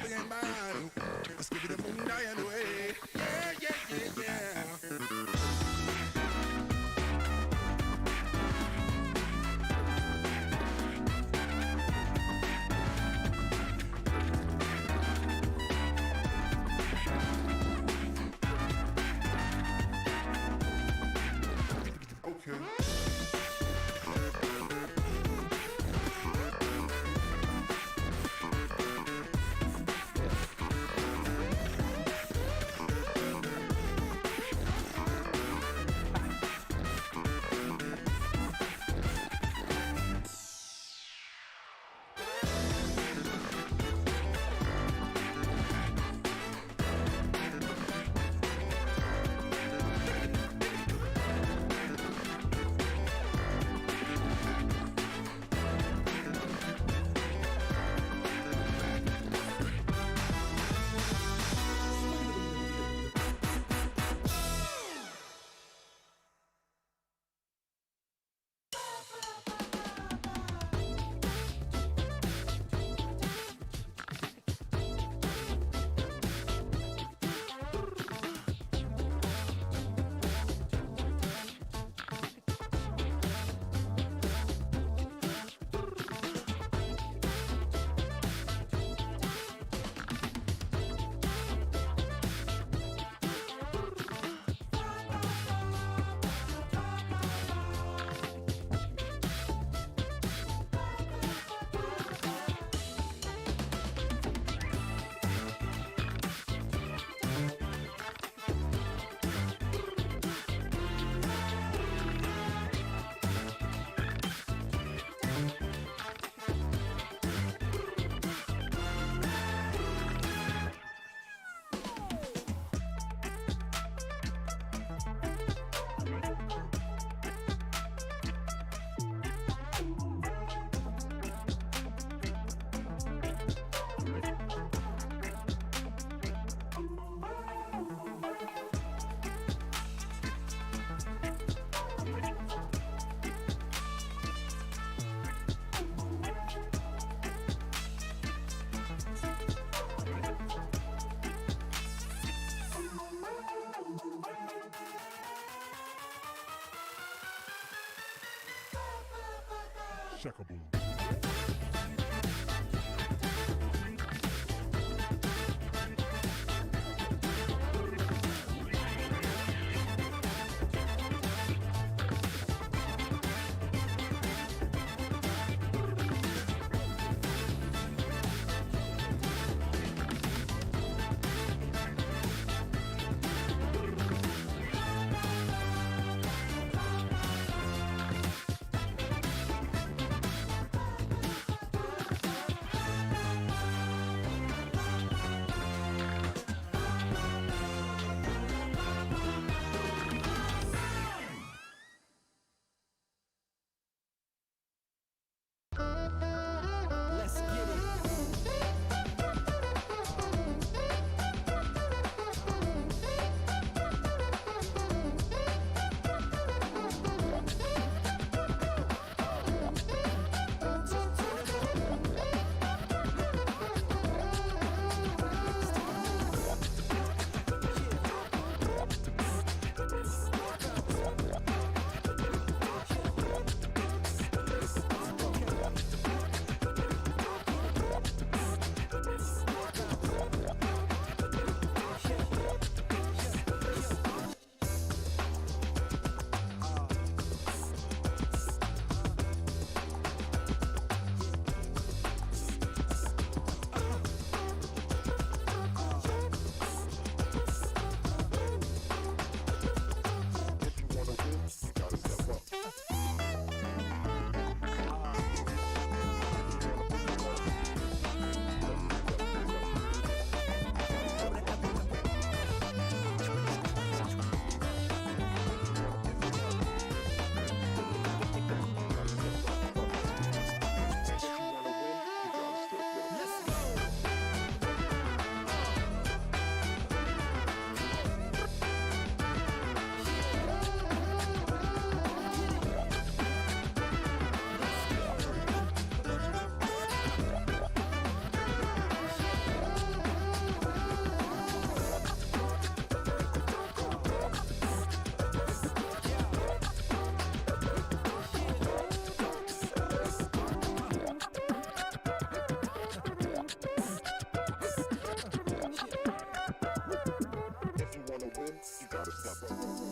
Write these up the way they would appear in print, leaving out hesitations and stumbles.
something bad. Let's give it a moon dying way. Yeah, yeah, yeah, yeah. You gotta stop.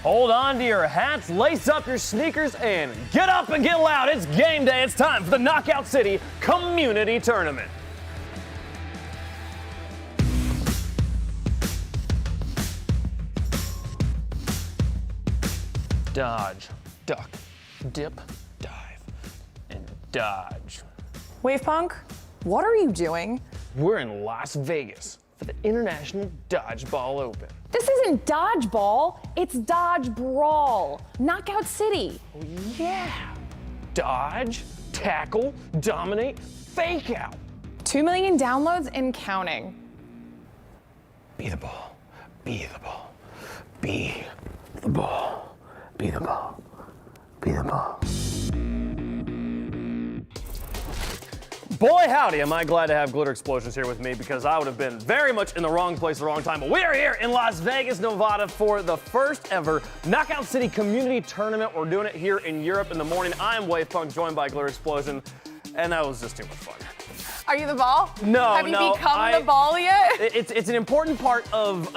Hold on to your hats, lace up your sneakers, and get up and get loud. It's game day. It's time for the Knockout City Community Tournament. Dodge, duck, dip, dive, and dodge. Wavepunk, what are you doing? We're in Las Vegas for the International Dodgeball Open. This isn't dodgeball, it's dodgebrawl. Knockout City. Oh, yeah. Dodge, tackle, dominate, fake out. 2 million downloads and counting. Be the ball, be the ball, be the ball, be the ball, be the ball. Boy, howdy, am I glad to have Glitter Explosions here with me, because I would have been very much in the wrong place at the wrong time. But we are here in Las Vegas, Nevada for the first ever Knockout City Community Tournament. We're doing it here in Europe in the morning. I am Wavepunk, joined by Glitter Explosion, and that was just too much fun. Are you the ball? No, Have you become the ball yet? It's an important part of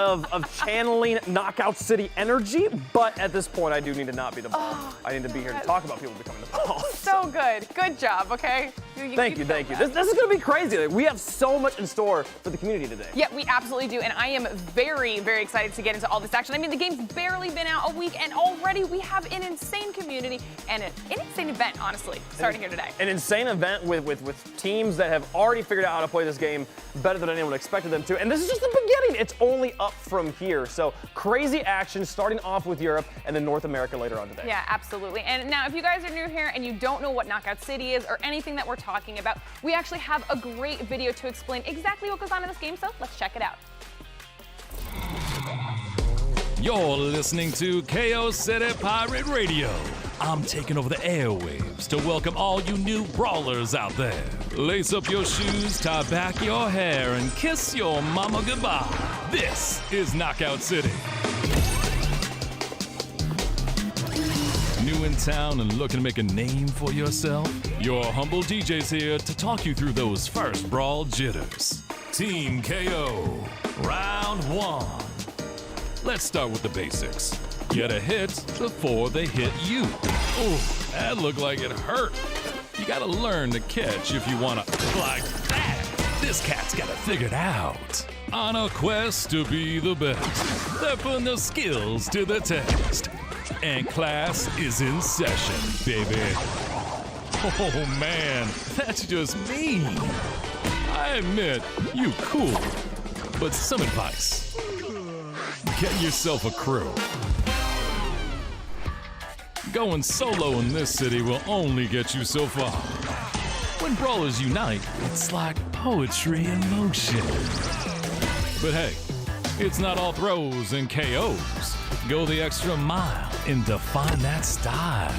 channeling Knockout City energy, but at this point I do need to not be the ball. I need to be here to talk about people becoming the ball. So good. Good job, okay? Thank you. This is going to be crazy. We have so much in store for the community today. Yeah, we absolutely do, and I am very, very excited to get into all this action. I mean, the game's barely been out a week, and already we have an insane community and an insane event, honestly, starting here today. An insane event with teams that have already figured out how to play this game better than anyone expected them to, and this is just the beginning. It's only up from here. So crazy action starting off with Europe and then North America later on today. Yeah, absolutely. And now if you guys are new here and you don't know what Knockout City is or anything that we're talking about, we actually have a great video to explain exactly what goes on in this game, so let's check it out. You're listening to KO City Pirate Radio. I'm taking over the airwaves to welcome all you new brawlers out there. Lace up your shoes, tie back your hair, and kiss your mama goodbye. This is Knockout City. New in town and looking to make a name for yourself? Your humble DJ's here to talk you through those first brawl jitters. Team KO, round one. Let's start with the basics. Get a hit before they hit you. Oh, that looked like it hurt. You gotta learn to catch if you wanna, like that. This cat's got it figured out. On a quest to be the best, they're putting their skills to the test. And class is in session, baby. Oh man, that's just mean. I admit, you cool, but some advice. Get yourself a crew. Going solo in this city will only get you so far. When brawlers unite, it's like poetry in motion. But hey, it's not all throws and KOs. Go the extra mile and define that style.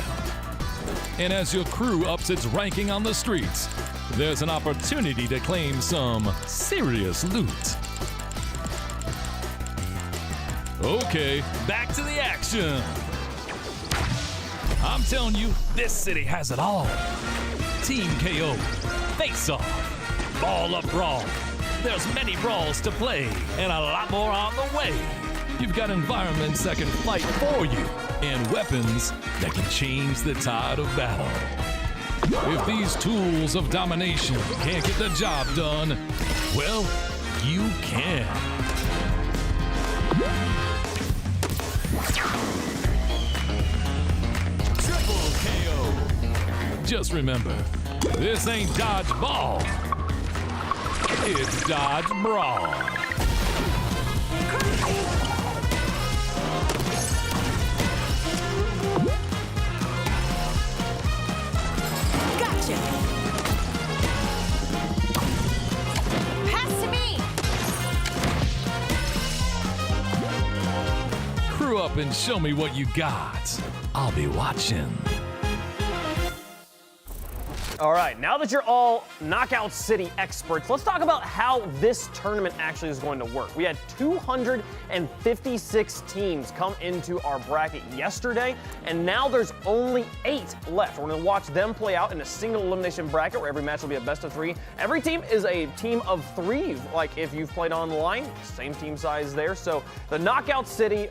And as your crew ups its ranking on the streets, there's an opportunity to claim some serious loot. Okay, back to the action. I'm telling you, this city has it all. Team KO, face off, ball up brawl. There's many brawls to play and a lot more on the way. You've got environments that can fight for you and weapons that can change the tide of battle. If these tools of domination can't get the job done, well, you can. Triple KO. Just remember, this ain't dodgeball. It's dodgebrawl. Gotcha. Pass to me. Crew up and show me what you got. I'll be watching. All right, now that you're all Knockout City experts, let's talk about how this tournament actually is going to work. We had 256 teams come into our bracket yesterday, and now there's only 8 left. We're going to watch them play out in a single elimination bracket where every match will be a best of 3. Every team is a team of 3, like if you've played online, same team size there. So the Knockout City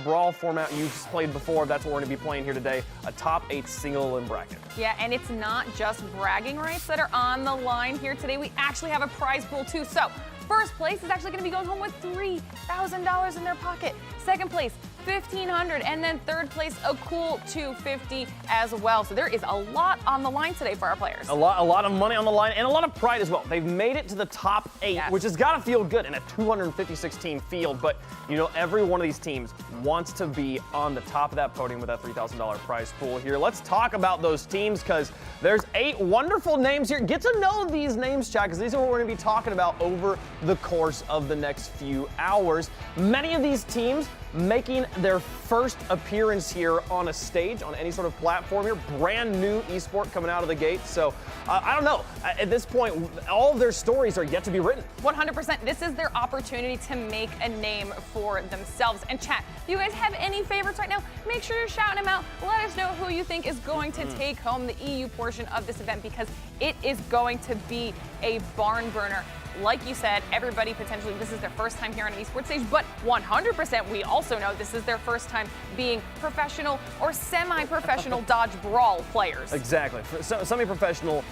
Brawl format you've played before, that's what we're going to be playing here today, a top 8 single elim bracket. Yeah, and it's not just bragging rights that are on the line here today. We actually have a prize pool too. So first place is actually going to be going home with $3,000 in their pocket. Second place, $1,500, and then third place, a cool $250 as well. So there is a lot on the line today for our players. A lot of money on the line and a lot of pride as well. They've made it to the top 8, Yes. which has got to feel good in a 256 team field. But you know, every one of these teams wants to be on the top of that podium with that $3,000 prize pool here. Let's talk about those teams because there's 8 wonderful names here. Get to know these names, chat, because these are what we're going to be talking about over the course of the next few hours. Many of these teams making their first appearance here on a stage, on any sort of platform here. Brand new esport coming out of the gate. So I don't know. At this point, all of their stories are yet to be written. 100%. This is their opportunity to make a name for themselves. And chat, if you guys have any favorites right now, make sure you're shouting them out. Let us know who you think is going to take home the EU portion of this event because it is going to be a barn burner. Like you said, everybody potentially, this is their first time here on an esports stage, but 100% we also know this is their first time being professional or semi-professional dodgeball players. Exactly. Semi-professional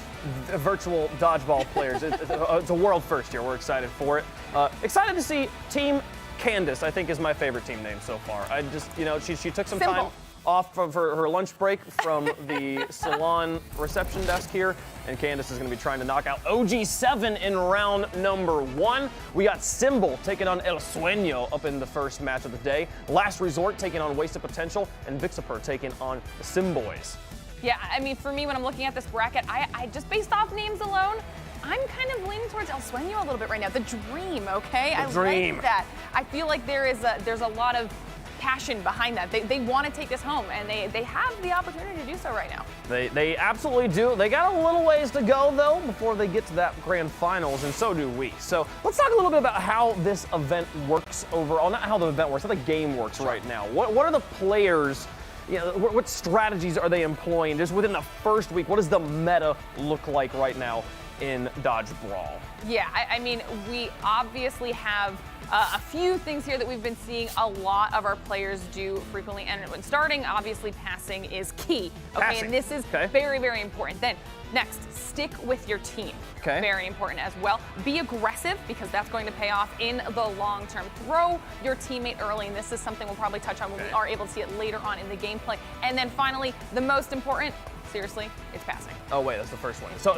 virtual dodgeball players. It's a world first here. We're excited for it. Excited to see Team Candace, I think is my favorite team name so far. I just, you know, she took some time off of her lunch break from the salon reception desk here, and Candace is going to be trying to knock out OG7 in round number 1. We got Symbol taking on El Sweno up in the first match of the day. Last Resort taking on Wasted Potential, and Vixer taking on the Simboys. Yeah, I mean, for me, when I'm looking at this bracket, I just based off names alone, I'm kind of leaning towards El Sweno a little bit right now. The Dream, okay? I like that. I feel like there's a lot of passion behind that. They want to take this home, and they have the opportunity to do so right now. They absolutely do. They got a little ways to go, though, before they get to that grand finals, and so do we. So let's talk a little bit about how this event works overall. Not how the event works, how the game works right now. What are the players, you know, what strategies are they employing just within the first week? What does the meta look like right now in dodgebrawl? Yeah, I mean, we obviously have a few things here that we've been seeing a lot of our players do frequently, and when starting, obviously passing is key. Okay, Passing. and this is very, very important. Then next, stick with your team. Okay. Very important as well. Be aggressive because that's going to pay off in the long term. Throw your teammate early, and this is something we'll probably touch on when we are able to see it later on in the gameplay. And then finally, the most important, seriously, it's passing. Oh wait, that's the first one. So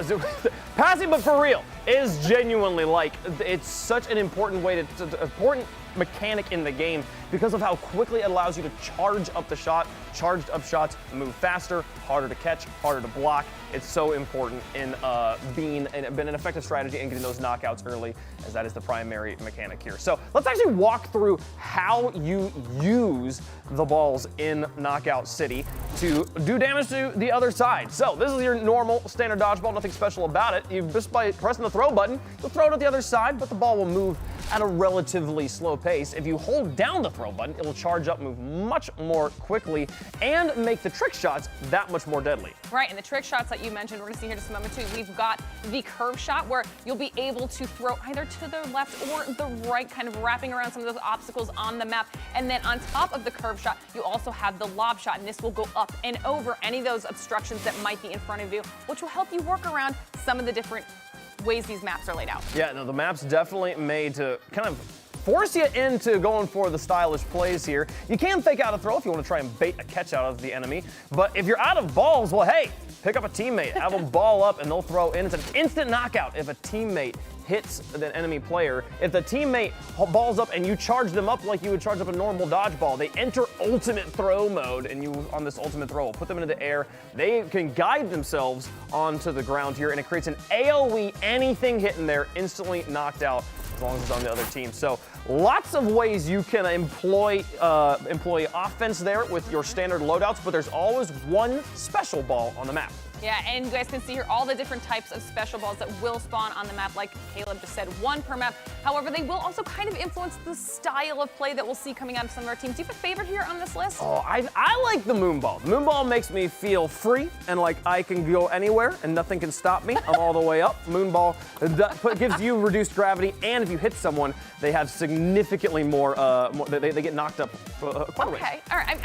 passing, but for real, is genuinely like, it's such an important way important mechanic in the game because of how quickly it allows you to charge up the shot. Charged up shots move faster, harder to catch, harder to block. It's so important in being an effective strategy and getting those knockouts early, as that is the primary mechanic here. So let's actually walk through how you use the balls in Knockout City to do damage to the other side. So this is your normal standard dodgeball, nothing special about it. You just by pressing the throw button, you'll throw it at the other side, but the ball will move at a relatively slow pace. If you hold down the throw button, it will charge up, move much more quickly, and make the trick shots that much more deadly. Right, and the trick shots that you mentioned, we're gonna see here in just a moment too. We've got the curve shot where you'll be able to throw either to the left or the right, kind of wrapping around some of those obstacles on the map. And then on top of the curve shot, you also have the lob shot, and this will go up and over any of those obstructions that might be in front of you, which will help you work around some of the different ways these maps are laid out. Yeah, no, the map's definitely made to kind of force you into going for the stylish plays here. You can fake out a throw if you want to try and bait a catch out of the enemy, but if you're out of balls, well, hey, pick up a teammate, have them ball up, and they'll throw in. It's an instant knockout if a teammate hits an enemy player. If the teammate balls up and you charge them up like you would charge up a normal dodgeball, they enter ultimate throw mode, and you, on this ultimate throw, will put them into the air. They can guide themselves onto the ground here, and it creates an AoE, anything hitting there, instantly knocked out as long as it's on the other team. So lots of ways you can employ offense there with your standard loadouts, but there's always one special ball on the map. Yeah, and you guys can see here all the different types of special balls that will spawn on the map. Like Caleb just said, 1 per map. However, they will also kind of influence the style of play that we'll see coming out of some of our teams. Do you have a favorite here on this list? Oh, I like the moonball. The moonball makes me feel free and like I can go anywhere and nothing can stop me. I'm all the way up. Moonball gives you reduced gravity, and if you hit someone, they have significantly more. They get knocked up quite a ways. Okay, all right.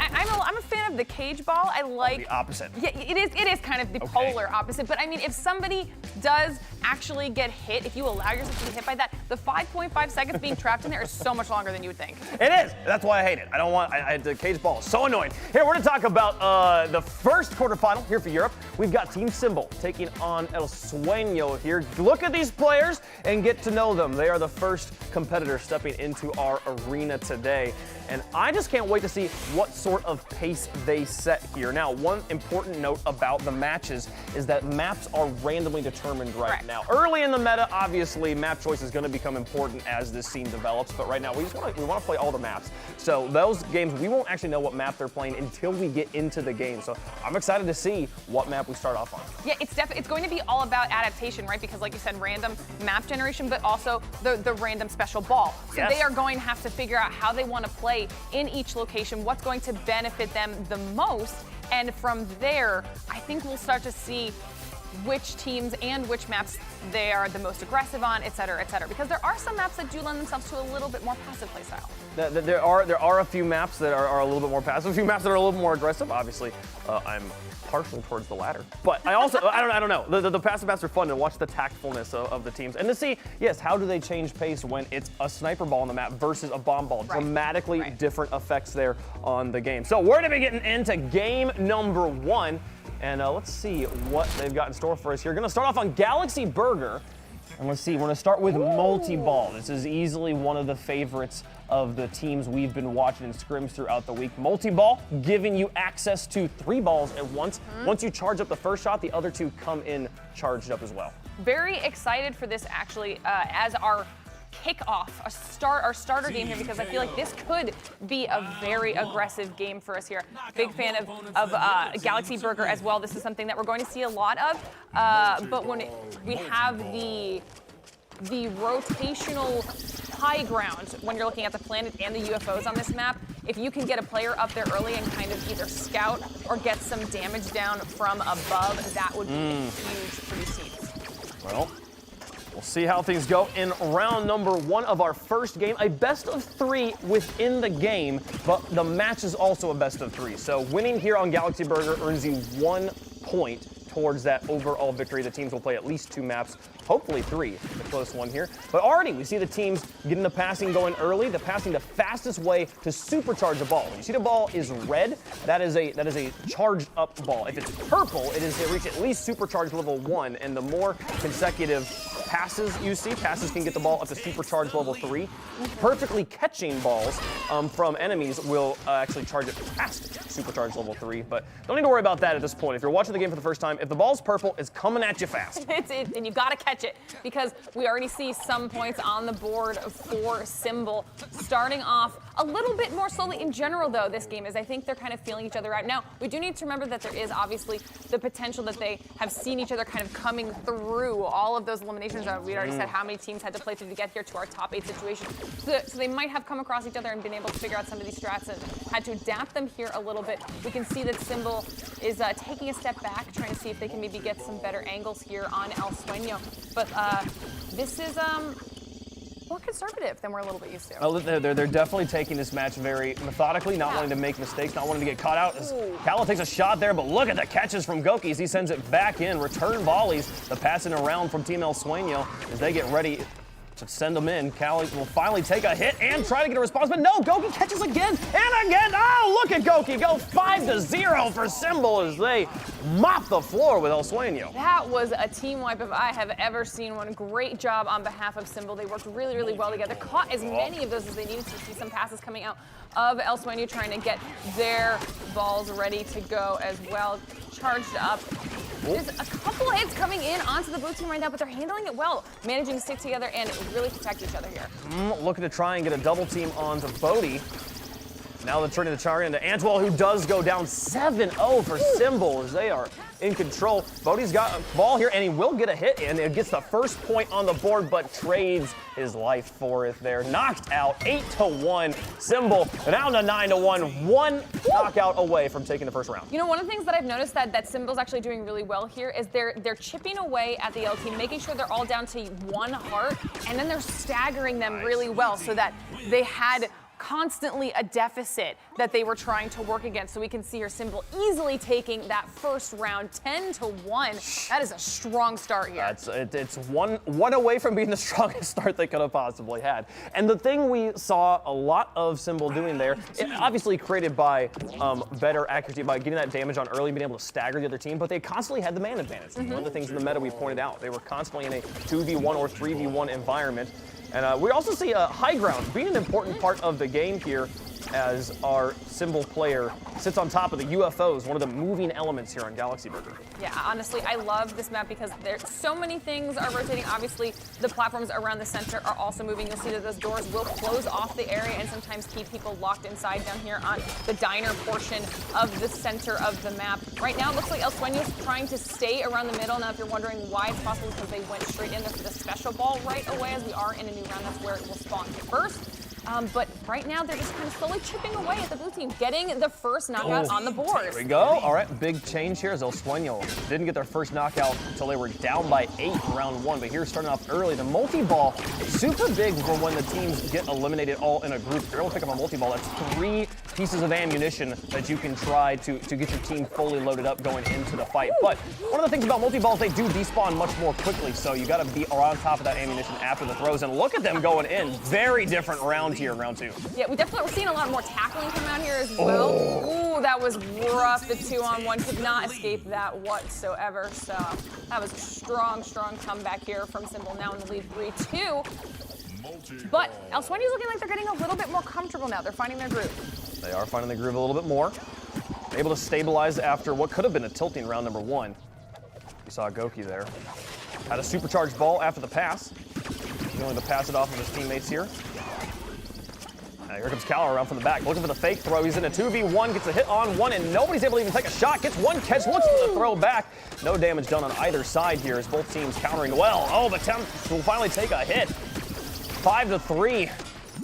I'm a fan of the cage ball. I like the opposite. Yeah, it is kind of the polar opposite. But I mean, if somebody does actually get hit, if you allow yourself to be hit by that, the 5.5 seconds being trapped in there is so much longer than you would think. It is. That's why I hate it. I don't want. The cage ball is so annoying. Here, we're going to talk about the first quarterfinal here for Europe. We've got Team Symbol taking on El Sweno here. Look at these players and get to know them. They are the first competitor stepping into our arena today. And I just can't wait to see what sort of pace they set here. Now, one important note about the matches is that maps are randomly determined right now. Early in the meta, obviously, map choice is going to become important as this scene develops. But right now, we want to play all the maps. So those games, we won't actually know what map they're playing until we get into the game. So I'm excited to see what map we start off on. Yeah, it's going to be all about adaptation, right? Because like you said, random map generation, but also the random special ball. So they are going to have to figure out how they want to play in each location, what's going to benefit them the most, and from there, I think we'll start to see which teams and which maps they are the most aggressive on, et cetera, because there are some maps that do lend themselves to a little bit more passive play style. There are a few maps that are a little bit more passive, a few maps that are a little more aggressive. Obviously, I'm partially towards the latter. But I also, I don't know. The passive maps are fun to watch the tactfulness of the teams and to see, yes, how do they change pace when it's a sniper ball on the map versus a bomb ball. Dramatically different effects there on the game. So we're going to be getting into game number 1. And let's see what they've got in store for us here. Going to start off on Galaxy Burger. And let's see, we're going to start with multi-ball. This is easily one of the favorites of the teams we've been watching in scrims throughout the week. Multi-ball, giving you access to 3 balls at once. Once you charge up the first shot, the other 2 come in charged up as well. Very excited for this actually as our kickoff, our starter game here, because I feel like this could be a very aggressive game for us here. Big fan of Galaxy Burger as well. This is something that we're going to see a lot of, but when we have the rotational high ground, when you're looking at the planet and the UFOs on this map, if you can get a player up there early and kind of either scout or get some damage down from above, that would be huge for these teams. Well, we'll see how things go in round number 1 of our first game. A best of 3 within the game, but the match is also a best of 3. So winning here on Galaxy Burger earns you 1 point towards that overall victory. The teams will play at least 2 maps, hopefully 3, the close one here. But already we see the teams getting the passing going early, the passing the fastest way to supercharge a ball. When you see the ball is red, that is a charged up ball. If it's purple, it reach at least supercharged level 1, and the more consecutive passes you see, passes can get the ball up to supercharged level 3. Perfectly catching balls from enemies will actually charge it past supercharged level 3, but don't need to worry about that at this point. If you're watching the game for the first time, if the ball's purple, it's coming at you fast. And you gotta catch it, because we already see some points on the board for Symbol. Starting off a little bit more slowly in general, though, this game is. I think they're kind of feeling each other out. Now, we do need to remember that there is obviously the potential that they have seen each other kind of coming through all of those eliminations. We'd already said how many teams had to play through to get here to our top 8 situation. So they might have come across each other and been able to figure out some of these strats and had to adapt them here a little bit. We can see that Symbol is taking a step back, trying to see if they can maybe get some better angles here on El Sweno. But this is more conservative than we're a little bit used to. Oh, they're definitely taking this match very methodically, not wanting to make mistakes, not wanting to get caught out. Kala takes a shot there, but look at the catches from Goki as he sends it back in. Return volleys, the passing around from Team El Sweno as they get ready to send them in. Callie will finally take a hit and try to get a response, but no, Goki catches again and again. Oh, look at Goki go 5-0 for Symbol as they mop the floor with El Sweno. That was a team wipe if I have ever seen one. Great job on behalf of Symbol. They worked really, really well together. Caught as many of those as they needed to. See some passes coming out of El Sweno trying to get their balls ready to go as well. Charged up. There's a couple of hits coming in onto the blue team right now, but they're handling it well, managing to stick together and really protect each other here. Looking to try and get a double team onto Bodie. Now they're turning the charge into Antwell, who does go down 7-0 for Symbol as they are in control. Bodie's got a ball here, and he will get a hit, and it gets the first point on the board, but trades his life for it there. Knocked out 8-1. Symbol down to 9-1. One knockout away from taking the first round. You know, one of the things that I've noticed that Symbol's actually doing really well here is they're chipping away at the L team, making sure they're all down to 1 heart, and then they're staggering them really well so that they had constantly a deficit that they were trying to work against. So we can see here Symbol easily taking that first round 10-1. That is a strong start here. It's one away from being the strongest start they could have possibly had. And the thing we saw a lot of Symbol doing there, it obviously created by better accuracy, by getting that damage on early, being able to stagger the other team, but they constantly had the man advantage. One of the things in the meta we pointed out, they were constantly in a 2v1 or 3v1 environment. And we also see high ground being an important part of the game here as our Symbol player sits on top of the UFOs, one of the moving elements here on Galaxy Burger. Yeah, honestly, I love this map because there's so many things are rotating. Obviously, the platforms around the center are also moving. You'll see that those doors will close off the area and sometimes keep people locked inside down here on the diner portion of the center of the map. Right now, it looks like El Sueño's trying to stay around the middle. Now, if you're wondering why, it's possible because they went straight into the special ball right away as we are in a new round. That's where it will spawn first. But right now, they're just kind of slowly chipping away at the blue team, getting the first knockout on the board. There we go. All right, big change here as El Sueño didn't get their first knockout until they were down by 8 in round 1. But here, starting off early, the multi-ball, super big for when the teams get eliminated all in a group. You're able to pick up a multi-ball. That's 3 pieces of ammunition that you can try to get your team fully loaded up going into the fight. But one of the things about multi-balls, they do despawn much more quickly, so you got to be on top of that ammunition after the throws. And look at them going in. Very different round here in round 2. Yeah, we're seeing a lot more tackling come out here as well. Ooh, that was rough. The 2-on-1 could not escape that whatsoever. So that was a strong comeback here from Symbol, now in the lead 3-2. But El Sueño's looking like they're getting a little bit more comfortable now. They're finding their groove. They are finding the groove a little bit more. Able to stabilize after what could have been a tilting round number 1. You saw Goki there. Had a supercharged ball after the pass. He's going to pass it off of his teammates here. Here comes Cal around from the back, looking for the fake throw. He's in a 2v1, gets a hit on one, and nobody's able to even take a shot. Gets one catch, looks for the throw back. No damage done on either side here as both teams countering well. Oh, but Temps will finally take a hit. 5-3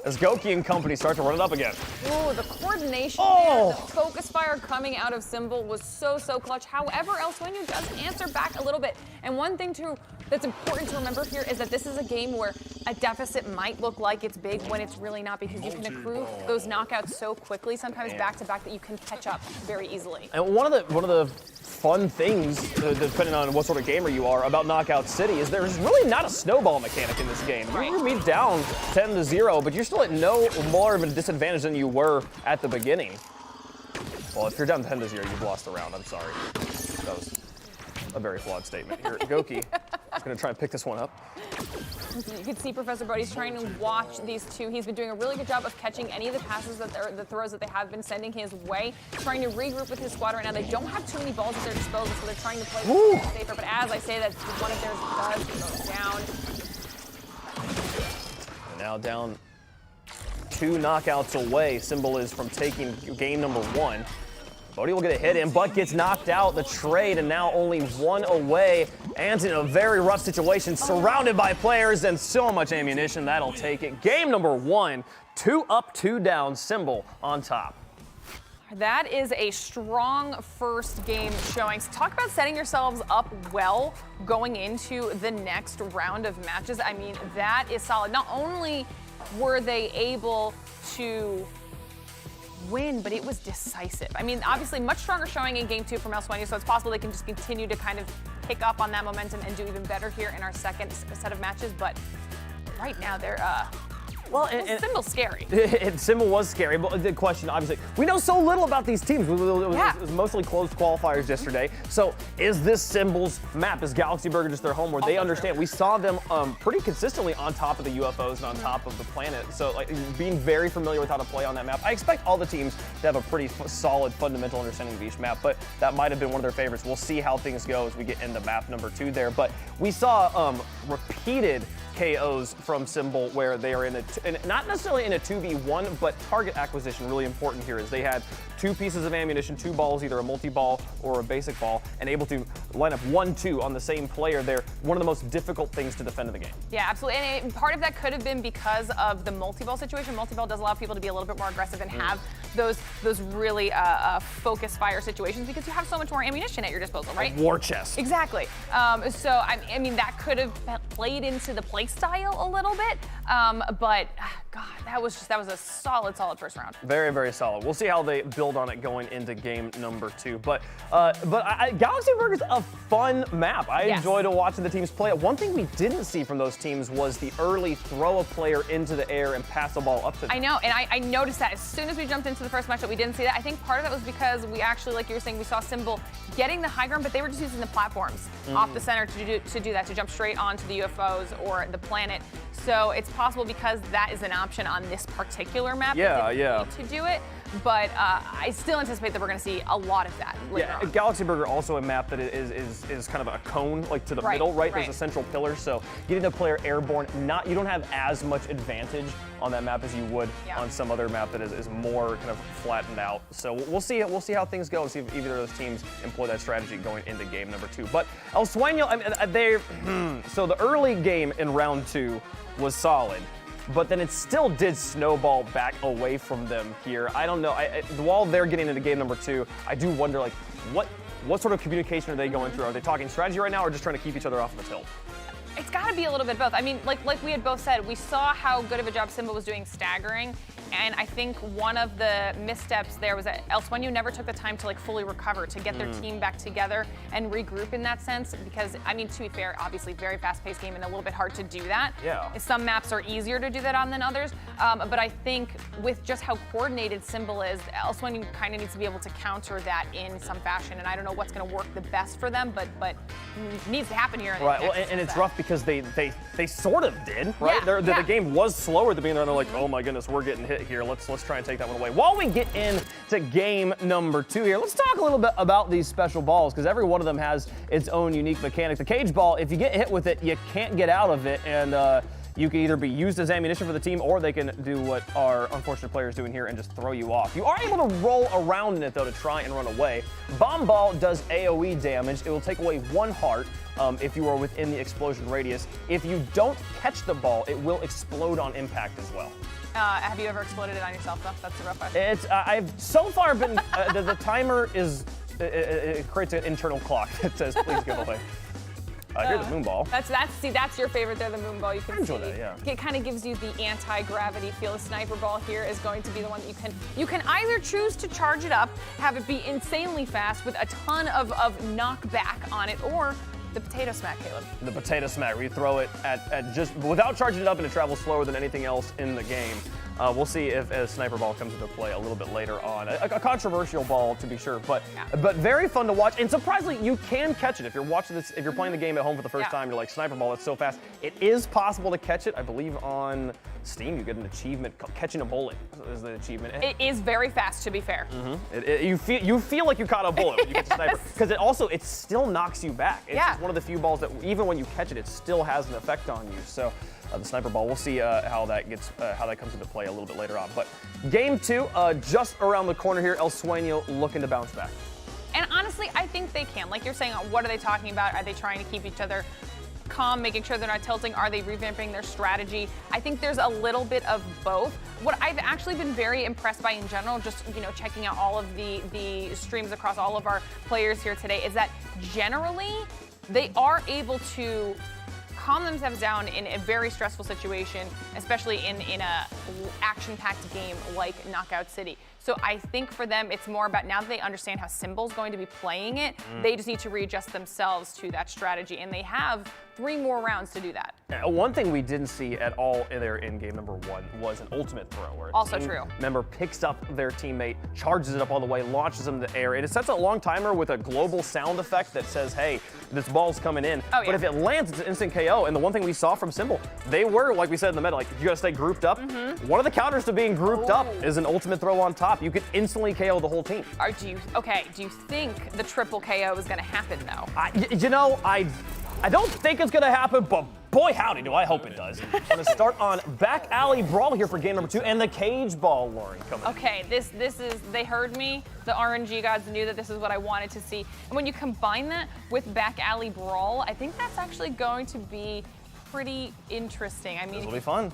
as Goki and company start to run it up again. Ooh, the coordination there, the focus fire coming out of Symbol was so clutch. However, El Sueño does answer back a little bit. And one thing too that's important to remember here is that this is a game where a deficit might look like it's big when it's really not, because you can accrue those knockouts so quickly, sometimes back to back, that you can catch up very easily. And one of the fun things, depending on what sort of gamer you are, about Knockout City is there's really not a snowball mechanic in this game. Right. You're going to be down 10-0, but you're still at no more of a disadvantage than you were at the beginning. Well, if you're down 10-0, you've lost the round. I'm sorry. That was a very flawed statement. Here, Goki is going to try and pick this one up. You can see Professor Bodie's trying to watch these two. He's been doing a really good job of catching any of the passes the throws that they have been sending his way, trying to regroup with his squad right now. They don't have too many balls at their disposal, so they're trying to play safer. But as I say that, one of theirs does go down. And now down 2 knockouts away. Symbol is from taking game number 1. Bodie will get a hit in, but gets knocked out. The trade, and now only 1 away. And in a very rough situation, surrounded by players and so much ammunition, that'll take it. Game number 1, 2 up, 2 down, Symbol on top. That is a strong first game showing. So talk about setting yourselves up well going into the next round of matches. I mean, that is solid. Not only were they able to win, but it was decisive. I mean, obviously much stronger showing in game 2 from El Sueño, so it's possible they can just continue to kind of pick up on that momentum and do even better here in our second set of matches. But right now they're Symbol's scary. Symbol was scary, but the question, obviously, we know so little about these teams. It was mostly closed qualifiers yesterday. So is this Symbol's map? Is Galaxy Burger just their home where they understand? We saw them pretty consistently on top of the UFOs and on top of the planet. So like being very familiar with how to play on that map. I expect all the teams to have a pretty solid fundamental understanding of each map, but that might have been one of their favorites. We'll see how things go as we get into map number 2 there. But we saw repeated KOs from Symbol where they are not necessarily in a 2v1, but target acquisition really important here is they had 2 pieces of ammunition, 2 balls, either a multi-ball or a basic ball, and able to line up 1-2 on the same player there. One of the most difficult things to defend in the game. Yeah, absolutely. And part of that could have been because of the multi-ball situation. Multi-ball does allow people to be a little bit more aggressive and have those really focus fire situations because you have so much more ammunition at your disposal, right? A war chest. Exactly. So I mean that could have played into the play style a little bit, but God, that was a solid first round. Very, very solid. We'll see how they build on it going into game number 2. But Galaxy Burger's a fun map. I enjoyed watching the teams play it. One thing we didn't see from those teams was the early throw a player into the air and pass the ball up to them. I know, and I noticed that as soon as we jumped into the first matchup, we didn't see that. I think part of that was because we actually, like you were saying, we saw Symbol getting the high ground, but they were just using the platforms off the center to do that, to jump straight onto the UFOs or the planet. So it's possible because that is an option on this particular map. To do it. But I still anticipate that we're going to see a lot of that later on. Galaxy Burger also a map that is kind of a cone, like to the middle, right? There's a central pillar, so getting the player airborne, you don't have as much advantage on that map as you would on some other map that is more kind of flattened out. So we'll see how things go and see if either of those teams employ that strategy going into game number 2. But El Sweno, so the early game in round 2 was solid. But then it still did snowball back away from them here. I don't know. While they're getting into game number 2, I do wonder, like, what sort of communication are they going through? Are they talking strategy right now, or just trying to keep each other off the tilt? It's got to be a little bit both. I mean, like we had both said, we saw how good of a job Symbol was doing staggering, and I think one of the missteps there was that El Sweno never took the time to fully recover, to get their team back together and regroup in that sense, because, I mean, to be fair, obviously very fast-paced game and a little bit hard to do that. Yeah. Some maps are easier to do that on than others, but I think with just how coordinated Symbol is, El Sweno kind of needs to be able to counter that in some fashion, and I don't know what's going to work the best for them, but it needs to happen here. Right, well, and it's rough because they sort of did, right? The game was slower at the beginning, and they're like, oh my goodness, we're getting hit here. Let's try and take that one away. While we get into game number 2 here, let's talk a little bit about these special balls, because every one of them has its own unique mechanic. The cage ball, if you get hit with it, you can't get out of it, and you can either be used as ammunition for the team, or they can do what our unfortunate players doing here and just throw you off. You are able to roll around in it, though, to try and run away. Bomb ball does AoE damage. It will take away 1 heart if you are within the explosion radius. If you don't catch the ball, it will explode on impact as well. Have you ever exploded it on yourself, though? That's the real question. I've so far been, the timer is, it creates an internal clock that says, please give away. Here's the moon ball. That's your favorite there, the moon ball. You can enjoy that, yeah. It kind of gives you the anti-gravity feel. The sniper ball here is going to be the one that you can either choose to charge it up, have it be insanely fast with a ton of knockback on it, or the potato smack, Caleb. The potato smack, where you throw it at just without charging it up, and it travels slower than anything else in the game. We'll see if a sniper ball comes into play a little bit later on. A controversial ball, to be sure, but very fun to watch. And surprisingly, you can catch it if you're watching this. If you're playing the game at home for the first time, you're like, sniper ball, it's so fast. It is possible to catch it. I believe on Steam you get an achievement called catching a bullet. Is the achievement? It is very fast, to be fair. You feel like you caught a bullet when you get the sniper, because it still knocks you back. It's just one of the few balls that even when you catch it, it still has an effect on you. So. The sniper ball. We'll see how that comes into play a little bit later on. But game 2, just around the corner here. El Sweno looking to bounce back. And honestly, I think they can. Like you're saying, what are they talking about? Are they trying to keep each other calm, making sure they're not tilting? Are they revamping their strategy? I think there's a little bit of both. What I've actually been very impressed by in general, just checking out all of the streams across all of our players here today, is that generally they are able to calm themselves down in a very stressful situation, especially in a action-packed game like Knockout City. So I think for them, it's more about now that they understand how Symbol's going to be playing it, they just need to readjust themselves to that strategy, and they have 3 more rounds to do that. One thing we didn't see at all there in game number 1 was an ultimate throw, where also true. Member picks up their teammate, charges it up all the way, launches them in the air. It sets a long timer with a global sound effect that says, hey, this ball's coming in. Oh, yeah. But if it lands, it's an instant KO. And the one thing we saw from Symbol, they were, like we said in the meta, like, you gotta stay grouped up. One of the counters to being grouped up is an ultimate throw on top. You could instantly KO the whole team. Do you think the triple KO is gonna happen, though? I don't think it's gonna happen, but Boy, howdy, do I hope it does. I'm gonna start on back alley brawl here for game number 2, and the cage ball, Lauren, coming. Okay, this is, they heard me. The RNG gods knew that this is what I wanted to see. And when you combine that with back alley brawl, I think that's actually going to be pretty interesting. I mean, It'll be fun.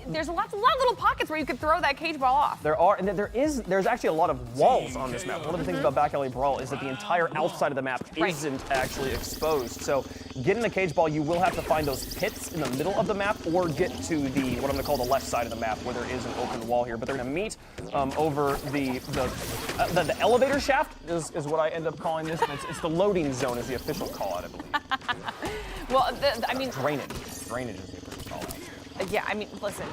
there's a lot of little pockets where you could throw that cage ball off. There are, and there's actually a lot of walls on this map. One of the things about back alley brawl is that the entire outside of the map isn't actually exposed. So getting the cage ball, you will have to find those pits in the middle of the map or get to the, what I'm gonna call the left side of the map where there is an open wall here. But they're gonna meet over the elevator shaft is what I end up calling this. It's the loading zone is the official call out, I believe. Well, I mean, Drainage is the official call out. Yeah, I mean, listen,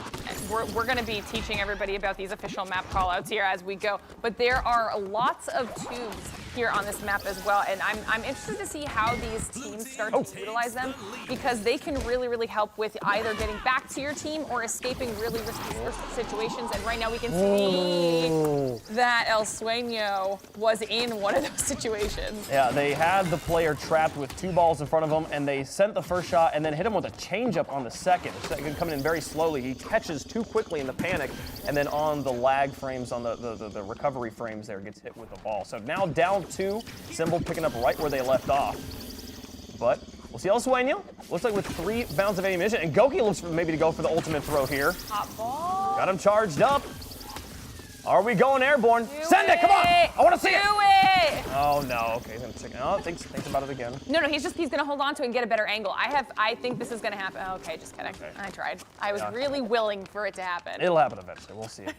we're going to be teaching everybody about these official map callouts here as we go, but there are lots of tubes here on this map as well, and I'm interested to see how these teams start to utilize them, because they can really, really help with either getting back to your team or escaping really risky situations. And right now we can see that El Sweno was in one of those situations. Yeah, they had the player trapped with 2 balls in front of him, and they sent the first shot and then hit him with a changeup on the second. The second coming in very slowly. He catches too quickly in the panic, and then on the lag frames, on the recovery frames there, gets hit with the ball. So now down 2, Symbol picking up right where they left off. But we'll see El Sweno. Looks like with 3 bounds of ammunition, and Goki looks maybe to go for the ultimate throw here. Hot ball. Got him charged up. Are we going airborne? Send it, come on! I want to see it! Do it! Oh no, okay, he's gonna take it. Oh, thinks about it again. No, he's gonna hold on to it and get a better angle. I think this is gonna happen. Oh, okay, just kidding. Okay. I tried. I was really willing for it to happen. It'll happen eventually. We'll see it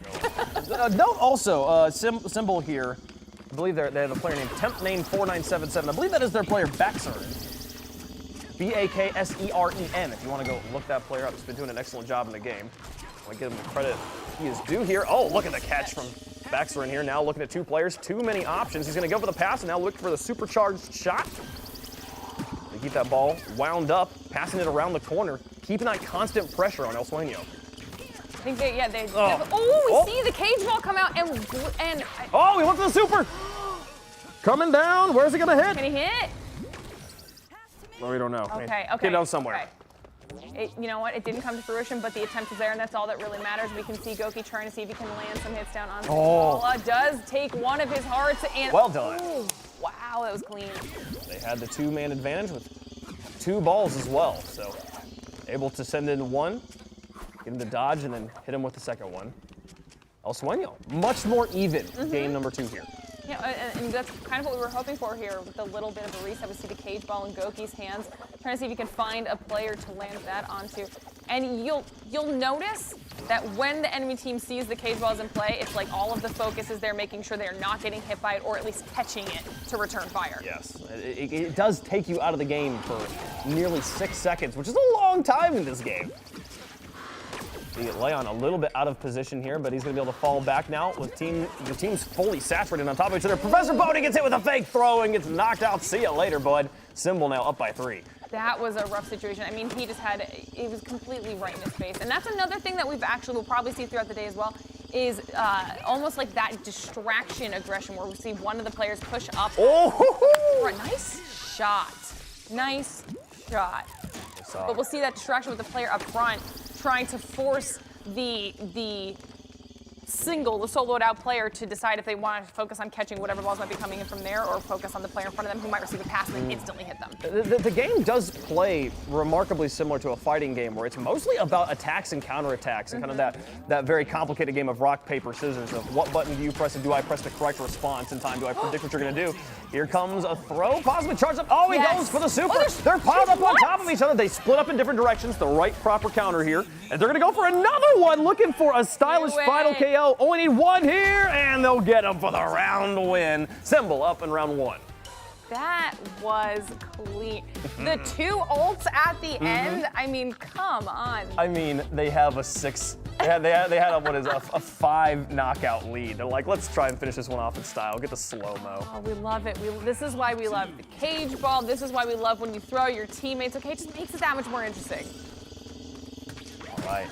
go. Note also, Symbol here, I believe they have a player named TempName4977. I believe that is their player Vixer. Bakseren, if you want to go look that player up. He's been doing an excellent job in the game. I want to give him the credit he is due here. Oh, look at the catch from Vixer in here. Now looking at 2 players, too many options. He's going to go for the pass and now look for the supercharged shot. They keep that ball wound up, passing it around the corner, keeping that constant pressure on El Sweno. I think we see the cage ball come out and oh, he went for the super. Coming down. Where's he going to hit? Can he hit? Well, we don't know. Okay. Get down somewhere. Okay. You know what? It didn't come to fruition, but the attempt is there, and that's all that really matters. We can see Goki trying to see if he can land some hits down on Paula. Does take one of his hearts, and well done. Ooh, wow, that was clean. They had the 2-man advantage with 2 balls as well, so able to send in 1, get him to dodge, and then hit him with the second one. El Sweno, much more even. Game number 2 here. Yeah, and that's kind of what we were hoping for here with a little bit of a reset. We see the cage ball in Goki's hands, trying to see if he can find a player to land that onto. And you'll notice that when the enemy team sees the cage balls in play, it's like all of the focus is there, making sure they're not getting hit by it or at least catching it to return fire. Yes, it does take you out of the game for nearly 6 seconds, which is a long time in this game. Leon a little bit out of position here, but he's going to be able to fall back now with the team's fully saturated on top of each other. Professor Bodie gets hit with a fake throw and gets knocked out. See you later, bud. Symbol now up by 3. That was a rough situation. I mean, it was completely right in his face. And that's another thing that we'll probably see throughout the day as well, is almost like that distraction aggression where we see one of the players push up. Oh! Nice shot. Nice shot. But we'll see that distraction with the player up front, trying to force the soloed out player to decide if they want to focus on catching whatever balls might be coming in from there or focus on the player in front of them who might receive a pass and then instantly hit them. The game does play remarkably similar to a fighting game where it's mostly about attacks and counterattacks and kind of that very complicated game of rock, paper, scissors of what button do you press and do I press the correct response in time? Do I predict what you're going to do? Here comes a throw, possibly charged up. Oh, he goes for the super. They're piled up on top of each other. They split up in different directions, the right proper counter here. And they're going to go for another one, looking for a stylish final KO. Only need 1 here, and they'll get him for the round win. Symbol up in round 1. That was clean. The 2 ults at the end, I mean, come on. I mean, they have a 6. They had a 5 knockout lead. They're like, let's try and finish this one off in style. Get the slow-mo. Oh, we love it. This is why we love the cage ball. This is why we love when you throw your teammates. Okay, it just makes it that much more interesting. All right.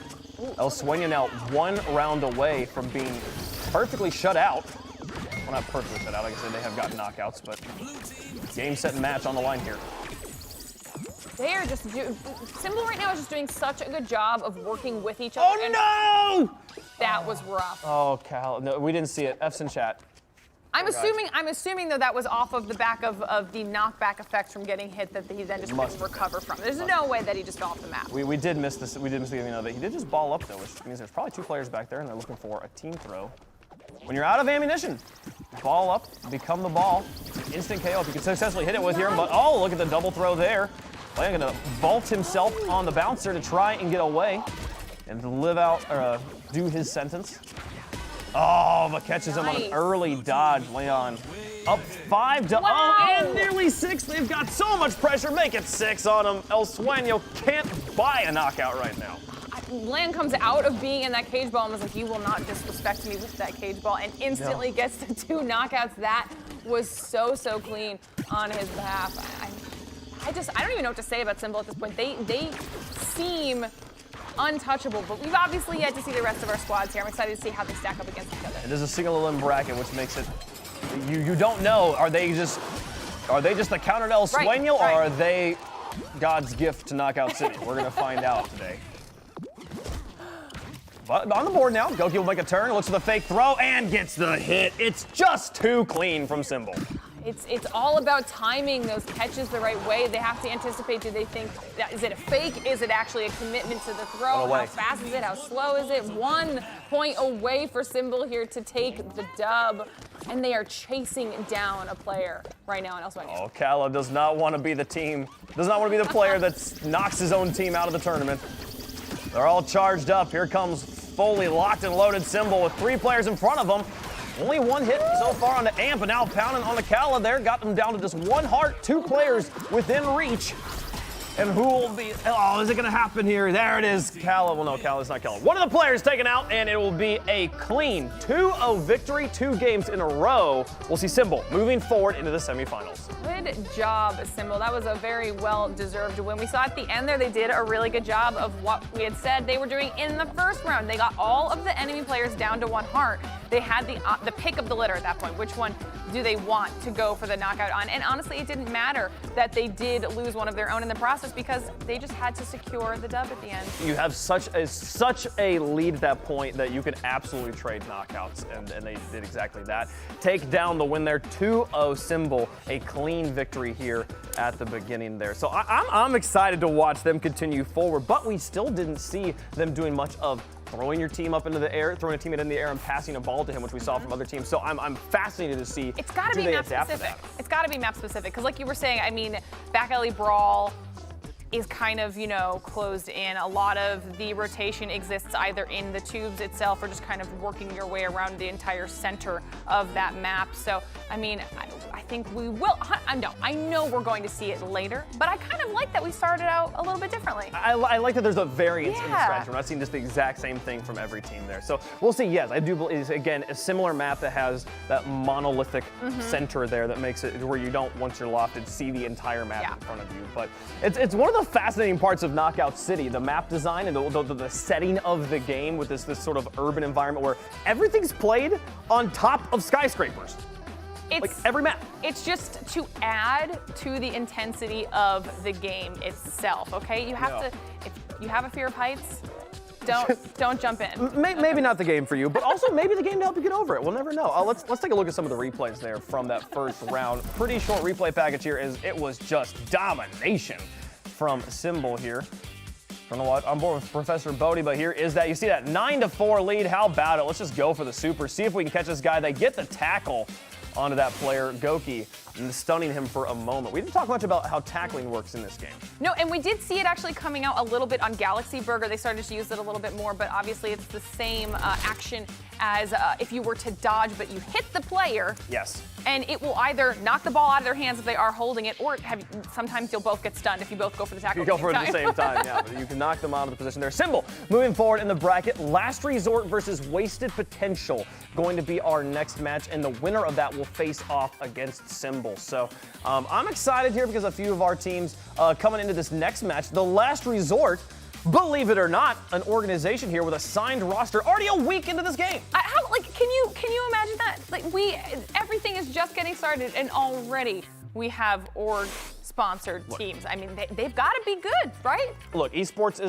El Sweno now 1 round away from being perfectly shut out. Well, not perfectly shut out. Like I said, they have gotten knockouts, but game, set, and match on the line here. They are just Symbol right now is just doing such a good job of working with each other. Oh no! That was rough. Oh, Cal, no, we didn't see it. F's in chat. I'm assuming though that was off of the back of the knockback effects from getting hit that he then just couldn't recover from. There's no way that he just fell off the map. We did miss this. We did miss the beginning of it. He did just ball up though, which means there's probably 2 players back there, and they're looking for a team throw. When you're out of ammunition, ball up, become the ball. Instant KO if you can successfully hit it with your, but oh, look at the double throw there. Playing gonna vault himself on the bouncer to try and get away and live out, or do his sentence. Oh, but catches him on an early dodge. Leon up 5 to and nearly 6. They've got so much pressure. Make it 6 on him. El Sweno can't buy a knockout right now. Land comes out of being in that cage ball and was like, you will not disrespect me with that cage ball, and instantly gets the 2 knockouts. That was so clean on his behalf. I don't even know what to say about Symbol at this point. They seem untouchable, but we've obviously yet to see the rest of our squads here. I'm excited to see how they stack up against each other. It is a single elim bracket, which makes it, you don't know, are they just the counter to El Sweno, or are they God's gift to Knockout City? We're gonna find out today. But on the board now, Goki will make a turn, looks for the fake throw, and gets the hit. It's just too clean from Symbol. It's all about timing those catches the right way. They have to anticipate, do they think, is it a fake? Is it actually a commitment to the throw? How fast is it? How slow is it? 1 point away for Symbol here to take the dub. And they are chasing down a player right now in El Sweno. Oh, Calla does not want to be the team, does not want to be the player that knocks his own team out of the tournament. They're all charged up. Here comes fully locked and loaded Symbol with 3 players in front of him. Only 1 hit so far on the Amp, and now pounding on the Calla there. Got them down to just 1 heart, 2 players within reach. And who will be, oh, is it gonna happen here? There it is, Calla. Well, no, Calla, it's not Calla. One of the players taken out, and it will be a clean 2-0 victory, 2 games in a row. We'll see Symbol moving forward into the semifinals. Good job, Symbol. That was a very well-deserved win. We saw at the end there, they did a really good job of what we had said they were doing in the first round. They got all of the enemy players down to 1 heart. They had the pick of the litter at that point. Which one do they want to go for the knockout on? And honestly, it didn't matter that they did lose one of their own in the process, because they just had to secure the dub at the end. You have such a lead at that point that you could absolutely trade knockouts, and they did exactly that. Take down the win there, 2-0 Symbol, a clean victory here at the beginning there. So I'm excited to watch them continue forward, but we still didn't see them doing much of throwing your team up into the air, throwing a teammate in the air and passing a ball to him, which we saw from other teams. So I'm fascinated to see. It's got to be map specific. It's got to be map specific, because like you were saying, I mean, back alley brawl is kind of, you know, closed in. A lot of the rotation exists either in the tubes itself or just kind of working your way around the entire center of that map. So, I mean, I think we will, I know we're going to see it later, but I kind of like that we started out a little bit differently. I like that there's a variance in the strategy. We're not seeing just the exact same thing from every team there. So we'll see. Yes, I do believe, again, a similar map that has that monolithic center there that makes it where you don't, once you're lofted, see the entire map in front of you. But it's one of the fascinating parts of Knockout City, the map design and the setting of the game with this sort of urban environment where everything's played on top of skyscrapers. Like every map. It's just to add to the intensity of the game itself, okay? You have to, if you have a fear of heights, don't jump in. Maybe not the game for you, but also maybe the game to help you get over it. We'll never know. Let's take a look at some of the replays there from that first round. Pretty short replay package here, as it was just domination from Symbol here. Don't know what, I'm bored with Professor Bodie, but here is that. You see that 9-4 lead. How about it? Let's just go for the super. See if we can catch this guy. They get the tackle onto that player, Goki, and stunning him for a moment. We didn't talk much about how tackling works in this game. No, and we did see it actually coming out a little bit on Galaxy Burger. They started to use it a little bit more, but obviously it's the same action as if you were to dodge, but you hit the player. Yes. And it will either knock the ball out of their hands if they are holding it, or sometimes you'll both get stunned if you both go for the tackle. You go for it at the same time, yeah. But you can knock them out of the position there. Symbol moving forward in the bracket. Last Resort versus Wasted Potential going to be our next match, and the winner of that will face off against Symbol. So I'm excited here because a few of our teams coming into this next match, the Last Resort, believe it or not, an organization here with a signed roster already a week into this game. Can you imagine that? Like everything is just getting started, and already we have org sponsored teams. I mean, they've got to be good, right? Look, esports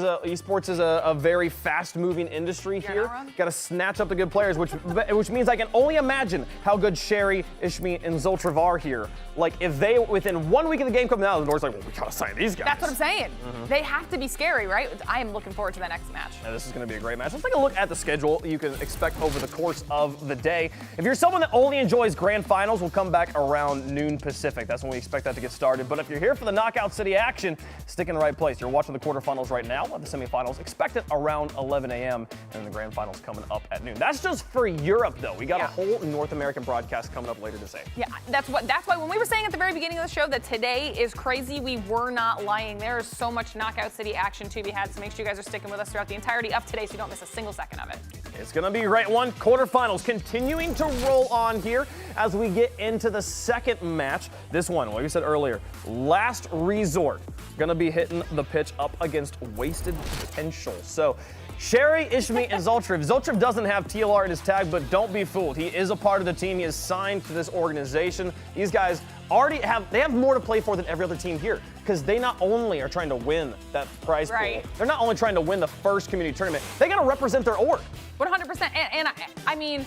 is a very fast-moving industry here. Got to snatch up the good players, which means I can only imagine how good Sherry, Ishmi, and Zoltrav are here. Like, if they, within 1 week of the game coming out, the door's like, well, we got to sign these guys. That's what I'm saying. They have to be scary, right? I am looking forward to that next match. Yeah, this is going to be a great match. Let's take a look at the schedule you can expect over the course of the day. If you're someone that only enjoys grand finals, we'll come back around noon Pacific. That's when we expect that to get started. But if you're here for the Knockout City action, stick in the right place. You're watching the quarterfinals right now. The semifinals expected around 11 a.m. and the grand finals coming up at noon. That's just for Europe, though. We got a whole North American broadcast coming up later today. Yeah, that's why when we were saying at the very beginning of the show that today is crazy, we were not lying. There is so much Knockout City action to be had, so make sure you guys are sticking with us throughout the entirety of today so you don't miss a single second of it. It's going to be a great one. Quarterfinals continuing to roll on here as we get into the second match. This one, like we said earlier, last resort. Going to be hitting the pitch up against Wasted Potential. So Sherry, Ishmi, and Zoltrav. Zoltrav doesn't have TLR in his tag, but don't be fooled. He is a part of the team. He is signed to this organization. These guys already have more to play for than every other team here, because they not only are trying to win that prize pool, they're not only trying to win the first community tournament, they got to represent their org. 100%. And I mean,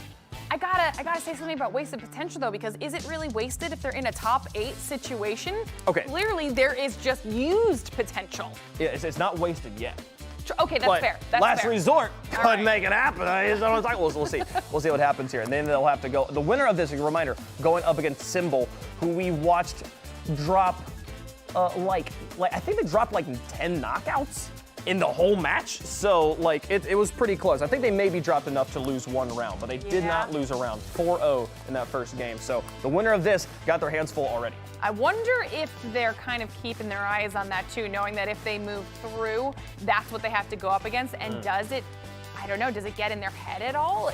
I gotta say something about Wasted Potential though, because is it really wasted if they're in a top 8 situation? Okay. Clearly there is just used potential. Yeah, it's not wasted yet. Okay, that's fair. That's last fair. resort could make it happen. We'll see. We'll see what happens here. And then they'll have to go. The winner of this, a reminder, going up against Symbol, who we watched drop like I think they dropped like 10 knockouts in the whole match. So like it was pretty close. I think they maybe dropped enough to lose one round, but they did not lose a round. 4-0 in that first game. So the winner of this got their hands full already. I wonder if they're kind of keeping their eyes on that too, knowing that if they move through, that's what they have to go up against. And does it, I don't know, does it get in their head at all?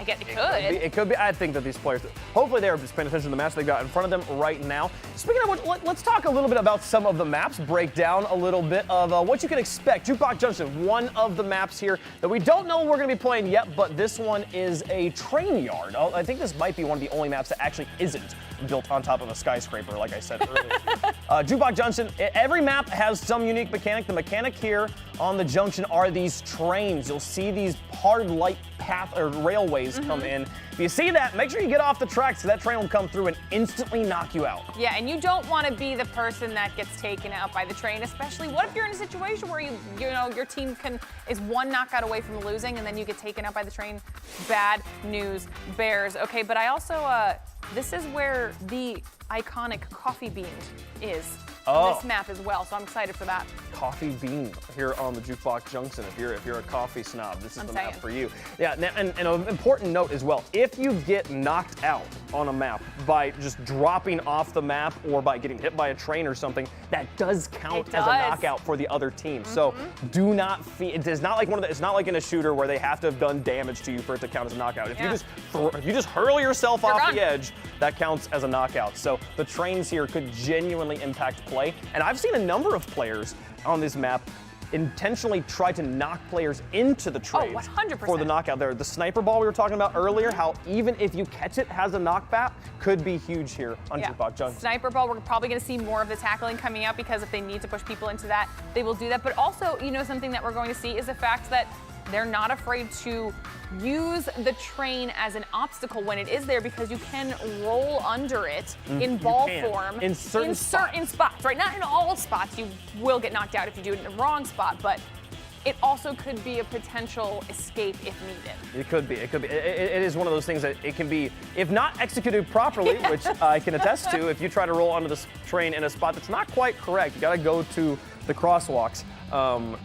I guess it could. It could be. I think that these players, hopefully they're just paying attention to the match they've got in front of them right now. Speaking of which, let's talk a little bit about some of the maps, break down a little bit of what you can expect. Jukebox Junction, one of the maps here that we don't know we're going to be playing yet, but this one is a train yard. I think this might be one of the only maps that actually isn't built on top of a skyscraper, like I said earlier. Jukebox Junction, every map has some unique mechanic. The mechanic here on the Junction are these trains. You'll see these hard light path or railways come in. If you see that, make sure you get off the track so that train will come through and instantly knock you out. Yeah, and you don't want to be the person that gets taken out by the train, especially what if you're in a situation where you know your team is one knockout away from losing and then you get taken out by the train. Bad news bears. Okay, but I also this is where the iconic coffee bean is on this map as well, so I'm excited for that. Coffee bean here on the Jukebox Junction. If you're a coffee snob, this is the map for you. Yeah, and an important note as well, if you get knocked out on a map by just dropping off the map or by getting hit by a train or something, that does count as a knockout for the other team. So do not it's not like it's not like in a shooter where they have to have done damage to you for it to count as a knockout. If you just hurl yourself off the edge, that counts as a knockout. So the trains here could genuinely impact play. And I've seen a number of players on this map intentionally try to knock players into the train 100%. for the knockout there. The sniper ball we were talking about earlier, how even if you catch it has a knockback, could be huge here on Jukebox Junction. Sniper ball, we're probably going to see more of the tackling coming out because if they need to push people into that, they will do that. But also, something that we're going to see is the fact that they're not afraid to use the train as an obstacle when it is there, because you can roll under it in ball form in certain spots, right? Not in all spots. You will get knocked out if you do it in the wrong spot, but it also could be a potential escape if needed. It could be. It is one of those things that it can be, if not executed properly, which I can attest to, if you try to roll onto this train in a spot that's not quite correct, you got to go to the crosswalks.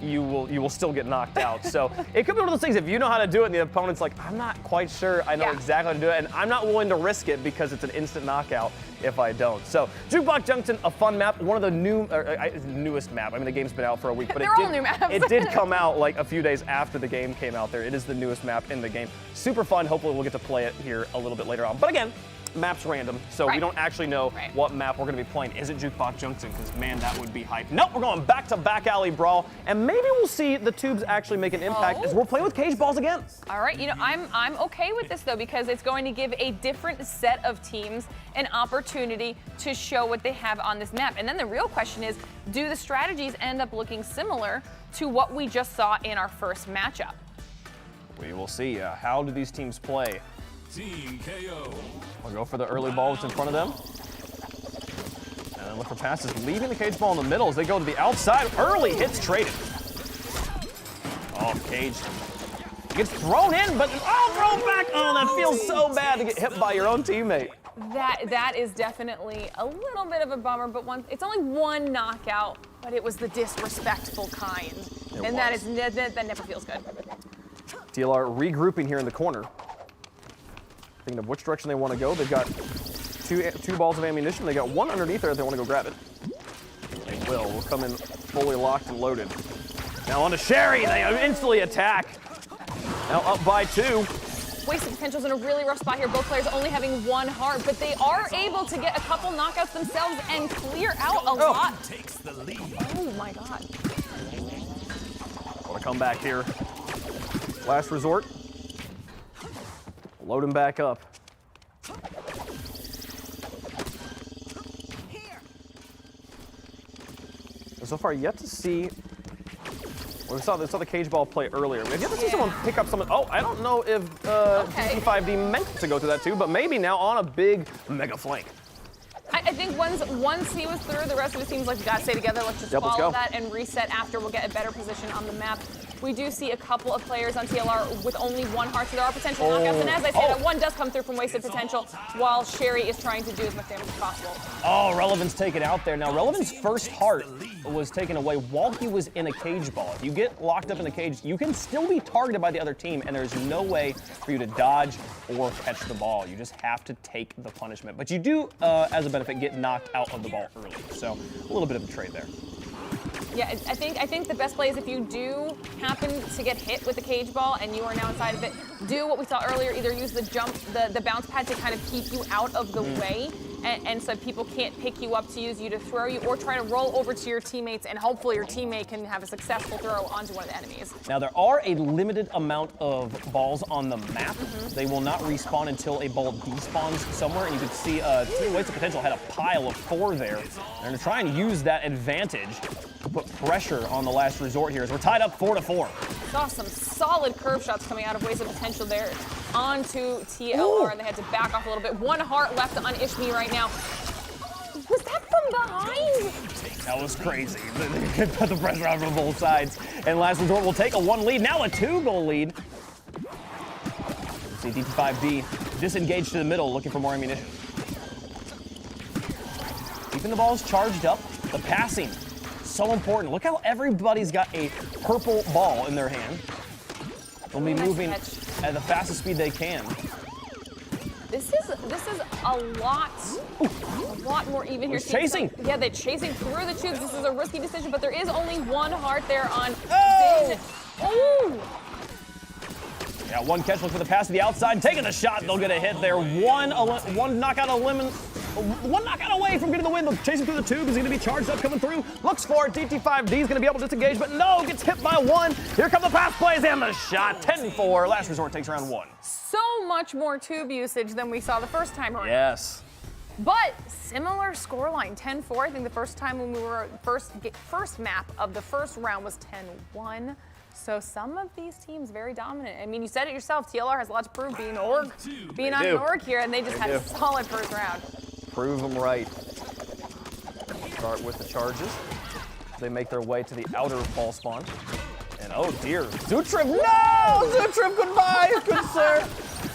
You will still get knocked out. So it could be one of those things, if you know how to do it and the opponent's like, I'm not quite sure I know exactly how to do it, and I'm not willing to risk it because it's an instant knockout if I don't. So Jukebox Junction, a fun map, one of the newest map. I mean, the game's been out for a week, but all new maps. It did come out like a few days after the game came out there. It is the newest map in the game. Super fun. Hopefully we'll get to play it here a little bit later on. But again, map's random, so we don't actually know what map we're going to be playing. Is it Jukebox Junction? Because, man, that would be hype. Nope, we're going back to back alley brawl, and maybe we'll see the tubes actually make an impact as we're playing with cage balls again. All right, you know, I'm okay with this, though, because it's going to give a different set of teams an opportunity to show what they have on this map. And then the real question is, do the strategies end up looking similar to what we just saw in our first matchup? We will see. How do these teams play? Team KO. We'll go for the early ball that's in front of them. And then look for passes, leaving the cage ball in the middle as they go to the outside. Early hits traded. Oh, Cage gets thrown in, but thrown back. Oh, that feels so bad to get hit by your own teammate. That is definitely a little bit of a bummer, but it's only one knockout, but it was the disrespectful kind. That never feels good. TLR regrouping here in the corner. Thinking of which direction they want to go. They've got two balls of ammunition. They got one underneath there if they want to go grab it. They will. We'll come in fully locked and loaded. Now on to Sherry. They instantly attack. Now up by 2. Wasted Potential's in a really rough spot here. Both players only having 1 heart, but they are able to get a couple knockouts themselves and clear out a lot. Takes the lead. Oh my God. Want to come back here. Last resort. Load him back up. So far, yet to see. Well, we saw the cage ball play earlier. We've yet to see someone pick up someone. Oh, I don't know if DT5D meant to go to that too, but maybe now on a big mega flank. I think once he was through, the rest of it seems like we gotta stay together. Let's just follow that and reset after. We'll get a better position on the map. We do see a couple of players on TLR with only 1 heart, so there are potential knockouts. And as I said, one does come through from Wasted Potential while Sherry is trying to do as much damage as possible. Oh, Relevance taken out there. Now, Relevance's first heart was taken away while he was in a cage ball. If you get locked up in the cage, you can still be targeted by the other team, and there's no way for you to dodge or catch the ball. You just have to take the punishment. But you do, as a benefit, get knocked out of the ball early. So a little bit of a trade there. Yeah, I think the best play is if you do happen to get hit with the cage ball and you are now inside of it, do what we saw earlier, either use the jump, the bounce pad to kind of keep you out of the way, and so people can't pick you up to use you to throw you, or try to roll over to your teammates and hopefully your teammate can have a successful throw onto one of the enemies. Now there are a limited amount of balls on the map. They will not respawn until a ball despawns somewhere, and you can see Team Wasted Potential had a pile of 4 there. They're going to try and use that advantage to put pressure on the last resort here as we're tied up 4-4. Saw some solid curve shots coming out of Wasted Potential there onto TLR, and they had to back off a little bit. 1 heart left on Ishmi right now. Was that from behind? That was crazy. They put the pressure on from both sides. And last resort will take a 1 lead, now a 2-goal lead. See DT5D disengaged to the middle, looking for more ammunition. Keeping the balls charged up, the passing. So important. Look how everybody's got a purple ball in their hand. They'll be moving at the fastest speed they can. This is a lot more even here. Chasing. Yeah, they're chasing through the tubes. This is a risky decision, but there is only 1 heart there on Vin. Oh! Yeah, 1 catch, look for the pass to the outside, taking the shot. They'll get a hit there. One knockout away from getting the win. They're chasing through the tube. He's going to be charged up, coming through. Looks for it. DT5D is going to be able to disengage, but no, gets hit by 1. Here come the pass plays and the shot. 10-4. Last resort takes round 1. So much more tube usage than we saw the first time around. Yes. But similar scoreline, 10-4. I think the first time when we were first map of the first round was 10-1. So some of these teams very dominant. I mean, you said it yourself. TLR has a lot to prove being on an org here, and they just had a solid first round. Prove them right. Start with the charges. They make their way to the outer ball spawn. And oh dear, Zutrip, no! Zutrip, goodbye, good sir.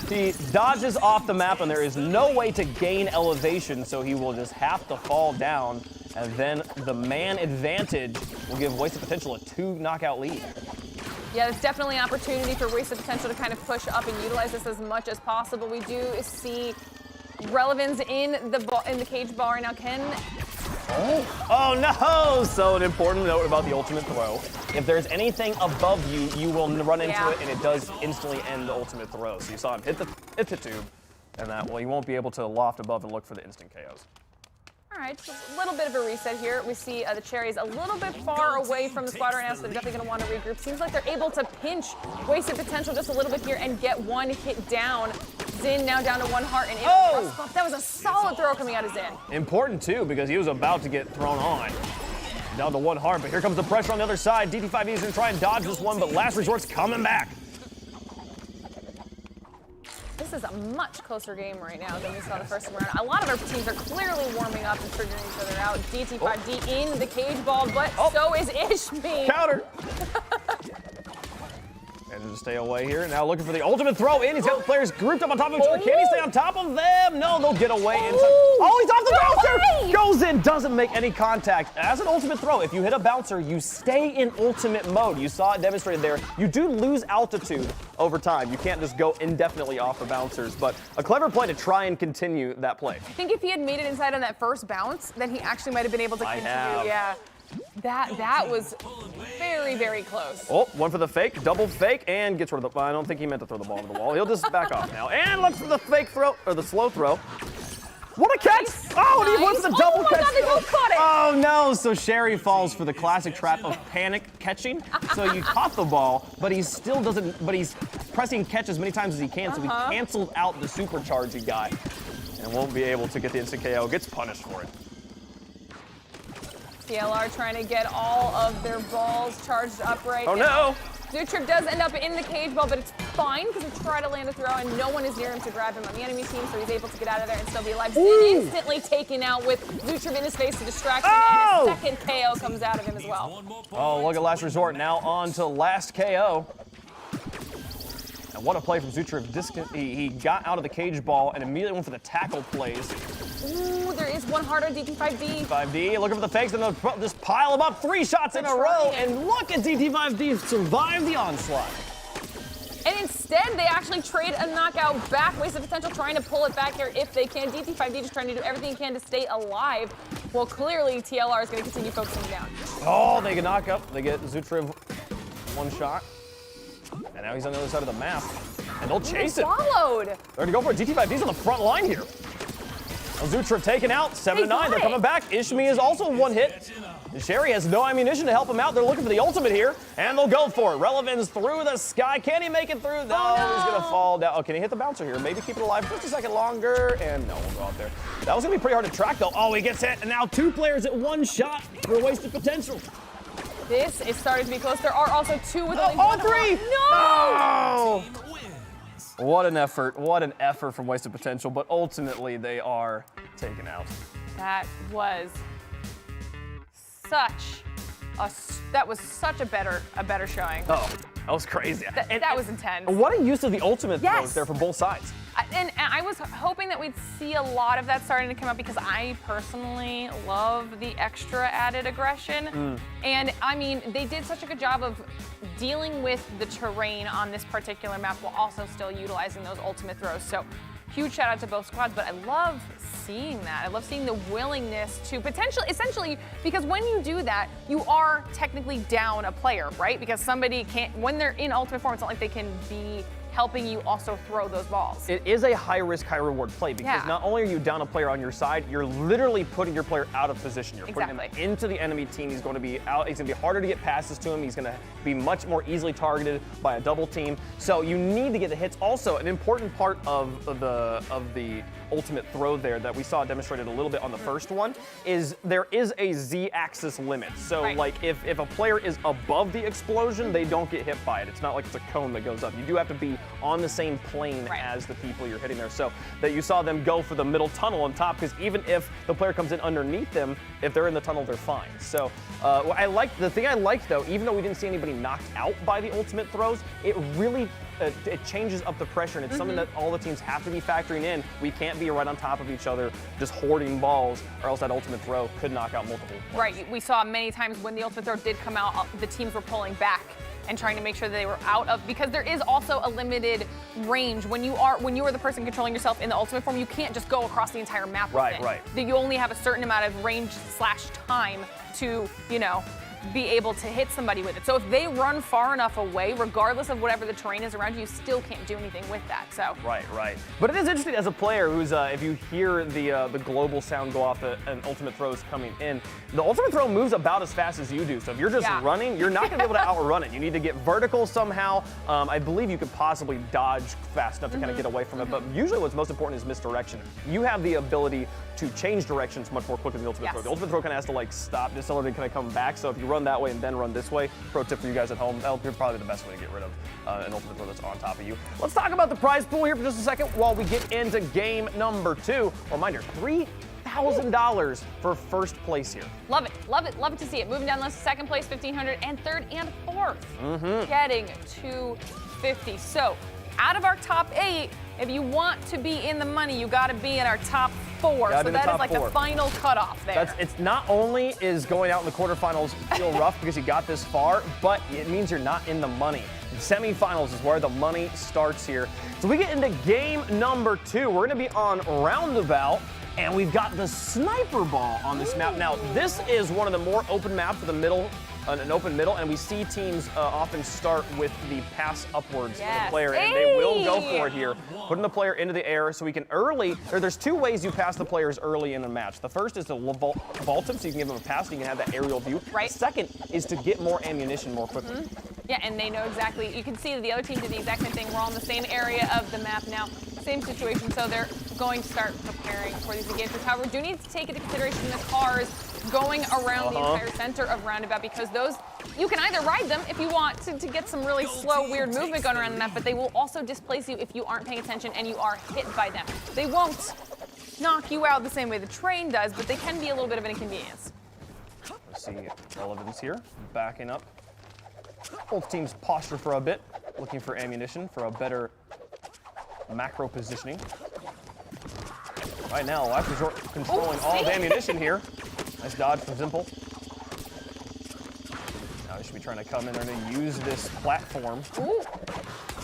He dodges off the map and there is no way to gain elevation, so he will just have to fall down. And then the man advantage will give Wasted Potential a 2 knockout lead. Yeah, it's definitely an opportunity for Wasted Potential to kind of push up and utilize this as much as possible. We do see Relevance in the cage ball right now. Oh no! So an important note about the ultimate throw. If there's anything above you, you will run into it, and it does instantly end the ultimate throw. So you saw him hit the tube, and that way he won't be able to loft above and look for the instant KOs. All right, just a little bit of a reset here. We see the Cherries a little bit far away from the squad right now, so they're definitely going to want to regroup. Seems like they're able to pinch Wasted Potential just a little bit here and get one hit down. Zin now down to 1 heart and in a rough spot. That was a solid throw coming out of Zin. Important, too, because he was about to get thrown on. Down to 1 heart, but here comes the pressure on the other side. DT5D is going to try and dodge this one, but Last Resort's coming back. This is a much closer game right now than we saw the first time around. A lot of our teams are clearly warming up and figuring each other out. DT5D in the cage ball, but so is Ishmi. Counter. And just stay away here. Now looking for the ultimate throw in. He's got the players grouped up on top of each other. Can he stay on top of them? No, they'll get away. He's off the bouncer. Goes in, doesn't make any contact. As an ultimate throw, if you hit a bouncer, you stay in ultimate mode. You saw it demonstrated there. You do lose altitude over time. You can't just go indefinitely off the bouncers, but a clever play to try and continue that play. I think if he had made it inside on that first bounce, then he actually might have been able to continue. Yeah. That was very, very close. Oh, one for the fake, double fake, and gets rid of the. I don't think he meant to throw the ball into the wall. He'll just back off now. And looks for the fake throw, or the slow throw. What a catch! Oh, and he went for the double catch. God, they both caught it. Oh no, so Sherry falls for the classic trap of panic catching. So you caught the ball, but he still doesn't, but he's pressing catch as many times as he can, so he canceled out the supercharge he got and won't be able to get the instant KO. Gets punished for it. TLR trying to get all of their balls charged up right now. Oh no! Zutrip does end up in the cage ball, but it's fine because he tried to land a throw and no one is near him to grab him on the enemy team, so he's able to get out of there and still be alive. Zin instantly taken out with Zutrip in his face to distract him, and a second KO comes out of him as well. Oh, look at Last Resort. Now on to last KO. And what a play from Zutrip. He got out of the cage ball and immediately went for the tackle plays. Ooh, there is 1 heart on DT5D. DT5D looking for the fakes, and they'll just pile them up. 3 shots in a row, and look at DT5D survive the onslaught. And instead, they actually trade a knockout back. Wasted Potential trying to pull it back here if they can. DT5D just trying to do everything he can to stay alive. Well, clearly, TLR is going to continue focusing down. Oh, they get knock up. They get Zutrip 1 shot. And now he's on the other side of the map. And they'll chase it. Followed. They're going to go for it. DT5D's on the front line here. Zutrip taken out, 7-9. They're coming back. Ishmi is also 1 hit. Sherry has no ammunition to help him out. They're looking for the ultimate here, and they'll go for it. Relevance through the sky. Can he make it through? No, he's going to fall down. Oh, can he hit the bouncer here? Maybe keep it alive just a second longer, and no, we'll go out there. That was going to be pretty hard to track, though. Oh, he gets hit, and now 2 players at 1 shot for Wasted Potential. This is starting to be close. There are also 2 with only 1 1 3! No! What an effort from Wasted Potential, but ultimately they are taken out. That was such a better showing. Oh, that was crazy. That was intense. What a use of the ultimate throws there from both sides. And I was hoping that we'd see a lot of that starting to come out because I personally love the extra added aggression. And I mean, they did such a good job of dealing with the terrain on this particular map while also still utilizing those ultimate throws. So huge shout out to both squads, but I love seeing that. I love seeing the willingness to essentially, because when you do that, you are technically down a player, right? Because somebody can't, when they're in ultimate form, it's not like they can be helping you also throw those balls. It is a high risk, high reward play because not only are you down a player on your side, you're literally putting your player out of position. You're putting him into the enemy team. He's going to be out. It's going to be harder to get passes to him. He's going to be much more easily targeted by a double team. So you need to get the hits. Also, an important part of the ultimate throw there that we saw demonstrated a little bit on the first one is there is a Z-axis limit. So like if a player is above the explosion, they don't get hit by it. It's not like it's a cone that goes up. You do have to be on the same plane as the people you're hitting there. So that you saw them go for the middle tunnel on top, because even if the player comes in underneath them, if they're in the tunnel, they're fine. So the thing I liked though, even though we didn't see anybody knocked out by the ultimate throws, it really it changes up the pressure, and it's something that all the teams have to be factoring in. We can't be right on top of each other just hoarding balls, or else that ultimate throw could knock out multiple players. Right, we saw many times when the ultimate throw did come out, the teams were pulling back and trying to make sure that they were out of, because there is also a limited range. When you are the person controlling yourself in the ultimate form, you can't just go across the entire map with it. You only have a certain amount of range / time to, be able to hit somebody with it. So if they run far enough away, regardless of whatever the terrain is around you, you still can't do anything with that. So right. But it is interesting as a player who's, if you hear the global sound go off and ultimate throws coming in, the ultimate throw moves about as fast as you do. So if you're just running, you're not going to be able to outrun it. You need to get vertical somehow. I believe you could possibly dodge fast enough to kind of get away from it. But usually what's most important is misdirection. You have the ability to change directions much more quickly than the ultimate throw. The ultimate throw kind of has to like stop, decelerate, kind of come back. So if you run that way and then run this way, pro tip for you guys at home, that'll be probably the best way to get rid of an ultimate throw that's on top of you. Let's talk about the prize pool here for just a second while we get into game number 2. Reminder, $3,000 for first place here. Love it to see it. Moving down the list, second place, $1,500, and third and fourth getting $250. So out of our top 8, if you want to be in the money, you got to be in our top 4. So that is like the final cutoff there. It's not only is going out in the quarterfinals feel rough because you got this far, but it means you're not in the money. The semifinals is where the money starts here. So we get into game number 2. We're going to be on Roundtable, and we've got the sniper ball on this map. Now, this is one of the more open maps for the middle. An open middle, and we see teams often start with the pass upwards for the player, and they will go for it here. Putting the player into the air so we can there's 2 ways you pass the players early in the match. The first is to vault them so you can give them a pass so you can have that aerial view. Right. The second is to get more ammunition more quickly. Yeah, and they know exactly. You can see that the other team did the exact same thing. We're all in the same area of the map now. Same situation, so they're going to start preparing for these engagements. However, we do need to take into consideration the cars going around the entire center of Roundabout, because those, you can either ride them if you want to get some really slow, weird movement going around the map, but they will also displace you if you aren't paying attention and you are hit by them. They won't knock you out the same way the train does, but they can be a little bit of an inconvenience. Let's see Relevance here, backing up. Both teams posture for a bit, looking for ammunition for a better macro positioning. Right now, Last Resort controlling all the ammunition here. Nice dodge from Zimple. Now they should be trying to come in there and use this platform.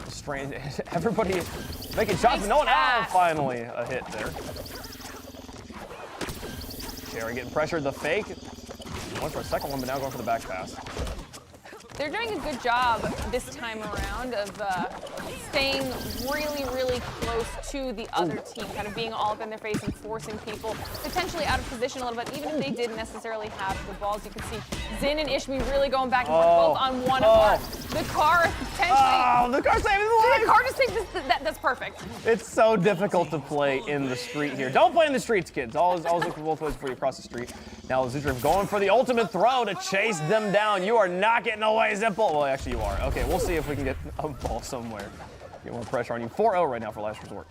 Strange. Everybody making shots, but no one out. Finally, a hit there. Cherry getting pressured, the fake. Going for a second one, but now going for the back pass. They're doing a good job this time around of staying really, really close to the other team, kind of being all up in their face and forcing people potentially out of position a little bit, even if they didn't necessarily have the balls. You can see Zin and Ishmi really going back and forth, both on one of our. The car potentially. The car saving the life. The car just saved that's perfect. It's so difficult to play in the street here. Don't play in the streets, kids. Always look for both ways before you cross the street. Now Zutrev going for the ultimate throw to chase them down. You are not getting away, Zimple. Well, actually you are. Okay, we'll see if we can get a ball somewhere. Get more pressure on you. 4-0 right now for Last Resort.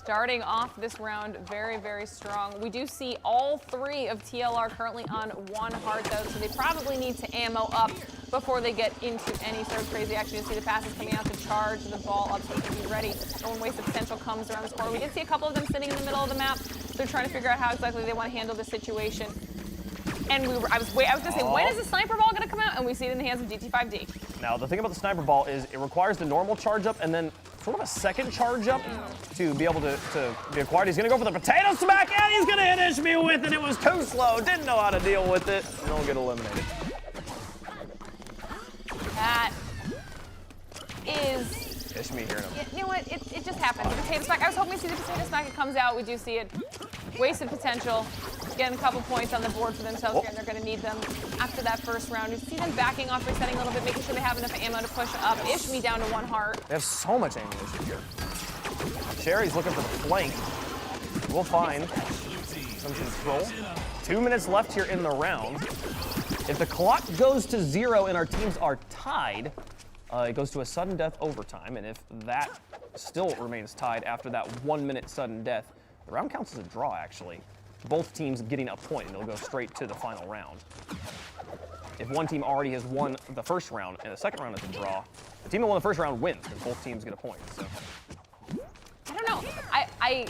Starting off this round very, very strong. We do see all 3 of TLR currently on 1 heart, though, so they probably need to ammo up before they get into any sort of crazy action. You see the passes coming out to charge the ball up so they can be ready. One waste of potential comes around this corner. We did see a couple of them sitting in the middle of the map. They're trying to figure out how exactly they want to handle this situation. And I was going to say, when is the sniper ball going to come out? And we see it in the hands of DT5D. Now, the thing about the sniper ball is it requires the normal charge up and then sort of a second charge up to be able to be acquired. He's going to go for the potato smack, and he's going to hit Ishmi with it. It was too slow. Didn't know how to deal with it. And he'll get eliminated. That is... Ishmi hearing him. You know what? It just happens. The potato smack. I was hoping to see the potato smack. It comes out. We do see it. Wasted potential. Getting a couple points on the board for themselves here, and they're going to need them after that first round. You see them backing off, resetting a little bit, making sure they have enough ammo to push up. Ishmi down to 1 heart. They have so much ammunition here. Sherry's looking for the flank. We'll find some control. 2 minutes left here in the round. If the clock goes to 0 and our teams are tied, it goes to a sudden death overtime, and if that still remains tied after that 1 minute sudden death, the round counts as a draw, actually. Both teams getting a point, and they'll go straight to the final round. If one team already has won the first round and the second round is a draw, the team that won the first round wins, because both teams get a point. So. I don't know. I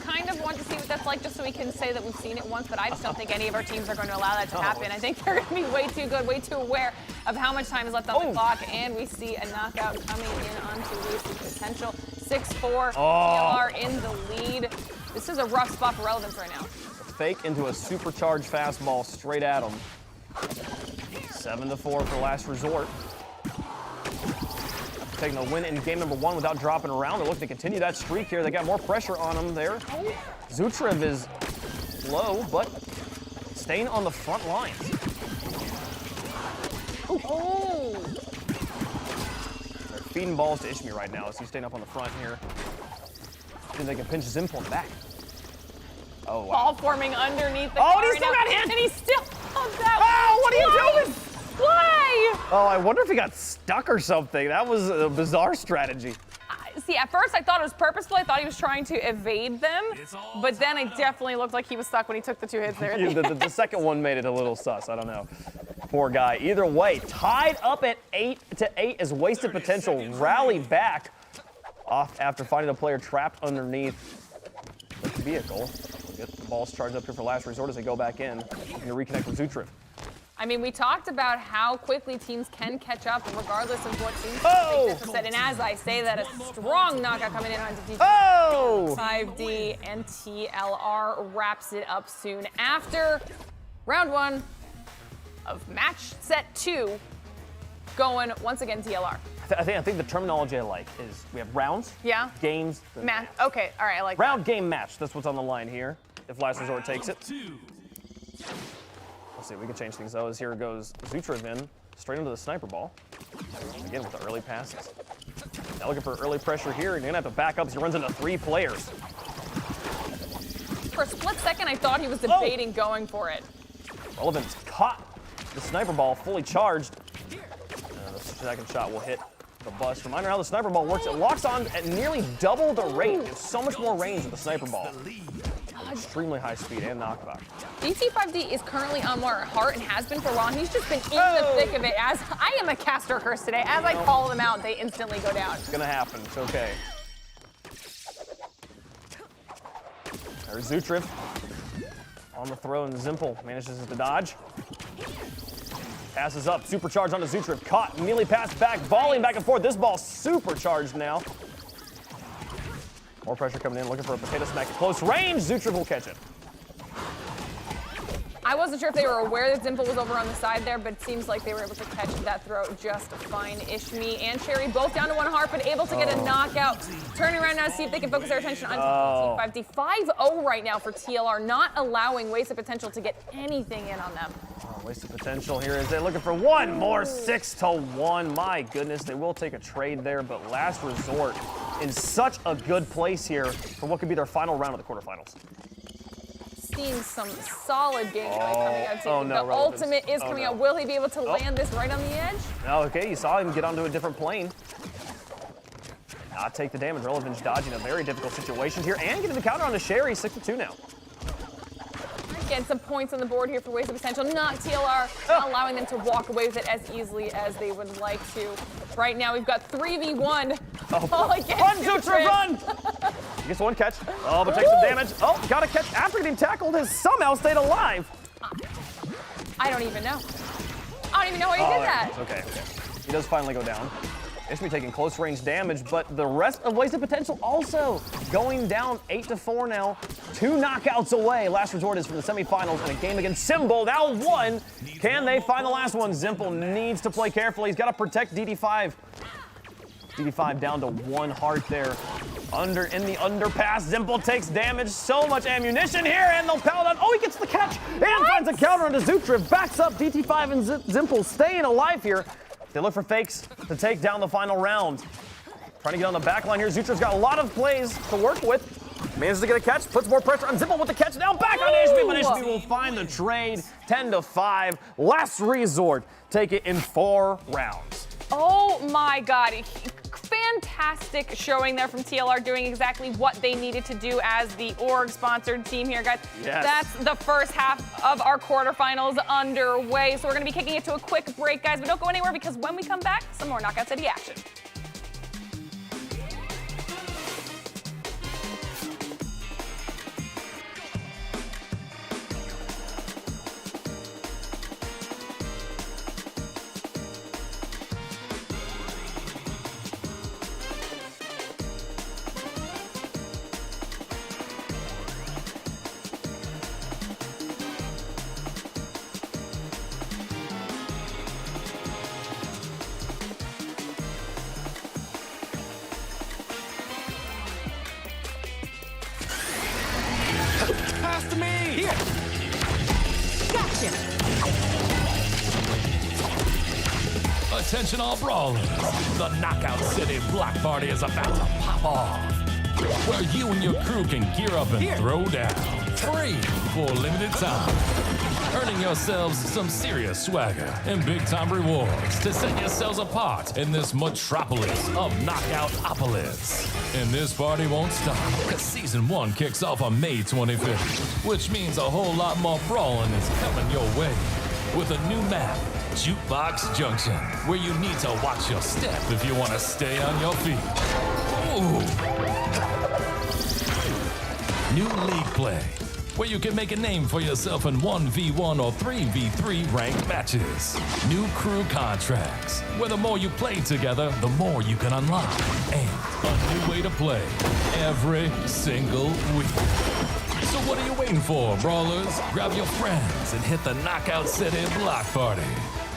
kind of want to see what that's like just so we can say that we've seen it once, but I just don't think any of our teams are going to allow that to happen. I think they're going to be way too good, way too aware of how much time is left on the clock, and we see a knockout coming in onto wasted potential. 6-4, TLR in the lead. This is a rough spot for Relevance right now. Fake into a supercharged fastball straight at him. 7-4 for last resort. Taking the win in game number 1 without dropping around. They're looking to continue that streak here. They got more pressure on them there. Zutrev is low, but staying on the front lines. Oh! They're feeding balls to Ishmi right now, so he's staying up on the front here. Then they can pinch Zimple in the back. Oh, wow. Ball forming underneath the Oh, and he car still right got now. hit! And he still on that. Oh, what are you doing? Why? Oh, I wonder if he got stuck or something. That was a bizarre strategy. See, at first I thought it was purposeful. I thought he was trying to evade them. But then it definitely looked like he was stuck when he took the 2 hits there. Yeah, the second one made it a little sus. I don't know. Poor guy. Either way, tied up at 8-8 as Wasted Potential rallied back off after finding a player trapped underneath the vehicle. We'll get the balls charged up here for last resort as they go back in and reconnect with Zutrev. I mean, we talked about how quickly teams can catch up regardless of what seems to said. And as I say that, a strong knockout coming in onto DT. 5D and TLR wraps it up soon after round 1 of match set 2 going once again TLR. I think the terminology I like is we have rounds, games, match. Okay, all right, I like round, game, match. That's what's on the line here if last resort takes it. Let's see, we can change things though, as here goes Zutrev in, straight into the sniper ball. Again with the early passes. Now looking for early pressure here, and you're gonna have to back up as he runs into 3 players. For a split second, I thought he was debating going for it. Relevant's caught the sniper ball fully charged. The second shot will hit the bust. Reminder how the sniper ball works. It locks on at nearly double the rate. There's so much more range with the sniper ball. Extremely high speed and knockback. DT5D is currently on more heart and has been for a while. He's just been in the thick of it. As I am a caster curse today. As I call them out, they instantly go down. It's gonna happen. It's okay. There's Zutrev on the throw, and Zimple manages to dodge. Passes up, supercharged onto Zutrev. Caught, melee pass back, volleying back and forth. This ball supercharged now. More pressure coming in, looking for a potato smack at close range. Zutrev will catch it. I wasn't sure if they were aware that Zimple was over on the side there, but it seems like they were able to catch that throw just fine. Ishmi and Cherry both down to 1 heart, but able to get a knockout. Turning around now to see if they can focus their attention on DT5D. 5-0 right now for TLR, not allowing Wasted Potential to get anything in on them. Wasted Potential here as they're looking for one more. 6-1. My goodness, they will take a trade there, but last resort in such a good place here for what could be their final round of the quarterfinals. Seeing some solid gameplay coming out. Oh, no, the ultimate is coming out. Will he be able to land this right on the edge? Okay, you saw him get onto a different plane. Not take the damage. Relevance dodging a very difficult situation here and getting the counter on the Sherry. 6-2 now. Getting some points on the board here for Wasted Potential. Not TLR, not allowing them to walk away with it as easily as they would like to. Right now, we've got 3v1. Run, Zutrev, run! He gets 1 catch. Oh, but takes some damage. Oh, got a catch after getting tackled. Has somehow stayed alive. I don't even know. I don't even know how he did that. Okay. He does finally go down. Ishmi taking close range damage, but the rest of Wasted Potential also going down 8-4 now. 2 knockouts away. Last resort is from the semifinals and a game against Symbol. Now 1. Can they find the last one? Zimple needs to play carefully. He's got to protect DD5. DD5 down to 1 heart there. In the underpass, Zimple takes damage. So much ammunition here, and they'll pound on. Oh, he gets the catch and finds a counter onto Zutrev. Backs up. DT5 and Zimple staying alive here. They look for fakes to take down the final round. Trying to get on the back line here. Zutrev's got a lot of plays to work with. Manages to get a catch, puts more pressure on Zimple with the catch. Now back on Ishmi, but Ishmi will find the trade. 10-5. Last resort. Take it in 4 rounds. Oh my God. Fantastic showing there from TLR, doing exactly what they needed to do as the org-sponsored team here, guys. Yes. That's the first half of our quarterfinals underway. So we're going to be kicking it to a quick break, guys, but don't go anywhere because when we come back, some more Knockout City action. Here. Gotcha. Attention all brawlers. The Knockout City Block Party is about to pop off. Where you and your crew can gear up and throw down. Free for a limited time. Earning yourselves some serious swagger and big-time rewards to set yourselves apart in this metropolis of Knockoutopolis. And this party won't stop, because Season 1 kicks off on May 25th, which means a whole lot more brawling is coming your way. With a new map, Jukebox Junction, where you need to watch your step if you want to stay on your feet. Ooh. New league play, where you can make a name for yourself in 1v1 or 3v3 ranked matches. New crew contracts, where the more you play together, the more you can unlock. And a new way to play every single week. So what are you waiting for, brawlers? Grab your friends and hit the Knockout City Block Party.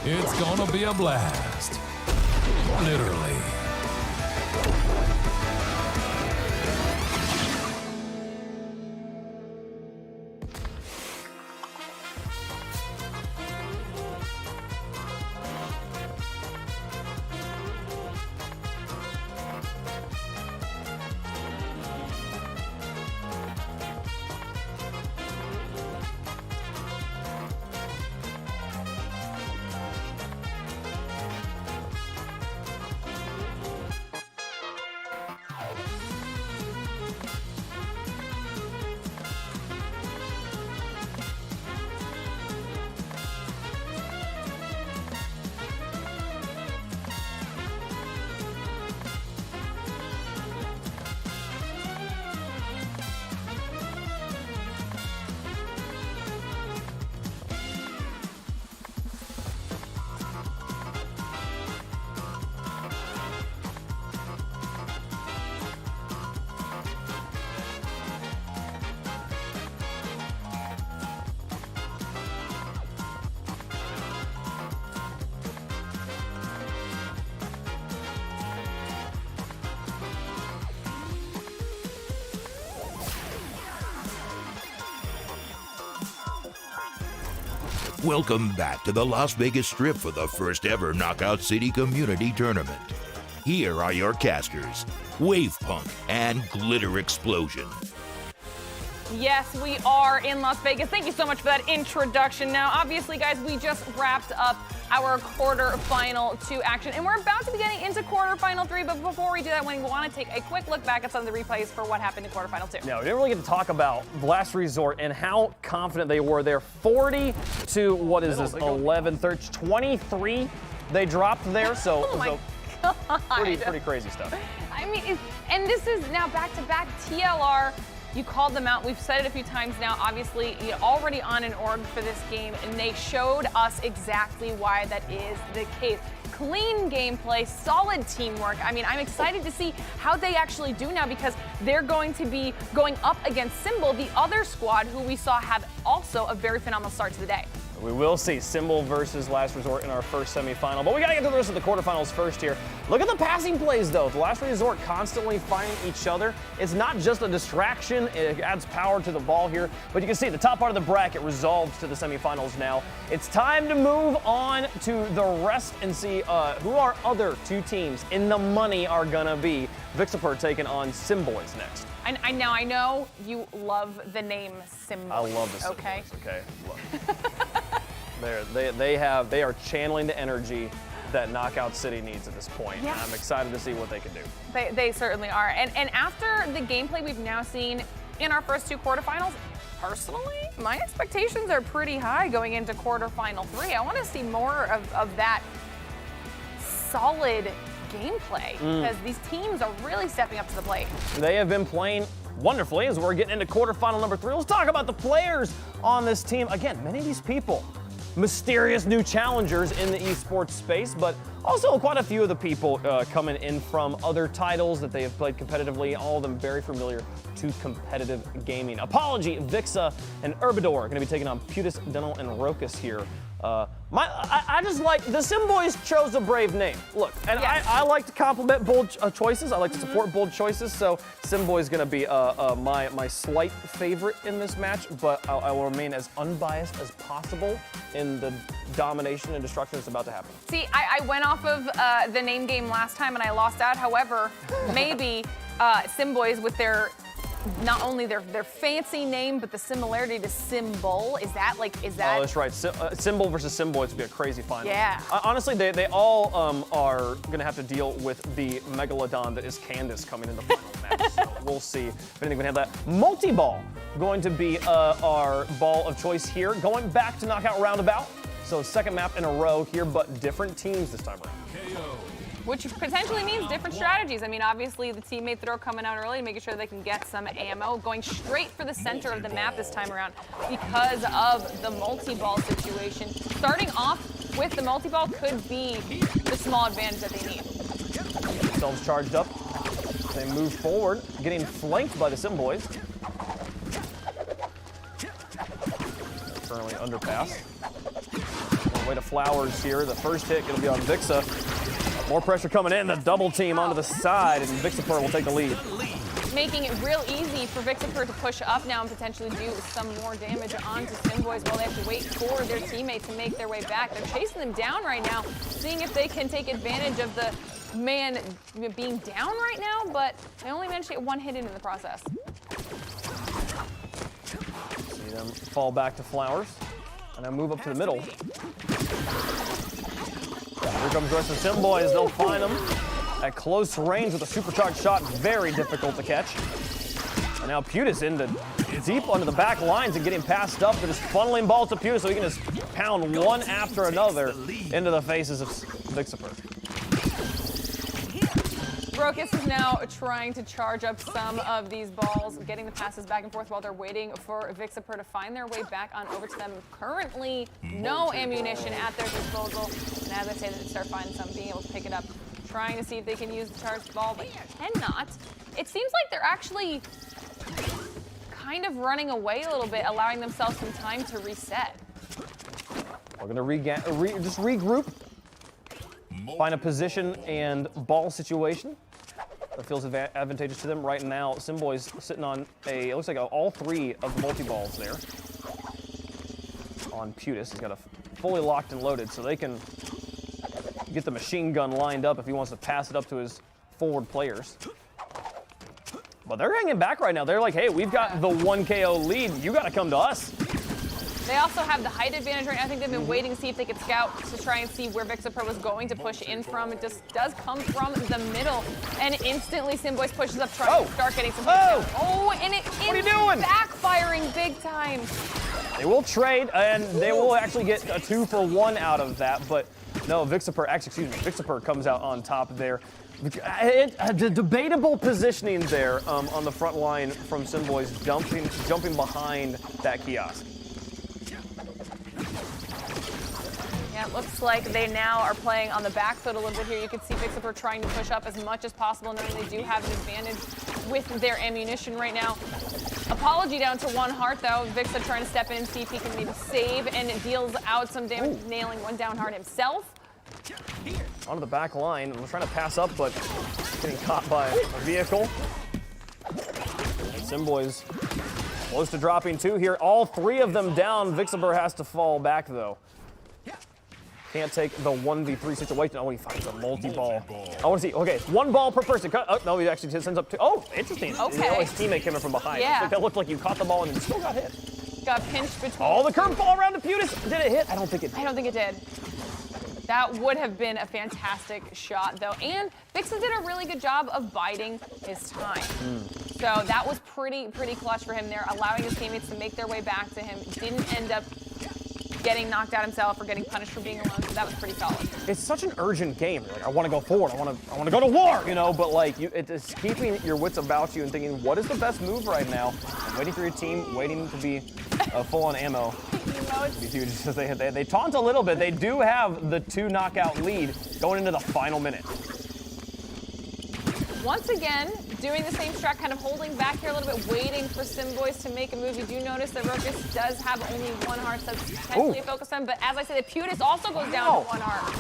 It's gonna be a blast. Literally. Welcome back to the Las Vegas Strip for the first ever Knockout City Community Tournament. Here are your casters, Wave Punk and Glitter Explosion. Yes, we are in Las Vegas. Thank you so much for that introduction. Now, obviously, guys, we just wrapped up our quarterfinal 2 action, and we're about to be getting into quarterfinal 3, but before we do that, we want to take a quick look back at some of the replays for what happened in quarterfinal 2. No, we didn't really get to talk about Last Resort and how confident they were there. 40 to, what is this, 11, 13, 23 they dropped there, so, Oh my God. pretty crazy stuff. I mean, and this is now back-to-back TLR. You called them out. We've said it a few times now. Obviously, you're already on an org for this game, and they showed us exactly why that is the case. Clean gameplay, solid teamwork. I mean, I'm excited to see how they actually do now because they're going to be going up against Symbol, the other squad who we saw have also a very phenomenal start to the day. We will see Symbol versus Last Resort in our first semifinal, but we got to get to the rest of the quarterfinals first here. Look at the passing plays, though. The Last Resort constantly finding each other. It's not just a distraction. It adds power to the ball here, but you can see the top part of the bracket resolves to the semifinals now. It's time to move on to the rest and see who our other 2 teams in the money are going to be. Vixer taking on Symbol is next. I know you love the name Symbol. I love the Symbols, okay? Okay. They are channeling the energy that Knockout City needs at this point. Yeah. And I'm excited to see what they can do. They certainly are. And after the gameplay we've now seen in our first 2 quarterfinals, personally, my expectations are pretty high going into quarterfinal 3. I want to see more of that solid gameplay because these teams are really stepping up to the plate. They have been playing wonderfully as we're getting into quarterfinal number 3. Let's talk about the players on this team. Again, many of these people, mysterious new challengers in the esports space, but also quite a few of the people coming in from other titles that they have played competitively, all of them very familiar to competitive gaming. Apology, Vixer and Herbador are going to be taking on Putis, Dental, and Rokus here. I just like, the Sim Boys chose a brave name. Look, and Yes. I like to compliment bold choices. I like to support bold choices, so Sim Boy's going to be my slight favorite in this match, but I will remain as unbiased as possible in the domination and destruction that's about to happen. See, I went off of the name game last time and I lost out. However, maybe Sim Boys with their, not only their fancy name, but the similarity to Symbol. Is that? Oh, that's right. Symbol versus Sim Boys would be a crazy final. Yeah. Honestly, they all are going to have to deal with the megalodon that is Candace coming in the final match. So we'll see if anything can handle that. Multi-ball going to be our ball of choice here. Going back to knockout roundabout. So second map in a row here, but different teams this time around. Which potentially means different strategies. I mean, obviously the teammate throw coming out early, making sure they can get some ammo, going straight for the center of the map this time around because of the multi-ball situation. Starting off with the multi-ball could be the small advantage that they need. Themselves charged up. They move forward, getting flanked by the Sim Boys. Currently underpass. Way to Flowers here. The first hit gonna be on Vixer. More pressure coming in, the double team onto the side, and Vixer will take the lead. Making it real easy for Vixer to push up now and potentially do some more damage onto Sim Boys while they have to wait for their teammate to make their way back. They're chasing them down right now, seeing if they can take advantage of the man being down right now, but they only managed to get one hit in the process. See them fall back to Flowers, and then move up to the middle. Here comes the rest of the Sim Boys. They'll find them at close range with a supercharged shot. Very difficult to catch. And now Putis into deep under the back lines and getting passed up. They're just funneling balls to Putis so he can just pound one after another into the faces of Vixer. Rokus is now trying to charge up some of these balls, getting the passes back and forth while they're waiting for Vixer to find their way back on over to them. Currently, no ammunition at their disposal. And as I say, they start finding some, being able to pick it up, trying to see if they can use the charged ball, but cannot. It seems like they're actually kind of running away a little bit, allowing themselves some time to reset. We're going to just regroup, find a position and ball situation that feels advantageous to them. Right now, Sim Boys sitting on it looks like all three of the multi-balls there on Putis. He's got a fully locked and loaded, so they can get the machine gun lined up if he wants to pass it up to his forward players. But they're hanging back right now. They're like, hey, we've got the 1 KO lead. You got to come to us. They also have the height advantage right now. I think they've been waiting to see if they could scout to try and see where Vixer was going to push in from. It just does come from the middle, and instantly Sim Boys pushes up, trying to start getting some hits down. Oh, and it is backfiring big time. They will trade, and they will actually get a 2-for-1 out of that, but no, Vixer comes out on top there. A debatable positioning there on the front line from Sim Boys, jumping behind that kiosk. Yeah, it looks like they now are playing on the back foot a little bit here. You can see Vixer trying to push up as much as possible, knowing they do have an advantage with their ammunition right now. Apology down to 1 heart, though. Vixer trying to step in and see if he can maybe save, and it deals out some damage, nailing 1 down heart himself. Onto the back line. I'm trying to pass up, but getting caught by a vehicle. Sim Boys close to dropping 2 here. All 3 of them down. Vixer has to fall back, though. Can't take the 1v3 situation. Oh, he finds a multi-ball. I want to see. Okay, 1 ball per person. Oh, no, he actually sends up 2. Oh, interesting. Okay. His teammate came in from behind. Yeah. Like that looked like you caught the ball and then still got hit. Got pinched between. Oh, the curveball around to Putis. Did it hit? I don't think it did. I don't think it did. That would have been a fantastic shot, though. And Vixer did a really good job of biding his time. So that was pretty clutch for him there, allowing his teammates to make their way back to him. Didn't end up getting knocked out himself or getting punished for being alone, so that was pretty solid. It's such an urgent game. You're like, I want to go forward. I want to go to war, you know. But like, it's keeping your wits about you and thinking, what is the best move right now? I'm waiting for your team, waiting to be full on ammo. It'd be huge. They taunt a little bit. They do have the 2 knockout lead going into the final minute. Once again, doing the same strat, kind of holding back here a little bit, waiting for Simboys to make a move. You do notice that Rokus does have only 1 heart, so that's potentially a focus on him. But as I said, the Putis also goes down to 1 heart.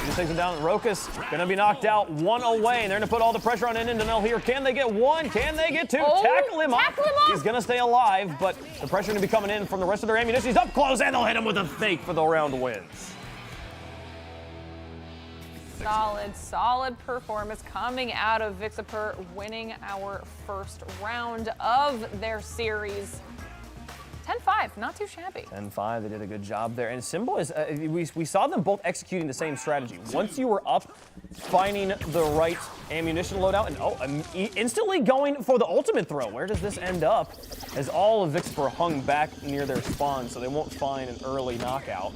He takes him down. Rokus gonna be knocked out, 1 away, and they're gonna put all the pressure on Indinel here. Can they get 1? Can they get 2? Tackle him off. He's gonna stay alive, but the pressure gonna be coming in from the rest of their ammunition. He's up close, and they'll hit him with a fake for the round wins. Solid performance coming out of Vixer, winning our first round of their series. 10-5, not too shabby. 10-5, they did a good job there. And Simboys, we saw them both executing the same strategy. Once you were up, finding the right ammunition loadout, and instantly going for the ultimate throw. Where does this end up? As all of Vixer hung back near their spawn, so they won't find an early knockout.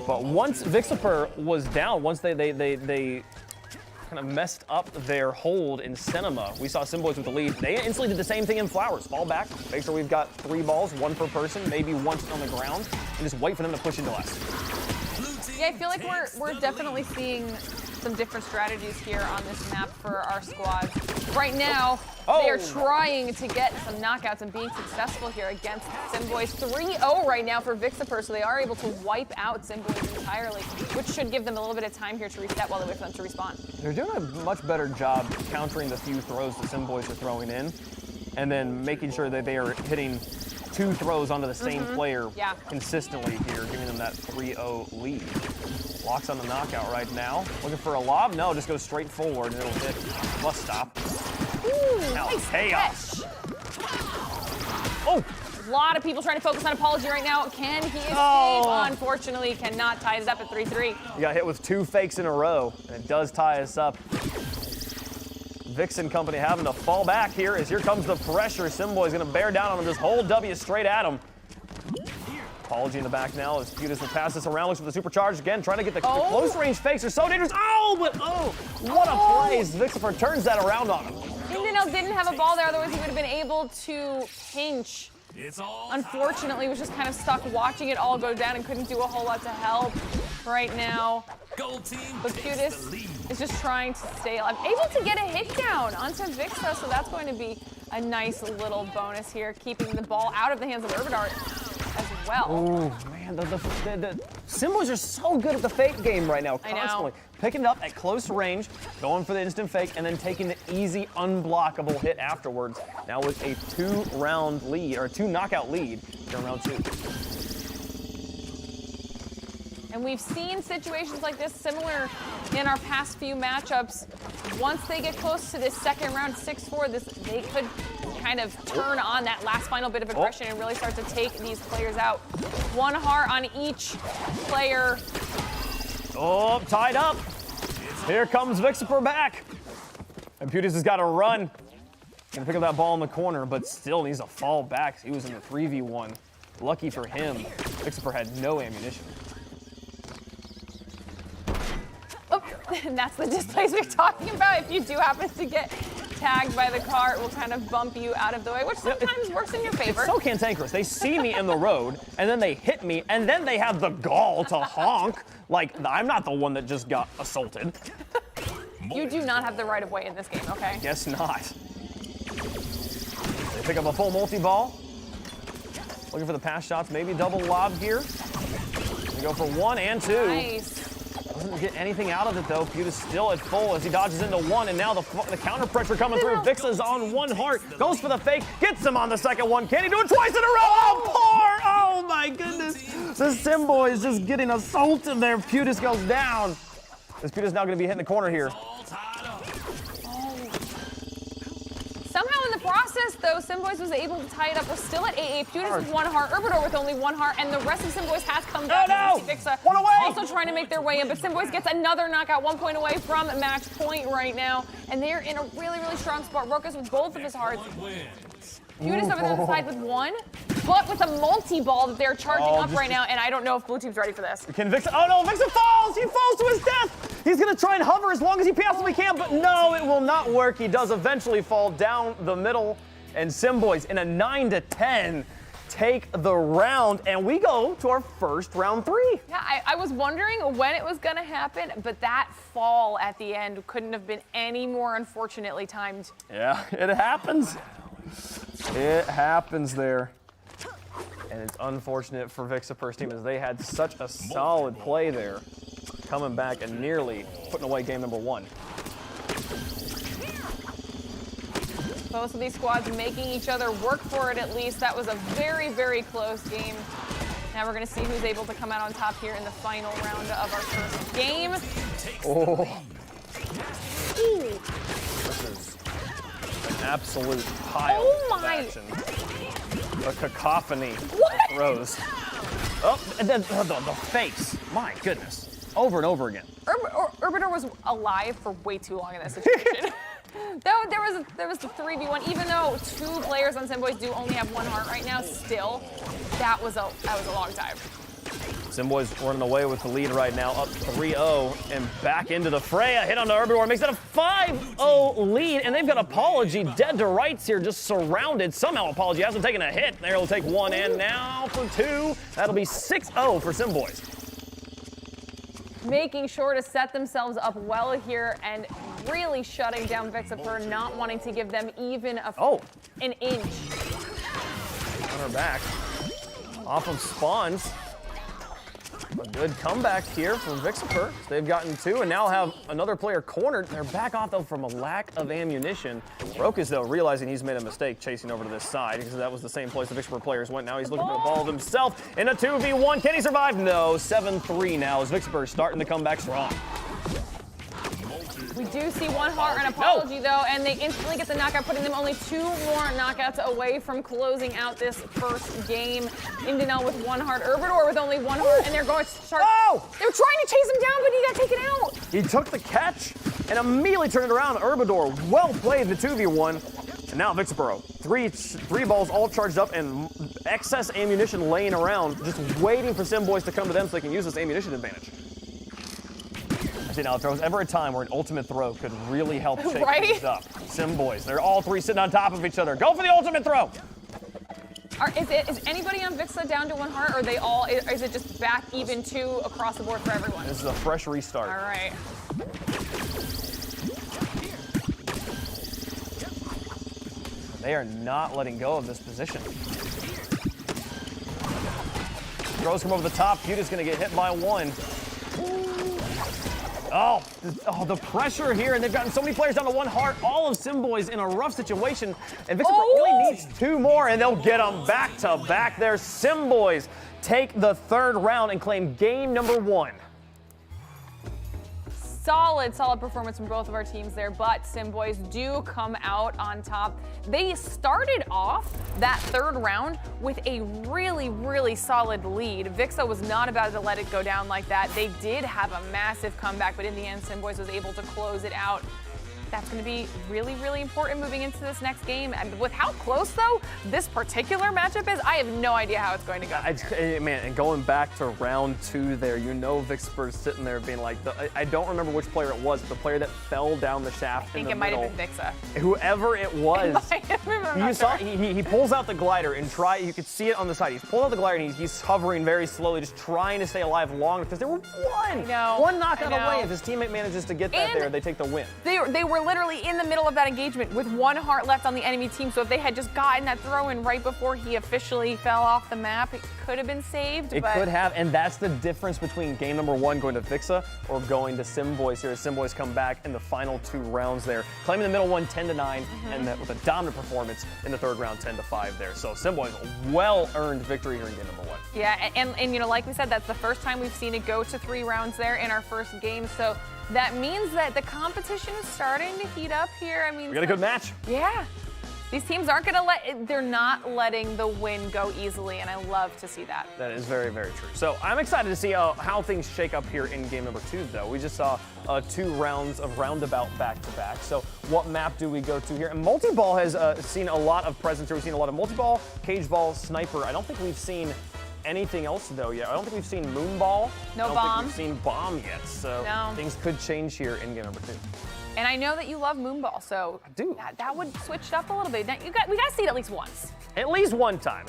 But once Vixer was down, once they kind of messed up their hold in Cinema, we saw Simboys with the lead. They instantly did the same thing in Flowers. Fall back, make sure we've got 3 balls, 1 per person, maybe 1 on the ground, and just wait for them to push into us. Yeah, I feel like we're definitely seeing some different strategies here on this map for our squads. Right now, they are trying to get some knockouts and being successful here against Simboys. 3-0 right now for Vixer, so they are able to wipe out Simboys entirely, which should give them a little bit of time here to reset while they wait for them to respawn. They're doing a much better job countering the few throws the Simboys are throwing in, and then making sure that they are hitting 2 throws onto the same player consistently here, giving them that 3-0 lead. Locks on the knockout right now. Looking for a lob? No, just goes straight forward and it'll hit. Must stop. Ooh, now nice chaos. Oh! A lot of people trying to focus on Apology right now. Can he escape? Unfortunately, cannot tie it up at 3-3. He got hit with 2 fakes in a row, and it does tie us up. Vixen Company having to fall back here as here comes the pressure. Simboy's gonna bear down on him, just hold W straight at him. Apology in the back now as Putis will pass this around, looks for the supercharge again, trying to get the close range fakes are so dangerous. What a play. Vixer turns that around on him. Indinel didn't have a ball there, otherwise he would have been able to pinch. Unfortunately, he was just kind of stuck watching it all go down and couldn't do a whole lot to help right now. But Putis is just trying to stay alive. Able to get a hit down onto Vixer, so that's going to be a nice little bonus here, keeping the ball out of the hands of Urbidart as well. Oh man, the Simboys are so good at the fake game right now, constantly. Picking it up at close range, going for the instant fake, and then taking the easy, unblockable hit afterwards. Now with a 2-round lead, or a 2 knockout lead in round 2. And we've seen situations like this similar in our past few matchups. Once they get close to this second round, 6-4, they could kind of turn on that last final bit of aggression and really start to take these players out. 1 heart on each player. Oh, tied up. Here comes Vixer back. And Putis has got to run. Gonna pick up that ball in the corner, but still needs to fall back. He was in the 3v1. Lucky for him, Vixer had no ammunition. Oh, and that's the displays we're talking about. If you do happen to get tagged by the car, it will kind of bump you out of the way, which sometimes works in your favor. It's so cantankerous. They see me in the road, and then they hit me, and then they have the gall to honk. Like, I'm not the one that just got assaulted. You do not have the right of way in this game, okay? Guess not. They pick up a full multi-ball. Looking for the pass shots, maybe double lob here. They go for 1 and 2. Nice. Doesn't get anything out of it though. Putis still at full as he dodges into 1, and now the counter pressure coming through. Vixa's on 1 heart, goes for the fake, gets him on the second one. Can he do it twice in a row? Oh, poor! Oh my goodness! The Simboy is just getting assaulted there. Putis goes down. This Putis now going to be hitting the corner here. Somehow in the process, though, Simboys was able to tie it up. We're still at 8-8. Putis with 1 heart, Urbidor with only 1 heart, and the rest of Simboys has come back. Vixer 1 away! Also trying to make their way in, but Simboys gets another knockout, 1 point away from match point right now, and they're in a really, really strong spot. Rokus with both of his hearts. Putis over there on the side with 1, but with a multi-ball that they're charging up right now, and I don't know if blue team's ready for this. Can Vixer? Oh no, Vixer falls! He falls to his death! He's gonna try and hover as long as he possibly can, but no, it will not work. He does eventually fall down the middle, and Simboys in a 9-10 take the round, and we go to our first round 3. Yeah, I was wondering when it was going to happen, but that fall at the end couldn't have been any more unfortunately timed. Yeah, it happens. It happens there. And it's unfortunate for Vixer's team as they had such a solid play there, coming back and nearly putting away game number 1. Both of these squads making each other work for it at least. That was a very, very close game. Now we're going to see who's able to come out on top here in the final round of our first game. Oh. This is an absolute pile of action. A cacophony of throws. Oh, and then the face. My goodness. Over and over again. Urbiter was alive for way too long in that situation. There was the 3v1. Even though 2 players on Simboys do only have 1 heart right now, still, that was a long time. Simboys running away with the lead right now, up 3-0, and back into the fray. A hit on the Urbiter makes it a 5-0 lead, and they've got Apology dead to rights here, just surrounded. Somehow Apology hasn't taken a hit. There, he'll take 1, and now for 2. That'll be 6-0 for Simboys. Making sure to set themselves up well here and really shutting down Vixer, not wanting to give them even an inch. On her back, off of spawns. A good comeback here from Vixer. They've gotten 2 and now have another player cornered. They're back off though from a lack of ammunition. Rokas though realizing he's made a mistake chasing over to this side because that was the same place the Vixer players went. Now he's looking for the ball himself in a 2v1. Can he survive? No. 7-3 now as Vixer starting to come back strong. We do see 1 heart and Apology though, and they instantly get the knockout, putting them only 2 more knockouts away from closing out this first game. Indenel with 1 heart, Urbiter with only 1 heart, and they're going to start. They were trying to chase him down, but he got taken out. He took the catch and immediately turned it around. Urbiter well played the 2v1. And now Vixer, three balls all charged up and excess ammunition laying around, just waiting for Simboys to come to them so they can use this ammunition advantage. Now, if there was ever a time where an ultimate throw could really help shake things up, Simboys, they're all 3 sitting on top of each other. Go for the ultimate throw! Is anybody on Vixer down to 1 heart, or are they all? Is it just back even 2 across the board for everyone? This is a fresh restart. All right. They are not letting go of this position. Throws from over the top. Cuta's going to get hit by 1. Oh, the pressure here, and they've gotten so many players down to 1 heart. All of Simboys in a rough situation, and Vixer only needs 2 more, and they'll get them back to back. Their Simboys take the 3rd round and claim game number 1. Solid performance from both of our teams there, but Simboys do come out on top. They started off that 3rd round with a really solid lead. Vixer was not about to let it go down like that. They did have a massive comeback, but in the end, Simboys was able to close it out. That's going to be really important moving into this next game. And with how close, though, this particular matchup is, I have no idea how it's going to go. Man, and going back to round 2 there, you know Vixer's sitting there being like, I don't remember which player it was, but the player that fell down the shaft in the middle. I think it might have been Vixer. Whoever it was. You saw, he pulls out the glider and you could see it on the side. He's pulling out the glider and he's hovering very slowly, just trying to stay alive long because there were 1 knockout away. If his teammate manages to get that there, they take the win. They were literally in the middle of that engagement with 1 heart left on the enemy team, so if they had just gotten that throw in right before he officially fell off the map, it could have been saved. It could have, and that's the difference between game number 1 going to Vixer or going to Simboys here. Simboys come back in the final 2 rounds there, claiming the middle one 10-9, and with a dominant performance in the 3rd round 10-5 there. So Simboys well-earned victory here in game number 1. Yeah, and you know, like we said, that's the first time we've seen it go to 3 rounds there in our first game, so that means that the competition is starting to heat up here. I mean, we got a good match. Yeah. These teams aren't going to they're not letting the win go easily, and I love to see that. That is very true. So I'm excited to see how things shake up here in game number 2, though. We just saw 2 rounds of roundabout back-to-back. So what map do we go to here? And multi-ball has seen a lot of presence here. We've seen a lot of multi-ball, cage ball, sniper. I don't think we've seen anything else though yet. I don't think we've seen Moonball. No bomb. I don't think we've seen bomb yet. So things could change here in game number 2. And I know that you love Moonball, so I do. That would switch it up a little bit. Now, we got to see it at least once. at least one time,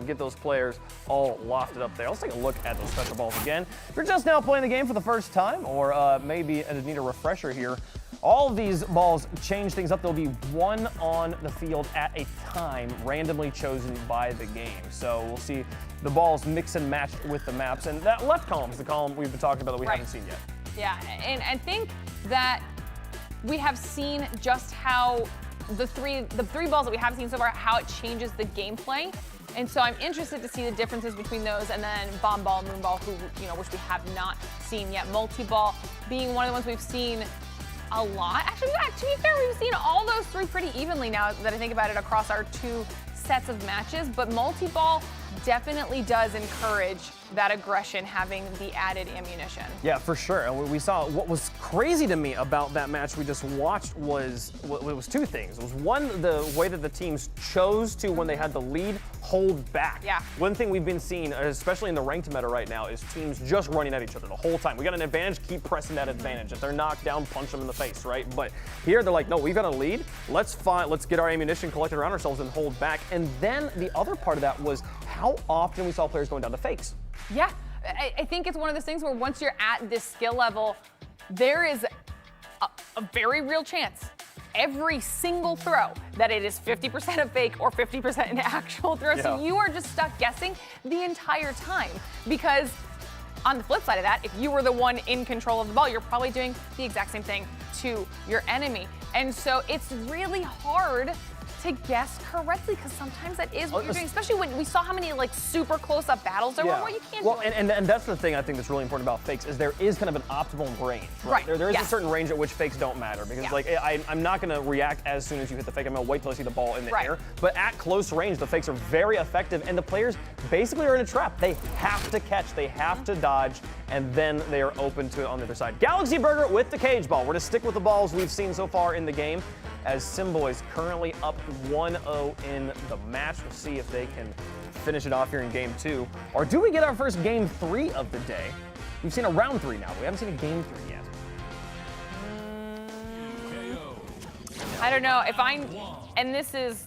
get those players all lofted up there. Let's take a look at those special balls again. If you're just now playing the game for the first time, or maybe need a refresher here, all of these balls change things up. There'll be one on the field at a time, randomly chosen by the game. So we'll see the balls mix and match with the maps. And that left column is the column we've been talking about that we haven't seen yet. Yeah, and I think that we have seen just how the three balls that we have seen so far, how it changes the gameplay. And so I'm interested to see the differences between those and then bomb ball, moon ball, which we have not seen yet. Multi-ball being one of the ones we've seen a lot. Actually, to be fair, we've seen all those three pretty evenly now that I think about it across our two sets of matches, but multi-ball definitely does encourage that aggression, having the added ammunition. Yeah, for sure. And we saw what was crazy to me about that match we just watched was two things. It was one, the way that the teams chose to, when they had the lead, hold back. Yeah. One thing we've been seeing, especially in the ranked meta right now, is teams just running at each other the whole time. We got an advantage, keep pressing that advantage. If they're knocked down, punch them in the face, right? But here they're like, no, we've got a lead. Let's get our ammunition collected around ourselves and hold back. And then the other part of that was how often we saw players going down to fakes. Yeah, I think it's one of those things where once you're at this skill level, there is a very real chance every single throw that it is 50% a fake or 50% an actual throw. Yeah. So you are just stuck guessing the entire time, because on the flip side of that, if you were the one in control of the ball, you're probably doing the exact same thing to your enemy. And so it's really hard to guess correctly, because sometimes that is what you're doing, especially when we saw how many like super close-up battles there were where you can't do it. And that's the thing I think that's really important about fakes, is there is kind of an optimal range, right? There is a certain range at which fakes don't matter, because like I'm not going to react as soon as you hit the fake. I'm going to wait till I see the ball in the air. But at close range, the fakes are very effective, and the players basically are in a trap. They have to catch, they have to dodge, and then they are open to it on the other side. Galaxy Burger with the cage ball. We're going to stick with the balls we've seen so far in the game, as Simboys currently up 1-0 in the match. We'll see if they can finish it off here in game 2. Or do we get our first game 3 of the day? We've seen a round 3 now, but we haven't seen a game 3 yet. I don't know and this is,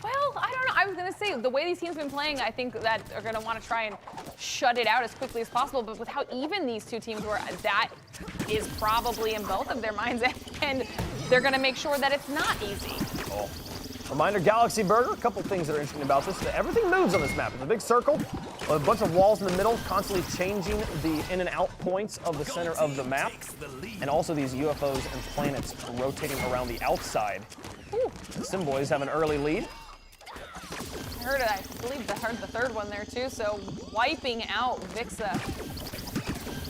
well, I don't know. I was going to say, the way these teams have been playing, I think that are going to want to try and shut it out as quickly as possible. But with how even these two teams were, that is probably in both of their minds. And they're going to make sure that it's not easy. Oh. Reminder, Galaxy Burger, a couple things that are interesting about this. Everything moves on this map. It's a big circle, a bunch of walls in the middle, constantly changing the in and out points of the center of the map. And also these UFOs and planets rotating around the outside. The Simboys have an early lead. I believe I heard the third one there too. So wiping out Vixer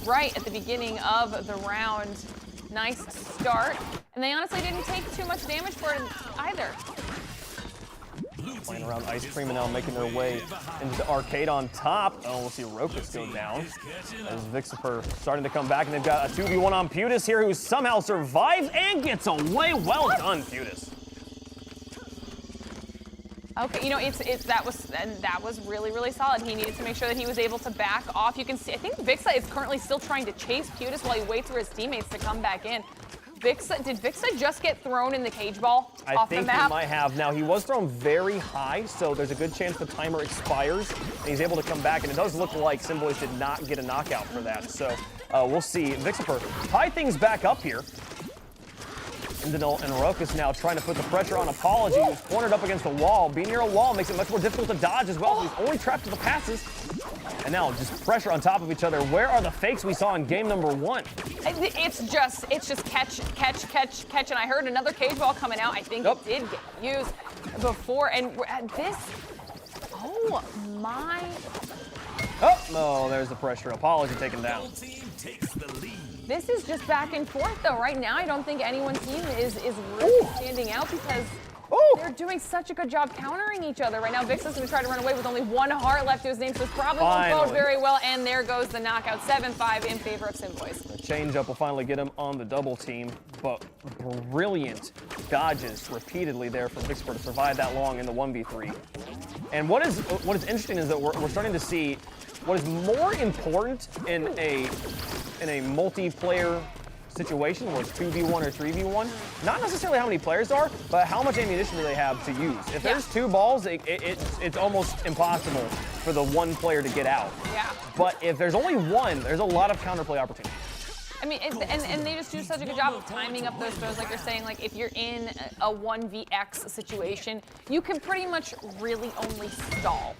right at the beginning of the round. Nice start. And they honestly didn't take too much damage for it either. Playing around Ice Cream and now making their way into the arcade on top. Oh, we'll see Rokus go down. As Vixer starting to come back, and they've got a 2v1 on Putis here, who somehow survives and gets away. Well done, Putis. Okay, that was really, really solid. He needed to make sure that he was able to back off. You can see, I think Vixer is currently still trying to chase Putis while he waits for his teammates to come back in. Did Vixer just get thrown in the cage ball off the map? I think he might have. Now, he was thrown very high, so there's a good chance the timer expires, and he's able to come back, and it does look like Simboys did not get a knockout for that. So we'll see. Vixer tie things back up here. Indinol and Rokus now trying to put the pressure on Apology, who's cornered up against the wall. Being near a wall makes it much more difficult to dodge as well. He's only trapped to the passes. And now just pressure on top of each other. Where are the fakes we saw in game number 1? It's just catch. And I heard another cage ball coming out. I think it did get used before. And this, oh my. Oh, no, there's the pressure. Apology taken down. This is just back and forth, though. Right now, I don't think anyone's team is really standing out, because they're doing such a good job countering each other. Right now, Vixer's going to try to run away with only 1 heart left to his name, so it's probably won't bode very well. And there goes the knockout, 7-5 in favor of Simboys. The change-up will finally get him on the double team, but brilliant dodges repeatedly there for Vixer to survive that long in the 1v3. And what is interesting is that we're starting to see what is more important in a multiplayer situation where it's 2v1 or 3v1, not necessarily how many players are, but how much ammunition do they have to use. If there's 2 balls, it's almost impossible for the one player to get out. Yeah. But if there's only one, there's a lot of counterplay opportunities. I mean, and they just do such a good job of timing up those throws. Like you're saying, like if you're in a 1vx situation, you can pretty much really only stall.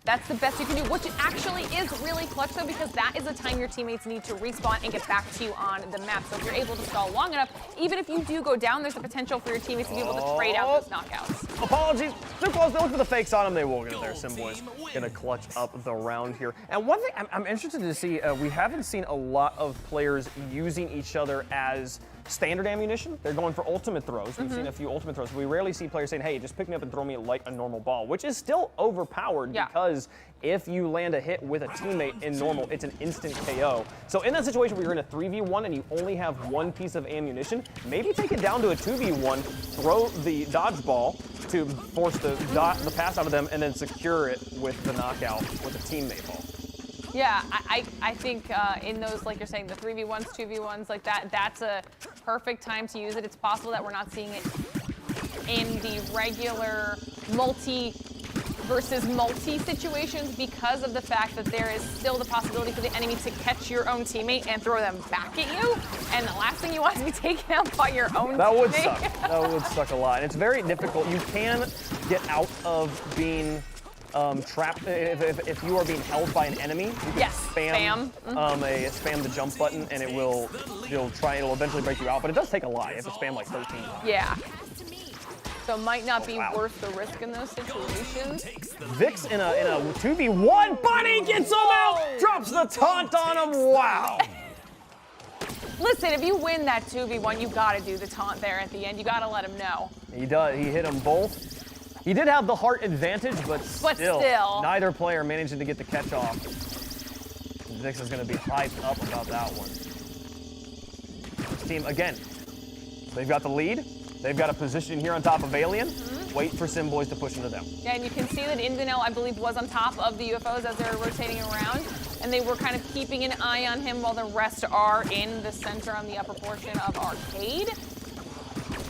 That's the best you can do, which actually is really clutch though, because that is the time your teammates need to respawn and get back to you on the map. So if you're able to stall long enough, even if you do go down, there's the potential for your teammates to be able to trade out those knockouts. Apologies, too close. They look for the fakes on him. They will get it there. Simboy's gonna clutch up the round here. And one thing I'm interested to see, we haven't seen a lot of players using each other as standard ammunition. They're going for ultimate throws. We've seen a few ultimate throws. We rarely see players saying, hey, just pick me up and throw me like a normal ball, which is still overpowered because if you land a hit with a teammate in normal, it's an instant KO. So in that situation where you're in a 3v1 and you only have one piece of ammunition, maybe take it down to a 2v1, throw the dodgeball to force the pass out of them, and then secure it with the knockout with a teammate ball. Yeah, I think in those, like you're saying, the 3v1s, 2v1s, like that's a perfect time to use it. It's possible that we're not seeing it in the regular multi versus multi situations because of the fact that there is still the possibility for the enemy to catch your own teammate and throw them back at you. And the last thing you want is to be taken out by your own teammate. That would suck. That would suck a lot. And it's very difficult. You can get out of being trapped if you are being held by an enemy. You can spam the jump button, and it'll eventually break you out. But it does take a lot. You have to spam like 13 times. Yeah. So it might not be worth the risk in those situations. Vix in a 2v1, Bunny gets him out, drops the taunt on him. Wow. Listen, if you win that 2v1, you gotta do the taunt there at the end. You gotta let him know. He does. He hit them both. He did have the heart advantage, but still, neither player managing to get the catch off. Vix is going to be hyped up about that one. This team, again, they've got the lead. They've got a position here on top of Alien. Wait for Simboys to push into them. Yeah, and you can see that Indinel, I believe, was on top of the UFOs as they were rotating around. And they were kind of keeping an eye on him while the rest are in the center on the upper portion of Arcade,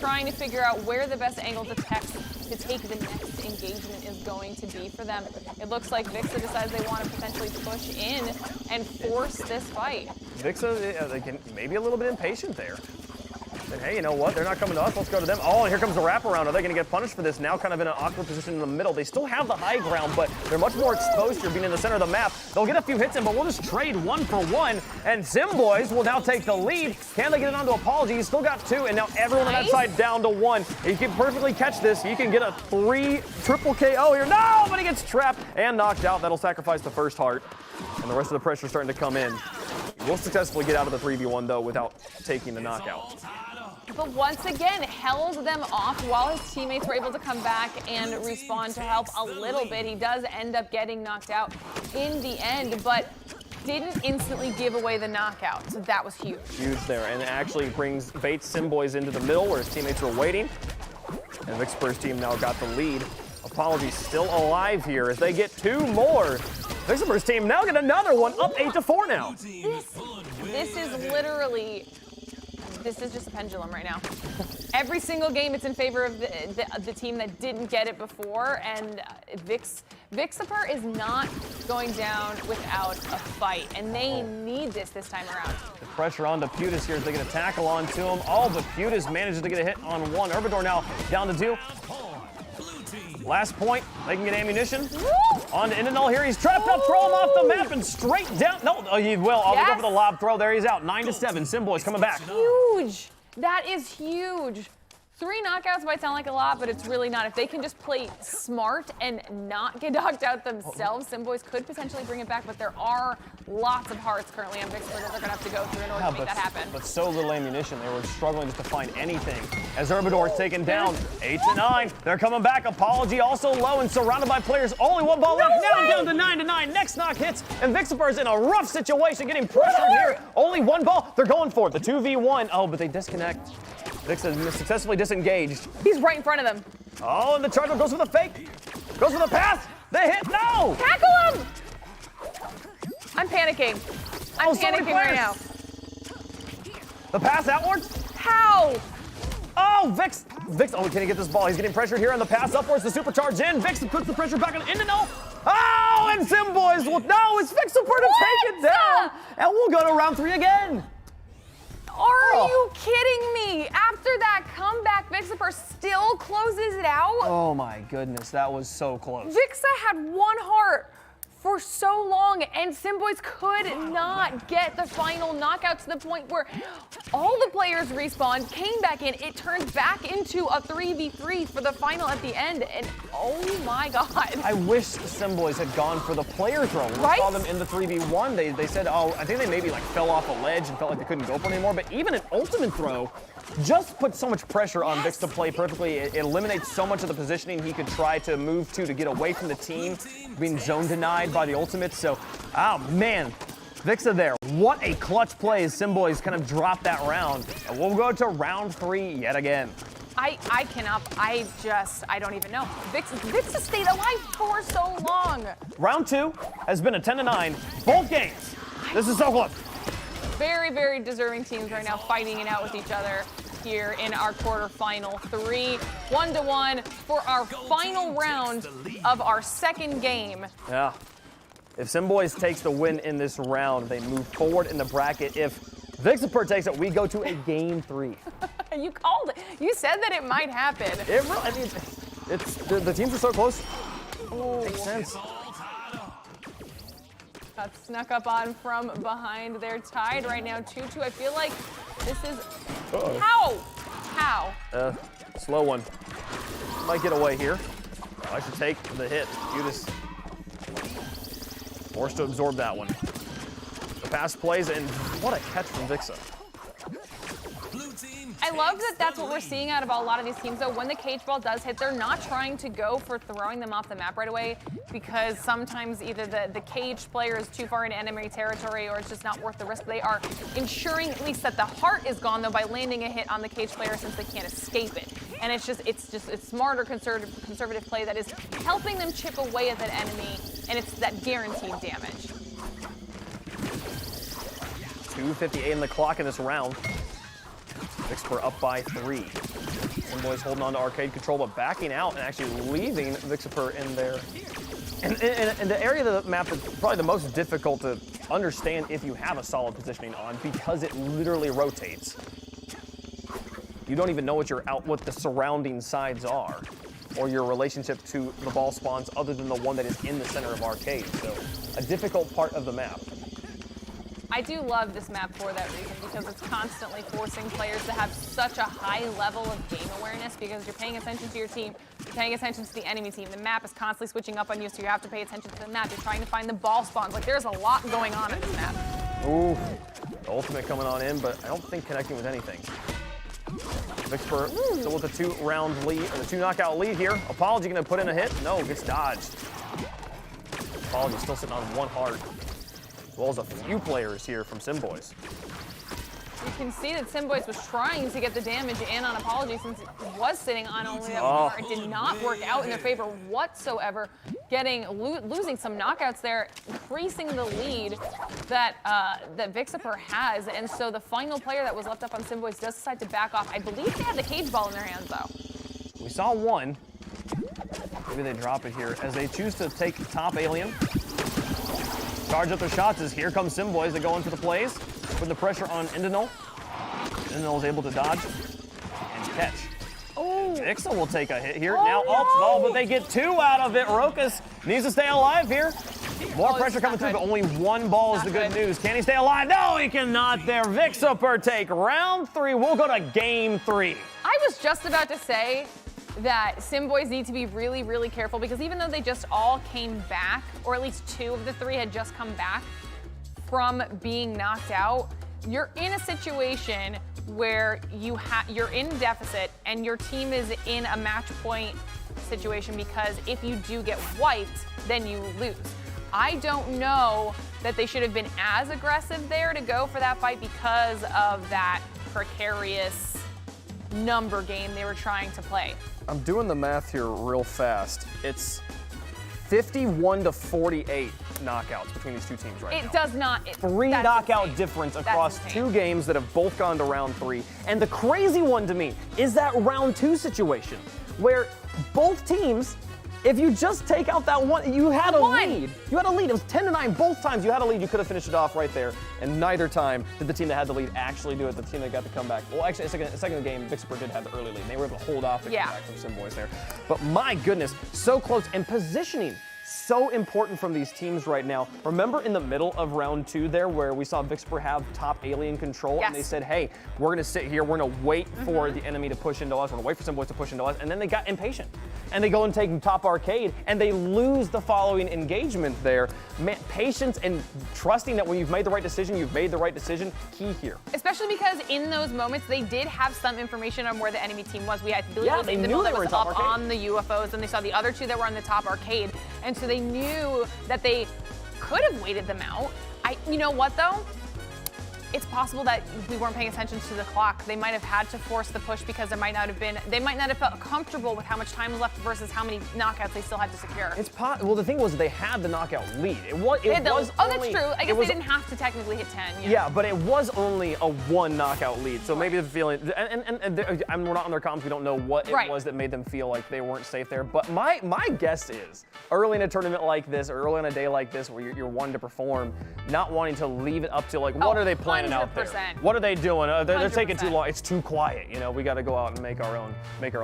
trying to figure out where the best angle to take the next engagement is going to be for them. It looks like Vixer decides they want to potentially push in and force this fight. Vixer, maybe a little bit impatient there. And hey, you know what? They're not coming to us. Let's go to them. Oh, and here comes the wraparound. Are they going to get punished for this? Now kind of in an awkward position in the middle. They still have the high ground, but they're much more exposed here being in the center of the map. They'll get a few hits in, but we'll just trade 1 for 1. And Simboys will now take the lead. Can they get it onto Apology? He's still got 2, and now everyone on that side down to 1. He can perfectly catch this. He can get a triple KO here. No, but he gets trapped and knocked out. That'll sacrifice the first heart. And the rest of the pressure starting to come in. We'll successfully get out of the 3v1, though, without taking the knockout. But once again, held them off while his teammates were able to come back and respawn to help a little bit. He does end up getting knocked out in the end, but didn't instantly give away the knockout, so that was huge. Huge there, and it actually baits Simboys into the middle where his teammates were waiting. And Vixer's team now got the lead. Apology still alive here as they get 2 more. Vixer's team now get another one, up 8-4 now. This is literally... This is just a pendulum right now. Every single game, it's in favor of the team that didn't get it before, and Vixer is not going down without a fight, and they need this time around. The pressure on to Putis here as they get a tackle onto him. Oh, but Putis manages to get a hit on 1. Herbador now down to 2. Last point, they can get ammunition. On to Indinel here, he's trapped up, throw him off the map and straight down. No, he will. I'll go for the lob throw. There he's out, 9-7. Simboys coming back. Huge. That is huge. 3 knockouts might sound like a lot, but it's really not. If they can just play smart and not get knocked out themselves, Simboys could potentially bring it back, but there are lots of hearts currently on Vixer that they're gonna have to go through in order to make that happen. But so little ammunition, they were struggling just to find anything. As Herbador is taken down, 8-9. They're coming back. Apology also low and surrounded by players. Only 1 ball left. Now down to 9-9. Next knock hits, and Vixer's in a rough situation, getting pressured here. Only 1 ball. They're going for it. The 2v1. Oh, but they disconnect. Vixer successfully disengaged. He's right in front of them. Oh, and the charger goes for the fake. Goes for the pass. The hit. No! Tackle him! I'm panicking. I'm panicking right now. The pass outwards. How? Oh, Vix, oh, can he get this ball? He's getting pressured here, and the pass upwards, the supercharge in. Vix puts the pressure back on Indino. Oh, and Simboys will, no, it's Vixer to take it down. And we'll go to round 3 again. Are you kidding me? After that comeback, Vixer still closes it out? Oh my goodness, that was so close. Vixer had 1 heart for so long, and Simboys could not get the final knockout to the point where all the players respawned, came back in. It turned back into a 3v3 for the final at the end, and oh my God. I wish Simboys had gone for the player throw. We saw them in the 3v1. They said, oh, I think they maybe like fell off a ledge and felt like they couldn't go for it anymore, but even an ultimate throw just put so much pressure on Vix to play perfectly. It eliminates so much of the positioning he could try to move to get away from the team, being zone denied by the ultimate. So, oh man, Vixer there. What a clutch play as Simboys kind of dropped that round. And we'll go to round 3 yet again. I don't even know. Vixer stayed alive for so long. Round 2 has been a 10-9, both games. This is so close. Very, very deserving teams right now fighting it out with each other here in our quarterfinal 3. 1-1 for our final round of our second game. Yeah. If Simboys takes the win in this round, they move forward in the bracket. If Vixer takes it, we go to a game 3. You called it. You said that it might happen. It really, I mean, the teams are so close. Ooh. Makes sense. Got snuck up on from behind. They're tied right now, 2-2. I feel like this is... How? Slow one. Might get away here. I should take the hit. Judas forced to absorb that one. The pass plays, and what a catch from Vixer. I love that that's what we're seeing out of a lot of these teams, though. When the cage ball does hit, they're not trying to go for throwing them off the map right away, because sometimes either the cage player is too far in enemy territory or it's just not worth the risk. They are ensuring at least that the heart is gone, though, by landing a hit on the cage player since they can't escape it. And it's smarter conservative play that is helping them chip away at that enemy, and it's that guaranteed damage. 2:58 in the clock in this round. Vixer up by 3. Simboys holding on to arcade control, but backing out and actually leaving Vixer in there. And the area of the map that's probably the most difficult to understand if you have a solid positioning on, because it literally rotates. You don't even know what the surrounding sides are, or your relationship to the ball spawns other than the one that is in the center of arcade. So a difficult part of the map. I do love this map for that reason, because it's constantly forcing players to have such a high level of game awareness, because you're paying attention to your team, you're paying attention to the enemy team. The map is constantly switching up on you, so you have to pay attention to the map. You're trying to find the ball spawns. Like, there's a lot going on in this map. Ooh, the ultimate coming on in, but I don't think connecting with anything. Vixer still with a 2-round lead, or the 2-knockout lead here. Apology gonna put in a hit? No, gets dodged. Apology still sitting on 1 heart. As well as a few players here from Simboys. You can see that Simboys was trying to get the damage in on Apology since it was sitting on only that 1 heart. It did not work out in their favor whatsoever, losing some knockouts there, increasing the lead that that Vixer has. And so the final player that was left up on Simboys does decide to back off. I believe they had the cage ball in their hands, though. We saw one. Maybe they drop it here as they choose to take top alien. Charge up their shots as here comes Simboys. They go in for the plays, putting the pressure on Indinol. Indinol is able to dodge and catch. Oh. Vixer will take a hit here. Now no, but they get 2 out of it. Rokas needs to stay alive here. More pressure coming through, but only 1 ball is the good news. Can he stay alive? No, he cannot there. Vixer take round 3. We'll go to game 3. I was just about to say that Simboys need to be really, really careful, because even though they just all came back, or at least 2 of the 3 had just come back from being knocked out, you're in a situation where you're in deficit and your team is in a match point situation, because if you do get wiped, then you lose. I don't know that they should have been as aggressive there to go for that fight because of that precarious number game they were trying to play. I'm doing the math here real fast. It's 51-48 knockouts between these two teams right now. It does not. Three that's knockout insane. difference That's across insane. 2 games that have both gone to round 3. And the crazy one to me is that round 2 situation where both teams, if you just take out that one, you had a lead. You had a lead. It was 10-9 both times. You had a lead. You could have finished it off right there. And neither time did the team that had the lead actually do it. The team that got the comeback. Well, actually, second game, Vixer did have the early lead. And they were able to hold off the comeback from Simboys there. But my goodness, so close. And positioning, so important from these teams right now. Remember in the middle of round 2 there where we saw Vixer have top alien control and they said, hey, we're going to sit here, we're going to wait for the enemy to push into us, we're going to wait for Simboys to push into us, and then they got impatient. And they go and take top arcade and they lose the following engagement there. Man, patience and trusting that when you've made the right decision, you've made the right decision, key here. Especially because in those moments, they did have some information on where the enemy team was. We had Billy Yeah, was they in the knew middle they that were was in top up arcade. on the UFOs, and they saw the other 2 that were on the top arcade. And so they knew that they could have waited them out. You know what though? It's possible that we weren't paying attention to the clock. They might have had to force the push because they might not have felt comfortable with how much time was left versus how many knockouts they still had to secure. Well, the thing was they had the knockout lead. That's true. I guess they didn't have to technically hit 10. Yeah, but it was only a 1 knockout lead. So maybe the feeling, and we're not on their comms, we don't know what it was that made them feel like they weren't safe there. But my guess is, early in a tournament like this, or early in a day like this where you're wanting to perform, not wanting to leave it up to like, what are they planning out there? 100%. What are they doing? They're taking too 100%. long. It's too quiet. You know, we got to go out and make our own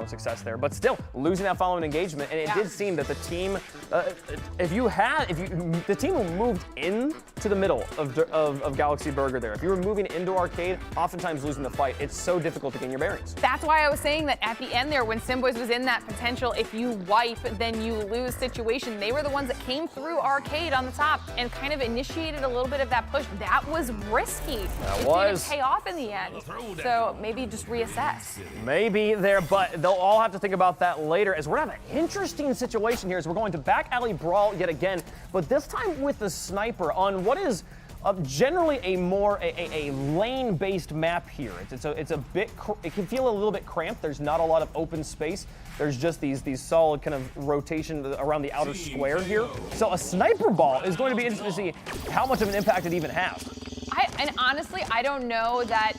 success there. But still, losing that following engagement, and it did seem that the team, the team who moved into the middle of Galaxy Burger there, if you were moving into arcade, oftentimes losing the fight, it's so difficult to gain your bearings. That's why I was saying that at the end there, when Simboys was in that potential, if you wipe, then you lose situation, they were the ones that came through arcade on the top and kind of initiated a little bit of that push. That was risky. It didn't pay off in the end. So maybe just reassess. Maybe there, but they'll all have to think about that later as we're having an interesting situation here as we're going to back alley brawl yet again, but this time with the sniper on what is generally a more lane-based map here. It's a bit, it can feel a little bit cramped. There's not a lot of open space. There's just these solid kind of rotation around the outer square here. So a sniper ball is going to be interesting to see how much of an impact it even has. And honestly, I don't know that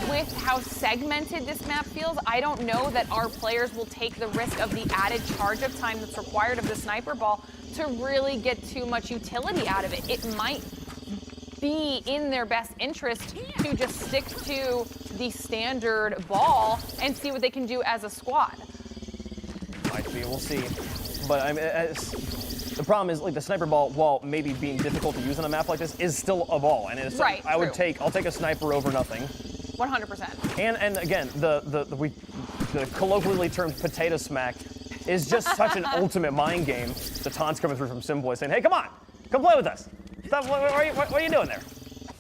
with how segmented this map feels, I don't know that our players will take the risk of the added charge of time that's required of the sniper ball to really get too much utility out of it. It might be in their best interest to just stick to the standard ball and see what they can do as a squad. Might be, we'll see. But I mean, the problem is, like, the sniper ball, while maybe being difficult to use on a map like this, is still a ball, and it's right. I'll take a sniper over nothing. 100%. And again, the colloquially termed potato smack is just such an ultimate mind game. The taunts coming through from Simboy saying, "Hey, come on, come play with us. Stop, what are you doing there?"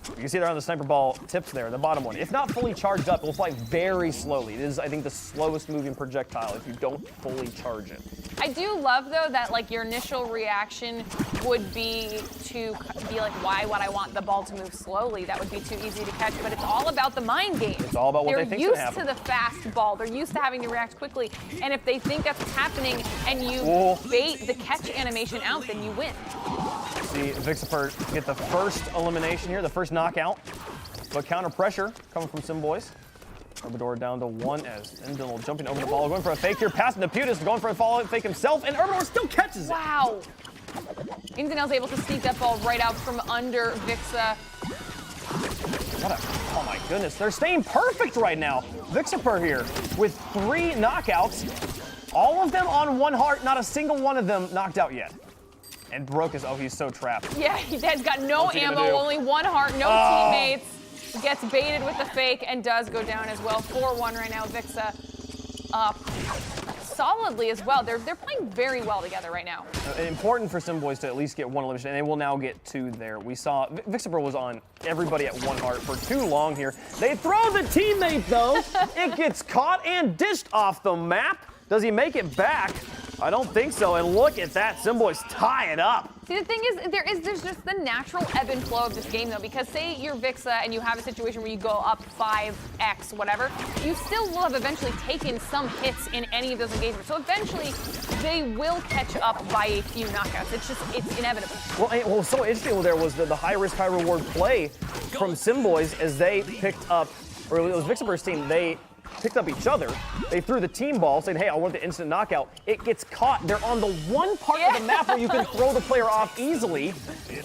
You can see there on the sniper ball tips there, the bottom one. If not fully charged up, it will fly very slowly. It is, I think, the slowest moving projectile if you don't fully charge it. I do love, though, that like your initial reaction would be to be like, why would I want the ball to move slowly? That would be too easy to catch, but it's all about the mind game. It's all about what they think is gonna happen. They're used to the fast ball. They're used to having to react quickly, and if they think that's what's happening and you bait the catch animation out, then you win. See Vixer get the first elimination here, the first knockout, but counter pressure coming from Simboys. Herbador down to 1 as Endil jumping over the ball, going for a fake here, passing to Putis, going for a follow-up fake himself, and Herbador still catches it. Wow. Indanel's able to sneak that ball right out from under Vixer. Oh my goodness, they're staying perfect right now. Vixer here with 3 knockouts, all of them on 1 heart, not a single one of them knocked out yet. And broke his, he's so trapped. Yeah, he's got no ammo, only 1 heart, no teammates. Gets baited with the fake and does go down as well. 4-1 right now, Vixer up solidly as well. They're playing very well together right now. Important for Simboys to at least get 1 elimination, and they will now get 2 there. We saw Vixer was on everybody at 1 heart for too long here. They throw the teammate though. It gets caught and dished off the map. Does he make it back? I don't think so, and look at that. Simboys tie it up. See, the thing is, there's just the natural ebb and flow of this game, though, because say you're Vixer and you have a situation where you go up 5x, whatever, you still will have eventually taken some hits in any of those engagements. So eventually, they will catch up by a few knockouts. It's inevitable. Well, what was so interesting there was the high-risk, high-reward play from Simboys as they picked up, or it was Vixer's team, they picked up each other. They threw the team ball, saying, hey, I want the instant knockout. It gets caught. They're on the one part of the map where you can throw the player off easily,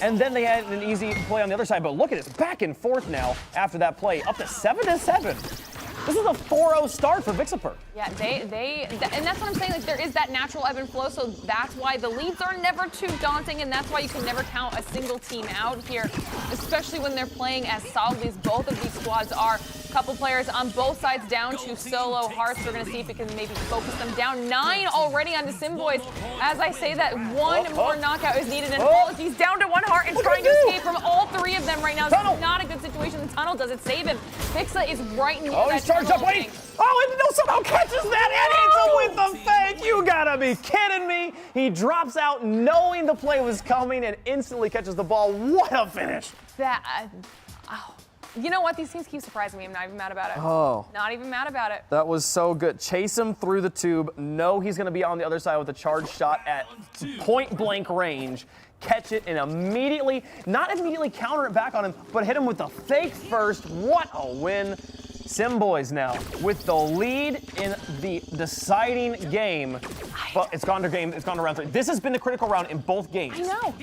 and then they had an easy play on the other side. But look at this, back and forth now after that play, up to 7-7. This is a 4-0 start for Vixer. Yeah, and that's what I'm saying. Like, there is that natural ebb and flow, so that's why the leads are never too daunting, and that's why you can never count a single team out here, especially when they're playing as solidly as both of these squads are. A couple players on both sides down to solo hearts. We're going to see if we can maybe focus them down. 9 already on the Simboys. As I say that, one more knockout is needed, and apologies, down to 1 heart and trying to escape from all 3 of them right now. This is not a good situation. The tunnel does it save him. Vixer is right near that charged up, wait! Oh, and no, somehow catches that and hits him with the fake! You gotta be kidding me! He drops out knowing the play was coming and instantly catches the ball. What a finish! You know what? These teams keep surprising me. I'm not even mad about it. Oh. Not even mad about it. That was so good. Chase him through the tube. Know he's gonna be on the other side with a charge shot at point blank range. Catch it and immediately, not immediately counter it back on him, but hit him with the fake first. What a win. Simboys now with the lead in the deciding game. But it's gone to round 3. This has been the critical round in both games. I know.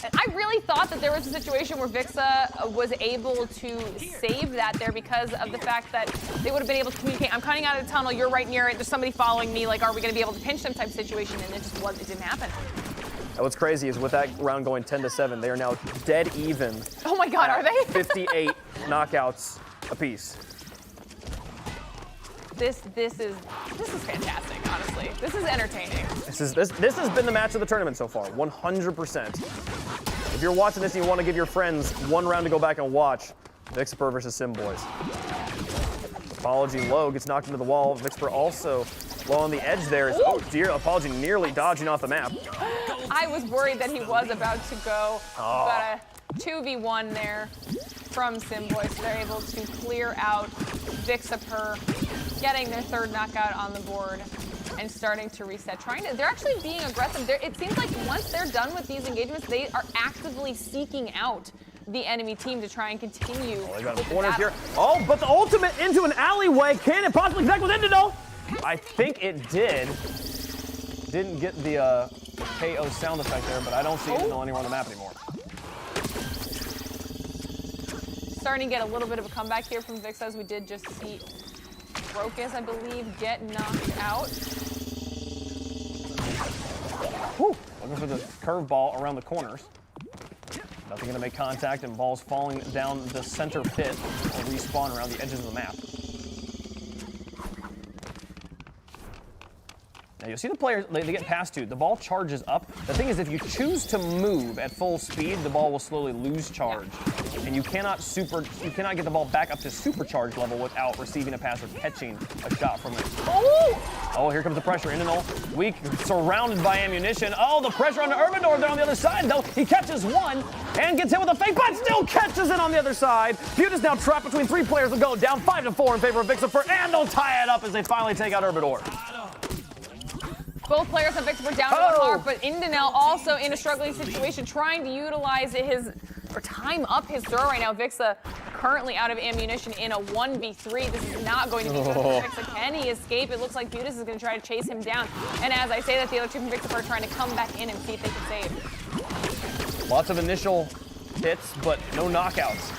I really thought that there was a situation where Vixer was able to save that there because of the fact that they would have been able to communicate. I'm coming out of the tunnel, you're right near it, there's somebody following me, like, are we going to be able to pinch them type situation? And it didn't happen. And what's crazy is with that round going 10-7, they are now dead even. Oh my God, are they? 58 knockouts apiece. This is fantastic, honestly. This is entertaining. This has been the match of the tournament so far, 100%. If you're watching this and you want to give your friends one round to go back and watch, Vixer versus Simboys. Apology low gets knocked into the wall. Vixer also low on the edge there. Oh dear, Apology nearly dodging off the map. I was worried that he was about to go, but a 2v1 there from Simboys. So they're able to clear out Vixer, getting their 3rd knockout on the board and starting to reset. They're actually being aggressive. It seems like once they're done with these engagements, they are actively seeking out the enemy team to try and continue. Oh, they got corners here. Oh, but the ultimate into an alleyway. Can it possibly connect with Indino? I think it did. Didn't get the KO sound effect there, but I don't see Indino anywhere on the map anymore. Starting to get a little bit of a comeback here from Vix, as we did just see Brocus, I believe, get knocked out. Whew. Looking for the curveball around the corners. Nothing going to make contact, and balls falling down the center pit or respawn around the edges of the map. Now you'll see the players, they get past two. The ball charges up. The thing is, if you choose to move at full speed, the ball will slowly lose charge. And you cannot get the ball back up to supercharge level without receiving a pass or catching a shot from it. Oh, here comes the pressure. Indinol, weak, surrounded by ammunition. Oh, the pressure on the Urbador there on the other side, though. He catches one and gets hit with a fake, but still catches it on the other side. Feud is now trapped between 3 players to go, down 5-4 in favor of Vixer, and they'll tie it up as they finally take out Urbador. Both players on Vixer were down to 1 heart, but Indinel also in a struggling situation, trying to utilize time up his throw right now. Vixer currently out of ammunition in a 1v3. This is not going to be good for Vixer. Can he escape? It looks like Butis is going to try to chase him down. And as I say that, the other two from Vixer are trying to come back in and see if they can save. Lots of initial hits, but no knockouts.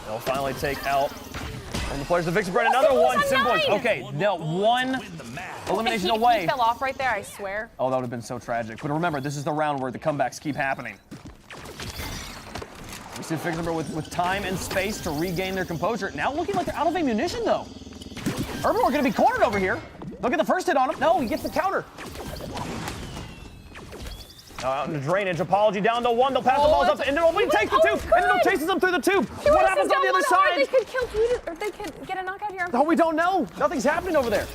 They'll finally take out one of the players of Vixer. Another one, Simboys. Okay, no, one elimination away. He fell off right there, I swear. Oh, that would have been so tragic. But remember, this is the round where the comebacks keep happening. We see Vixer with time and space to regain their composure. Now looking like they're out of ammunition, though. Urban, we're going to be cornered over here. Look at the first hit on him. No, he gets the counter. Now out in the drainage, Apology down to 1. They'll pass the balls up to Indinol, but he takes the tube. Indinol chases him through the tube. What happens on the other side? They could kill Butis, or they could get a knockout here. No, we don't know. Nothing's happening over there.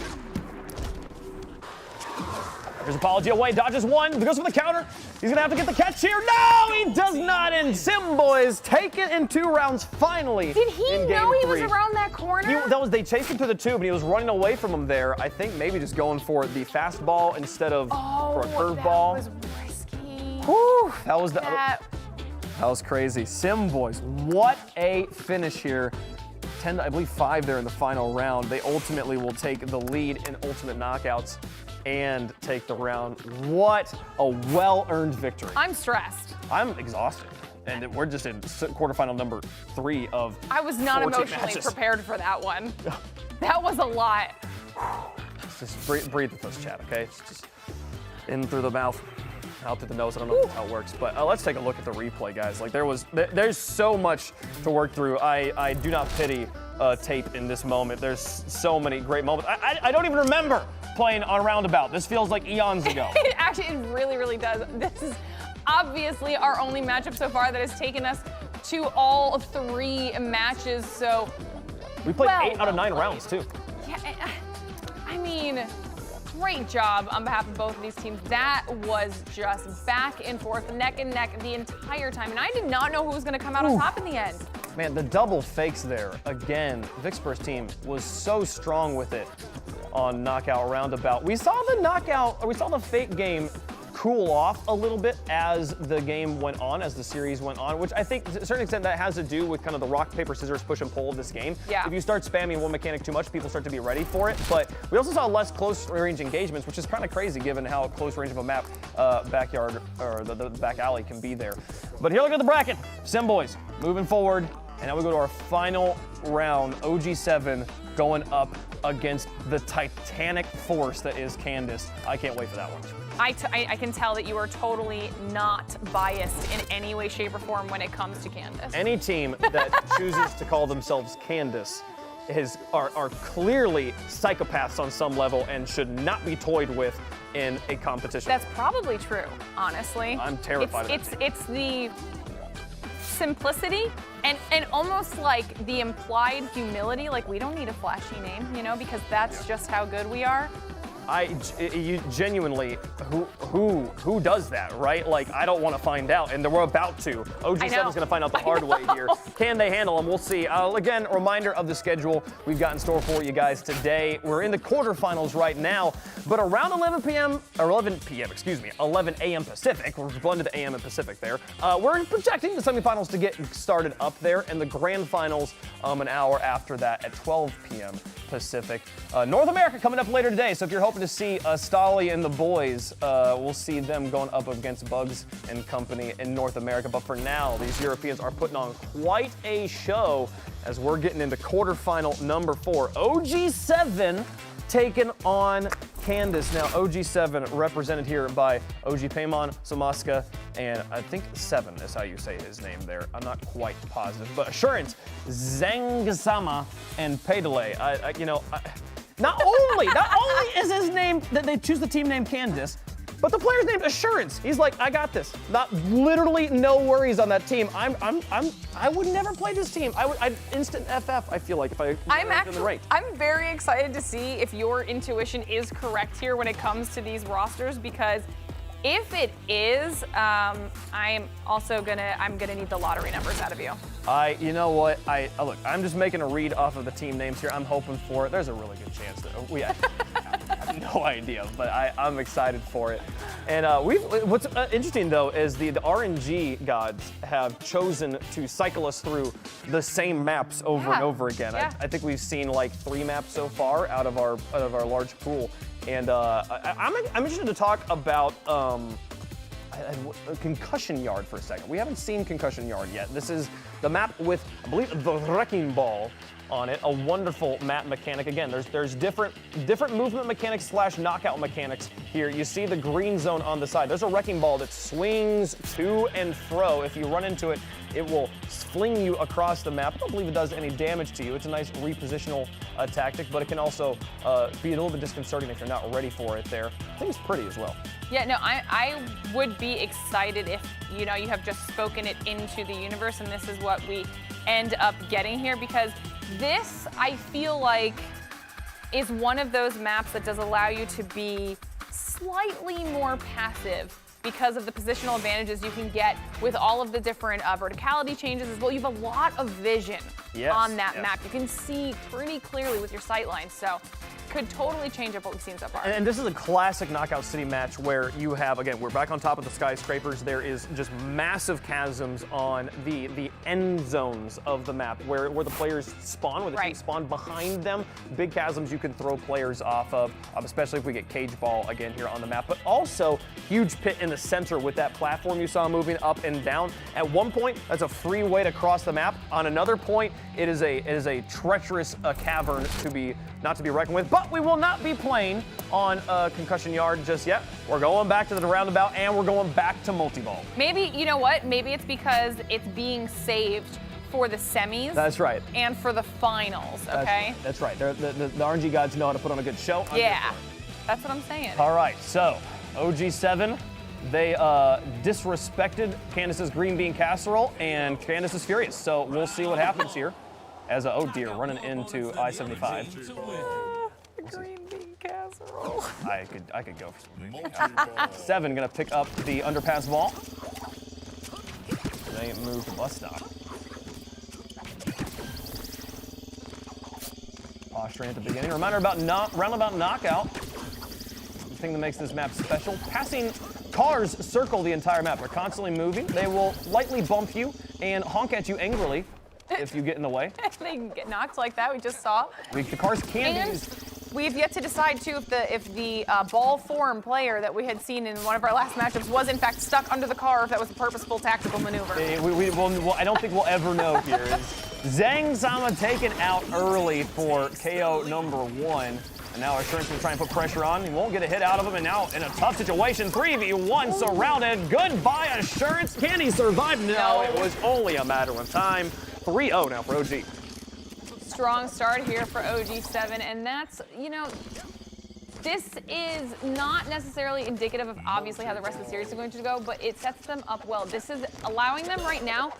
Here's Apology away, dodges one, goes for the counter. He's gonna have to get the catch here. No, he does not, and Sim Boys take it in 2 rounds finally. Did he in know game he was 3. around that corner? They chased him to the tube, and he was running away from him there. I think maybe just going for the fastball instead of for a curveball. That was risky. Whew, that was crazy. Sim Boys, what a finish here. 10 to, I believe, 5 there in the final round. They ultimately will take the lead in Ultimate Knockouts and take the round. What a well-earned victory. I'm stressed. I'm exhausted. And we're just in quarterfinal number 3 of I was not 14 emotionally matches. prepared for that one. That was a lot. Just breathe with us, chat, okay? It's just in through the mouth, out through the nose. I don't know if that's how it works, but let's take a look at the replay, guys. Like there's so much to work through. I do not pity tape in this moment. There's so many great moments. I don't even remember playing on Roundabout. This feels like eons ago. It really, really does. This is obviously our only matchup so far that has taken us to all 3 matches. So we played 8 out of 9 rounds too. Yeah, I mean, great job on behalf of both of these teams. That was just back and forth, neck and neck the entire time. And I did not know who was going to come out on top in the end. Man, the double fakes there. Again, Vixer's team was so strong with it on Knockout Roundabout. We saw the fake game cool off a little bit as the game went on, as the series went on, which I think to a certain extent that has to do with kind of the rock, paper, scissors, push and pull of this game. Yeah. If you start spamming one mechanic too much, people start to be ready for it. But we also saw less close range engagements, which is kind of crazy given how close range of a map backyard or the back alley can be there. But here, look at the bracket. Sim Boys moving forward. And now we go to our final round, OG7 going up against the titanic force that is Candace. I can't wait for that one. I can tell that you are totally not biased in any way, shape, or form when it comes to Candace. Any team that chooses to call themselves Candace are clearly psychopaths on some level and should not be toyed with in a competition. That's probably true, honestly. I'm terrified of that team. It's the simplicity and almost like the implied humility, like we don't need a flashy name, because that's just how good we are. You genuinely, who does that, right? Like, I don't want to find out, and we're about to. OG7's going to find out the hard way here. Can they handle them? We'll see. Again, a reminder of the schedule we've got in store for you guys today. We're in the quarterfinals right now, but around 11 a.m. Pacific, we're blended the AM and Pacific there, we're projecting the semifinals to get started up there, and the grand finals an hour after that at 12 p.m. Pacific. North America coming up later today, so if you're hoping to see Stolly and the boys, we'll see them going up against Bugs and company in North America. But for now, these Europeans are putting on quite a show as we're getting into quarterfinal number 4. OG7 taking on Candace. Now, OG7 represented here by OG Paimon, Samaska, and I think 7 is how you say his name there. I'm not quite positive, but Assurance, Zangasama, and Pedale. Not only is his name that they choose the team name Candace, but the player's named Assurance. He's like, I got this. Not literally no worries on that team. I would never play this team. I'd instant FF. I feel like if I I'm very excited to see if your intuition is correct here when it comes to these rosters, because if it is, I'm gonna need the lottery numbers out of you. You know what? Look, I'm just making a read off of the team names here. I'm hoping for it. There's a really good chance that we have no idea, but I'm excited for it. And what's interesting though is the RNG gods have chosen to cycle us through the same maps over and over again. Yeah. I think we've seen like 3 maps so far out of our large pool. And I'm interested to talk about Concussion Yard for a second. We haven't seen Concussion Yard yet. This is the map with, I believe, the Wrecking Ball on it. A wonderful map mechanic. Again, there's different movement mechanics / knockout mechanics here. You see the green zone on the side. There's a Wrecking Ball that swings to and fro. If you run into it, it will fling you across the map. I don't believe it does any damage to you. It's a nice repositional tactic, but it can also be a little bit disconcerting if you're not ready for it there. I think it's pretty as well. Yeah, no, I would be excited if, you have just spoken it into the universe and this is what we end up getting here, because this, I feel like, is one of those maps that does allow you to be slightly more passive because of the positional advantages you can get with all of the different verticality changes as well. You have a lot of vision on that map. You can see pretty clearly with your sight lines, so could totally change up what we've seen so far. And this is a classic Knockout City match where you have, again, we're back on top of the skyscrapers. There is just massive chasms on the end zones of the map where the players spawn, where the teams spawn behind them. Big chasms you can throw players off of, especially if we get cage ball again here on the map. But also, huge pit in the center with that platform you saw moving up and down. At one point, that's a free way to cross the map. On another point, it is a treacherous cavern not to be reckoned with. But we will not be playing on Concussion Yard just yet. We're going back to the roundabout, and we're going back to multi-ball. Maybe, you know what? Maybe it's because it's being saved for the semis. That's right. And for the finals, okay? That's right. The RNG gods know how to put on a good show. Yeah, that's what I'm saying. All right, so OG7, they disrespected Candace's green bean casserole, and Candace is furious. So we'll see what happens here. As oh dear, running into I-75. Green bean casserole. I could go for some green bean casserole. 7 gonna pick up the underpass ball. They move to bus stop. Posturing at the beginning. Reminder about roundabout knockout. The thing that makes this map special. Passing cars circle the entire map. They're constantly moving. They will lightly bump you and honk at you angrily if you get in the way. They can get knocked like that, we just saw. The cars can be used. We've yet to decide, too, if the ball form player that we had seen in one of our last matchups was, in fact, stuck under the car, or if that was a purposeful tactical maneuver. I don't think we'll ever know here. Zhang Sama taken out early for KO number 1. And now Assurance will try and put pressure on. He won't get a hit out of him, and now in a tough situation, 3v1 surrounded. Goodbye, Assurance. Can he survive? No, it was only a matter of time. 3-0 now for OG. Strong start here for OG7, and that's, you know, this is not necessarily indicative of obviously how the rest of the series is going to go, but it sets them up well. This is allowing them right now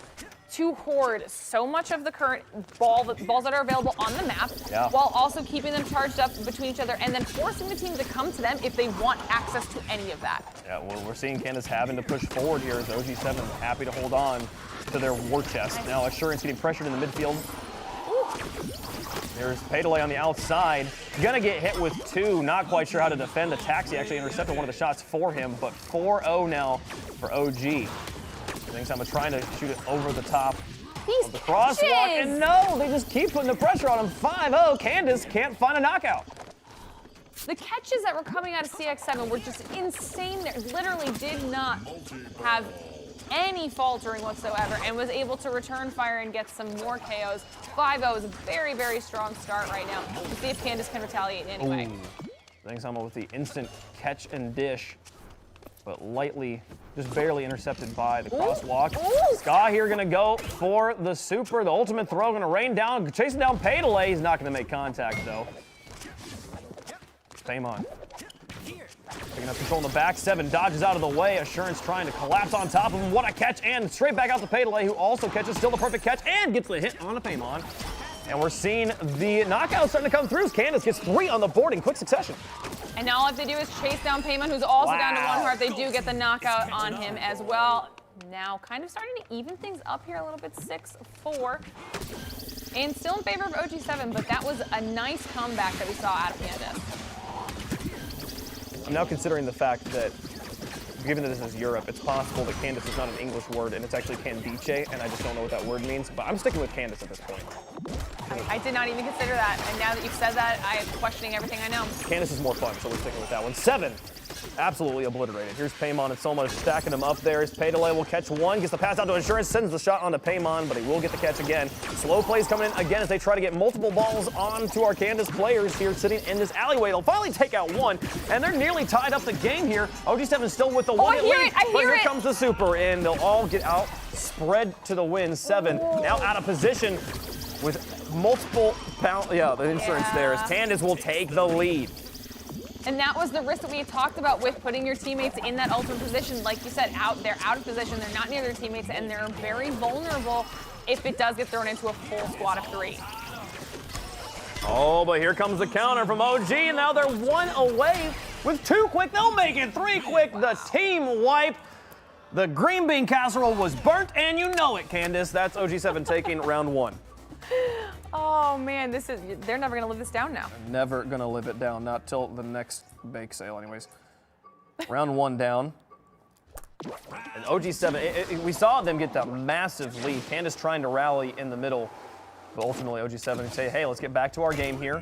to hoard so much of the current balls that are available on the map, while also keeping them charged up between each other, and then forcing the team to come to them if they want access to any of that. Yeah, well, we're seeing Candace having to push forward here as OG7 happy to hold on to their war chest. Now Assurance getting pressured in the midfield. There's Paydelay on the outside. Gonna get hit with 2. Not quite sure how to defend. The taxi actually intercepted one of the shots for him, but 4-0 now for OG. I'm trying to shoot it over the top of the crosswalk, and no, they just keep putting the pressure on him. 5-0, Candace can't find a knockout. The catches that were coming out of CX7 were just insane. They literally did not have any faltering whatsoever, and was able to return fire and get some more KOs. 5-0 is a very, very strong start right now. We'll see if Candace can retaliate in any way. Thanks, Alma, with the instant catch and dish, but lightly, just barely intercepted by the crosswalk. Ska here gonna go for the super. The ultimate throw gonna rain down, chasing down Paydelay. He's not gonna make contact though. Paymon. Picking up control in the back. 7 dodges out of the way. Assurance trying to collapse on top of him. What a catch, and straight back out to Paydelay, who also catches, still the perfect catch, and gets the hit on a Paymon. And we're seeing the knockout starting to come through. Candace gets 3 on the board in quick succession. And now all they do is chase down Paymon, who's also down to 1 heart. They do get the knockout on him as well. Now kind of starting to even things up here a little bit, 6-4. And still in favor of OG7, but that was a nice comeback that we saw out of Candace. I'm now considering the fact that, given that this is Europe, it's possible that Candace is not an English word and it's actually Candice, and I just don't know what that word means, but I'm sticking with Candace at this point. I did not even consider that, and now that you've said that, I am questioning everything I know. Candace is more fun, so we're sticking with that one. 7, absolutely obliterated. Here's Paymon and Soma stacking him up there. Paydelay will catch 1, gets the pass out to Assurance, sends the shot onto Paymon, but he will get the catch again. Slow plays coming in again as they try to get multiple balls onto our Candace players here sitting in this alleyway. They'll finally take out 1, and they're nearly tied up the game here. OG7 still with the 1-hit lead, but here comes the super, and they'll all get out, spread to the win. 7 now out of position with multiple the insurance there as Candace will take the lead. And that was the risk that we had talked about with putting your teammates in that ultimate position. Like you said, they're out of position, they're not near their teammates, and they're very vulnerable if it does get thrown into a full squad of 3. Oh, but here comes the counter from OG, and now they're 1 away with 2 quick. They'll make it 3 quick. The team wipe. The green bean casserole was burnt, and you know it, Candace. That's OG7 taking round 1. Oh man, they're never gonna live this down now. Never gonna live it down, not till the next bake sale anyways. Round 1 down. And OG7, we saw them get that massive lead. Candace trying to rally in the middle, but ultimately OG7 say, hey, let's get back to our game here.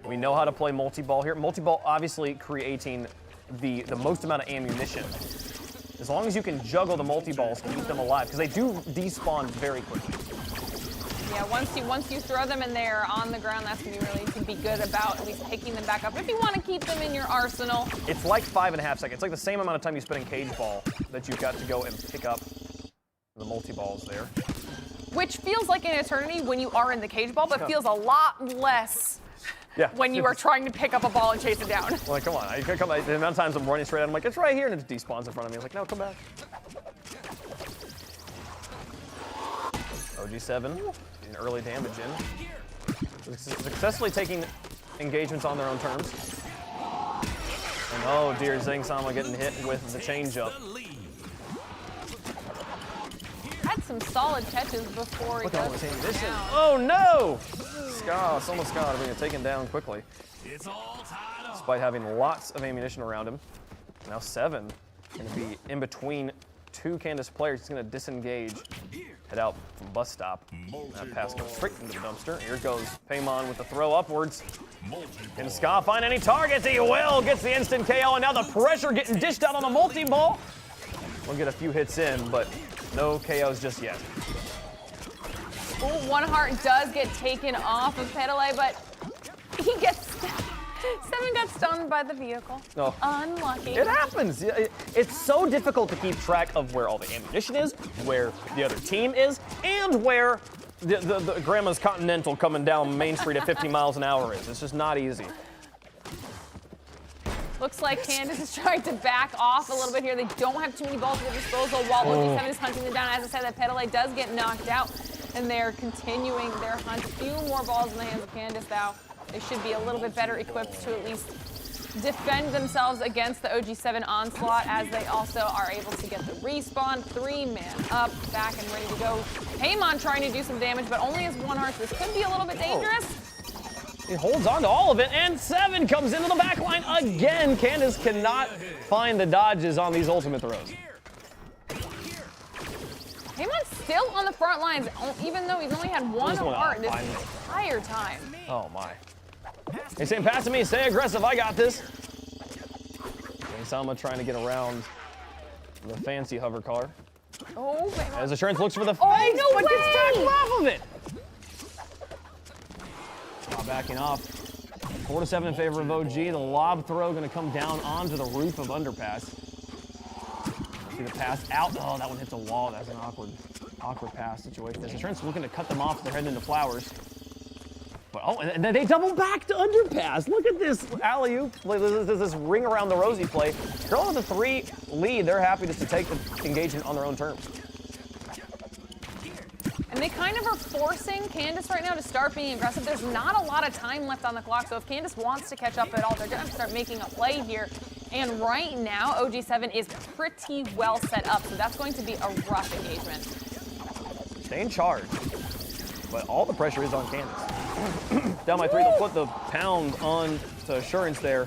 We know how to play multi-ball here. Multi-ball obviously creating the most amount of ammunition. As long as you can juggle the multi-balls and keep them alive, because they do despawn very quickly. Yeah, once you throw them and they're on the ground, that's when you really can be good about at least picking them back up. If you want to keep them in your arsenal. It's like 5.5 seconds. It's like the same amount of time you spend in cage ball that you've got to go and pick up the multi-balls there. Which feels like an eternity when you are in the cage ball, but feels a lot less when you are trying to pick up a ball and chase it down. Like, come on. The amount of times I'm running straight at, I'm like, it's right here, and it despawns in front of me. I was like, no, come back. OG7 getting early damage in. Successfully taking engagements on their own terms. And oh dear, Zing-sama getting hit with the changeup. Had some solid catches before he Look at all goes this ammunition. down. Oh no! Someone Scott being taken down quickly. Despite having lots of ammunition around him. Now 7 going to be in between 2 Candace players. He's going to disengage, head out from bus stop. That pass goes straight into the dumpster. Here goes Paymon with the throw upwards. Can Ska find any targets? He will! Gets the instant KO, and now the pressure getting dished out on the multi-ball. We'll get a few hits in, but no KOs just yet. Ooh, 1 heart does get taken off of Petalay, but he gets... 7 got stunned by the vehicle. Oh. Unlucky. It happens. It's so difficult to keep track of where all the ammunition is, where the other team is, and where the Grandma's Continental coming down Main Street at 50 miles an hour is. It's just not easy. Looks like Candace is trying to back off a little bit here. They don't have too many balls at their disposal while OG7 is hunting them down. As I said, that Petalay does get knocked out, and they're continuing their hunt. A few more balls in the hands of Candace now. They should be a little bit better equipped to at least defend themselves against the OG7 onslaught, as they also are able to get the respawn. 3-man up, back and ready to go. Paymon trying to do some damage, but only has 1 heart. This could be a little bit dangerous. He holds on to all of it, and 7 comes into the back line again. Candace cannot find the dodges on these ultimate throws. Paymon's still on the front lines, even though he's only had 1 heart this entire time. Oh my. Hey, Sam, pass to me. Stay aggressive. I got this. Sama trying to get around the fancy hover car. Oh, Paymon. As Assurance looks for the face, no but gets way! tackled off of it. Backing off. 4-7 in favor of OG. The lob throw going to come down onto the roof of underpass. See the pass out. Oh, that one hits a wall. That's an awkward pass situation. Assurance looking to cut them off. They're heading into flowers. But, oh, and then they double back to underpass. Look at this alley-oop. There's this ring around the rosy play. Girl with a 3 lead. They're happy just to take the engagement on their own terms. And they kind of are forcing Candace right now to start being aggressive. There's not a lot of time left on the clock, so if Candace wants to catch up at all, they're going to start making a play here. And right now, OG7 is pretty well set up, so that's going to be a rough engagement. Staying charged, but all the pressure is on Candace. Down by 3, they'll put the pound on to Assurance there.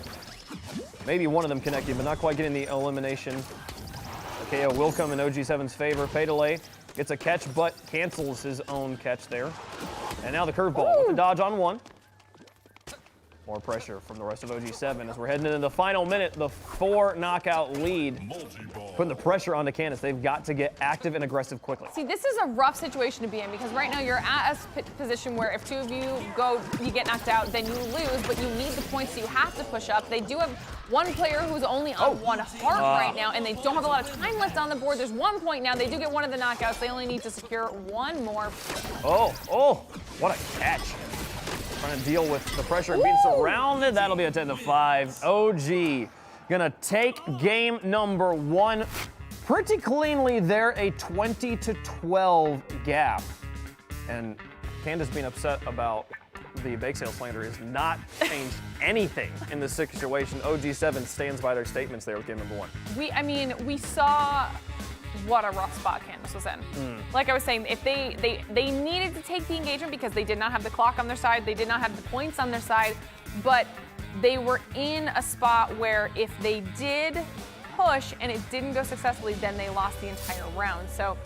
Maybe one of them connecting, but not quite getting the elimination. The KO will come in OG7's favor. Petalay gets a catch, but cancels his own catch there. And now the curveball with the dodge on 1. More pressure from the rest of OG7 as we're heading into the final minute. The 4 knockout lead, putting the pressure onto Candace. They've got to get active and aggressive quickly. See, this is a rough situation to be in because right now you're at a position where if 2 of you go, you get knocked out, then you lose, but you need the points, so you have to push up. They do have 1 player who's only on 1 heart right now, and they don't have a lot of time left on the board. There's 1 point now. They do get 1 of the knockouts. They only need to secure 1 more. Oh, what a catch. Trying to deal with the pressure and being surrounded. That'll be a 10-5. OG gonna take game number 1 pretty cleanly there, a 20-12 gap. And Candace being upset about the bake sale slander has not changed anything in this situation. OG7 stands by their statements there with game number 1. We saw what a rough spot Candace was in. Like I was saying, if they needed to take the engagement because they did not have the clock on their side, they did not have the points on their side, but they were in a spot where if they did push and it didn't go successfully, then they lost the entire round. So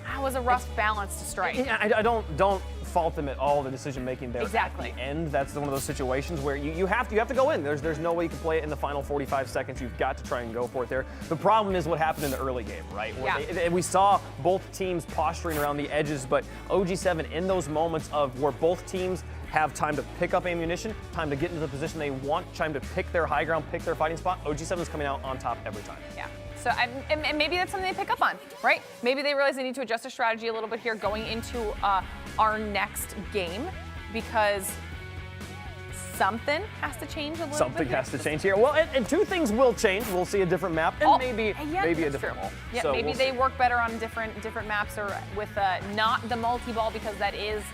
that was a rough balance to strike. Yeah, I don't fault them at all, the decision making there Exactly. at the end. That's one of those situations where you have to go in. There's no way you can play it in the final 45 seconds. You've got to try and go for it there. The problem is what happened in the early game, right? Where we saw both teams posturing around the edges, but OG7 in those moments of where both teams have time to pick up ammunition, time to get into the position they want, time to pick their high ground, pick their fighting spot, OG7 is coming out on top every time. Yeah. So, and maybe that's something they pick up on, right? Maybe they realize they need to adjust their strategy a little bit here going into our next game, because something has to change a little bit. Something has to change here. Well, and two things will change. We'll see a different map and maybe a different ball. Yeah, so maybe they work better on different maps or with not the multi-ball, because that is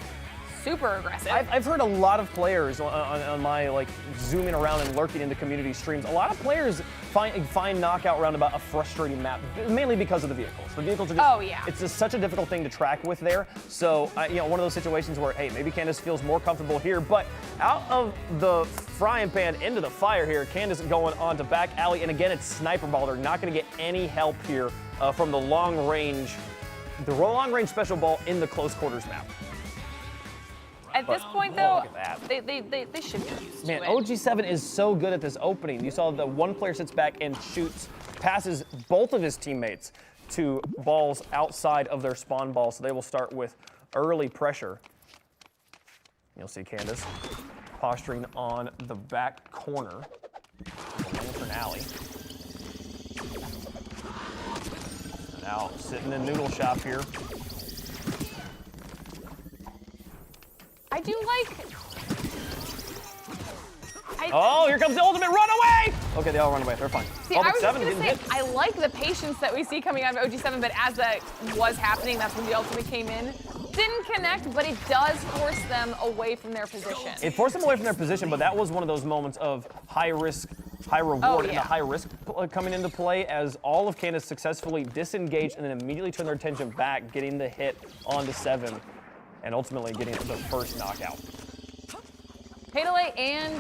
super aggressive. I've heard a lot of players on my zooming around and lurking into community streams. A lot of players find Knockout Roundabout a frustrating map, mainly because of the vehicles. The vehicles are just, it's just such a difficult thing to track with there. So one of those situations where, hey, maybe Candace feels more comfortable here, but out of the frying pan into the fire here, Candace going on to back alley, and again it's sniper ball. They're not going to get any help here from the long range special ball in the close quarters map. At this point, though, they should be used to it. OG7 is so good at this opening. You saw the one player sits back and passes both of his teammates to balls outside of their spawn ball, so they will start with early pressure. You'll see Candace posturing on the back corner of the Lantern Alley. Now sitting in Noodle Shop here. I do like. Here comes the ultimate runaway! Okay, they all run away. They're fine. See, I was going to say, I like the patience that we see coming out of OG7, but as that was happening, that's when the ultimate came in. Didn't connect, but it does force them away from their position. It forced them away from their position, but that was one of those moments of high risk, high reward, and the high risk coming into play as all of Candace successfully disengaged and then immediately turned their attention back, getting the hit onto 7, and ultimately getting the first knockout. Pedale and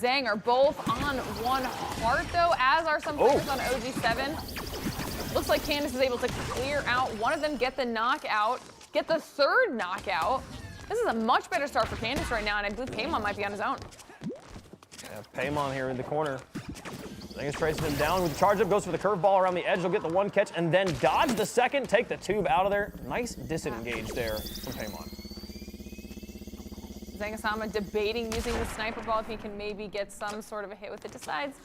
Zhang are both on 1 heart, though, as are some players on OG7. Looks like Candace is able to clear out one of them, get the knockout, get the third knockout. This is a much better start for Candace right now, and I believe Paimon might be on his own. Yeah, Paimon here in the corner. Zhang is tracing him down with the charge up, goes for the curveball around the edge. He'll get the 1 catch and then dodge the second, take the tube out of there. Nice disengage there from Paimon. Zangasama debating using the sniper ball if he can maybe get some sort of a hit with it. Decides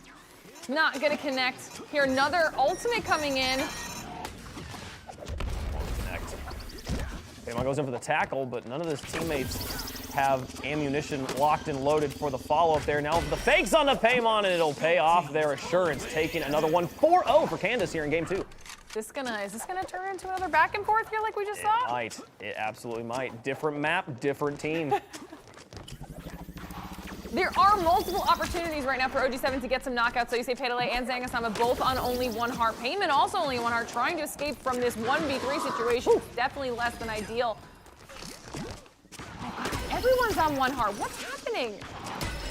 not gonna connect. Here, another ultimate coming in. Won't connect. Paimon goes in for the tackle, but none of his teammates have ammunition locked and loaded for the follow-up there. Now the fakes on the Paimon, and it'll pay off their assurance, taking another one. 4-0 for Candace here in game 2. Is this gonna turn into another back and forth here like we just saw? It might. It absolutely might. Different map, different team. There are multiple opportunities right now for OG7 to get some knockouts. So you say Pedale and Zangasama both on only 1 heart. Payman also only 1 heart, trying to escape from this 1v3 situation. Definitely less than ideal. Everyone's on 1 heart. What's happening?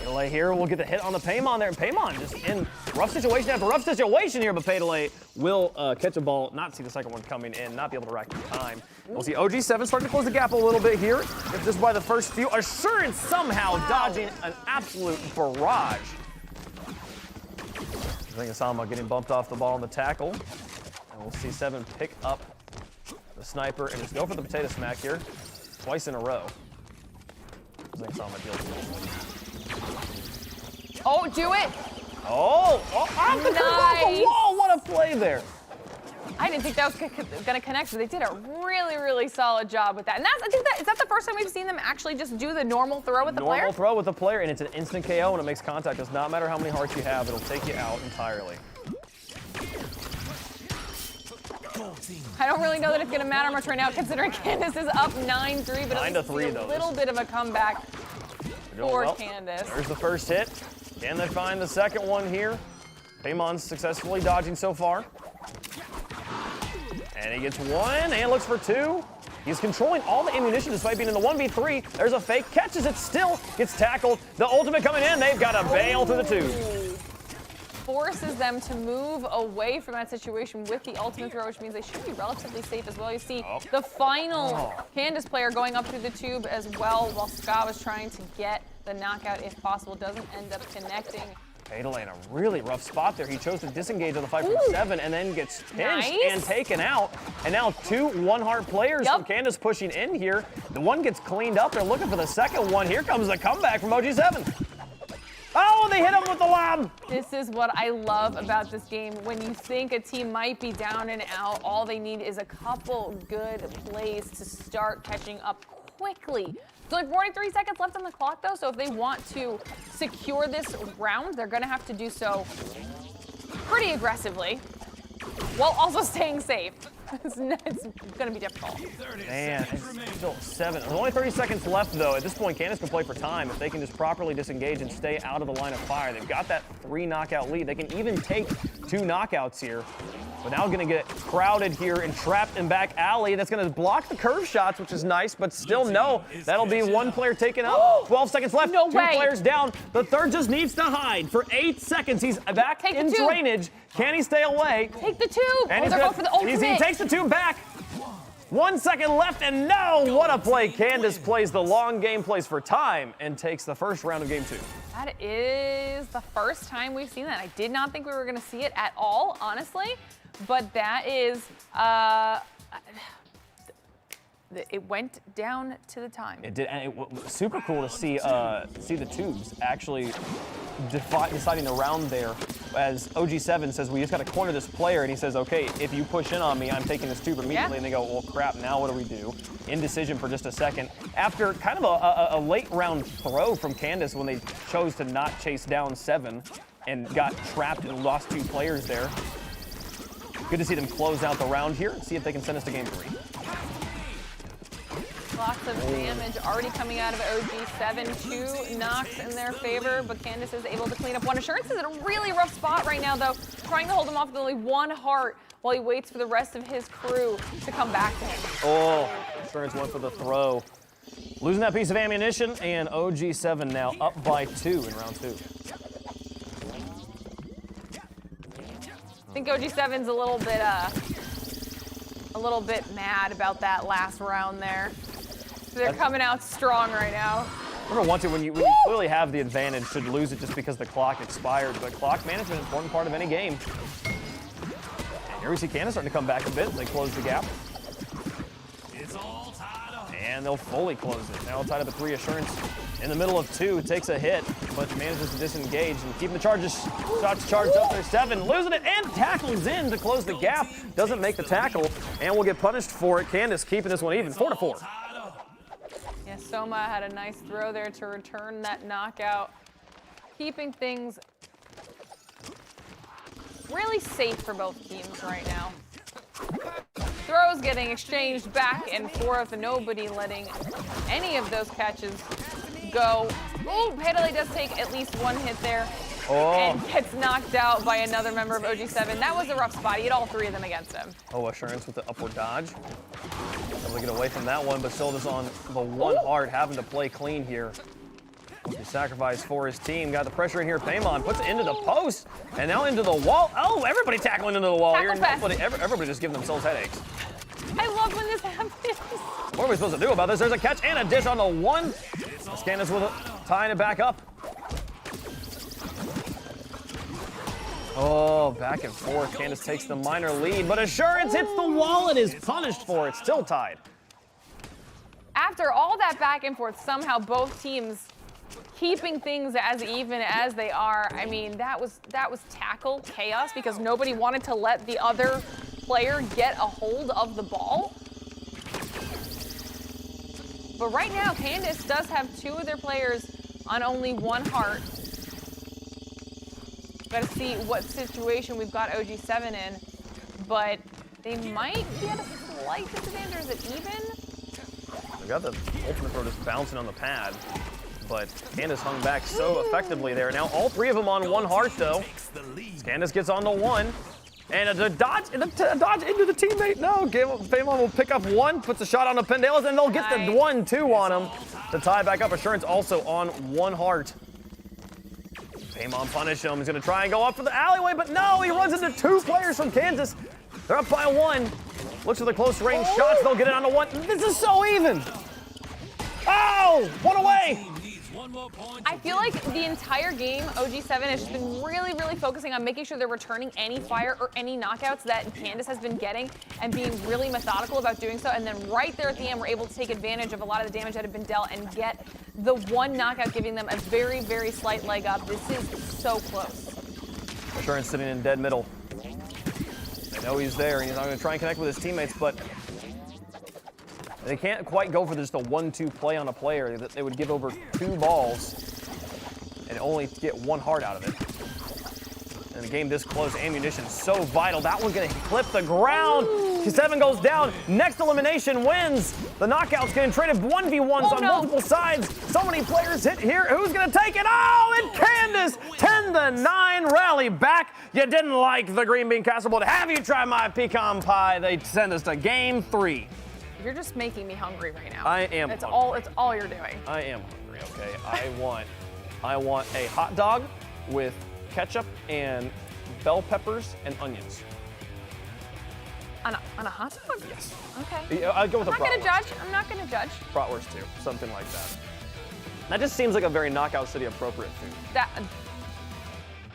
Pedale here will get the hit on the Paimon there, and Paimon just in rough situation after rough situation here, but Pedale will catch a ball, not see the second one coming in, not be able to rack the time. We'll see OG7 starting to close the gap a little bit here. If this is by the first few, Assurance somehow dodging an absolute barrage. Zangasama getting bumped off the ball on the tackle, and we'll see 7 pick up the sniper and just go for the potato smack here, twice in a row. Zangasama deals with it. Oh, do it! Off the wall! What a play there! I didn't think that was going to connect, but they did a really, really solid job with that. And is that the first time we've seen them actually just do the normal throw with the player? Normal throw with the player, and it's an instant KO when it makes contact. Does not matter how many hearts you have, it'll take you out entirely. I don't really know that it's going to matter much right now, considering Candace is up 9-3, but at least we see a little bit of a comeback for Candace. There's the first hit. Can they find the second one here? Paymon's successfully dodging so far. And he gets one and looks for two. He's controlling all the ammunition despite being in the 1v3. There's a fake, catches it still, gets tackled. The ultimate coming in, they've got to bail through the tube. Forces them to move away from that situation with the ultimate throw, which means they should be relatively safe as well. You see the final Candace player going up through the tube as well, while Scott was trying to get the knockout if possible. Doesn't end up connecting. Fatal in a really rough spot there. He chose to disengage on the fight from 7 and then gets pinched and taken out. And now 2 one-heart players from Candace pushing in here. The one gets cleaned up. They're looking for the second one. Here comes the comeback from OG7. Oh, they hit him with the lob. This is what I love about this game. When you think a team might be down and out, all they need is a couple good plays to start catching up quickly. There's only 43 seconds left on the clock, though, so if they want to secure this round, they're going to have to do so pretty aggressively while also staying safe. It's going to be difficult. Man, it's still 7. There's only 30 seconds left, though. At this point, Candace can play for time if they can just properly disengage and stay out of the line of fire. They've got that 3 knockout lead. They can even take 2 knockouts here. But now going to get crowded here and trapped in back alley. That's going to block the curve shots, which is nice, but still no. That'll be 1 player taken out. 12 seconds left. No 2 way. players down. The third just needs to hide for 8 seconds. He's back in drainage. Can he stay away? Take the tube. And they're going for the ultimate. He takes the tube back. 1 second left, and no, what a play. Candace plays the long game, plays for time, and takes the first round of game 2. That is the first time we've seen that. I did not think we were going to see it at all, honestly, but that is, it went down to the time. It did, and it was super cool to see the tubes actually deciding the round there. As OG7 says, we just got to corner this player, and he says, okay, if you push in on me, I'm taking this tube immediately. And they go, well, crap, now what do we do? Indecision for just a second. After kind of a late round throw from Candace when they chose to not chase down 7 and got trapped and lost 2 players there. Good to see them close out the round here and see if they can send us to game 3. Lots of damage already coming out of OG7. 2 knocks in their favor, but Candace is able to clean up 1. Assurance is in a really rough spot right now, though, trying to hold him off with only 1 heart while he waits for the rest of his crew to come back to him. Oh, Assurance went for the throw. Losing that piece of ammunition, and OG7 now up by 2 in round 2. I think OG7's a little bit mad about that last round there. They're coming out strong right now. Never want to when you clearly have the advantage, should lose it just because the clock expired. But clock management is an important part of any game. And here we see Candace starting to come back a bit. They close the gap. And they'll fully close it. Now tied up at 3. Assurance in the middle of 2, takes a hit, but manages to disengage and keeping the shots charged up there. 7, losing it, and tackles in to close the gap. Doesn't make the tackle, and will get punished for it. Candace keeping this one even, 4-4. Yeah, Soma had a nice throw there to return that knockout, keeping things really safe for both teams right now. Throws getting exchanged back and forth, and nobody letting any of those catches go. Oh, Pedale does take at least 1 hit there and gets knocked out by another member of OG7. That was a rough spot. He had all 3 of them against him. Oh, Assurance with the upward dodge. Able to get away from that one, but still just on the 1 heart, having to play clean here. He sacrificed for his team. Got the pressure in here. Paymon puts it into the post and now into the wall. Oh, everybody tackling into the wall here. Everybody just giving themselves headaches. I love when this happens. What are we supposed to do about this? There's a catch and a dish on the 1. Candace with it, tying it back up. Oh, back and forth. Candace takes the minor lead, but Assurance hits the wall and is punished for it. Still tied. After all that back and forth, somehow both teams keeping things as even as they are. I mean, that was tackle chaos because nobody wanted to let the other player get a hold of the ball. But right now, Candace does have 2 of their players on only 1 heart. Got to see what situation we've got OG7 in. But They might be at a slight disadvantage, or is it even? They got the ultimate throw just bouncing on the pad, but Candace hung back so effectively there. Now all three of them on one heart though. Candace gets on the one, and a dodge into the teammate. No, Faymon will pick up one, puts a shot on the Pendalas, and they'll get the 1-2 on him to tie back up. Assurance also on one heart. Faymon punish him. He's gonna try and go up for the alleyway, but no, he runs into two players from Kansas. They're up by one. Looks for the close range shots. They'll get it on the one. This is so even. Oh, one away. I feel like the entire game, OG7 has just been really, really focusing on making sure they're returning any fire or any knockouts that Candace has been getting and being really methodical about doing so. And then right there at the end, we're able to take advantage of a lot of the damage that had been dealt and get the one knockout, giving them a very, very slight leg up. This is so close. Assurance sitting in dead middle. They know he's there, and he's not going to try and connect with his teammates, but they can't quite go for just a 1-2 play on a player. They would give over 2 balls and only get 1 heart out of it. And a game this close, ammunition so vital. That one's going to clip the ground. 7 goes down. Next elimination wins. The knockout's getting traded 1v1s on multiple sides. So many players hit here. Who's going to take it? Oh, and Candace, 10-9 rally back. You didn't like the green bean casserole, but have you tried my pecan pie? They send us to game 3. You're just making me hungry right now. I am. It's all you're doing. I am hungry. Okay. I want a hot dog with ketchup and bell peppers and onions. On a hot dog? Yes. Okay. Yeah, I'd go with I'm a not gonna bratwurst. judge. I'm not gonna judge. Bratwurst too, something like that. That just seems like a very Knockout City appropriate food.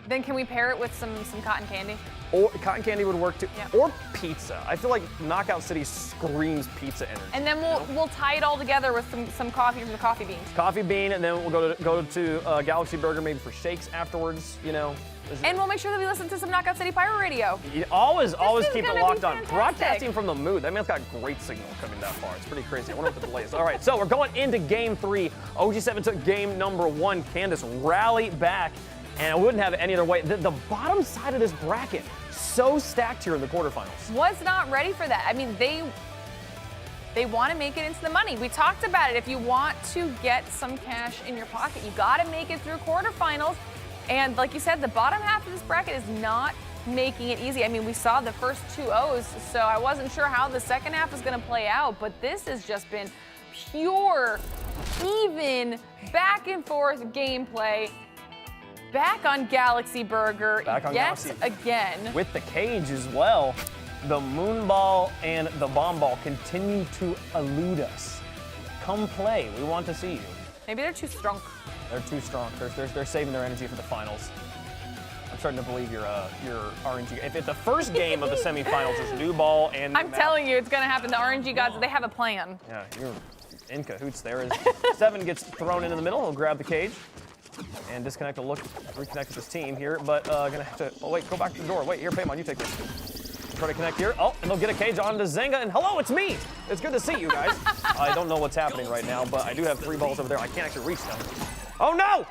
Then can we pair it with some cotton candy? Or cotton candy would work too. Yeah. Or pizza. I feel like Knockout City screams pizza energy. And then we'll tie it all together with some coffee from the coffee beans. Coffee bean, and then we'll go to Galaxy Burger maybe for shakes afterwards. You know. And we'll make sure that we listen to some Knockout City Pirate Radio. You always keep it locked on. Fantastic. Broadcasting from the mood. That man's got great signal coming that far. It's pretty crazy. I wonder what the delay is. All right, so we're going into game 3. OG7 took game number 1. Candace rallied back, and I wouldn't have it any other way. The bottom side of this bracket, so stacked here in the quarterfinals. Was not ready for that. I mean, they want to make it into the money. We talked about it. If you want to get some cash in your pocket, you got to make it through quarterfinals. And like you said, the bottom half of this bracket is not making it easy. I mean, we saw the first 2 O's, so I wasn't sure how the second half is going to play out, but this has just been pure, even, back and forth gameplay. Back on Galaxy Burger yet again. With the cage as well. The moon ball and the bomb ball continue to elude us. Come play. We want to see you. Maybe they're too strong. They're too strong. They're saving their energy for the finals. I'm starting to believe your RNG. If the first game of the semifinals is new ball and I'm telling you, it's gonna happen. The RNG gods, they have a plan. Yeah, you're in cahoots there. As 7 gets thrown into the middle, he'll grab the cage and disconnect to reconnect with his team here. But gonna have to. Oh wait, go back to the door. Wait, here, Paymon, you take this. Try to connect here. Oh, and they'll get a cage onto Zynga. And hello, it's me. It's good to see you guys. I don't know what's happening right now, but I do have 3 balls over there. I can't actually reach them. Oh no!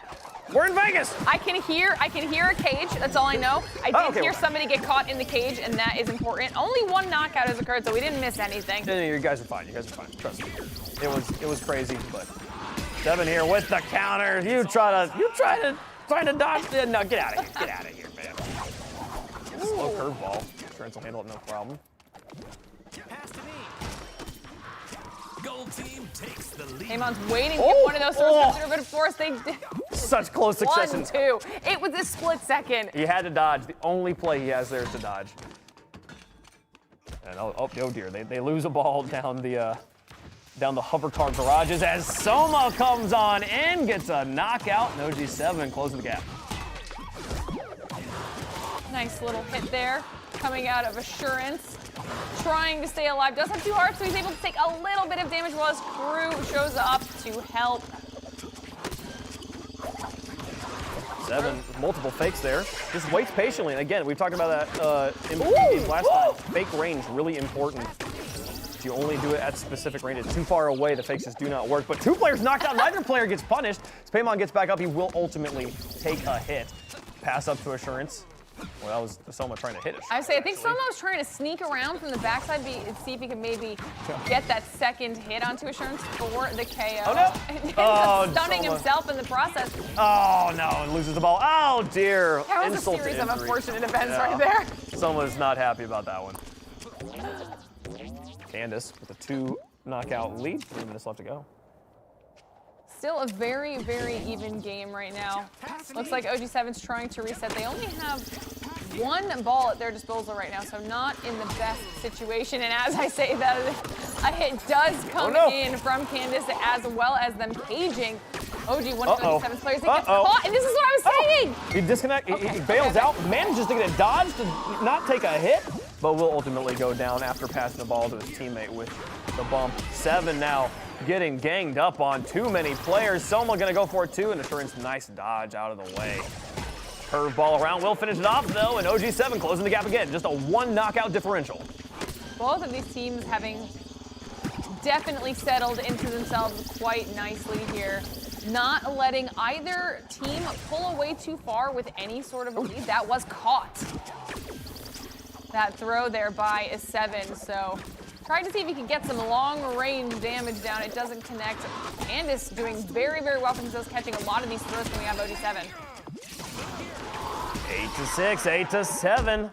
We're in Vegas! I can hear a cage, that's all I know. I did hear somebody get caught in the cage, and that is important. Only 1 knockout has occurred, so we didn't miss anything. Yeah, you guys are fine. You guys are fine. Trust me. It was crazy, but 7 here with the counter. You try to dodge. No, get out of here. Get out of here, man. Slow curveball. Assurance will handle it no problem. Gold team takes the lead. Paymon's waiting to get one of those throws through, but of course they did. Such close succession. 1-2. It was a split second. He had to dodge. The only play he has there is to dodge. And oh dear, they lose a ball down the hover car garages as Soma comes on and gets a knockout. And OG7 closing the gap. Nice little hit there, coming out of Assurance. Trying to stay alive, does have 2 hearts, so he's able to take a little bit of damage while his crew shows up to help. 7 with multiple fakes there. Just waits patiently. And again, we talked about that in the last time. Fake range, really important. If you only do it at specific range, it's too far away, the fakes just do not work. But 2 players knocked out, neither player gets punished. As Paymon gets back up, he will ultimately take a hit. Pass up to Assurance. Well, that was Soma trying to hit it. I think Soma was trying to sneak around from the backside, see if he could maybe get that second hit onto Assurance for the KO. Oh, no. And ends Oh, up stunning Soma. himself in the process. Oh, no, and loses the ball. Oh, dear. That was Insult a series to of injury. unfortunate events Yeah. right there. Soma's not happy about that one. Candace with a 2 knockout lead, 3 minutes left to go. Still a very, very even game right now. Looks like OG7's trying to reset. They only have 1 ball at their disposal right now, so not in the best situation. And as I say that, a hit does come in from Candace, as well as them caging OG, one of OG7's players. He gets caught, and this is what I was saying! He disconnects, he bails out, manages to get it dodged to not take a hit, but will ultimately go down after passing the ball to his teammate with the bump. 7 now. Getting ganged up on too many players. Soma gonna go for it too, and Assurance, nice dodge out of the way. Curveball around, will finish it off though, and OG7 closing the gap again. Just a 1 knockout differential. Both of these teams having definitely settled into themselves quite nicely here. Not letting either team pull away too far with any sort of a lead. That was caught. That throw there by a 7, so trying to see if he can get some long-range damage down. It doesn't connect. Candace doing very, very well for themselves, catching a lot of these throws coming out of OG7. 8-6, 8-7.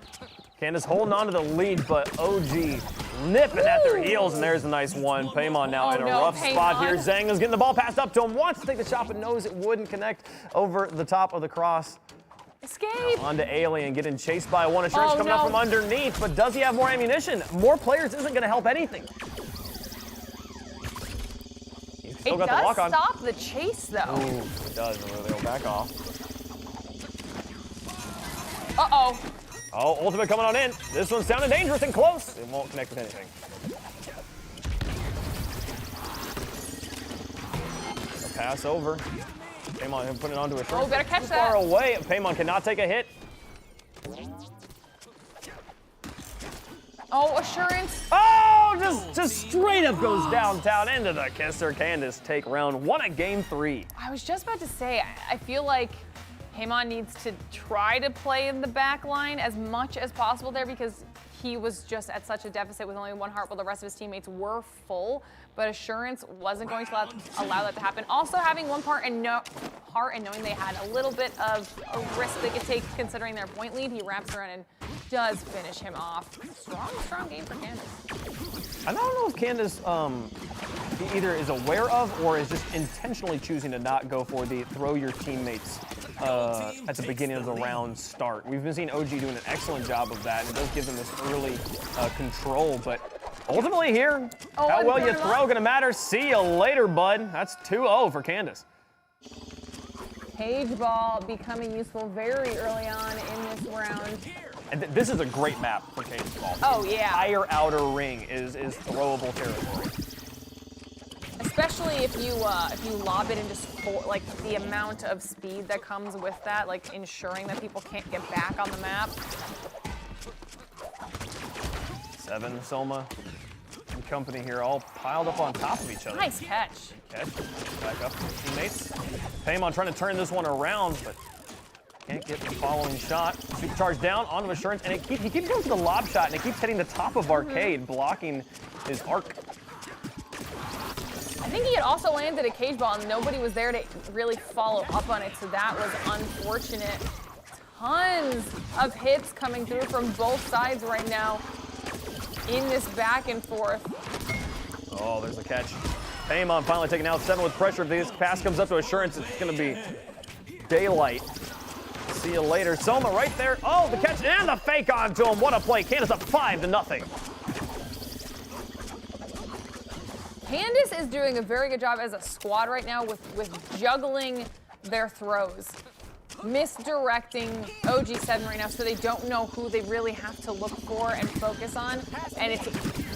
Candace holding on to the lead, but OG nipping at their heels, and there's a nice one. Paimon now in a rough spot here. Zhang is getting the ball passed up to him. Wants to take the shot, but knows it wouldn't connect over the top of the cross. Escape! Onto Alien, getting chased by 1. Assurance coming up from underneath, but does he have more ammunition? More players isn't going to help anything. Still It got the does walk on. stop the chase, though. Ooh, it does, and they'll back off. Uh-oh. Oh, ultimate coming on in. This one sounded dangerous and close. It won't connect with anything. A pass over. Paimon putting it onto a short. Oh, better catch Far that. away. Paimon cannot take a hit. Oh, Assurance. Oh, just straight up goes downtown into the kisser. Candace take round 1 at game 3. I was just about to say, I feel like Paimon needs to try to play in the back line as much as possible there, because he was just at such a deficit with only 1 heart while the rest of his teammates were full. But Assurance wasn't going to allow that to happen. Also having 1 heart and knowing they had a little bit of a risk they could take considering their point lead, he wraps around and does finish him off. Strong game for Candace. I don't know if Candace he either is aware of or is just intentionally choosing to not go for the throw your teammates at the beginning of the round start. We've been seeing OG doing an excellent job of that, and it does give them this early control, but ultimately here, how well you throw gonna matter. See you later, bud. That's 2-0 for Candace. Cage ball becoming useful very early on in this round. And this is a great map for cage ball. Oh, yeah. The entire outer ring is throwable territory. Especially if you lob it and just like the amount of speed that comes with that, like ensuring that people can't get back on the map. 7, Soma and company here all piled up on top of each other. Nice catch. Catch, back up to his teammates. Paimon trying to turn this one around, but can't get the following shot. Supercharge down onto Assurance, and he keeps going for the lob shot, and it keeps hitting the top of Arcade, blocking his arc. I think he had also landed a cage ball, and nobody was there to really follow up on it, so that was unfortunate. Tons of hits coming through from both sides right now in this back and forth. Oh, there's a catch. Paimon finally taking out 7 with pressure. If this pass comes up to Assurance, it's going to be daylight. See you later. Soma right there. Oh, the catch and the fake onto him. What a play. Candace up 5-0. Candace is doing a very good job as a squad right now with juggling their throws. Misdirecting OG7 right now so they don't know who they really have to look for and focus on. And it's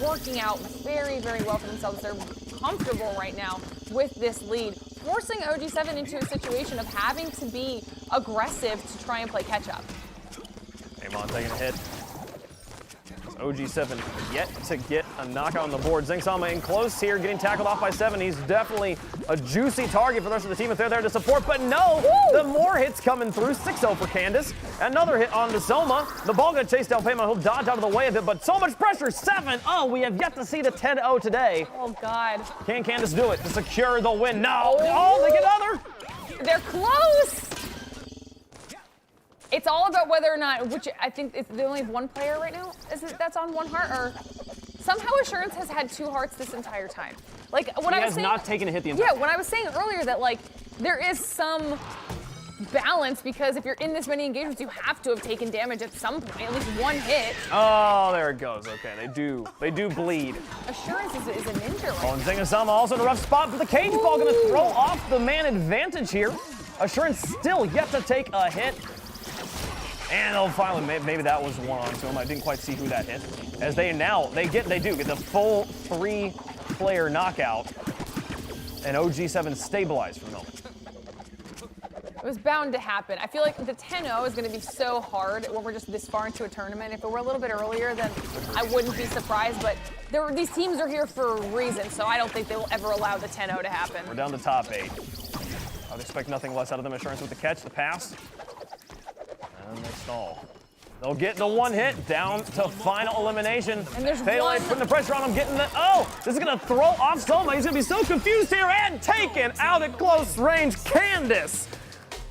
working out very, very well for themselves. They're comfortable right now with this lead, forcing OG7 into a situation of having to be aggressive to try and play catch up. Paimon taking a hit. OG7 yet to get a knockout on the board. Zing-sama in close here, getting tackled off by 7. He's definitely a juicy target for the rest of the team if they're there to support, but no, the more hits coming through. 6-0 for Candace. Another hit on the Soma. The ball gonna chase down Payman. He'll dodge out of the way of it, but so much pressure. 7-0. We have yet to see the 10-0 today. Oh, God. Can Candace do it to secure the win? No. Oh, they get another. They're close. It's all about whether or not, which I think they only have one player right now. Is it that's on 1 heart, or somehow Assurance has had 2 hearts this entire time. Like when He I has was saying, not taken a hit the entire yeah, when I was saying earlier that like there is some balance because if you're in this many engagements, you have to have taken damage at some point, at least 1 hit. Oh, there it goes. Okay, they do bleed. Assurance is a ninja. Right? Oh, and Zing-sama also in a rough spot, but the cage ball gonna throw off the man advantage here. Assurance still yet to take a hit. And they'll finally, maybe that was one on to him. I didn't quite see who that hit. As they do get the full 3-player knockout. And OG7 stabilized for the moment. It was bound to happen. I feel like the 10-0 is going to be so hard when we're just this far into a tournament. If it were a little bit earlier, then I wouldn't be surprised. But these teams are here for a reason, so I don't think they will ever allow the 10-0 to happen. We're down to top 8. I would expect nothing less out of them. Assurance with the catch, the pass. And they stall. They'll get the 1 hit down to final elimination. And there's Pele one. putting the pressure on him, getting the, oh, this is gonna throw off Soma. He's gonna be so confused here and taken out at close range. Candace.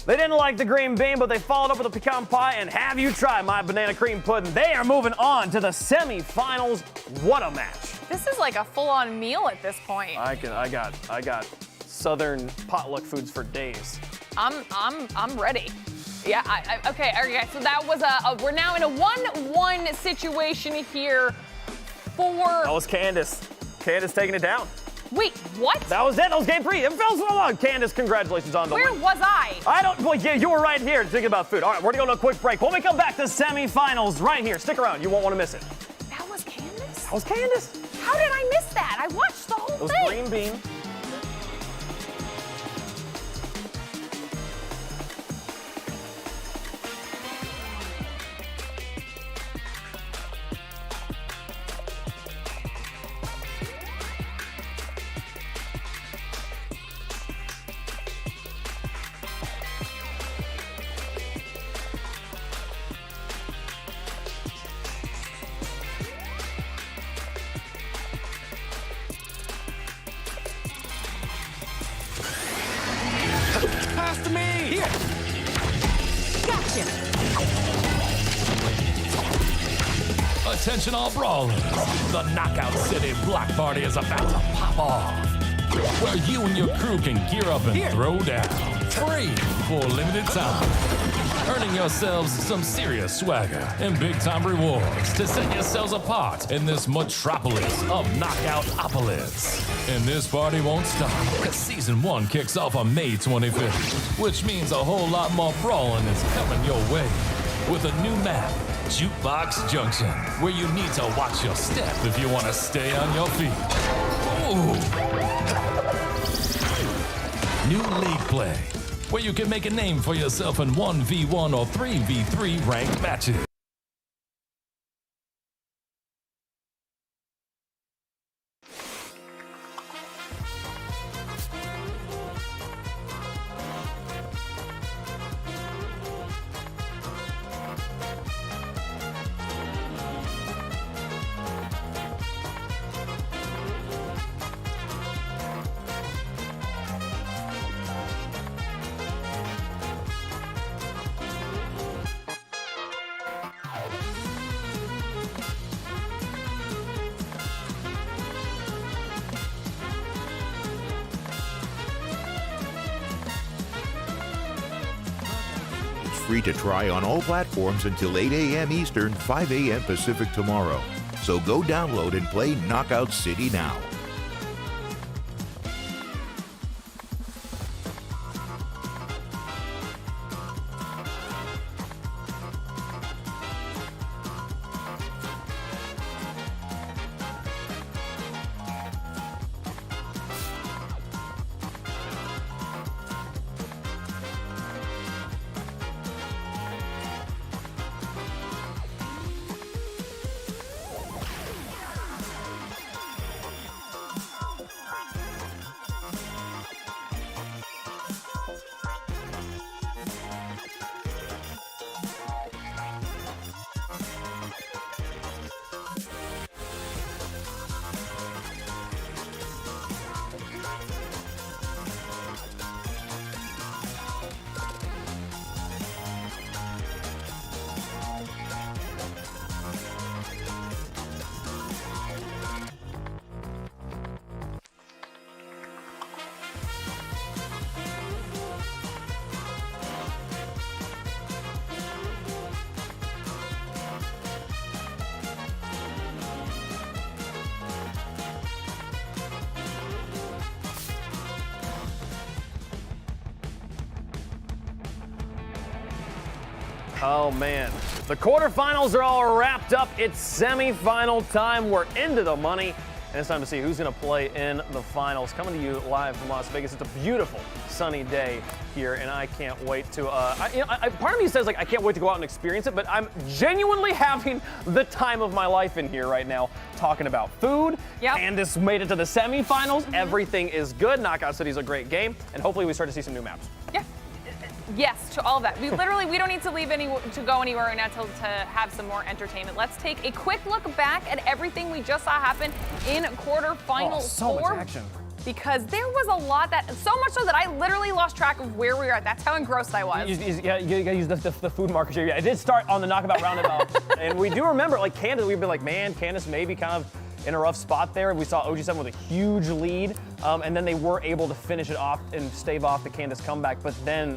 They didn't like the green bean, but they followed up with a pecan pie, and have you tried my banana cream pudding? They are moving on to the semifinals. What a match. This is like a full-on meal at this point. I got Southern potluck foods for days. I'm ready. Yeah, okay, so that was we're now in a 1-1 situation here for... That was Candace. Candace taking it down. Wait, what? That was it. That was game 3. It fell so long. Candace, congratulations on the Where win. was I? I don't, well, yeah, you were right here thinking about food. All right, we're gonna go to a quick break. When we come back to semifinals right here, stick around. You won't want to miss it. That was Candace? That was Candace. How did I miss that? I watched the whole It was thing. green bean. Pass to me! Here! Gotcha! Attention all brawlers. The Knockout City Block Party is about to pop off. Where you and your crew can gear up and throw down. Free for a limited time. Earning yourselves some serious swagger and big-time rewards to set yourselves apart in this metropolis of Knockout-opolis. And this party won't stop, because Season 1 kicks off on May 25th, which means a whole lot more brawling is coming your way. With a new map, Jukebox Junction, where you need to watch your step if you want to stay on your feet. Ooh. New league play, where you can make a name for yourself in 1v1 or 3v3 ranked matches. Free to try on all platforms until 8 a.m. Eastern, 5 a.m. Pacific tomorrow. So go download and play Knockout City now. Oh man, the quarterfinals are all wrapped up. It's semifinal time. We're into the money, and it's time to see who's gonna play in the finals. Coming to you live from Las Vegas. It's a beautiful sunny day here, and I can't wait to, part of me says like, I can't wait to go out and experience it, but I'm genuinely having the time of my life in here right now, talking about food. Yep. Candace made it to the semifinals. Everything is good. Knockout City is a great game, and hopefully we start to see some new maps. Yeah. Yes, to all of that. We don't need to leave to go anywhere right now to have some more entertainment. Let's take a quick look back at everything we just saw happen in quarterfinal so four. much action. Because there was a lot so much so that I literally lost track of where we were at. That's how engrossed I was. You gotta use the food markers here. Yeah, it did start on the knockabout roundabout. And we do remember, like Candace, we've been like, man, Candace maybe kind of in a rough spot there. We saw OG7 with a huge lead, and then they were able to finish it off and stave off the Candace comeback. But then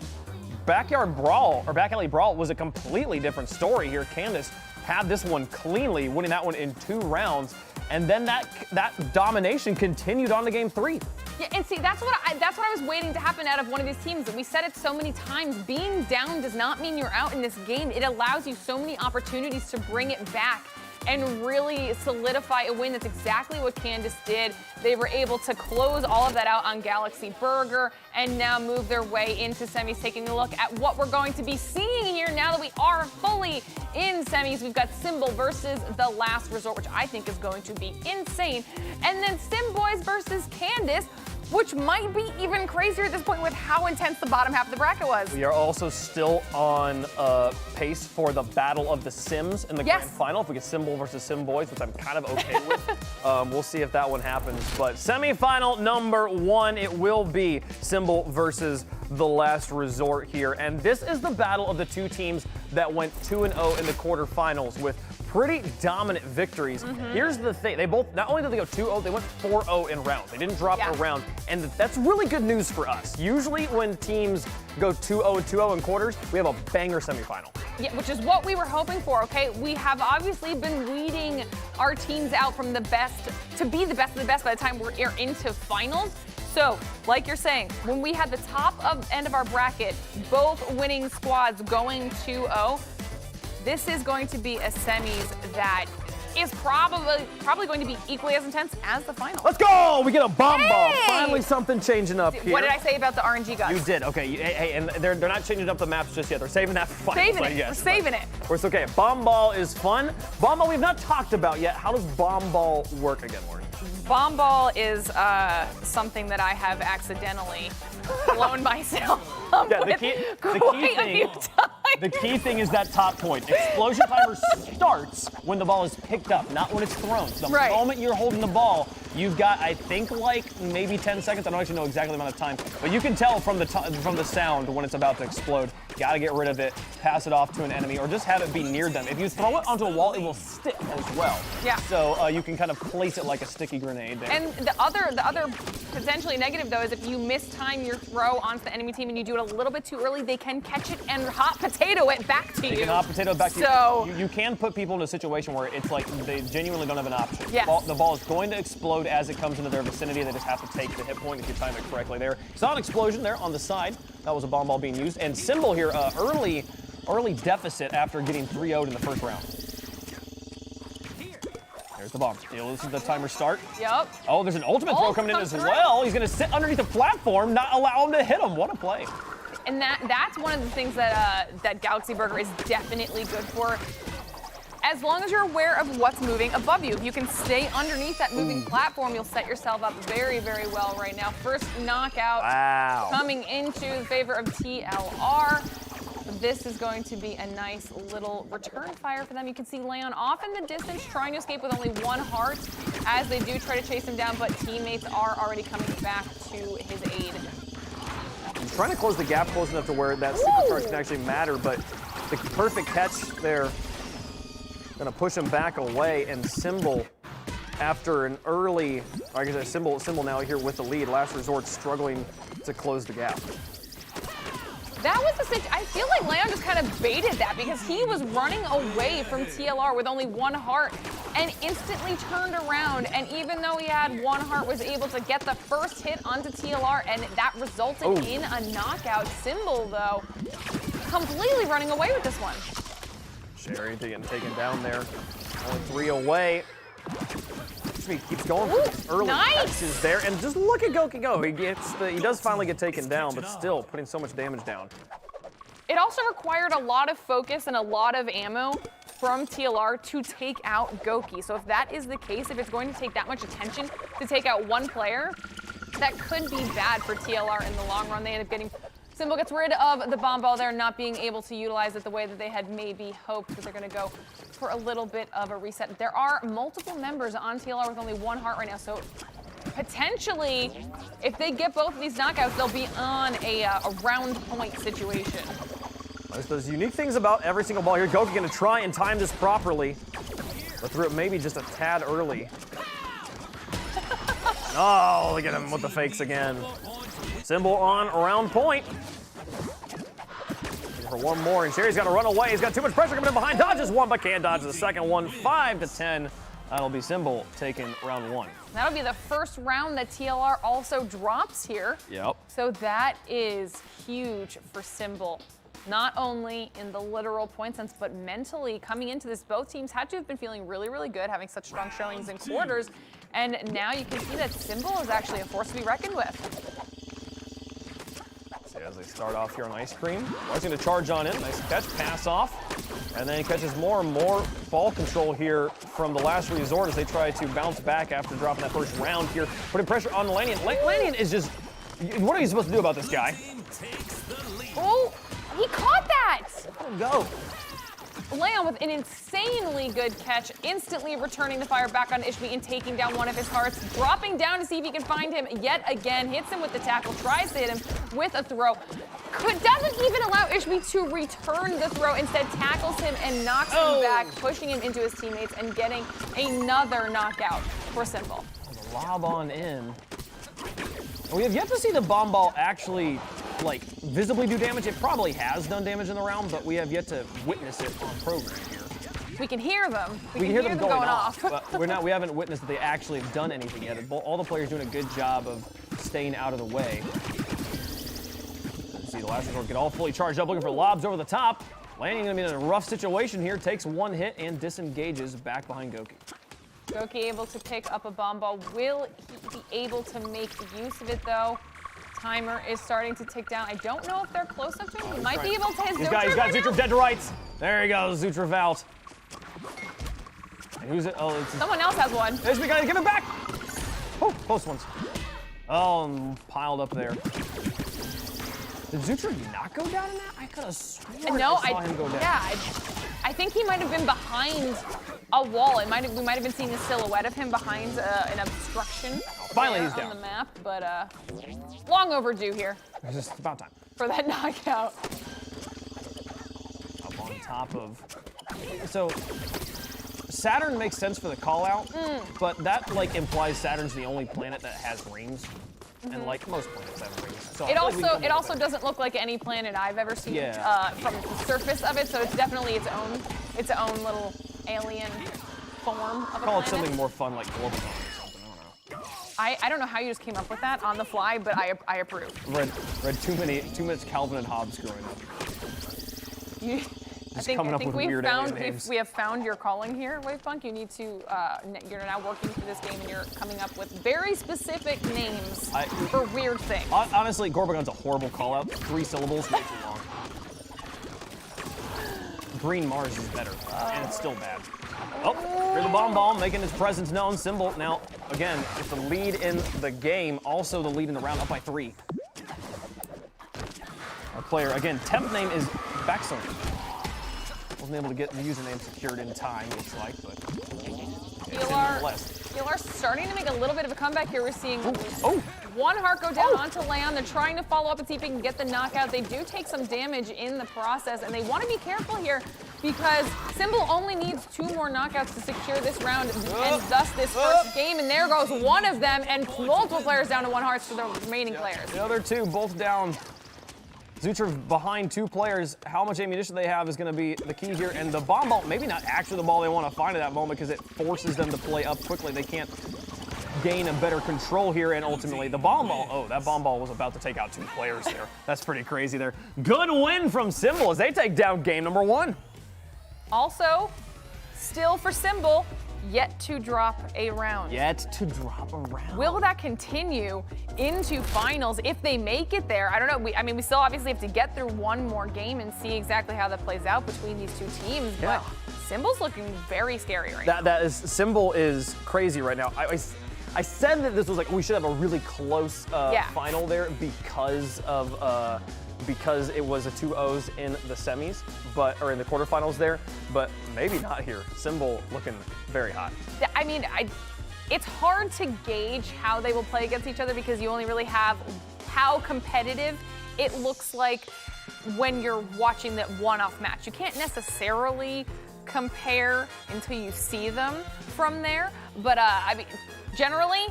Back Alley Brawl was a completely different story here. Candace had this one cleanly, winning that one in 2 rounds, and then that domination continued on to game 3. Yeah, and see, that's what I was waiting to happen out of one of these teams. We said it so many times. Being down does not mean you're out in this game. It allows you so many opportunities to bring it back and really solidify a win. That's exactly what Candace did. They were able to close all of that out on Galaxy Burger and now move their way into semis. Taking a look at what we're going to be seeing here now that we are fully in semis. We've got Symbol versus The Last Resort, which I think is going to be insane. And then Sim Boys versus Candace, which might be even crazier at this point with how intense the bottom half of the bracket was. We are also still on pace for the Battle of the Sims in the grand final. If we get Symbol versus Sim Boys, which I'm kind of okay with. We'll see if that one happens. But semifinal number 1, it will be Symbol versus The Last Resort here. And this is the battle of the 2 teams that went 2-0 in the quarterfinals with pretty dominant victories. Here's the thing, they both, not only did they go 2-0, they went 4-0 in rounds. They didn't drop a round, and that's really good news for us. Usually when teams go 2-0 in quarters, we have a banger semifinal. Yeah, which is what we were hoping for, okay? We have obviously been weeding our teams out from the best to be the best of the best by the time we're into finals. So, like you're saying, when we had the top end of our bracket, both winning squads going 2-0, this is going to be a semis that is probably going to be equally as intense as the final. Let's go! We get a bomb ball. Finally something changing up here. What did I say about the RNG gods? You did, okay. Hey, and they're not changing up the maps just yet. They're saving that for finals. We're saving it. It's okay. Bomb ball is fun. Bomb ball we've not talked about yet. How does bomb ball work again, Lauren? Bomb ball is something that I have accidentally blown myself up with quite a few times. The key thing is that top point. Explosion timer starts when the ball is picked up, not when it's thrown. So the moment you're holding the ball, you've got, I think, like maybe 10 seconds. I don't actually know exactly the amount of time, but you can tell from the sound when it's about to explode. Gotta get rid of it, pass it off to an enemy, or just have it be near them. If you throw it onto a wall, it will stick as well. Yeah. So you can kind of place it like a sticky grenade there. And the other potentially negative though is if you mistime your throw onto the enemy team and you do it a little bit too early, they can catch it and hot potato it back to you. They can hot potato it back to you. You can put people in a situation where it's like they genuinely don't have an option. Yes. The ball is going to explode as it comes into their vicinity. They just have to take the hit point if you time it correctly there. Saw an explosion there on the side. That was a bomb ball being used. And Symbol here, early deficit after getting 3-0'd in the first round. There's the bomb. This is the timer start. Yep. Oh, there's an ultimate throw coming in as well. He's going to sit underneath the platform, not allow him to hit him. What a play. And that's one of the things that that Galaxy Burger is definitely good for. As long as you're aware of what's moving above you. If you can stay underneath that moving platform, you'll set yourself up very, very well right now. First knockout coming into the favor of TLR. This is going to be a nice little return fire for them. You can see Leon off in the distance trying to escape with only 1 heart as they do try to chase him down, but teammates are already coming back to his aid. He's trying to close the gap close enough to where that supercharge can actually matter, but the perfect catch there. Gonna push him back away, and Symbol, after an early, I guess Symbol now here with the lead. Last Resort struggling to close the gap. That was the situation. I feel like Leon just kind of baited that because he was running away from TLR with only 1 heart and instantly turned around. And even though he had 1 heart, was able to get the first hit onto TLR, and that resulted in a knockout. Symbol, though, completely running away with this one. Sherry getting taken down there. Only 3 away. He keeps going for these early catches there, and just look at Goki go. He does finally get taken down, but still putting so much damage down. It also required a lot of focus and a lot of ammo from TLR to take out Goki. So if that is the case, if it's going to take that much attention to take out one player, that could be bad for TLR in the long run. They end up getting, Symbol gets rid of the bomb ball there, not being able to utilize it the way that they had maybe hoped, because they're going to go for a little bit of a reset. There are multiple members on TLR with only 1 heart right now, so potentially, if they get both of these knockouts, they'll be on a round point situation. There's those unique things about every single ball here. Goki going to try and time this properly, but threw it maybe just a tad early. Oh, look at him with the fakes again. Symbol on around point. Looking for one more, and Sherry's got to run away. He's got too much pressure coming in behind. Dodges one, but can't dodge the second one. 5-10. That'll be Symbol taking round 1. That'll be the first round that TLR also drops here. Yep. So that is huge for Symbol. Not only in the literal point sense, but mentally coming into this, both teams had to have been feeling really, really good, having such strong showings in quarters. And now you can see that Symbol is actually a force to be reckoned with. See, as they start off here on Ice Cream, Mark's going to charge on in. Nice catch, pass off. And then he catches more and more ball control here from the last resort as they try to bounce back after dropping that first round here. Putting pressure on Lannion. Lannion is just, what are you supposed to do about this guy? Oh, he caught that! Let him go. Leon with an insanely good catch, instantly returning the fire back on Ishmi and taking down one of his hearts, dropping down to see if he can find him yet again, hits him with the tackle, tries to hit him with a throw. Doesn't even allow Ishmi to return the throw, instead tackles him and knocks him back, pushing him into his teammates and getting another knockout for Symbol. The lob on in. We have yet to see the bomb ball actually, like, visibly do damage. It probably has done damage in the round, but we have yet to witness it on program here. We can hear them. We can hear them going off. But we haven't witnessed that they actually have done anything yet. All the players doing a good job of staying out of the way. See the last resort get all fully charged up, looking for lobs over the top. Lannion gonna be in a rough situation here. Takes one hit and disengages back behind Goki. Goki able to pick up a bomb ball. Will he be able to make use of it though? Timer is starting to tick down. I don't know if they're close up to him. He might be able to hit Zutra. He's got Zutra dead to rights. There he goes, Zutra out. And who's it? Oh, it's someone else has one. There's the guy, give it back. Oh, close ones. Oh, and piled up there. Did Zutra not go down in that? I could have sworn I saw him go down. Yeah, I think he might have been behind a wall. We might have been seeing a silhouette of him behind an obstruction. Finally, he's down on the map, but long overdue here. It's just about time for that knockout. Up on top of. So Saturn makes sense for the call out, but that like implies Saturn's the only planet that has rings. And like most planets have rings. So it also doesn't look like any planet I've ever seen from the surface of it. So it's definitely its own little alien form of a planet. Call it something more fun like Global Dawn or something. I don't know. I don't know how you just came up with that on the fly, but I approve. Read too much Calvin and Hobbes growing up. I think we have found your calling here, Wavepunk. You need to, you're now working through this game and you're coming up with very specific names for weird things. Honestly, Gorbagon's a horrible call out. 3 syllables, way too long. Green Mars is better, and it's still bad. Oh, here's the bomb ball, making its presence known. Symbol, now, again, it's the lead in the game, also the lead in the round, up by 3. Our player, again, temp name is Vixer. Wasn't able to get the username secured in time, looks like, but TLR starting to make a little bit of a comeback here. We're seeing one heart go down onto Leon. They're trying to follow up and see if they can get the knockout. They do take some damage in the process, and they want to be careful here because Symbol only needs 2 more knockouts to secure this round and thus this first game. And there goes one of them, and multiple players down to 1 heart for the remaining players. The other 2 both down. Zutra behind 2 players. How much ammunition they have is going to be the key here. And the bomb ball, maybe not actually the ball they want to find at that moment because it forces them to play up quickly. They can't gain a better control here, and ultimately the bomb ball. Oh, that bomb ball was about to take out 2 players there. That's pretty crazy there. Good win from Symbol as they take down game number 1. Also, still for Symbol, yet to drop a round. Yet to drop a round. Will that continue into finals if they make it there? I don't know. I mean, we still obviously have to get through one more game and see exactly how that plays out between these 2 teams. Yeah. But Symbol's looking very scary right now. Symbol is crazy right now. I said that this was like we should have a really close final there because it was a 2-0s in the semis, or in the quarterfinals there, but maybe not here. Symbol looking very hot. I mean, it's hard to gauge how they will play against each other because you only really have how competitive it looks like when you're watching that one-off match. You can't necessarily compare until you see them from there, but I mean, generally,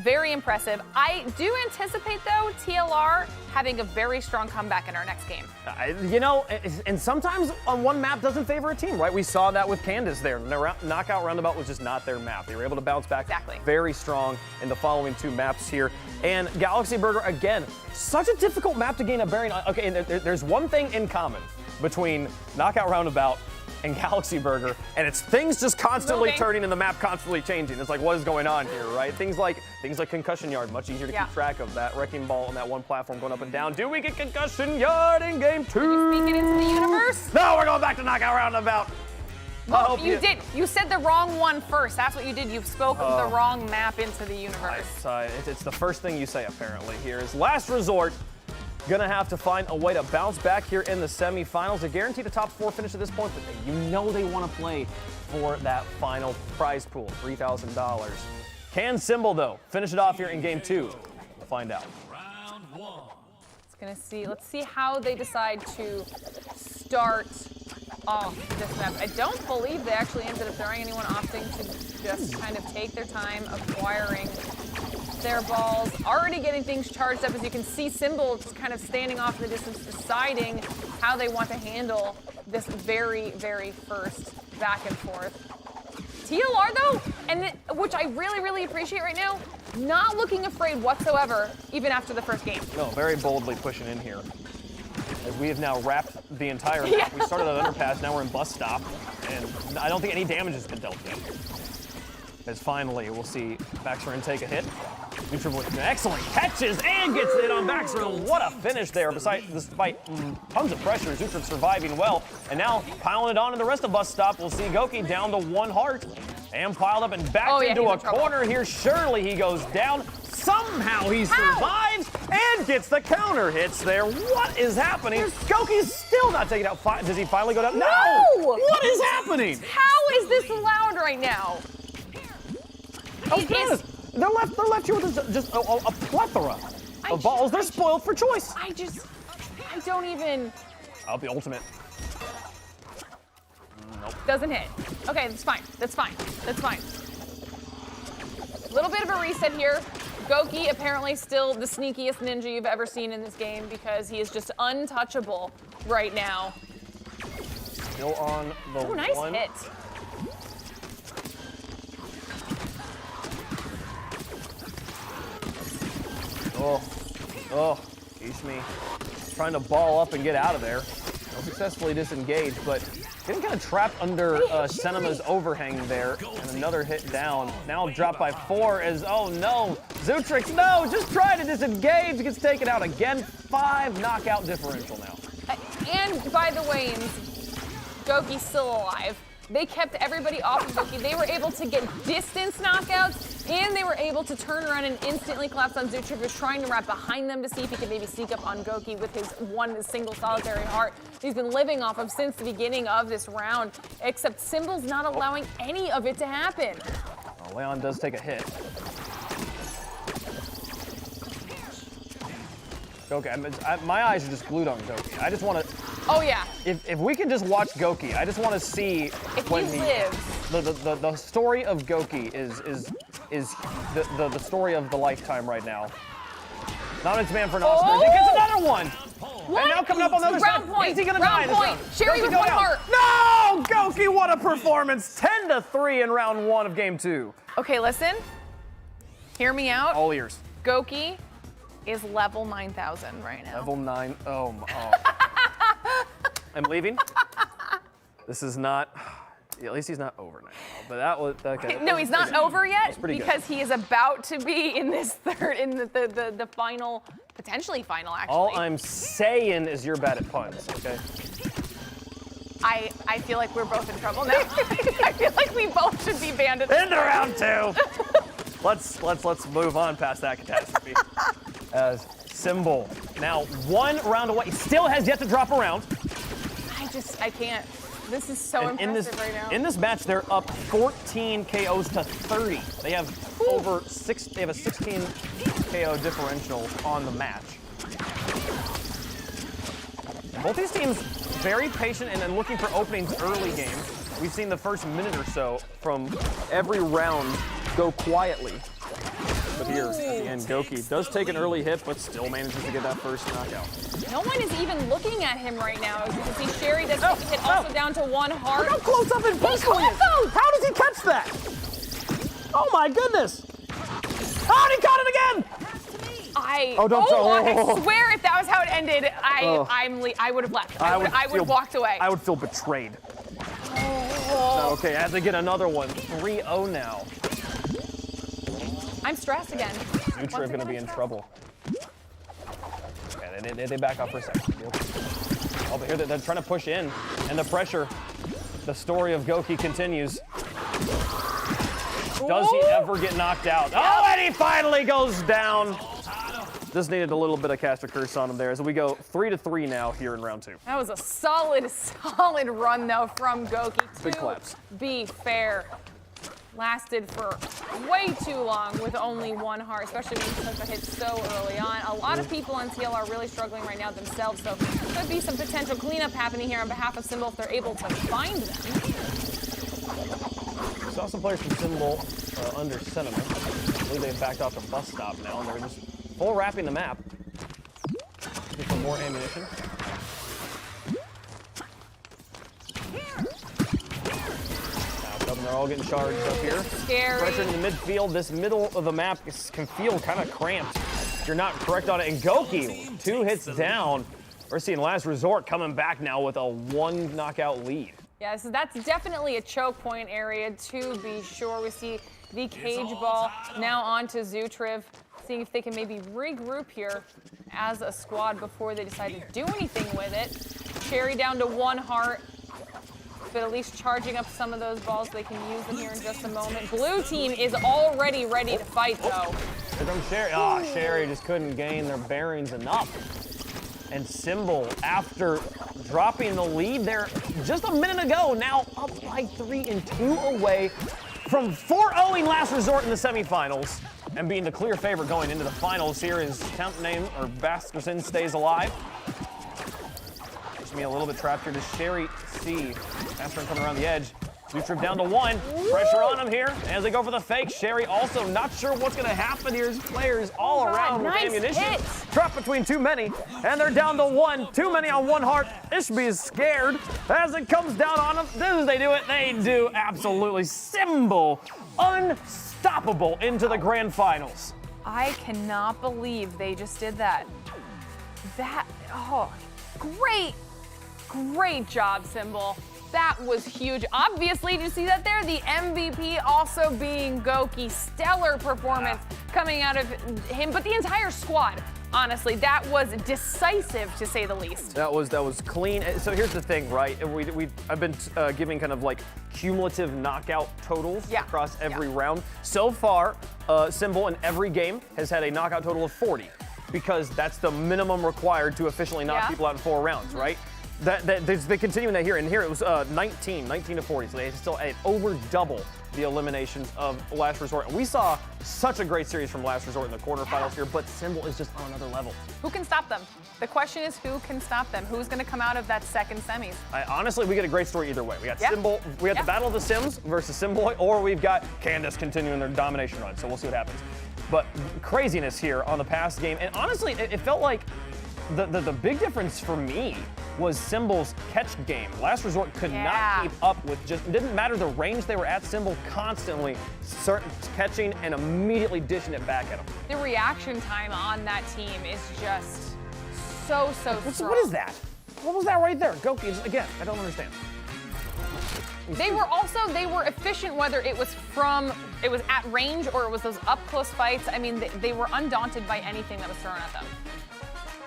very impressive. I do anticipate, though, TLR having a very strong comeback in our next game. You know, and sometimes on one map doesn't favor a team, right? We saw that with Candace there. The knockout roundabout was just not their map. They were able to bounce back very strong in the following 2 maps here. And Galaxy Burger, again, such a difficult map to gain a bearing on. Okay, and there's one thing in common between knockout roundabout and Galaxy Burger, and it's things just constantly turning and the map constantly changing. It's like, what is going on here, right? Things like Concussion Yard, much easier to keep track of. That Wrecking Ball on that one platform going up and down. Do we get Concussion Yard in game 2? Did you speak it into the universe? No, we're going back to knockout roundabout. Well, you did. You said the wrong one first. That's what you did. You spoke the wrong map into the universe. It's the first thing you say, apparently, here is last resort. Gonna have to find a way to bounce back here in the semifinals. They're guaranteed a top 4 finish at this point, but you know they want to play for that final prize pool, $3,000. Can Symbol, though, finish it off here in game 2? We'll find out. Round 1. Let's see how they decide to start off this map. I don't believe they actually ended up throwing anyone, opting to just kind of take their time acquiring their balls, already getting things charged up. As you can see, Symbol just kind of standing off in the distance, deciding how they want to handle this very, very first back and forth. TLR, though, which I really, really appreciate right now, not looking afraid whatsoever, even after the first game. No, very boldly pushing in here. As we have now wrapped the entire map. We started at underpass, now we're in bus stop, and I don't think any damage has been dealt yet. As finally, we'll see Vixer take a hit. Neutral with excellent catches and gets it on Vixer. What a finish there. Despite tons of pressure, Zutra surviving well. And now piling it on in the rest of bus stop. We'll see Goki down to 1 heart and piled up and backed into a corner here. Surely he goes down. Somehow he survives and gets the counter hits there. What is happening? Goki's still not taking out. Does he finally go down? No! What is happening? How is this allowed right now? Oh, goodness. They're left here with just a plethora of balls. They're spoiled for choice. I don't even. Oh, the ultimate. Nope. Doesn't hit. Okay, that's fine. That's fine. That's fine. A little bit of a reset here. Goki apparently still the sneakiest ninja you've ever seen in this game because he is just untouchable right now. Still on the nice one. hit. Oh, excuse me. Trying to ball up and get out of there. Successfully disengaged, but getting kind of trapped under Senema's overhang there. And another hit down. Now dropped by 4 as, oh no, Zutrix, no, just trying to disengage. Gets taken out again. 5 knockout differential now. And by the way, Goki's still alive. They kept everybody off of Goki. They were able to get distance knockouts, and they were able to turn around and instantly collapse on Zutrix, who's trying to wrap behind them to see if he could maybe sneak up on Goki with his single solitary heart he's been living off of since the beginning of this round, except Symbol's not allowing any of it to happen. Oh, Leon does take a hit. Goki, my eyes are just glued on Goki. I just want to. Oh yeah. If we can just watch Goki, I just want to see if when he lives. The story of Goki is the story of the lifetime right now. Not its man for an Oscar. He gets another one. What? And now coming up on the other side. Point. Is he gonna die in this round? Sherry with 1 heart. No! Goki, what a performance! 10-3 in round 1 of game 2. Okay, listen. Hear me out. All ears. Goki is level 9,000 right now. Level 9. Oh. I'm leaving. This is not. At least he's not over now. But that was. Okay. No, he's not over yet because good. he is about to be in this third, in the final, potentially final actually. All I'm saying is you're bad at puns, okay? I feel like we're both in trouble now. I feel like we both should be banned at this Into round 2. Let's move on past that catastrophe. As Symbol now 1 round away, still has yet to drop a round. I can't. This is so impressive right now. In this match, they're up 14 KOs to 30. They have They have a 16 KO differential on the match. Both these teams very patient and then looking for openings early game. We've seen the first minute or so from every round go quietly. But here at the end, Goki does take an early hit, but still manages to get that first knockout. No one is even looking at him right now. As you can see, Sherry does take a hit also down to 1 heart. Look how close up and personal he is. How does he catch that? Oh my goodness. Oh, and he caught it again. I swear if that was how it ended, I would have left. I would have walked away. I would feel betrayed. Okay, I have to get another one. 3-0 now. I'm stressed again. Nutra going to be in trouble. Okay, they back off for a second. Oh, but here they're trying to push in, and the pressure. The story of Goki continues. Does he ever get knocked out? Oh, and he finally goes down. Just needed a little bit of caster curse on him there as we go 3-3 now here in round 2. That was a solid run though from Goki. Big claps. Be fair. Lasted for way too long with only 1 heart, especially when he took a hit so early on. A lot of people on TL are really struggling right now themselves, so could be some potential cleanup happening here on behalf of Symbol if they're able to find them. Saw some players from Symbol under Sentiment. I believe they've backed off the bus stop now, and they're just full wrapping the map. Looking for more ammunition. They're all getting charged up here. Scary. Pressure in the midfield. This middle of the map can feel kind of cramped if you're not correct on it. And Goki, 2 hits down. We're seeing Last Resort coming back now with a 1 knockout lead. Yeah, so that's definitely a choke point area to be sure. We see the cage ball now onto Zutriv, seeing if they can maybe regroup here as a squad before they decide to do anything with it. Cherry down to 1 heart. But at least charging up some of those balls, they can use them here in just a moment. Blue team is already ready to fight, though. Here comes Sherry. Sherry just couldn't gain their bearings enough. And Symbol, after dropping the lead there just a minute ago, now up by 3 and 2 away from 4-0ing Last Resort in the semifinals and being the clear favorite going into the finals here as temp name, or Baskerson, stays alive. Me a little bit trapped here. Does Sherry see Astron coming around the edge? Zutriv down to 1. Pressure on him here as they go for the fake. Sherry also not sure what's going to happen here. His players all around with ammunition. Trapped between too many, and they're down to 1. Too many on 1 heart. Ishby is scared as it comes down on them. As they do it, they do absolutely. Symbol unstoppable into the grand finals. I cannot believe they just did that. Great job, Symbol. That was huge. Obviously, did you see that there? The MVP also being Goki. Stellar performance coming out of him, but the entire squad. Honestly, that was decisive to say the least. That was clean. So here's the thing, right? I've been giving kind of like cumulative knockout totals across every round. So far, Symbol in every game has had a knockout total of 40 because that's the minimum required to officially knock people out in 4 rounds, right? They continuing that here, and here it was 19 to 40, so they still had over double the eliminations of Last Resort. And we saw such a great series from Last Resort in the quarterfinals here, but Symbol is just on another level. Who can stop them? The question is who can stop them? Who's going to come out of that second semis? Honestly, we get a great story either way. We got Symbol, we got the Battle of the Sims versus Symbol, or we've got Candace continuing their domination run, so we'll see what happens. But craziness here on the past game, and honestly, it felt like the big difference for me was Symbol's catch game. Last Resort could not keep up with it didn't matter the range they were at, Symbol constantly catching and immediately dishing it back at them. The reaction time on that team is just so strong. What is that? What was that right there? Goki, again, I don't understand. They were efficient whether it was at range or it was those up close fights. I mean, they were undaunted by anything that was thrown at them.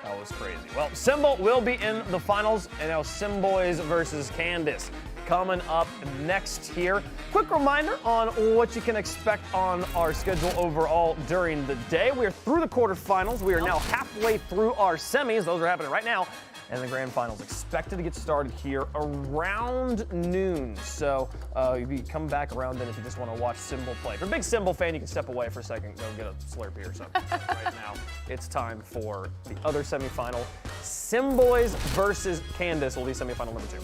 That was crazy. Well, Symbol will be in the finals, and now Symboys versus Candace coming up next here. Quick reminder on what you can expect on our schedule overall during the day. We are through the quarterfinals. We are now halfway through our semis. Those are happening right now. And the grand finals expected to get started here around noon. So you come back around then if you just want to watch Symbol play. If you're a big Symbol fan, you can step away for a second, go get a Slurpee or something. Right now, it's time for the other semifinal. Symboys versus Candace will be semifinal number 2.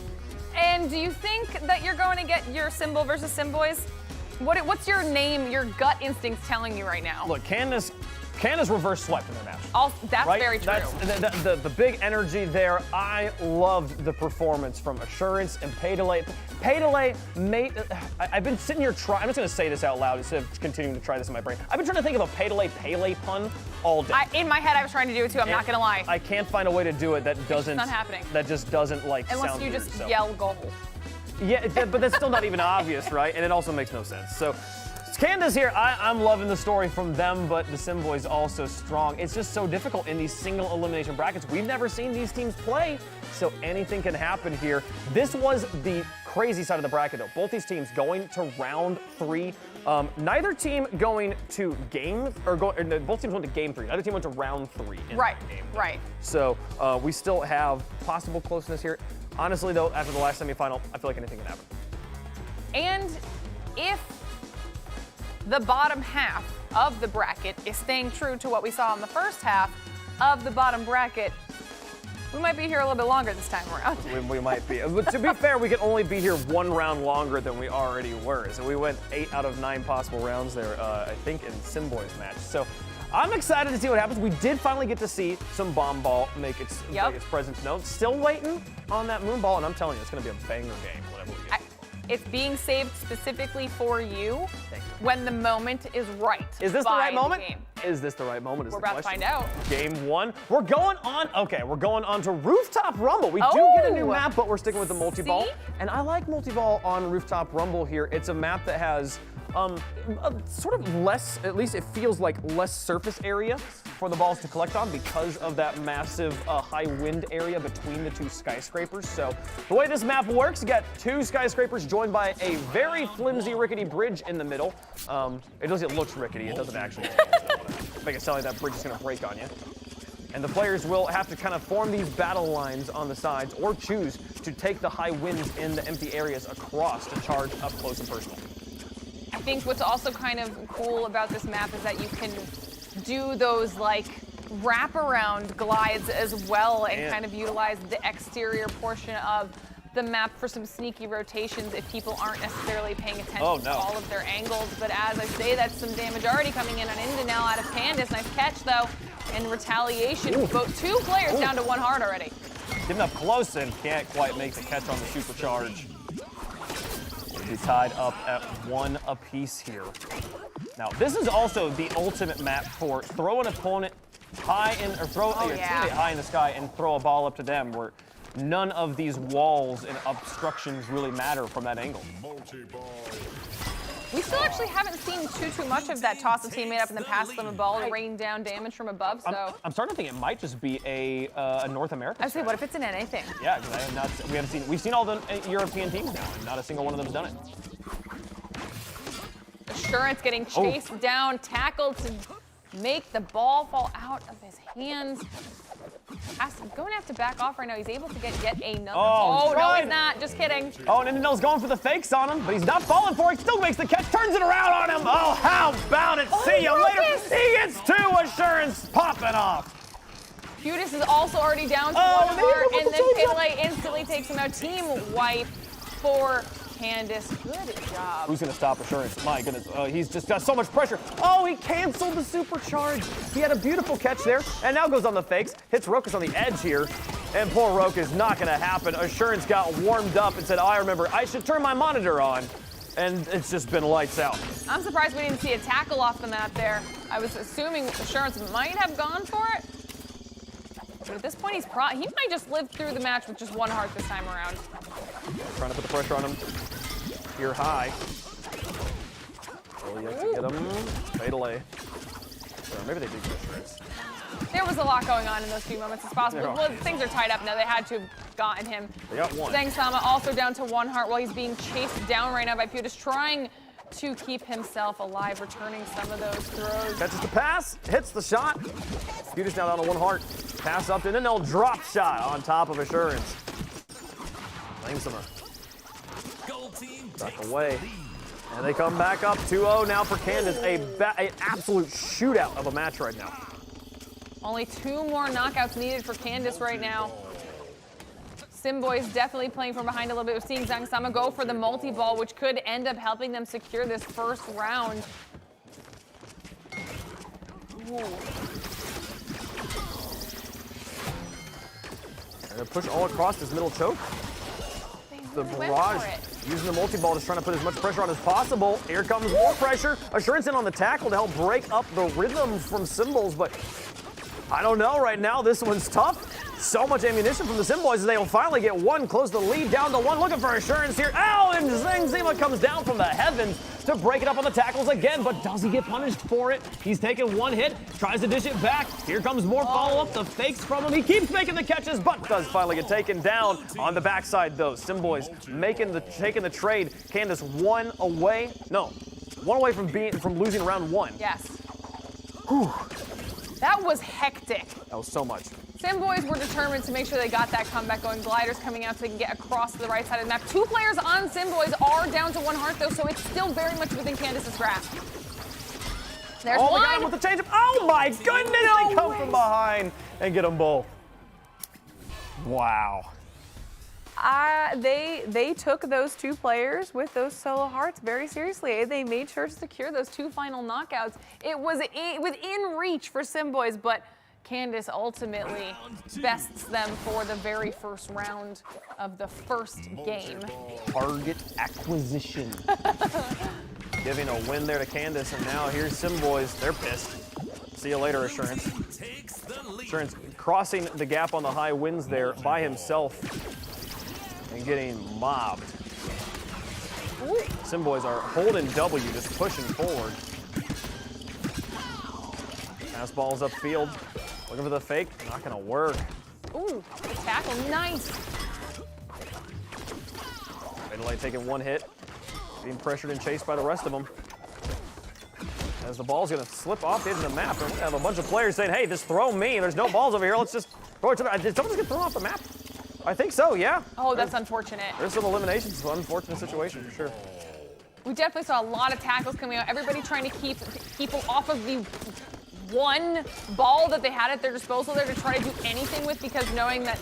And do you think that you're going to get your Symbol versus Symboys? What's your name, your gut instincts telling you right now? Look, Candace reverse swept in their match. That's right? very true. That's the big energy there. I loved the performance from Assurance and Paydelay. Paydelay made. I've been sitting here trying. I'm just going to say this out loud instead of continuing to try this in my brain. I've been trying to think of a Paydelay pun all day. In my head, I was trying to do it too. I'm not going to lie. I can't find a way to do it that doesn't. It's not happening. That just doesn't like Unless sound you weird, just so. yell goal. Yeah, but that's still not even obvious, right? And it also makes no sense. So. Candace here, I'm loving the story from them, but the Symboys also strong. It's just so difficult in these single elimination brackets. We've never seen these teams play, so anything can happen here. This was the crazy side of the bracket, though. Both these teams going to round 3. Neither team going to both teams went to game 3. Neither team went to round 3. Right. So we still have possible closeness here. Honestly, though, after the last semifinal, I feel like anything can happen. And if the bottom half of the bracket is staying true to what we saw in the first half of the bottom bracket, we might be here a little bit longer this time around. We might be. But to be fair, we can only be here 1 round longer than we already were. So we went 8 out of 9 possible rounds there, I think, in Symboy's match. So I'm excited to see what happens. We did finally get to see some bomb ball make its presence known. Still waiting on that moon ball, and I'm telling you, it's going to be a banger game, whatever we get. It's being saved specifically for you when the moment is right. Is this the right moment? Is this the right moment? We're about to find out. Game 1. We're going on to Rooftop Rumble. We do get a new map, but we're sticking with the multi-ball. And I like multi-ball on Rooftop Rumble here. It's a map that has sort of less, at least it feels like less surface area for the balls to collect on because of that massive high wind area between the 2 skyscrapers. So the way this map works, you got 2 skyscrapers joined by a very flimsy, rickety bridge in the middle. It looks rickety. It doesn't actually make it sound like that bridge is going to break on you. And the players will have to kind of form these battle lines on the sides or choose to take the high winds in the empty areas across to charge up close and personal. I think what's also kind of cool about this map is that you can do those like wraparound glides as well and kind of utilize the exterior portion of the map for some sneaky rotations if people aren't necessarily paying attention to all of their angles. But as I say, that's some damage already coming in on Indanel out of Candace. Nice catch though. In retaliation, both 2 players down to 1 heart already. Getting up close and can't quite make the catch on the supercharge. We'll be tied up at 1 apiece here. Now, this is also the ultimate map for throw an opponent high in, or throw your teammate high in the sky and throw a ball up to them, where none of these walls and obstructions really matter from that angle. We still actually haven't seen too much of that toss a teammate up and then pass them a ball to rain down damage from above. So I'm starting to think it might just be a North American. I say, what if it's an NA thing? Yeah, because we've seen all the European teams now, and not a single one of them's done it. Assurance getting chased down, tackled to make the ball fall out of his hands. Going to have to back off right now. He's able to get yet another. Oh, no, he's not. Just kidding. Oh, and Indanel's going for the fakes on him, but he's not falling for it. Still makes the catch, turns it around on him. Oh, how about it? See you later. He gets 2. Assurance popping off. Cutest is also already down to 1 heart, and then Pele instantly takes him out. Team wipe for Candace. Good job. Who's going to stop Assurance? My goodness. He's just got so much pressure. Oh, he canceled the supercharge. He had a beautiful catch there, and now goes on the fakes. Hits Rokas on the edge here. And poor Roke is not going to happen. Assurance got warmed up and said, I remember, I should turn my monitor on. And it's just been lights out. I'm surprised we didn't see a tackle off the map there. I was assuming Assurance might have gone for it. But at this point, he might just live through the match with just one heart this time around. Trying to put the pressure on him here high. Will yet to get him. Fade away. Or maybe they did get Assurance. There was a lot going on in those few moments. It's possible. Yeah. Well, things are tied up now. They had to have gotten him. They got one. Sama also down to one heart while he's being chased down right now by Pewdis, trying to keep himself alive, returning some of those throws. Catches the pass, hits the shot. Pewdis now down to one heart. Pass up, and then they'll drop shot on top of Assurance. Sama back away. And they come back up 2-0 now for Candace. An absolute shootout of a match right now. Only 2 more knockouts needed for Candace right now. Simboy's definitely playing from behind a little bit. We're seeing Sama go for the multi-ball, which could end up helping them secure this first round. Ooh. They're gonna push all across this middle choke. The barrage using the multi-ball, just trying to put as much pressure on as possible. Here comes more pressure. Assurance in on the tackle to help break up the rhythm from Symbols, but I don't know right now. This one's tough. So much ammunition from the Simboys as they will finally get one, close the lead down to 1, looking for Assurance here. Ow, and Zima comes down from the heavens to break it up on the tackles again, but does he get punished for it? He's taken 1 hit, tries to dish it back. Here comes more follow-up, the fakes from him. He keeps making the catches, but does finally get taken down on the backside though. Simboys taking the trade. Candace one away from losing round 1. Yes. Whew. That was hectic. That was so much. Simboys were determined to make sure they got that comeback going. Gliders coming out so they can get across to the right side of the map. 2 players on Simboys are down to 1 heart though, so it's still very much within Candace's grasp. There's one. They got him with the change up. Oh my goodness, they come from behind and get them both. Wow. They took those 2 players with those solo hearts very seriously. They made sure to secure those 2 final knockouts. It was within reach for Simboys, but Candace ultimately bests them for the very first round of the first game. Target acquisition. Giving a win there to Candace, and now here's Simboys. They're pissed. See you later, Assurance. Assurance crossing the gap on the high wins there by himself and getting mobbed. Simboys are holding W, just pushing forward. Pass balls upfield. Looking for the fake, not gonna work. Ooh, the tackle, nice. Fadelay taking 1 hit, being pressured and chased by the rest of them. As the ball's gonna slip off the edge of the map, and we have a bunch of players saying, hey, just throw me, there's no balls over here, let's just throw it to the, did someone get thrown off the map? I think so, yeah. Oh, that's unfortunate. There's some eliminations, it's an unfortunate situation for sure. We definitely saw a lot of tackles coming out. Everybody trying to keep people off of the 1 ball that they had at their disposal there to try to do anything with, because knowing that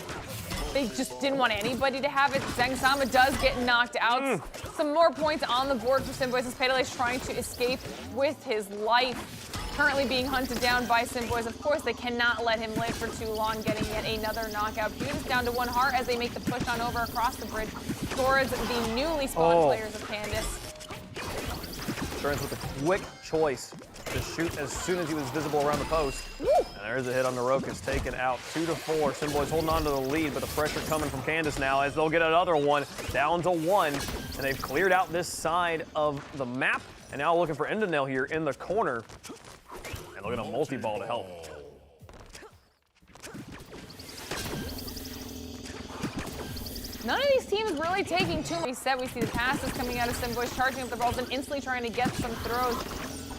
they just didn't want anybody to have it. Sama does get knocked out. Some more points on the board for Simboys as Pedelais trying to escape with his life. Currently being hunted down by Simboys. Of course, they cannot let him live for too long, getting yet another knockout. Pewdis down to 1 heart as they make the push on over across the bridge towards the newly spawned players of Candace. Assurance with a quick choice to shoot as soon as he was visible around the post. And there's a hit on Narokas, taken out 2-4. Simboys holding on to the lead, but the pressure coming from Candace now as they'll get another one down to 1. And they've cleared out this side of the map. And now looking for Endanel here in the corner. And look at a multi-ball to help. None of these teams really taking too much. We see the passes coming out of Simboys, charging up the balls and instantly trying to get some throws.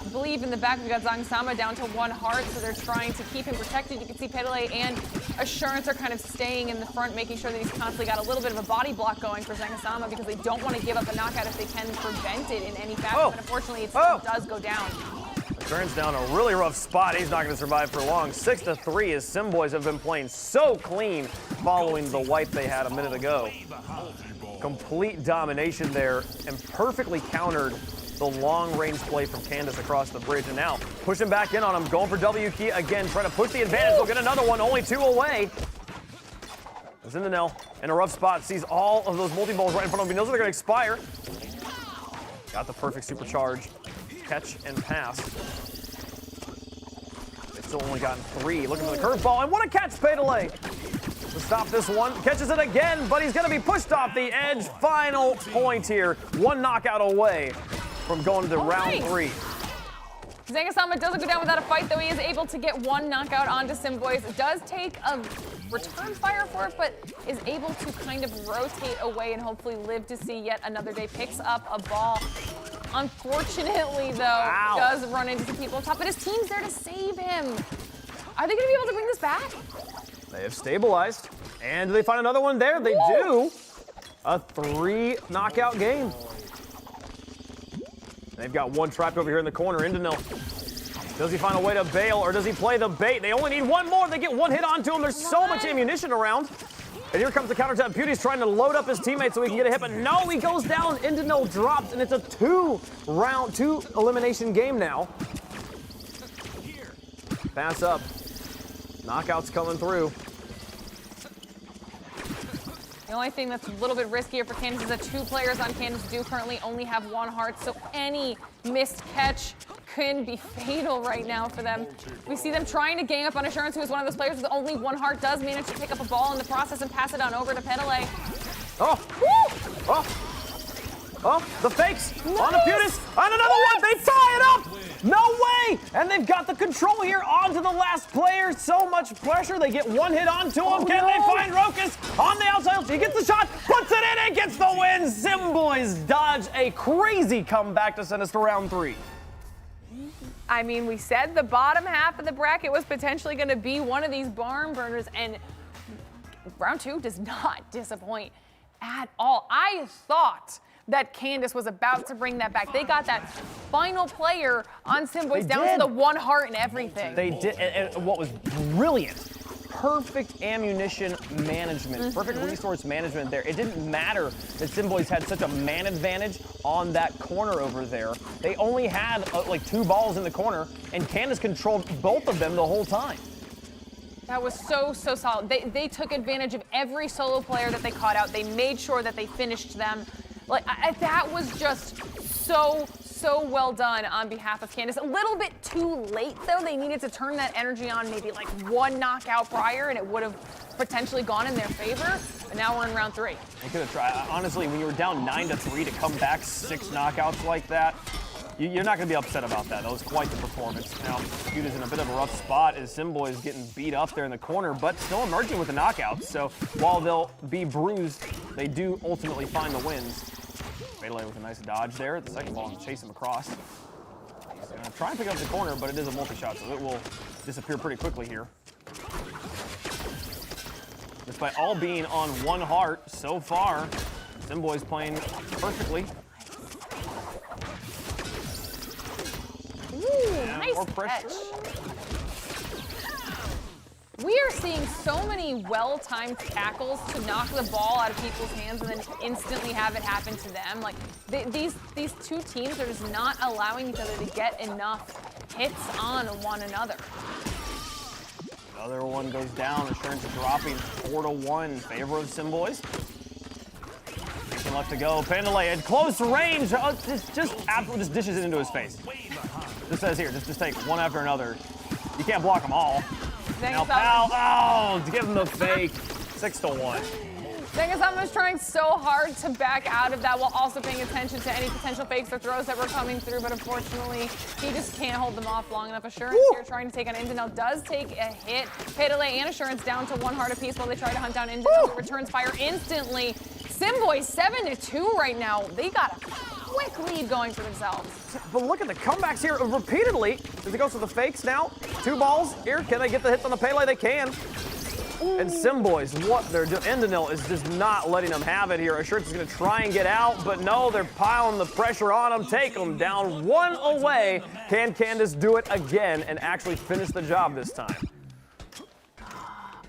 I believe in the back, we've got Sama down to 1 heart, so they're trying to keep him protected. You can see Pedelais and Assurance are kind of staying in the front, making sure that he's constantly got a little bit of a body block going for Sama because they don't want to give up a knockout if they can prevent it in any fashion. But unfortunately, it still does go down. Assurance down a really rough spot. He's not going to survive for long. 6-3 as Simboys have been playing so clean following the wipe they had a minute ago. Complete domination there and perfectly countered the long-range play from Candace across the bridge. And now pushing back in on him, going for W key again, trying to push the advantage. They'll get another one, only 2 away. Is in the nail, in a rough spot, sees all of those multi-balls right in front of him. He knows they're going to expire. Got the perfect supercharge. Catch and pass. They've still only gotten 3. Looking for the curveball, and what a catch, Pay-to-Lay. To stop this one, catches it again, but he's going to be pushed off the edge. Final point here. 1 knockout away from going to round 3. Zangasama doesn't go down without a fight, though he is able to get 1 knockout onto Simboys. It does take a return fire for it, but is able to kind of rotate away and hopefully live to see yet another day. Picks up a ball. Unfortunately, though, does run into some people up top, but his team's there to save him. Are they going to be able to bring this back? They have stabilized. And do they find another one there? They do. A 3 knockout game. They've got 1 trapped over here in the corner. Into nil. Does he find a way to bail, or does he play the bait? They only need 1 more. They get 1 hit onto him. There's so much ammunition around. And here comes the counterattack. Beauty's trying to load up his teammate so he can get a hit, but no, he goes down. Into nil drops, and it's a 2 elimination game now. Pass up. Knockouts coming through. The only thing that's a little bit riskier for Candace is that 2 players on Candace do currently only have 1 heart, so any missed catch can be fatal right now for them. We see them trying to gang up on Assurance, who is one of those players with only 1 heart, does manage to pick up a ball in the process and pass it on over to Pay-to-Lay. Oh! Woo! Oh! Oh, the fakes on the Putis, on another one, they tie it up! No way! And they've got the control here onto the last player. So much pressure, they get 1 hit onto him. Can they find Rokas on the outside? He gets the shot, puts it in, and gets the win. Simboys dodge a crazy comeback to send us to round 3. I mean, we said the bottom half of the bracket was potentially going to be one of these barn burners, and round 2 does not disappoint at all. I thought that Candace was about to bring that back. They got that final player on Simboys down to the 1 heart and everything. They did, and what was brilliant, perfect ammunition management, perfect resource management there. It didn't matter that Simboys had such a man advantage on that corner over there. They only had like 2 balls in the corner, and Candace controlled both of them the whole time. That was so solid. They took advantage of every solo player that they caught out. They made sure that they finished them. Like, that was just so well done on behalf of Candace. A little bit too late, though. They needed to turn that energy on maybe like 1 knockout prior, and it would have potentially gone in their favor. But now we're in round 3. They could have tried. Honestly, when you were down 9-3 to come back 6 knockouts like that, you're not going to be upset about that. That was quite the performance. Now, Dude is in a bit of a rough spot as Simboy is getting beat up there in the corner, but still emerging with the knockouts. So while they'll be bruised, they do ultimately find the wins. Pay-to-Lay with a nice dodge there. The second ball and chase him across. He's going to try and pick up the corner, but it is a multi-shot, so it will disappear pretty quickly here. Despite all being on 1 heart so far, Simboy's playing perfectly. Ooh, nice more pressure. catch. We are seeing so many well-timed tackles to knock the ball out of people's hands and then instantly have it happen to them. Like, these 2 teams are just not allowing each other to get enough hits on one another. Another one goes down. Assurance dropping 4-1 in favor of Simboys. Left to go. Pay-to-Lay at close range. Just absolutely just dishes it into his face. Just says here, just take 1 after another. You can't block them all. Now Pal, give him the fake. 6-1. Zangasama trying so hard to back out of that while also paying attention to any potential fakes or throws that were coming through, but unfortunately, he just can't hold them off long enough. Assurance here trying to take on Indanel does take a hit. Pay-to-Lay and Assurance down to 1 heart apiece while they try to hunt down Indanel, who returns fire instantly. Simboy 7-2 right now. They got a quick lead going for themselves. But look at the comebacks here repeatedly. As he goes for the fakes now. 2 balls here. Can they get the hits on the Pay-to-Lay? They can. And Simboys, what they're doing. Indanel is just not letting them have it here. Assurance is going to try and get out, but no, they're piling the pressure on them. Take them down 1 away. Can Candace do it again and actually finish the job this time?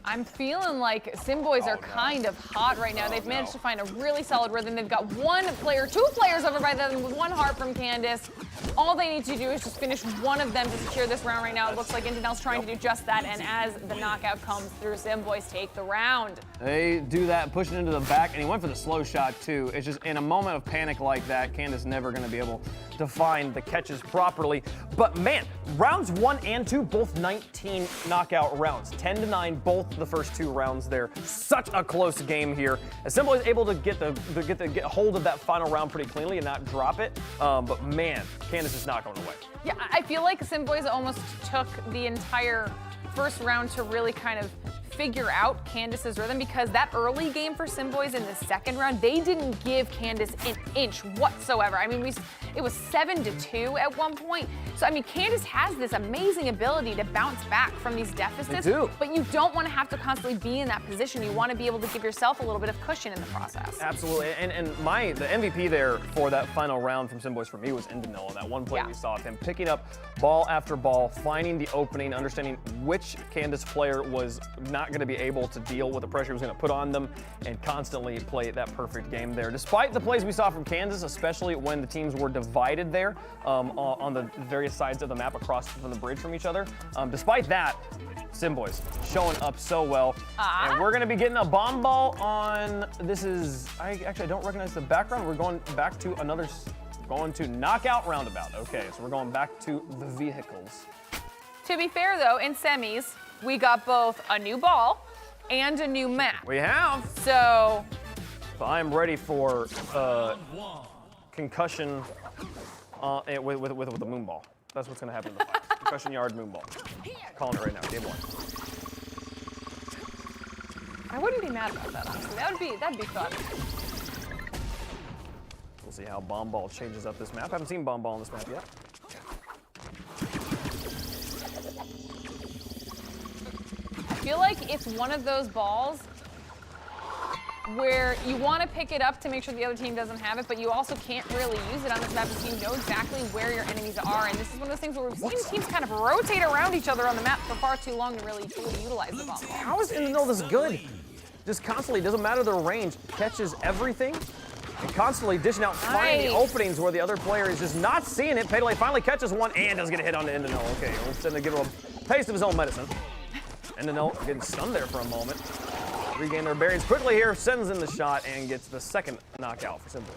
I'm feeling like Simboys are kind of hot right now. They've managed to find a really solid rhythm. They've got two players over by them with 1 heart from Candace. All they need to do is just finish one of them to secure this round right now. It looks like Indanel's trying to do just that, and as the knockout comes through, Simboys take the round. They do that, pushing into the back, and he went for the slow shot too. It's just in a moment of panic like that, Candace never going to be able to find the catches properly. But man, rounds 1 and 2, both 19 knockout rounds. 10-9, both the first 2 rounds there. Such a close game here. As Simboys is able to get hold of that final round pretty cleanly and not drop it. But man, Candace is not going away. Yeah, I feel like Simboys almost took the entire first round to really kind of figure out Candace's rhythm, because that early game for Simboys in the second round, they didn't give Candace an inch whatsoever. I mean, it was 7-2 at one point. So, I mean, Candace has this amazing ability to bounce back from these deficits, but you don't want to have to constantly be in that position. You want to be able to give yourself a little bit of cushion in the process. Absolutely, and the MVP there for that final round from Simboys for me was Indanel. That one play we saw of him picking up ball after ball, finding the opening, understanding which Candace player was not going to be able to deal with the pressure he was going to put on them, and constantly play that perfect game there. Despite the plays we saw from Kansas, especially when the teams were divided there on the various sides of the map across from the bridge from each other, despite that, Simboys showing up so well. And we're going to be getting a bomb ball on, I don't recognize the background. We're going back to knockout roundabout. Okay, so we're going back to the vehicles. To be fair, though, in semis, we got both a new ball and a new map. We have. So I'm ready for concussion with the moon ball. That's what's going to happen in the finals. Concussion yard moon ball. Calling it right now. Game 1. I wouldn't be mad about that, honestly. That'd be fun. We'll see how bomb ball changes up this map. I haven't seen bomb ball on this map yet. I feel like it's one of those balls where you want to pick it up to make sure the other team doesn't have it, but you also can't really use it on this map because you know exactly where your enemies are. And this is one of those things where we've seen teams kind of rotate around each other on the map for far too long to really truly utilize the bomb ball. How is Indanel this good? Just constantly, doesn't matter the range, catches everything, and constantly dishing out, finding the openings where the other player is just not seeing it. Paydelay finally catches one and does get a hit on the Indanel. Okay, instead of give him a taste of his own medicine. Indanel getting stunned there for a moment. Regain their bearings quickly here, sends in the shot, and gets the second knockout for Simboys.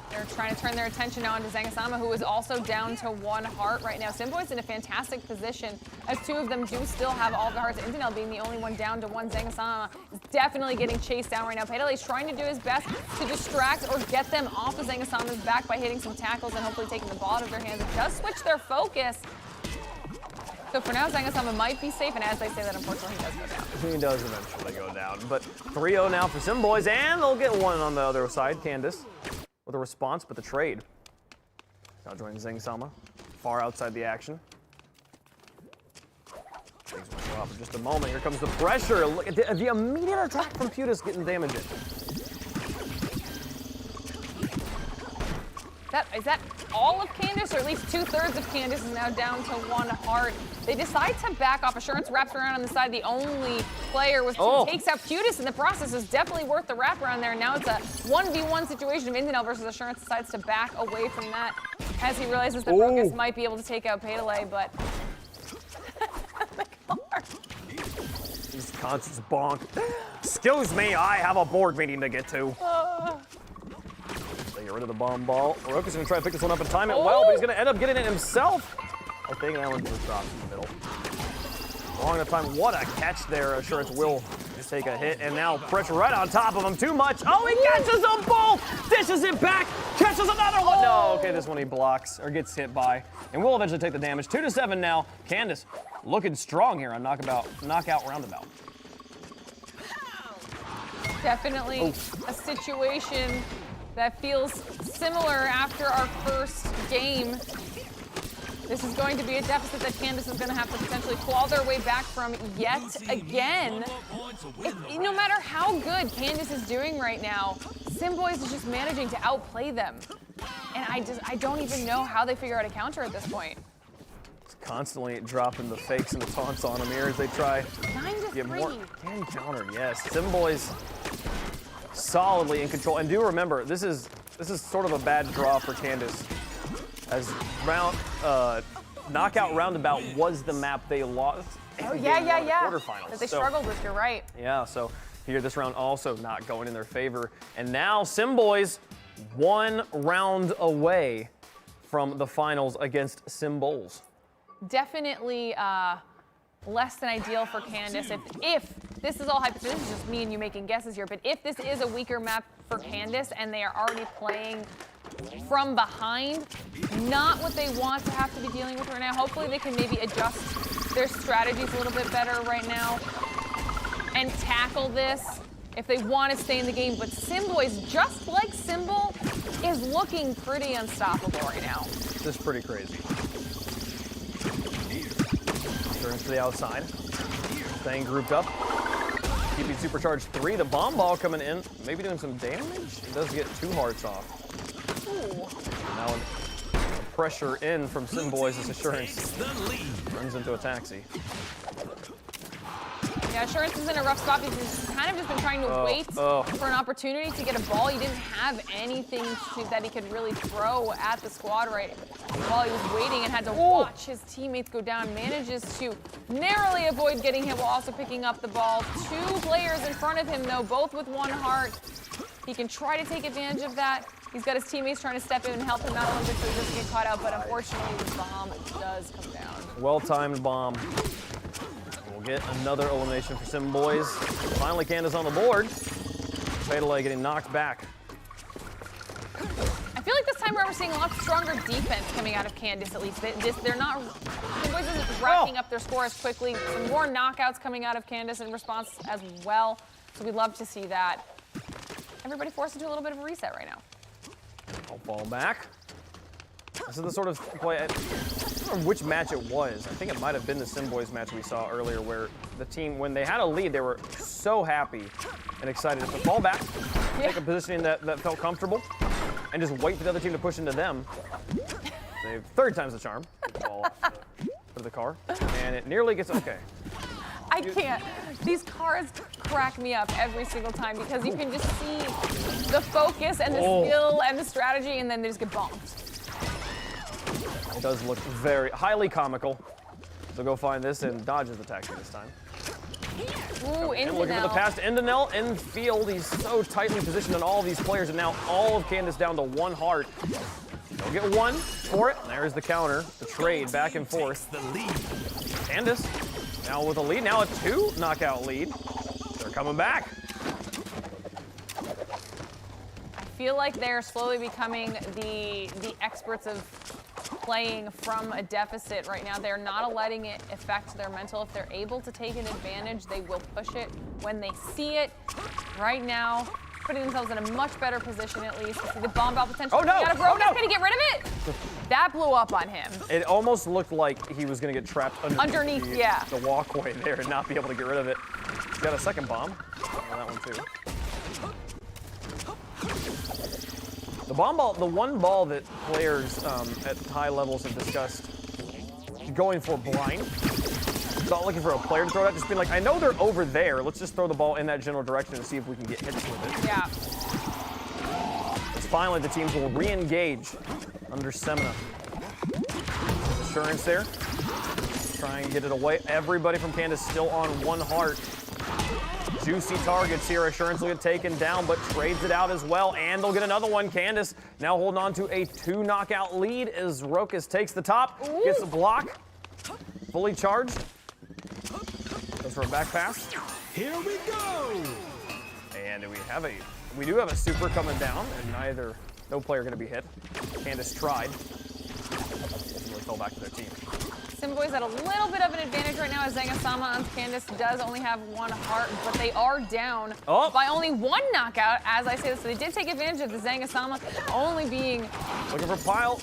They're trying to turn their attention now onto Zangasama, who is also down to 1 heart right now. Simboy's in a fantastic position, as 2 of them do still have all of the hearts. Indanel being the only one down to 1. Zangasama is definitely getting chased down right now. Paydelay's trying to do his best to distract or get them off of Zangasama's back by hitting some tackles and hopefully taking the ball out of their hands. It does switch their focus. So for now, Zangasama might be safe, and as they say that, unfortunately, he does go down. He does eventually go down, but 3-0 now for Simboys, and they'll get one on the other side. Candace with a response, but the trade. Now joins Zangasama, far outside the action. Things will go up in just a moment. Here comes the pressure. Look at the immediate attack from Putis getting damage in. Is that all of Candace, or at least 2/3 of Candace is now down to 1 heart? They decide to back off. Assurance wraps around on the side. The only player with 2 takes out Putis in the process. Is definitely worth the wraparound there. Now it's a 1v1 situation of Indanel versus Assurance. Decides to back away from that as he realizes that Focus might be able to take out Paydelay, but the car. He's conscious bonk. Excuse me, I have a board meeting to get to. Get rid of the bomb ball. Oroka's going to try to pick this one up and time it well, but he's going to end up getting it himself. I think that one just drops in the middle. Long enough time. What a catch there. Assurance will just take a hit, and now pressure right on top of him. Too much. Oh, he catches them both. Dishes it back. Catches another one. No, okay, this one he blocks or gets hit by, and will eventually take the damage. 2-7 now. Candace looking strong here on knockout roundabout. Definitely a situation that feels similar after our first game. This is going to be a deficit that Candace is going to have to potentially claw their way back from yet again. No matter how good Candace is doing right now, Simboys is just managing to outplay them. And I don't even know how they figure out a counter at this point. Constantly dropping the fakes and the taunts on him here as they try. 9-7 get more. Again countered, yes. Simboys solidly in control. And do remember, this is sort of a bad draw for Candace, as knockout roundabout was the map they lost. Oh yeah. Quarterfinals. That they struggled with. You're right. Yeah. So here, this round also not going in their favor, and now Simboys 1 round away from the finals against Symbols. Definitely less than ideal for Candace. If this is all hypothetical, this is just me and you making guesses here, but if this is a weaker map for Candace and they are already playing from behind, not what they want to have to be dealing with right now. Hopefully they can maybe adjust their strategies a little bit better right now and tackle this if they want to stay in the game. But Simboys, just like Symbol, is looking pretty unstoppable right now. This is pretty crazy. Turns to the outside. Staying grouped up. Keeping supercharged 3. The bomb ball coming in. Maybe doing some damage. It does get 2 hearts off. Ooh. Now pressure in from Simboys as Assurance runs into a taxi. Yeah, Assurance is in a rough spot because he's kind of just been trying to wait for an opportunity to get a ball. He didn't have anything that he could really throw at the squad right while he was waiting, and had to watch his teammates go down. Manages to narrowly avoid getting hit while also picking up the ball. 2 players in front of him, though, both with 1 heart. He can try to take advantage of that. He's got his teammates trying to step in and help him out a little bit so he doesn't get caught out, but unfortunately the bomb does come down. Well-timed bomb. We'll get another elimination for Simboys. Finally, Candace on the board. Fatal getting knocked back. I feel like this time we're seeing a lot stronger defense coming out of Candace, at least. They're not, Simboys isn't racking up their score as quickly. Some more knockouts coming out of Candace in response as well, so we'd love to see that. Everybody forced into a little bit of a reset right now. I'll fall back. This is the sort of play, I don't remember which match it was. I think it might have been the Simboys match we saw earlier, where the team, when they had a lead, they were so happy and excited to fall back, take a positioning that felt comfortable, and just wait for the other team to push into them. They've 3rd time's the charm. Ball off the car, and it nearly gets okay. I can't. These cars crack me up every single time because you can just see the focus and the skill and the strategy, and then they just get bombed. It does look very highly comical. So go find this and dodges the taxi this time. Ooh, and looking for the pass to Indanel in field. He's so tightly positioned on all these players, and now all of Candace down to 1 heart. They'll get 1 for it. There's the counter, the trade back and forth. Candace now with a lead, now a 2 knockout lead. They're coming back. I feel like they're slowly becoming the experts of playing from a deficit right now. They're not letting it affect their mental. If they're able to take an advantage, they will push it when they see it. Right now, putting themselves in a much better position at least. See the bomb ball potential. Oh no! Oh no! Can he get rid of it? That blew up on him. It almost looked like he was going to get trapped underneath the walkway there and not be able to get rid of it. He's got a 2nd bomb on that one too. The bomb ball, the one ball that players at high levels have discussed going for blind. Not looking for a player to throw it at, just being like, I know they're over there. Let's just throw the ball in that general direction and see if we can get hits with it. Yeah. As finally the teams will re-engage under Semina. There's Assurance there. Try and get it away. Everybody from Candace still on 1 heart. Juicy targets here. Assurance will get taken down, but trades it out as well, and they'll get another one. Candace now holding on to a 2 knockout lead as Rokas takes the top, gets the block, fully charged. Goes for a back pass. Here we go. And we do have a super coming down, and no player going to be hit. Candace tried. Ultimately fell back to their team. Simboys at a little bit of an advantage right now as Zangasama on Candace does only have 1 heart, but they are down by only 1 knockout, as I say this. So they did take advantage of the Zangasama only being looking for Pile.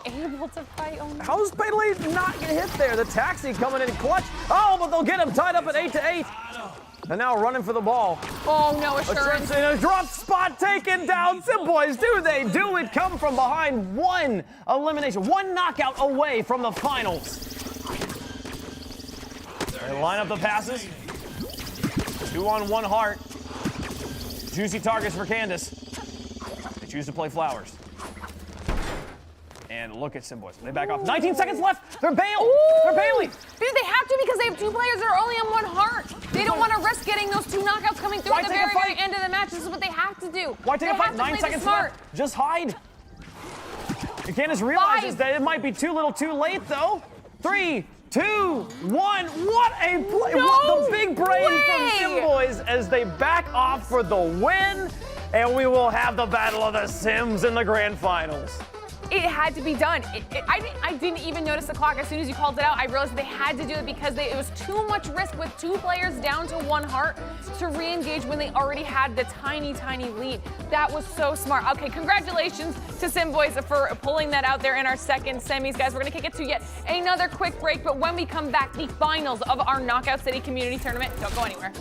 Able to fight only. How's Padley not get hit there? The taxi coming in clutch. Oh, but they'll get him tied up at 8-8. And now running for the ball. Oh no, Assurance. In a drop spot taken down. Simboys, do they do it? Come from behind. 1 elimination, 1 knockout away from the finals. They line up the passes. 2 on 1 heart. Juicy targets for Candace. They choose to play flowers. And look at Simboys. They back off. 19 seconds left. They're bailed. They're bailing. Dude, they have to because they have 2 players that are only on 1 heart. They don't want to risk getting those 2 knockouts coming through at the very end of the match. This is what they have to do. Why take a fight? 9 seconds left. Just hide. And Candace realizes that it might be too little too late, though. 3, 2, 1. What a play. The big brain from Simboys as they back off for the win. And we will have the battle of the Sims in the grand finals. It had to be done. I didn't even notice the clock. As soon as you called it out, I realized they had to do it because it was too much risk with 2 players down to 1 heart to re-engage when they already had the tiny, tiny lead. That was so smart. Okay, congratulations to Simboys for pulling that out there in our second semis. Guys, we're going to kick it to yet another quick break, but when we come back, the finals of our Knockout City Community Tournament. Don't go anywhere.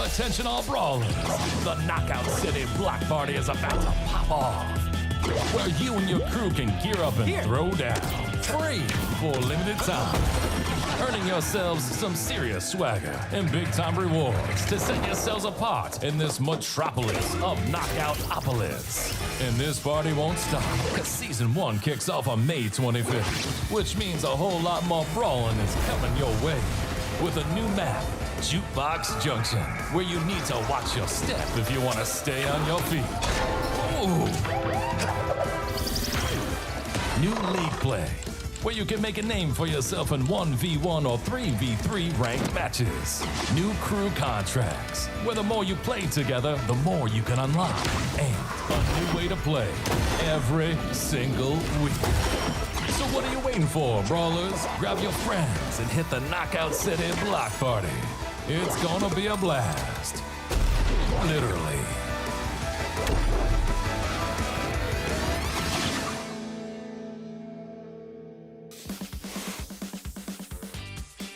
Attention all brawlers, the Knockout City block party is about to pop off, where you and your crew can gear up and throw down, free for a limited time, earning yourselves some serious swagger and big-time rewards to set yourselves apart in this metropolis of Knockoutopolis. And this party won't stop, because Season 1 kicks off on May 25th, which means a whole lot more brawling is coming your way with a new map, Jukebox Junction, where you need to watch your step if you want to stay on your feet. Ooh. New league play, where you can make a name for yourself in 1v1 or 3v3 ranked matches. New crew contracts, where the more you play together, the more you can unlock. And a new way to play every single week. So what are you waiting for, brawlers? Grab your friends and hit the Knockout City block party. It's gonna be a blast. Literally.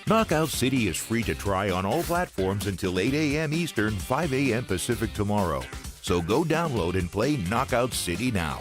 Knockout City is free to try on all platforms until 8 a.m. Eastern, 5 a.m. Pacific tomorrow. So go download and play Knockout City now.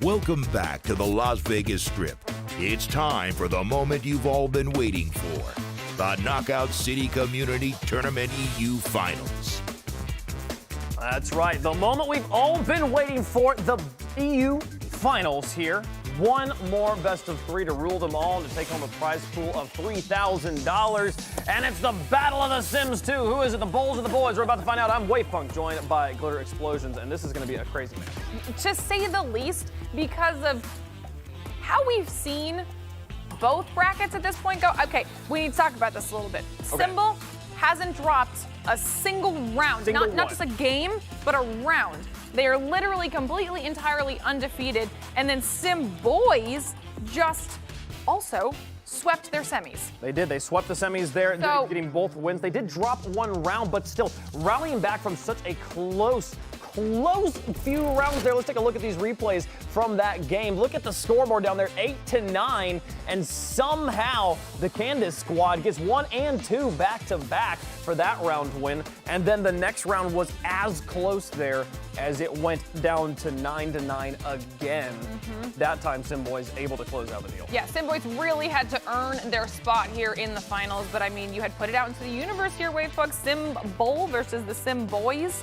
Welcome back to the Las Vegas Strip. It's time for the moment you've all been waiting for. The Knockout City Community Tournament EU Finals. That's right, the moment we've all been waiting for, the EU Finals here. One more best of 3 to rule them all and to take home a prize pool of $3,000. And it's the Battle of the Sims 2. Who is it, the Bulls or the Boys? We're about to find out. I'm Wavepunk, joined by Glitter Explosions, and this is going to be a crazy match. To say the least, because of how we've seen both brackets at this point go. Okay, we need to talk about this a little bit. Okay. Symbol hasn't dropped a single round, not just a game, but a round. They are literally completely, entirely undefeated. And then Sim Boys just also swept their semis. They did. They swept the semis there, So- getting both wins. They did drop one round, but still rallying back from such a close few rounds there. Let's take a look at these replays from that game. Look at the scoreboard down there, 8-9, and somehow the Candace squad gets 1 and 2 back-to-back for that round win. And then the next round was as close there as it went down to 9-9 again. That time, Sim Boys able to close out the deal. Yeah, Sim Boys really had to earn their spot here in the finals, but I mean, you had put it out into the universe here, Wavepunk. Sim Bowl versus the Sim Boys.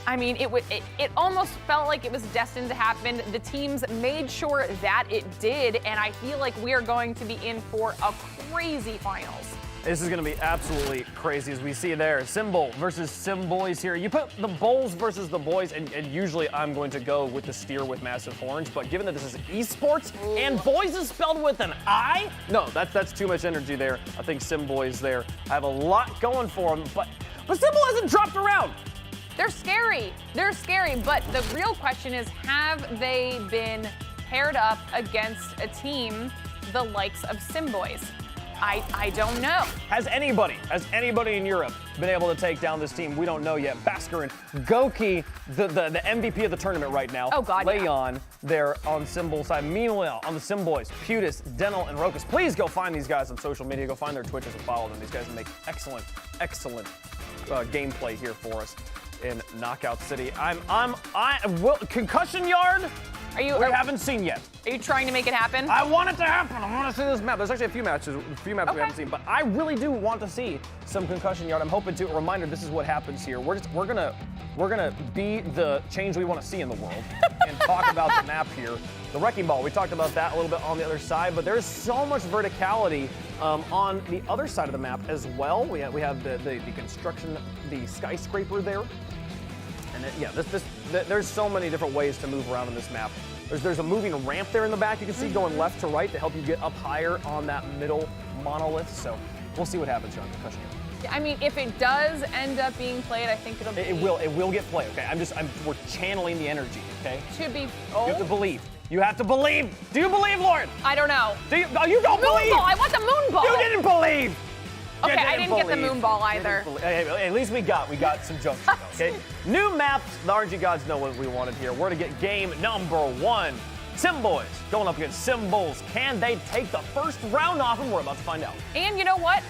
I mean, it almost felt like it was destined to happen. The teams made sure that it did, and I feel like we are going to be in for a crazy finals. This is going to be absolutely crazy, as we see there. Sim Bowl versus Sim Boys here. You put the Bulls versus the Boys, and usually I'm going to go with the steer with massive horns, but given that this is esports and Boys is spelled with an I, no, that's too much energy there. I think Sim Boys there have a lot going for them, but Sim Bowl hasn't dropped around. They're scary. They're scary, but the real question is, have they been paired up against a team the likes of Sim Boys? I don't know. Has anybody in Europe been able to take down this team? We don't know yet. Basker and Goki, the MVP of the tournament right now. Oh, God, yeah. Leon there on Sim Bowl side. Meanwhile, on the Sim Boys, Putis, Dental, and Rokus. Please go find these guys on social media. Go find their Twitches and follow them. These guys make excellent gameplay here for us in Knockout City. Concussion Yard? We haven't seen yet. Are you trying to make it happen? I want it to happen. I want to see this map. There's actually a few maps we Okay. haven't seen, but I really do want to see some Concussion Yard. I'm hoping to. A reminder: this is what happens here. We're gonna be the change we want to see in the world and talk about the map here. The Wrecking Ball. We talked about that a little bit on the other side, but there's so much verticality on the other side of the map as well. We have the construction, the skyscraper there. And there's so many different ways to move around on this map. There's a moving ramp there in the back you can see going left to right to help you get up higher on that middle monolith. So we'll see what happens here on Concussion Yard. I mean, if it does end up being played, I think it'll be. It will get played. Okay, we're channeling the energy. Okay. Should be. You Oh, have to believe. You have to believe. Do you believe, Lauren? I don't know. Do you? Oh, you don't Moon believe. ball. I want the moon ball. You didn't believe. Okay, I didn't get the moon ball either. Hey, at least we got some Junction, okay? New maps, the RNG gods know what we wanted here. We're to get game number 1. Sim Boys going up against Sim Bulls. Can they take the first round off them? We're about to find out. And you know what?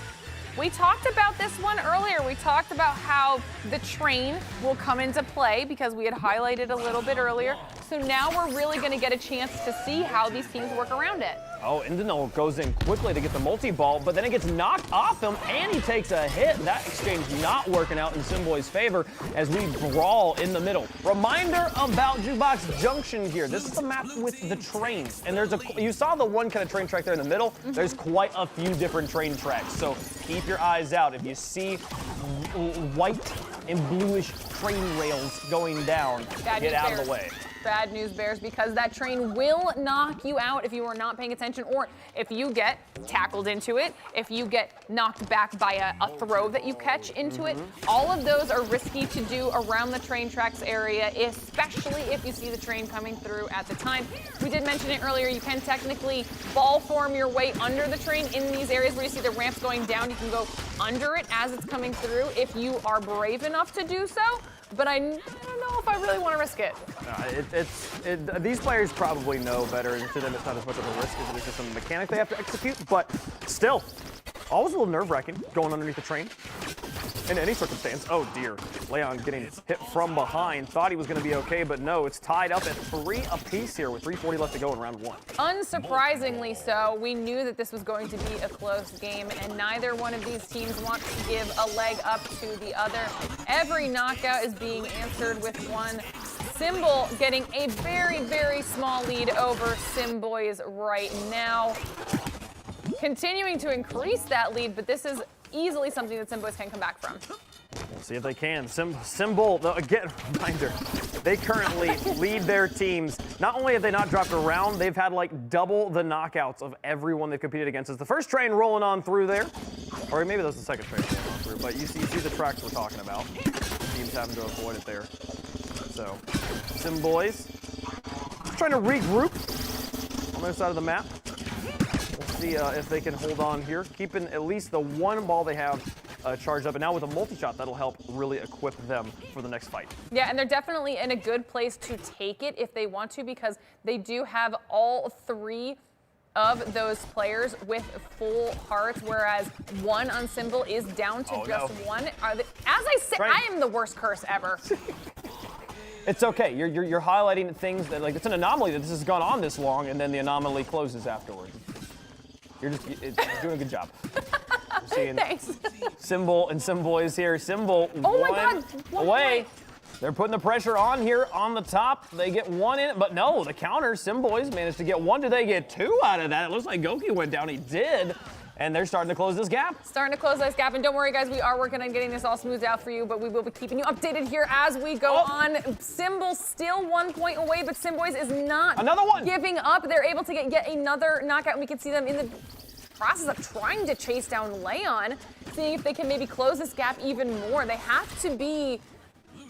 We talked about this one earlier. We talked about how the train will come into play because we had highlighted a little bit earlier. So now we're really going to get a chance to see how these teams work around it. Oh, Indino goes in quickly to get the multi-ball, but then it gets knocked off him, and he takes a hit. That exchange not working out in Sim Boy's favor as we brawl in the middle. Reminder about Jukebox Junction here. This is the map with the trains, and you saw the one kind of train track there in the middle. There's quite a few different train tracks, so keep your eyes out. If you see white and bluish train rails going down, get out of the way. Bad news, Bears, because that train will knock you out if you are not paying attention, or if you get tackled into it, if you get knocked back by a throw that you catch into it. All of those are risky to do around the train tracks area, especially if you see the train coming through at the time. We did mention it earlier, you can technically ball form your way under the train in these areas where you see the ramps going down. You can go under it as it's coming through if you are brave enough to do so. But I don't know if I really want to risk it. These players probably know better, and to them it's not as much of a risk as it is just a mechanic they have to execute, but still, always a little nerve-wracking going underneath the train. in any circumstance. Oh dear, Leon getting hit from behind. Thought he was gonna be okay, but no, it's tied up at 3 apiece here with 3:40 left to go in round 1. Unsurprisingly so, we knew that this was going to be a close game, and neither one of these teams wants to give a leg up to the other. Every knockout is being answered with one. Symbol getting a very, very small lead over Simboys right now. Continuing to increase that lead, but this is easily something that Simboys can come back from. We'll see if they can. Symbol, again, reminder, they currently lead their teams. Not only have they not dropped a round, they've had like double the knockouts of everyone they've competed against. It's the first train rolling on through there. Or maybe that's the second train rolling on through, but you see the tracks we're talking about. Teams having to avoid it there. So, Simboys trying to regroup on their side of the map. We'll see if they can hold on here, keeping at least the one ball they have charged up. And now with a multi-shot, that'll help really equip them for the next fight. Yeah, and they're definitely in a good place to take it if they want to, because they do have all 3 of those players with full hearts, whereas one on Symbol is down to just one. As I said, I am the worst curse ever. It's okay. You're highlighting things that, like, it's an anomaly that this has gone on this long, and then the anomaly closes afterwards. You're doing a good job. Seeing Thanks. Symbol and Simboys here. Symbol one away. They're putting the pressure on here on the top. They get one in, but no, the counter. Simboys managed to get one. Did they get 2 out of that? It looks like Goki went down. He did. And they're starting to close this gap. Starting to close this gap. And don't worry, guys, we are working on getting this all smoothed out for you, but we will be keeping you updated here as we go on. Symbol still 1 point away, but Simboys is not giving up. They're able to get yet another knockout, and we can see them in the process of trying to chase down Leon, seeing if they can maybe close this gap even more. They have to be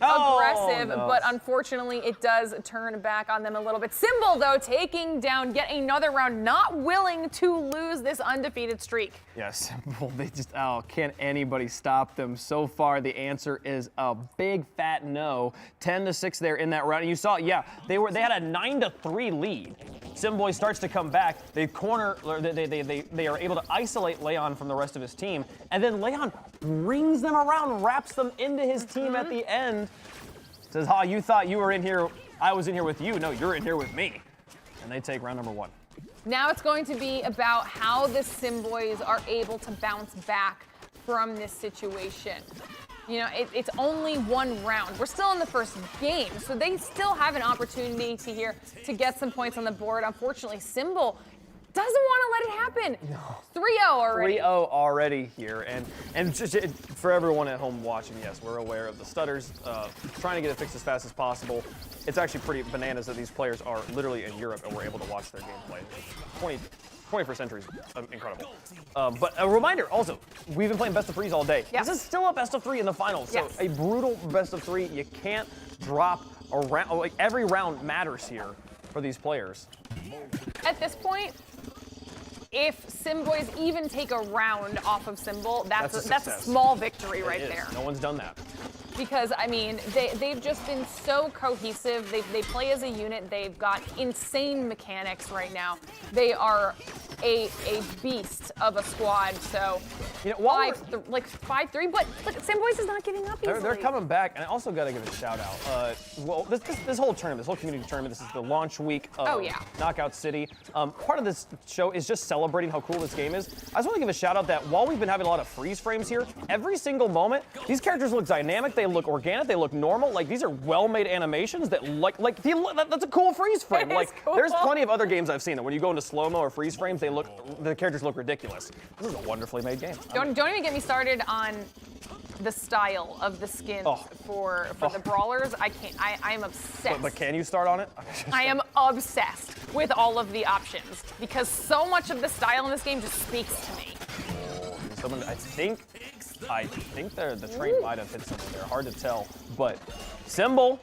aggressive, but unfortunately it does turn back on them a little bit. Symbol, though, taking down yet another round, not willing to lose this undefeated streak. Yes, Symbol, they just, can anybody stop them? So far, the answer is a big fat no. 10-6 there in that round. And you saw, they had a 9-3 lead. Simboy starts to come back. They are able to isolate Leon from the rest of his team, and then Leon brings them around, wraps them into his team at the end. Says, you thought you were in here, I was in here with you. No, you're in here with me. And they take round number 1. Now it's going to be about how the Simboys are able to bounce back from this situation. You know, it's only 1 round. We're still in the first game, so they still have an opportunity to get some points on the board. Unfortunately, Symbol doesn't want to let it happen. No. 3-0 already. 3-0 already here, and just for everyone at home watching, yes, we're aware of the stutters, trying to get it fixed as fast as possible. It's actually pretty bananas that these players are literally in Europe and we're able to watch their gameplay. 21st century is incredible. But a reminder also, we've been playing best of 3s all day. Yes. This is still a best of 3 in the finals, so a brutal best of 3. You can't drop a round. Like, every round matters here for these players. At this point, if Simboys even take a round off of Symbol, that's a small victory right there. No one's done that. Because, I mean, they've just been so cohesive. They play as a unit. They've got insane mechanics right now. They are a beast of a squad. So, you know, 5-3, but look, Simboys is not giving up easily. They're coming back, and I also got to give a shout out. Well, this whole tournament, this whole community tournament, this is the launch week of Knockout City. Part of this show is just celebrating how cool this game is. I just want to give a shout out that while we've been having a lot of freeze frames here, every single moment, these characters look dynamic. They look organic. They look normal. Like, these are well-made animations that that's a cool freeze frame. Cool. There's plenty of other games I've seen that when you go into slow-mo or freeze frames, the characters look ridiculous. This is a wonderfully made game. Don't even get me started on the style of the skins for the brawlers. I can't. I'm obsessed. But can you start on it? I am obsessed with all of the options because so much of the style in this game just speaks to me. I think the train might have hit someone there. Hard to tell. But Symbol,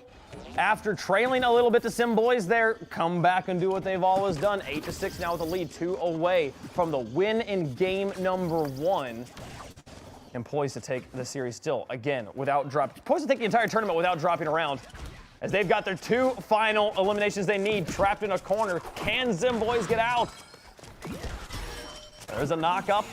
after trailing a little bit to Simboys there, come back and do what they've always done. 8-6 now with the lead, 2 away from the win in game number 1. And poised to take the series still, again, poised to take the entire tournament without dropping a round. As they've got their 2 final eliminations they need, trapped in a corner. Can Simboys get out? There's a knock-up.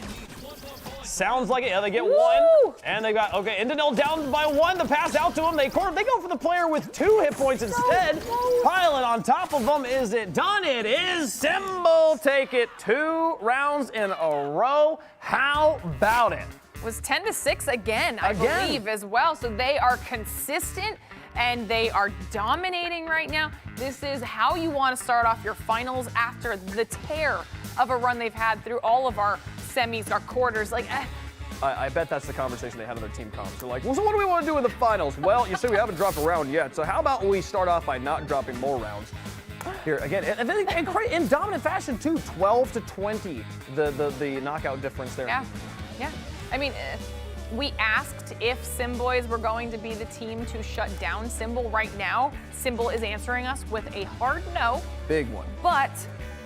sounds like it. Yeah, they get one. And they got, okay, Indanil down by one. The pass out to him. They go for the player with 2 hit points instead. Piling on top of them. Is it done? It is. Symbol take it 2 rounds in a row. How about it? Was 10-6 again, I believe, as well. So they are consistent and they are dominating right now. This is how you want to start off your finals after the tear of a run they've had through all of our semis, our quarters. Like, I bet that's the conversation they had on their team comms. They're like, well, so what do we want to do in the finals? Well, you see, we haven't dropped a round yet, so how about we start off by not dropping more rounds? Here, again, and then in dominant fashion, too, 12-20, the knockout difference there. Yeah. I mean, we asked if Simboys were going to be the team to shut down Symbol right now. Symbol is answering us with a hard no. Big one. But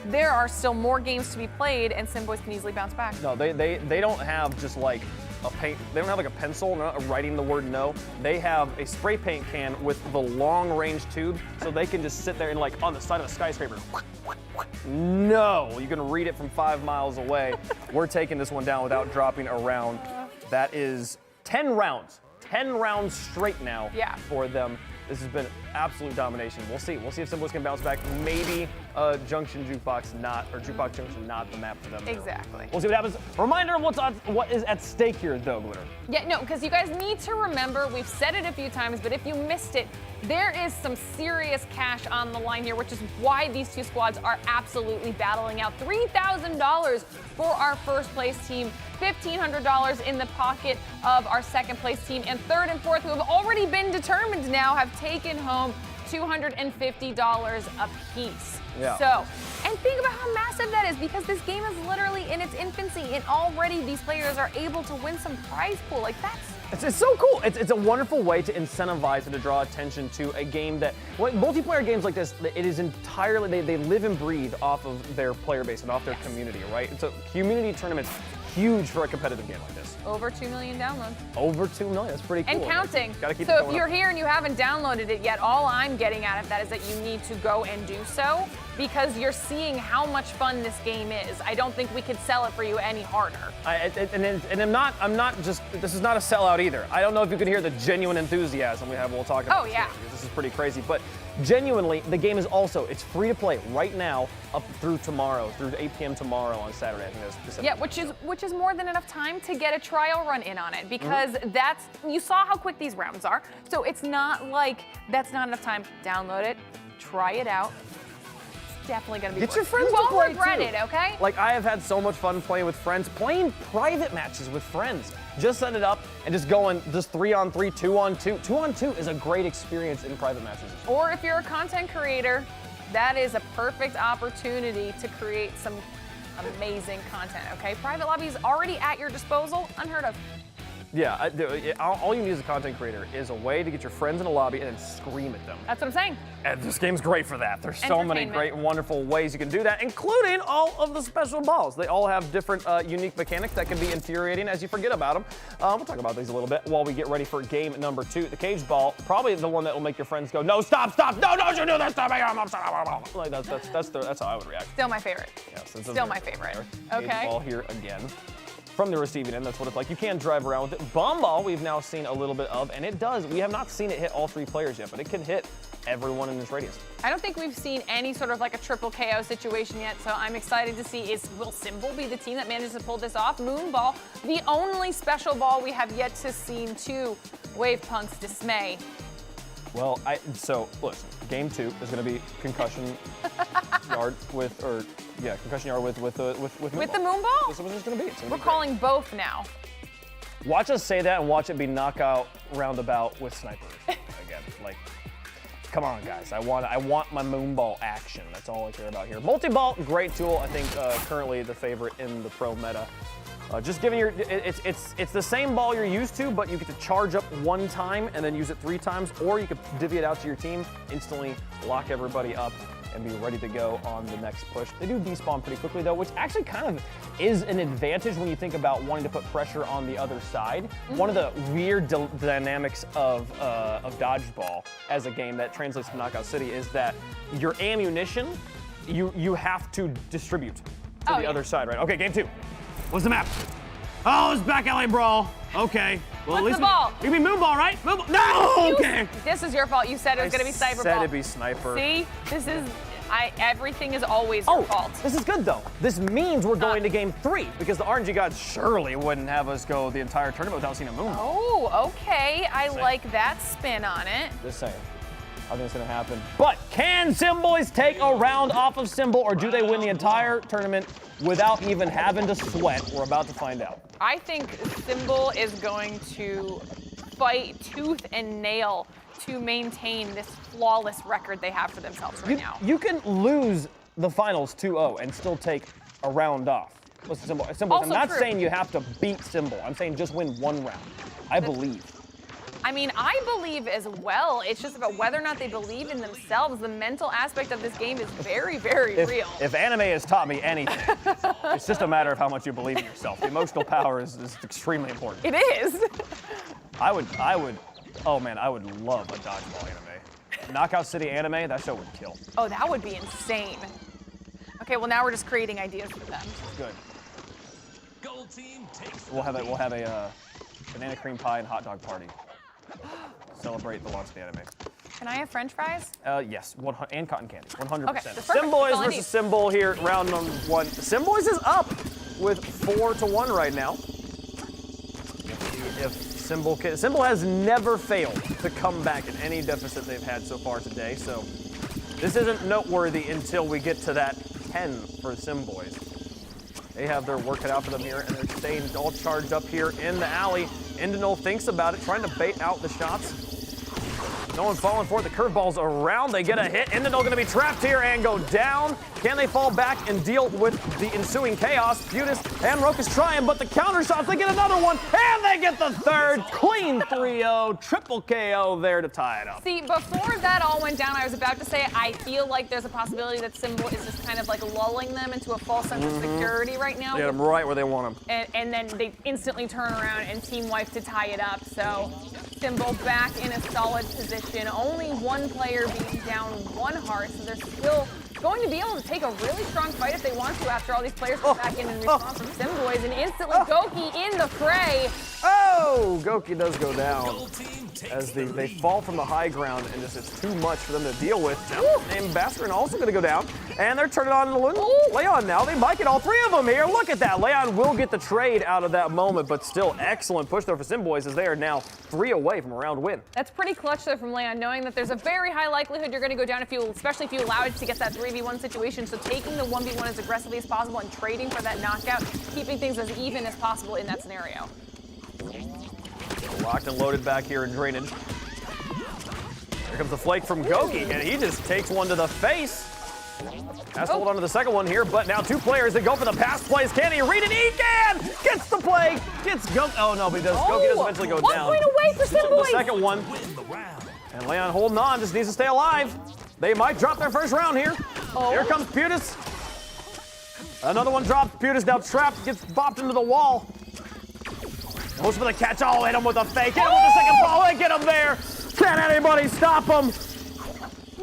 there are still more games to be played, and Simboys can easily bounce back. No, they don't have just like a paint. They don't have like a pencil. They're not writing the word no. They have a spray paint can with the long range tube, so they can just sit there and like on the side of a skyscraper. No, you can read it from 5 miles away. We're taking this one down without dropping a round. That is 10 rounds. 10 rounds straight now for them. This has been absolute domination. We'll see. We'll see if Simboys can bounce back. Maybe Junction Jukebox Jukebox Junction not the map for them. Exactly. We'll see what happens. Reminder of what is at stake here, though, Glitter. Yeah, no, because you guys need to remember, we've said it a few times, but if you missed it, there is some serious cash on the line here, which is why these 2 squads are absolutely battling out. $3,000 for our first place team, $1,500 in the pocket of our second place team, and third and fourth, who have already been determined now, have taken home $250 apiece. Yeah. So, and think about how massive that is, because this game is literally in its infancy, and already these players are able to win some prize pool. Like, that's It's so cool. It's a wonderful way to incentivize and to draw attention to a game that, multiplayer games like this, it is entirely, they live and breathe off of their player base and off their community, right? It's a community tournament's huge for a competitive game like this. over 2 million downloads. Over 2 million, that's pretty cool. And counting. Gotta keep it So going if you're up. here and you haven't downloaded it yet, all I'm getting out of that is that you need to go and do so, because you're seeing how much fun this game is. I don't think we could sell it for you any harder. I'm not just, this is not a sellout either. I don't know if you can hear the genuine enthusiasm we'll talk about. Oh, yeah. This is pretty crazy, but genuinely, the game is also, it's free to play right now up through tomorrow, through 8 p.m. tomorrow on Saturday. I think that's December. Yeah, which is more than enough time to get a trial run in on it, because that's, you saw how quick these rounds are. So it's not like that's not enough time. Download it, try it out. It's definitely gonna be Get worth your it. friends You to won't play regret too. it, okay? Like, I have had so much fun playing with friends, playing private matches with friends. Just set it up and just going, just 3-on-3, 2-on-2. 2-on-2 is a great experience in private matches. Or if you're a content creator, that is a perfect opportunity to create some amazing content, okay? Private lobbies already at your disposal, unheard of. Yeah, all you need as a content creator is a way to get your friends in a lobby and then scream at them. That's what I'm saying. And this game's great for that. There's so many Entertainment. great, wonderful ways you can do that, including all of the special balls. They all have different unique mechanics that can be infuriating as you forget about them. We'll talk about these a little bit while we get ready for game number 2. The cage ball, probably the one that will make your friends go, no, stop, no, don't you do this to me. Like that's how I would react. Still my favorite. Yeah, so Still my favorite. Cage Okay. ball here again. From the receiving end, that's what it's like. You can drive around with it. Bomb ball, we've now seen a little bit of, and it does. We have not seen it hit all 3 players yet, but it can hit everyone in this radius. I don't think we've seen any sort of like a triple KO situation yet, so I'm excited to see will Symbol be the team that manages to pull this off? Moonball, the only special ball we have yet to see to Wave Punk's dismay. Well, so listen, game 2 is going to be concussion yard with concussion yard with With the Moonball. Moonball? This is what it's going to be. We're calling both now. Watch us say that and watch it be knockout roundabout with snipers again. Like, come on, guys. I want my Moonball action. That's all I care about here. Multi-ball, great tool. I think currently the favorite in the pro meta. Just giving it's the same ball you're used to, but you get to charge up 1 time and then use it 3 times, or you could divvy it out to your team, instantly lock everybody up, and be ready to go on the next push. They do despawn pretty quickly though, which actually kind of is an advantage when you think about wanting to put pressure on the other side. One of the weird dynamics of dodgeball as a game that translates to Knockout City is that your ammunition, you have to distribute to the other side, right? Okay, game 2. What's the map? Oh, it's back alley brawl. Okay. Well, What's the ball? You mean moon ball, right? Moon ball. No. Okay. This is your fault. You said it was going to be sniper said ball. it'd be sniper. See, this is. Everything is always your fault. This is good though. This means we're going to game 3 because the RNG gods surely wouldn't have us go the entire tournament without seeing a moon. Oh, okay. I like that spin on it. Just saying. I think it's gonna happen. But can Simboys take a round off of Symbol, or do they win the entire tournament without even having to sweat? We're about to find out. I think Symbol is going to fight tooth and nail to maintain this flawless record they have for themselves right now. You can lose the finals 2-0 and still take a round off. What's Symbol? I'm not saying you have to beat Symbol. I'm saying just win one round. I believe. I mean, I believe as well. It's just about whether or not they believe in themselves. The mental aspect of this game is very, very real. If anime has taught me anything, it's just a matter of how much you believe in yourself. The emotional power is extremely important. It is. Oh man, I would love a dodgeball anime. Knockout City anime, that show would kill. Oh, that would be insane. Okay, well now we're just creating ideas for them. Good. Gold team takes We'll have a banana cream pie and hot dog party. Celebrate the launch of the anime. Can I have French fries? Yes, and cotton candy, 100%. Okay, that's perfect. Symboys That's all I versus need. Symbol here, round number 1. Symboys is up with 4-1 right now. If Symbol has never failed to come back in any deficit they've had so far today, so this isn't noteworthy until we get to that 10 for Symboys. They have their work cut out for them here, and they're staying all charged up here in the alley. Indinol thinks about it, trying to bait out the shots. No one falling for it. The curveball's around. They get a hit. Indinol going to be trapped here and go down. Can they fall back and deal with the ensuing chaos? Putis and Rokas trying, but the counter shots, they get another one, and they get the third. Clean 3-0, triple KO there to tie it up. See, before that all went down, I was about to say I feel like there's a possibility that Symbol is just kind of like lulling them into a false sense of security right now. They get them right where they want them. And then they instantly turn around and team wipe to tie it up. So Symbol back in a solid position. Only one player being down 1 heart, so they're still going to be able to take a really strong fight if they want to after all these players come back in response from Symboys, and instantly Goki in the fray. Oh, Goki does go down as they fall from the high ground, and just it's too much for them to deal with. And Baskrin also going to go down, and they're turning on Leon now. They might get all 3 of them here. Look at that. Leon will get the trade out of that moment, but still excellent push there for Symboys as they are now 3 away from a round win. That's pretty clutch there from Leon, knowing that there's a very high likelihood you're going to go down especially if you allow it to get that 3v1 situation. So taking the 1v1 as aggressively as possible and trading for that knockout, keeping things as even as possible in that scenario. Locked and loaded back here in drainage. Here comes the flake from Goki, and he just takes one to the face. Has to hold on to the second one here, but now 2 players that go for the pass plays. Can he read it? He can! Gets the play, gets Goki. Oh no, but he does. Goki does eventually go 1 down. point away for Symboys. The second one. And Leon holding on, just needs to stay alive. They might drop their first round here. Here comes Putis. Another one drops. Putis now trapped, gets bopped into the wall. Goes for the catch. Oh, hit him with a fake. Hit him with the second ball. They get him there. Can't anybody stop him?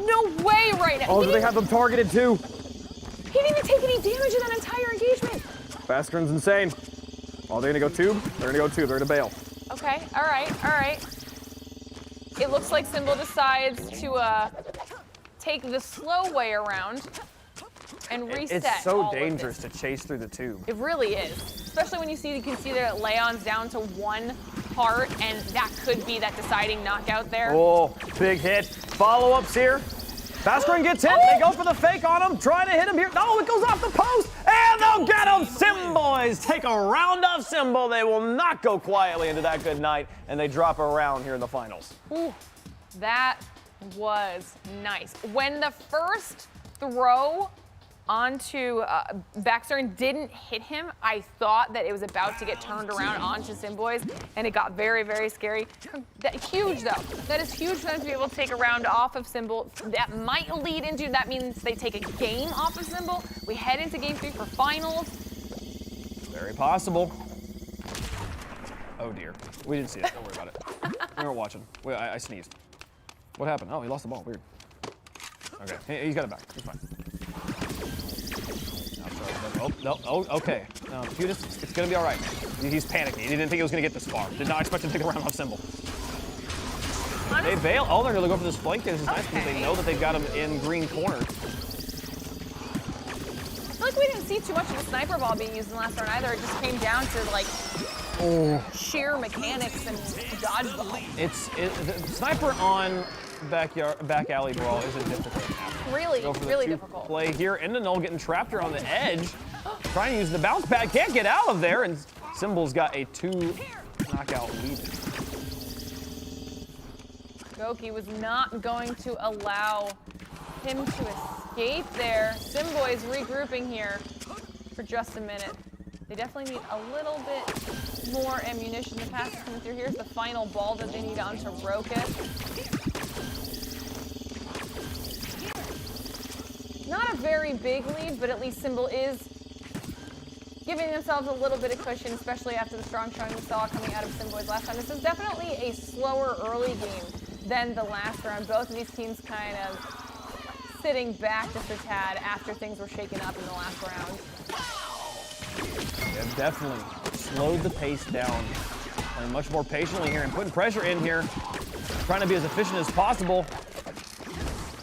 No way right now. Oh, do they have them targeted too? He didn't even take any damage in that entire engagement. Baskrin's insane. Oh, they're gonna go tube? They're gonna go tube. They're gonna bail. Okay, all right. It looks like Symbol decides to take the slow way around and reset. It's so all of dangerous this. to chase through the tube. It really is, especially when you can see that Leon's down to 1 heart, and that could be that deciding knockout there. Oh, big hit. Follow-ups here. Baskrin gets hit. They go for the fake on him. Try to hit him here. No, it goes off the post. And they'll get him. Symboys take a round off Symbol. They will not go quietly into that good night, and they drop a round here in the finals. Ooh, that was nice. When the first throw onto Vixer didn't hit him, I thought that it was about to get turned around onto Symboys, and it got very, very scary. Huge, though. That is huge for them to be able to take a round off of Symbol. That might lead into, that means they take a game off of Symbol. We head into game 3 for finals. Very possible. Oh, dear. We didn't see it. Don't worry about it. We weren't watching. I sneezed. What happened? Oh, he lost the ball. Weird. Okay, he's got it back. He's fine. Oh, no. Oh, okay. Feudus, it's gonna be all right. He's panicking. He didn't think he was gonna get this far. Did not expect him to take a round off Symbol. They bail. Oh, they're gonna go for this flank. This is nice because they know that they've got him in green corner. I feel like we didn't see too much of the sniper ball being used in the last round either. It just came down to like sheer mechanics and dodgeball. The sniper on back alley brawl isn't difficult. Really, really difficult. Play here, into Null getting trapped here on the edge. Trying to use the bounce pad, can't get out of there, and Symbol's got a 2 knockout lead. Goki was not going to allow him to escape there. Symboy is regrouping here for just a minute. They definitely need a little bit more ammunition. The pass is coming through. Here's the final ball that they need onto Rocket. Not a very big lead, but at least Symbol is giving themselves a little bit of cushion, especially after the strong showing we saw coming out of Symboy's last time. This is definitely a slower early game than the last round. Both of these teams kind of sitting back just a tad after things were shaken up in the last round. They've definitely slowed the pace down, playing much more patiently here and putting pressure in here, trying to be as efficient as possible.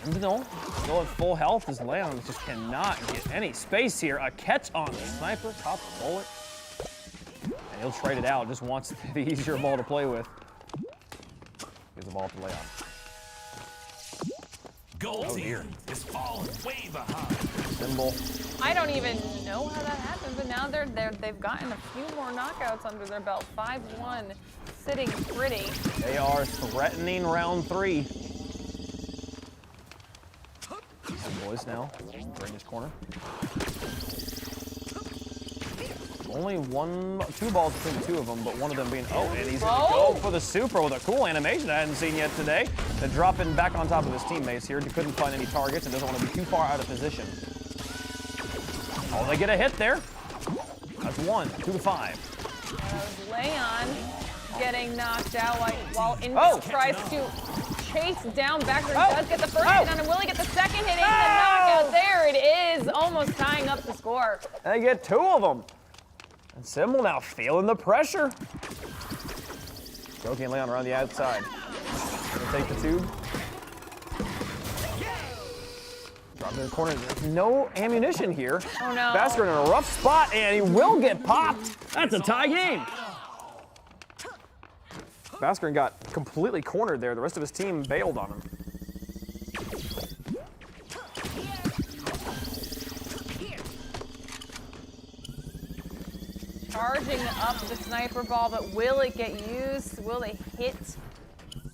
And still at full health as Leon just cannot get any space here. A catch on the sniper, top bullet. And he'll trade it out, just wants the easier ball to play with. Gives the ball to Leon. Goal team is falling way behind. Symbol. I don't even know how that happened, but now they've gotten a few more knockouts under their belt. 5-1, sitting pretty. They are threatening round 3. Boys now, right in his corner. Only 2 balls between the 2 of them, but one of them being, and he's gonna go for the super with a cool animation I hadn't seen yet today. The dropping back on top of his teammates here. He couldn't find any targets and doesn't want to be too far out of position. Oh, they get a hit there. That's 1, 2-5. Leon getting knocked out while Invis tries to chase down Baxter and does get the first hit on him. Will he get the second hit in the knockout? There it is, almost tying up the score. They get 2 of them. And Symbol now feeling the pressure. Goki and Leon around the outside. Gonna take the tube. Drop in the corner. There's no ammunition here. Oh no. Basker in a rough spot, and he will get popped. That's a tie game. Basker got completely cornered there. The rest of his team bailed on him. Charging up the sniper ball, but will it get used? Will they hit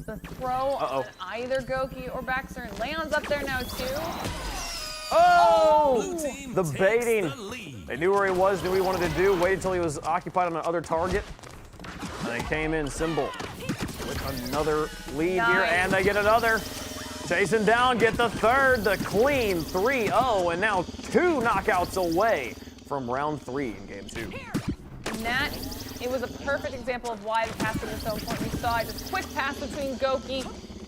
the throw on either Goki or Baxter? And Leon's up there now too. Oh! The baiting. They knew where he was, knew what he wanted to do, waited until he was occupied on another target. And they came in, Symbol with another lead here, and they get another. Chasing down, get the third, the clean 3-0, and now 2 knockouts away from round 3 in game 2. And it was a perfect example of why the passing is so important. You saw it, just quick pass between Goki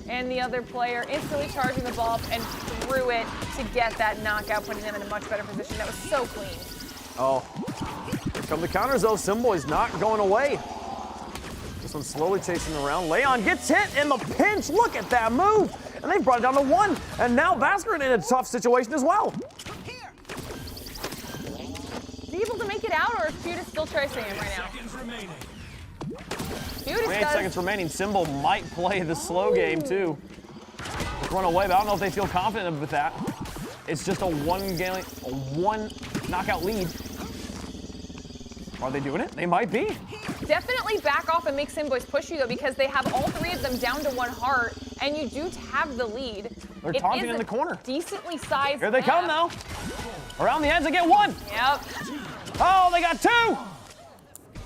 and the other player, instantly charging the ball up and threw it to get that knockout, putting them in a much better position. That was so clean. Oh, here come the counters though. Symbol is not going away. This one's slowly chasing around. Leon gets hit in the pinch. Look at that move. And they've brought it down to 1. And now Basker in a tough situation as well. Is he able to make it out, or is Feudus still chasing him right now? 28 seconds remaining. Symbol might play the slow game too. Just run away, but I don't know if they feel confident with that. It's just a 1 knockout lead. Are they doing it? They might be. Definitely back off and make Symboys push you though, because they have all 3 of them down to 1 heart, and you do have the lead. They're taunting in the corner. Decently sized. Here they come now. Around the edge, they get 1. Yep. Oh, they got 2.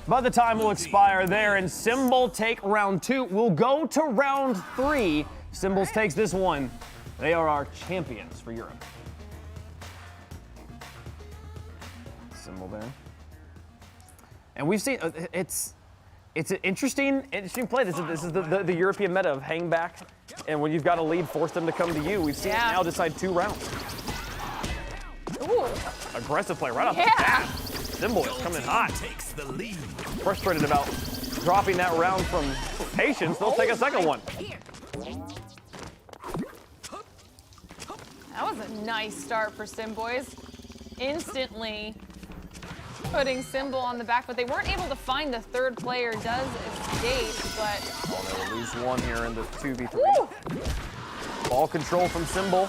But the time will expire there, and Symbol take round 2. We'll go to round 3. Symbols takes this one. They are our champions for Europe. Symbol there. And we've seen it's an interesting play. This is the European meta of hang back, and when you've got a lead, force them to come to you. We've seen it now decide 2 rounds. Ooh. Aggressive play right off the bat. Symbol is coming hot. Takes the lead. Frustrated about dropping that round from Patience. They'll take a second one. That was a nice start for Simboys. Instantly putting Symbol on the back, but they weren't able to find the third player. Does escape, but Oh, they'll lose one here in the 2v3. Ball control from Symbol.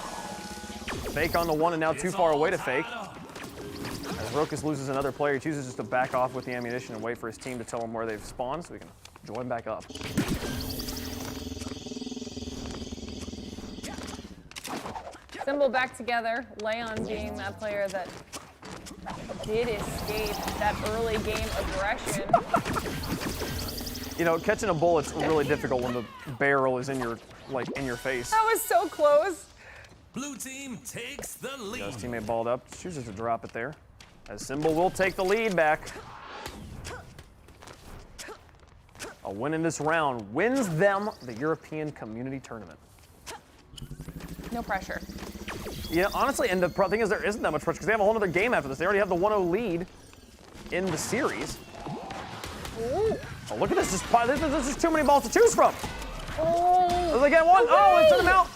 Fake on the one and now too far away to fake. As Rokus loses another player, he chooses just to back off with the ammunition and wait for his team to tell him where they've spawned so we can join back up. Symbol back together. Leon being that player that did escape that early game aggression. You know, catching a bullet's really difficult when the barrel is in your face. That was so close. Blue team takes the lead. His teammate balled up, chooses to drop it there. As Symbol will take the lead back. A win in this round wins them the European Community Tournament. No pressure. Yeah, honestly, and the thing is there isn't that much pressure because they have a whole other game after this. They already have the 1-0 lead in the series. Ooh. Oh, look at this. There's just too many balls to choose from. Oh. Does they get one? Okay. Oh, it's him out.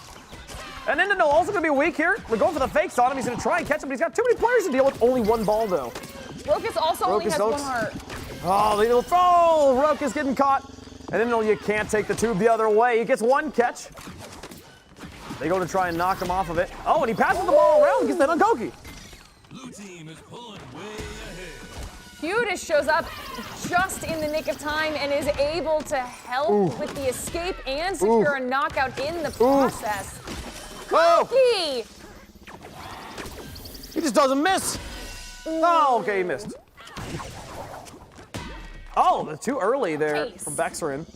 And Nintendo also going to be weak here. They're going for the fakes on him. He's going to try and catch him, but he's got too many players to deal with. Only one ball, though. Rokus also only has Rokus one heart. Oh, the little throw. Rokus getting caught. And Nintendo, you can't take the tube the other way. He gets one catch. They go to try and knock him off of it. Oh, and he passes the ball around. Gets that on Koki. Blue team is pulling way ahead. Hughes shows up just in the nick of time and is able to help with the escape and secure a knockout in the process. Oh, Koki! he just doesn't miss. Oh, okay, he missed. Oh, that's too early there Nice. from Vixer in.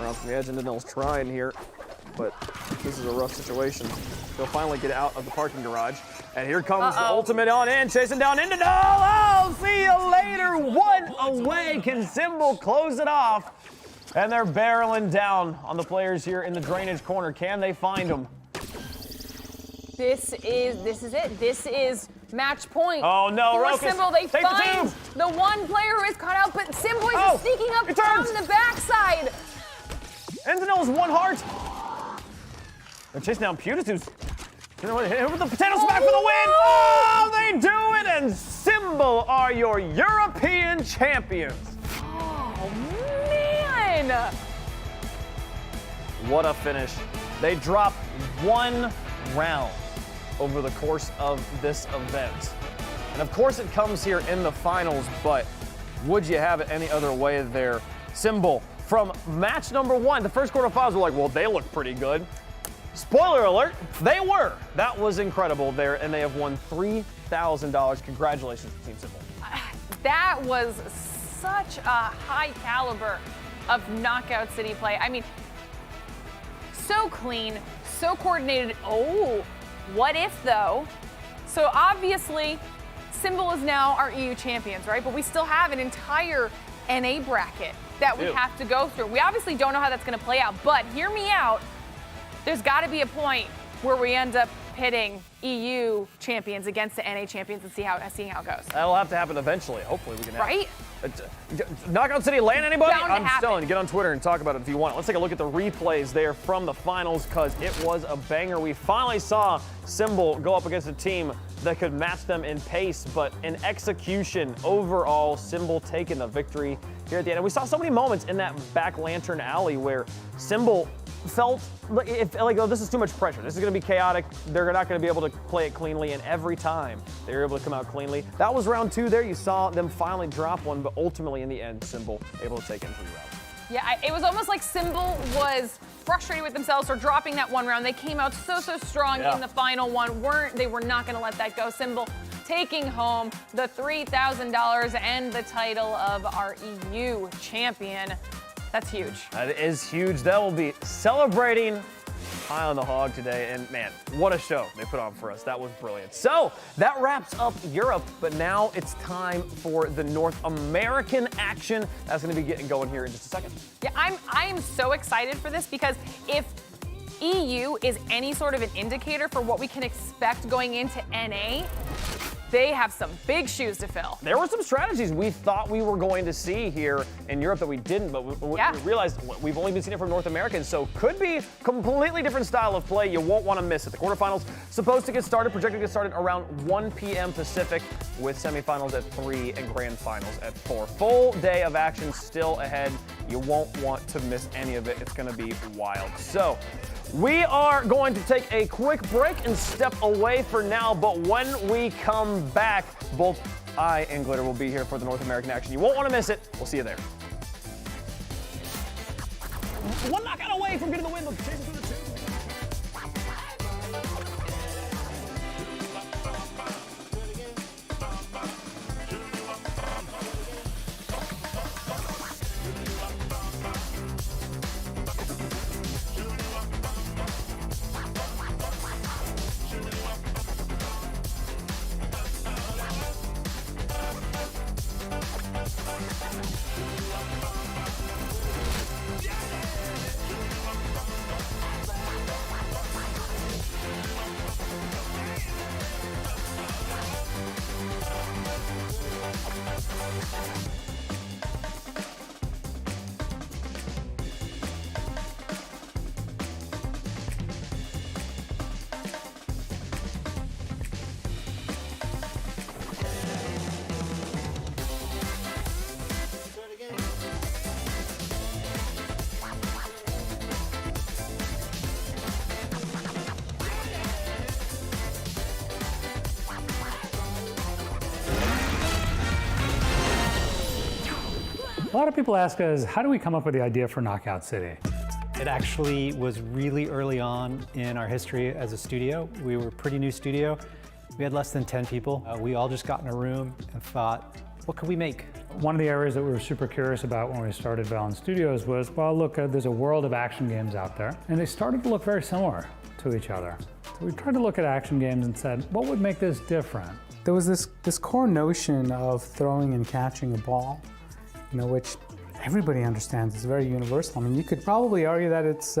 Around from the edge, and Nintendo's trying here, but this is a rough situation. They'll finally get out of the parking garage. And here comes the ultimate on in, chasing down Nintendo. Oh, see you later. One away. Can Symbol close it off? And they're barreling down on the players here in the drainage corner. Can they find them? This is it. This is match point. Oh no, for Rokus. Symbol. They Take find the the one player who is caught out, but Simboys Oh, is sneaking up it from turns. the backside. And Nintendo's one heart. They're chasing down Putis, who's hit him with the potato smack for the win. Oh, they do it, and Symbol are your European champions. Oh, man. What a finish. They dropped one round over the course of this event. And of course it comes here in the finals, but would you have it any other way there? Symbol, from match number one, the first quarterfinals were like, well, they look pretty good. Spoiler alert, they were. That was incredible there, and they have won $3,000. Congratulations to Team Symbol. That was such a high caliber of Knockout City play. I mean, so clean, so coordinated. Oh, what if though? So obviously, Symbol is now our EU champions, right? But we still have an entire NA bracket that we have to go through. We obviously don't know how that's going to play out, but hear me out. There's got to be a point where we end up pitting EU champions against the NA champions and seeing how it goes. That'll have to happen eventually. Hopefully we can have Right? Knockout City land anybody? Bound to I'm happen. telling you, get on Twitter and talk about it if you want. Let's take a look at the replays there from the finals because it was a banger. We finally saw Symbol go up against a team that could match them in pace, but in execution, overall, Symbol taking the victory here at the end. And we saw so many moments in that back lantern alley where Symbol felt like, oh, this is too much pressure. This is going to be chaotic. They're not going to be able to play it cleanly, and every time they were able to come out cleanly. That was round two there. You saw them finally drop one, but ultimately in the end, Symbol able to take it into the round. Yeah, it was almost like Symbol was frustrated with themselves for dropping that one round. They came out so strong in the final one. They were not going to let that go. Symbol taking home the $3,000 and the title of our EU champion. That's huge. That is huge. That will be celebrating high on the hog today. And man, what a show they put on for us. That was brilliant. So that wraps up Europe, but now it's time for the North American action. That's going to be getting going here in just a second. Yeah, I'm so excited for this because if EU is any sort of an indicator for what we can expect going into NA, they have some big shoes to fill. There were some strategies we thought we were going to see here in Europe that we didn't, but we realized we've only been seeing it from North Americans, so could be completely different style of play. You won't want to miss it. The quarterfinals supposed to get started, projected to get started around 1 p.m. Pacific, with semifinals at 3 and grand finals at 4. Full day of action still ahead. You won't want to miss any of it. It's going to be wild. So we are going to take a quick break and step away for now, but when we come back, both I and Glitter will be here for the North American action. You won't want to miss it. We'll see you there. One knockout away from getting the win. Chasing through the two. A lot of people ask us, how do we come up with the idea for Knockout City? It actually was really early on in our history as a studio. We were a pretty new studio. We had less than 10 people. We all just got in a room and thought, what could we make? One of the areas that we were super curious about when we started Valon Studios was, well, look, there's a world of action games out there, and they started to look very similar to each other. So we tried to look at action games and said, what would make this different? There was this core notion of throwing and catching a ball, which everybody understands. It's very universal. I mean, you could probably argue that it's,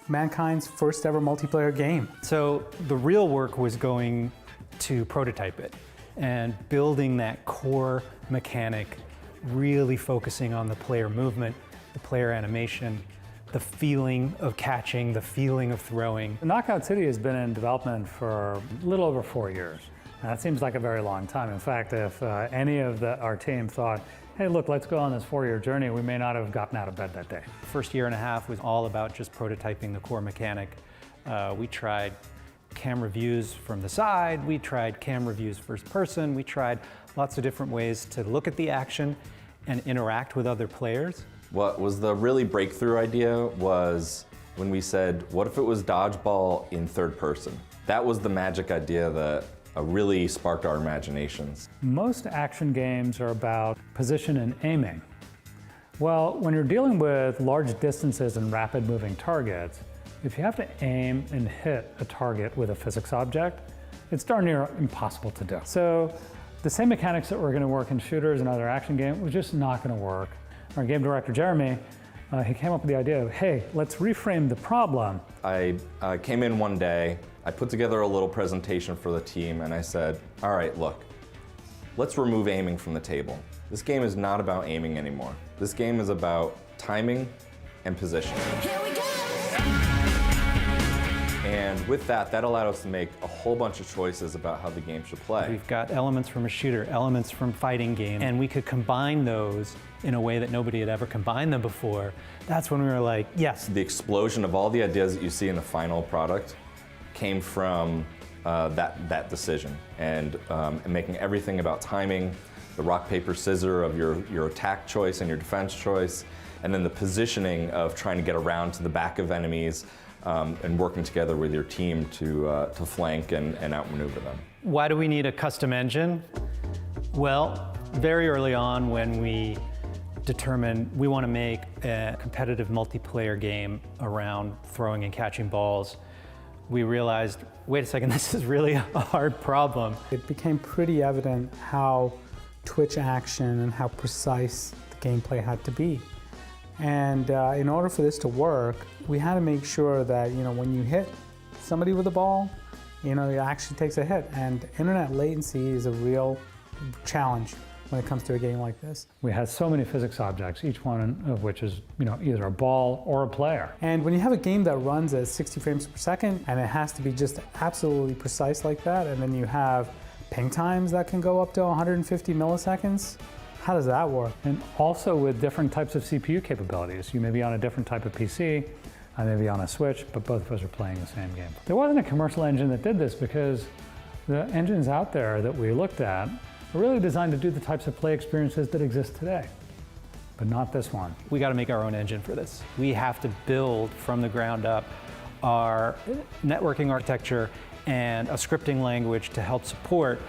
mankind's first ever multiplayer game. So the real work was going to prototype it and building that core mechanic, really focusing on the player movement, the player animation, the feeling of catching, the feeling of throwing. Knockout City has been in development for a little over 4 years. That seems like a very long time. In fact, if any of our team thought, hey, look, let's go on this 4-year journey, we may not have gotten out of bed that day. The first year and a half was all about just prototyping the core mechanic. We tried camera views from the side, we tried camera views first person, we tried lots of different ways to look at the action and interact with other players. What was the really breakthrough idea was when we said, what if it was dodgeball in third person? That was the magic idea that really sparked our imaginations. Most action games are about position and aiming. Well, when you're dealing with large distances and rapid moving targets, if you have to aim and hit a target with a physics object, it's darn near impossible to do. So the same mechanics that were going to work in shooters and other action games was just not going to work. Our game director, Jeremy, he came up with the idea of, hey, let's reframe the problem. I came in one day, I put together a little presentation for the team, and I said, all right, look, let's remove aiming from the table. This game is not about aiming anymore. This game is about timing and positioning. Here we go! And with that allowed us to make a whole bunch of choices about how the game should play. We've got elements from a shooter, elements from fighting game, and we could combine those in a way that nobody had ever combined them before. That's when we were like, yes. The explosion of all the ideas that you see in the final product came from that decision, and making everything about timing, the rock, paper, scissor of your attack choice and your defense choice, and then the positioning of trying to get around to the back of enemies, and working together with your team to flank and outmaneuver them. Why do we need a custom engine? Well, very early on when we determined we want to make a competitive multiplayer game around throwing and catching balls, we realized, wait a second, this is really a hard problem. It became pretty evident how twitch action and how precise the gameplay had to be. And in order for this to work, we had to make sure that, when you hit somebody with a ball, it actually takes a hit. And internet latency is a real challenge when it comes to a game like this. We had so many physics objects, each one of which is either a ball or a player. And when you have a game that runs at 60 frames per second, and it has to be just absolutely precise like that, and then you have ping times that can go up to 150 milliseconds, how does that work? And also with different types of CPU capabilities. You may be on a different type of PC, I may be on a Switch, but both of us are playing the same game. There wasn't a commercial engine that did this because the engines out there that we looked at are really designed to do the types of play experiences that exist today, but not this one. We got to make our own engine for this. We have to build from the ground up our networking architecture and a scripting language to help support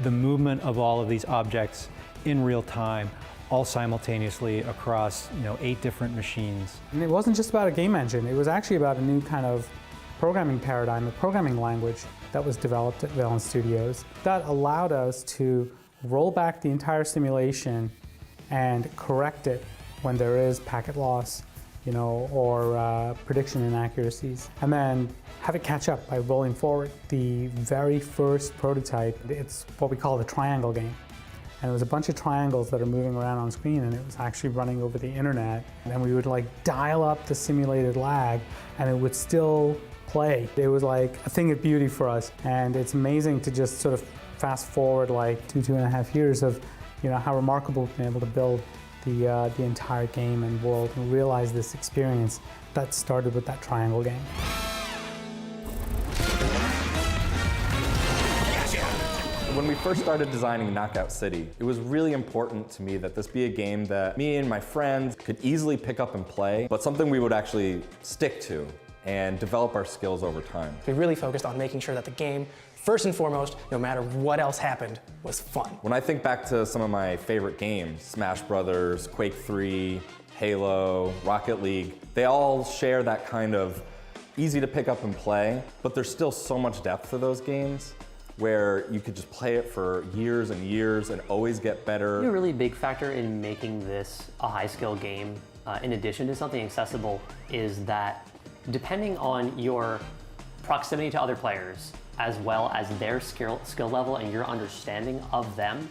the movement of all of these objects in real time, all simultaneously across 8 different machines. And it wasn't just about a game engine, it was actually about a new kind of programming paradigm, a programming language that was developed at Valent Studios that allowed us to roll back the entire simulation and correct it when there is packet loss, or prediction inaccuracies, and then have it catch up by rolling forward. The very first prototype, it's what we call the triangle game. And it was a bunch of triangles that are moving around on screen, and it was actually running over the internet. And we would dial up the simulated lag, and it would still play. It was like a thing of beauty for us. And it's amazing to just sort of fast forward 2.5 years of how remarkable we've been able to build the entire game and world and realize this experience that started with that triangle game. When we first started designing Knockout City, it was really important to me that this be a game that me and my friends could easily pick up and play, but something we would actually stick to and develop our skills over time. We really focused on making sure that the game, first and foremost, no matter what else happened, was fun. When I think back to some of my favorite games, Smash Brothers, Quake 3, Halo, Rocket League, they all share that kind of easy to pick up and play, but there's still so much depth to those games where you could just play it for years and years and always get better. A really big factor in making this a high-skill game, in addition to something accessible, is that depending on your proximity to other players, as well as their skill level and your understanding of them,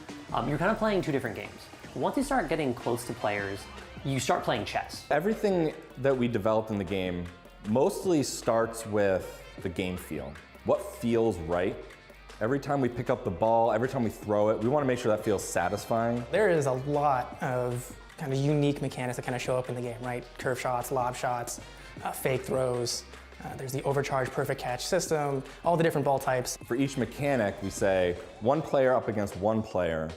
you're kind of playing 2 different games. Once you start getting close to players, you start playing chess. Everything that we developed in the game mostly starts with the game feel. What feels right? Every time we pick up the ball, every time we throw it, we want to make sure that feels satisfying. There is a lot of kind of unique mechanics that kind of show up in the game, right? Curve shots, lob shots, fake throws. There's the overcharge perfect catch system, all the different ball types. For each mechanic, we say 1 player up against 1 player.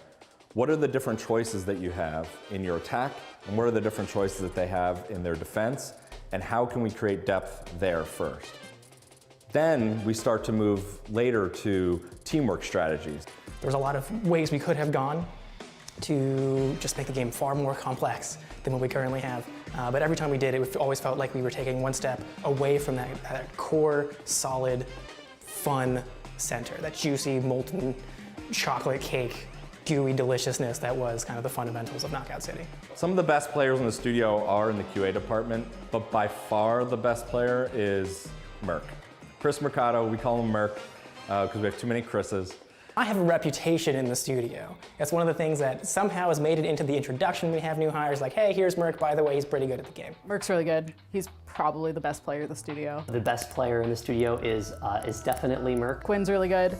What are the different choices that you have in your attack? And what are the different choices that they have in their defense? And how can we create depth there first? Then we start to move later to teamwork strategies. There was a lot of ways we could have gone to just make the game far more complex than what we currently have. But every time we did, it always felt like we were taking 1 step away from that core, solid, fun center, that juicy, molten chocolate cake, gooey deliciousness that was kind of the fundamentals of Knockout City. Some of the best players in the studio are in the QA department, but by far the best player is Merc. Chris Mercado, we call him Merc because we have too many Chris's. I have a reputation in the studio. It's one of the things that somehow has made it into the introduction. We have new hires like, hey, here's Merc, by the way, he's pretty good at the game. Merc's really good. He's probably the best player in the studio. The best player in the studio is definitely Merc. Quinn's really good.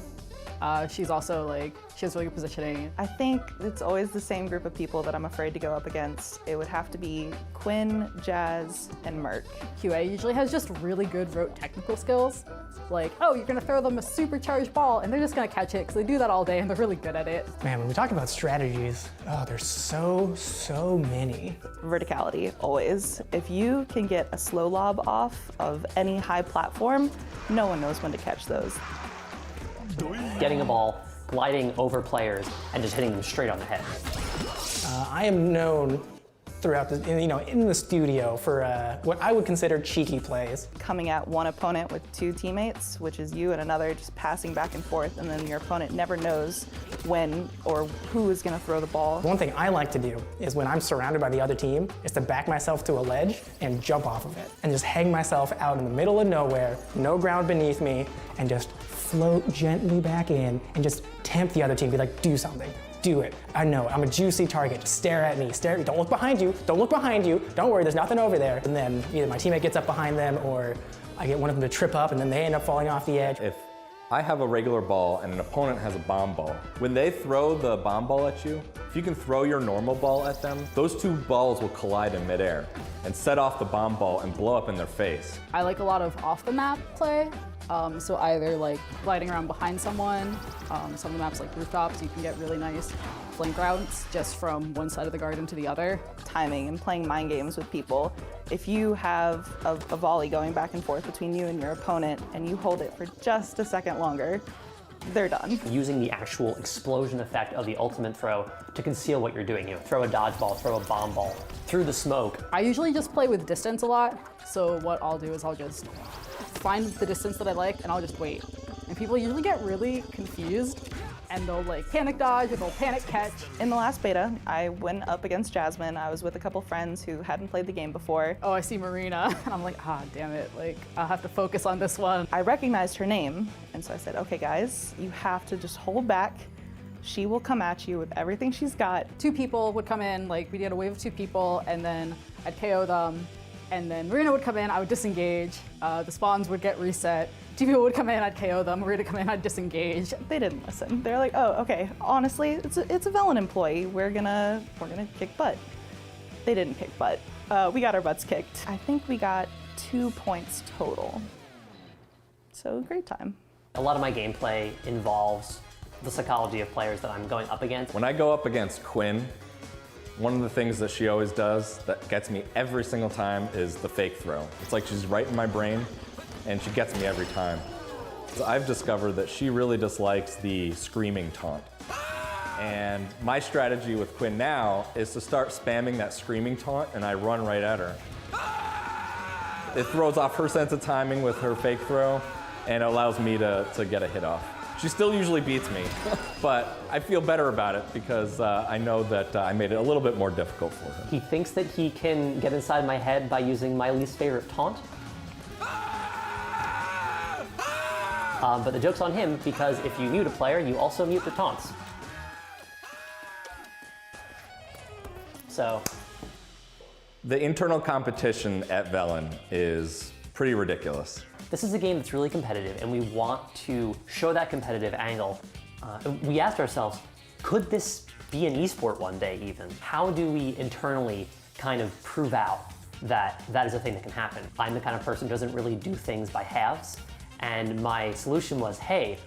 She's also she has really good positioning. I think it's always the same group of people that I'm afraid to go up against. It would have to be Quinn, Jazz, and Merc. QA usually has just really good rote technical skills. Oh, you're gonna throw them a supercharged ball and they're just gonna catch it because they do that all day and they're really good at it. Man, when we talk about strategies, there's so many. Verticality, always. If you can get a slow lob off of any high platform, no one knows when to catch those. Getting a ball, gliding over players, and just hitting them straight on the head. I am known throughout in the studio for what I would consider cheeky plays. Coming at one opponent with 2 teammates, which is you and another, just passing back and forth, and then your opponent never knows when or who is going to throw the ball. One thing I like to do is when I'm surrounded by the other team is to back myself to a ledge and jump off of it and just hang myself out in the middle of nowhere, no ground beneath me, and just float gently back in and just tempt the other team, be like, do something, do it. I know, I'm a juicy target, just stare at me, stare at me, don't look behind you, don't look behind you, don't worry, there's nothing over there. And then either my teammate gets up behind them or I get one of them to trip up and then they end up falling off the edge. If I have a regular ball and an opponent has a bomb ball, when they throw the bomb ball at you, if you can throw your normal ball at them, those two balls will collide in midair and set off the bomb ball and blow up in their face. I like a lot of off-the-map play. So either like gliding around behind someone, some of the maps like rooftops, you can get really nice flank routes just from one side of the garden to the other. Timing and playing mind games with people. If you have a volley going back and forth between you and your opponent and you hold it for just a second longer, they're done. Using the actual explosion effect of the ultimate throw to conceal what you're doing. You know, throw a dodgeball, throw a bomb ball through the smoke. I usually just play with distance a lot. So what I'll do is I'll just find the distance that I like and I'll just wait. And people usually get really confused and they'll like panic dodge or they'll panic catch. In the last beta, I went up against Jasmine. I was with a couple friends who hadn't played the game before. Oh, I see Marina, and I'm like, damn it, like, I'll have to focus on this one. I recognized her name, and so I said, okay guys, you have to just hold back. She will come at you with everything she's got. 2 people would come in, like we did a wave of 2 people, and then I'd KO them, and then Marina would come in, I would disengage, the spawns would get reset. 2 people would come in, I'd KO them. Marina would come in, I'd disengage. They didn't listen. They're like, oh, okay. Honestly, it's a Velen employee. We're gonna kick butt. They didn't kick butt. We got our butts kicked. I think we got 2 points total. So great time. A lot of my gameplay involves the psychology of players that I'm going up against. When I go up against Quinn, one of the things that she always does that gets me every single time is the fake throw. It's like she's right in my brain, and she gets me every time. So I've discovered that she really dislikes the screaming taunt. And my strategy with Quinn now is to start spamming that screaming taunt and I run right at her. It throws off her sense of timing with her fake throw and it allows me to get a hit off. She still usually beats me, but I feel better about it because I know that I made it a little bit more difficult for her. He thinks that he can get inside my head by using my least favorite taunt. But the joke's on him because if you mute a player, you also mute their taunts. So. The internal competition at Velen is pretty ridiculous. This is a game that's really competitive and we want to show that competitive angle. We asked ourselves, could this be an esport one day even? How do we internally kind of prove out that that is a thing that can happen? I'm the kind of person who doesn't really do things by halves. And my solution was, hey,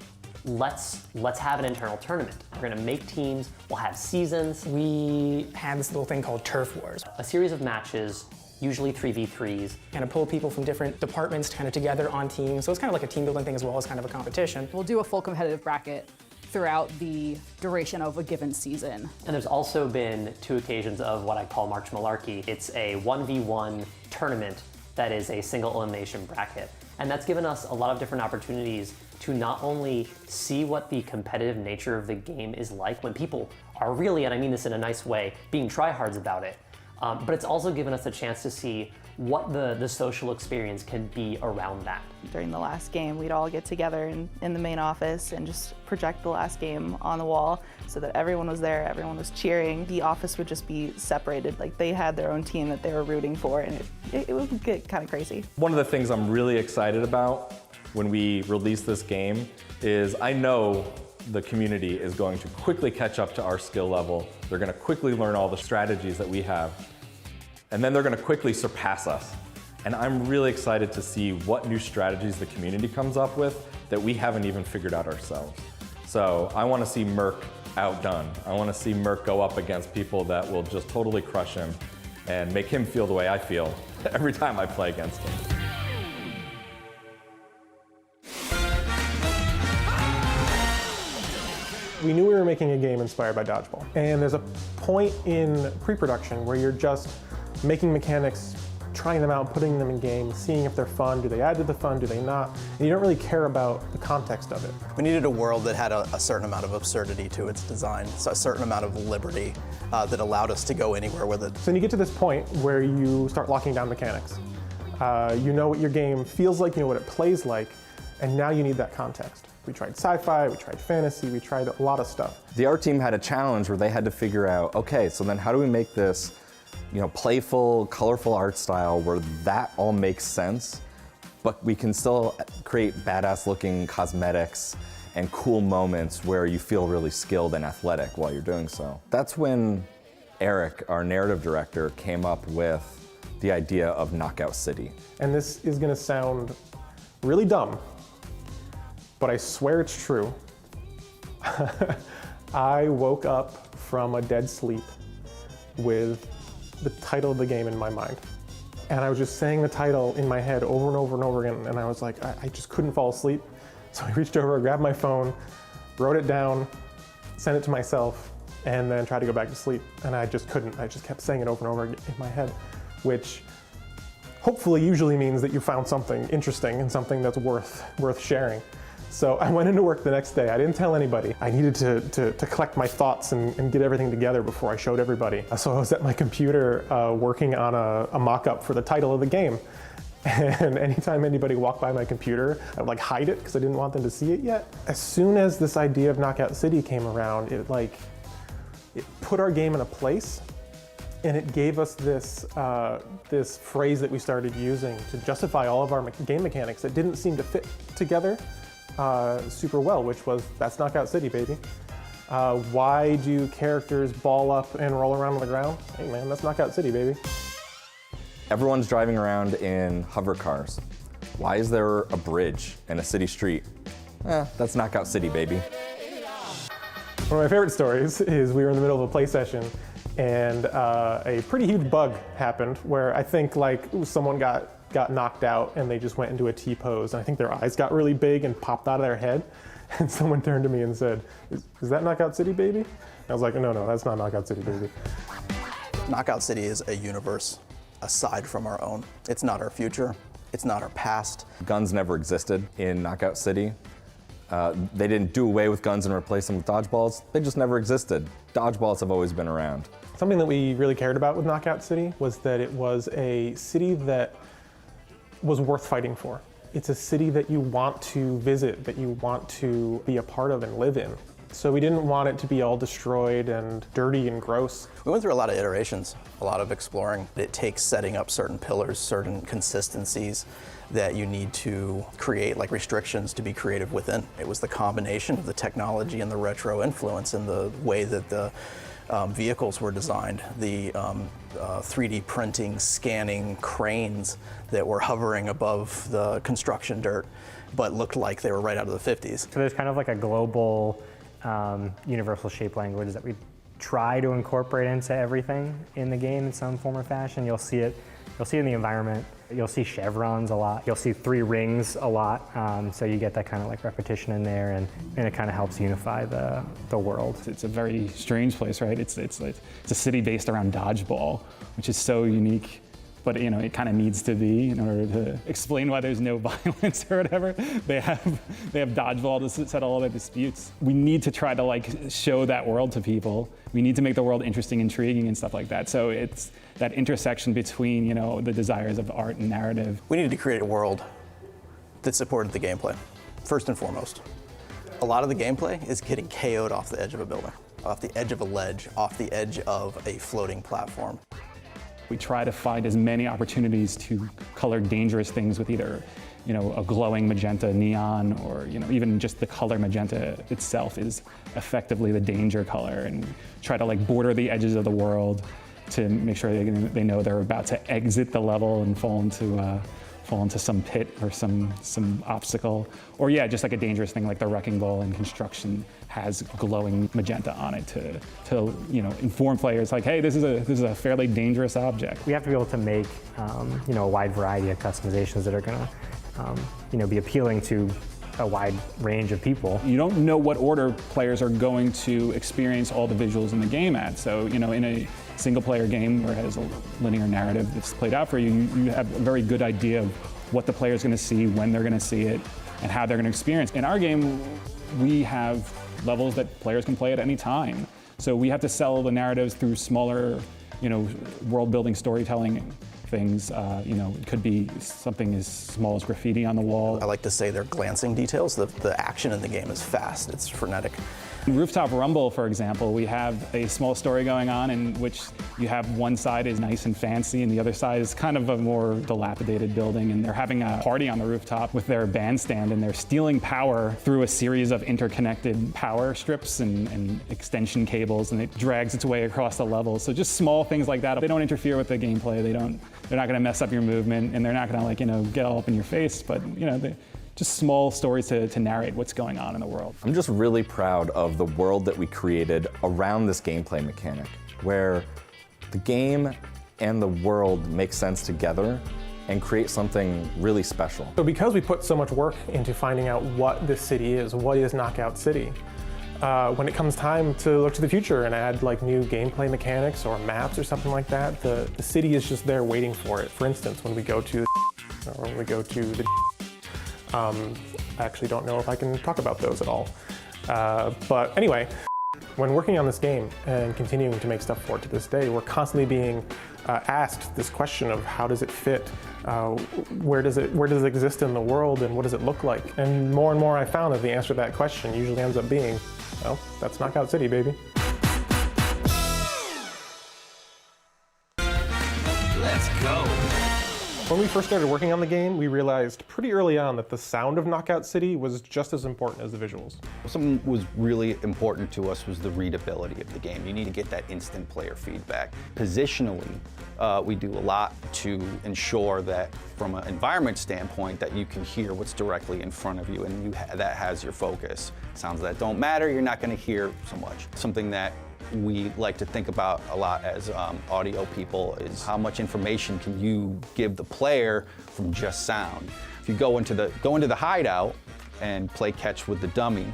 let's have an internal tournament. We're gonna make teams, we'll have seasons. We had this little thing called Turf Wars. A series of matches, usually 3v3s. Kind of pull people from different departments kind of together on teams. So it's kind of like a team building thing as well as kind of a competition. We'll do a full competitive bracket throughout the duration of a given season. And there's also been 2 occasions of what I call March Malarkey. It's a 1v1 tournament that is a single elimination bracket. And that's given us a lot of different opportunities to not only see what the competitive nature of the game is like when people are really, and I mean this in a nice way, being tryhards about it, but it's also given us a chance to see what the social experience can be around that. During the last game, we'd all get together in the main office and just project the last game on the wall so that everyone was there, everyone was cheering. The office would just be separated, like they had their own team that they were rooting for, and it would get kind of crazy. One of the things I'm really excited about when we release this game is I know the community is going to quickly catch up to our skill level. They're going to quickly learn all the strategies that we have. And then they're going to quickly surpass us. And I'm really excited to see what new strategies the community comes up with that we haven't even figured out ourselves. So I want to see Merc outdone. I want to see Merc go up against people that will just totally crush him and make him feel the way I feel every time I play against him. We knew we were making a game inspired by dodgeball. And there's a point in pre-production where you're just making mechanics, trying them out, putting them in games, seeing if they're fun, do they add to the fun, do they not? And you don't really care about the context of it. We needed a world that had a certain amount of absurdity to its design, so a certain amount of liberty that allowed us to go anywhere with it. So when you get to this point where you start locking down mechanics, you know what your game feels like, you know what it plays like, and now you need that context. We tried sci-fi, we tried fantasy, we tried a lot of stuff. The art team had a challenge where they had to figure out, okay, so then how do we make this, playful, colorful art style where that all makes sense, but we can still create badass looking cosmetics and cool moments where you feel really skilled and athletic while you're doing so. That's when Eric, our narrative director, came up with the idea of Knockout City. And this is gonna sound really dumb, but I swear it's true. I woke up from a dead sleep with the title of the game in my mind. And I was just saying the title in my head over and over and over again, and I was like, I just couldn't fall asleep. So I reached over, grabbed my phone, wrote it down, sent it to myself, and then tried to go back to sleep. And I just couldn't. I just kept saying it over and over again in my head, which hopefully usually means that you found something interesting and something that's worth sharing. So I went into work the next day. I didn't tell anybody. I needed to collect my thoughts and get everything together before I showed everybody. So I was at my computer working on a mock-up for the title of the game. And anytime anybody walked by my computer, I would hide it because I didn't want them to see it yet. As soon as this idea of Knockout City came around, it put our game in a place, and it gave us this phrase that we started using to justify all of our game mechanics that didn't seem to fit together super well, which was, that's Knockout City, baby. Why do characters ball up and roll around on the ground? Hey man, that's Knockout City, baby. Everyone's driving around in hover cars. Why is there a bridge in a city street? That's Knockout City, baby. One of my favorite stories is we were in the middle of a play session and a pretty huge bug happened where I think someone got knocked out and they just went into a T-pose, and I think their eyes got really big and popped out of their head, and someone turned to me and said, is that Knockout City, baby? And I was like, no, that's not Knockout City, baby. Knockout City is a universe aside from our own. It's not our future, it's not our past. Guns never existed in Knockout City. They didn't do away with guns and replace them with dodgeballs. They just never existed. Dodgeballs have always been around. Something that we really cared about with Knockout City was that it was a city that was worth fighting for. It's a city that you want to visit, that you want to be a part of and live in. So we didn't want it to be all destroyed and dirty and gross. We went through a lot of iterations, a lot of exploring. It takes setting up certain pillars, certain consistencies that you need to create, like restrictions to be creative within. It was the combination of the technology and the retro influence and the way that the vehicles were designed, the 3D printing, scanning cranes that were hovering above the construction dirt, but looked like they were right out of the 50s. So there's kind of like a global universal shape language that we try to incorporate into everything in the game in some form or fashion. You'll see it in the environment. You'll see chevrons a lot. You'll see 3 rings a lot. So you get that kind of repetition in there, and it kind of helps unify the world. It's a very strange place, right? It's a city based around dodgeball, which is so unique. But it kind of needs to be in order to explain why there's no violence or whatever. They have dodgeball to settle all their disputes. We need to try to show that world to people. We need to make the world interesting, intriguing, and stuff like that. So it's that intersection between the desires of art and narrative. We needed to create a world that supported the gameplay, first and foremost. A lot of the gameplay is getting KO'd off the edge of a building, off the edge of a ledge, off the edge of a floating platform. We try to find as many opportunities to color dangerous things with either, a glowing magenta neon, or even just the color magenta itself is effectively the danger color, and try to border the edges of the world to make sure they know they're about to exit the level and fall into some pit or some obstacle, or just a dangerous thing like the wrecking ball in Construction has glowing magenta on it to inform players hey, this is a fairly dangerous object. We have to be able to make a wide variety of customizations that are going to be appealing to a wide range of people. You don't know what order players are going to experience all the visuals in the game at. So in a single player game where it has a linear narrative that's played out for you, you have a very good idea of what the player's going to see, when they're going to see it, and how they're going to experience. In our game, we have levels that players can play at any time. So we have to sell the narratives through smaller, world-building storytelling things. It could be something as small as graffiti on the wall. I like to say they're glancing details. The action in the game is fast, it's frenetic. In Rooftop Rumble, for example, we have a small story going on in which you have one side is nice and fancy and the other side is kind of a more dilapidated building, and they're having a party on the rooftop with their bandstand, and they're stealing power through a series of interconnected power strips and extension cables, and it drags its way across the level. So just small things like that. They don't interfere with the gameplay. They're not gonna mess up your movement, and they're not gonna get all up in your face, but just small stories to narrate what's going on in the world. I'm just really proud of the world that we created around this gameplay mechanic, where the game and the world make sense together and create something really special. So because we put so much work into finding out what this city is, what is Knockout City, when it comes time to look to the future and add new gameplay mechanics or maps or something like that, the city is just there waiting for it. For instance, when we go to the I actually don't know if I can talk about those at all. But anyway, when working on this game and continuing to make stuff for it to this day, we're constantly being asked this question of how does it fit? Where does it exist in the world, and what does it look like? And more I found that the answer to that question usually ends up being, well, that's Knockout City, baby. Let's go. When we first started working on the game, we realized pretty early on that the sound of Knockout City was just as important as the visuals. Something was really important to us was the readability of the game. You need to get that instant player feedback. Positionally, we do a lot to ensure that from an environment standpoint that you can hear what's directly in front of you, and that has your focus. Sounds that don't matter, you're not going to hear so much. Something that we like to think about a lot as audio people is how much information can you give the player from just sound. If you go into the hideout and play catch with the dummy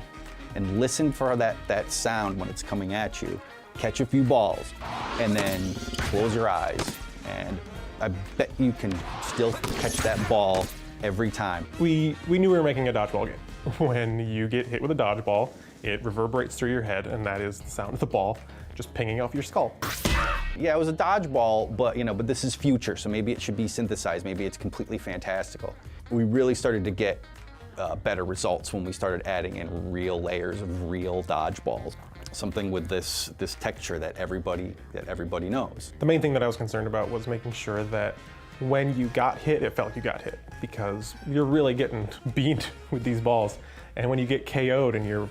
and listen for that sound when it's coming at you, catch a few balls, and then close your eyes, and I bet you can still catch that ball every time. We knew we were making a dodgeball game. When you get hit with a dodgeball, it reverberates through your head, and that is the sound of the ball just pinging off your skull. Yeah, it was a dodgeball, but this is future, so maybe it should be synthesized. Maybe it's completely fantastical. We really started to get better results when we started adding in real layers of real dodgeballs. Something with this texture that everybody knows. The main thing that I was concerned about was making sure that when you got hit, it felt like you got hit, because you're really getting beat with these balls. And when you get KO'd and your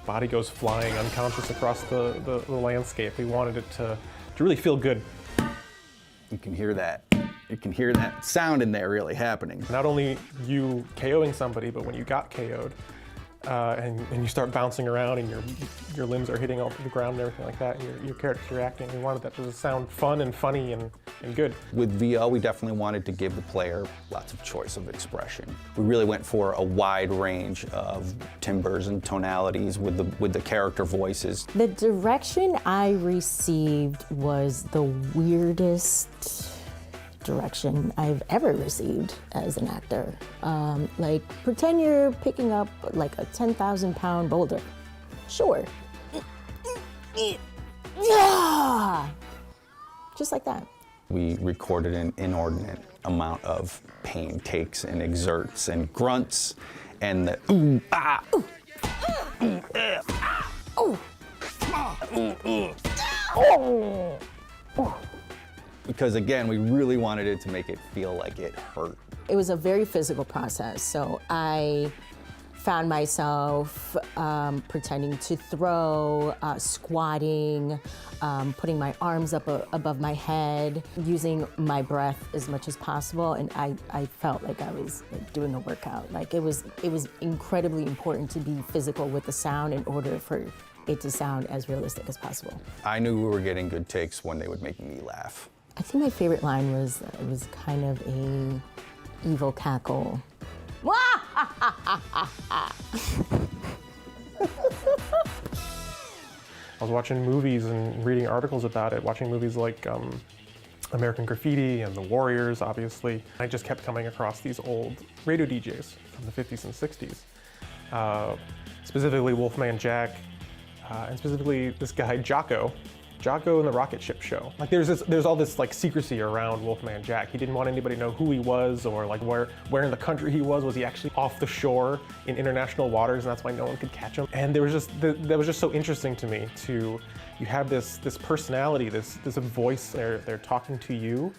body goes flying unconscious across the landscape, we wanted it to really feel good. You can hear that. You can hear that sound in there really happening. Not only you KOing somebody, but when you got KO'd, and you start bouncing around and your limbs are hitting off the ground and everything like that, and your character's reacting, we wanted that to sound fun and funny and good. With VO, we definitely wanted to give the player lots of choice of expression. We really went for a wide range of timbres and tonalities with the character voices. The direction I received was the weirdest direction I've ever received as an actor. Pretend you're picking up a 10,000-pound boulder. Sure. Yeah! Just like that. We recorded an inordinate amount of pain takes and exerts and grunts and the ooh, ah, ooh, ooh, oh. Because again, we really wanted it to make it feel like it hurt. It was a very physical process, so I found myself pretending to throw, squatting, putting my arms up above my head, using my breath as much as possible, and I felt like I was doing a workout. It was incredibly important to be physical with the sound in order for it to sound as realistic as possible. I knew we were getting good takes when they would make me laugh. I think my favorite line was, it was kind of a evil cackle. I was watching movies and reading articles about it, watching movies like American Graffiti and The Warriors, obviously. I just kept coming across these old radio DJs from the 50s and 60s, specifically Wolfman Jack, and specifically this guy, Jocko, Jocko and the Rocket Ship Show. Like there's all this like secrecy around Wolfman Jack. He didn't want anybody to know who he was or like where in the country he was. Was he actually off the shore in international waters, and that's why no one could catch him? And there was just that was just so interesting to me. You have this personality, this voice. They're talking to you,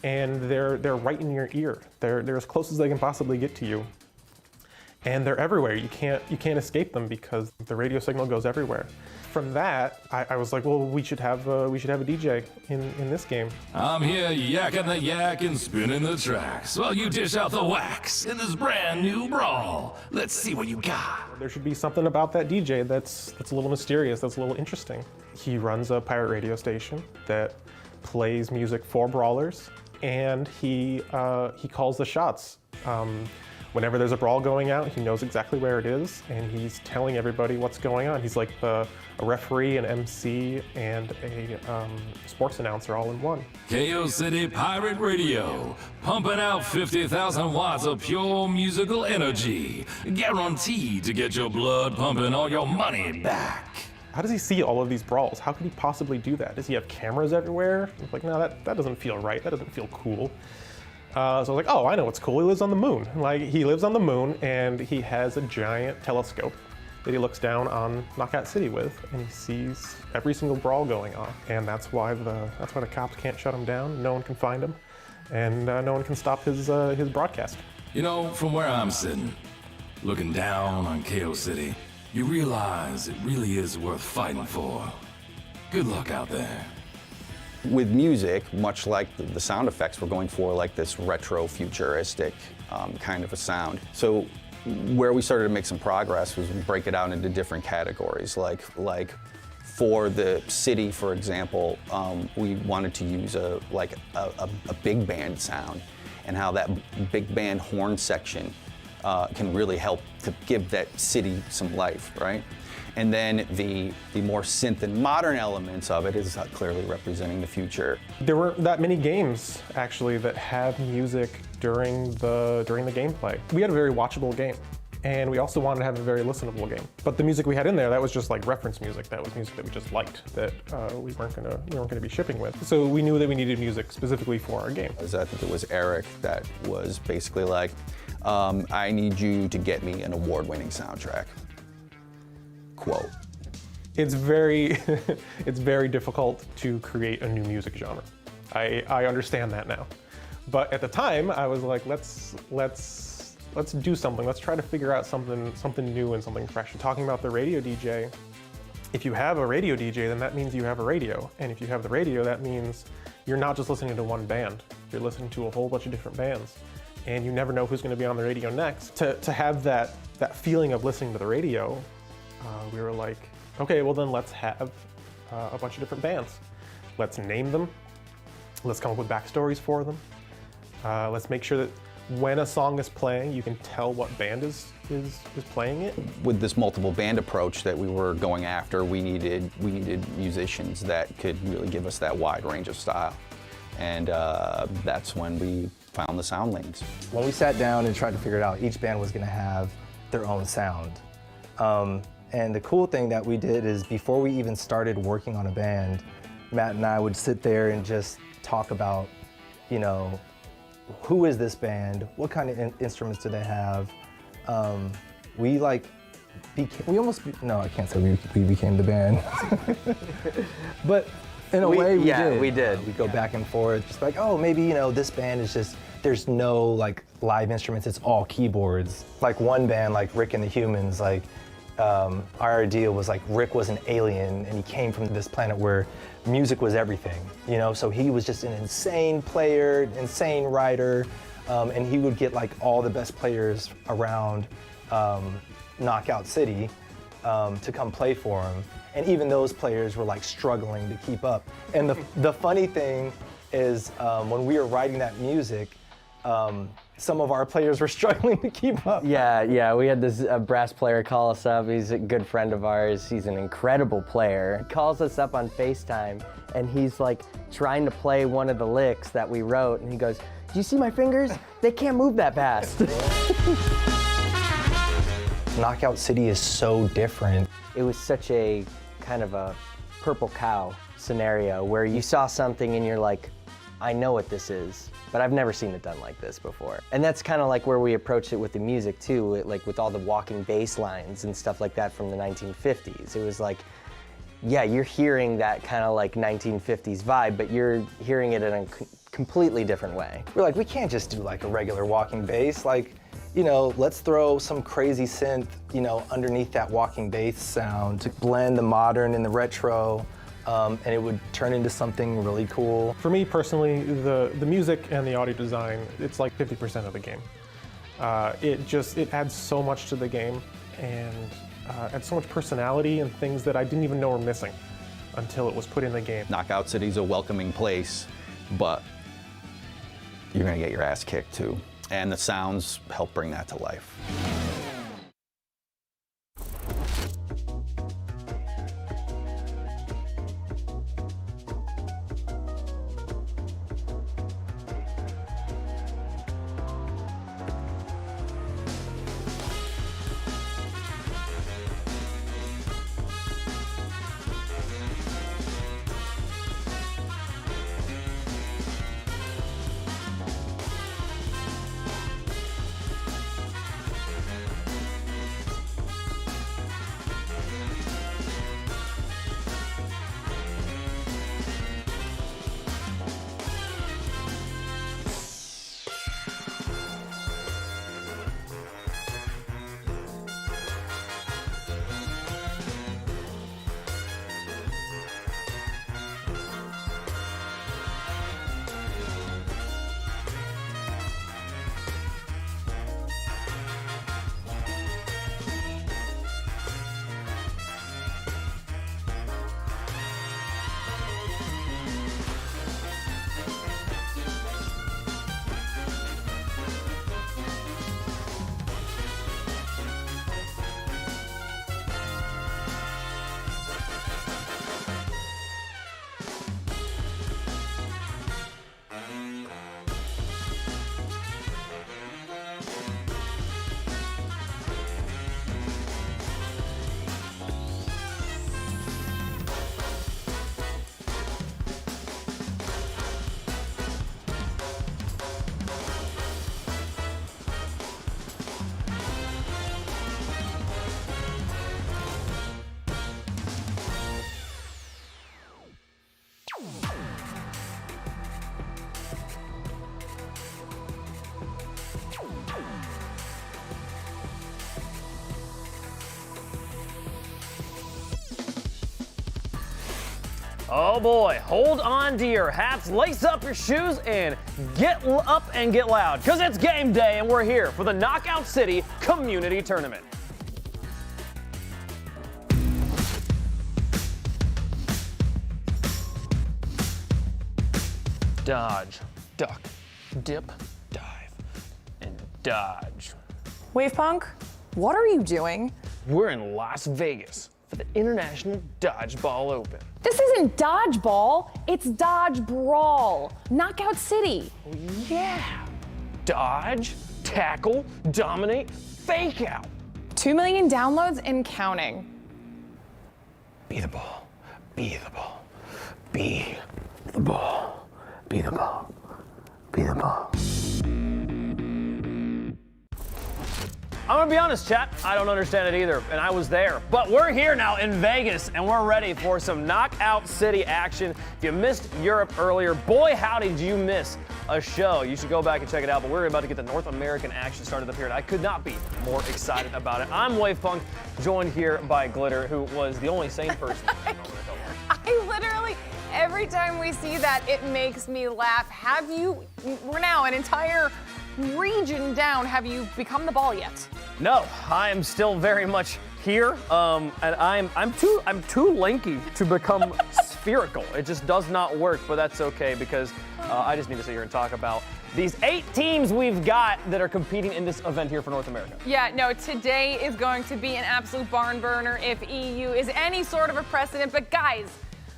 and they're right in your ear. They're as close as they can possibly get to you. And they're everywhere. You can't escape them because the radio signal goes everywhere. From that, I was like, well, we should have a DJ in this game. I'm here yakking the yak and spinning the tracks while you dish out the wax in this brand new Brawl. Let's see what you got. There should be something about that DJ that's a little mysterious, that's a little interesting. He runs a pirate radio station that plays music for brawlers, and he calls the shots. Whenever there's a brawl going out, he knows exactly where it is, and he's telling everybody what's going on. He's like a referee, an MC, and a sports announcer all in one. KO City Pirate Radio, pumping out 50,000 watts of pure musical energy, guaranteed to get your blood pumping or your money back. How does he see all of these brawls? How could he possibly do that? Does he have cameras everywhere? It's like, no, that doesn't feel right. That doesn't feel cool. So I was like, oh, I know what's cool. He lives on the moon. Like, he lives on the moon, and he has a giant telescope that he looks down on Knockout City with, and he sees every single brawl going on. And that's why the cops can't shut him down. No one can find him, and no one can stop his broadcast. You know, from where I'm sitting, looking down on KO City, you realize it really is worth fighting for. Good luck out there. With music, much like the sound effects, we're going for like this retro futuristic kind of a sound. So where we started to make some progress was we break it out into different categories. Like for the city, for example, we wanted to use a big band sound, and how that big band horn section can really help to give that city some life, right? And then the more synth and modern elements of it is clearly representing the future. There weren't that many games actually that have music during the gameplay. We had a very watchable game, and we also wanted to have a very listenable game. But the music we had in there, that was just like reference music. That was music that we just liked, that we weren't gonna be shipping with. So we knew that we needed music specifically for our game. I think it was Eric that was basically like, I need you to get me an award-winning soundtrack. Quote. It's very difficult to create a new music genre. I understand that now. But at the time, I was like, let's do something. Let's try to figure out something new and something fresh. Talking about the radio DJ, if you have a radio DJ, then that means you have a radio. And if you have the radio, that means you're not just listening to one band. You're listening to a whole bunch of different bands. And you never know who's going to be on the radio next. To have that feeling of listening to the radio, we were like, okay, well then let's have a bunch of different bands. Let's name them. Let's come up with backstories for them. Let's make sure that when a song is playing, you can tell what band is playing it. With this multiple band approach that we were going after, we needed musicians that could really give us that wide range of style. And that's when we found the sound links. When we sat down and tried to figure it out, each band was going to have their own sound. And the cool thing that we did is before we even started working on a band, Matt and I would sit there and just talk about, you know, who is this band? What kind of instruments do they have? We became the band. But in a way, we did. We did. We go back and forth, just like, oh, maybe, you know, this band is just, there's no like live instruments, it's all keyboards. Like one band, like Rick and the Humans, like, our idea was like Rick was an alien and he came from this planet where music was everything, you know? So he was just an insane player, insane writer, and he would get like all the best players around Knockout City to come play for him. And even those players were like struggling to keep up. And the funny thing is when we were writing that music, some of our players were struggling to keep up. Yeah, we had this brass player call us up. He's a good friend of ours. He's an incredible player. He calls us up on FaceTime, and he's like trying to play one of the licks that we wrote, and he goes, "Do you see my fingers? They can't move that fast." Knockout City is so different. It was such a kind of a purple cow scenario where you saw something and you're like, I know what this is, but I've never seen it done like this before. And that's kind of like where we approached it with the music too, like with all the walking bass lines and stuff like that from the 1950s. It was like, yeah, you're hearing that kind of like 1950s vibe, but you're hearing it in a completely different way. We're like, we can't just do like a regular walking bass. Like, you know, let's throw some crazy synth, you know, underneath that walking bass sound to blend the modern and the retro, and it would turn into something really cool. For me personally, the music and the audio design, it's like 50% of the game. It adds so much to the game, and adds so much personality and things that I didn't even know were missing until it was put in the game. Knockout City's a welcoming place, but you're gonna get your ass kicked too. And the sounds help bring that to life. Oh boy, hold on to your hats, lace up your shoes, and get up and get loud, because it's game day and we're here for the Knockout City Community Tournament. Dodge, duck, dip, dive, and dodge. Wavepunk, what are you doing? We're in Las Vegas for the International Dodgeball Open. This isn't dodgeball, it's dodgebrawl. Knockout City. Oh, yeah. Dodge, tackle, dominate, fake out. 2 million downloads and counting. Be the ball, be the ball, be the ball, be the ball, be the ball. I'm gonna be honest, chat, I don't understand it either, and I was there. But we're here now in Vegas, and we're ready for some Knockout City action. If you missed Europe earlier, boy howdy did you miss a show. You should go back and check it out, but we're about to get the North American action started up here, and I could not be more excited about it. I'm Wavepunk, joined here by Glitter, who was the only sane person. I literally, every time we see that, it makes me laugh. We're now an entire region down. Have you become the ball yet? No, I am still very much here, and I'm too lanky to become spherical. It just does not work, but that's okay because I just need to sit here and talk about these 8 teams we've got that are competing in this event here for North America. Yeah, no, today is going to be an absolute barn burner if EU is any sort of a precedent, but guys,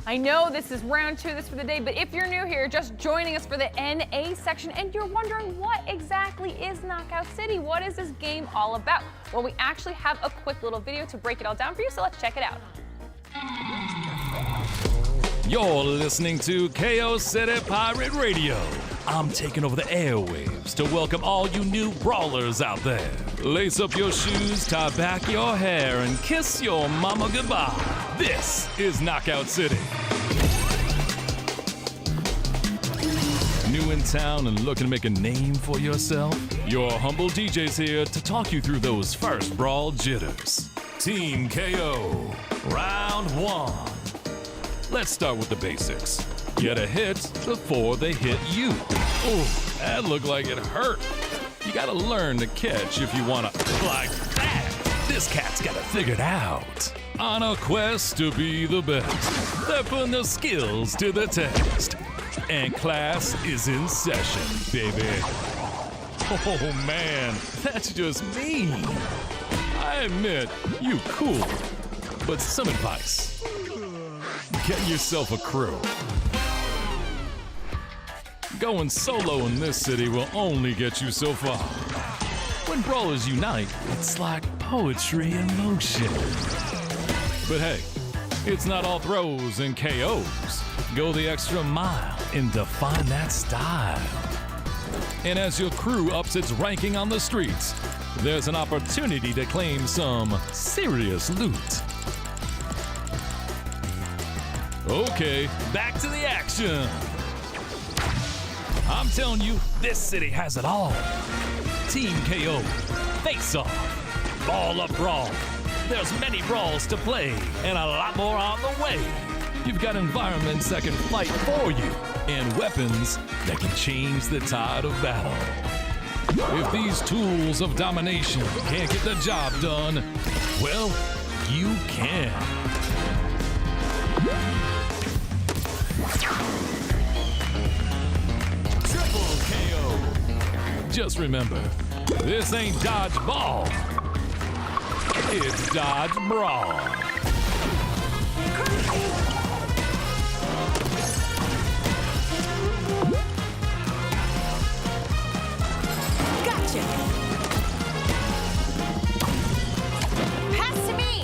I know this is round 2, this for the day, but if you're new here, just joining us for the NA section, and you're wondering what exactly is Knockout City? What is this game all about? Well, we actually have a quick little video to break it all down for you, so let's check it out. You're listening to KO City Pirate Radio. I'm taking over the airwaves to welcome all you new brawlers out there. Lace up your shoes, tie back your hair, and kiss your mama goodbye. This is Knockout City. New in town and looking to make a name for yourself? Your humble DJ's here to talk you through those first brawl jitters. Team KO, round 1. Let's start with the basics. Get a hit before they hit you. Oh, that looked like it hurt. You gotta learn to catch if you wanna, like that. This cat's got it figured out. On a quest to be the best, they're putting their skills to the test. And class is in session, baby. Oh man, that's just mean. I admit, you cool, but some advice. Get yourself a crew. Going solo in this city will only get you so far. When brawlers unite, it's like poetry in motion. But hey, it's not all throws and KOs. Go the extra mile and define that style. And as your crew ups its ranking on the streets, there's an opportunity to claim some serious loot. Okay, back to the action. I'm telling you, this city has it all. Team KO, face off, ball up brawl. There's many brawls to play and a lot more on the way. You've got environments that can fight for you and weapons that can change the tide of battle. If these tools of domination can't get the job done, well, you can. Triple KO. Just remember, this ain't dodgeball. It's dodgebrawl. Gotcha. Pass to me.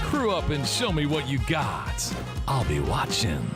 Crew up and show me what you got. I'll be watching.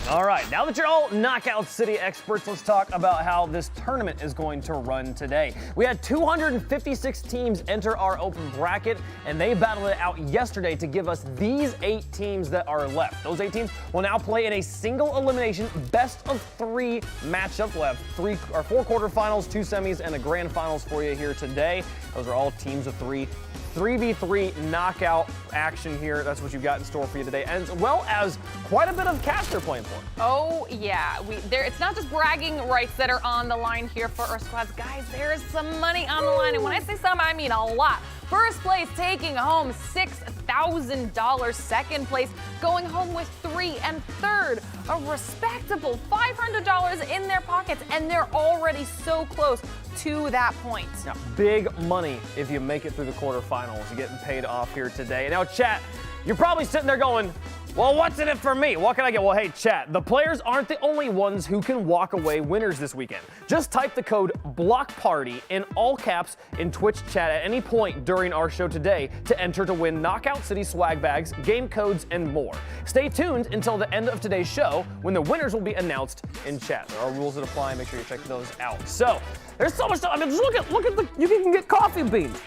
All right, now that you're all Knockout City experts, let's talk about how this tournament is going to run today. We had 256 teams enter our open bracket, and they battled it out yesterday to give us these 8 teams that are left. Those 8 teams will now play in a single elimination best of 3 matchup. We'll have 4 quarterfinals, 2 semis, and a grand finals for you here today. Those are all teams of 3. 3v3 knockout action here. That's what you've got in store for you today, as well as quite a bit of cash they're playing for. Oh yeah, it's not just bragging rights that are on the line here for our squads. Guys, there is some money on the line, and when I say some, I mean a lot. First place taking home $6,000. Second place going home with 3, and third, a respectable $500 in their pockets, and they're already so close to that point. Now, big money if you make it through the quarterfinals. You're getting paid off here today. Now, chat, you're probably sitting there going, well, what's in it for me? What can I get? Well, hey, chat, the players aren't the only ones who can walk away winners this weekend. Just type the code BLOCKPARTY in all caps in Twitch chat at any point during our show today to enter to win Knockout City swag bags, game codes, and more. Stay tuned until the end of today's show when the winners will be announced in chat. There are rules that apply. Make sure you check those out. So, there's so much stuff. I mean, just look at the, you can get coffee beans.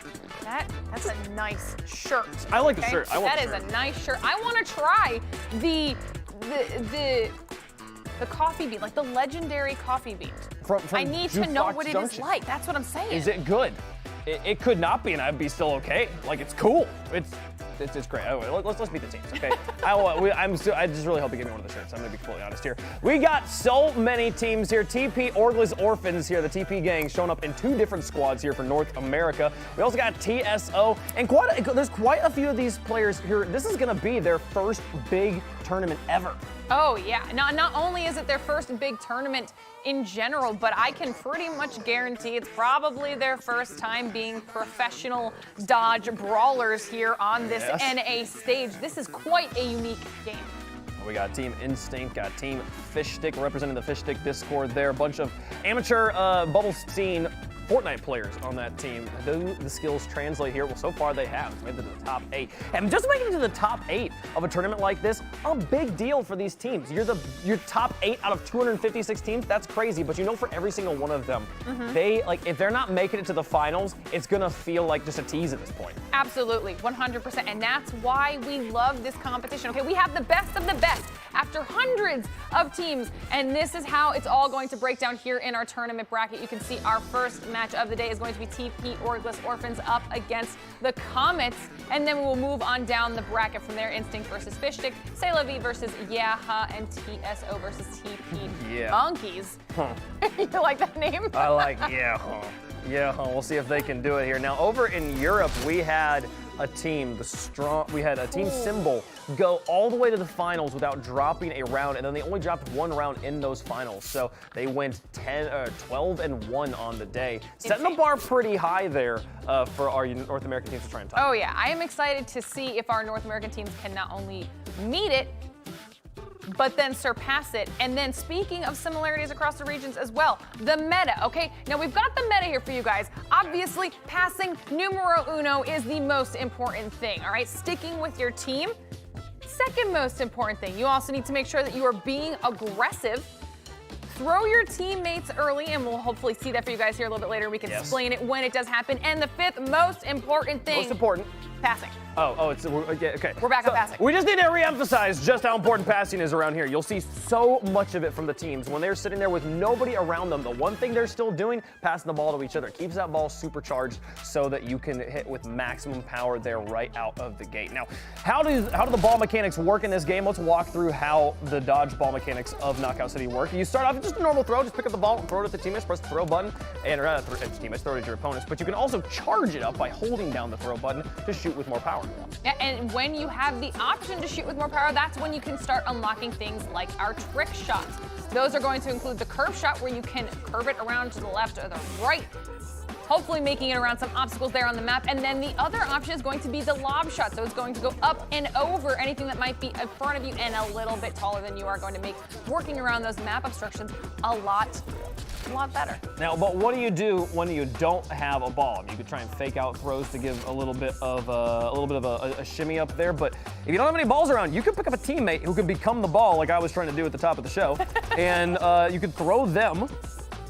That's a nice shirt. I like the shirt. That is a nice shirt. I want to try the coffee bean, like the legendary coffee bean. From I need to know Jukebox what it is Junction. like. That's what I'm saying. Is it good? It could not be, and I'd be still okay. Like, it's cool. It's great. Anyway, let's meet the teams, okay? I just really hope you give me one of the shirts. I'm gonna be completely honest here. We got so many teams here. TP Orgla's Orphans here, the TP gang, showing up in 2 different squads here for North America. We also got TSO, and there's quite a few of these players here. This is gonna be their first big tournament ever. Oh yeah, not only is it their first big tournament in general, but I can pretty much guarantee it's probably their first time being professional dodge brawlers here on this NA stage. This is quite a unique game. We got Team Instinct, got Team Fish Stick representing the Fish Stick Discord there. A bunch of amateur bubble scene Fortnite players on that team. Do the skills translate here? Well, so far they have. Made it to the top 8. And just making it to the top 8 of a tournament like this, a big deal for these teams. You're top 8 out of 256 teams. That's crazy. But you know, for every single one of them, if they're not making it to the finals, it's gonna feel like just a tease at this point. Absolutely, 100%. And that's why we love this competition. Okay, we have the best of the best after hundreds of teams. And this is how it's all going to break down here in our tournament bracket. You can see our first match of the day is going to be TP Orphans up against the Comets. And then we will move on down the bracket from there. Instinct versus Fishstick, Salavi versus Yaha, and TSO versus TP Monkeys. You like that name? I like Yaha. Yeah, we'll see if they can do it here. Now, over in Europe, we had a team, Team Symbol go all the way to the finals without dropping a round, and then they only dropped one round in those finals. So they went 12-1 on the day, setting the bar pretty high there for our North American teams to try and top. Oh yeah, I am excited to see if our North American teams can not only meet it, but then surpass it. And then speaking of similarities across the regions as well, the meta, okay? Now we've got the meta here for you guys. Obviously, passing numero uno is the most important thing, all right? Sticking with your team, second most important thing. You also need to make sure that you are being aggressive. Throw your teammates early, and we'll hopefully see that for you guys here a little bit later. We can explain it when it does happen. And the fifth most important thing. Most important. Passing. Okay. We're back on passing. We just need to reemphasize just how important passing is around here. You'll see so much of it from the teams. When they're sitting there with nobody around them, the one thing they're still doing, passing the ball to each other. Keeps that ball supercharged so that you can hit with maximum power there right out of the gate. Now, how do the ball mechanics work in this game? Let's walk through how the dodgeball mechanics of Knockout City work. You start off with just a normal throw. Just pick up the ball and throw it at the teammates. Press the throw button, and teammates throw it at your opponents. But you can also charge it up by holding down the throw button to shoot with more power. Yeah, and when you have the option to shoot with more power, that's when you can start unlocking things like our trick shots. Those are going to include the curve shot, where you can curve it around to the left or the right, hopefully making it around some obstacles there on the map. And then the other option is going to be the lob shot. So it's going to go up and over anything that might be in front of you and a little bit taller than you are, going to make working around those map obstructions a lot better. Now, but what do you do when you don't have a ball? I mean, you could try and fake out throws to give a little bit of a shimmy up there. But if you don't have any balls around, you could pick up a teammate who can become the ball, like I was trying to do at the top of the show, and you could throw them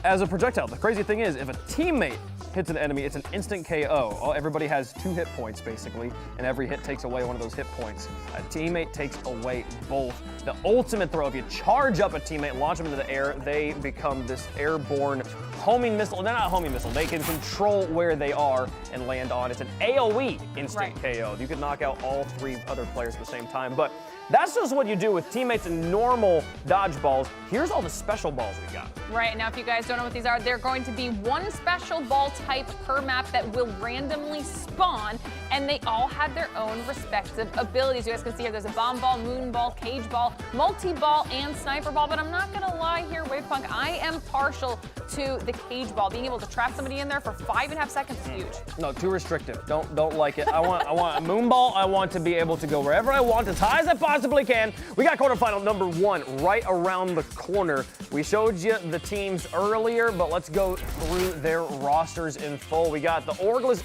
as a projectile. The crazy thing is, if a teammate hits an enemy, it's an instant KO. Everybody has 2 hit points, basically, and every hit takes away one of those hit points. A teammate takes away both. The ultimate throw, if you charge up a teammate and launch them into the air, they become this airborne homing missile. They're not a homing missile. They can control where they are and land on. It's an AoE instant KO. You can knock out all 3 other players at the same time. But that's just what you do with teammates in normal dodgeballs. Here's all the special balls we got. Right, now if you guys don't know what these are, they're going to be one special ball type per map that will randomly spawn, and they all have their own respective abilities. You guys can see here there's a bomb ball, moon ball, cage ball, multi-ball, and sniper ball, but I'm not gonna lie here, Wavepunk, I am partial to the cage ball. Being able to trap somebody in there for 5.5 seconds is huge. No, too restrictive. Don't like it. I want a moon ball. I want to be able to go wherever I want, as high as I possibly can. We got quarterfinal number 1 right around the corner. We showed you the teams earlier, but let's go through their rosters in full. We got the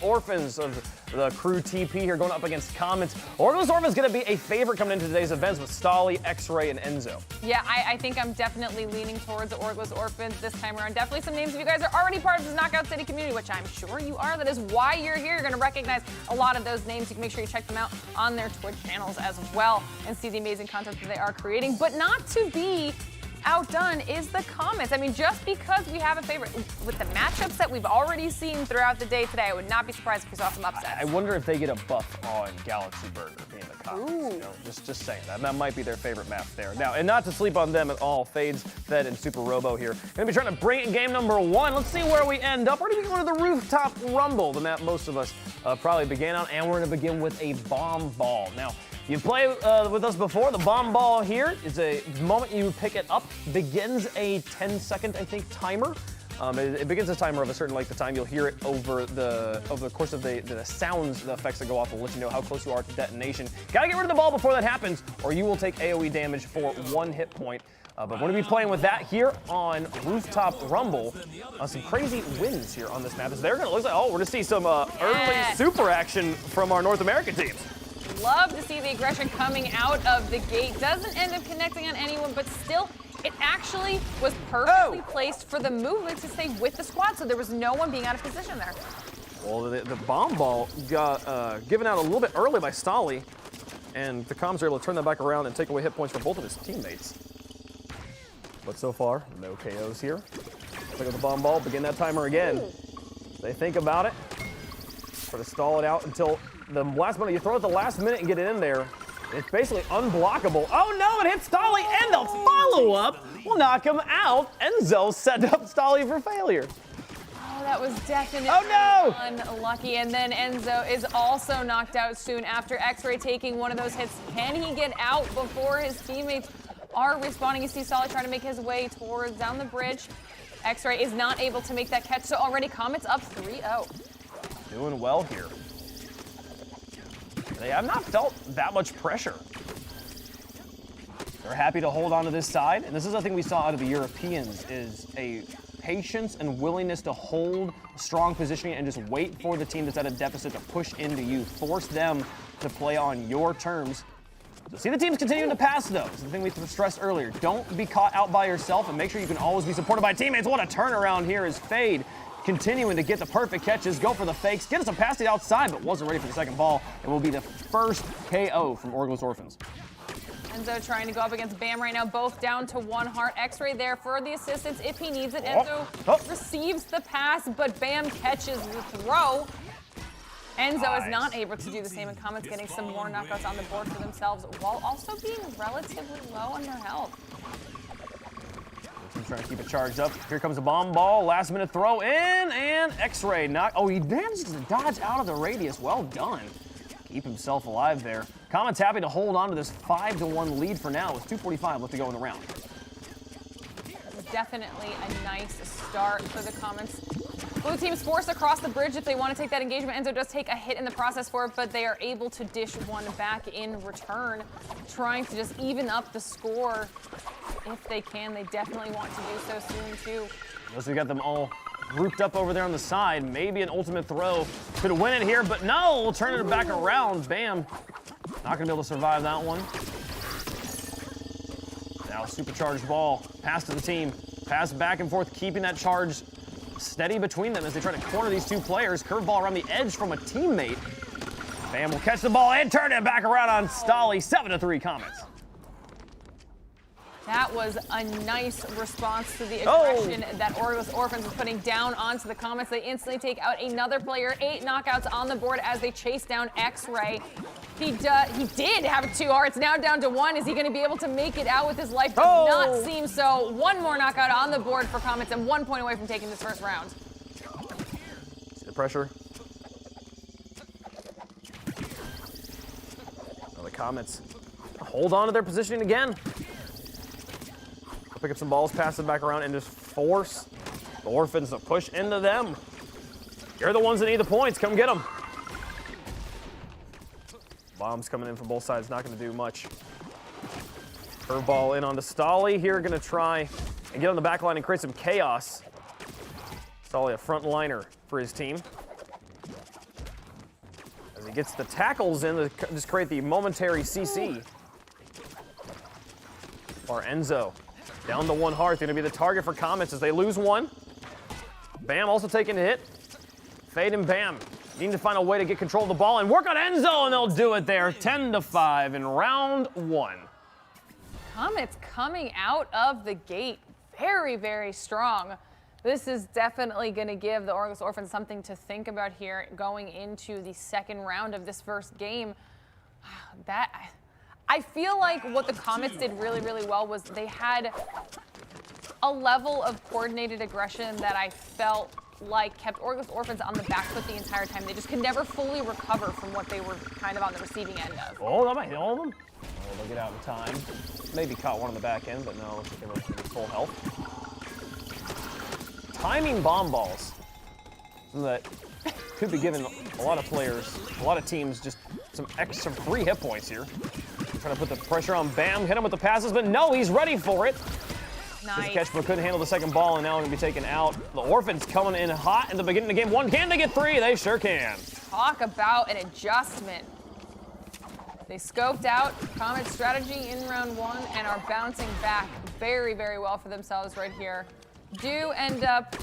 Orphans of the crew TP here going up against Comets. Orphans going to be a favorite coming into today's events with Stolly, X-Ray, and Enzo. Yeah, I think I'm definitely leaning towards the Orphans this time around. Definitely some names if you guys are already part of this Knockout City community, which I'm sure you are. That is why you're here. You're going to recognize a lot of those names. You can make sure you check them out on their Twitch channels as well and see the amazing content that they are creating. But not to be outdone is the Comets. I mean, just because we have a favorite, with the matchups that we've already seen throughout the day today, I would not be surprised if we saw some upsets. I wonder if they get a buff on Galaxy Burger being the Comets. You know, just saying that might be their favorite map there. Now, and not to sleep on them at all, Fades, Fed, and Super Robo here. Gonna be trying to bring in game number 1. Let's see where we end up. We're gonna be going to the Rooftop Rumble, the map most of us probably began on, and we're gonna begin with a bomb ball. Now, you play with us before. The bomb ball here is the moment you pick it up, begins a 10-second, I think, timer. It begins a timer of a certain length of time. You'll hear it over the course of the sounds, the effects that go off will let you know how close you are to detonation. Gotta get rid of the ball before that happens, or you will take AoE damage for 1 hit point. But we're going to be playing with that here on Rooftop Rumble. Some crazy wins here on this map. They're going to look like, we're going to see some early super action from our North American teams. Love to see the aggression coming out of the gate. Doesn't end up connecting on anyone, but still, it actually was perfectly placed for the movement to stay with the squad, so there was no one being out of position there. Well, the bomb ball got given out a little bit early by Stolly, and the Comms are able to turn that back around and take away hit points from both of his teammates. But so far, no KOs here. Look at the bomb ball, begin that timer again. They think about it, sort of stall it out until the last minute. You throw it the last minute and get it in there. It's basically unblockable. Oh no, it hits Stolly, and the follow-up will knock him out. Enzo set up Stolly for failure. Oh, that was definitely unlucky. And then Enzo is also knocked out soon after X-Ray taking one of those hits. Can he get out before his teammates are respawning? You see Stolly trying to make his way towards down the bridge. X-Ray is not able to make that catch, so already Comets up 3-0. Doing well here. They have not felt that much pressure. They're happy to hold on to this side, and this is the thing we saw out of the Europeans, is a patience and willingness to hold strong positioning and just wait for the team that's at a deficit to push into you. Force them to play on your terms. So see the teams continuing to pass, though. It's the thing we stressed earlier. Don't be caught out by yourself, and make sure you can always be supported by teammates. What a turnaround here is Fade, continuing to get the perfect catches, go for the fakes, get us a pass to the outside, but wasn't ready for the second ball, and will be the first KO from Orphans. Enzo trying to go up against Bam right now, both down to 1 heart. X-Ray there for the assistance if he needs it. Enzo receives the pass, but Bam catches the throw. Enzo is not able to do the same, and Comets getting some more knockouts on the board for themselves, while also being relatively low on their health. Team's trying to keep it charged up. Here comes a bomb ball, last minute throw in, and X-Ray knock. Oh, he manages to dodge out of the radius. Well done. Keep himself alive there. Comets happy to hold on to this 5-1 lead for now with 2:45 left to go in the round. Definitely a nice start for the Comets. Blue team's forced across the bridge if they want to take that engagement. Enzo does take a hit in the process for it, but they are able to dish one back in return, trying to just even up the score if they can. They definitely want to do so soon, too. Unless we got them all grouped up over there on the side. Maybe an ultimate throw could win it here, but no, we'll turn it back around. Bam. Not going to be able to survive that one. Now supercharged ball. Pass to the team. Pass back and forth, keeping that charge steady between them as they try to corner these two players. Curveball around the edge from a teammate. Bam will catch the ball and turn it back around on Stolly. 7-3 Comets. That was a nice response to the aggression that Orphans was putting down onto the Comets. They instantly take out another player. 8 knockouts on the board as they chase down X-Ray. He did have 2 hearts, now down to 1. Is he going to be able to make it out with his life? Does not seem so. 1 more knockout on the board for Comets and 1 point away from taking this first round. See the pressure. Well, the Comets hold on to their positioning again. Pick up some balls, pass it back around, and just force the Orphans to push into them. You're the ones that need the points. Come get them. Bombs coming in from both sides, not going to do much. Curveball in onto Stolly. Here, going to try and get on the back line and create some chaos. Stolly, a front liner for his team. As he gets the tackles in to just create the momentary CC. Or Enzo. Down to 1 heart, going to be the target for Comets as they lose 1. Bam also taking a hit. Fade and Bam need to find a way to get control of the ball and work on Enzo, and they'll do it there. 10-5 in round 1. Comets coming out of the gate very, very strong. This is definitely going to give the Orphans something to think about here going into the second round of this first game. I feel like what the Comets did really, really well was they had a level of coordinated aggression that I felt like kept Orphans on the back foot the entire time. They just could never fully recover from what they were kind of on the receiving end of. Oh, that might hit all of them. Oh, they'll get out in time. Maybe caught one on the back end, but no, they were full health. timing bomb balls. Something that could be giving a lot of players, a lot of teams, just some extra free hit points here. Trying to put the pressure on Bam, hit him with the passes, but no, he's ready for it. Nice. Catch, but couldn't handle the second ball, and now going to be taken out. The Orphans coming in hot in the beginning of game one. Can they get three? They sure can. Talk about an adjustment. They scoped out Comets' strategy in round one and are bouncing back very, very well for themselves right here. Do end up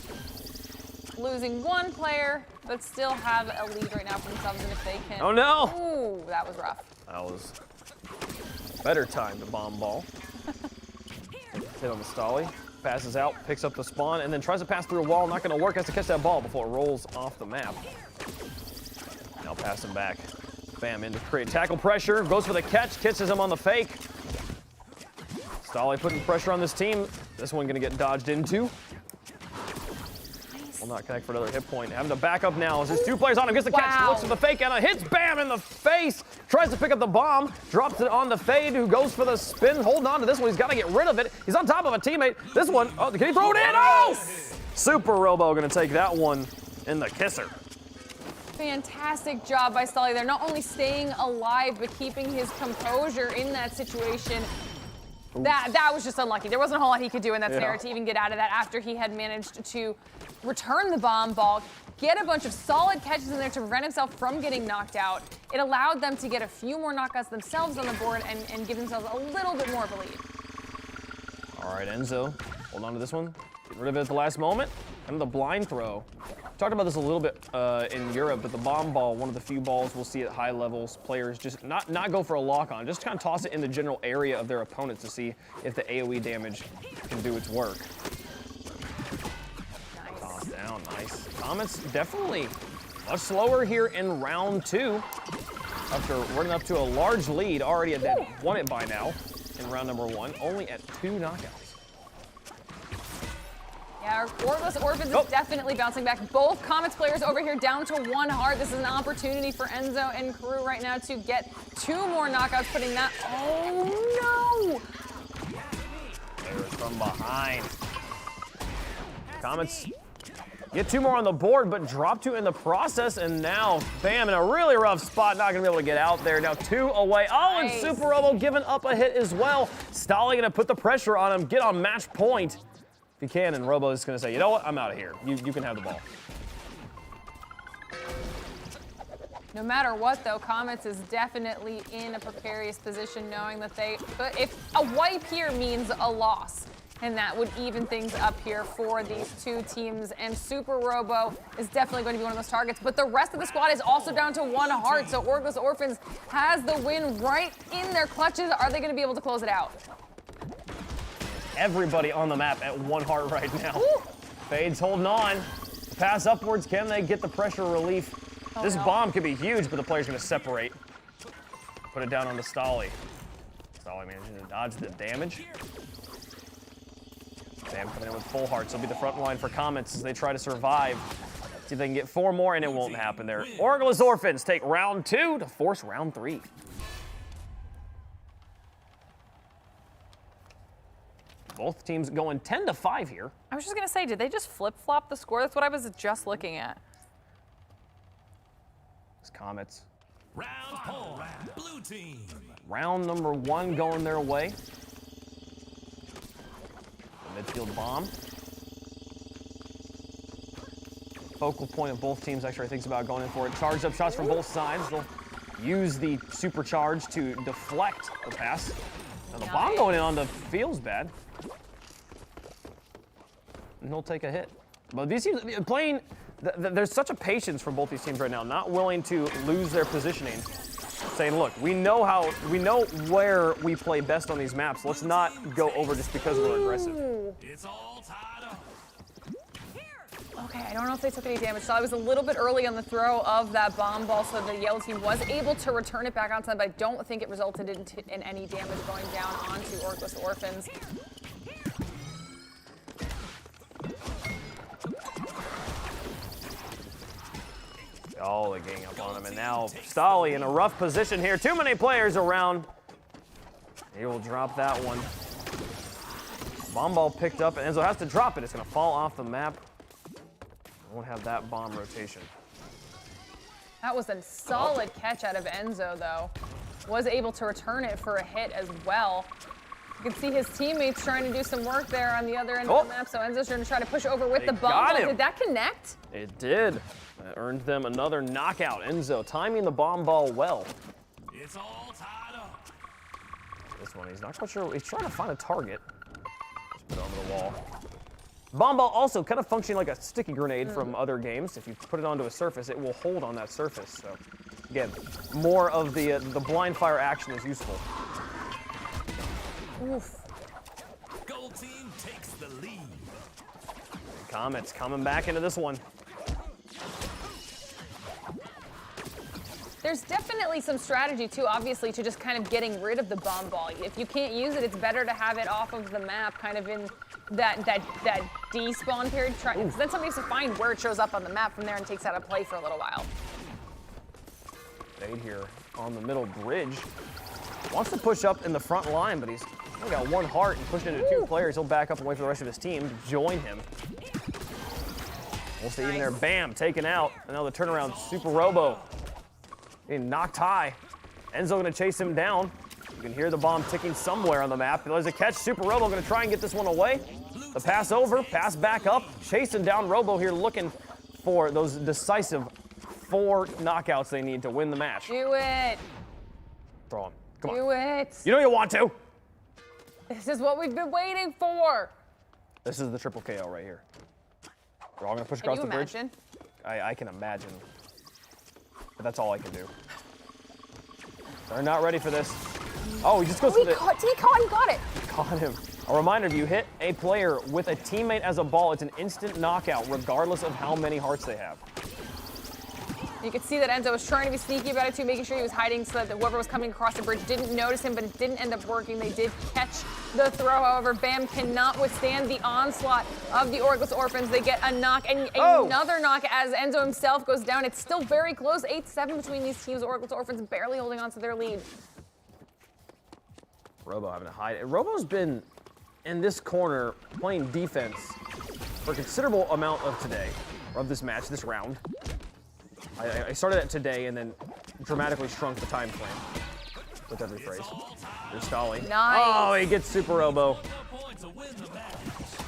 losing one player, but still have a lead right now for themselves, and if they can... Oh, no! Ooh, that was rough. That was better time to bomb ball. Hit on the Stolly, passes out, picks up the spawn, and then tries to pass through a wall. Not going to work, has to catch that ball before it rolls off the map. Now passing back. Bam, in to create tackle pressure, goes for the catch, kisses him on the fake. Stolly putting pressure on this team. This one going to get dodged into. Will not connect for another hit point. Having to back up now as there's two players on him. Gets the catch, looks for the fake, and hits Bam in the face. Tries to pick up the bomb, drops it on the fade, who goes for the spin. Holding on to this one, he's got to get rid of it. He's on top of a teammate. This one, oh, can he throw it in? Oh! Super Robo going to take that one in the kisser. Fantastic job by Stolly there. Not only staying alive, but keeping his composure in that situation. That was just unlucky. There wasn't a whole lot he could do in that scenario to even get out of that after he had managed to return the bomb ball, get a bunch of solid catches in there to prevent himself from getting knocked out. It allowed them to get a few more knockouts themselves on the board and give themselves a little bit more of a lead. All right, Enzo, hold on to this one. Get rid of it at the last moment. And the blind throw. Talked about this a little bit in Europe, but the bomb ball, one of the few balls we'll see at high levels. Players just not go for a lock-on, just kind of toss it in the general area of their opponent to see if the AoE damage can do its work. Nice. Toss down, nice. Comets definitely much slower here in round two. After running up to a large lead, already had won it by now in round number one, only at 2 knockouts. Yeah, Orphans is definitely bouncing back. Both Comets players over here down to 1 heart. This is an opportunity for Enzo and crew right now to get 2 more knockouts, putting that... Oh, no! There's from behind. Comets get 2 more on the board, but drop 2 in the process, and now, Bam, in a really rough spot, not going to be able to get out there. Now 2 away. Oh, and Super Robo giving up a hit as well. Stolly going to put the pressure on him, get on match point. If he can, and Robo is going to say, you know what, I'm out of here. You can have the ball. No matter what, though, Comets is definitely in a precarious position, knowing that if a wipe here means a loss, and that would even things up here for these 2 teams. And Super Robo is definitely going to be one of those targets, but the rest of the squad is also down to 1 heart, so Orphans has the win right in their clutches. Are they going to be able to close it out? Everybody on the map at 1 heart right now. Woo! Fade's holding on. Pass upwards, can they get the pressure relief? This bomb could be huge, but the player's gonna separate. Put it down on the Stolly. Stolly manages to dodge the damage. Bam coming in with full hearts. He'll be the front line for Comets as they try to survive. See if they can get 4 more, and it won't happen there. Orphans take round 2 to force round 3. Both teams going 10-5 here. I was just going to say, did they just flip-flop the score? That's what I was just looking at. It's Comets. Round 4, blue team. Round number 1 going their way. The midfield bomb. Focal point of both teams actually thinks about going in for it. Charged up shots from both sides. They'll use the supercharge to deflect the pass. Now the bomb going in on the feels bad. And he'll take a hit. But these teams playing, there's such a patience from both these teams right now, not willing to lose their positioning. Saying, look, we know where we play best on these maps. Let's not go over just because we're aggressive. It's all tied up. Okay, I don't know if they took any damage. So I was a little bit early on the throw of that bomb ball, so the yellow team was able to return it back outside, but I don't think it resulted in any damage going down onto Orphans. All the gang up on him, and now Stolly in a rough position here. Too many players around. He will drop that one. Bomb ball picked up, and Enzo has to drop it. It's going to fall off the map. Won't have that bomb rotation. That was a solid catch out of Enzo, though. Was able to return it for a hit as well. You can see his teammates trying to do some work there on the other end of the map, so Enzo's going to try to push over with the bomb. Did that connect? It did. That earned them another knockout. Enzo timing the bomb ball well. It's all tied up. This one, he's not quite sure. He's trying to find a target. Just put it onto the wall. Bomb ball also kind of functioning like a sticky grenade from other games. If you put it onto a surface, it will hold on that surface. So, again, more of the blind fire action is useful. Oof. Gold team takes the lead. Comets coming back into this one. There's definitely some strategy, too, obviously, to just kind of getting rid of the bomb ball. If you can't use it, it's better to have it off of the map, kind of in that despawn period. Then somebody has to find where it shows up on the map from there and takes out of play for a little while. Fade here on the middle bridge. Wants to push up in the front line, but he's only got one heart and pushing into 2 players. He'll back up and wait for the rest of his team to join him. We'll see even there. Bam, taken out. And now the turnaround, Super Robo. Getting knocked high. Enzo gonna chase him down. You can hear the bomb ticking somewhere on the map. There's a catch. Super Robo gonna try and get this one away. The pass over, pass back up. Chasing down Robo here, looking for those decisive 4 knockouts they need to win the match. Do it. Throw him. Come on. Do it. You know you want to. This is what we've been waiting for. This is the triple KO right here. We're all gonna push across the bridge. Can you imagine? I can imagine. But that's all I can do. They're not ready for this. Oh, he just goes for the... He caught him, got it. Caught him. A reminder, if you hit a player with a teammate as a ball, it's an instant knockout, regardless of how many hearts they have. You could see that Enzo was trying to be sneaky about it too, making sure he was hiding so that whoever was coming across the bridge didn't notice him, but it didn't end up working. They did catch the throw, however. Bam cannot withstand the onslaught of the Orphans. They get a knock and another knock as Enzo himself goes down. It's still very close, 8-7 between these teams. Orphans barely holding on to their lead. Robo having to hide. Robo's been in this corner playing defense for a considerable amount of today, of this match, this round. I started it today and then dramatically shrunk the time frame with every phrase. There's Stolly. Nice. Oh, he gets Super Robo.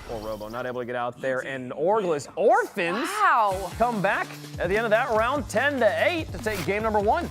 Poor Robo, not able to get out there. And Orphans come back at the end of that round, 10-8 to take game number 1.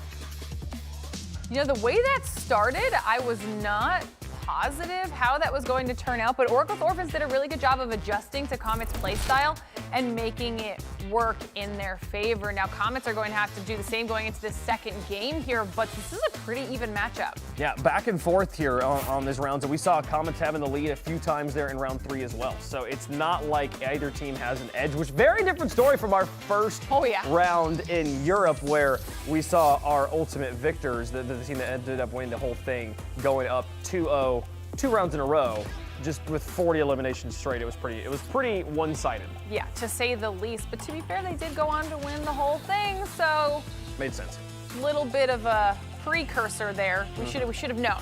You know, the way that started, I was not positive how that was going to turn out, but Orphans did a really good job of adjusting to Comets' playstyle and making it work in their favor. Now, Comets are going to have to do the same going into the second game here, but this is a pretty even matchup. Yeah, back and forth here on this round. So we saw Comets having the lead a few times there in round 3 as well. So it's not like either team has an edge, which very different story from our first round in Europe, where we saw our ultimate victors, the team that ended up winning the whole thing, going up 2-0, 2 rounds in a row, just with 40 eliminations straight. It was pretty one-sided. Yeah, to say the least. But to be fair, they did go on to win the whole thing, so made sense. Little bit of a precursor there. We should have known.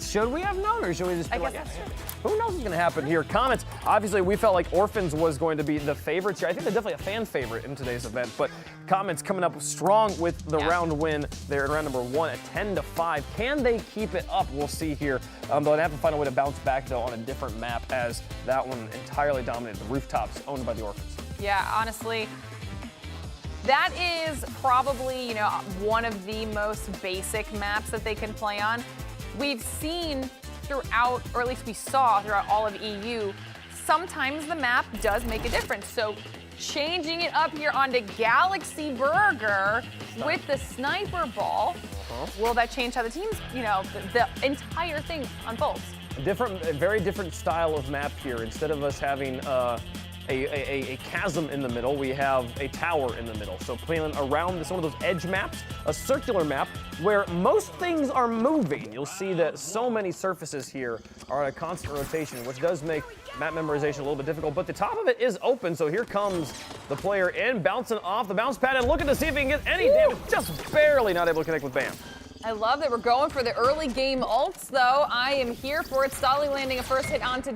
Should we have known, or should we just be I guess that's true. Who knows what's going to happen here? Comets, obviously, we felt like Orphans was going to be the favorites here. I think they're definitely a fan favorite in today's event, but Comets coming up strong with the round win there in round number 1 at 10-5. Can they keep it up? We'll see here. They'll have to find a way to bounce back, though, on a different map, as that one entirely dominated the rooftops owned by the Orphans. Yeah, honestly, that is probably, one of the most basic maps that they can play on. We've seen throughout, or at least we saw throughout all of EU, sometimes the map does make a difference. So changing it up here onto Galaxy Burger with the sniper ball, will that change how the teams, the entire thing unfolds? A very different style of map here. Instead of us having a chasm in the middle, we have a tower in the middle. So playing around this one of those edge maps, a circular map where most things are moving. You'll see that so many surfaces here are on a constant rotation, which does make map memorization a little bit difficult, but the top of it is open, so here comes the player in, bouncing off the bounce pad and looking to see if he can get any damage. Just barely not able to connect with Bam. I love that we're going for the early game ults, though. I am here for it. Stolly landing a first hit onto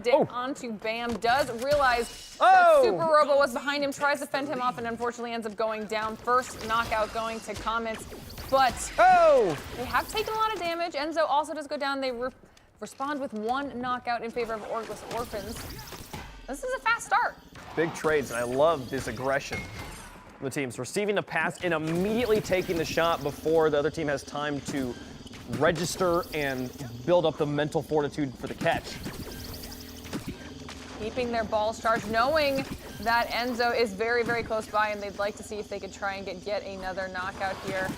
Bam. Does realize that Super Robo was behind him, tries to fend him off, and unfortunately ends up going down. First knockout going to Comets, but they have taken a lot of damage. Enzo also does go down. They respond with one knockout in favor of Orphans. This is a fast start. Big trades, and I love this aggression. The team's receiving the pass and immediately taking the shot before the other team has time to register and build up the mental fortitude for the catch. Keeping their balls charged, knowing that Enzo is very, very close by, and they'd like to see if they could try and get yet another knockout here.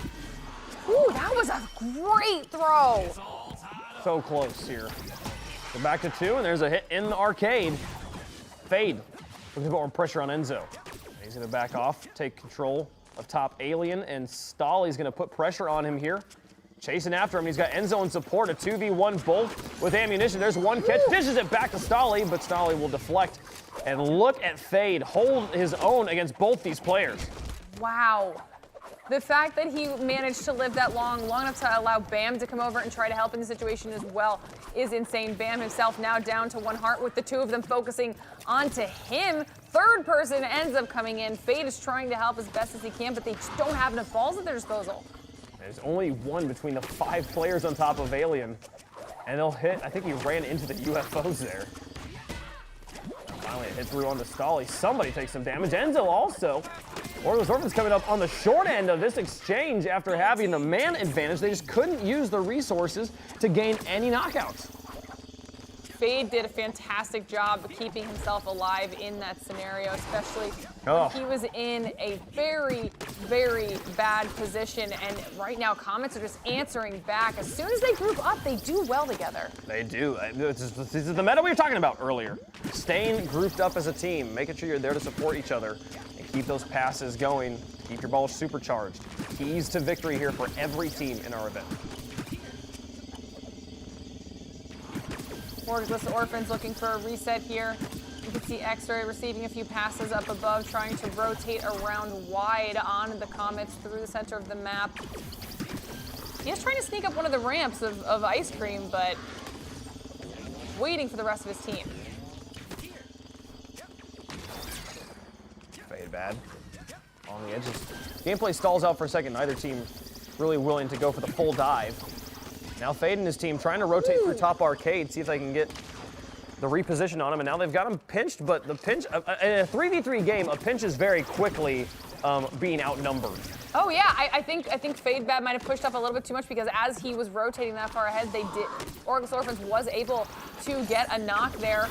Ooh, that was a great throw. So close here. We're back to 2, and there's a hit in the arcade. Fade. Looking to put more pressure on Enzo. He's going to back off, take control of top Alien, and Stolly's going to put pressure on him here. Chasing after him, he's got Enzo in support, a 2v1 both with ammunition. There's one catch, dishes it back to Stolly, but Stolly will deflect. And look at Fade hold his own against both these players. Wow. The fact that he managed to live that long enough to allow Bam to come over and try to help in the situation as well is insane. Bam himself now down to 1 heart with the 2 of them focusing onto him. Third person ends up coming in. Fade is trying to help as best as he can, but they just don't have enough balls at their disposal. There's only 1 between the 5 players on top of Alien. And they'll hit, I think he ran into the UFOs there. Finally a hit through on the Stolly. Somebody takes some damage. Enzo also. Orphans coming up on the short end of this exchange after having the man advantage. They just couldn't use the resources to gain any knockouts. Fade did a fantastic job of keeping himself alive in that scenario, especially when he was in a very, very bad position. And right now, Comets are just answering back. As soon as they group up, they do well together. They do. This is the meta we were talking about earlier. Staying grouped up as a team, making sure you're there to support each other and keep those passes going, keep your balls supercharged. Keys to victory here for every team in our event. Orphans looking for a reset here. You can see X-Ray receiving a few passes up above, trying to rotate around wide on the Comets through the center of the map. He is trying to sneak up one of the ramps of Ice Cream, but waiting for the rest of his team. Fade bad on the edges. Gameplay stalls out for a second. Neither team really willing to go for the full dive. Now Fade and his team trying to rotate through top arcade, see if they can get the reposition on him. And now they've got him pinched, but the pinch, in a 3v3 game, a pinch is very quickly being outnumbered. Oh yeah, I think Fade Bad might have pushed up a little bit too much, because as he was rotating that far ahead, Orphans was able to get a knock there.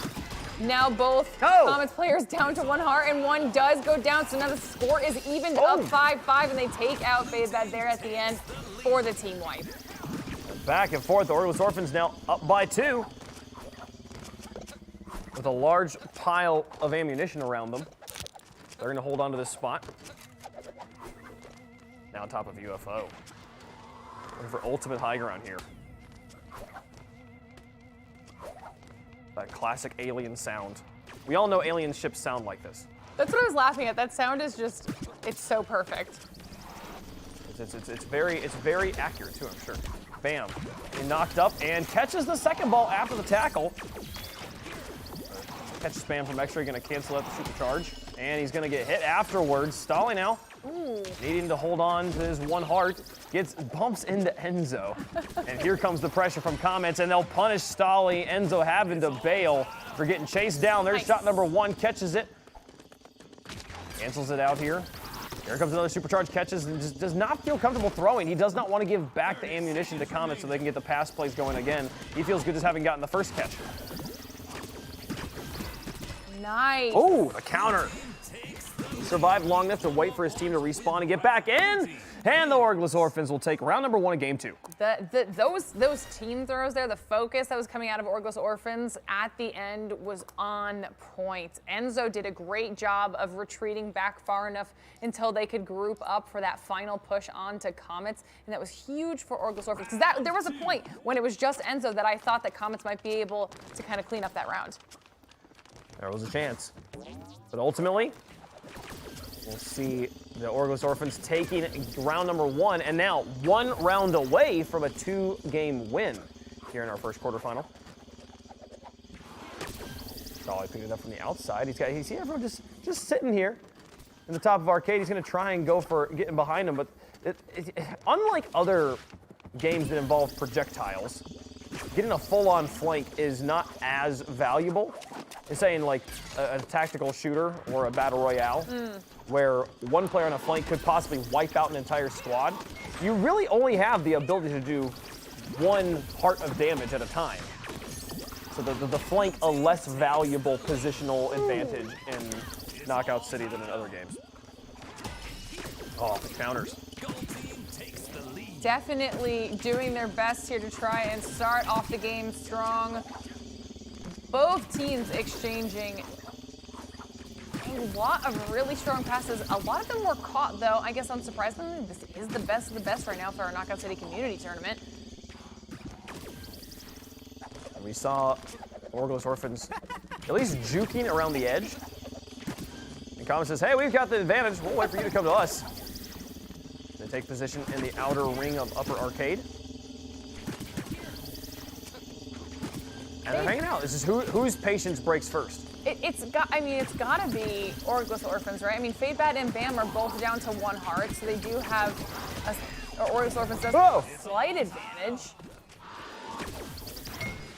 Now both Comets players down to 1 heart, and one does go down, so now the score is evened up 5-5, and they take out Fade Bad there at the end for the team wipe. Back and forth, Orphans now up by 2 with a large pile of ammunition around them. They're going to hold on to this spot. Now on top of UFO. Looking for ultimate high ground here. That classic Alien sound. We all know Alien ships sound like this. That's what I was laughing at. That sound is just, it's so perfect. It's very accurate too, I'm sure. Bam. He knocked up and catches the second ball after the tackle. Catch spam from X-Ray, going to cancel out the supercharge. And he's going to get hit afterwards. Stolly now, needing to hold on to his 1 heart, bumps into Enzo. And here comes the pressure from Comets, and they'll punish Stolly. Enzo having to bail for getting chased down. There's shot number 1, catches it. Cancels it out here. Here comes another supercharge, catches, and just does not feel comfortable throwing. He does not want to give back the ammunition to Comets so they can get the pass plays going again. He feels good just having gotten the first catch. Nice. Oh, a counter. Survived long enough to wait for his team to respawn and get back in. And the Orphans will take round number 1 of game 2. Those team throws there, the focus that was coming out of Orphans at the end was on point. Enzo did a great job of retreating back far enough until they could group up for that final push onto Comets, and that was huge for Orphans. Because there was a point when it was just Enzo that I thought that Comets might be able to kind of clean up that round. There was a chance. But ultimately, we'll see The Orphans taking round number 1, and now 1 round away from a 2-game win here in our first quarterfinal. Salih picked it up from the outside. You see everyone just sitting here in the top of arcade. He's going to try and go for getting behind him, but unlike other games that involve projectiles, getting a full-on flank is not as valuable as saying like a tactical shooter or a battle royale, where one player on a flank could possibly wipe out an entire squad. You really only have the ability to do 1 heart of damage at a time. So the flank a less valuable positional advantage in Knockout City than in other games. Oh, the counters. Definitely doing their best here to try and start off the game strong. Both teams exchanging a lot of really strong passes. A lot of them were caught, though. I guess unsurprisingly, this is the best of the best right now for our Knockout City Community Tournament. And we saw Orphans at least juking around the edge. And Comets says, hey, we've got the advantage. We'll wait for you to come to us. They take position in the outer ring of upper arcade. And they're hanging out. This is whose patience breaks first. It's gotta be Orphans, right? I mean, Fadebad and Bam are both down to 1 heart, so they do have Orphans does have a slight advantage.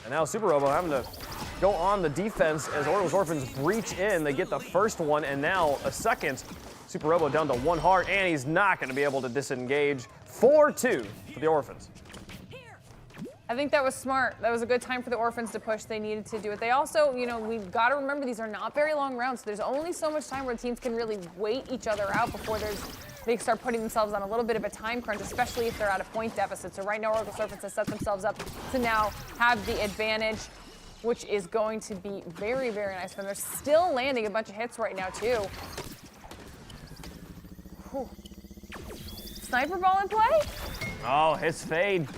And now Super Robo having to go on the defense as Orphans breach in. They get the first one, and now a second. Super Robo down to 1 heart, and he's not going to be able to disengage. 4-2 for the Orphans. I think that was smart. That was a good time for the Orphans to push. They needed to do it. They also, we've got to remember these are not very long rounds. So there's only so much time where teams can really wait each other out before they start putting themselves on a little bit of a time crunch, especially if they're at a point deficit. So right now, Orphans has set themselves up to now have the advantage, which is going to be very, very nice for them. They're still landing a bunch of hits right now, too. Whew. Sniper ball in play? Oh, hits fade.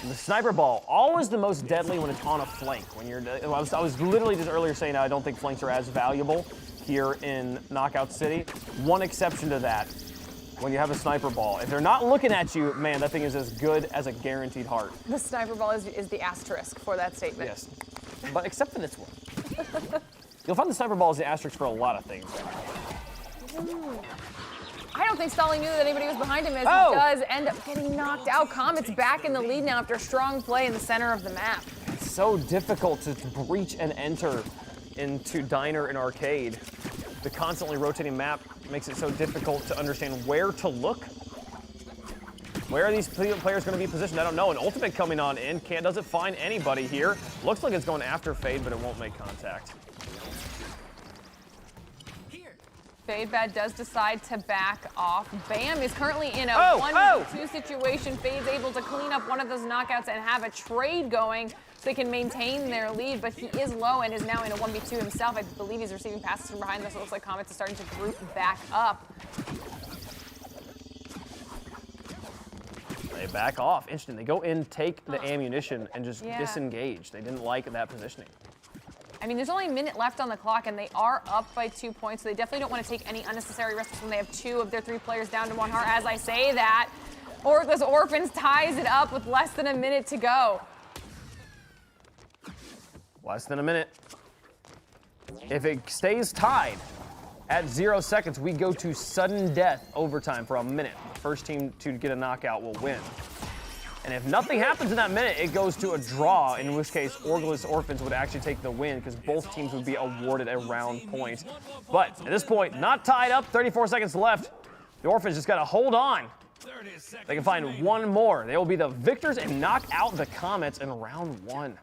The sniper ball, always the most deadly when it's on a flank. I was literally just earlier saying I don't think flanks are as valuable here in Knockout City. One exception to that, when you have a sniper ball. If they're not looking at you, man, that thing is as good as a guaranteed heart. The sniper ball is the asterisk for that statement. Yes, but except for this one. You'll find the sniper ball is the asterisk for a lot of things. I don't think Salih knew that anybody was behind him as he does end up getting knocked out. Comets back in the lead now after a strong play in the center of the map. It's so difficult to breach and enter into Diner and Arcade. The constantly rotating map makes it so difficult to understand where to look. Where are these players going to be positioned? I don't know. An ultimate coming on in. Doesn't find anybody here. Looks like it's going after Fade, but it won't make contact. Fadebad does decide to back off. Bam is currently in a 1v2 situation. Fade's able to clean up one of those knockouts and have a trade going so they can maintain their lead, but he is low and is now in a 1v2 himself. I believe he's receiving passes from behind this. It looks like Comets is starting to group back up. They back off. Interesting. They go in, take the ammunition, and just disengage. They didn't like that positioning. I mean, there's only a minute left on the clock, and they are up by 2 points, so they definitely don't want to take any unnecessary risks when they have 2 of their 3 players down to 1 heart. As I say that, Orphans ties it up with less than a minute to go. Less than a minute. If it stays tied at 0 seconds, we go to sudden death overtime for a minute. The first team to get a knockout will win. And if nothing happens in that minute, it goes to a draw, in which case Orphans would actually take the win because both teams would be awarded a round point. But at this point, not tied up, 34 seconds left. The Orphans just got to hold on. They can find one more. They will be the victors and knock out the Comets in round 1.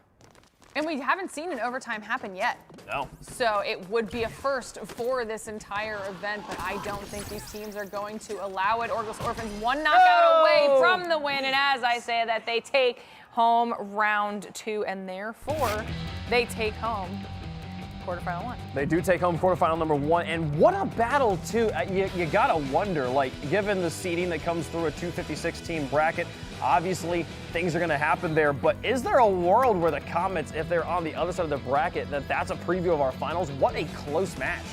And we haven't seen an overtime happen yet. No. So it would be a first for this entire event, but I don't think these teams are going to allow it. Orphans 1 knockout away from the win, and as I say that, they take home round 2, and therefore they take home quarterfinal 1. They do take home quarterfinal number 1, and what a battle too. You gotta wonder, like, given the seeding that comes through a 256 team bracket, obviously things are gonna happen there, but is there a world where the Comets, if they're on the other side of the bracket, that's a preview of our finals? What a close match.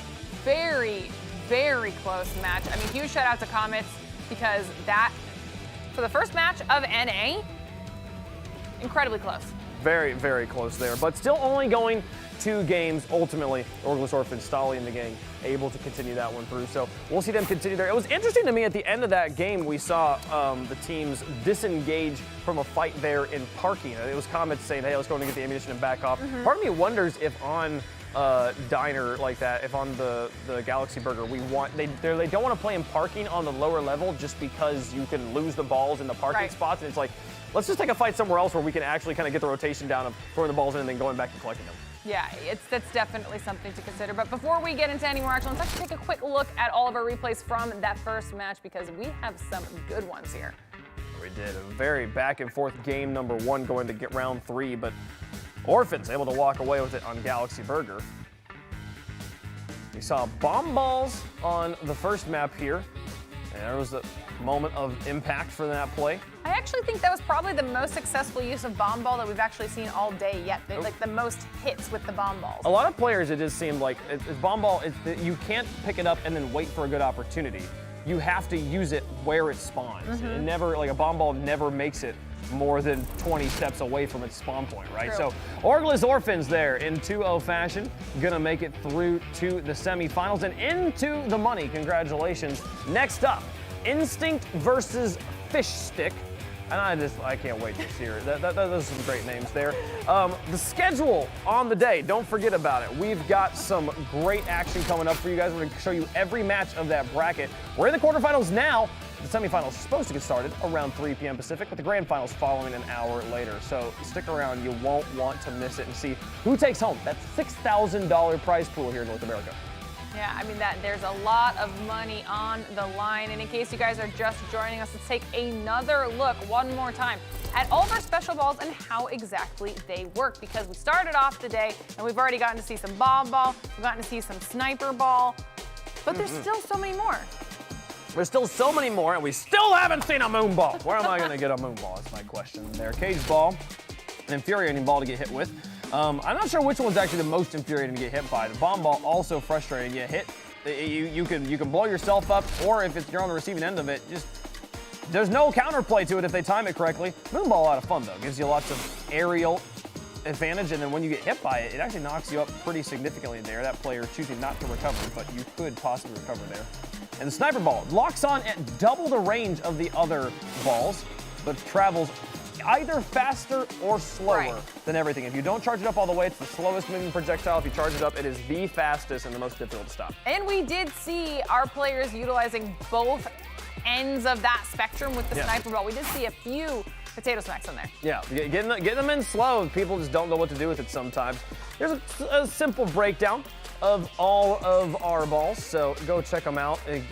Very, very close match. I mean, huge shout out to Comets because that, for the first match of NA, incredibly close. Very, very close there, but still only going 2 games. Ultimately, Orphans, Stolly, and the gang able to continue that one through. So we'll see them continue there. It was interesting to me at the end of that game, we saw the teams disengage from a fight there in parking. It was Comets saying, hey, let's go and get the ammunition and back off. Part of me wonders if on diner like that, if on the Galaxy Burger, they don't want to play in parking on the lower level just because you can lose the balls in the parking spots. And it's like, let's just take a fight somewhere else where we can actually kind of get the rotation down of throwing the balls in and then going back and collecting them. Yeah, that's definitely something to consider. But before we get into any more action, let's actually take a quick look at all of our replays from that first match because we have some good ones here. We did a very back and forth game number 1 going to get round 3, but Orphans able to walk away with it on Galaxy Burger. We saw bomb balls on the first map here, and there was a moment of impact for that play. I actually think that was probably the most successful use of bomb ball that we've actually seen all day yet. Like the most hits with the bomb balls. A lot of players, it just seemed like bomb ball, you can't pick it up and then wait for a good opportunity. You have to use it where it spawns. It never, like a bomb ball never makes it more than 20 steps away from its spawn point, right? True. So Orphans there in 2-0 fashion, gonna make it through to the semifinals and into the money. Congratulations. Next up, Instinct versus Fish Stick. And I can't wait to see her. Those are some great names there. The schedule on the day, don't forget about it. We've got some great action coming up for you guys. We're gonna show you every match of that bracket. We're in the quarterfinals now. The semifinals are supposed to get started around 3 p.m. Pacific, with the grand finals following an hour later. So stick around, you won't want to miss it and see who takes home that $6,000 prize pool here in North America. Yeah, I mean, there's a lot of money on the line. And in case you guys are just joining us, let's take another look one more time at all of our special balls and how exactly they work. Because we started off today and we've already gotten to see some bomb ball, we've gotten to see some sniper ball, but there's still so many more. There's still so many more, and we still haven't seen a moon ball. Where am I going to get a moon ball? That's my question there. Cage ball, an infuriating ball to get hit with. I'm not sure which one's actually the most infuriating to get hit by. The bomb ball also frustrating. You hit, you can blow yourself up, or if you're on the receiving end of it, there's no counterplay to it if they time it correctly. Moon ball a lot of fun though. Gives you lots of aerial advantage, and then when you get hit by it, it actually knocks you up pretty significantly there. That player choosing not to recover, but you could possibly recover there. And the sniper ball locks on at double the range of the other balls, but travels either faster or slower than everything. If you don't charge it up all the way, it's the slowest moving projectile. If you charge it up, it is the fastest and the most difficult to stop. And we did see our players utilizing both ends of that spectrum with the sniper ball. We did see a few potato smacks in there. Yeah, getting them in slow. People just don't know what to do with it sometimes. Here's a simple breakdown of all of our balls, so go check them out. Go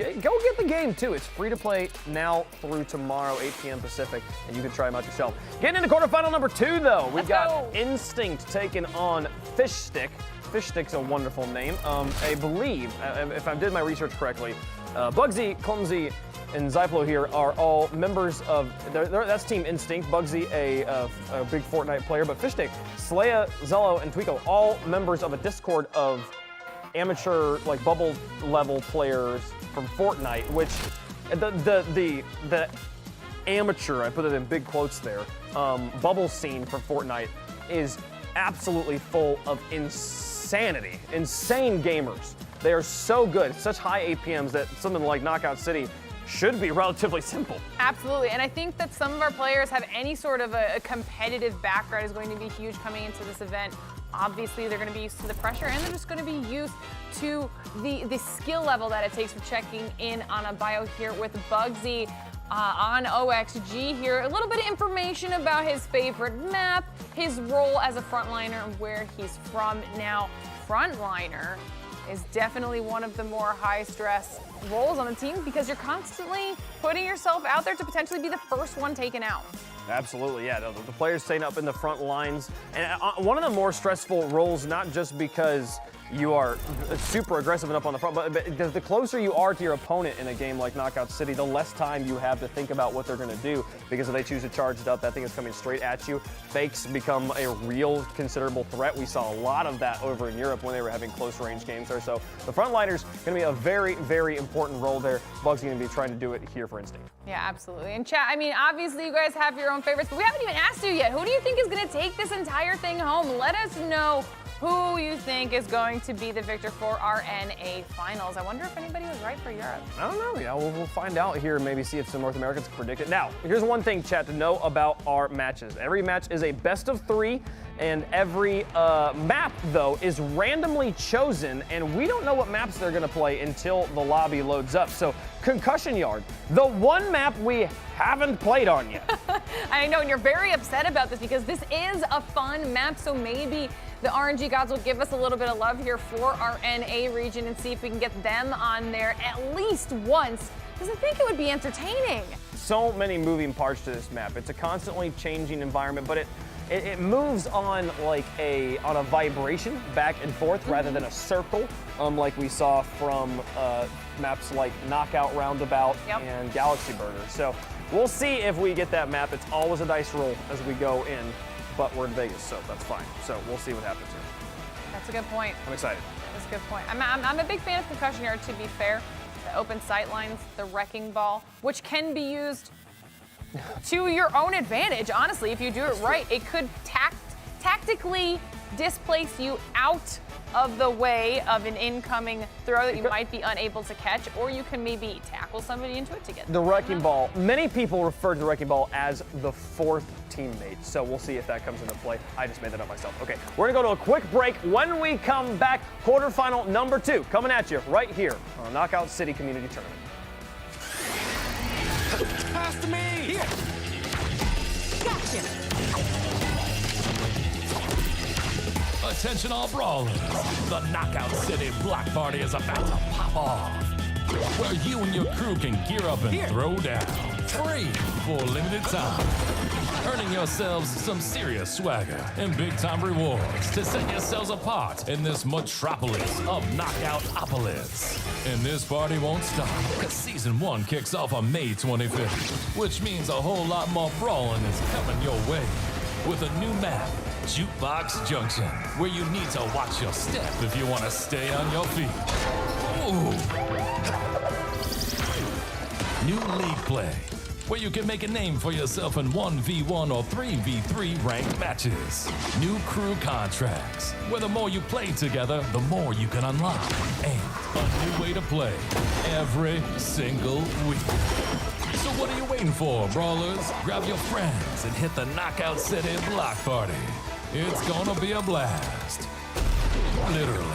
get the game too. It's free to play now through tomorrow, 8 p.m. Pacific, and you can try them out yourself. Getting into quarterfinal number 2 though, we've got Instinct taking on Fish Stick. Fish Stick's a wonderful name. I believe, if I did my research correctly, Bugsy, Clumsy, and Zyplo here are all members of, that's Team Instinct. Bugsy, a big Fortnite player, but Fish Stick, Slaya, Zello, and Twico, all members of a Discord of amateur, like bubble level players from Fortnite, which the amateur, I put it in big quotes there, bubble scene for Fortnite is absolutely full of insanity, insane gamers. They are so good, such high APMs that something like Knockout City should be relatively simple. Absolutely, and I think that some of our players have any sort of a competitive background is going to be huge coming into this event. Obviously, they're going to be used to the pressure, and they're just going to be used to the skill level that it takes for checking in on a bio here with Bugsy on OXG here. A little bit of information about his favorite map, his role as a frontliner, and where he's from. Now, frontliner is definitely one of the more high-stress roles on the team because you're constantly putting yourself out there to potentially be the first one taken out. Absolutely, yeah. The players staying up in the front lines. And one of the more stressful roles, not just because you are super aggressive and up on the front. But the closer you are to your opponent in a game like Knockout City, the less time you have to think about what they're going to do. Because if they choose to charge it up, that thing is coming straight at you. Fakes become a real considerable threat. We saw a lot of that over in Europe when they were having close range games there. So the frontliners going to be a very, very important role there. Bugs going to be trying to do it here for Instinct. Yeah, absolutely. And chat, I mean, obviously you guys have your own favorites, but we haven't even asked you yet. Who do you think is going to take this entire thing home? Let us know who you think is going to be the victor for our NA finals. I wonder if anybody was right for Europe. I don't know. Yeah, we'll find out here. Maybe see if some North Americans predict it. Now, here's one thing, chat, to know about our matches. Every match is a best of 3, and every map, though, is randomly chosen, and we don't know what maps they're going to play until the lobby loads up. So, Concussion Yard, the one map we haven't played on yet. I know, and you're very upset about this because this is a fun map, so maybe the RNG gods will give us a little bit of love here for our NA region and see if we can get them on there at least once, because I think it would be entertaining. So many moving parts to this map. It's a constantly changing environment, but it moves on like on a vibration back and forth rather than a circle, like we saw from maps like Knockout Roundabout and Galaxy Burger. So we'll see if we get that map. It's always a dice roll as we go in, but we're in Vegas, so that's fine. So we'll see what happens here. That's a good point. I'm excited. That's a good point. I'm a big fan of Concussion Yard, to be fair. The open sight lines, the wrecking ball, which can be used to your own advantage, honestly, if you do it right. It could tactically displace you out of the way of an incoming throw that you might be unable to catch, or you can maybe tackle somebody into it to get the wrecking ball. Many people refer to the wrecking ball as the 4th teammate, so we'll see if that comes into play. I just made that up myself. Okay, we're gonna go to a quick break. When we come back, quarterfinal number 2 coming at you right here on Knockout City Community Tournament. Pass to me! Here! Gotcha! Attention all brawlers, the Knockout City Block Party is about to pop off, where you and your crew can gear up and throw down, free for a limited time, earning yourselves some serious swagger and big-time rewards to set yourselves apart in this metropolis of Knockoutopolis. And this party won't stop, because Season 1 kicks off on May 25th, which means a whole lot more brawling is coming your way with a new map, Jukebox Junction, where you need to watch your step if you want to stay on your feet. Ooh. New league play, where you can make a name for yourself in 1v1 or 3v3 ranked matches. New crew contracts, where the more you play together, the more you can unlock. And a new way to play every single week. So what are you waiting for, brawlers? Grab your friends and hit the Knockout City Block Party. It's gonna be a blast. Literally.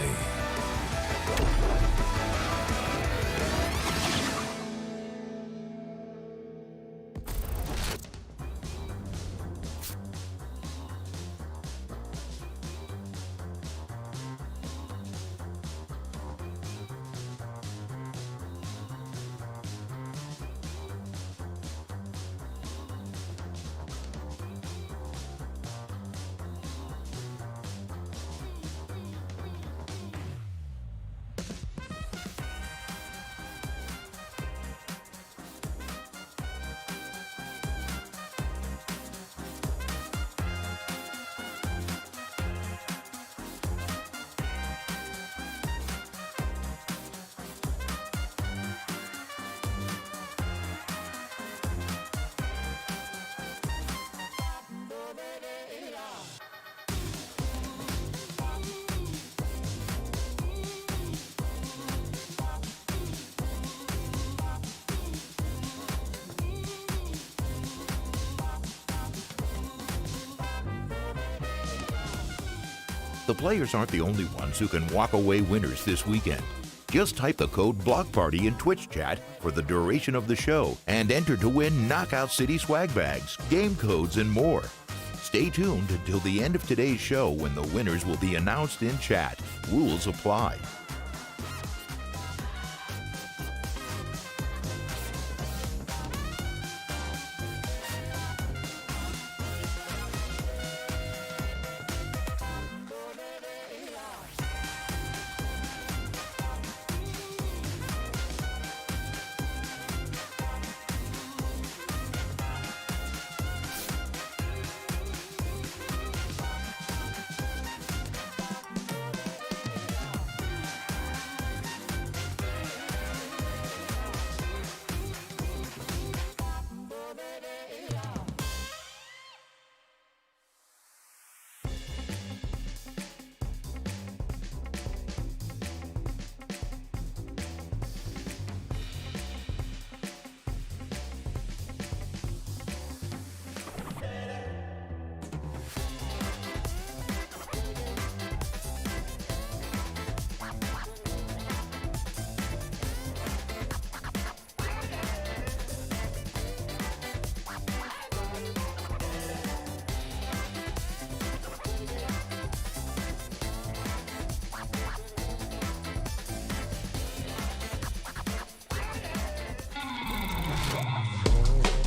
The players aren't the only ones who can walk away winners this weekend. Just type the code BLOCKPARTY in Twitch chat for the duration of the show and enter to win Knockout City swag bags, game codes, and more. Stay tuned until the end of today's show when the winners will be announced in chat. Rules apply.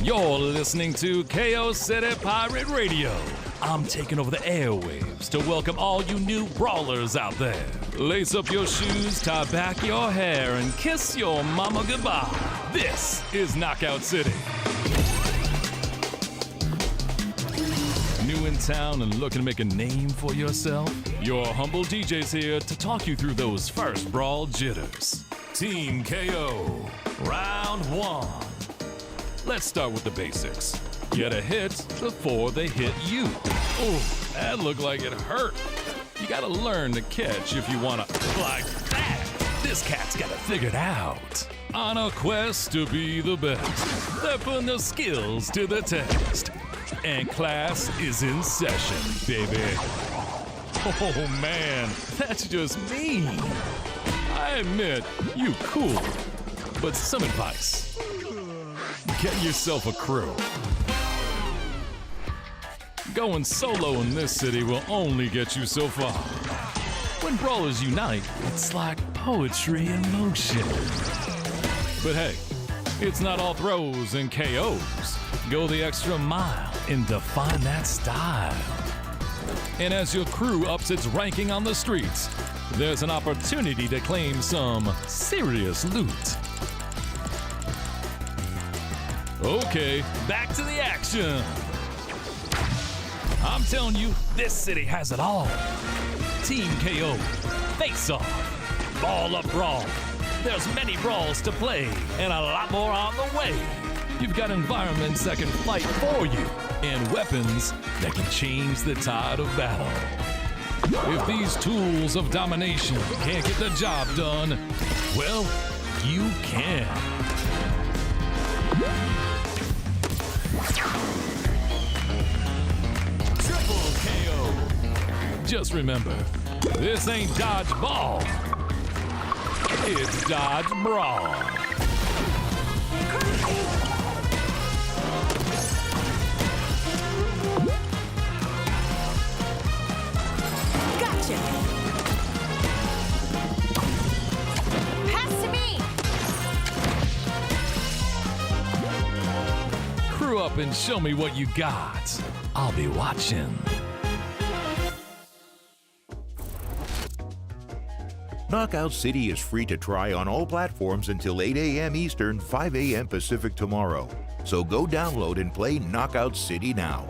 You're listening to KO City Pirate Radio. I'm taking over the airwaves to welcome all you new brawlers out there. Lace up your shoes, tie back your hair, and kiss your mama goodbye. This is Knockout City. New in town and looking to make a name for yourself? Your humble DJ's here to talk you through those first brawl jitters. Team KO, round 1. Let's start with the basics. Get a hit before they hit you. Oh, that looked like it hurt. You gotta learn to catch if you wanna, like that. This cat's got it figured out. On a quest to be the best. They're putting their skills to the test. And class is in session, baby. Oh man, that's just mean. I admit, you cool. But some advice. Get yourself a crew. Going solo in this city will only get you so far. When brawlers unite, it's like poetry in motion. But hey, it's not all throws and KOs. Go the extra mile and define that style. And as your crew ups its ranking on the streets, there's an opportunity to claim some serious loot. Okay, back to the action. I'm telling you, this city has it all. Team KO, face off, ball up brawl. There's many brawls to play and a lot more on the way. You've got environments that can fight for you and weapons that can change the tide of battle. If these tools of domination can't get the job done, well, you can. Triple KO. Just remember, this ain't dodgeball. It's dodgebrawl. Gotcha. Pass to me. Crew up and show me what you got. I'll be watching. Knockout City is free to try on all platforms until 8 a.m. Eastern, 5 a.m. Pacific tomorrow. So go download and play Knockout City now.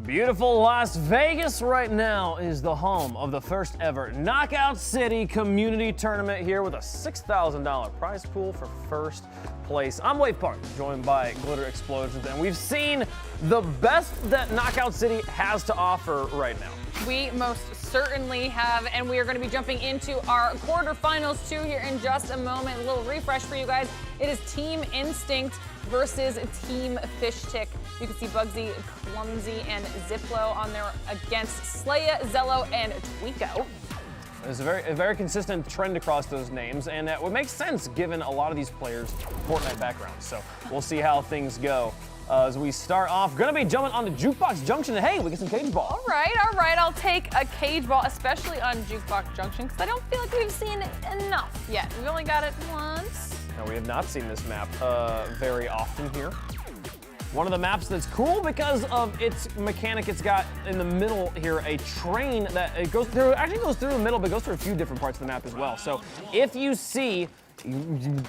Beautiful Las Vegas right now is the home of the first ever Knockout City Community Tournament here with a $6,000 prize pool for first place. I'm Wave Park, joined by Glitter Explosions, and we've seen the best that Knockout City has to offer right now. We most certainly have, and we are going to be jumping into our quarterfinals too here in just a moment. A little refresh for you guys. It is Team Instinct versus Team Fish Tick. You can see Bugsy, Clumsy, and Ziplo on there against Slaya, Zello, and Tweeko. There's a very consistent trend across those names, and it would make sense given a lot of these players' Fortnite backgrounds. So we'll see how things go. As we start off, gonna be jumping on the Jukebox Junction. Hey, we get some cage ball. All right, I'll take a cage ball, especially on Jukebox Junction, because I don't feel like we've seen it enough yet. We've only got it once. Now, we have not seen this map very often here. One of the maps that's cool because of its mechanic. It's got in the middle here a train that it goes through, actually goes through the middle, but goes through a few different parts of the map as well. So if you see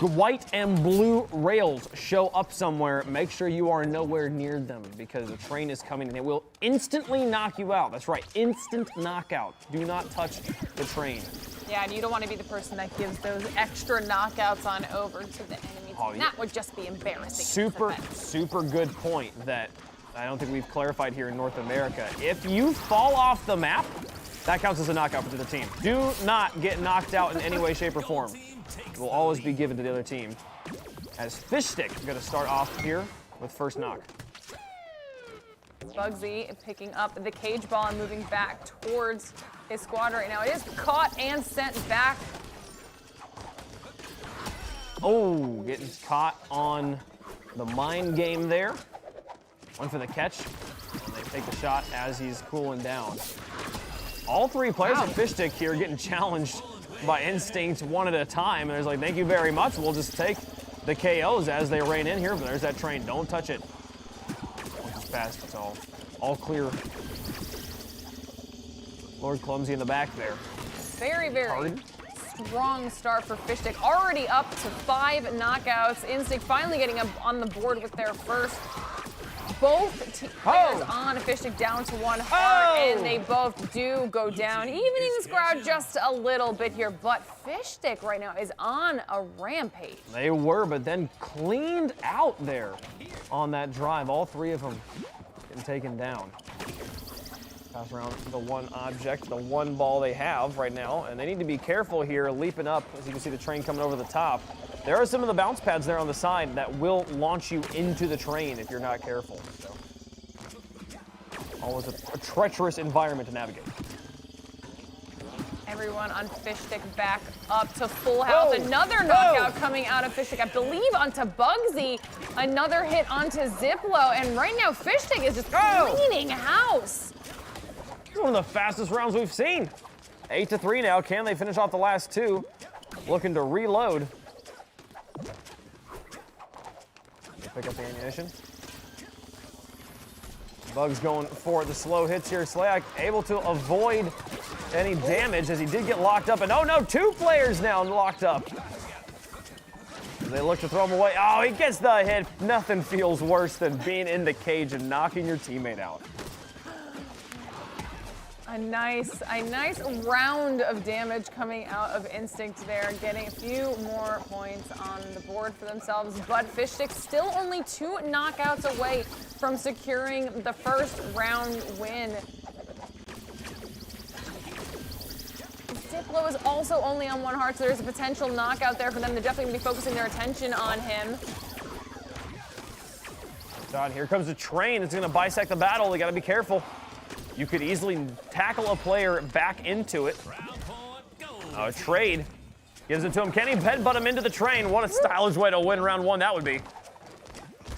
white and blue rails show up somewhere, make sure you are nowhere near them because the train is coming and it will instantly knock you out. That's right, instant knockout. Do not touch the train. Yeah, and you don't want to be the person that gives those extra knockouts on over to the enemy team. Oh, yeah. That would just be embarrassing. Super good point that I don't think we've clarified here in North America. If you fall off the map, that counts as a knockout for the team. Do not get knocked out in any way, shape, or form. It will always be given to the other team. As Fish Stick going to start off here with first knock. Bugsy picking up the cage ball and moving back towards his squad right now. It is caught and sent back. Oh, getting caught on the mind game there. One for the catch. And they take the shot as he's cooling down. All three players at Fish Stick here getting challenged by Instinct one at a time. And there's like, thank you very much. We'll just take the KOs as they rain in here. But there's that train. Don't touch it. Once it's past, it's all clear. Lord Clumsy in the back there. Very, very strong start for Fish Stick. Already up to 5 knockouts. Instinct finally getting up on the board with their first. Both players on a Fish Stick down to 1 heart, and they both do go down, evening the score just a little bit here. But Fish Stick right now is on a rampage. They were, but then cleaned out there on that drive. All three of them getting taken down. Pass around the one object, the one ball they have right now, and they need to be careful here, leaping up. As you can see the train coming over the top. There are some of the bounce pads there on the side that will launch you into the train if you're not careful. So, always a treacherous environment to navigate. Everyone on Fish Stick back up to full health. Another knockout coming out of Fish Stick, I believe, onto Bugsy. Another hit onto Ziplo, and right now Fish Stick is just cleaning house. This is one of the fastest rounds we've seen. 8-3 now. Can they finish off the last two? Looking to reload. Pick up the ammunition. Bugs going for the slow hits here. Slayak able to avoid any damage as he did get locked up. And oh no, 2 players now locked up. They look to throw him away. Oh, he gets the hit. Nothing feels worse than being in the cage and knocking your teammate out. A nice round of damage coming out of Instinct there, getting a few more points on the board for themselves. But Fish Stick still only 2 knockouts away from securing the first round win. Ziplo is also only on 1 heart, so there's a potential knockout there for them. They're definitely going to be focusing their attention on him. God, here comes the train. It's going to bisect the battle. They got to be careful. You could easily tackle a player back into it. Trade gives it to him. Can he headbutt him into the train? What a stylish way to win round 1 that would be.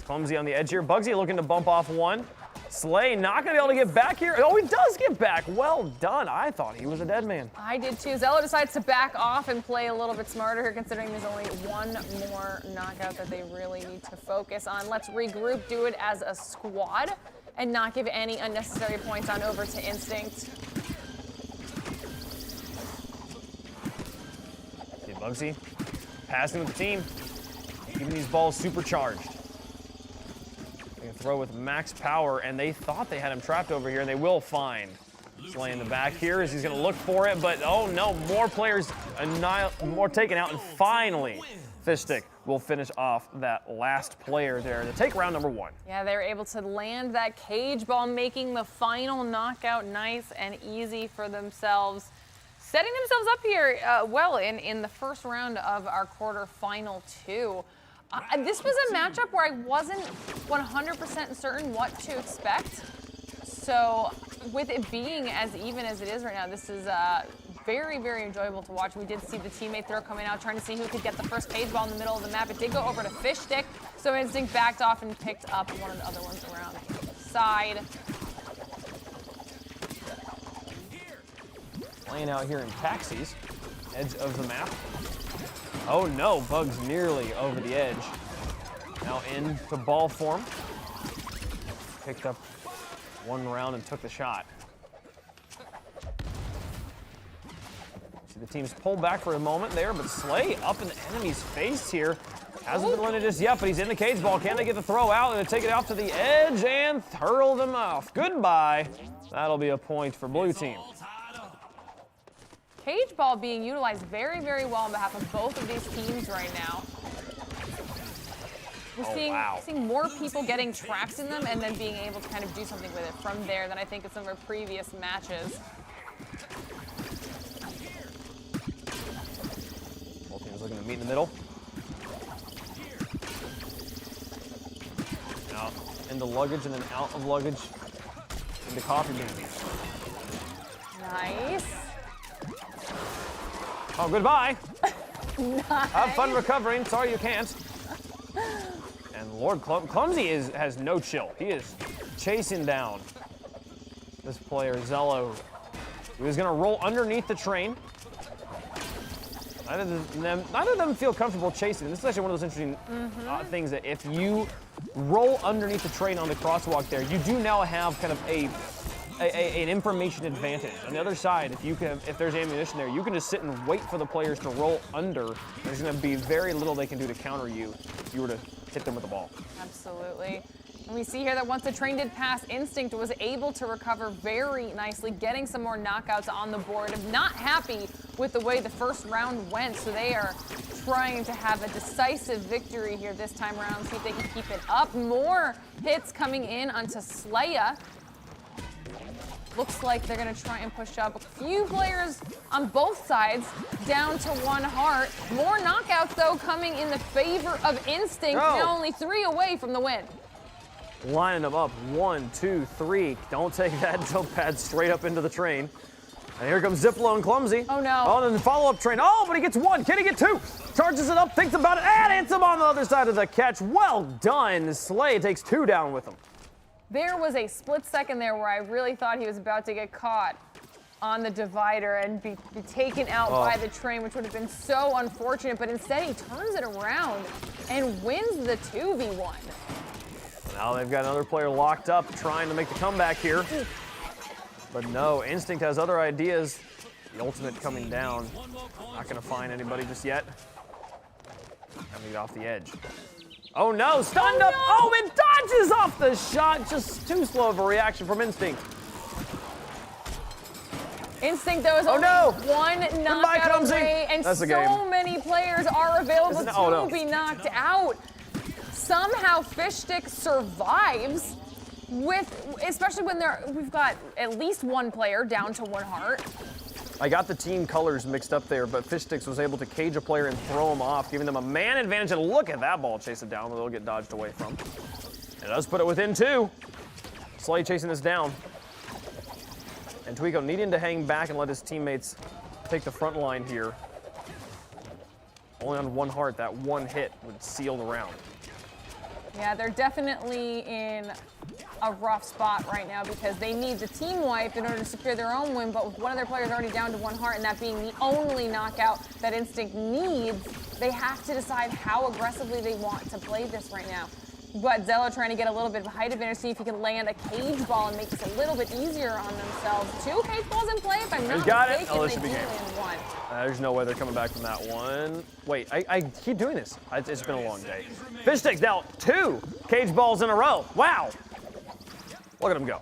Clumsy on the edge here. Bugsy looking to bump off 1. Slay not going to be able to get back here. Oh, he does get back. Well done. I thought he was a dead man. I did too. Zello decides to back off and play a little bit smarter here, considering there's only 1 more knockout that they really need to focus on. Let's regroup, do it as a squad, and not give any unnecessary points on over to Instinct. Okay, Bugsy passing with the team, keeping these balls supercharged. They can throw with max power, and they thought they had him trapped over here, and they will find Slay in the back here as he's going to look for it, but oh no, more players, more taken out, and finally, Fish Stick will finish off that last player there to take round number 1. Yeah, they were able to land that cage ball, making the final knockout nice and easy for themselves. Setting themselves up here well in the first round of our quarterfinal 2. This was a matchup where I wasn't 100% certain what to expect. So with it being as even as it is right now, this is very, very enjoyable to watch. We did see the teammate throw coming out, trying to see who could get the first cage ball in the middle of the map. It did go over to Fish Stick, so Instinct backed off and picked up one of the other ones around the side. Playing out here in taxis, edge of the map. Oh no, Bugs nearly over the edge. Now into ball form. Picked up 1 round and took the shot. See the teams pull back for a moment there, but Slay up in the enemy's face here. Hasn't been landed just yet, but he's in the cage ball. Can they get the throw out and take it out to the edge and hurl them off? Goodbye. That'll be a point for blue team. Cage ball being utilized very, very well on behalf of both of these teams right now. We're seeing more people getting traps in them and then being able to kind of do something with it from there than I think in some of our previous matches. gonna meet in the middle. Out into luggage and then out of luggage into coffee beans. Nice. Oh, goodbye. Nice. Have fun recovering. Sorry you can't. And Lord Clumsy has no chill. He is chasing down this player, Zello. He was gonna roll underneath the train. Neither of them feel comfortable chasing. This is actually one of those interesting things that if you roll underneath the train on the crosswalk there, you do now have kind of an information advantage. On the other side, if there's ammunition there, you can just sit and wait for the players to roll under. There's gonna be very little they can do to counter you if you were to hit them with the ball. Absolutely. And we see here that once the train did pass, Instinct was able to recover very nicely, getting some more knockouts on the board. Not happy with the way the first round went, so they are trying to have a decisive victory here this time around, see if they can keep it up. More hits coming in onto Slaya. Looks like they're gonna try and push up. A few players on both sides down to 1 heart. More knockouts though coming in the favor of Instinct, now only 3 away from the win. Lining them up, 1, 2, 3. Don't take that jump pad straight up into the train. And here comes Ziplo and Clumsy. Oh no. Oh, and then follow-up train. Oh, but he gets 1. Can he get 2? Charges it up, thinks about it, and hits him on the other side of the catch. Well done. Slay takes 2 down with him. There was a split second there where I really thought he was about to get caught on the divider and be taken out by the train, which would have been so unfortunate, but instead he turns it around and wins the 2v1. Now they've got another player locked up trying to make the comeback here. But no, Instinct has other ideas. The ultimate coming down. Not gonna find anybody just yet. Trying to get off the edge. Oh no, stunned up. Oh, it dodges off the shot. Just too slow of a reaction from Instinct. Instinct, though, is only one knockout away, and That's so many players are available to be knocked out. Somehow Fishstick survives, especially when we've got at least 1 player down to 1 heart. I got the team colors mixed up there, but Fishsticks was able to cage a player and throw him off, giving them a man advantage. And look at that ball chase it down, but it'll get dodged away from. It does put it within 2. Slay chasing this down. And Tweeko needing to hang back and let his teammates take the front line here. Only on 1 heart, that 1 hit would seal the round. Yeah, they're definitely in a rough spot right now because they need the team wipe in order to secure their own win, but with one of their players already down to 1 heart and that being the only knockout that Instinct needs, they have to decide how aggressively they want to play this right now. But Zello trying to get a little bit of a height advantage, see if he can land a cage ball and make this a little bit easier on themselves. 2 cage balls in play, if I'm not mistaken, Oh, this they should be do game. land 1. There's no way they're coming back from that one. Wait, I keep doing this. It's been a long day. Fishsticks now 2 cage balls in a row. Wow. Look at him go.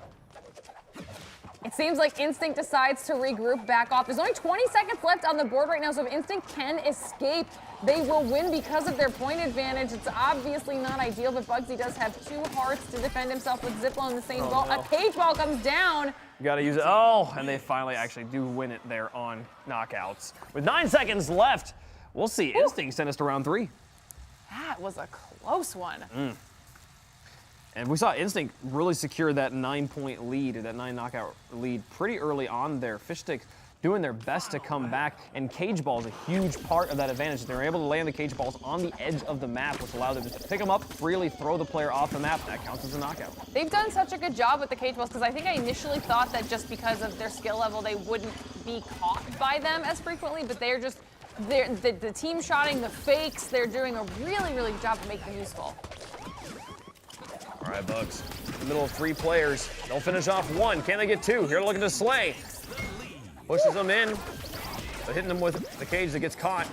It seems like Instinct decides to regroup, back off. There's only 20 seconds left on the board right now, so if Instinct can escape, they will win because of their point advantage. It's obviously not ideal, but Bugsy does have 2 hearts to defend himself with Ziplo in the same ball. No. A cage ball comes down. You gotta use it. Oh, and they finally actually do win it there on knockouts. With 9 seconds left, we'll see. Instinct sent us to round 3. That was a close one. And we saw Instinct really secure that 9-point lead, or that 9 knockout lead pretty early on there. Fishstick doing their best to come back, and cage ball is a huge part of that advantage. They were able to land the cage balls on the edge of the map, which allowed them to pick them up freely, throw the player off the map. That counts as a knockout. They've done such a good job with the cage balls because I think I initially thought that just because of their skill level, they wouldn't be caught by them as frequently, but they're just, the team shotting, the fakes, they're doing a really, really good job of making them useful. All right, Bugs. In the middle of 3 players. They'll finish off 1. Can they get 2? Here looking to Slay. Pushes them in, but hitting them with the cage that gets caught.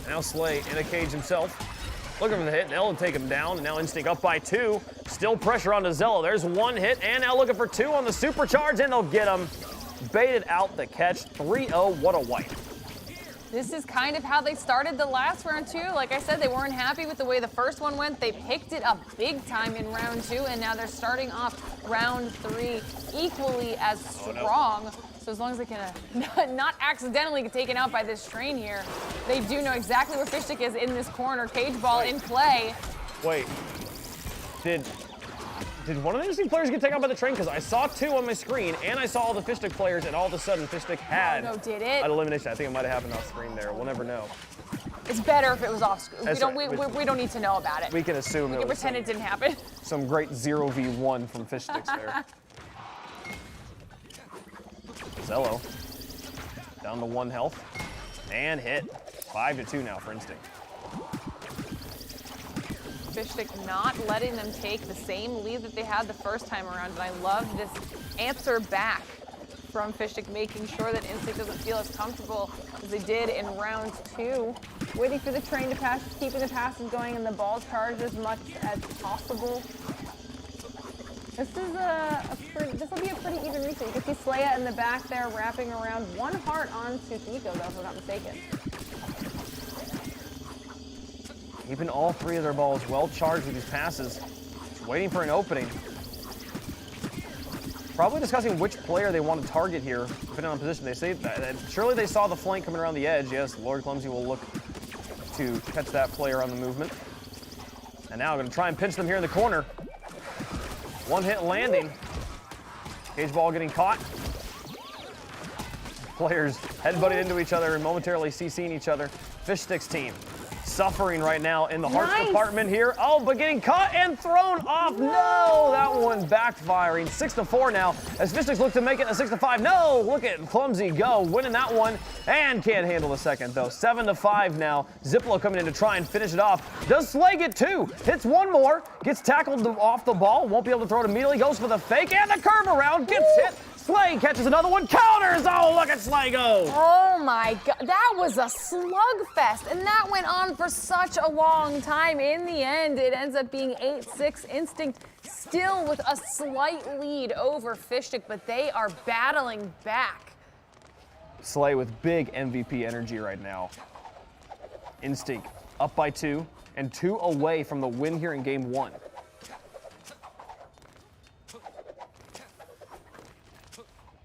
Now Slay in a cage himself. Looking for the hit. They'll take him down. And now Instinct up by 2. Still pressure onto Zello. There's 1 hit, and now looking for 2 on the supercharge, and they'll get him. Baited out the catch. 3-0. What a wipe. This is kind of how they started the last round too. Like I said, they weren't happy with the way the first one went. They picked it up big time in round 2, and now they're starting off round 3 equally as strong. So as long as they can not accidentally get taken out by this train here, they do know exactly where Fishstick is in this corner. Cage ball in play. Wait, did one of the Instinct players get taken out by the train? Because I saw 2 on my screen, and I saw all the Fishstick players, and all of a sudden Fishstick had did it? an elimination. I think it might have happened off screen there. We'll never know. It's better if it was off screen. That's right. We don't need to know about it. We can assume we it can was pretend it didn't happen. some great 0v1 from Fishsticks there. Zello down to 1 health and hit. 5-2 now for Instinct. Fishstick not letting them take the same lead that they had the first time around, and I love this answer back from Fishstick, making sure that Instinct doesn't feel as comfortable as they did in round 2. Waiting for the train to pass, keeping the passes going and the ball charged as much as possible. This is this will be a pretty even reset. You can see Slaya in the back there wrapping around 1 heart onto Nico, though, if I'm not mistaken. Keeping all 3 of their balls well charged with these passes. Just waiting for an opening. Probably discussing which player they want to target here, depending on position. They say that surely they saw the flank coming around the edge. Yes, Lord Clumsy will look to catch that player on the movement. And now going to try and pinch them here in the corner. 1 hit landing. Cage ball getting caught. Players headbutted into each other and momentarily CCing each other. Fishstick's team suffering right now in the hearts department here. Oh, but getting caught and thrown off. No, that one backfiring. 6-4 now as Fishsticks look to make it a 6-5. No, look at Clumsy go, winning that one and can't handle the second though. 7-5 now. Ziplo coming in to try and finish it off. Does Slay get 2? Hits 1 more, gets tackled off the ball, won't be able to throw it immediately, goes for the fake and the curve around, gets hit. Slay catches another one, counters! Oh, look at Slay go! Oh my God, that was a slugfest, and that went on for such a long time. In the end, it ends up being 8-6. Instinct still with a slight lead over Fishstick, but they are battling back. Slay with big MVP energy right now. Instinct up by 2, and 2 away from the win here in game 1.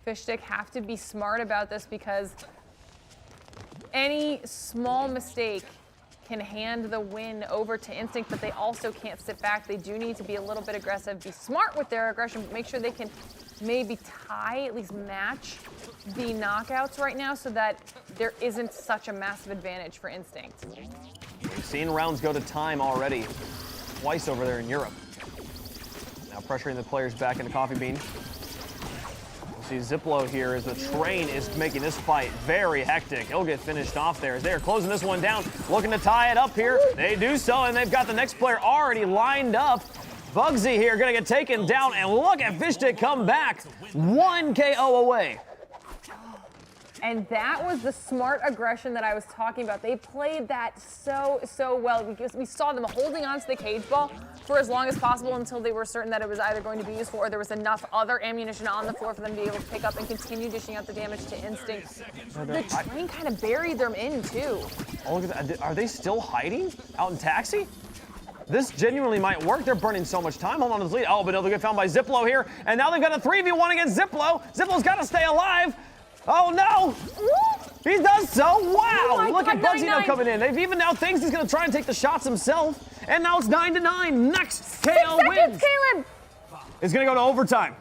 Fishstick have to be smart about this because any small mistake can hand the win over to Instinct, but they also can't sit back. They do need to be a little bit aggressive, be smart with their aggression, but make sure they can maybe tie, at least match the knockouts right now so that there isn't such a massive advantage for Instinct. We've seen rounds go to time already, twice over there in Europe. Now pressuring the players back into Coffee Bean. See Ziplo here as the train is making this fight very hectic. He'll get finished off there as they're closing this one down, looking to tie it up here. They do so, and they've got the next player already lined up. Bugsy here gonna get taken down, and look at Fishstick come back. 1 KO away. And that was the smart aggression that I was talking about. They played that so well because we saw them holding on to the cage ball for as long as possible until they were certain that it was either going to be useful or there was enough other ammunition on the floor for them to be able to pick up and continue dishing out the damage to Instinct. The train kind of buried them in too. Oh, look at that. Are they still hiding out in Taxi? This genuinely might work. They're burning so much time. Hold on to this lead. Oh, but they'll get found by Ziplo here. And now they've got a 3v1 against Ziplo. Ziplo's got to stay alive. Oh no! He does so! Wow! Oh Look God, at Bugsy now coming in. They've even now thinks he's gonna try and take the shots himself. And now it's 9-9. Next KO wins. Caleb! It's gonna go to overtime.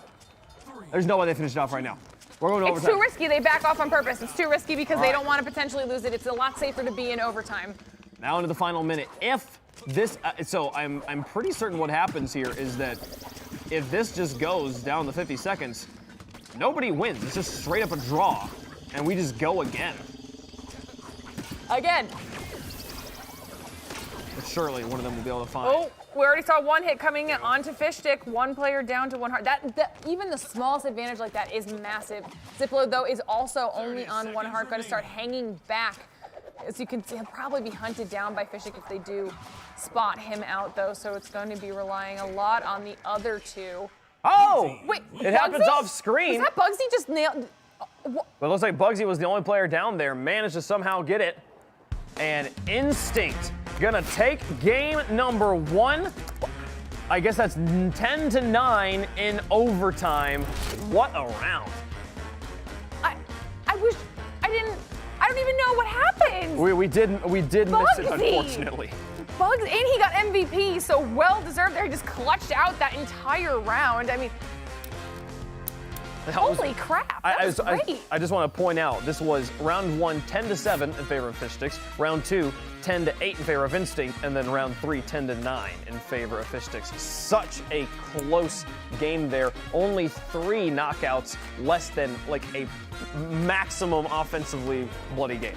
There's no way they finish it off right now. We're going to It's overtime. too risky. They back off on purpose. It's too risky because they don't want to potentially lose it. It's a lot safer to be in overtime. Now into the final minute. If this, so I'm pretty certain what happens here is that if this just goes down to 50 seconds, nobody wins. It's just straight up a draw, and we just go again. Again. But surely one of them will be able to find. Oh, we already saw 1 hit coming onto Fishstick. 1 player down to 1 heart. Even the smallest advantage like that is massive. Ziplo, though, is also only on 1 heart. Going to start hanging back. As you can see, he'll probably be hunted down by Fishstick if they do spot him out, though. So it's going to be relying a lot on the other 2. Oh! Wait, it happens Bugsy? off screen. Was that Bugsy just nailed? But it looks like Bugsy was the only player down there, managed to somehow get it. And Instinct gonna take game number 1. I guess that's 10-9 in overtime. What a round. don't even know what happened. We did miss it, unfortunately. Bugs, and he got MVP, so well deserved there. He just clutched out that entire round. I mean, holy crap, that was great. I just want to point out, this was round 1, 10-7 in favor of Fish Sticks, round 2, 10-8 in favor of Instinct, and then round 3, 10-9 in favor of Fish Sticks. Such a close game there. Only 3 knockouts, less than like a maximum offensively bloody game.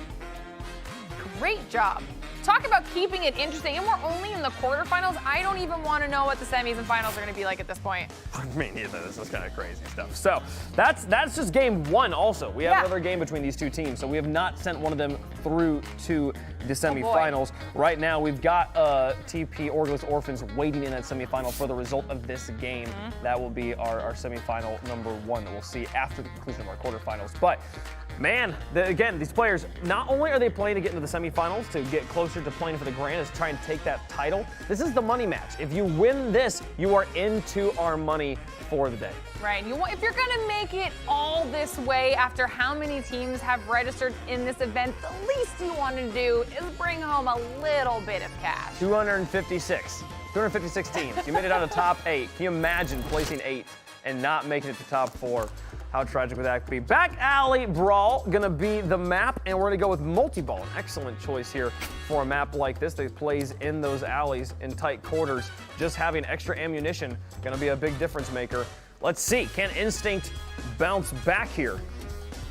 Great job. Talk about keeping it interesting, and we're only in the quarterfinals. I don't even want to know what the semis and finals are going to be like at this point. Me neither. This is kind of crazy stuff. So that's just game 1 also. We have another game between these two teams, so we have not sent one of them through to the semifinals. Right now, we've got TP Orphans waiting in that semifinal for the result of this game. That will be our semifinal number 1 that we'll see after the conclusion of our quarterfinals. But man, again, these players, not only are they playing to get into the semifinals, to get closer to playing for the grand, to try and take that title, this is the money match. If you win this, you are into our money for the day. Right, if you're gonna make it all this way after how many teams have registered in this event, the least you want to do is bring home a little bit of cash. 256 teams. You made it out of top 8. Can you imagine placing 8th and not making it to top 4? How tragic would that be? Back alley brawl gonna be the map, and we're gonna go with multi-ball. An excellent choice here for a map like this that plays in those alleys in tight quarters. Just having extra ammunition gonna be a big difference maker. Let's see, can Instinct bounce back here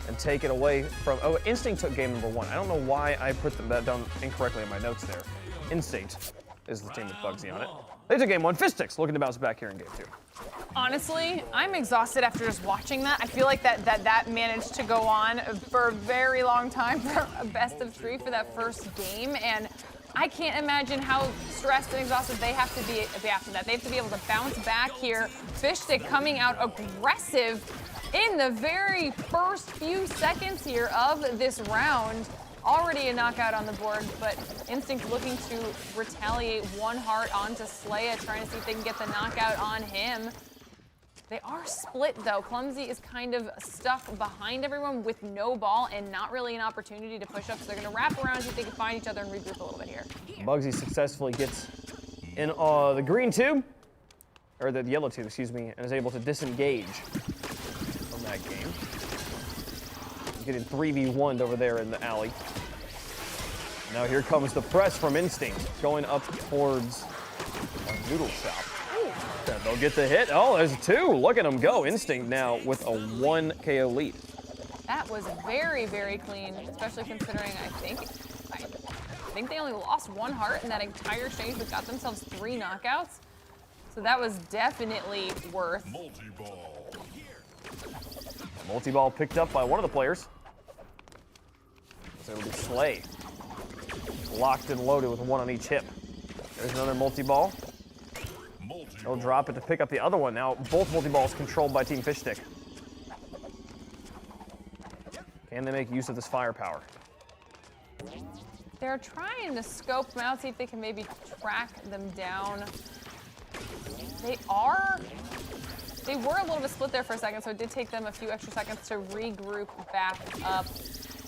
and take it away from, Instinct took game number 1. I don't know why I put that down incorrectly in my notes there. Instinct is the team with Bugsy on it. They took game 1. Fish Sticks looking to bounce back here in game 2. Honestly, I'm exhausted after just watching that. I feel like that managed to go on for a very long time, for a best of 3 for that first game, and I can't imagine how stressed and exhausted they have to be after that. They have to be able to bounce back here. Fish Stick coming out aggressive in the very first few seconds here of this round. Already a knockout on the board, but Instinct looking to retaliate. 1 heart onto Slaya, trying to see if they can get the knockout on him. They are split though. Clumsy is kind of stuck behind everyone with no ball and not really an opportunity to push up, so they're gonna wrap around, see if they can find each other and regroup a little bit here. Bugsy successfully gets in the green tube, or the yellow tube, excuse me, and is able to disengage from that game. He's getting 3v1'd over there in the alley. Now here comes the press from Instinct, going up towards Noodle Shop. They'll get the hit. Oh, there's 2. Look at them go. Instinct now with a 1 KO lead. That was very, very clean, especially considering I think they only lost 1 heart in that entire exchange, but got themselves 3 knockouts. So that was definitely worth. Multi-ball picked up by one of the players. So it'll be Slay. Locked and loaded with 1 on each hip. There's another multi-ball. He'll drop it to pick up the other one. Now both multi-balls controlled by Team Fish Stick. Can they make use of this firepower? They're trying to scope them out, see if they can maybe track them down. They were a little bit split there for a second, so it did take them a few extra seconds to regroup back up.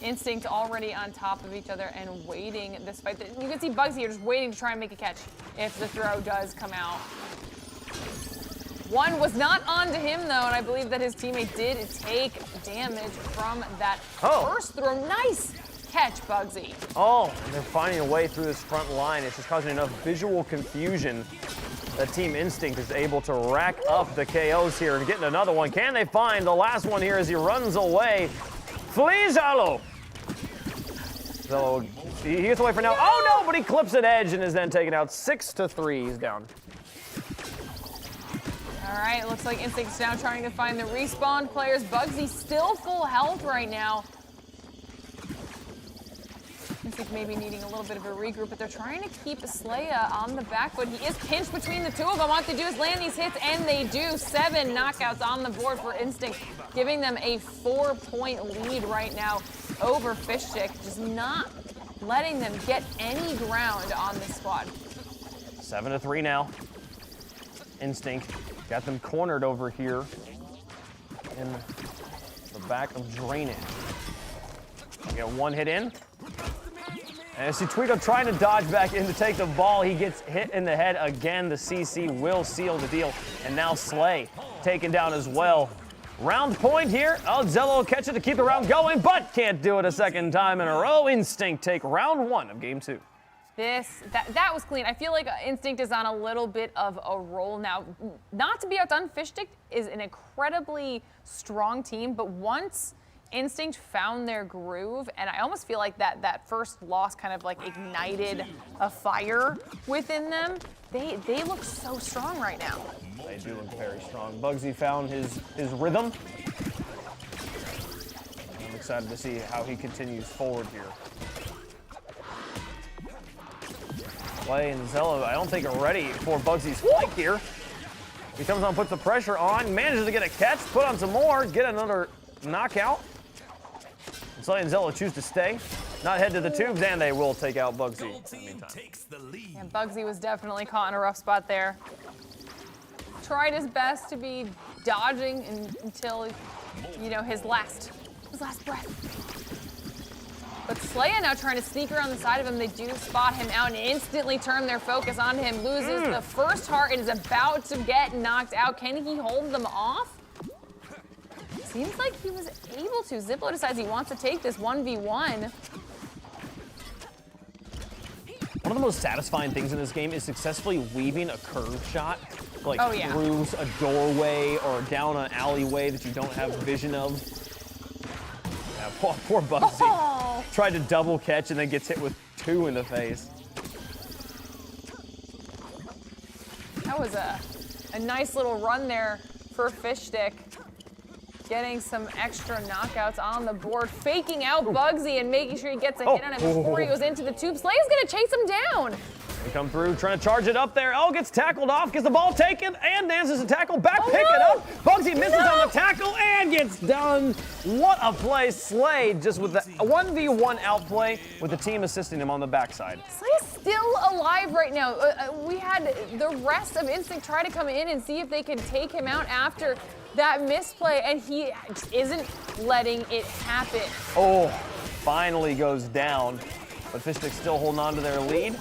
Instinct already on top of each other and waiting this fight. You can see Bugsy here just waiting to try and make a catch if the throw does come out. 1 was not onto him though, and I believe that his teammate did take damage from that first throw. Nice catch, Bugsy. Oh, and they're finding a way through this front line. It's just causing enough visual confusion that Team Instinct is able to rack up the KOs here and getting another one. Can they find the last one here as he runs away? Flees Zalo. Zalo, he gets away for now. Oh no, but he clips an edge and is then taken out. 6-3, he's down. All right, looks like Instinct's now trying to find the respawn players. Bugsy still full health right now. Instinct maybe needing a little bit of a regroup, but they're trying to keep Slaya on the back foot. He is pinched between the 2 of them. All they do is land these hits, and they do. 7 knockouts on the board for Instinct, giving them a 4-point lead right now over Fish Stick, just not letting them get any ground on this squad. 7-3 now. Instinct got them cornered over here in the back of drainage. You got one hit in. And I see Tweedo trying to dodge back in to take the ball. He gets hit in the head again. The CC will seal the deal. And now Slay taken down as well. Round point here. Oh, Zello will catch it to keep the round going, but can't do it a second time in a row. Instinct take round 1 of game 2. That was clean. I feel like Instinct is on a little bit of a roll now. Not to be outdone, Fishstick is an incredibly strong team, but once Instinct found their groove, and I almost feel like that first loss kind of like ignited a fire within them. They look so strong right now. They do look very strong. Bugsy found his rhythm. I'm excited to see how he continues forward here. Slay and Zello, I don't think are ready for Bugsy's flank here. He comes on, puts the pressure on, manages to get a catch, put on some more, get another knockout. Slay and Zello choose to stay, not head to the tubes, and they will take out Bugsy in the meantime. And Bugsy was definitely caught in a rough spot there. Tried his best to be dodging until, you know, his last breath. But Slaya now trying to sneak around the side of him. They do spot him out and instantly turn their focus on him. Loses the first heart and is about to get knocked out. Can he hold them off? Seems like he was able to. Ziplo decides he wants to take this 1v1. One of the most satisfying things in this game is successfully weaving a curve shot, like through a doorway or down an alleyway that you don't have vision of. Yeah, poor Bugsy. Oh. Tried to double catch and then gets hit with 2 in the face. That was a nice little run there for Fishstick. Getting some extra knockouts on the board, faking out Bugsy and making sure he gets a hit on him before he goes into the tube. Slay's gonna chase him down. They come through, trying to charge it up there. Oh, gets tackled off, gets the ball taken, and dances a tackle, back pick it up. Bugsy misses on the tackle and gets done. What a play. Slay just with the 1v1 outplay with the team assisting him on the backside. Slay's still alive right now. We had the rest of Instinct try to come in and see if they can take him out after that misplay, and he isn't letting it happen. Oh, finally goes down, but Fishstick's still holding on to their lead.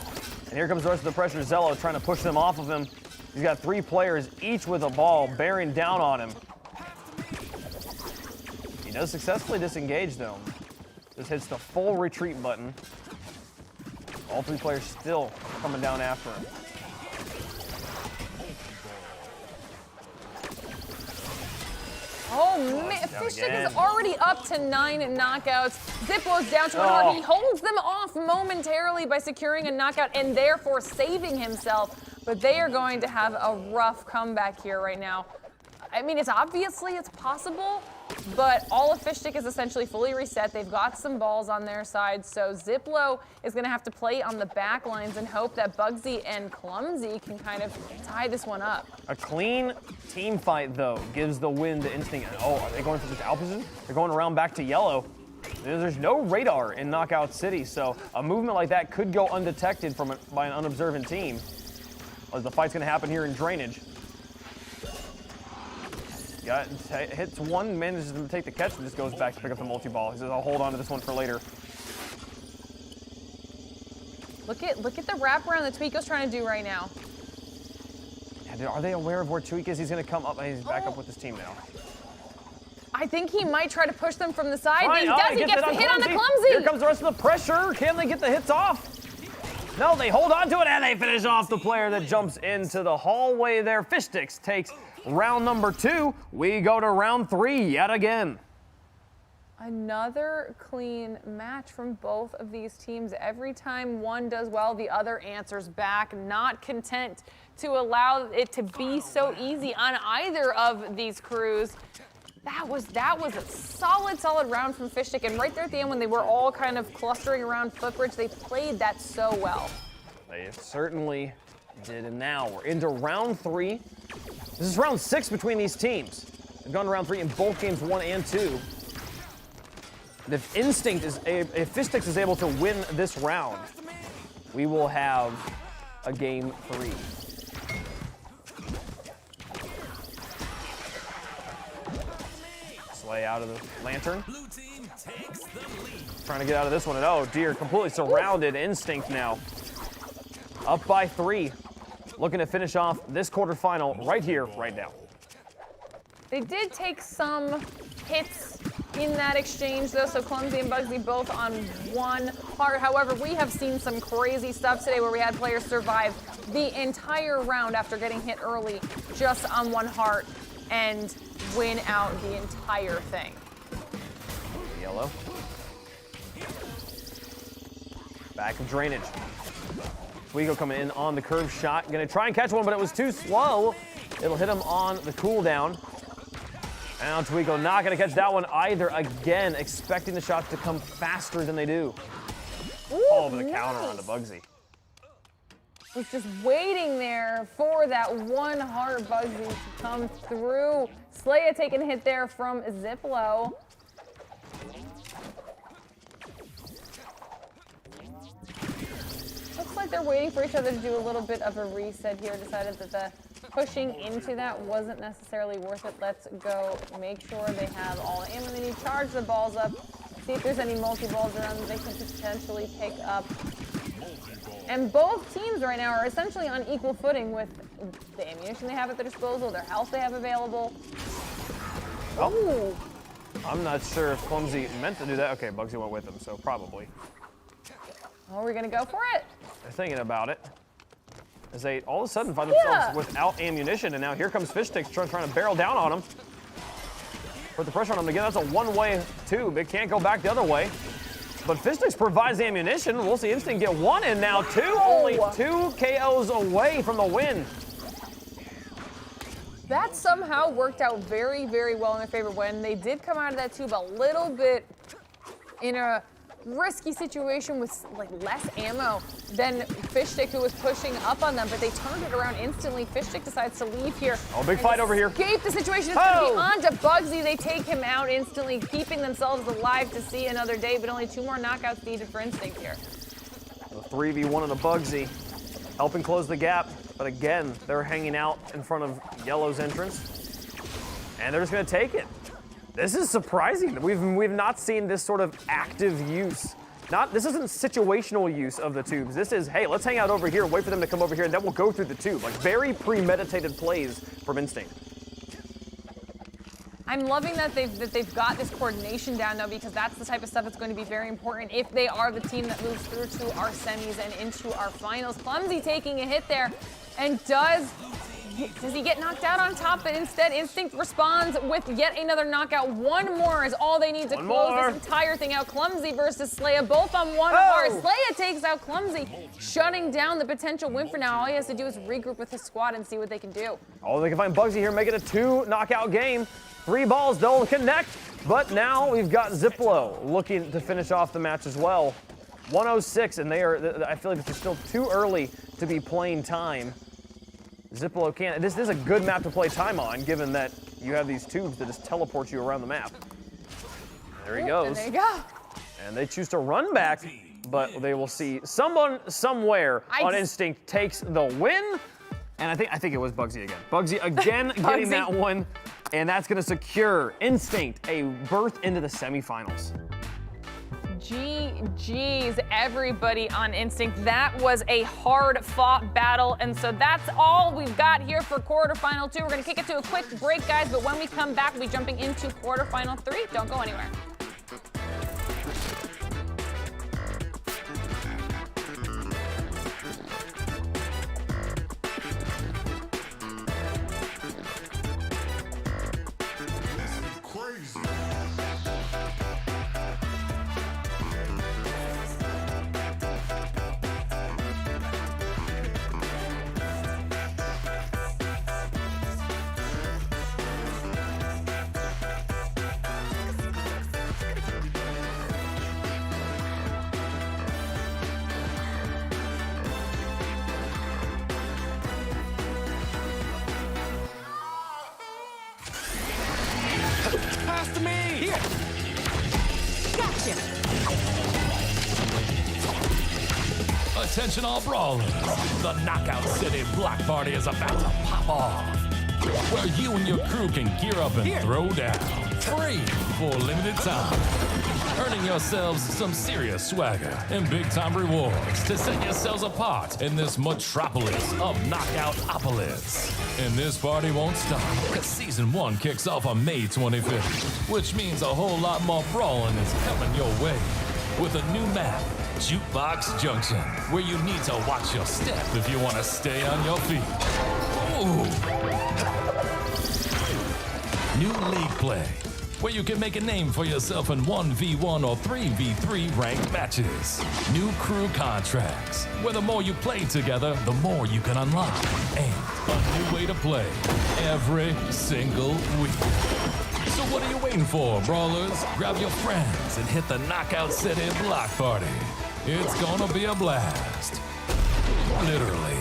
And here comes the rest of the pressure. Zello trying to push them off of him. He's got 3 players, each with a ball, bearing down on him. He does successfully disengage, though. Just hits the full retreat button. All 3 players still coming down after him. Oh, man, Fishstick is already up to 9 knockouts. Ziplo's down to 1. He holds them off momentarily by securing a knockout and therefore saving himself. But they are going to have a rough comeback here right now. I mean, it's possible, but all of Fishstick is essentially fully reset. They've got some balls on their side, so Ziplo is going to have to play on the back lines and hope that Bugsy and Clumsy can kind of tie this one up. A clean team fight, though, gives the win to Instinct. Oh, are they going for this out position? They're going around back to yellow. There's no radar in Knockout City, so a movement like that could go undetected by an unobservant team. As the fight's going to happen here in drainage. Hits 1, manages to take the catch, and just goes back to pick up the multi-ball. He says, I'll hold on to this one for later. Look at the wraparound that Tweako's trying to do right now. Yeah, are they aware of where Tweak is? He's going to come up, and he's back up with his team now. I think he might try to push them from the side. Right, He does. He gets the hit on the Clumsy. Here comes the rest of the pressure. Can they get the hits off? No, they hold on to it, and they finish off the player that jumps into the hallway there. Fishsticks takes round number 2. We go to round 3 yet again. Another clean match from both of these teams. Every time one does well, the other answers back. Not content to allow it to be so easy on either of these crews. That was a solid round from Fishstick, and right there at the end when they were all kind of clustering around Footbridge, they played that so well. They certainly did, and now we're into round 3. This is round 6 between these teams. They've gone to round 3 in both games 1 and 2. And if Fishsticks is able to win this round, we will have a game 3. Slay out of the lantern. Trying to get out of this one, and oh dear, completely surrounded. Instinct now. Up by 3. Looking to finish off this quarterfinal right here, right now. They did take some hits in that exchange, though, so Clumsy and Bugsy both on 1 heart. However, we have seen some crazy stuff today where we had players survive the entire round after getting hit early just on 1 heart and win out the entire thing. Yellow. Back of drainage. Sweno coming in on the curve shot. Gonna try and catch one, but it was too slow. It'll hit him on the cooldown. And Twego not gonna catch that one either. Again, expecting the shots to come faster than they do. All over the counter onto Bugsy. Was just waiting there for that 1 heart Bugsy to come through. Slaya taking a hit there from Ziplo. Looks like they're waiting for each other to do a little bit of a reset here. Decided that the pushing into that wasn't necessarily worth it. Let's go make sure they have all the ammo they need. Charge the balls up. See if there's any multi-balls around that they can potentially pick up. And both teams right now are essentially on equal footing with the ammunition they have at their disposal, their health they have available. Oh. I'm not sure if Clumsy meant to do that. Okay, Bugsy went with him, so probably. Oh, we're gonna go for it. They're thinking about it. As they all of a sudden find themselves without ammunition, and now here comes Fish Sticks trying to barrel down on them. Put the pressure on them again. That's a one-way tube. It can't go back the other way. But Fish Sticks provides ammunition. We'll see Instinct get 1 and now 2. Only 2 KOs away from the win. That somehow worked out very, very well in their favor when they did come out of that tube a little bit in a risky situation with like less ammo than Fish Stick, who was pushing up on them, but they turned it around instantly. Fish Stick decides to leave here. Oh, big fight over here. Escape the situation. It's gonna be on to Bugsy. They take him out instantly, keeping themselves alive to see another day, but only 2 more knockouts needed for Instinct here. The 3v1 on the Bugsy, helping close the gap, but again, they're hanging out in front of Yellow's entrance, and they're just gonna take it. This is surprising. We've not seen this sort of active use. This isn't situational use of the tubes. This is, hey, let's hang out over here, wait for them to come over here, and then we'll go through the tube. Like very premeditated plays from Instinct. I'm loving that they've got this coordination down though, because that's the type of stuff that's going to be very important if they are the team that moves through to our semis and into our finals. Clumsy taking a hit there, and does he get knocked out on top? But instead, Instinct responds with yet another knockout. 1 more is all they need to close this entire thing out. Clumsy versus Slaya, both on 1 heart. Slaya takes out Clumsy, shutting down the potential win for now. All he has to do is regroup with his squad and see what they can do. Oh, they can find Bugsy here, make it a 2 knockout game. 3 balls, they'll connect. But now we've got Ziplo looking to finish off the match as well. 106, and I feel like it's still too early to be playing time. Ziplo can't. This is a good map to play time on, given that you have these tubes that just teleport you around the map. There he goes. And there you go. And they choose to run back, but they will see someone somewhere on Instinct takes the win. And I think it was Bugsy again. Bugsy again getting that one, and that's going to secure Instinct a berth into the semifinals. GG's, everybody on Instinct. That was a hard-fought battle, and so that's all we've got here for quarterfinal 2. We're going to kick it to a quick break, guys, but when we come back, we'll be jumping into quarterfinal 3. Don't go anywhere. Pass to me! Here! Gotcha! Attention all brawlers. The Knockout City Block Party is about to pop off. Where you and your crew can gear up and throw down. free for a limited time. Earning yourselves some serious swagger and big-time rewards to set yourselves apart in this metropolis of Knockout-opolis. And this party won't stop, because Season 1 kicks off on May 25th, which means a whole lot more brawling is coming your way. With a new map, Jukebox Junction, where you need to watch your step if you want to stay on your feet. Ooh. New league play, where you can make a name for yourself in 1v1 or 3v3 ranked matches. New crew contracts, where the more you play together, the more you can unlock. And a new way to play every single week. So what are you waiting for, Brawlers? Grab your friends and hit the Knockout City block party. It's gonna be a blast. Literally.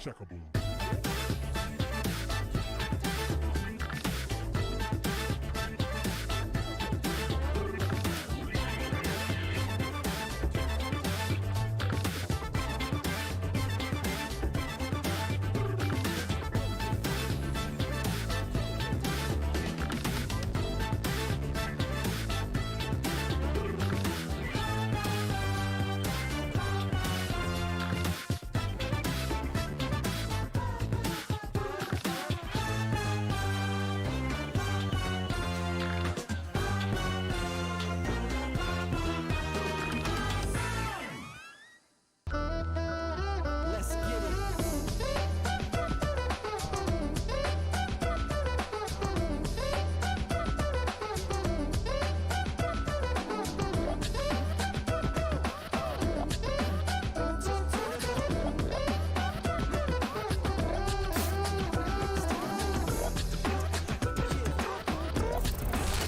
Checkable.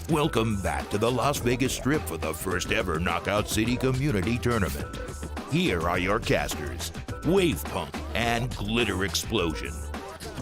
Welcome back to the Las Vegas Strip for the first ever Knockout City Community Tournament. Here are your casters, Wave Punk and Glitter Explosion.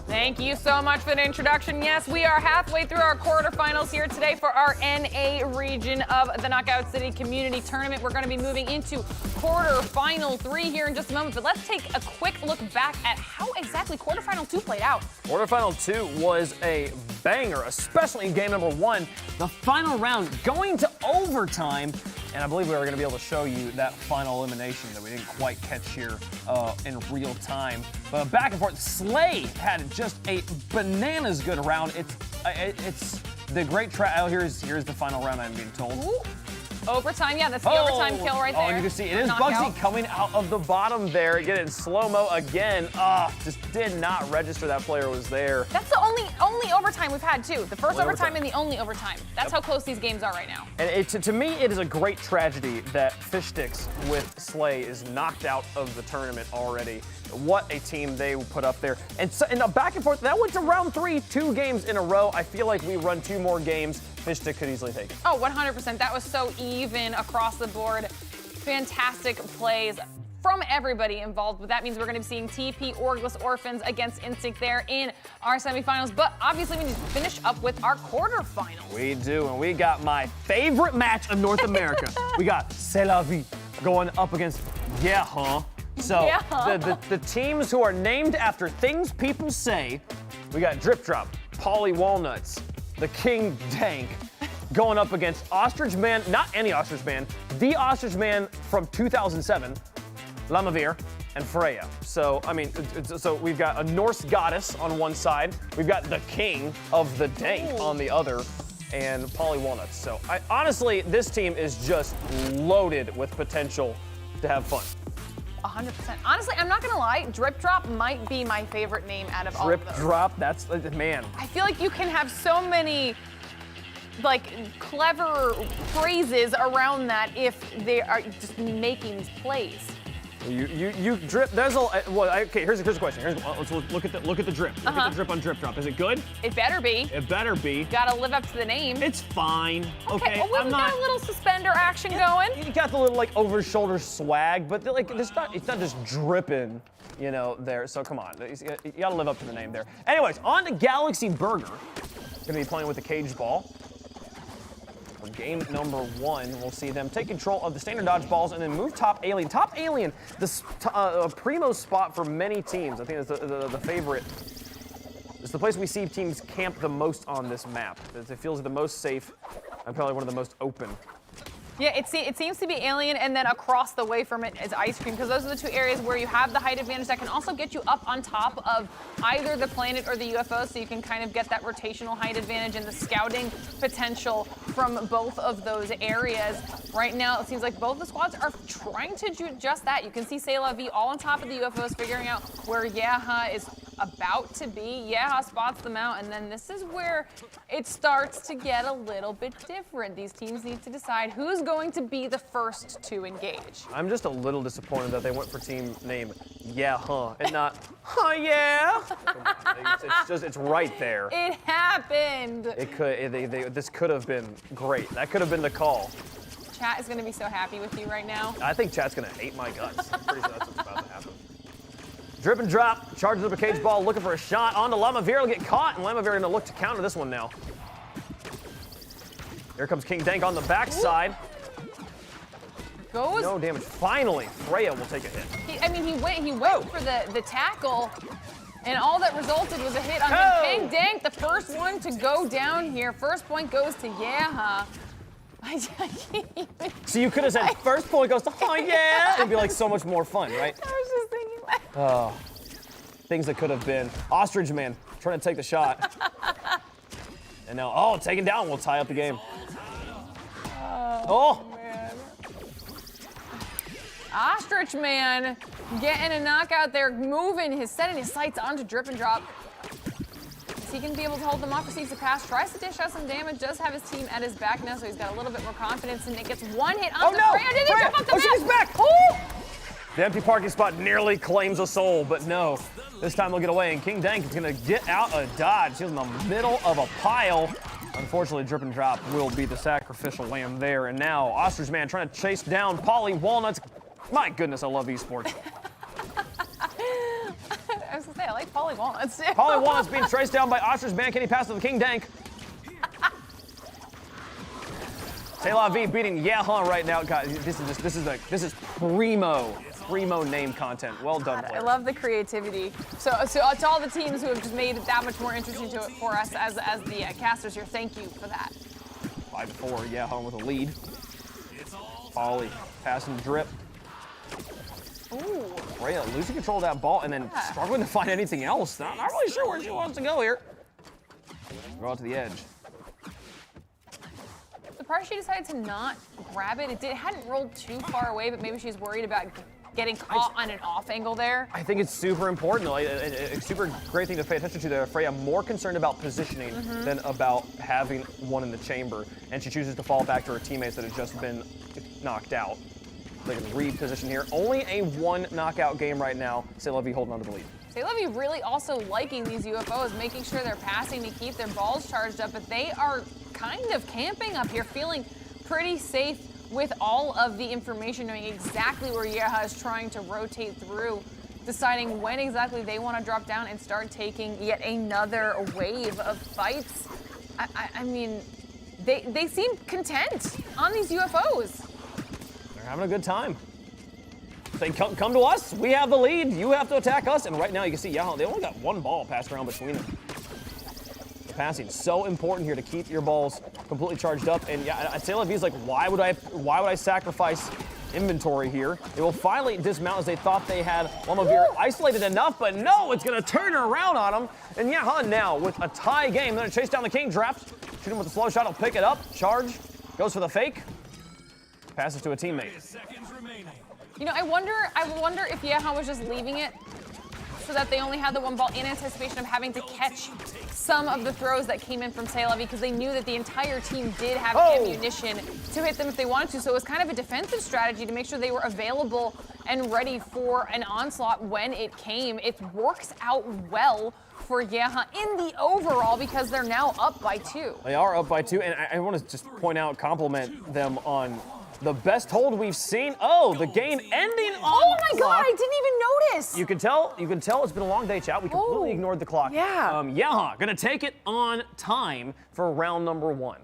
Thank you so much for the introduction. Yes, we are halfway through our quarterfinals here today for our NA region of the Knockout City Community Tournament. We're going to be moving into quarterfinal 3 here in just a moment, but let's take a quick look back at how exactly quarterfinal 2 played out. Quarterfinal 2 was a banger, especially in game number 1. The final round going to overtime, and I believe we were going to be able to show you that final elimination that we didn't quite catch here in real time. But back and forth, Slay had just a bananas good round. It's the great here's the final round, I'm being told. Ooh. Overtime, yeah, that's the overtime kill right there. Oh, and you can see it is Knockout. Bugsy coming out of the bottom there. Get it in slow-mo again. Just did not register that player was there. That's the only overtime we've had, too. The first overtime and the only overtime. That's how close these games are right now. And to me, it is a great tragedy that Fish Sticks with Slay is knocked out of the tournament already. What a team they put up there. And back and forth, that went to round 3, 2 games in a row. I feel like we run 2 more games. Fish Stick could easily take it. Oh, 100%. That was so even across the board. Fantastic plays. from everybody involved, but that means we're going to be seeing TP, Orgless, Orphans against Instinct there in our semifinals. But obviously, we need to finish up with our quarterfinals. We do, and we got my favorite match of North America. We got Salavi going up against Yaha. So the teams who are named after things people say, we got Drip Drop, Polly Walnuts, the King Dank, going up against Ostrich Man, not any Ostrich Man, the Ostrich Man from 2007, Lamavir, and Freya. So, I mean, so we've got a Norse goddess on one side, we've got the king of the Dank on the other, and Polly Walnuts. So, honestly, this team is just loaded with potential to have fun. 100%. Honestly, I'm not gonna lie, Drip Drop might be my favorite name out of all of those. Drip Drop, that's, man. I feel like you can have so many like clever phrases around that if they are just making these plays. You drip. There's a well. Okay, here's a question. Let's look at the drip. Look at the drip on Drip Drop. Is it good? It better be. It better be. Gotta live up to the name. It's fine. Okay. Well, we've got a little suspender action going. You got the little like over-shoulder swag, but like it's not just dripping, you know. There. So come on, you gotta live up to the name there. Anyways, on to Galaxy Burger. Gonna be playing with the cage ball. For game number 1, we'll see them take control of the standard dodgeballs and then move top alien. Top alien, a primo spot for many teams. I think it's the favorite. It's the place we see teams camp the most on this map. It feels the most safe and probably one of the most open. Yeah, it seems to be alien, and then across the way from it is ice cream, because those are the two areas where you have the height advantage that can also get you up on top of either the planet or the UFO, so you can kind of get that rotational height advantage and the scouting potential from both of those areas. Right now, it seems like both the squads are trying to do just that. You can see Salavi all on top of the UFOs, figuring out where Yaha is about to be. Yaha spots them out, and then this is where it starts to get a little bit different. These teams need to decide who's going to be the first to engage. I'm just a little disappointed that they went for team name Yaha and not huh yeah. It's right there. It happened. It could. This could have been great. That could have been the call. Chat is going to be so happy with you right now. I think chat's going to hate my guts. I'm pretty sure that's what's about to happen. Drip and drop, charges up a cage ball, looking for a shot onto Lamavir. Will get caught, and Lamavir going to look to counter this one now. Here comes King Dank on the backside. Goes. No damage. Finally, Freya will take a hit. He went for the tackle, and all that resulted was a hit on King Dank, the first one to go down here. First point goes to Yaha. So you could have said first point goes to oh yeah, it'd be like so much more fun, right? I was just thinking that. Oh, things that could have been. Ostrich Man trying to take the shot. And now, taken down will tie up the game. Man. Ostrich Man getting a knockout there, setting his sights onto Drip and Drop. Is he going to be able to hold them off, receives a pass, tries to dish out some damage, does have his team at his back now, so he's got a little bit more confidence, and it gets one hit onto Freya. Did he jump off the map? She's back! Ooh! The empty parking spot nearly claims a soul, but no. This time they'll get away, and King Dank is going to get out a dodge. He's in the middle of a pile. Unfortunately, Drip and Drop will be the sacrificial lamb there, and now Ostrich Man trying to chase down Polly Walnuts. My goodness, I love esports. I was gonna say, I like Polly Walnuts too. Polly Walnuts being traced down by Ostrich Man. Can he pass to the King Dank? Salavi beating Yaha right now. God, this is primo name content. Well done, players. I love the creativity. So to all the teams who have just made it that much more interesting to it for us as the casters here, thank you for that. 5-4, Yaha with a lead. Polly passing Drip. Ooh. Freya losing control of that ball and then struggling to find anything else. Not really sure where she wants to go here. Go out to the edge. Surprised she decided to not grab it. It hadn't rolled too far away, but maybe she's worried about getting caught on an off angle there. I think it's super important, though. A super great thing to pay attention to there. Freya more concerned about positioning than about having one in the chamber. And she chooses to fall back to her teammates that have just been knocked out. They can reposition here. Only a 1 knockout game right now. Salavi holding on to the lead. Salavi really also liking these UFOs, making sure they're passing to keep their balls charged up, but they are kind of camping up here, feeling pretty safe with all of the information, knowing exactly where Yaha is trying to rotate through, deciding when exactly they want to drop down and start taking yet another wave of fights. I mean, they seem content on these UFOs. They're having a good time. They come to us, we have the lead, you have to attack us, and right now you can see Yaha, they only got one ball passed around between them. The passing so important here to keep your balls completely charged up, and yeah, Salavi's like, why would I sacrifice inventory here? They will finally dismount as they thought they had Lamavir isolated enough, but no, it's gonna turn around on them, and Yaha now with a tie game, they're gonna chase down the king, draft, shoot him with a slow shot, he'll pick it up, charge, goes for the fake, passes to a teammate. You know, I wonder if Yaha was just leaving it so that they only had the one ball in anticipation of having to catch some of the throws that came in from Salavi, because they knew that the entire team did have ammunition to hit them if they wanted to. So it was kind of a defensive strategy to make sure they were available and ready for an onslaught when it came. It works out well for Yaha in the overall because they're now up by 2. They are up by 2, and I want to just point out, compliment them on the best hold we've seen. Oh, the game ending on Oh my clock. God, I didn't even notice. You can tell it's been a long day, chat. We completely ignored the clock. Yeah. Yaha gonna take it on time for round number 1.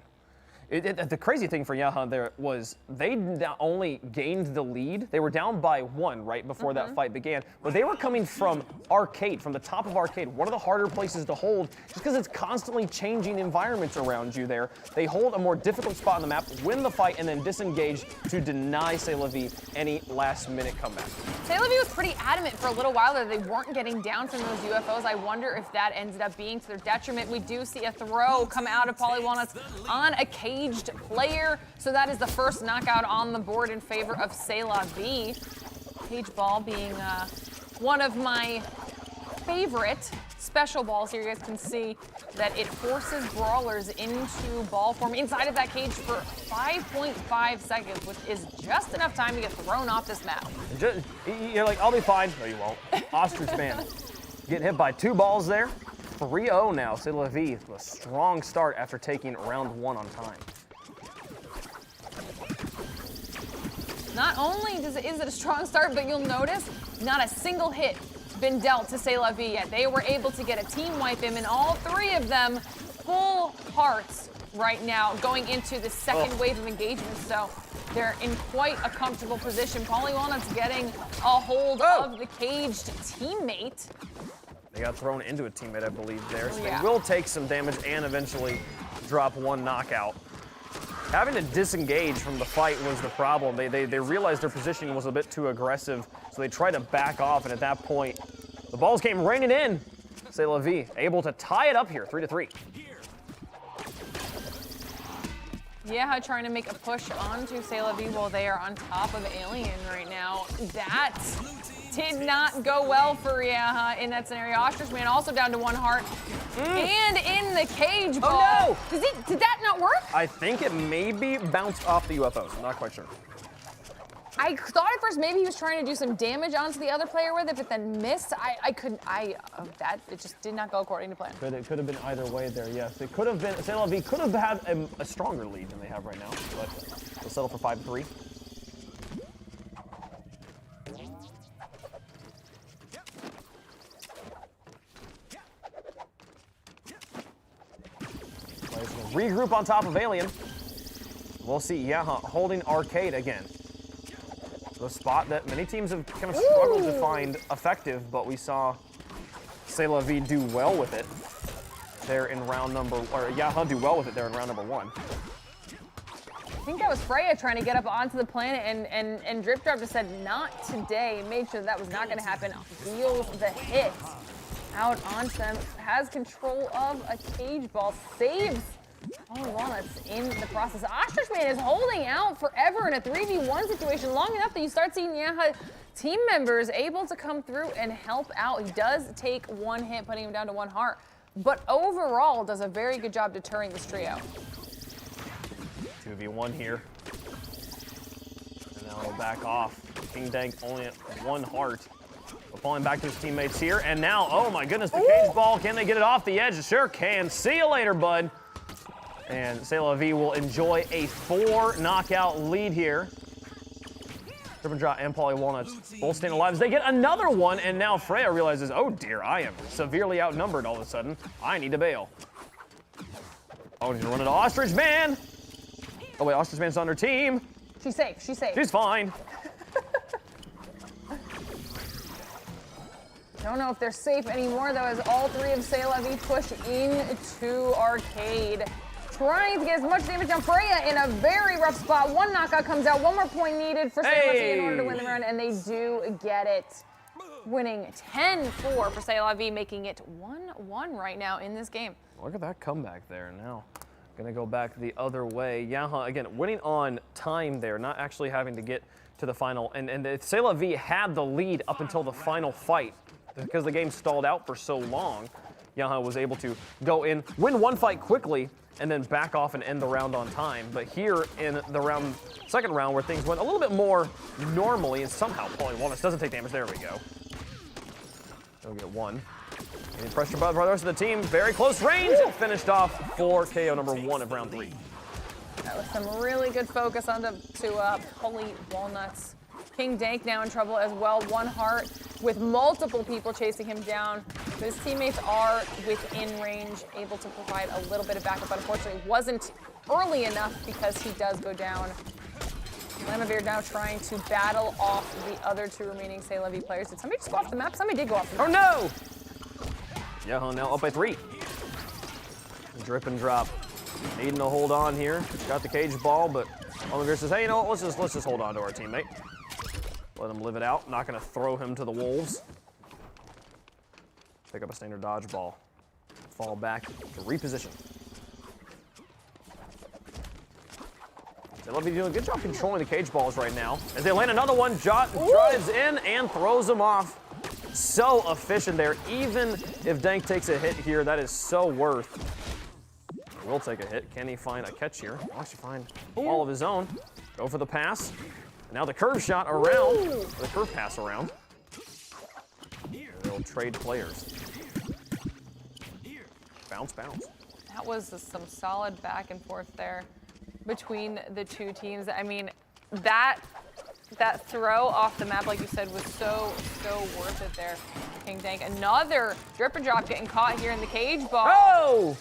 The crazy thing for Yaha there was they not only gained the lead, they were down by 1 right before that fight began, but they were coming from arcade, from the top of arcade, one of the harder places to hold, just because it's constantly changing environments around you there. They hold a more difficult spot on the map, win the fight, and then disengage to deny Salavi any last-minute comeback. Salavi was pretty adamant for a little while that they weren't getting down from those UFOs. I wonder if that ended up being to their detriment. We do see a throw come out of Polywanas on a caged player, so that is the first knockout on the board in favor of Salavi. Cage ball being one of my favorite special balls here. You guys can see that it forces brawlers into ball form inside of that cage for 5.5 seconds, which is just enough time to get thrown off this map. You're like, I'll be fine. No, you won't. Ostrich man getting hit by 2 balls there. 3-0 now. Salavi, a strong start after taking round 1 on time. Not only is it a strong start, but you'll notice not a single hit been dealt to Salavi yet. They were able to get a team wipe him, and all 3 of them full hearts right now going into the second wave of engagement. So they're in quite a comfortable position. Polywanas getting a hold of the caged teammate. They got thrown into a teammate, I believe, there. So Yeah. they will take some damage and eventually drop 1 knockout. Having to disengage from the fight was the problem. They realized their positioning was a bit too aggressive, so they tried to back off, and at that point, the balls came raining in. Salavi able to tie it up here, 3-3. Yaha trying to make a push onto Salavi while they are on top of Alien right now. That did not go well for Yaha in that scenario. Ostrich Man also down to 1 heart. And in the cage ball. Oh no! Did that not work? I think it maybe bounced off the UFOs. I'm not quite sure. I thought at first maybe he was trying to do some damage onto the other player with it, but then missed. It just did not go according to plan. It could have been either way there, yes. It could have been, Salavi could have had a stronger lead than they have right now, but they'll settle for 5-3. Regroup on top of Alien. We'll see Yaha holding arcade again. The spot that many teams have kind of struggled to find effective, but we saw Salavi do well with it there in round number, or Yaha do well with it there in round number 1. I think that was Freya trying to get up onto the planet, and Drip Drop just said, not today. Made sure that was not going to happen. Feels the hit out onto them. Has control of a cage ball. Saves Walnuts in the process. Ostrich Man is holding out forever in a 3v1 situation, long enough that you start seeing Yaha team members able to come through and help out. He does take 1 hit, putting him down to 1 heart, but overall does a very good job deterring this trio. 2v1 here. And now he'll back off. King Dank only at 1 heart. But falling back to his teammates here. And now, oh my goodness, the cage ball. Can they get it off the edge? Sure can. See you later, bud. And Salavi will enjoy a 4 knockout lead here. Driven Drop and Polly Walnuts both staying alive as they get another one, and now Freya realizes, oh dear, I am severely outnumbered all of a sudden. I need to bail. Oh, he's gonna run into Ostrich Man. Oh wait, Ostrich Man's on her team. She's safe, she's safe. She's fine. Don't know if they're safe anymore though, as all 3 of Salavi push into Arcade. Trying to get as much damage on Freya in a very rough spot. 1 knockout comes out, 1 more point needed for Salavi in order to win the round, and they do get it. Winning 10-4 for Salavi, making it 1-1 right now in this game. Look at that comeback there now. Gonna go back the other way. Yaha, again, winning on time there, not actually having to get to the final. And if Salavi had the lead up until the final fight, because the game stalled out for so long, Yaha was able to go in, win 1 fight quickly, and then back off and end the round on time. But here in the second round, where things went a little bit more normally, and somehow Polly Walnuts doesn't take damage. There we go. They'll get 1. Getting pressure by the rest of the team. Very close range. And finished off for KO number 1 of round 3. That was some really good focus on to Polly Walnuts. King Dank now in trouble as well. 1 heart with multiple people chasing him down. But his teammates are within range, able to provide a little bit of backup, but unfortunately wasn't early enough because he does go down. Lamavir now trying to battle off the other 2 remaining Salavi players. Did somebody just go off the map? Somebody did go off the map. Oh no! Yaha now up by 3. Drip and drop. Needing to hold on here. Got the cage ball, but Lamavir says, hey, you know what? Let's just hold on to our teammate. Let him live it out. Not going to throw him to the wolves. Pick up a standard dodgeball. Fall back to reposition. Salavi doing a good job controlling the cage balls right now. As they land another one, drives in and throws them off. So efficient there. Even if Dank takes a hit here, that is so worth. Will take a hit. Can he find a catch here? He'll actually find all of his own. Go for the pass. Now the curve shot around, the curve pass around. They'll trade players. Bounce, bounce. That was some solid back and forth there between the 2 teams. I mean, that throw off the map, like you said, was so worth it there. King Dank, another drip and drop getting caught here in the cage ball. Oh!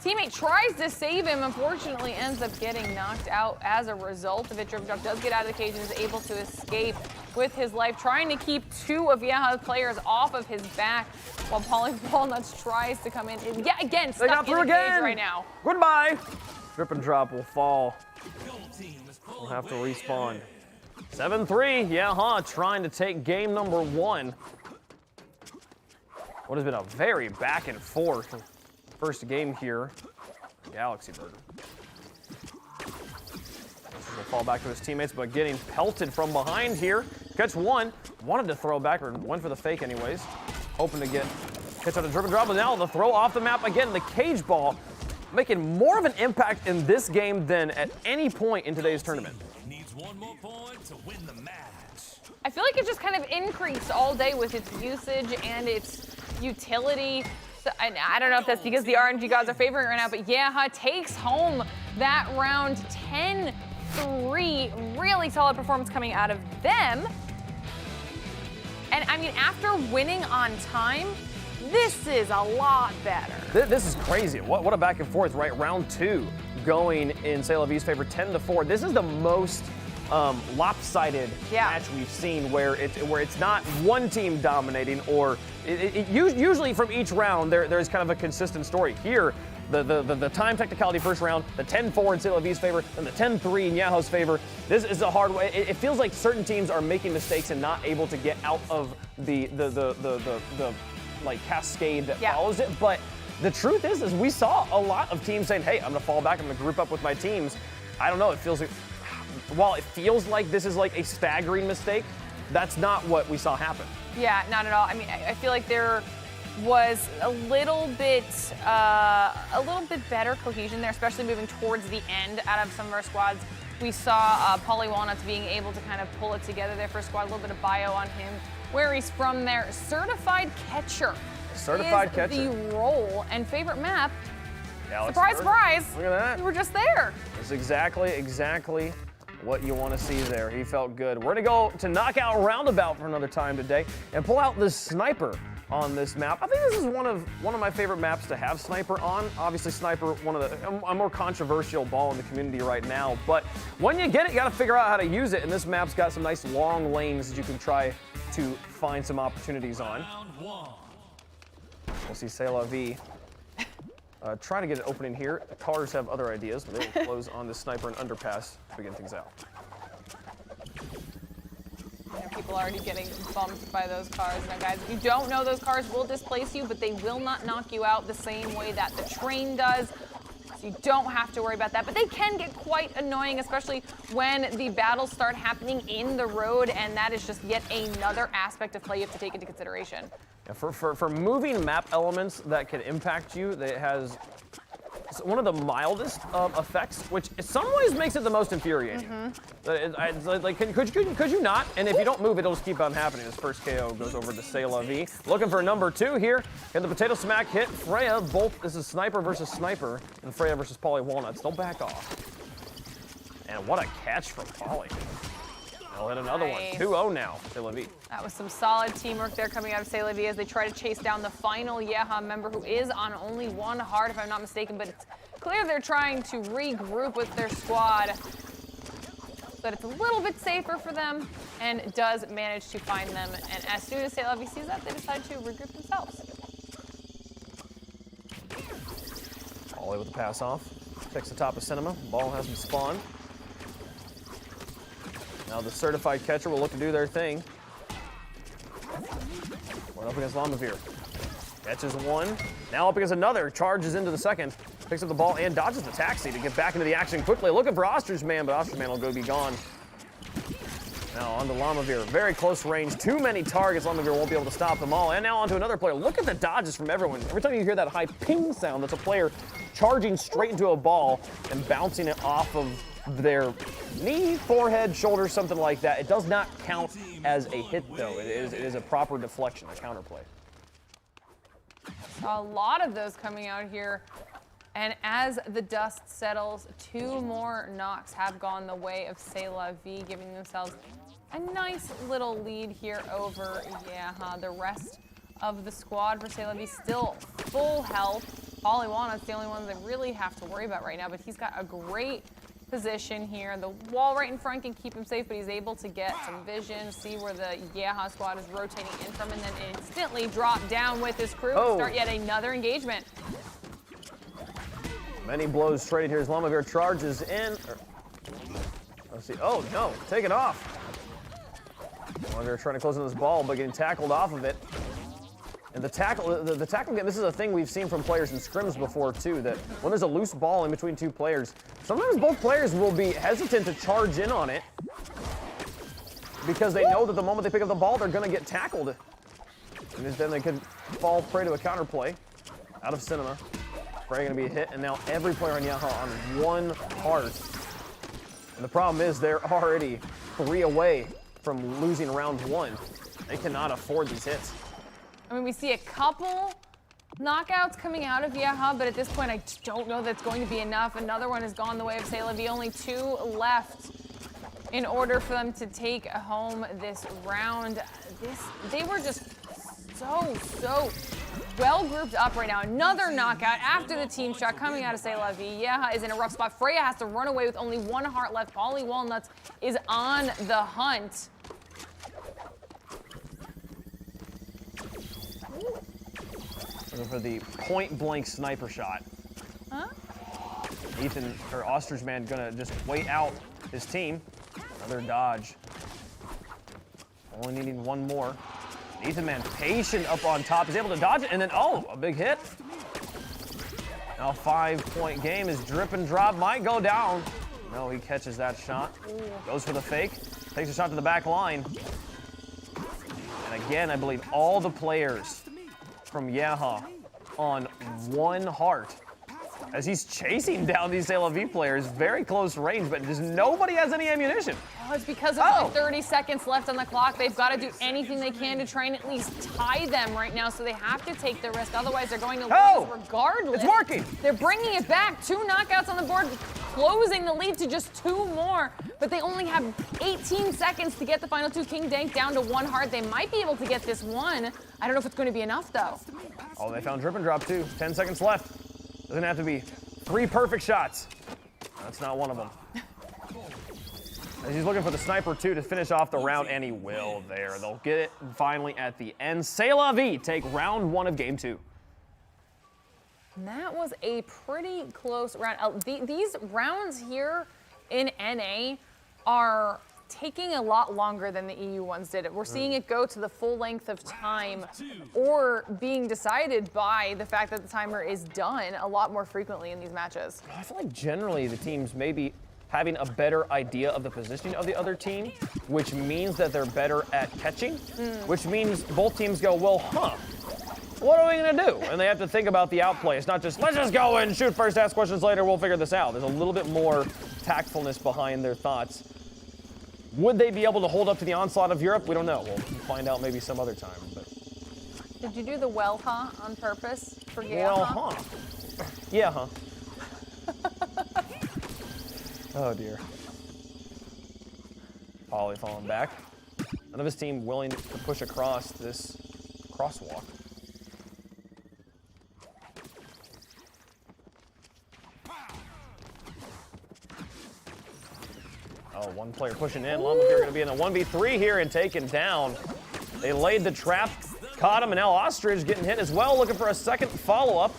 Teammate tries to save him, unfortunately ends up getting knocked out as a result of it. Drip Drop does get out of the cage and is able to escape with his life, trying to keep 2 of Yaha's players off of his back, while Polly Walnuts tries to come in. Yeah, again, stuck in the cage right now. Goodbye. Drip and drop will fall. We'll have to respawn. 7-3, Yaha trying to take game number 1. What has been a very back and forth first game here, Galaxy Bird. Will fall back to his teammates, but getting pelted from behind here. Catch 1, wanted to throw back, or went for the fake anyways. Hoping to get hits on a drip and drop, but now the throw off the map again. The cage ball making more of an impact in this game than at any point in today's tournament. Needs 1 more point to win the match. I feel like it just kind of increased all day with its usage and its utility. So, I don't know if that's because the RNG gods are favoring it right now, but Yaha takes home that round 10-3. Really solid performance coming out of them. And I mean, after winning on time, this is a lot better. This is crazy. What a back and forth, right? Round 2 going in Salavi's favor, 10-4. This is the most lopsided match we've seen, where it's not one team dominating, or usually from each round there's kind of a consistent story. Here, the time technicality first round, the 10-4 in Salavi's favor, and the 10-3 in Yaha's favor. This is a hard way. It feels like certain teams are making mistakes and not able to get out of the like cascade that follows it. But the truth is we saw a lot of teams saying, hey, I'm gonna fall back, I'm gonna group up with my teams. I don't know, it feels like, while it feels like this is like a staggering mistake, that's not what we saw happen. Yeah, not at all. I mean, I feel like there was a little bit better cohesion there, especially moving towards the end out of some of our squads. We saw Polly Walnuts being able to kind of pull it together there for a squad, a little bit of bio on him, where he's from there. Certified catcher. Certified catcher. The role and favorite map Yeah, Surprise, surprise. Look at that. We were just there. That's exactly what you want to see there. He felt good. We're going to go to Knockout Roundabout for another time today and pull out the sniper on this map. I think this is one of my favorite maps to have sniper on. Obviously, sniper, a more controversial ball in the community right now. But when you get it, you got to figure out how to use it. And this map's got some nice long lanes that you can try to find some opportunities on. We'll see Salavi trying to get an opening here. The cars have other ideas, but they will close on the sniper and underpass to begin things out. People are already getting bumped by those cars. Now, guys, if you don't know, those cars will displace you, but they will not knock you out the same way that the train does. So you don't have to worry about that. But they can get quite annoying, especially when the battles start happening in the road, and that is just yet another aspect of play you have to take into consideration. Yeah, for moving map elements that can impact you, it has one of the mildest effects, which in some ways makes it the most infuriating. Could you not? And if you don't move, it'll just keep on happening. This first KO goes over to Salavi. Looking for number 2 here. And the potato smack hit Freya. This is sniper versus sniper, and Freya versus Polly Walnuts. They'll back off. And what a catch from Polly. They'll hit another one. 2-0 now, Salavi. That was some solid teamwork there coming out of Salavi as they try to chase down the final Yaha member, who is on only 1 heart, if I'm not mistaken, but it's clear they're trying to regroup with their squad so that it's a little bit safer for them, and does manage to find them. And as soon as Salavi sees that, they decide to regroup themselves. Polly with the pass off. Checks the top of Cinema. Ball has been spawned. Now the certified catcher will look to do their thing. We're up against Lamavir. Catches one. Now up against another. Charges into the second. Picks up the ball and dodges the taxi to get back into the action quickly. Looking for Ostrich Man, but Ostrich Man will be gone. Now on to Lamavir. Very close range. Too many targets. Lamavir won't be able to stop them all. And now on to another player. Look at the dodges from everyone. Every time you hear that high ping sound, that's a player charging straight into a ball and bouncing it off of their knee, forehead, shoulder, something like that. It does not count as a hit, though. It is a proper deflection, a counterplay. Saw a lot of those coming out here. And as the dust settles, 2 more knocks have gone the way of Salavi, giving themselves a nice little lead here over Yaha. The rest of the squad for Salavi still full health. Polly Walnut's the only one they really have to worry about right now, but he's got a great position here. The wall right in front can keep him safe, but he's able to get some vision, see where the Yaha squad is rotating in from, and then instantly drop down with his crew to start yet another engagement. Many blows traded here as Lamavir charges in. Let's see. Oh, no. Take it off. Lamavir trying to close on this ball, but getting tackled off of it. And the tackle game, this is a thing we've seen from players in scrims before, too, that when there's a loose ball in between 2 players, sometimes both players will be hesitant to charge in on it because they know that the moment they pick up the ball, they're going to get tackled. And then they could fall prey to a counterplay out of Cinema. Probably going to be a hit, and now every player on Yaha on 1 heart. And the problem is they're already 3 away from losing round 1. They cannot afford these hits. I mean, we see a couple knockouts coming out of Yaha, but at this point, I don't know that's going to be enough. Another one has gone the way of Salavi. Only 2 left in order for them to take home this round. They were just so well grouped up right now. Another knockout after the team shot coming out of Salavi. Yaha is in a rough spot. Freya has to run away with only 1 heart left. Polly Walnuts is on the hunt. Looking for the point-blank sniper shot. Huh? Ostrich Man gonna just wait out his team. Another dodge. Only needing 1 more. Ethan Man patient up on top. He's able to dodge it, and then, a big hit. Now 5-point game. His drip and drop might go down. No, he catches that shot. Goes for the fake. Takes a shot to the back line. And again, I believe all the players from Yaha on 1 heart as he's chasing down these Salavi players. Very close range, but just nobody has any ammunition. Oh, it's because there's only 30 seconds left on the clock. They've got to do anything they can to try and at least tie them right now, so they have to take the risk. Otherwise, they're going to lose regardless. It's working. They're bringing it back. 2 knockouts on the board, closing the lead to just 2 more. But they only have 18 seconds to get the final 2. King Dank down to 1 heart. They might be able to get this one. I don't know if it's going to be enough, though. Oh, they found Drip and Drop, too. 10 seconds left. Doesn't have to be 3 perfect shots. That's not one of them. As he's looking for the sniper, too, to finish off the round, and he will there. They'll get it finally at the end. Salavi take round 1 of game 2. And that was a pretty close round. These rounds here in NA are taking a lot longer than the EU ones did. We're seeing it go to the full length of time or being decided by the fact that the timer is done a lot more frequently in these matches. I feel like generally the teams maybe having a better idea of the positioning of the other team, which means that they're better at catching, which means both teams go, well, what are we gonna do? And they have to think about the outplay. It's not just, let's just go and shoot first, ask questions later, we'll figure this out. There's a little bit more tactfulness behind their thoughts. Would they be able to hold up to the onslaught of Europe? We don't know. We'll find out maybe some other time. But. Did you do the on purpose for Yaha? Well, Yeah, Oh dear. Polly falling back. None of his team willing to push across this crosswalk. Oh, one player pushing in. Llama Bear going to be in a 1v3 here and taken down. They laid the trap, caught him, and now Ostrich getting hit as well, looking for a second follow-up.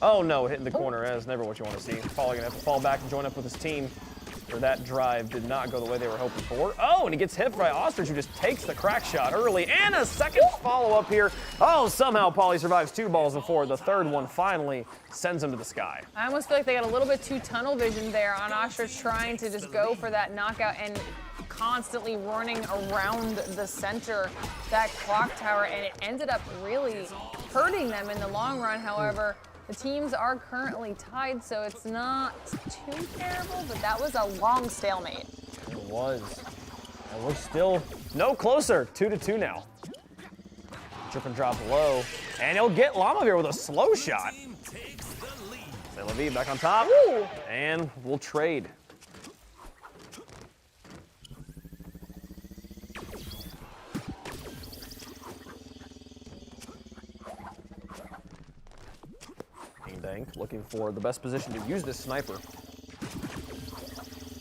Oh no, hitting the corner. That's never what you want to see. Probably going to have to fall back and join up with his team. For that drive did not go the way they were hoping for. Oh, and he gets hit by Ostrich, who just takes the crack shot early. And a second follow-up here. Oh, somehow Polly survives 2 balls before the third one finally sends him to the sky. I almost feel like they got a little bit too tunnel vision there on Ostrich, trying to just go for that knockout and constantly running around the center, that clock tower, and it ended up really hurting them in the long run. However, the teams are currently tied, so it's not too terrible, but that was a long stalemate. It was. And we're still no closer. 2-2 now. Drip and drop low. And he'll get Llama with a slow shot. Salavi back on top. Ooh. And we'll trade. Looking for the best position to use this sniper.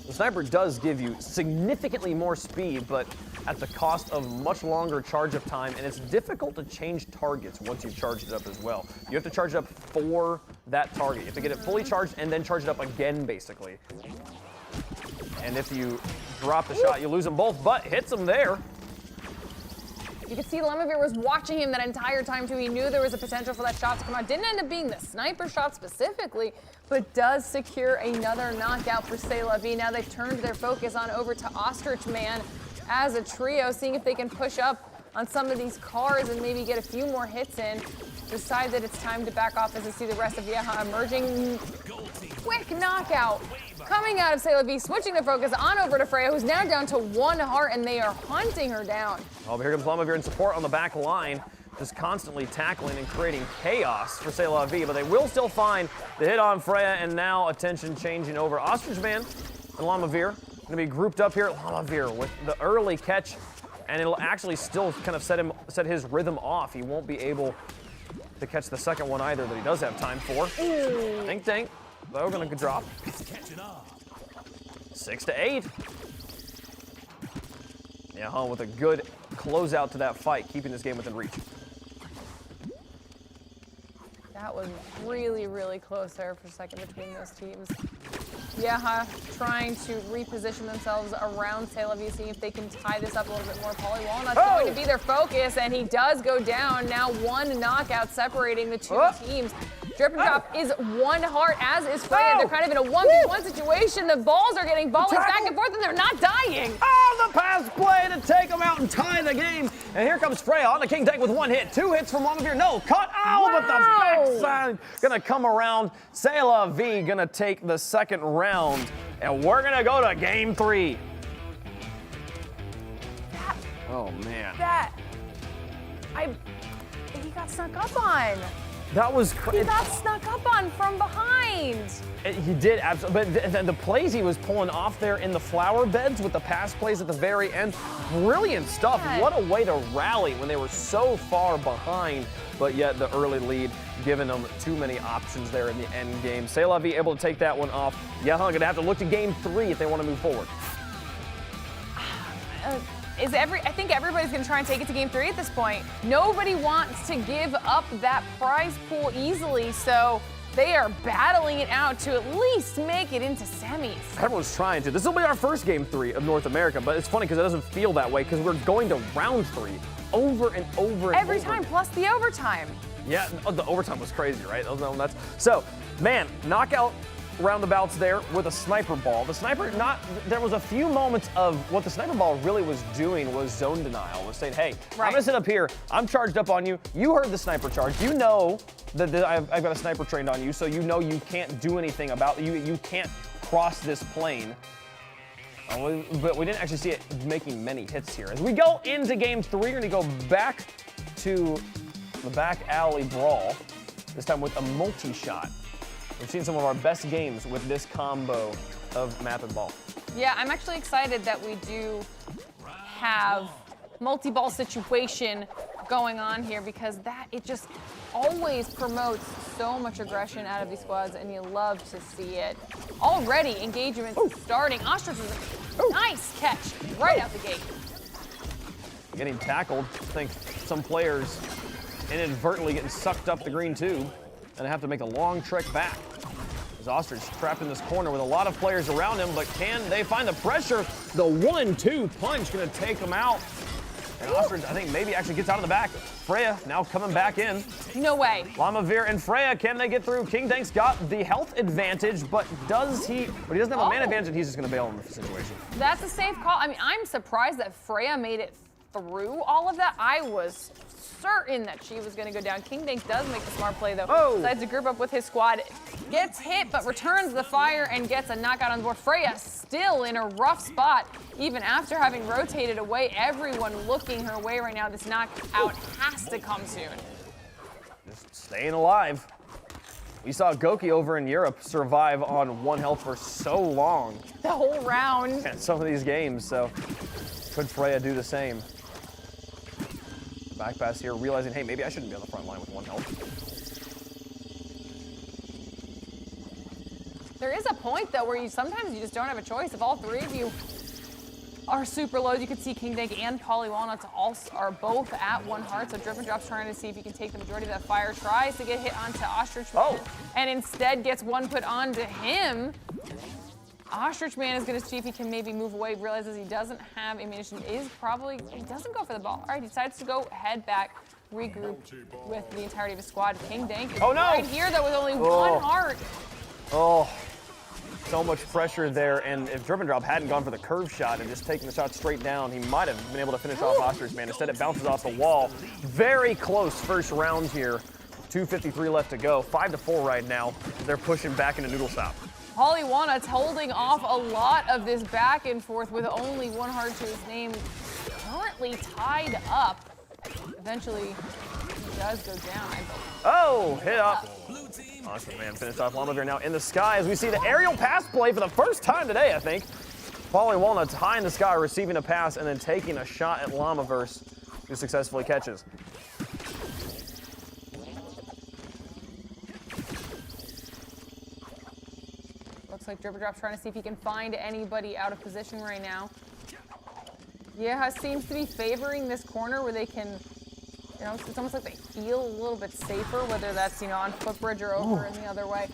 The sniper does give you significantly more speed, but at the cost of much longer charge up time, and it's difficult to change targets once you've charged it up as well. You have to charge it up for that target. You have to get it fully charged and then charge it up again, basically. And if you drop the shot, you lose them both, but hits them there. You can see Lemavir was watching him that entire time too. He knew there was a potential for that shot to come out. Didn't end up being the sniper shot specifically, but does secure another knockout for Salavi. Now they've turned their focus on over to Ostrich Man as a trio, seeing if they can push up on some of these cars and maybe get a few more hits in. Decide that it's time to back off as we see the rest of Yaha emerging. Quick knockout coming out of Salavi, switching their focus on over to Freya, who's now down to 1 heart, and they are hunting her down. Oh, but here comes Llama in support on the back line, just constantly tackling and creating chaos for Salavi, but they will still find the hit on Freya, and now attention changing over. Ostrich Man and Llama going to be grouped up here. Llama with the early catch, and it'll actually still kind of set his rhythm off. He won't be able to catch the second one either that he does have time for. Dink, though, gonna drop. 6-8. Yaha with a good closeout to that fight, keeping this game within reach. That was really, really close there for a second between those teams. Yaha trying to reposition themselves around Salavi, seeing if they can tie this up a little bit more. Polly Walnut's going to be their focus, and he does go down. Now 1 knockout separating the 2 teams. Drip and Drop is 1 heart, as is Freya. They're kind of in a 1v1 situation. The balls are getting volleys back and forth, and they're not dying. Oh, the pass play to take them out and tie the game. And here comes Freya on the King Tank with 1 hit. 2 hits from Lamavir. No, caught. Ow, but the backside gonna come around. Salavi gonna take the second round. And we're gonna go to game 3. Oh, man. He got snuck up on. That was He crazy. got snuck up on from behind. He did, absolutely. But the plays he was pulling off there in the flower beds with the pass plays at the very end, brilliant stuff. Yeah. What a way to rally when they were so far behind, but yet the early lead giving them too many options there in the end game. Salavi able to take that one off. Yaha gonna have to look to game 3 if they want to move forward. I think everybody's going to try and take it to game 3 at this point. Nobody wants to give up that prize pool easily, so they are battling it out to at least make it into semis. Everyone's trying to. This will be our first game 3 of North America, but it's funny because it doesn't feel that way because we're going to round 3 over and over and Every over. time, plus the overtime. Yeah, the overtime was crazy, right? That was nuts. So, man, knockout roundabouts there with a sniper ball. The sniper, there was a few moments of what the sniper ball really was doing was zone denial, was saying, hey, I'm gonna sit up here, I'm charged up on you, you heard the sniper charge, you know that I've got a sniper trained on you, so you know you can't do anything about it, you can't cross this plane. But we didn't actually see it making many hits here. As we go into game 3, we're gonna go back to the back alley brawl, this time with a multi-shot. We've seen some of our best games with this combo of map and ball. Yeah, I'm actually excited that we do have multi-ball situation going on here because it just always promotes so much aggression out of these squads and you love to see it. Already, engagements starting. Ostrich with a nice catch right out the gate. Getting tackled. I think some players inadvertently getting sucked up the green tube and have to make a long trek back. As Ostrich trapped in this corner with a lot of players around him, but can they find the pressure? The 1-2 punch gonna take him out. And Ostrich, I think, maybe actually gets out of the back. Freya now coming back in. No way. Lamavir and Freya, can they get through? King Tank's got the health advantage, but doesn't have a man advantage, and he's just gonna bail in the situation. That's a safe call. I mean, I'm surprised that Freya made it through all of that. I was certain that she was going to go down. King Tank does make the smart play, though. Decides to group up with his squad. Gets hit, but returns the fire and gets a knockout on the board. Freya still in a rough spot, even after having rotated away. Everyone looking her way right now. This knockout has to come soon. Just staying alive. We saw Goki over in Europe survive on 1 health for so long. The whole round. In some of these games, so could Freya do the same? Back pass here, realizing, hey, maybe I shouldn't be on the front line with 1 health. There is a point, though, where sometimes you just don't have a choice. If all 3 of you are super low, you can see King Tank and Polly Walnuts are both at 1 heart. So Drip and Drop's trying to see if he can take the majority of that fire. Tries to get hit onto Ostrich Man, and instead gets 1 put onto him. Ostrich Man is going to see if he can maybe move away, realizes he doesn't have ammunition, he doesn't go for the ball. All right, he decides to go head back, regroup with the entirety of his squad. King Tank is right here, though, with only 1 heart. Oh, so much pressure there, and if Drip and Drop hadn't gone for the curve shot and just taken the shot straight down, he might have been able to finish off Ostrich Man. Instead, it bounces off the wall. Very close first round here. 2:53 left to go. 5-4 right now. They're pushing back into Noodle Stop. Polly Walnuts holding off a lot of this back and forth with only 1 heart to his name. Currently tied up. Eventually, he does go down, I believe. Oh, hit up. Ostrich Man finished off. Lamavir now in the sky as we see the aerial pass play for the first time today, I think. Polly Walnuts high in the sky, receiving a pass and then taking a shot at Lamavir, who successfully catches. Looks like Drip Drop's trying to see if he can find anybody out of position right now. Yaha seems to be favoring this corner where they can, it's almost like they feel a little bit safer, whether that's, on footbridge or over in the other way.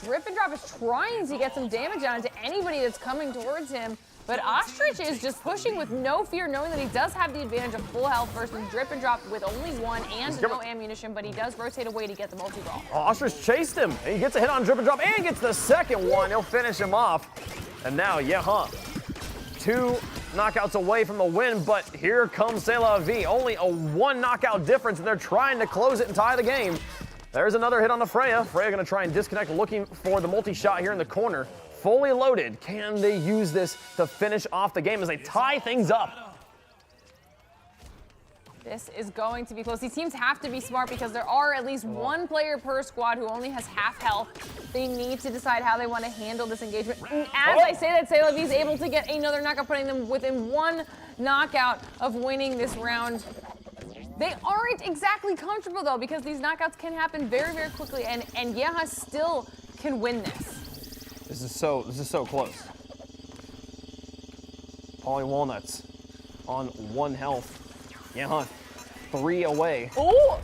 Drip and Drop is trying to get some damage on to anybody that's coming towards him, but Ostrich is just pushing with no fear, knowing that he does have the advantage of full health versus Drip and Drop with only 1 and no ammunition, but he does rotate away to get the multi-brawl. Ostrich chased him, and he gets a hit on Drip and Drop and gets the second one. He'll finish him off. And now, Yaha 2 knockouts away from the win, but here comes Salavi. Only a 1 knockout difference, and they're trying to close it and tie the game. There's another hit on the Freya. Freya gonna try and disconnect, looking for the multi-shot here in the corner. Fully loaded. Can they use this to finish off the game as they tie things up? This is going to be close. These teams have to be smart because there are at least 1 player per squad who only has half health. They need to decide how they want to handle this engagement. And as I say that, Salavi is able to get another knockout, putting them within 1 knockout of winning this round. They aren't exactly comfortable though, because these knockouts can happen very, very quickly, and Yaha still can win this. This is so close. Polly Walnuts on 1 health. Yaha 3 away. Ooh!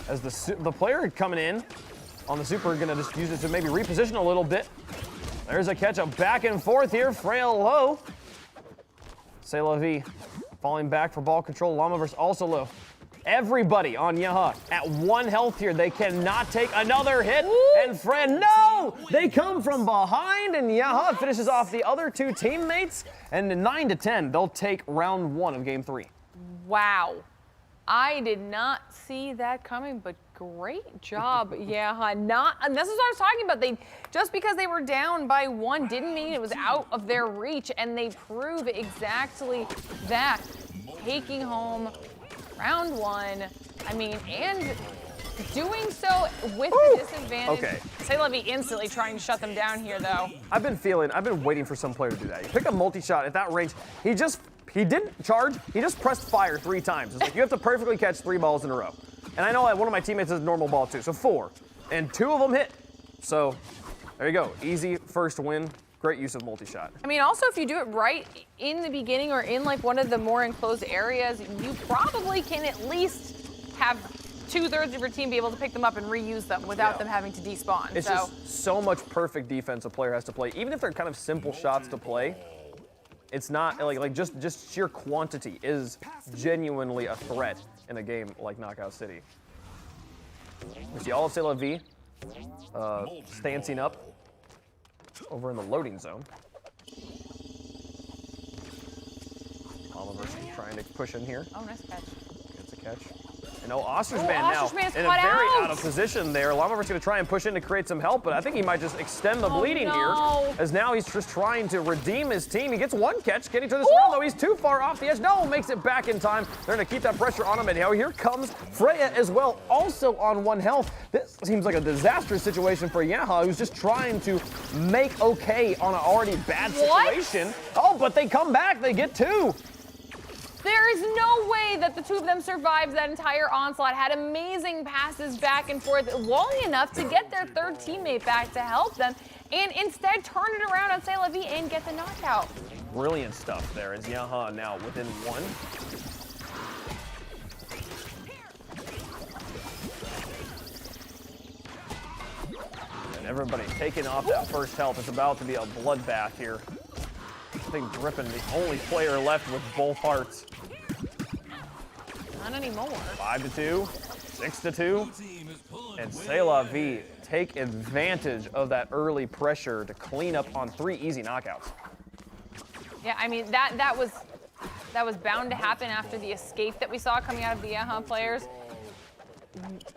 As the player coming in on the super, gonna just use it to maybe reposition a little bit. There's a catch up back and forth here. Freya low. Salavi falling back for ball control. Llamaverse also low. Everybody on Yaha at 1 health here. They cannot take another hit. Ooh. And Freya, no! They come from behind, and Yaha finishes off the other 2 teammates. And 9-10, they'll take round 1 of game 3. Wow. I did not see that coming, but great job, Yaha. And this is what I was talking about. Just because they were down by 1 didn't mean it was out of their reach, and they prove exactly that. Taking home round 1. I mean, and doing so with the disadvantage. Okay. Salavi instantly trying to shut them down here, though. I've been waiting for some player to do that. You pick a multi-shot at that range. He didn't charge, he just pressed fire 3 times. It's like you have to perfectly catch 3 balls in a row. And I know that one of my teammates has a normal ball too, so 4. And 2 of them hit. So there you go, easy first win. Great use of multi-shot. I mean, also, if you do it right in the beginning or in like one of the more enclosed areas, you probably can at least have 2/3 of your team be able to pick them up and reuse them without them having to despawn. It's just so much perfect defense a player has to play. Even if they're kind of simple shots to play, it's not like just sheer quantity is genuinely a threat in a game like Knockout City. We see all of Salavi stancing up over in the loading zone. Oliver's trying to push in here. Oh, nice catch. Gets a catch. And Ostersman now Ostersman's in a caught very out. out of position there. Llamaver's going to try and push in to create some help, but I think he might just extend the bleeding here, as now he's just trying to redeem his team. He gets 1 catch, getting to this round, though he's too far off the edge. No, makes it back in time. They're going to keep that pressure on him, and here comes Freya as well, also on 1 health. This seems like a disastrous situation for Yaha, who's just trying to make okay on an already bad situation. Oh, but they come back. They get 2. There is no way that the 2 of them survived that entire onslaught. Had amazing passes back and forth long enough to get their 3rd teammate back to help them, and instead turn it around on Salavi and get the knockout. Brilliant stuff there as Yaha now within 1. And everybody taking off that first health. It's about to be a bloodbath here. I think Drippin, the only player left with both hearts. Not anymore. 5-2, 6-2, and Salavi take advantage of that early pressure to clean up on 3 easy knockouts. Yeah, I mean that was bound to happen after the escape that we saw coming out of the Yaha players.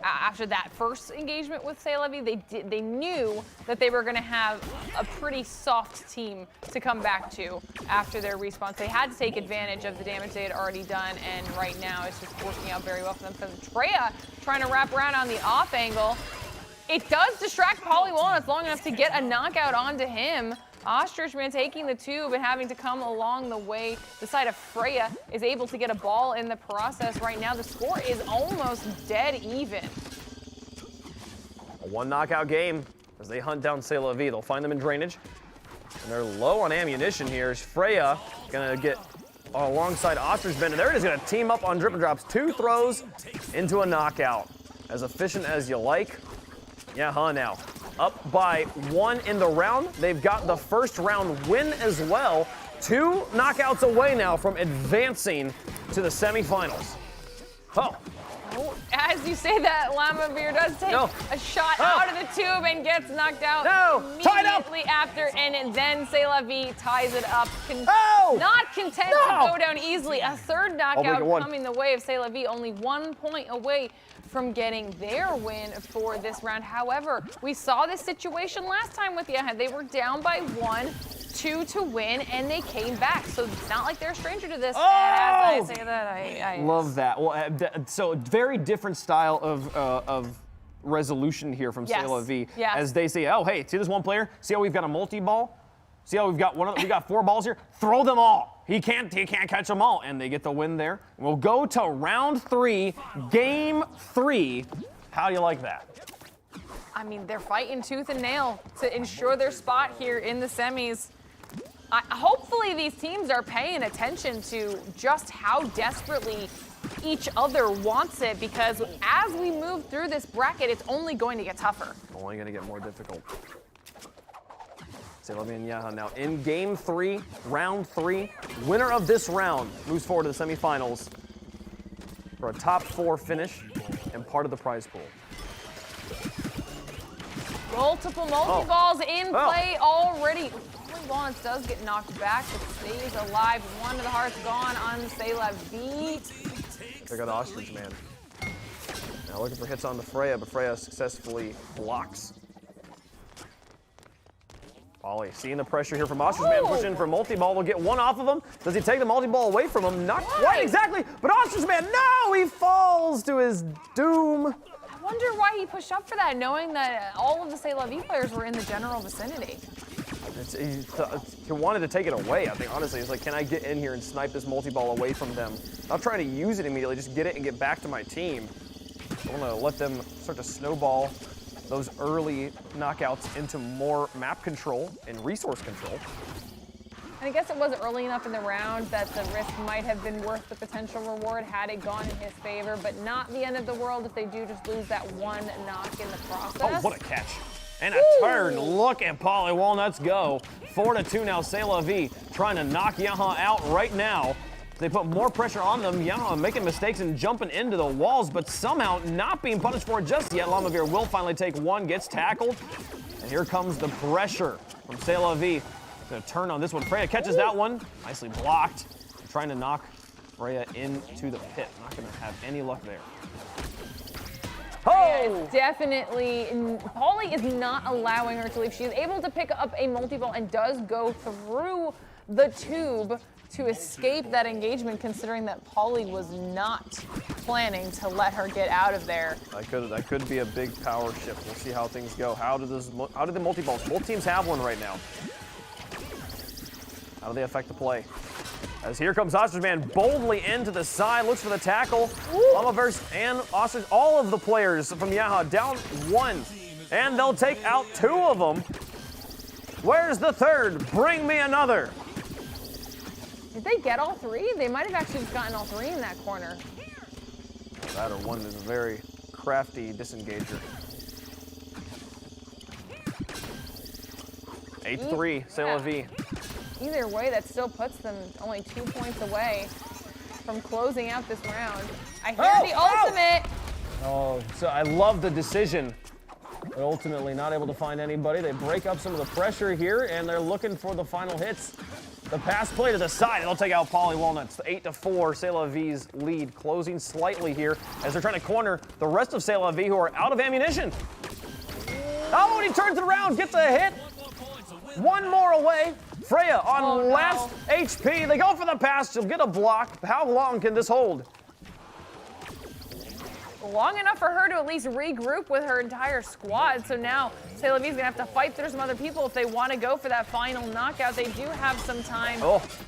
After that first engagement with Salavi, they knew that they were going to have a pretty soft team to come back to after their respawn. They had to take advantage of the damage they had already done, and right now it's just working out very well for them. So Freya trying to wrap around on the off angle. It does distract Polly Walnuts long enough to get a knockout onto him. Ostrichman taking the tube and having to come along the way. The side of Freya is able to get a ball in the process. Right now, the score is almost dead even. A 1 knockout game as they hunt down Salavi. They'll find them in drainage. And they're low on ammunition here. Freya gonna get alongside Ostrichman, and there it is, gonna team up on Drip and Drops. 2 throws into a knockout. As efficient as you like. Yaha now up by 1 in the round. They've got the first round win as well. 2 knockouts away now from advancing to the semifinals. Oh. as you say that, Lamavir does take a shot out of the tube and gets knocked out immediately after, and then Salavi ties it up. Not content to go down easily. A third knockout coming the way of Salavi, only 1 point away from getting their win for this round. However, we saw this situation last time with Yaha. They were down by 1-2 to win, and they came back. So it's not like they're a stranger to this. And as I say that, I love that. Well, so very different style of resolution here from Salavi. As they say, oh, hey, see this one player? See how we've got a multi-ball? See how we've got we got 4 balls here? Throw them all. He can't catch them all, and they get the win there. We'll go to round 3, game 3. How do you like that? I mean, they're fighting tooth and nail to ensure their spot here in the semis. Hopefully these teams are paying attention to just how desperately each other wants it, because as we move through this bracket, it's only going to get tougher. Only going to get more difficult. Salavi and Yaha now in game 3, round 3. Winner of this round moves forward to the semifinals for a top 4 finish and part of the prize pool. Multiple multi-balls in play already. Once does get knocked back, but stays alive. One of the hearts gone on Salavi. They got the ostrich man. Now looking for hits on the Freya, but Freya successfully blocks. Polly seeing the pressure here from Ostrich Man, pushing for multi-ball. Will get one off of him. Does he take the multi-ball away from him? Not quite exactly, but Ostrich Man, no! He falls to his doom. I wonder why he pushed up for that, knowing that all of the Salavi players were in the general vicinity. He wanted to take it away, I think, honestly. He's like, can I get in here and snipe this multi-ball away from them? Not trying to use it immediately, just get it and get back to my team. I want to let them start to snowball those early knockouts into more map control and resource control. And I guess it was early enough in the round that the risk might have been worth the potential reward had it gone in his favor, but not the end of the world if they do just lose that one knock in the process. Oh, what a catch. And a turn. Look at Polly Walnuts go. 4-2 now, Salavi trying to knock Yaha out right now. They put more pressure on them. Yaha making mistakes and jumping into the walls, but somehow not being punished for it just yet. Lamavir will finally take one, gets tackled. And here comes the pressure from Salavi. Gonna turn on this one. Freya catches that one. Nicely blocked. Trying to knock Freya into the pit. Not gonna have any luck there. Oh! Definitely, Polly is not allowing her to leave. She is able to pick up a multi-ball and does go through the tube to escape that engagement, considering that Polly was not planning to let her get out of there. That could be a big power shift. We'll see how things go. How do the multi-balls? Both teams have one right now. How do they affect the play? As here comes Ostrich Man boldly into the side, looks for the tackle. Lamavir and Ostrich, all of the players from Yaha down 1. And they'll take out 2 of them. Where's the third? Bring me another. Did they get all 3? They might have actually just gotten all 3 in that corner. That or one is a very crafty disengager. 8-3, Salavi. Either way, that still puts them only 2 points away from closing out this round. I hear the ultimate. Oh, so I love the decision. But ultimately not able to find anybody. They break up some of the pressure here, and they're looking for the final hits. The pass play to the side. They'll take out Polly Walnuts. 8-4, Salavi's lead closing slightly here as they're trying to corner the rest of Salavi, who are out of ammunition. Oh, and he turns it around, gets a hit. One more away. Freya on last HP. They go for the pass. She'll get a block. How long can this hold? Long enough for her to at least regroup with her entire squad. So now Salavi's gonna have to fight through some other people if they want to go for that final knockout. They do have some time,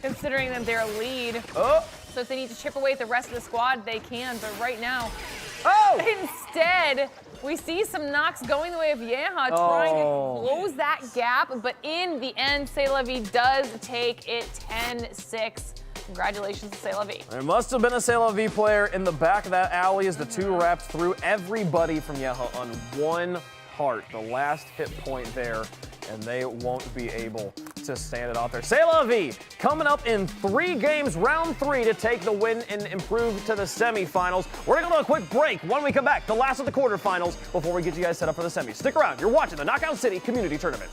considering that they're lead. So if they need to chip away at the rest of the squad, they can. But right now, instead, we see some knocks going the way of Yaha, trying to close that gap. But in the end, Salavi does take it 10-6. Congratulations to Salavi. There must have been a Salavi player in the back of that alley as the 2 wraps through everybody from Yaha on 1 heart. The last hit point there, and they won't be able to to stand it off there. Salavi coming up in 3 games, round 3 to take the win and improve to the semifinals. We're going to go to a quick break. When we come back, the last of the quarterfinals before we get you guys set up for the semis. Stick around. You're watching the Knockout City Community Tournament.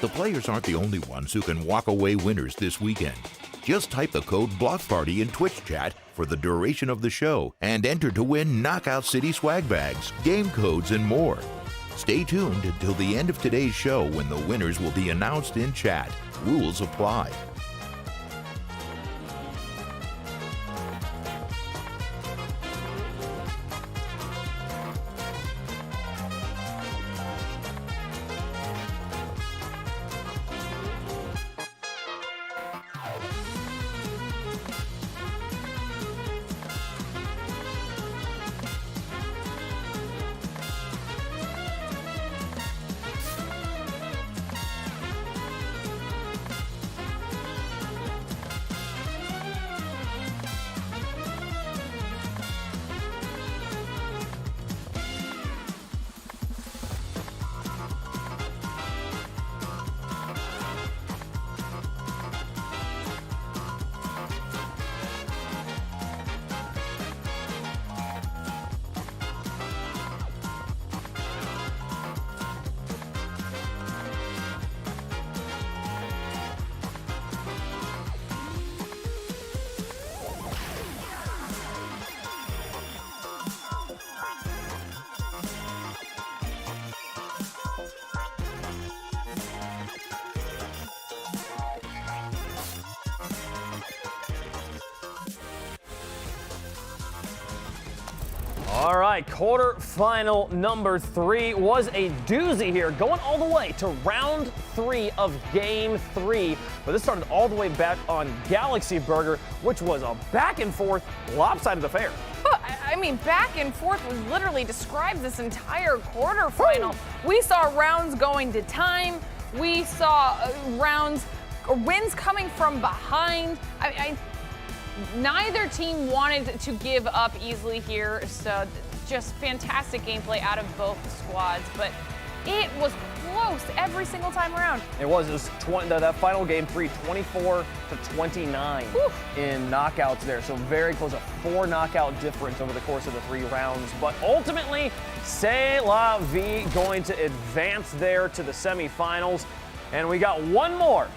The players aren't the only ones who can walk away winners this weekend. Just type the code BLOCKPARTY in Twitch chat for the duration of the show and enter to win Knockout City swag bags, game codes, and more. Stay tuned until the end of today's show when the winners will be announced in chat. Rules apply. All right, quarterfinal number 3 was a doozy here, going all the way to round 3 of game 3. But this started all the way back on Galaxy Burger, which was a back and forth, lopsided affair. I mean, back and forth literally describes this entire quarterfinal. We saw rounds going to time. We saw wins coming from behind. Neither team wanted to give up easily here, so just fantastic gameplay out of both squads, but it was close every single time around. It was that final game 3, 24-29 in knockouts there, so very close, a 4 knockout difference over the course of the 3 rounds, but ultimately, Salavi going to advance there to the semifinals, and we got one more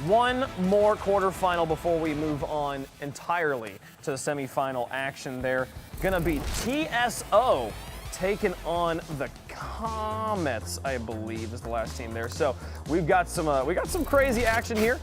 quarterfinal before we move on entirely to the semifinal action there. Gonna be TSO taking on the Comets, I believe is the last team there. So we got some crazy action here.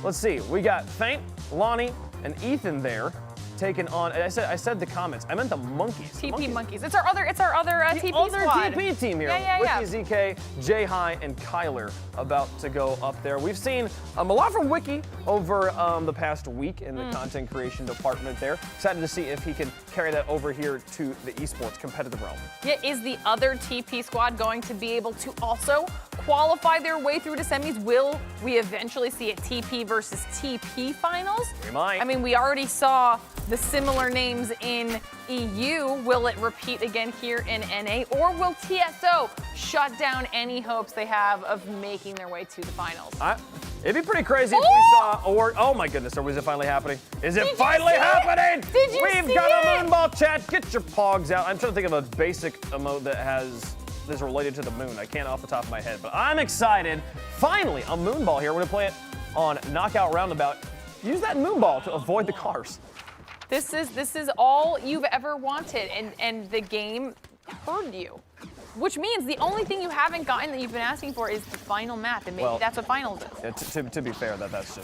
Let's see, we got Feint, Lonnie, and Ethan there taking on. I said the Comets. I meant the Monkeys. TP Monkeys. It's our other TP squad. TP team here. Yeah. Wiki, ZK, Jai, and Kyler about to go up there. We've seen a lot from Wiki over the past week in the content creation department there. Excited to see if he can carry that over here to the esports competitive realm. Yeah, is the other TP squad going to be able to also qualify their way through to semis? Will we eventually see a TP versus TP finals? We might. I mean, we already saw the similar names in EU. Will it repeat again here in NA? Or will TSO shut down any hopes they have of making their way to the finals? It'd be pretty crazy if we saw oh my goodness, or is it finally happening? Is it finally happening? Did you We've see got it? a moonball, chat. Get your pogs out. I'm trying to think of a basic emote that is related to the moon. I can't off the top of my head, but I'm excited. Finally, a moonball here. We're gonna play it on Knockout Roundabout. Use that moonball to avoid the cars. This is all you've ever wanted, and the game heard you. Which means the only thing you haven't gotten that you've been asking for is the final map, and maybe that's what finals is. To be fair, that's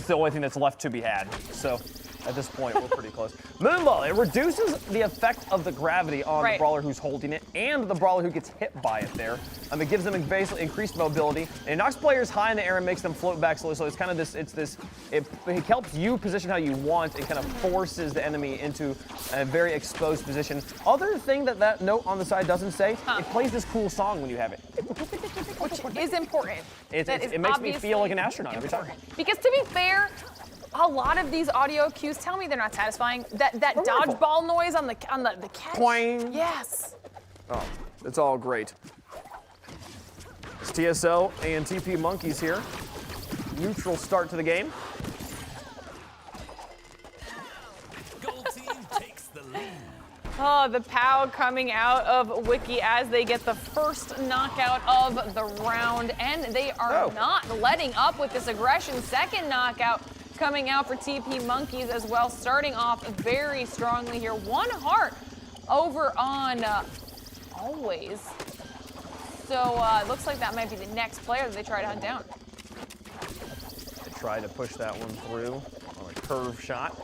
the only thing that's left to be had. So at this point, we're pretty close. Moonball, it reduces the effect of the gravity on the brawler who's holding it and the brawler who gets hit by it there. It gives them basically increased mobility, and it knocks players high in the air and makes them float back slowly. So it's kind of it helps you position how you want and kind of forces the enemy into a very exposed position. Other thing that note on the side doesn't say, it plays this cool song when you have it. Which is important. It makes me feel like an astronaut every time. Because to be fair, a lot of these audio cues tell me they're not satisfying. That dodgeball noise on the catch. Poing. Yes. Oh, it's all great. It's TSO and TP Monkeys here. Neutral start to the game. Oh, the POW coming out of Wiki as they get the first knockout of the round, and they are not letting up with this aggression. Second knockout coming out for TP Monkeys as well, starting off very strongly here. 1 heart over on Always. So it looks like that might be the next player that they try to hunt down. They try to push that one through on a curve shot.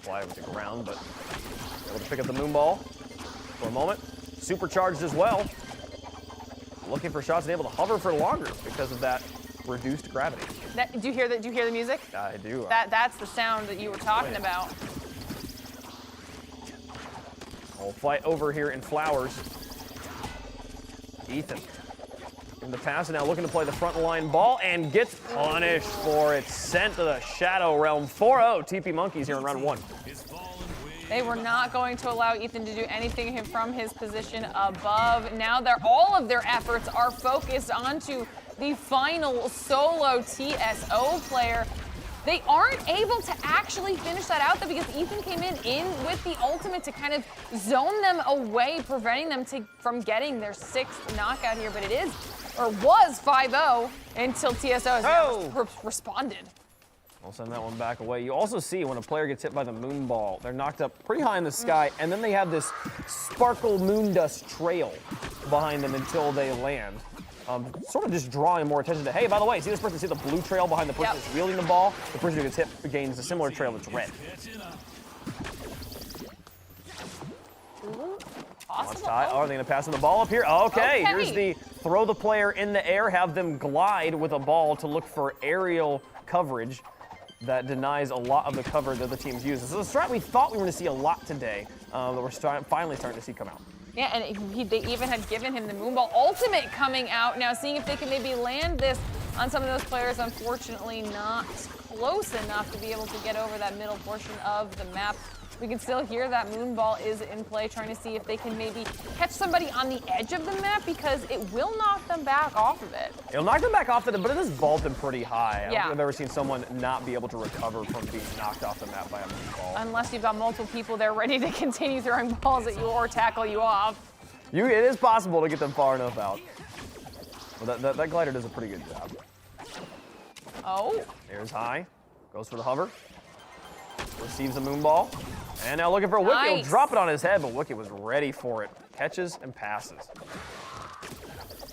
Fly over the ground, but able to pick up the moonball for a moment. Supercharged as well. Looking for shots and able to hover for longer because of that reduced gravity. Do you hear that? Do you hear the music? I do. That's the sound that you were talking about. We'll fight over here in Flowers. Ethan in the pass, and now looking to play the front line ball and gets punished for it. Sent to the Shadow Realm. 4-0 TP Monkeys here in round 1. They were not going to allow Ethan to do anything from his position above. Now all of their efforts are focused onto the final solo TSO player. They aren't able to actually finish that out though, because Ethan came in with the ultimate to kind of zone them away, preventing them from getting their 6th knockout here. But it is, or was 5-0 until TSO has responded. I'll send that one back away. You also see when a player gets hit by the moon ball, they're knocked up pretty high in the sky, and then they have this sparkle moon dust trail behind them until they land. Sort of just drawing more attention to, hey, by the way, see this person? See the blue trail behind the person that's wielding the ball? The person who gets hit gains a similar trail that's red. Awesome. Are they going to pass him the ball up here? Okay, here's the throw the player in the air, have them glide with a ball to look for aerial coverage that denies a lot of the cover that the teams use. This is a strat we thought we were going to see a lot today that we're finally starting to see come out. Yeah, and they even had given him the moonball ultimate coming out. Now seeing if they can maybe land this on some of those players. Unfortunately not close enough to be able to get over that middle portion of the map. We can still hear that moonball is in play, trying to see if they can maybe catch somebody on the edge of the map, because it will knock them back off of it. It'll knock them back off of it, but it is vaulted pretty high. I don't Yeah. think I've ever seen someone not be able to recover from being knocked off the map by a moonball. Unless you've got multiple people there ready to continue throwing balls at you or tackle you off. It is possible to get them far enough out. Well, that glider does a pretty good job. Oh. There's high. Goes for the hover. Receives the moonball. And now looking for a Wiki. He'll Nice. drop it on his head, but Wiki was ready for it. Catches and passes.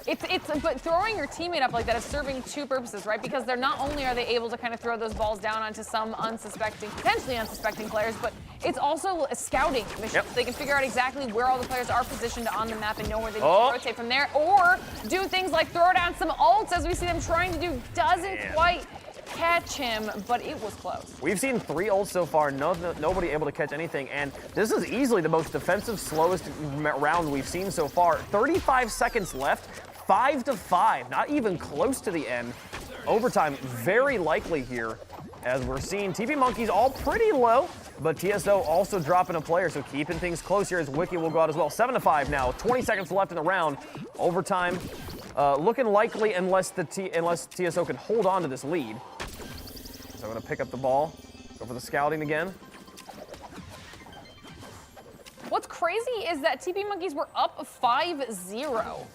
But throwing your teammate up like that is serving two purposes, right? Because they're not only are they able to kind of throw those balls down onto some potentially unsuspecting players, but it's also a scouting mission. Yep. So they can figure out exactly where all the players are positioned on the map and know where they need to rotate from there, or do things like throw down some ults, as we see them trying to do. Doesn't quite catch him, but it was close. We've seen 3 ults so far, nobody able to catch anything, and this is easily the most defensive, slowest round we've seen so far. 35 seconds left, 5-5, not even close to the end. Overtime very likely here, as we're seeing TP Monkeys all pretty low, but TSO also dropping a player, so keeping things close here as Wiki will go out as well. 7-5 now, 20 seconds left in the round. Overtime looking likely unless TSO can hold on to this lead. So I'm gonna pick up the ball, go for the scouting again. What's crazy is that TP Monkeys were up 5-0.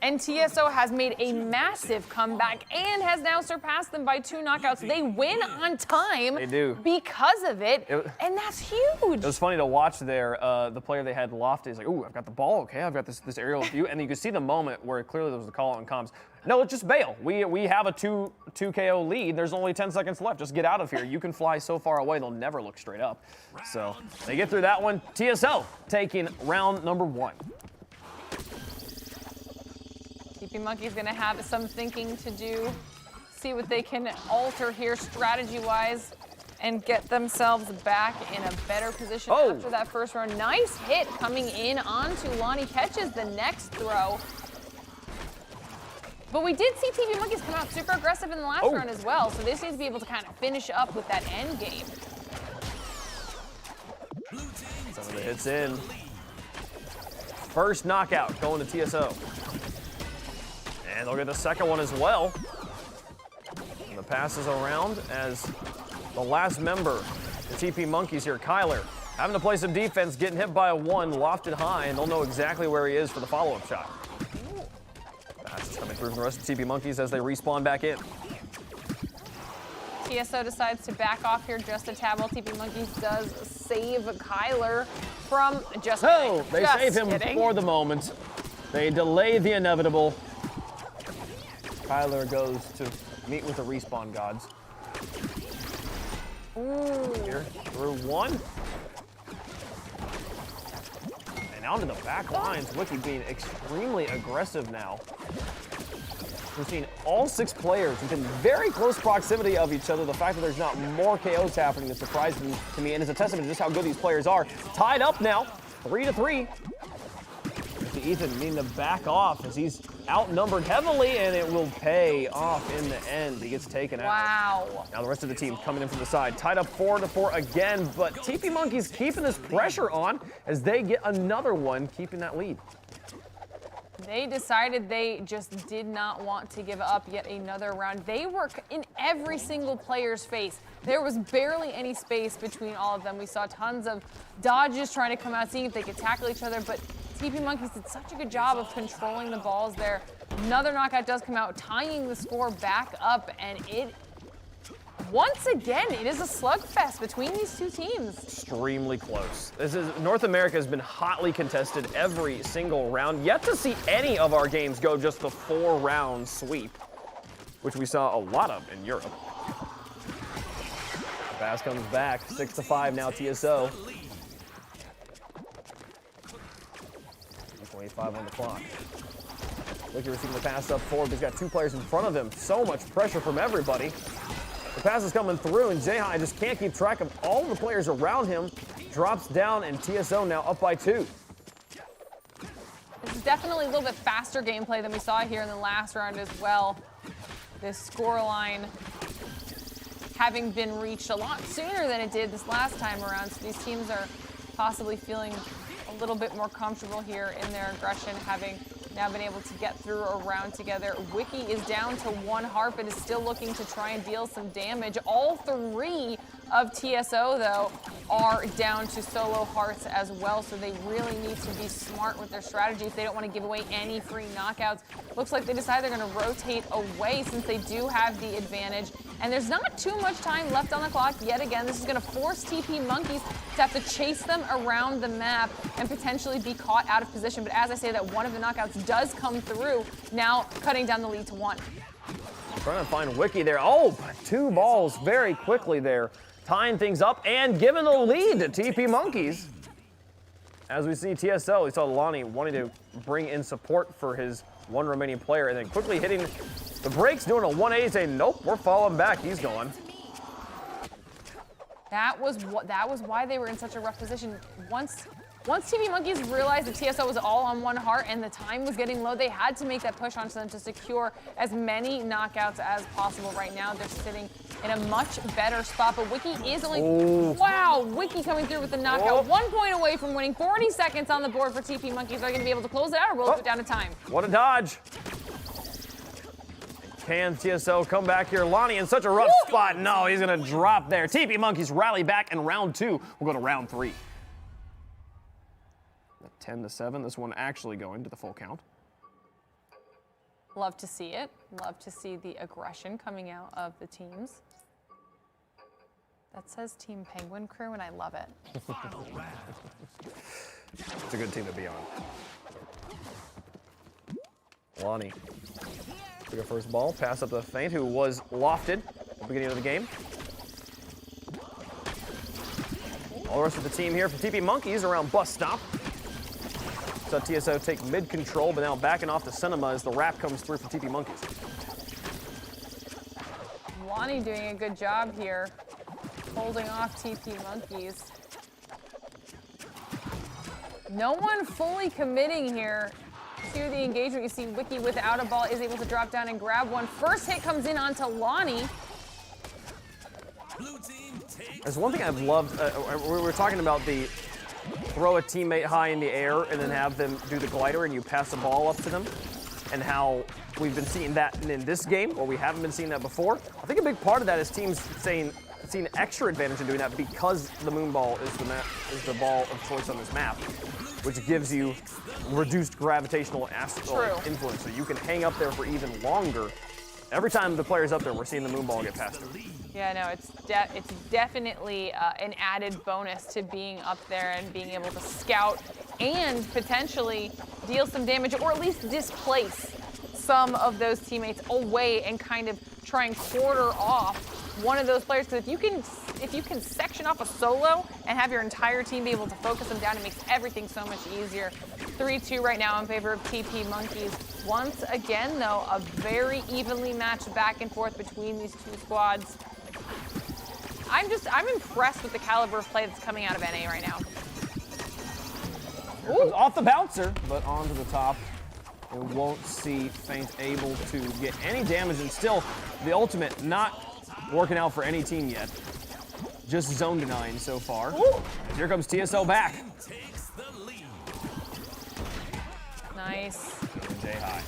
And TSO has made a massive comeback and has now surpassed them by 2 knockouts. They win on time. They do. Because of it, and that's huge. It was funny to watch there. The player they had lofted is like, ooh, I've got the ball, okay, I've got this aerial view. And you could see the moment where clearly there was a call on comms. No, it's just bail. We have a 2 KO lead. There's only 10 seconds left. Just get out of here. You can fly so far away, they'll never look straight up. So they get through that one. TSO taking round number 1. TP Monkey's gonna have some thinking to do, see what they can alter here strategy-wise and get themselves back in a better position after that first round. Nice hit coming in onto Lonnie, catches the next throw. But we did see TP Monkeys come out super aggressive in the last round as well, so this needs to be able to kind of finish up with that end game. Some of the hits in. First knockout going to TSO. And they'll get the second one as well. And the passes around as the last member, the TP Monkeys here, Kyler, having to play some defense, getting hit by a 1, lofted high, and they'll know exactly where he is for the follow-up shot. Passes coming through from the rest of the TP Monkeys as they respawn back in. TSO decides to back off here just a tad while TP Monkeys does save Kyler from just Oh, they just save him kidding. for the moment. They delay the inevitable. Kyler goes to meet with the respawn gods. Ooh. Here, through 1. And onto the back lines. Wiki being extremely aggressive now. We're seeing all 6 players within very close proximity of each other. The fact that there's not more KOs happening is surprising to me, and is a testament to just how good these players are. Tied up now, 3-3. Ethan needing to back off as he's outnumbered heavily, and it will pay off in the end. He gets taken out. Wow. Now the rest of the team coming in from the side. Tied up 4-4 again, but TP Monkeys keeping this pressure on as they get another one, keeping that lead. They decided they just did not want to give up yet another round. They were in every single player's face. There was barely any space between all of them. We saw tons of dodges trying to come out, seeing if they could tackle each other, but TP Monkeys did such a good job of controlling the balls there. Another knockout does come out, tying the score back up, and once again, it is a slugfest between these two teams. Extremely close. North America has been hotly contested every single round. Yet to see any of our games go just the 4-round sweep, which we saw a lot of in Europe. Pass comes back, 6-5 now TSO. 25 on the clock. Wiki receiving the pass up forward, but he's got 2 players in front of him. So much pressure from everybody. The pass is coming through, and Yaha just can't keep track of all the players around him. Drops down, and TSO now up by 2. This is definitely a little bit faster gameplay than we saw here in the last round as well. This scoreline having been reached a lot sooner than it did this last time around, so these teams are possibly feeling a little bit more comfortable here in their aggression, having now been able to get through a round together. Wiki is down to 1 heart, but is still looking to try and deal some damage. All 3 of TSO, though, are down to solo hearts as well, so they really need to be smart with their strategy if they don't want to give away any free knockouts. Looks like they decide they're going to rotate away since they do have the advantage, and there's not too much time left on the clock yet again. This is going to force TP Monkeys to have to chase them around the map and potentially be caught out of position, but as I say that, one of the knockouts does come through, now cutting down the lead to 1. Trying to find Wiki there. Oh, 2 balls very quickly there. Tying things up and giving the lead to TP Monkeys. As we see TSO, we saw Lonnie wanting to bring in support for his 1 remaining player and then quickly hitting the brakes, doing a 180, saying, nope, we're falling back, he's gone. That was why they were in such a rough position. Once Once TP Monkeys realized the TSO was all on one heart and the time was getting low, they had to make that push onto them to secure as many knockouts as possible. Right now, they're sitting in a much better spot, but Wiki is only, wow, Wiki coming through with the knockout. 1 point away from winning. 40 seconds on the board for TP Monkeys. Are they gonna be able to close it out or will it go down to time? What a dodge. Can TSO come back here? Lonnie in such a rough spot. No, he's gonna drop there. TP Monkeys rally back in round 2. We'll go to round 3. 10-7, this one actually going to the full count. Love to see it. Love to see the aggression coming out of the teams. That says Team Penguin Crew, and I love it. It's a good team to be on. Lonnie took a first ball, pass up to Feint, who was lofted at the beginning of the game. All the rest of the team here from TP Monkeys around bus stop. So TSO take mid-control, but now backing off to Cinema as the wrap comes through for TP Monkeys. Lonnie doing a good job here, holding off TP Monkeys. No one fully committing here to the engagement. You see Wiki without a ball is able to drop down and grab one. First hit comes in onto Lonnie. There's one thing I've loved, we were talking about the throw a teammate high in the air and then have them do the glider and you pass the ball up to them, and how we've been seeing that in this game, or we haven't been seeing that before. I think a big part of that is teams seeing extra advantage in doing that because the moon ball is the ball of choice on this map, which gives you reduced gravitational influence, so you can hang up there for even longer. Every time the player's up there, we're seeing the moon ball get past him. Yeah, no, it's definitely an added bonus to being up there and being able to scout and potentially deal some damage, or at least displace some of those teammates away and kind of try and quarter off one of those players. Because if you can section off a solo and have your entire team be able to focus them down, it makes everything so much easier. 3-2 right now in favor of TP Monkeys. Once again, though, a very evenly matched back and forth between these two squads. I'm impressed with the caliber of play that's coming out of NA right now. Off the bouncer, but onto the top. We won't see Feint able to get any damage, and still the ultimate not working out for any team yet. Just zone denying so far. And here comes TSO back. Nice. Yaha.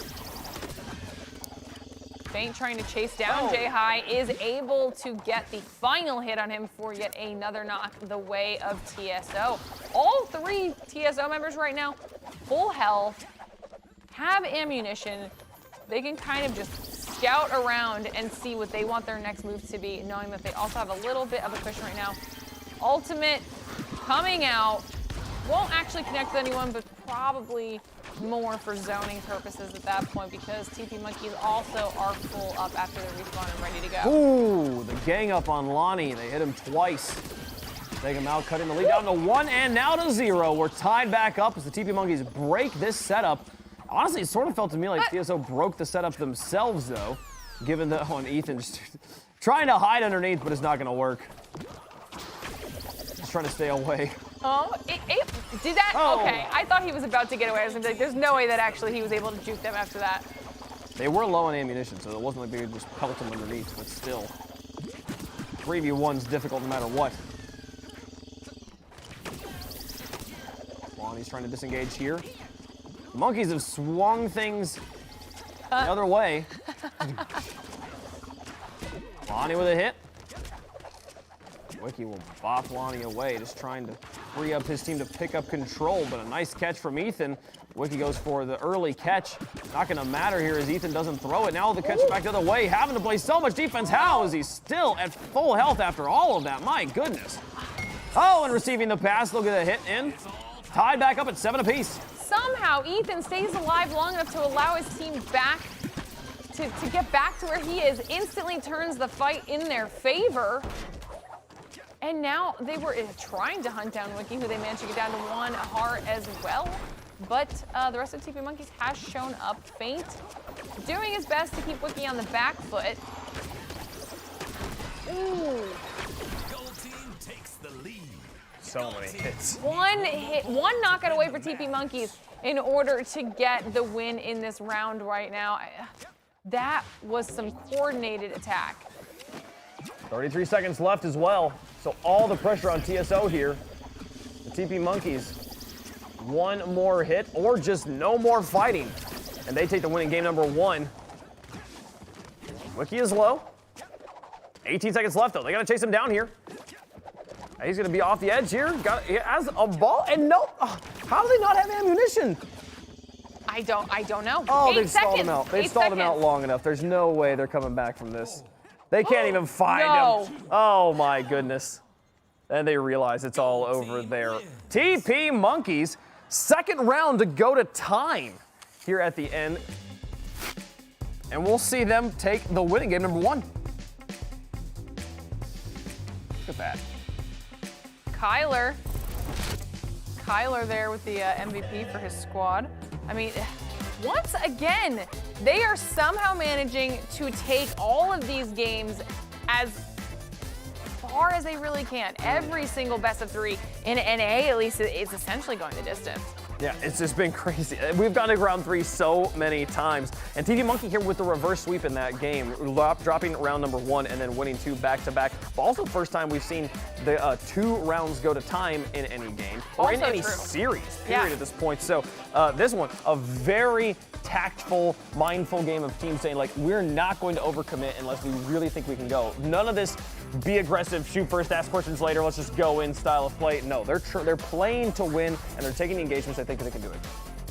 Feint trying to chase down Yaha is able to get the final hit on him for yet another knock the way of TSO. All 3 TSO members right now, full health, have ammunition. They can kind of just scout around and see what they want their next move to be, knowing that they also have a little bit of a cushion right now. Ultimate coming out. Won't actually connect with anyone, but probably more for zoning purposes at that point, because TP Monkeys also are full up after the respawn and ready to go. Ooh, the gang up on Lonnie. They hit him twice. Take him out, cutting the lead down to 1 and now to 0. We're tied back up as the TP Monkeys break this setup. Honestly, it sort of felt to me like TSO broke the setup themselves, though, given that and Ethan just trying to hide underneath, but it's not going to work. Just trying to stay away. Oh, did that? Oh. Okay, I thought he was about to get away. I was gonna be like, there's no way that actually he was able to juke them after that. They were low on ammunition, so it wasn't like they could just pelt them underneath, but still. 3v1's difficult no matter what. Lonnie's trying to disengage here. The Monkeys have swung things the other way. Lonnie with a hit. Wiki will bop Lonnie away, just trying to free up his team to pick up control, but a nice catch from Ethan. Wiki goes for the early catch. Not gonna matter here as Ethan doesn't throw it. Now the catch back the other way, having to play so much defense. How is he still at full health after all of that? My goodness. Oh, and receiving the pass, they'll get a hit in. Tied back up at 7 apiece. Somehow Ethan stays alive long enough to allow his team back to get back to where he is. Instantly turns the fight in their favor. And now they were trying to hunt down Wiki, who they managed to get down to 1 heart as well. But the rest of TP Monkeys has shown up. Feint doing his best to keep Wiki on the back foot. Ooh. So many hits. One knockout away for TP Monkeys in order to get the win in this round right now. That was some coordinated attack. 33 seconds left as well. So all the pressure on TSO here. The TP Monkeys, one more hit or just no more fighting. And they take the win in game number 1. Wiki is low. 18 seconds left though. They gotta chase him down here. He's gonna be off the edge here. He has a ball and no. How do they not have ammunition? I don't know. Oh, 8 they've stalled him seconds. out. They've 8 stalled him out seconds. long enough. There's no way they're coming back from this. They can't even find him. Oh my goodness. And they realize it's all over there. TP Monkeys, second round to go to time here at the end. And we'll see them take the win in game number 1. Look at that. Kyler there with the MVP for his squad. I mean, once again, they are somehow managing to take all of these games as far as they really can. Every single best of 3 in NA, at least, is essentially going the distance. Yeah, it's just been crazy. We've gone to round 3 so many times. And TP Monkey here with the reverse sweep in that game, dropping round number 1 and then winning 2 back-to-back. But also the first time we've seen the 2 rounds go to time in any game or in any series, period, at this point. So this one, a very tactful, mindful game of teams saying, like, we're not going to overcommit unless we really think we can go. None of this be aggressive, shoot first, ask questions later, let's just go in style of play. No, they're playing to win, and they're taking the engagements they think they can do it.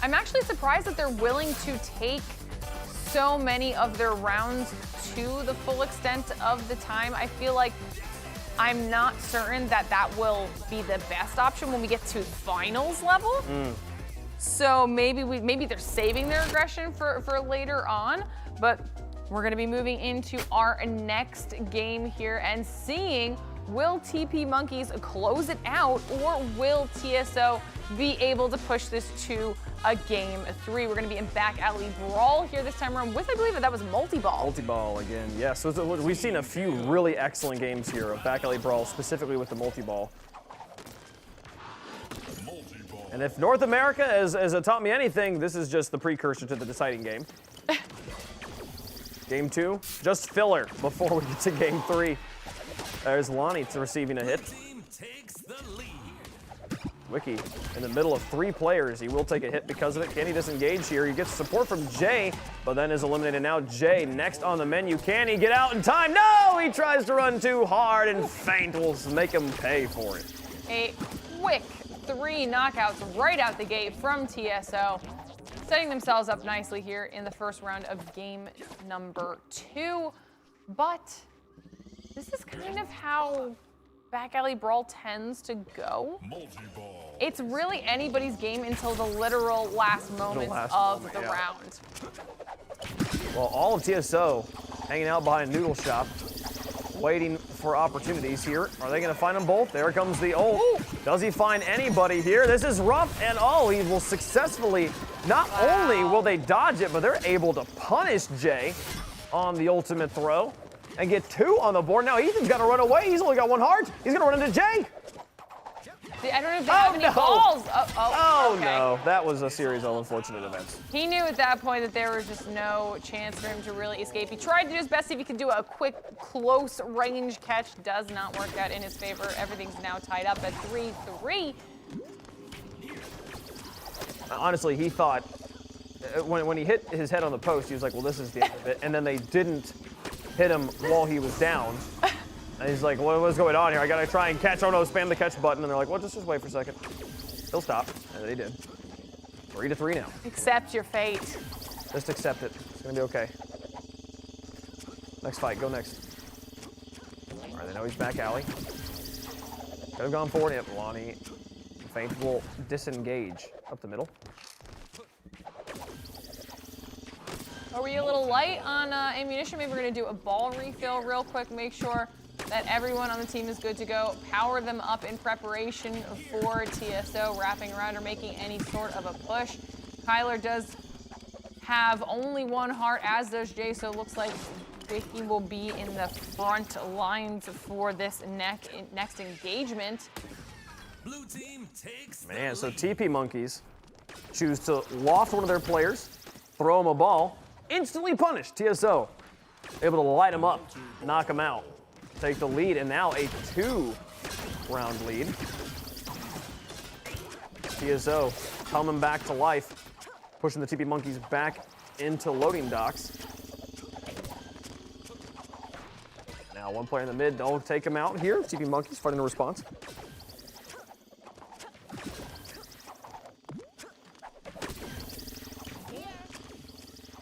I'm actually surprised that they're willing to take so many of their rounds to the full extent of the time. I feel like I'm not certain that that will be the best option when we get to finals level. So maybe they're saving their aggression for later on, but we're going to be moving into our next game here and seeing, will TP Monkeys close it out or will TSO be able to push this to a game 3? We're going to be in back alley brawl here this time around with, I believe that was multi-ball. Multi-ball again, yeah. So we've seen a few really excellent games here of back alley brawl, specifically with the multi-ball. And if North America has taught me anything, this is just the precursor to the deciding game. Game 2, just filler before we get to game 3. There's Lonnie receiving a hit. Wiki in the middle of 3 players. He will take a hit because of it. Can he disengage here? He gets support from Jay, but then is eliminated now. Jay next on the menu. Can he get out in time? No! He tries to run too hard, and Feint will make him pay for it. A quick 3 knockouts right out the gate from TSO. Setting themselves up nicely here in the first round of game number 2. But this is kind of how back alley brawl tends to go. It's really anybody's game until the literal last moments of the round. Well, all of TSO hanging out behind Noodle Shop, waiting for opportunities here. Are they gonna find them both? There comes the ult. Does he find anybody here? This is rough, and he will successfully, not only will they dodge it, but they're able to punish Jay on the ultimate throw and get 2 on the board. Now Ethan's gotta run away. He's only got 1 heart. He's gonna run into Jay. I don't know if they have any balls. Oh okay. no, that was a series of unfortunate events. He knew at that point that there was just no chance for him to really escape. He tried to do his best, see if he could do a quick, close range catch. Does not work out in his favor. Everything's now tied up at 3-3. Honestly, he thought, when he hit his head on the post, he was like, well, this is the end of it. And then they didn't hit him while he was down. And he's like, what's going on here? I gotta try and catch. Oh no, spam the catch button. And they're like, well, just wait for a second. He'll stop. And they did. 3-3 now. Accept your fate. Just accept it. It's gonna be okay. Next fight, go next. All right, they know he's back alley. Could have gone forward. Yep, Lonnie. Feint will disengage up the middle. Are we a little light on ammunition? Maybe we're gonna do a ball refill real quick. Make sure that everyone on the team is good to go. Power them up in preparation for TSO wrapping around or making any sort of a push. Kyler does have only 1 heart, as does Jay, so it looks like Vicky will be in the front lines for this next engagement. Blue team takes Man, so TP Monkeys choose to loft one of their players, throw him a ball, instantly punished. TSO able to light him up, knock him out, take the lead, and now a 2-round lead. TSO coming back to life, pushing the TP Monkeys back into loading docks. Now one player in the mid, don't take him out here. TP Monkeys fighting a response.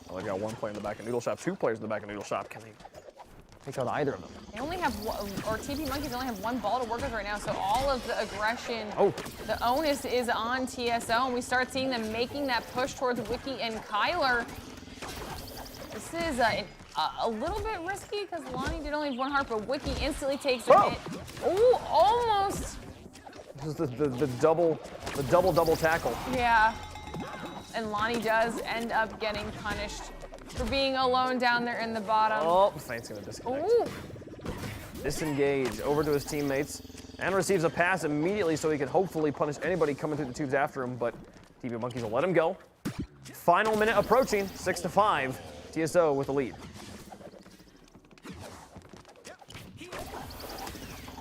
Well, they've got one player in the back of Noodle Shop, 2 players in the back of Noodle Shop. Can they take out either of them? They only have one, or TP Monkeys only have 1 ball to work with right now, so all of the aggression, the onus is on TSO, and we start seeing them making that push towards Wiki and Kyler. This is a little bit risky because Lonnie did only have 1 heart, but Wiki instantly takes a hit. Oh, almost. This is the double tackle. Yeah. And Lonnie does end up getting punished for being alone down there in the bottom. Oh, Feint's gonna disconnect. Ooh. Disengage over to his teammates and receives a pass immediately so he can hopefully punish anybody coming through the tubes after him, but TP Monkeys will let him go. Final minute approaching, 6-5. TSO with the lead.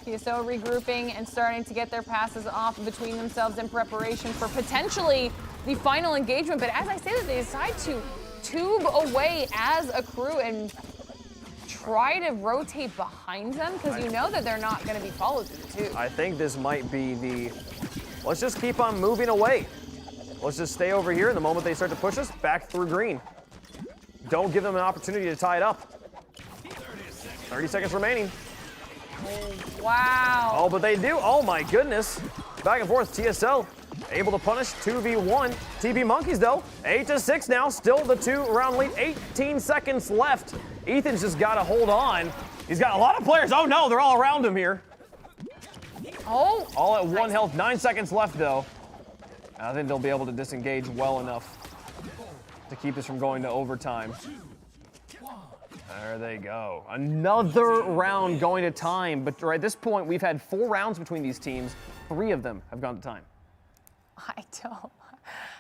TSO regrouping and starting to get their passes off between themselves in preparation for potentially the final engagement. But as I say that, they decide to tube away as a crew and try to rotate behind them because you know that they're not going to be followed through the tube. I think this might be the, let's just keep on moving away. Let's just stay over here, and the moment they start to push us, back through green. Don't give them an opportunity to tie it up. 30 seconds remaining. Wow. Oh, but they do. Oh my goodness. Back and forth. TSO able to punish 2v1. TP Monkeys though, 8-6 now. Still the 2-round lead. 18 seconds left. Ethan's just got to hold on. He's got a lot of players. Oh no, they're all around him here. Oh. All at 1 health. 9 seconds left though. I think they'll be able to disengage well enough to keep this from going to overtime. There they go. Another round going to time. But right at this point, we've had 4 rounds between these teams. 3 of them have gone to time. I don't.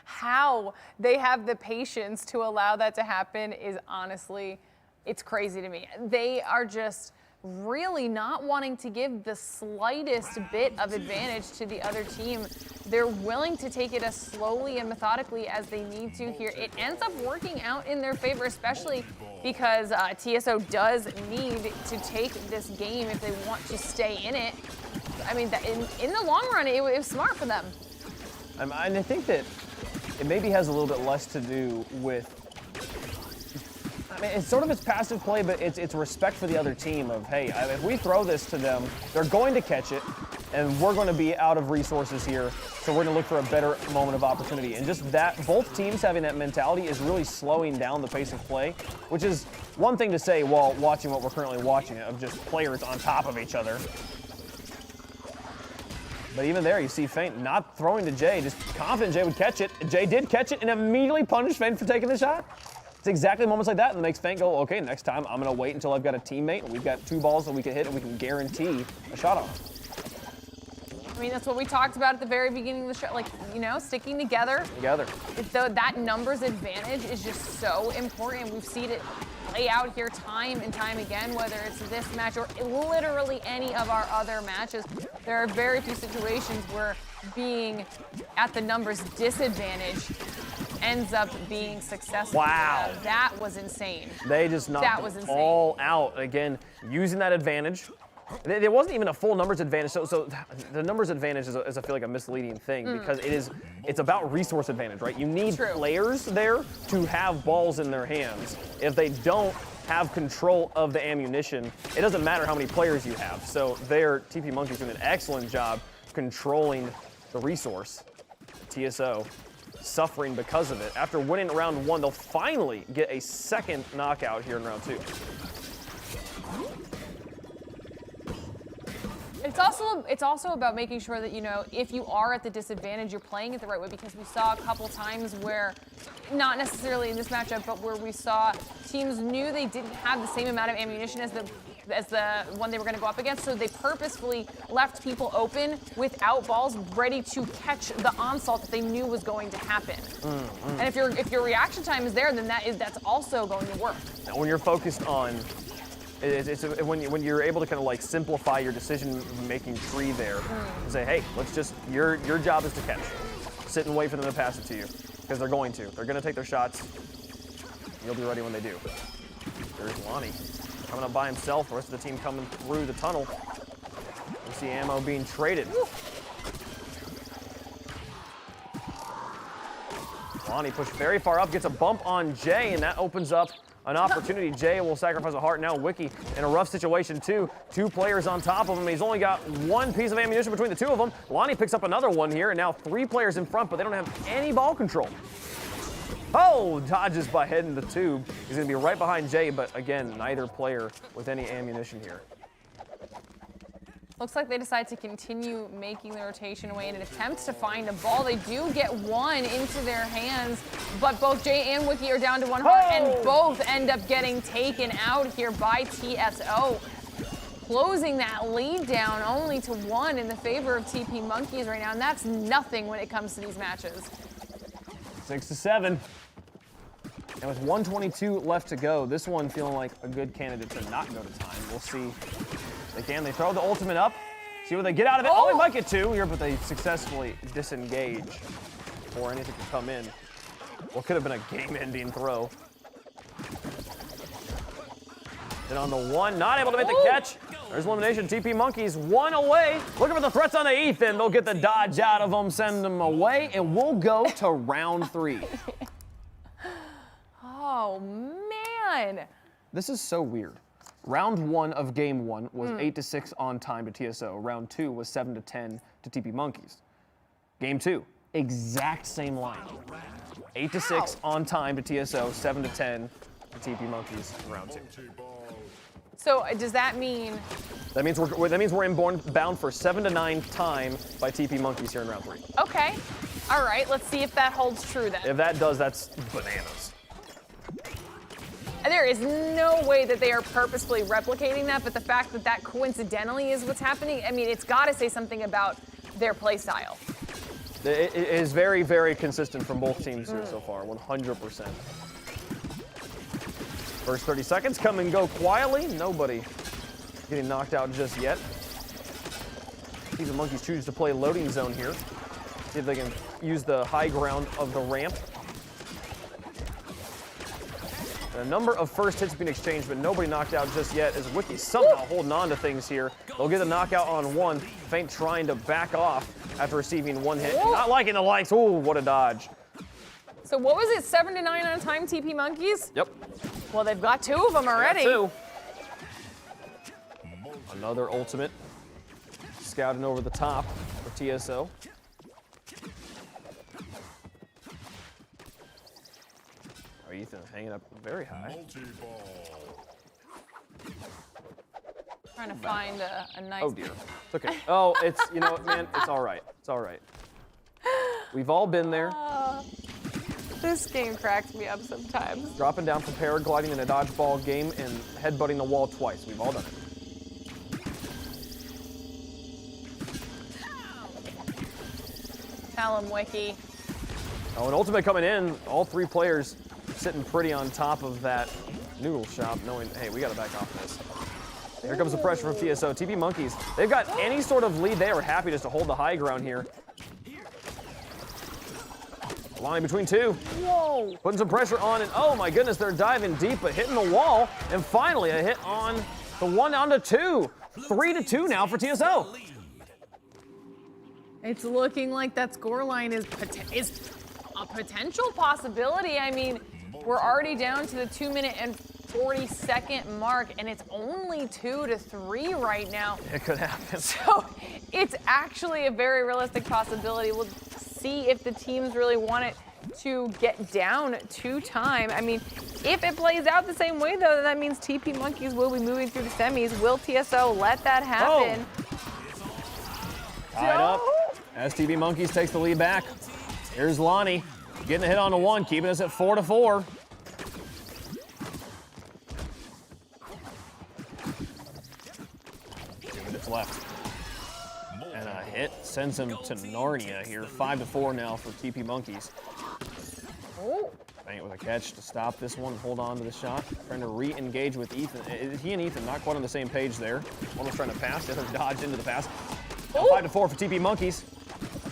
How they have the patience to allow that to happen is honestly, it's crazy to me. They are just really not wanting to give the slightest bit of advantage to the other team. They're willing to take it as slowly and methodically as they need to here. It ends up working out in their favor, especially because TSO does need to take this game if they want to stay in it. I mean, in the long run, it was smart for them. And I think that it maybe has a little bit less to do with, I mean, it's sort of its passive play, but it's respect for the other team of, hey, if we throw this to them, they're going to catch it, and we're going to be out of resources here, so we're going to look for a better moment of opportunity. And just that, both teams having that mentality is really slowing down the pace of play, which is one thing to say while watching what we're currently watching, of just players on top of each other. But even there, you see Feint not throwing to Jay, just confident Jay would catch it. Jay did catch it and immediately punished Feint for taking the shot. It's exactly moments like that that makes Feint go, okay, next time I'm gonna wait until I've got a teammate and we've got 2 balls that we can hit and we can guarantee a shot off. I mean, that's what we talked about at the very beginning of the show, like, you know, sticking together. That numbers advantage is just so important. We've seen it play out here time and time again, whether it's this match or literally any of our other matches. There are very few situations where being at the numbers disadvantage ends up being successful. Wow. That was insane. They just knocked it all out. Again, using that advantage. There wasn't even a full numbers advantage, so the numbers advantage is I feel like a misleading thing because it's about resource advantage, right? You need players there to have balls in their hands. If they don't have control of the ammunition, it doesn't matter how many players you have. So there, TP Monkeys doing an excellent job controlling the resource. TSO suffering because of it. After winning round 1, they'll finally get a second knockout here in round 2. It's also about making sure that, you know, if you are at the disadvantage, you're playing it the right way, because we saw a couple times where, not necessarily in this matchup, but where we saw teams knew they didn't have the same amount of ammunition as the as the one they were going to go up against, so they purposefully left people open without balls, ready to catch the onslaught that they knew was going to happen. And if your reaction time is there, then that's also going to work. Now, when you're focused on, when you're able to kind of like simplify your decision-making tree there, and say, hey, let's just your job is to catch, sit and wait for them to pass it to you, because they're going to take their shots. You'll be ready when they do. There's Lonnie coming up by himself. The rest of the team coming through the tunnel. You see ammo being traded. Lonnie pushed very far up, gets a bump on Jay, and that opens up an opportunity. Jay will sacrifice a heart. Now Wiki in a rough situation too. 2 players on top of him. He's only got 1 piece of ammunition between the 2 of them. Lonnie picks up another one here, and now 3 players in front, but they don't have any ball control. Oh, dodges by head in the tube. He's going to be right behind Jay, but again, neither player with any ammunition here. Looks like they decide to continue making the rotation away in an attempt to find a ball. They do get one into their hands, but both Jay and Wiki are down to 1 heart, and both end up getting taken out here by TSO. Closing that lead down only to 1 in the favor of TP Monkeys right now, and that's nothing when it comes to these matches. 6-7. And with 1:22 left to go, this one feeling like a good candidate to not go to time. We'll see if they can. They throw the ultimate up, see what they get out of it. Oh, they might get 2 here, but they successfully disengage before anything can come in. What could have been a game-ending throw. Then on the 1, not able to make the catch. There's elimination. TP Monkeys 1 away. Looking for the threats on the Ethan. They'll get the dodge out of them, send them away, and we'll go to round 3. Oh, man. This is so weird. Round 1 of game 1 was 8-6 on time to TSO. Round 2 was 7-10 to TP Monkeys. Game 2, exact same line. 8-6 on time to TSO, 7-10 to TP Monkeys in round 2. So does that mean? That means we're bound for 7-9 time by TP Monkeys here in round 3. Okay. All right. Let's see if that holds true then. If that does, that's bananas. There is no way that they are purposefully replicating that, but the fact that that coincidentally is what's happening, I mean, it's got to say something about their play style. It is very, very consistent from both teams here so far, 100%. First 30 seconds come and go quietly. Nobody getting knocked out just yet. The Monkeys choose to play loading zone here. See if they can use the high ground of the ramp. A number of first hits being exchanged, but nobody knocked out just yet as Wiki somehow holding on to things here. They'll get a knockout on 1. Feint trying to back off after receiving 1 hit. Not liking the likes. Ooh, what a dodge. So what was it, 7-9 on a time, TP Monkeys? Yep. Well, they've got 2 of them already. 2. Another ultimate. Scouting over the top for TSO. Oh, Ethan hanging up very high. Trying to find a nice. Oh dear. It's okay. Oh, it's, you know what, man, it's all right. It's all right. We've all been there. This game cracks me up sometimes. Dropping down from paragliding in a dodgeball game and headbutting the wall twice. We've all done it. Tell him, Wiki. Oh, an ultimate coming in. All 3 players sitting pretty on top of that noodle shop, knowing, hey, we got to back off this. Here comes the pressure from TSO. TP Monkeys, they've got any sort of lead. They are happy just to hold the high ground here. Line between 2. Whoa. Putting some pressure on, and oh my goodness, they're diving deep, but hitting the wall. And finally, a hit on the 1 down to 2. 3-2 now for TSO. It's looking like that scoreline is a potential possibility. I mean, we're already down to the 2-minute and 40-second mark, and it's only 2-3 right now. It could happen. So it's actually a very realistic possibility. We'll see if the teams really want it to get down to time. I mean, if it plays out the same way, though, that means TP Monkeys will be moving through the semis. Will TSO let that happen? Tied up as TP Monkeys takes the lead back. Here's Lonnie getting a hit on the 1, keeping us at 4-4. left. And a hit sends him to Narnia here. 5-4 now for TP Monkeys. Oh. Bang with a catch to stop this one, hold on to the shot. Trying to re-engage with Ethan. He and Ethan not quite on the same page there. One was trying to pass, the other dodged into the pass. 5-4 for TP Monkeys.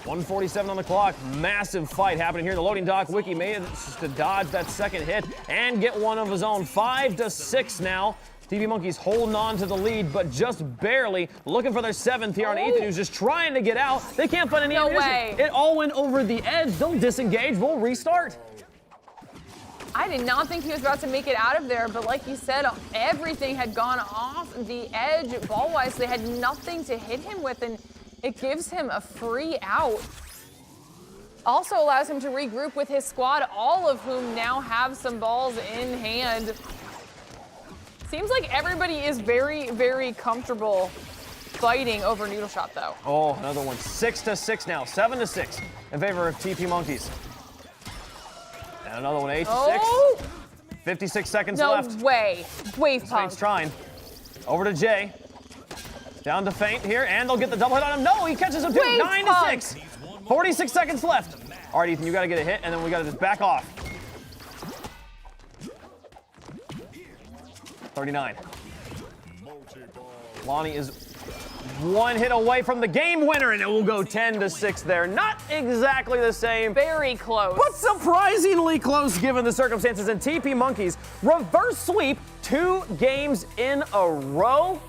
1:47 on the clock. Massive fight happening here in the loading dock. Wiki made it to dodge that second hit and get one of his own. 5-6 now. TP Monkeys holding on to the lead, but just barely. Looking for their 7th here on Ethan, who's just trying to get out. They can't find any ammunition. way. It all went over the edge. They'll disengage. We'll restart. I did not think he was about to make it out of there, but like you said, everything had gone off the edge ball-wise. They had nothing to hit him with, and it gives him a free out. Also allows him to regroup with his squad, all of whom now have some balls in hand. Seems like everybody is very, very comfortable fighting over Noodle Shot, though. Oh, another one. 6-6 now. 7-6 in favor of TP Monkeys. And another one, 8-6. Oh! 56 seconds No left. way. Wave pump. Faint's trying. Over to Jay. Down to Feint here, and they'll get the double hit on him. No, he catches him too. Wave 9-6. 46 seconds left. All right, Ethan, you got to get a hit, and then we got to just back off. 39. Lonnie is one hit away from the game winner, and it will go 10-6 there. Not exactly the same. Very close. But surprisingly close given the circumstances. And TP Monkeys reverse sweep 2 games in a row,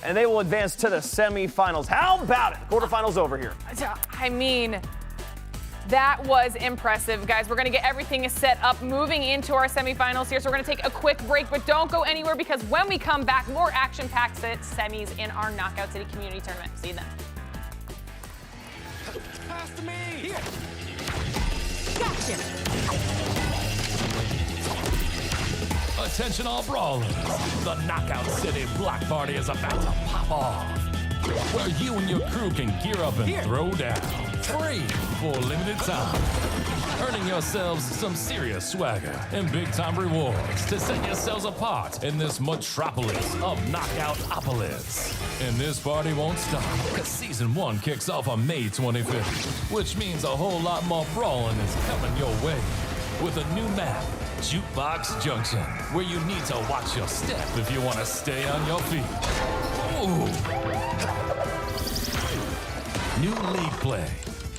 and they will advance to the semifinals. How about it? Quarterfinals over here. I mean, that was impressive, guys. We're going to get everything set up moving into our semifinals here. So we're going to take a quick break, but don't go anywhere because when we come back, more action-packed semis in our Knockout City Community Tournament. See you then. Pass to me. Here. Gotcha. Attention all brawlers. The Knockout City Block Party is about to pop off. Where you and your crew can gear up and throw down. Free for a limited time. Earning yourselves some serious swagger and big-time rewards to set yourselves apart in this metropolis of Knockoutopolis. And this party won't stop, because Season 1 kicks off on May 25th, which means a whole lot more brawling is coming your way. With a new map, Jukebox Junction, where you need to watch your step if you want to stay on your feet. Ooh. New league play,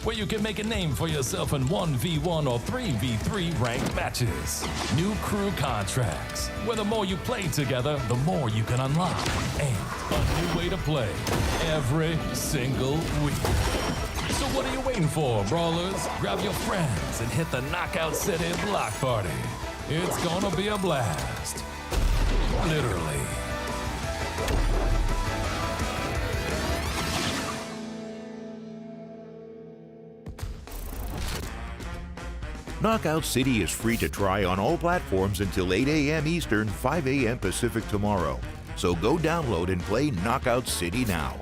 where you can make a name for yourself in 1v1 or 3v3 ranked matches. New crew contracts, where the more you play together, the more you can unlock. And a new way to play every single week. So what are you waiting for, brawlers? Grab your friends and hit the Knockout City Block Party. It's gonna be a blast. Literally. Knockout City is free to try on all platforms until 8 a.m. Eastern, 5 a.m. Pacific tomorrow. So go download and play Knockout City now.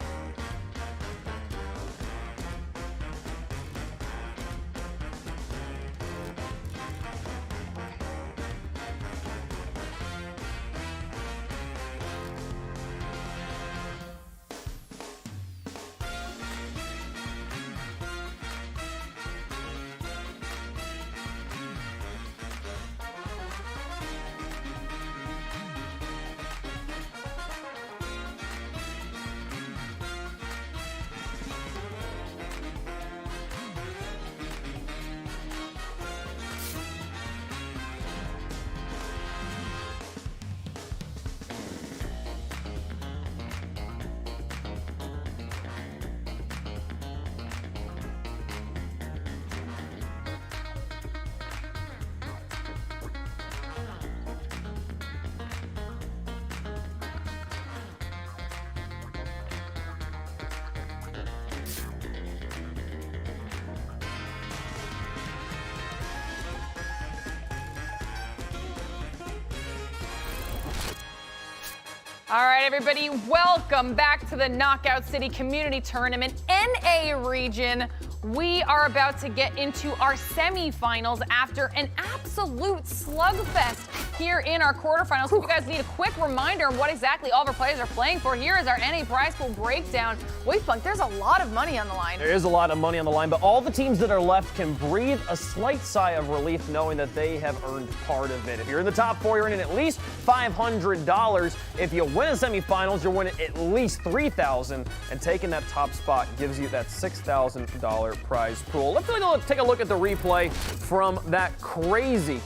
All right, everybody, welcome back to the Knockout City Community Tournament NA region. We are about to get into our semifinals after an absolute slugfest. here in our quarterfinals. So if you guys need a quick reminder of what exactly all of our players are playing for, here is our NA prize pool breakdown. Wait, Funk, there's a lot of money on the line. There is a lot of money on the line, but all the teams that are left can breathe a slight sigh of relief knowing that they have earned part of it. If you're in the top 4, you're in at least $500. If you win a semifinals, you're winning at least $3,000, and taking that top spot gives you that $6,000 prize pool. Let's take a look at the replay from that crazy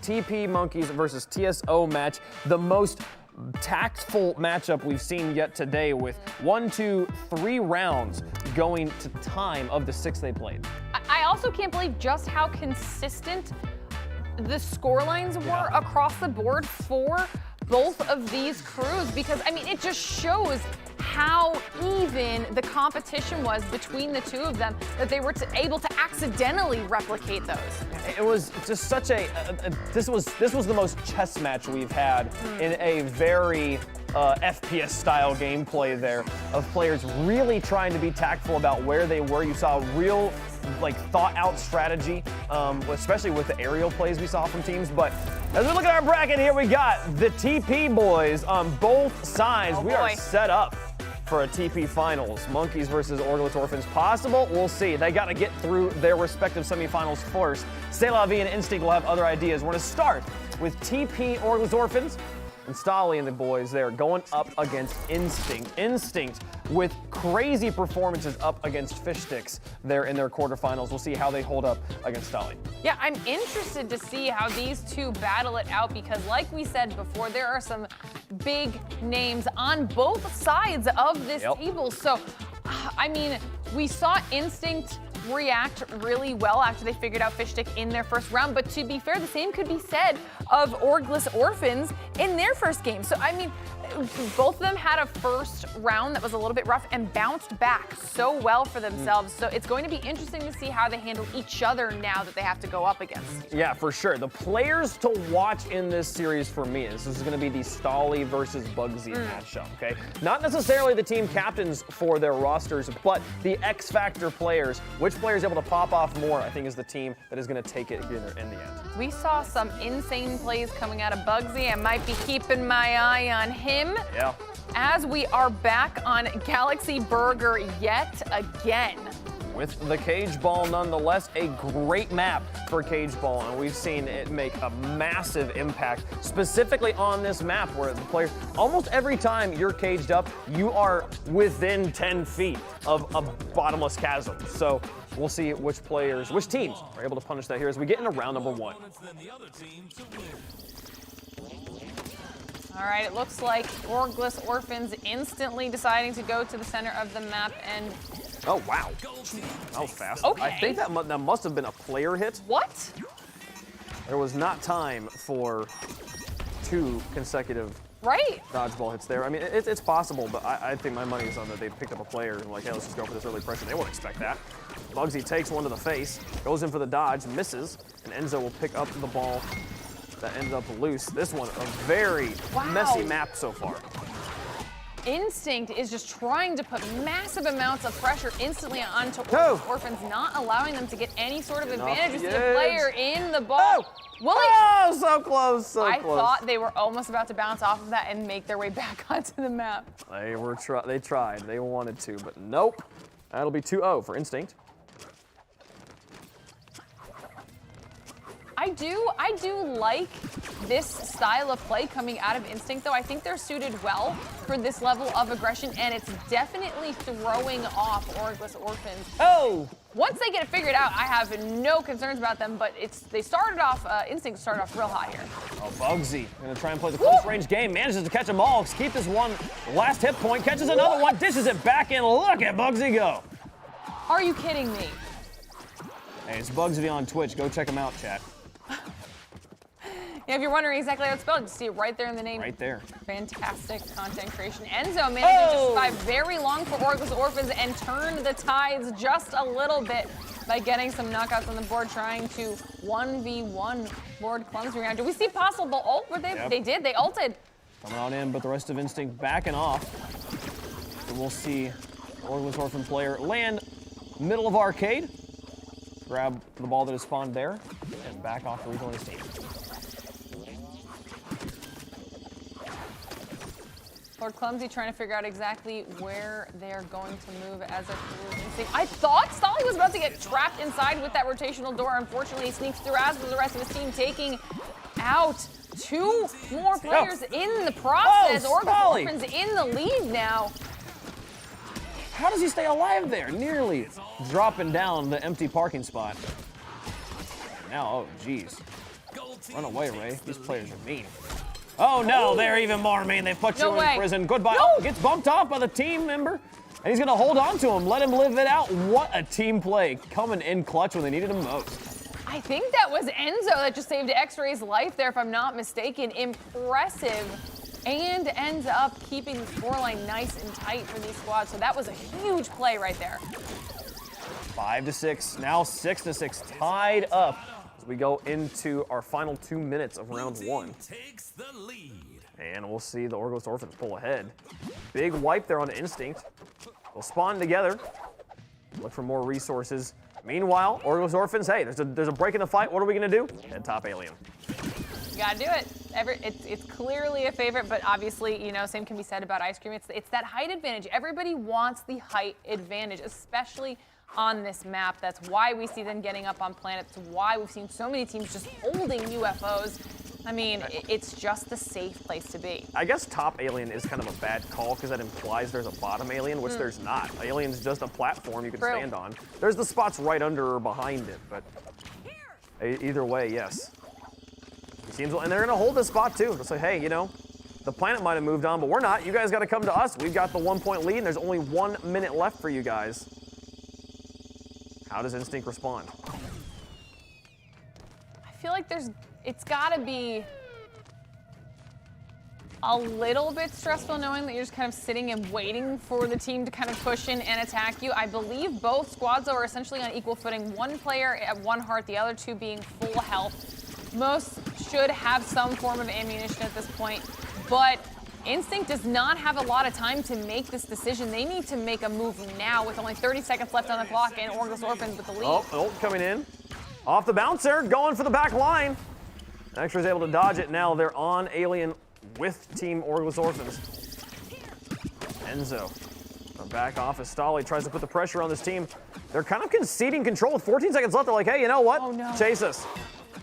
TP Monkeys versus TSO match. The most tactful matchup we've seen yet today, with 1, 2, 3 rounds going to time of the 6 they played. I also can't believe just how consistent the scorelines were across the board for both of these crews, because I mean, it just shows how even the competition was between the two of them, that they were able to accidentally replicate those. It was just such this was the most chess match we've had in a very FPS style gameplay there, of players really trying to be tactful about where they were. You saw real thought out strategy, especially with the aerial plays we saw from teams. But as we look at our bracket here, we got the TP boys on both sides. We are set up for a TP finals. Monkeys versus Orphans. Possible? We'll see. They got to get through their respective semifinals first. Salavi and Instinct will have other ideas. We're going to start with TP Orphans. And Stolly and the boys there going up against Instinct. Instinct with crazy performances up against Fish Sticks there in their quarterfinals. We'll see how they hold up against Stolly. Yeah, I'm interested to see how these two battle it out, because like we said before, there are some big names on both sides of this table. So, I mean, we saw Instinct react really well after they figured out Fish Stick in their first round, but to be fair, the same could be said of Orphans in their first game. So I mean, both of them had a first round that was a little bit rough and bounced back so well for themselves. So it's going to be interesting to see how they handle each other now that they have to go up against. Yeah, for sure. The players to watch in this series for me is this is going to be the Stolly versus Bugsy matchup, okay? Not necessarily the team captains for their rosters, but the X Factor players. Which player is able to pop off more, I think, is the team that is going to take it here in the end. We saw some insane plays coming out of Bugsy. I might be keeping my eye on him. Yeah. As we are back on Galaxy Burger yet again. With the Cage Ball, nonetheless, a great map for Cage Ball, and we've seen it make a massive impact, specifically on this map where the players, almost every time you're caged up, you are within 10 feet of a bottomless chasm. So we'll see which teams are able to punish that here as we get into round number 1. All right, it looks like Orphans instantly deciding to go to the center of the map and... Oh, wow. That was fast. Okay. I think that must have been a player hit. What? There was not time for 2 consecutive dodgeball hits there. I mean, it's possible, but I think my money is on that they picked up a player and like, hey, let's just go for this early pressure. They won't expect that. Bugsy takes one to the face, goes in for the dodge, misses, and Enzo will pick up the ball that ended up loose. This one, a very messy map so far. Instinct is just trying to put massive amounts of pressure instantly onto Orphans, not allowing them to get any sort of advantage. We see the player in the ball. Oh, so close, so close. I thought they were almost about to bounce off of that and make their way back onto the map. They tried, they wanted to, but nope. That'll be 2-0 for Instinct. I do like this style of play coming out of Instinct, though. I think they're suited well for this level of aggression, and it's definitely throwing off Orphans. Oh! Once they get it figured out, I have no concerns about them, but Instinct started off real high here. Oh, Bugsy gonna try and play the close range game, manages to catch them all, keep this one last hit point, catches another one, dishes it back in. Look at Bugsy go. Are you kidding me? Hey, it's Bugsy on Twitch. Go check him out, chat. Yeah, if you're wondering exactly how it's spelled, you see it right there in the name. Right there. Fantastic content creation. Enzo managed to survive very long for Orphans and turn the tides just a little bit by getting some knockouts on the board, trying to 1v1 Lord Clumsy around. Do we see possible ult? They did. They ulted. Coming on in, but the rest of Instinct backing off. So we'll see Orphan player land middle of arcade, grab the ball that is spawned there, and back off to rejoin his team. Lord Clumsy trying to figure out exactly where they're going to move as a group. I thought Stolly was about to get trapped inside with that rotational door. Unfortunately, he sneaks through as with the rest of his team, taking out 2 more players in the process. Orphans in the lead now. How does he stay alive there? Nearly dropping down the empty parking spot. Now, oh, geez. Run away, Ray. These players are mean. Oh, no, they're even more mean. They put you in prison. Goodbye. No. Oh, gets bumped off by the team member. And he's going to hold on to him. Let him live it out. What a team play. Coming in clutch when they needed him most. I think that was Enzo that just saved X-Ray's life there, if I'm not mistaken. Impressive. And ends up keeping the scoreline nice and tight for these squads. So that was a huge play right there. 5-6, now 6-6, tied up as we go into our final 2 minutes of round 1. And we'll see the Orphans pull ahead. Big wipe there on Instinct. They'll spawn together, look for more resources. Meanwhile, Orphans, hey, there's a break in the fight. What are we gonna do? Head top Alien. You gotta do it. It's clearly a favorite, but obviously, you know, same can be said about Ice Cream. It's that height advantage. Everybody wants the height advantage, especially on this map. That's why we see them getting up on planets. Why we've seen so many teams just holding UFOs. I mean, it's just the safe place to be. I guess top alien is kind of a bad call because that implies there's a bottom alien, which there's not. Alien's just a platform you can stand on. There's the spots right under or behind it, but either way, yes. It seems, and they're gonna hold this spot too. They'll say, hey, you know, the planet might have moved on, but we're not. You guys gotta come to us. We've got the 1-point lead and there's only 1 minute left for you guys. How does Instinct respond? I feel like it's gotta be a little bit stressful knowing that you're just kind of sitting and waiting for the team to kind of push in and attack you. I believe both squads are essentially on equal footing. One player at 1 heart, the other 2 being full health. Most should have some form of ammunition at this point, but Instinct does not have a lot of time to make this decision. They need to make a move now with only 30 seconds left on the clock and Orphans with the lead. Oh, coming in. Off the bouncer, going for the back line. Extra's able to dodge it. Now they're on Alien with Team Orphans. Enzo, from back off as Stolly tries to put the pressure on this team. They're kind of conceding control with 14 seconds left. They're like, hey, you know what? Oh, no. Chase us.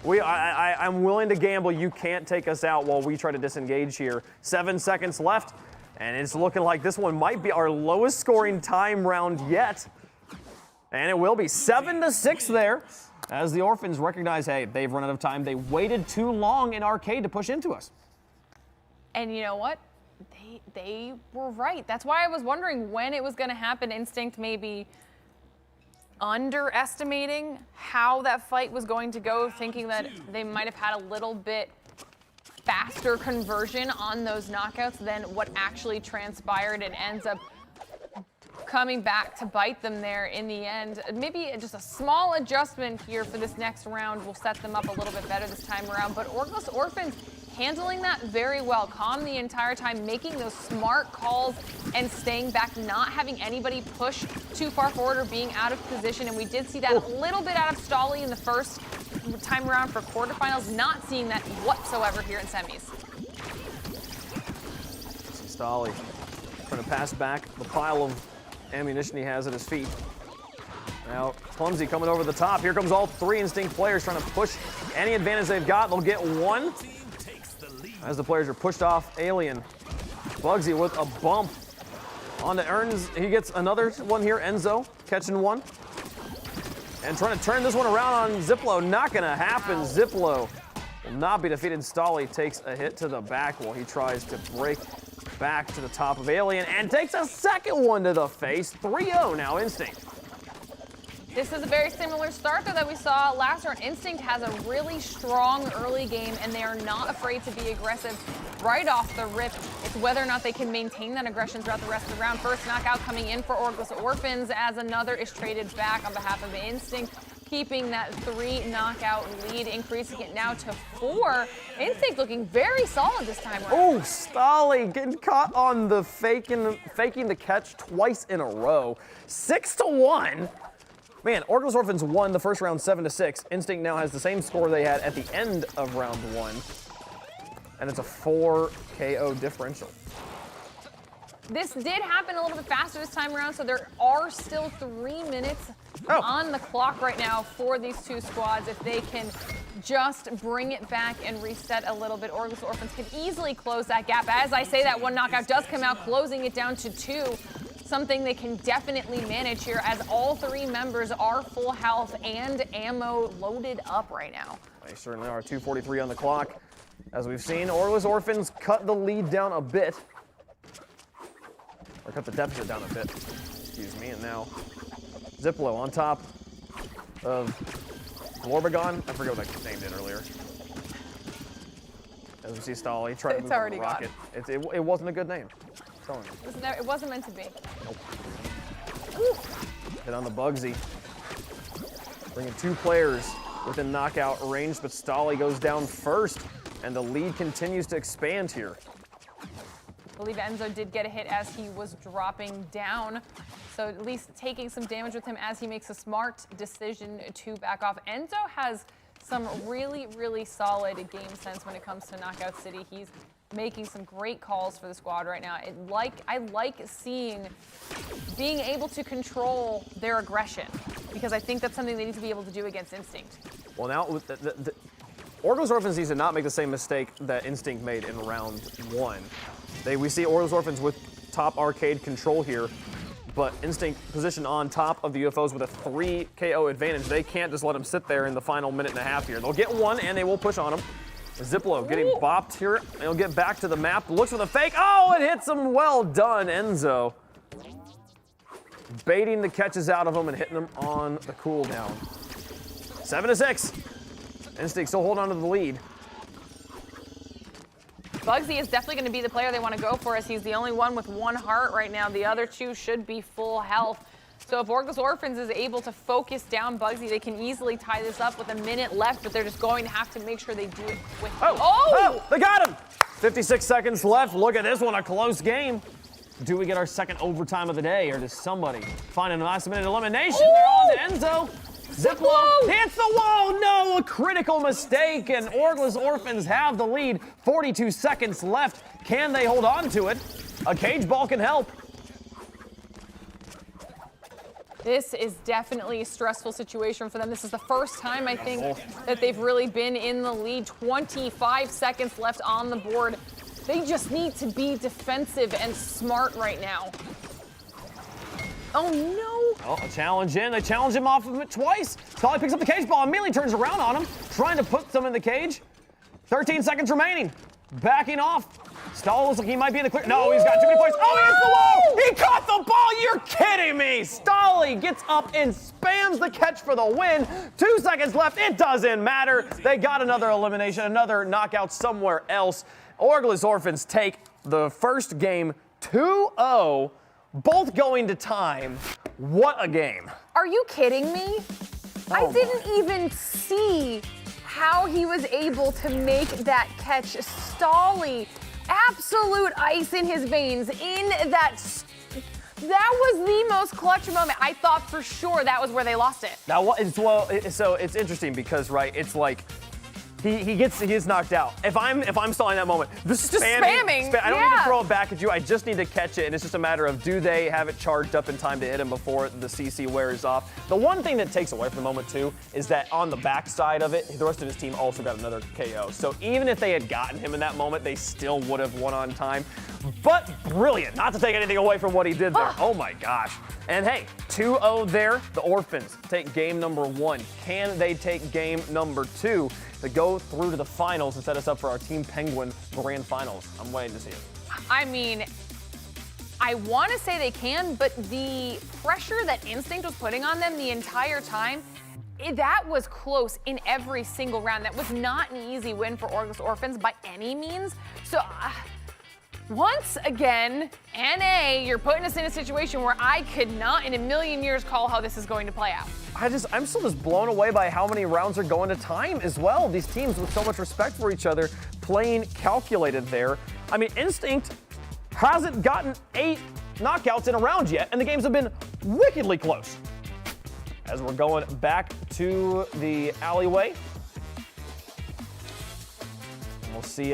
I'm willing to gamble. You can't take us out while we try to disengage here. 7 seconds left, and it's looking like this one might be our lowest scoring time round yet. And it will be 7-6 there as the Orphans recognize, hey, they've run out of time. They waited too long in arcade to push into us. And you know what? They were right. That's why I was wondering when it was going to happen. Instinct maybe underestimating how that fight was going to go, thinking that they might have had a little bit faster conversion on those knockouts than what actually transpired and ends up coming back to bite them there in the end. Maybe just a small adjustment here for this next round will set them up a little bit better this time around, but Orphans handling that very well, calm the entire time, making those smart calls and staying back, not having anybody push too far forward or being out of position. And we did see that a little bit out of Stolly in the first time around for quarterfinals, not seeing that whatsoever here in semis. Stolly trying to pass back the pile of ammunition he has at his feet. Now, Clumsy coming over the top. Here comes all 3 Instinct players trying to push any advantage they've got. They'll get 1. As the players are pushed off Alien. Bugsy with a bump onto Earns. He gets another one here. Enzo catching 1. And trying to turn this one around on Ziplo. Not gonna happen. Ziplo will not be defeated. Stolly takes a hit to the back while he tries to break back to the top of Alien and takes a second one to the face. 3-0 now, Instinct. This is a very similar start, though, that we saw last round. Instinct has a really strong early game, and they are not afraid to be aggressive right off the rip. It's whether or not they can maintain that aggression throughout the rest of the round. First knockout coming in for Orphans as another is traded back on behalf of Instinct, keeping that 3 knockout lead, increasing it now to 4. Instinct looking very solid this time around. Oh, Stolly getting caught on the faking the catch twice in a row. 6-1. Man, Orphans won the first round 7-6. Instinct now has the same score they had at the end of round 1. And it's a 4 KO differential. This did happen a little bit faster this time around, so there are still 3 minutes on the clock right now for these two squads. If they can just bring it back and reset a little bit, Orphans could easily close that gap. As I say that, one knockout does come out, closing it down to 2. Something they can definitely manage here, as all 3 members are full health and ammo loaded up right now. They certainly are. 2:43 on the clock. As we've seen, Orphans cut the lead down a bit. Or cut the deficit down a bit. Excuse me. And now Ziplo on top of Glorbagon. I forget what I named it earlier. As we see Stolly try to move the rocket. It wasn't a good name. It wasn't meant to be. Nope. Hit on the Bugsy. Bringing 2 players within knockout range, but Stolly goes down first, and the lead continues to expand here. I believe Enzo did get a hit as he was dropping down. So at least taking some damage with him as he makes a smart decision to back off. Enzo has some really, really solid game sense when it comes to Knockout City. He's making some great calls for the squad right now. I like seeing being able to control their aggression, because I think that's something they need to be able to do against Instinct. Well, now the Orphans needs to not make the same mistake that Instinct made in round 1. We see Orphans with top arcade control here, but Instinct positioned on top of the UFOs with a 3 KO advantage. They can't just let them sit there in the final minute and a half here. They'll get 1 and they will push on them. Ziplo getting bopped here. They'll get back to the map. Looks for the fake. Oh, it hits him. Well done, Enzo. Baiting the catches out of him and hitting them on the cooldown. 7-6. Instinct still holding on to the lead. Bugsy is definitely going to be the player they want to go for, as he's the only one with 1 heart right now. The other 2 should be full health. So if Orphans is able to focus down Bugsy, they can easily tie this up with a minute left, but they're just going to have to make sure they do it with... Oh, they got him! 56 seconds left. Look at this one, a close game. Do we get our second overtime of the day, or does somebody find a last-minute elimination? They're on to Enzo. Ziplo hits the wall. No, a critical mistake, and Orphans have the lead. 42 seconds left. Can they hold on to it? A cage ball can help. This is definitely a stressful situation for them. This is the first time, I think, that they've really been in the lead. 25 seconds left on the board. They just need to be defensive and smart right now. Oh, no. Oh, a challenge in. They challenge him off of it twice. Stolly picks up the cage ball, immediately turns around on him, trying to put them in the cage. 13 seconds remaining. Backing off. Stolly looks like he might be in the clear. No, he's got too many points. Oh, he hits the wall! He caught the ball! You're kidding me! Stolly gets up and spams the catch for the win. 2 seconds left. It doesn't matter. They got another elimination, another knockout somewhere else. Orphans take the first game 2-0, both going to time. What a game. Are you kidding me? I didn't even see how he was able to make that catch. Stolly, absolute ice in his veins in that. That was the most clutch moment. I thought for sure that was where they lost it. Now, so it's interesting because, right, it's like he gets knocked out. If I'm stalling that moment, this is just spamming. I don't need to throw it back at you. I just need to catch it, and it's just a matter of, do they have it charged up in time to hit him before the CC wears off? The one thing that takes away from the moment too is that on the backside of it, the rest of his team also got another KO. So even if they had gotten him in that moment, they still would have won on time. But brilliant, not to take anything away from what he did there. Oh my gosh. And hey, 2-0 there. The Orphans take game number 1. Can they take game number 2 to go through to the finals and set us up for our Team Penguin Grand Finals? I'm waiting to see it. I mean, I want to say they can, but the pressure that Instinct was putting on them the entire time, that was close in every single round. That was not an easy win for Orphans by any means. So once again, NA, you're putting us in a situation where I could not in a million years call how this is going to play out. I'm still just blown away by how many rounds are going to time as well. These teams with so much respect for each other, playing calculated there. I mean, Instinct hasn't gotten 8 knockouts in a round yet, and the games have been wickedly close. As we're going back to the alleyway, and we'll see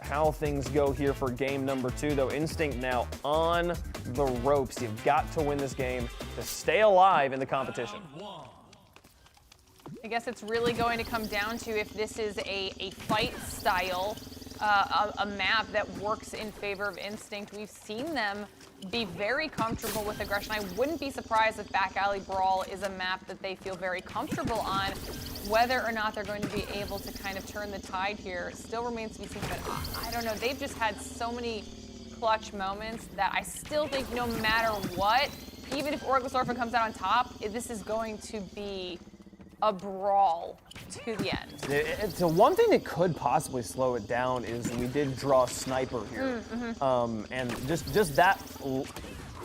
how things go here for game number 2, though. Instinct now on the ropes. You've got to win this game to stay alive in the competition. I guess it's really going to come down to if this is a fight style, a map that works in favor of Instinct. We've seen them be very comfortable with aggression. I wouldn't be surprised if Back Alley Brawl is a map that they feel very comfortable on. Whether or not they're going to be able to kind of turn the tide here still remains to be seen, but I don't know. They've just had so many clutch moments that I still think no matter what, even if Orphans comes out on top, this is going to be a brawl to the end. So one thing that could possibly slow it down is we did draw Sniper here. And just that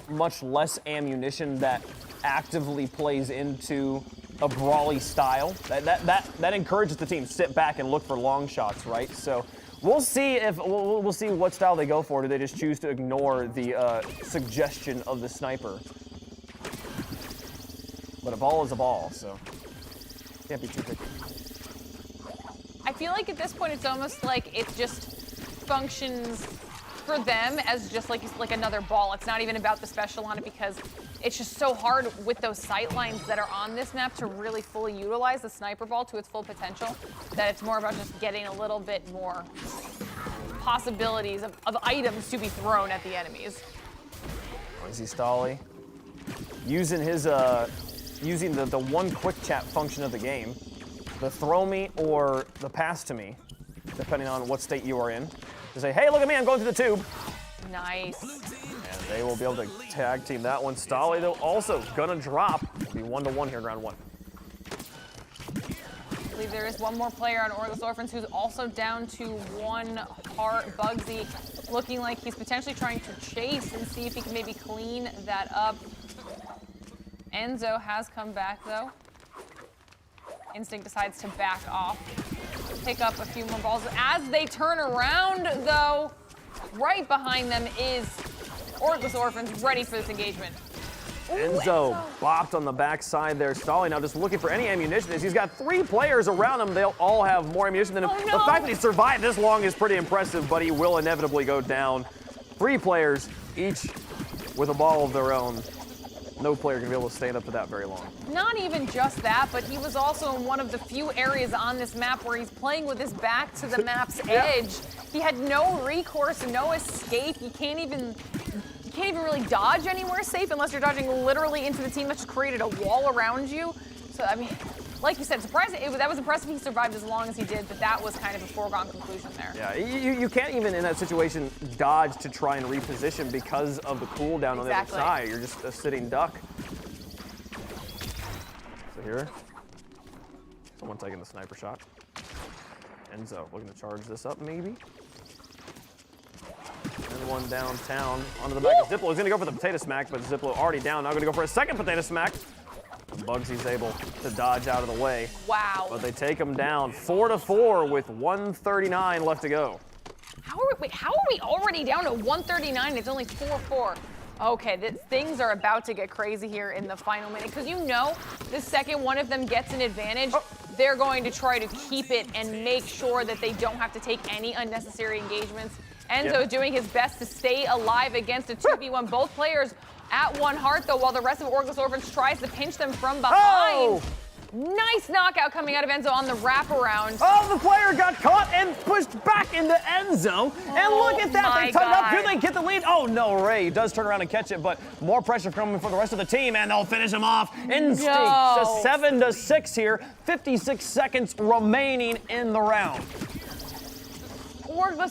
much less ammunition that actively plays into a brawly style, that encourages the team to sit back and look for long shots, right? So we'll see if we'll see what style they go for. Do they just choose to ignore the suggestion of the Sniper? But a ball is a ball, so can't be too picky. I feel like at this point it's almost like it just functions for them as just like another ball. It's not even about the special on it because it's just so hard with those sight lines that are on this map to really fully utilize the Sniper ball to its full potential, that it's more about just getting a little bit more possibilities of items to be thrown at the enemies. Easy Stolly using his using the one quick chat function of the game, the throw me or the pass to me, depending on what state you are in, to say, hey, look at me, I'm going to the tube. Nice. And they will be able to tag team that one. Stolly, though, also gonna drop. It'll be 1-1 here, round 1. I believe there is one more player on Orphans who's also down to 1 heart. Bugsy looking like he's potentially trying to chase and see if he can maybe clean that up. Enzo has come back, though. Instinct decides to back off, pick up a few more balls. As they turn around, though, right behind them is Orphans ready for this engagement. Enzo bopped on the backside there. Stolly now just looking for any ammunition. As he's got 3 players around him, they'll all have more ammunition than him. Oh, no. The fact that he survived this long is pretty impressive, but he will inevitably go down. 3 players, each with a ball of their own. No player can be able to stand up to that very long. Not even just that, but he was also in one of the few areas on this map where he's playing with his back to the map's edge. He had no recourse, no escape. You can't even really dodge anywhere safe unless you're dodging literally into the team that just created a wall around you. So, I mean, like you said, that was impressive he survived as long as he did, but that was kind of a foregone conclusion there. Yeah, you can't even in that situation dodge to try and reposition because of the cooldown on the other side. You're just a sitting duck. So here, someone taking the sniper shot. Enzo looking to charge this up maybe. And one downtown onto the back of Ziplo. He's gonna go for the potato smack, but Ziplo already down. Now gonna go for a second potato smack. Bugsy's able to dodge out of the way. Wow. But they take him down 4-4 with 1:39 left to go. How are we already down to 139? It's only 4-4. Okay, things are about to get crazy here in the final minute, because you know the second one of them gets an advantage, they're going to try to keep it and make sure that they don't have to take any unnecessary engagements. Enzo doing his best to stay alive against a 2v1. Both players at 1 heart, though, while the rest of Orphans tries to pinch them from behind. Nice knockout coming out of Enzo on the wraparound. Oh, the player got caught and pushed back into Enzo. And look at that, they tied up. Here they get the lead. Oh, no, Ray does turn around and catch it, but more pressure coming for the rest of the team, and they'll finish him off. Instinct, just 7-6 here. 56 seconds remaining in the round.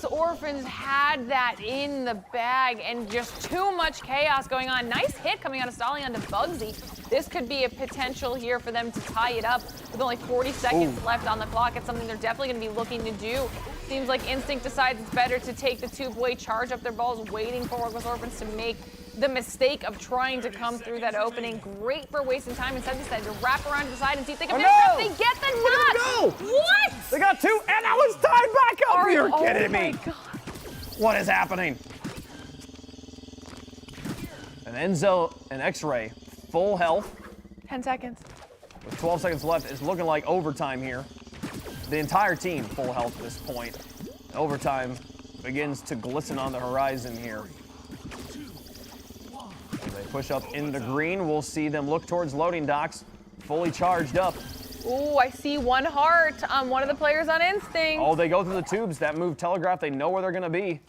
Orphans had that in the bag, and just too much chaos going on. Nice hit coming out of Stolly onto Bugsy. This could be a potential here for them to tie it up with only 40 seconds left on the clock. It's something they're definitely going to be looking to do. Seems like Instinct decides it's better to take the tube-way, charge up their balls, waiting for Orphans to make the mistake of trying to come through that opening. Great for wasting time. Instead, they decided to wrap around to the side and see if they can They get the nut! What? They got 2, and now it's tied back up. You're kidding me. God. What is happening? And Enzo and X-Ray, full health. 10 seconds. With 12 seconds left, it's looking like overtime here. The entire team full health at this point. Overtime begins to glisten on the horizon here. As they push up into green, we'll see them look towards loading docks, fully charged up. Ooh, I see one heart on one of the players on Instinct. Oh, they go through the tubes. That move telegraphed. They know where they're going to be.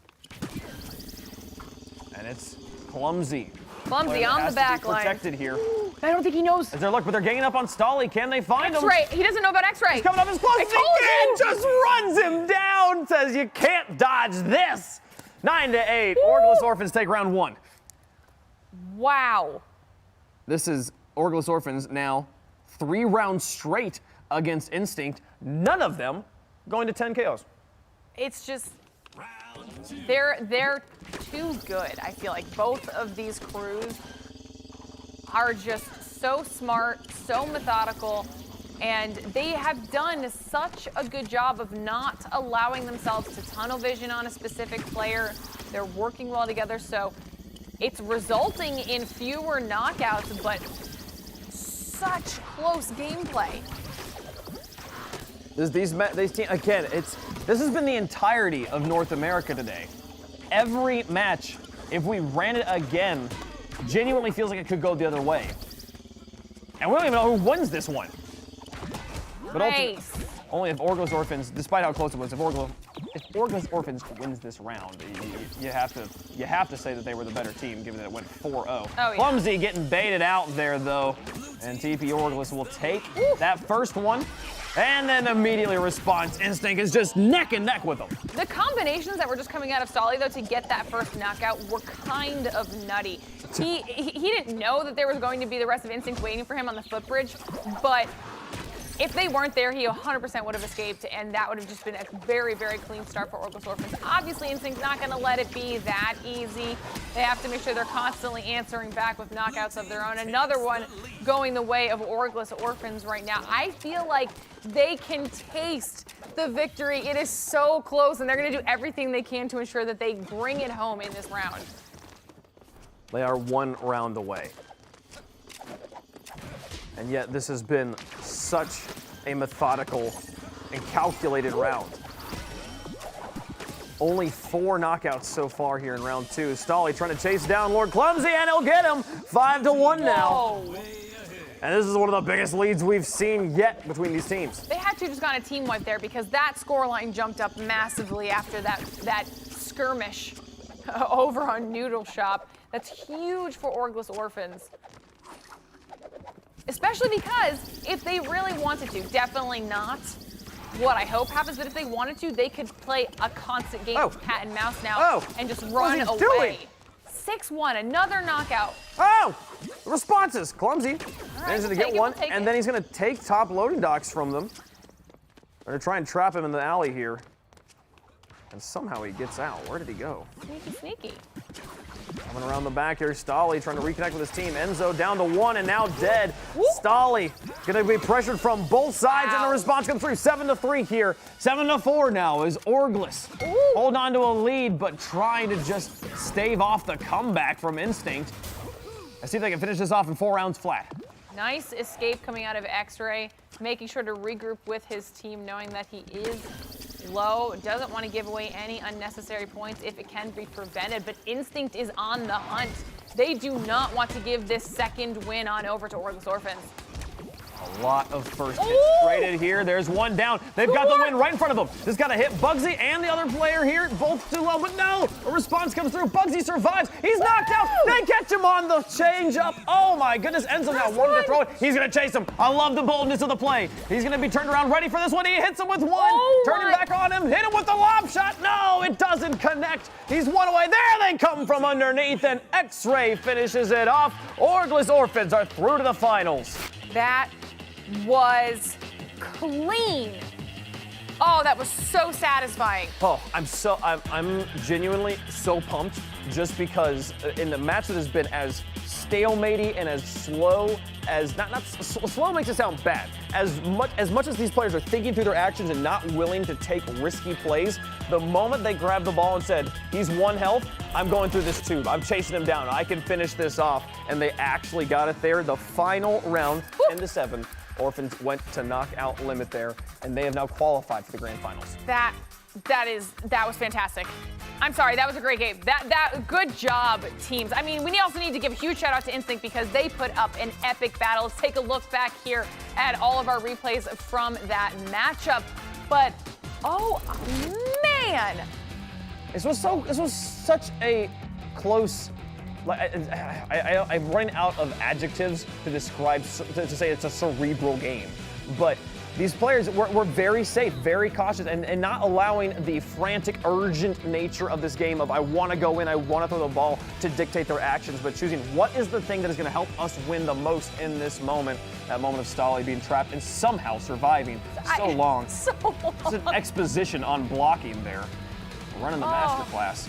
And it's Clumsy. Clumsy on the back line. Protected here. I don't think he knows. Is there luck, but they're ganging up on Stolly. Can they find him? X-ray. He doesn't know about X-ray. He's coming up as close as he can. Just runs him down. Says you can't dodge this. 9-8. Orgless Orphans take round 1. Wow. This is Orgless Orphans now 3 rounds straight against Instinct. None of them going to 10 KOs. It's just, they're too good. I feel like both of these crews are just so smart, so methodical, and they have done such a good job of not allowing themselves to tunnel vision on a specific player. They're working well together, so it's resulting in fewer knockouts, but such close gameplay. These teams, again, this has been the entirety of North America today. Every match, if we ran it again, genuinely feels like it could go the other way. And we don't even know who wins this one. But Nice. only if Orgless Orphans, despite how close it was, if Orgless Orphans wins this round, you have to say that they were the better team, given that it went 4-0. Oh, yeah. Clumsy getting baited out there, though, and TP Orgless will take that first one, and then immediately response. Instinct is just neck and neck with them. The combinations that were just coming out of Stolly, though, to get that first knockout were kind of nutty. He didn't know that there was going to be the rest of Instinct waiting for him on the footbridge, but if they weren't there, he 100% would have escaped, and that would have just been a very, very clean start for Orgless Orphans. Obviously, Instinct's not going to let it be that easy. They have to make sure they're constantly answering back with knockouts of their own. Another one going the way of Orgless Orphans right now. I feel like they can taste the victory. It is so close, and they're going to do everything they can to ensure that they bring it home in this round. They are 1 round away. And yet this has been such a methodical and calculated round. Only 4 knockouts so far here in round 2. Stolly trying to chase down Lord Clumsy, and he'll get him. 5-1 now. And this is one of the biggest leads we've seen yet between these teams. They had to have just gone a team wipe there because that scoreline jumped up massively after that skirmish over on Noodle Shop. That's huge for Orgless Orphans. Especially because if they really wanted to, definitely not what I hope happens, but if they wanted to, they could play a constant game of cat and mouse now and just run away. 6-1, another knockout. Oh! Responses. Clumsy. Right, He's going to get one, and then he's going to take top loading docks from them. They're going to try and trap him in the alley here. And somehow he gets out. Where did he go? Sneaky, sneaky. Coming around the back here, Stolly trying to reconnect with his team. Enzo down to 1 and now dead. Stolly going to be pressured from both sides, and the response comes through. 7-3 here. 7-4 now is Orgless. Hold on to a lead, but trying to just stave off the comeback from Instinct. Let's see if they can finish this off in 4 rounds flat. Nice escape coming out of X-Ray, making sure to regroup with his team, knowing that he is low, doesn't want to give away any unnecessary points if it can be prevented, but Instinct is on the hunt. They do not want to give this second win on over to Orgless Orphans. A lot of first hits traded here. There's one down. They've got the win right in front of them. Just got to hit Bugsy and the other player here. Both too low, but no! A response comes through. Bugsy survives. He's knocked out. They catch him on the change up. Oh my goodness. Enzo now wanted to throw it. He's going to chase him. I love the boldness of the play. He's going to be turned around ready for this one. He hits him with one. Turn him back on him. Hit him with the lob shot. No, it doesn't connect. He's 1 away. There they come from underneath, and X-Ray finishes it off. Orgless Orphans are through to the finals. That was clean. Oh, that was so satisfying. Oh, I'm genuinely so pumped just because in the match that has been as stalematy and as slow as, slow makes it sound bad. As much as these players are thinking through their actions and not willing to take risky plays, the moment they grabbed the ball and said, he's 1 health, I'm going through this tube. I'm chasing him down. I can finish this off. And they actually got it there. The final round, 10-7. Orphans went to knockout limit there, and they have now qualified for the grand finals. That That was fantastic. I'm sorry, that was a great game. Good job, teams. I mean, we also need to give a huge shout out to Instinct because they put up an epic battle. Let's take a look back here at all of our replays from that matchup. But oh man, this was such a close. I'm running out of adjectives to describe to say it's a cerebral game, but. These players were very safe, very cautious, and not allowing the frantic, urgent nature of this game of I want to go in, I want to throw the ball to dictate their actions, but choosing what is the thing that is going to help us win the most in this moment, that moment of Stali being trapped and somehow surviving so long. So long. It's an exposition on blocking there. Running the masterclass.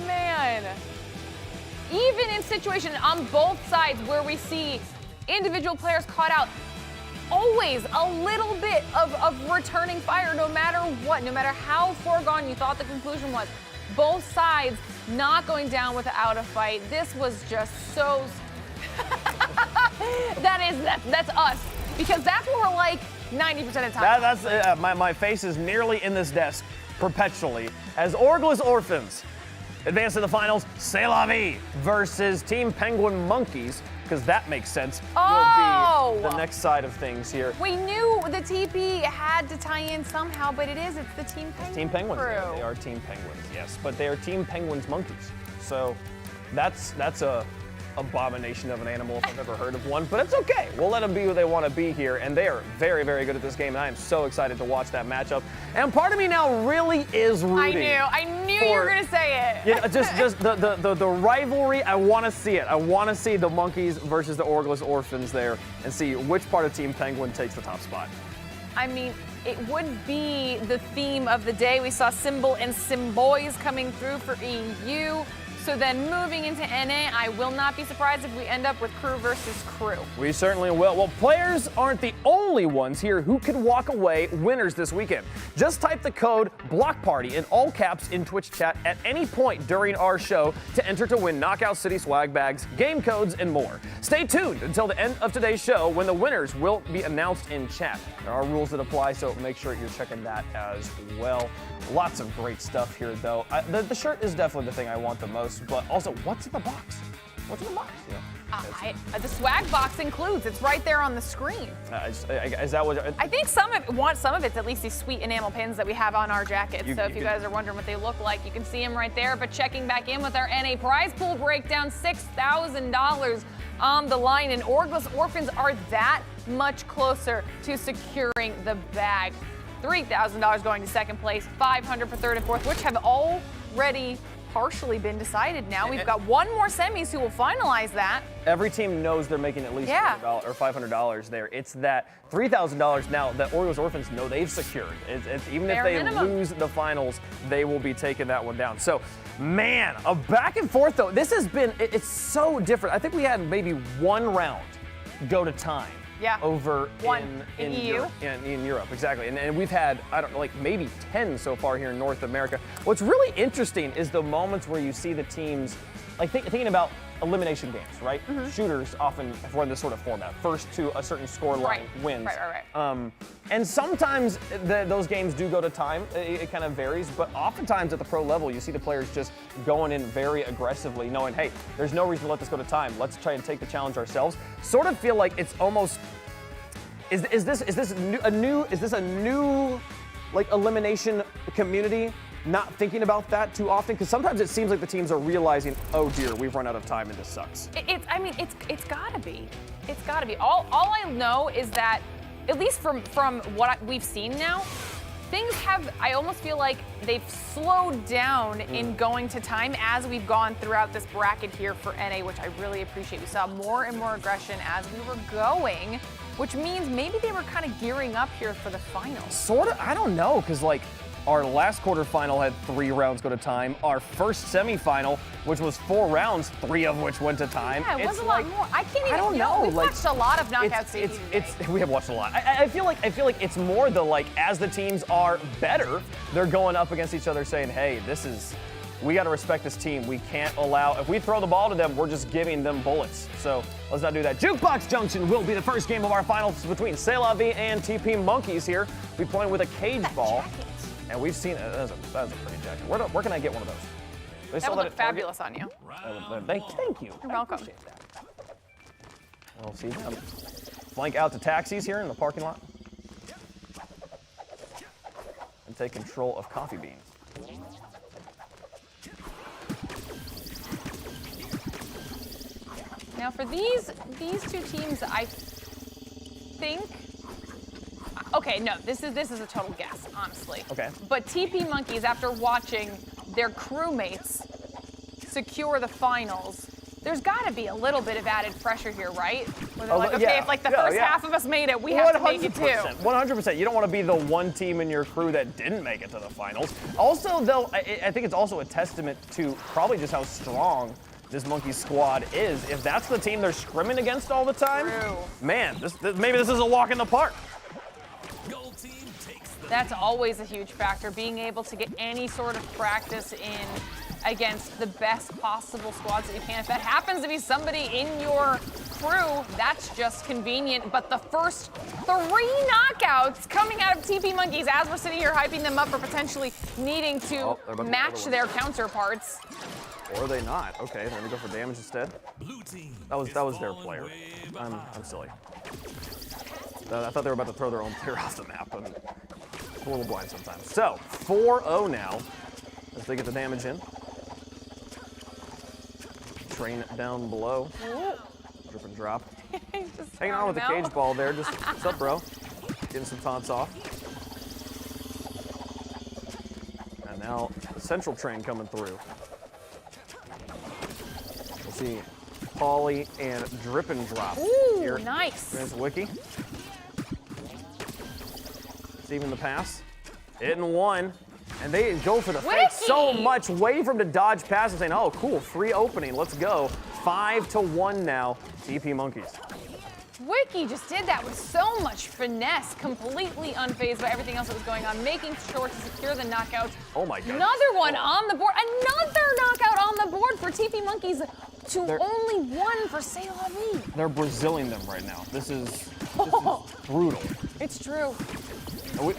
Man. Even in situations on both sides where we see individual players caught out, always a little bit of returning fire no matter what, no matter how foregone you thought the conclusion was. Both sides not going down without a fight. This was just so... that's us. Because that's what we're like 90% of the time. That's my face is nearly in this desk perpetually as Orphans advance to the finals. Salavi versus Team Penguin Monkeys, because that makes sense. Will be the next side of things here. We knew the TP had to tie in somehow, but it's the Team Penguins. Team Penguins. Crew. Yeah, they are Team Penguins, yes, but they are Team Penguins Monkeys. So that's a abomination of an animal if I've ever heard of one, but it's okay. We'll let them be who they want to be here, and they are very, very good at this game, and I am so excited to watch that matchup. And part of me now really is rooting. I knew you were gonna say it. Yeah, just the rivalry. I want to see it. I want to see the Monkeys versus the Orphans there, and see which part of Team Penguin takes the top spot. I mean, it would be the theme of the day. We saw Symbol and Symboys coming through for EU. So then moving into NA, I will not be surprised if we end up with crew versus crew. We certainly will. Well, players aren't the only ones here who could walk away winners this weekend. Just type the code BLOCKPARTY in all caps in Twitch chat at any point during our show to enter to win Knockout City swag bags, game codes, and more. Stay tuned until the end of today's show when the winners will be announced in chat. There are rules that apply, so make sure you're checking that as well. Lots of great stuff here, though. The shirt is definitely the thing I want the most, but also, what's in the box? What's in the box? The swag box includes. It's right there on the screen. Is that what? I think some of it's at least these sweet enamel pins that we have on our jackets. So if you guys are wondering what they look like, you can see them right there. But checking back in with our NA prize pool breakdown, $6,000 on the line, and Orphans are that much closer to securing the bag. $3,000 going to second place, $500 for third and fourth, which have already partially been decided now. We've got one more semis who will finalize that. Every team knows they're making at least $400 or $500 there. It's that $3,000 now that Orphans know they've secured. Even if they lose the finals, they will be taking that one down. So, man, a back and forth though. This has been, it's so different. I think we had maybe one round go to time. Yeah. Over in EU. In Europe, exactly. And we've had, I don't know, like maybe 10 so far here in North America. What's really interesting is the moments where you see the teams, like thinking about elimination games, right? Mm-hmm. Shooters often run this sort of format. First to a certain score line wins. Right. And sometimes those games do go to time. It kind of varies, but oftentimes at the pro level, you see the players just going in very aggressively, knowing, hey, there's no reason to let this go to time. Let's try and take the challenge ourselves. Sort of feel like it's almost, is this a new like elimination community? Not thinking about that too often, because sometimes it seems like the teams are realizing, oh dear, we've run out of time and this sucks. It's gotta be. It's gotta be. All I know is that, at least from what we've seen now, things have, I almost feel like they've slowed down in going to time as we've gone throughout this bracket here for NA, which I really appreciate. We saw more and more aggression as we were going, which means maybe they were kind of gearing up here for the finals. Sort of, I don't know, because like, our last quarterfinal had 3 rounds go to time. Our first semifinal, which was 4 rounds, 3 of which went to time. Yeah, it was a lot more. I can't even. I don't know. We've watched a lot of knockout series. We have watched a lot. I feel like it's more the like as the teams are better, they're going up against each other, saying, "Hey, we got to respect this team. We can't allow if we throw the ball to them, we're just giving them bullets. So let's not do that." Jukebox Junction will be the first game of our finals between Salavi and TP Monkeys here. We'll be playing with a cage ball. And we've seen, that's a pretty jacket. Where can I get one of those? They That would look fabulous on you. Thank you. You're welcome. We'll see them flank out to taxis here in the parking lot. And take control of Coffee Bean. Now for these two teams, I think. Okay, no, this is a total guess, honestly. Okay. But TP Monkeys, after watching their crewmates secure the finals, there's got to be a little bit of added pressure here, right? Where they're like, okay, if like the first half of us made it, we have to make it too. 100%. You don't want to be the one team in your crew that didn't make it to the finals. Also, though, I think it's also a testament to probably just how strong this Monkey squad is. If that's the team they're scrimming against all the time, man, maybe this is a walk in the park. That's always a huge factor, being able to get any sort of practice in against the best possible squads that you can. If that happens to be somebody in your crew, that's just convenient. But the first 3 knockouts coming out of TP Monkeys as we're sitting here hyping them up for potentially needing to match their counterparts. Or are they not? Okay, they're gonna go for damage instead. That was their player. I'm silly. I thought they were about to throw their own player off the map. I'm a little blind sometimes. So 4-0 now as they get the damage in. Train down below. Drip and drop. Hanging on with the cage ball there. Just what's up, bro? Getting some taunts off. And now the central train coming through. We'll see Pauly and Drip and Drop. Ooh, here. nice. There's Wiki. Receiving the pass. Hitting one. And they go for the fake so much, waiting for him to dodge pass and saying, oh, cool, free opening, let's go. 5-1 now, TP Monkeys. Wiki just did that with so much finesse, completely unfazed by everything else that was going on, making sure to secure the knockouts. Oh my God. Another one on the board, another knockout on the board for TP Monkeys to only one for Salavi. They're Brazilian them right now. This is brutal. It's true.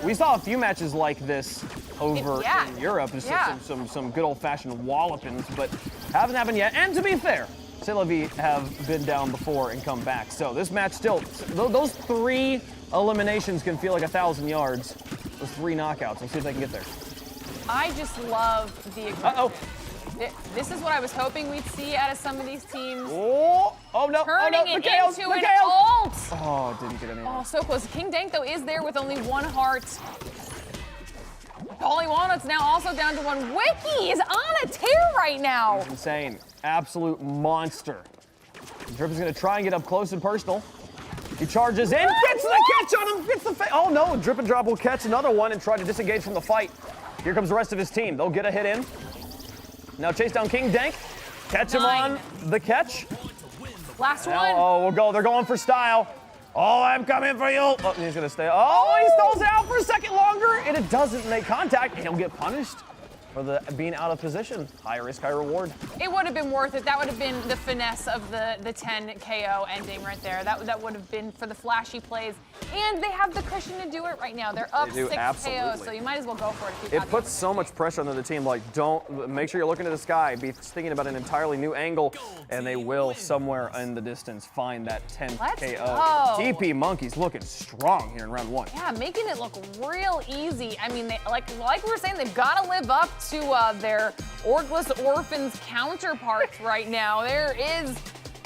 We saw a few matches like this over in Europe. There's some good old-fashioned wallopings, but haven't happened yet. And to be fair, Salavi have been down before and come back. So this match still, those 3 eliminations can feel like 1,000 yards. Those 3 knockouts. Let's see if they can get there. I just love the This is what I was hoping we'd see out of some of these teams. Oh no! Turning it into an ult. Oh, didn't get anyone. Oh, so close. King Dank, though, is there with only 1 heart. Pauly Walnut's now also down to 1. Wiki is on a tear right now. He's insane. Absolute monster. Drip is going to try and get up close and personal. He charges in, gets the catch on him, gets the oh no, Drip and Drop will catch another one and try to disengage from the fight. Here comes the rest of his team. They'll get a hit in. Now chase down King Dank. Catch him on the catch. Last now, one. Oh, we'll go. They're going for style. Oh, I'm coming for you. Oh, he's going to stay. Oh, he stalls out for a second longer, and it doesn't make contact. He'll get punished for being out of position. High risk, high reward. It would have been worth it. That would have been the finesse of the 10 KO ending right there. That would have been for the flashy plays. And they have the cushion to do it right now. They're up 6 KOs, so you might as well go for it. It puts so much pressure on the team. Like, make sure you're looking to the sky. Be thinking about an entirely new angle, and they will somewhere in the distance find that 10th KO. TP Monkeys looking strong here in round 1. Yeah, making it look real easy. I mean, like we were saying, they've got to live up to their Orgless Orphans counterparts right now. There is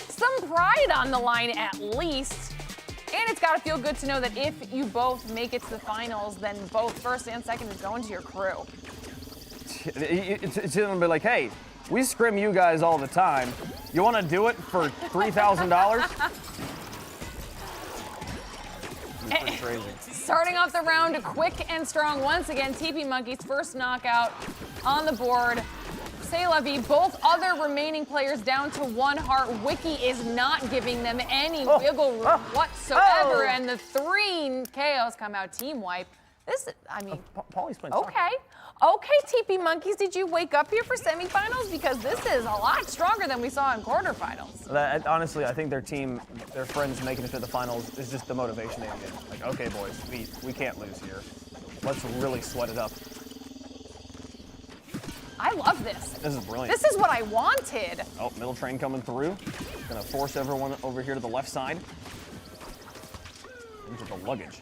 some pride on the line at least. And it's got to feel good to know that if you both make it to the finals, then both first and second is going to your crew. It's going to be like, hey, we scrim you guys all the time. You want to do it for $3,000? Pretty crazy. Starting off the round quick and strong once again. TP Monkeys first knockout on the board. Salavi, both other remaining players down to 1 heart. Wiki is not giving them any wiggle room whatsoever, and the 3 KOs come out team wipe. This, I mean, Pauly's playing Okay, TP Monkeys, did you wake up here for semifinals? Because this is a lot stronger than we saw in quarterfinals. Honestly, I think their team, their friends making it to the finals is just the motivation they get. Like, okay, boys, we can't lose here. Let's really sweat it up. I love this. This is brilliant. This is what I wanted. Oh, middle train coming through. Gonna force everyone over here to the left side. Into the luggage.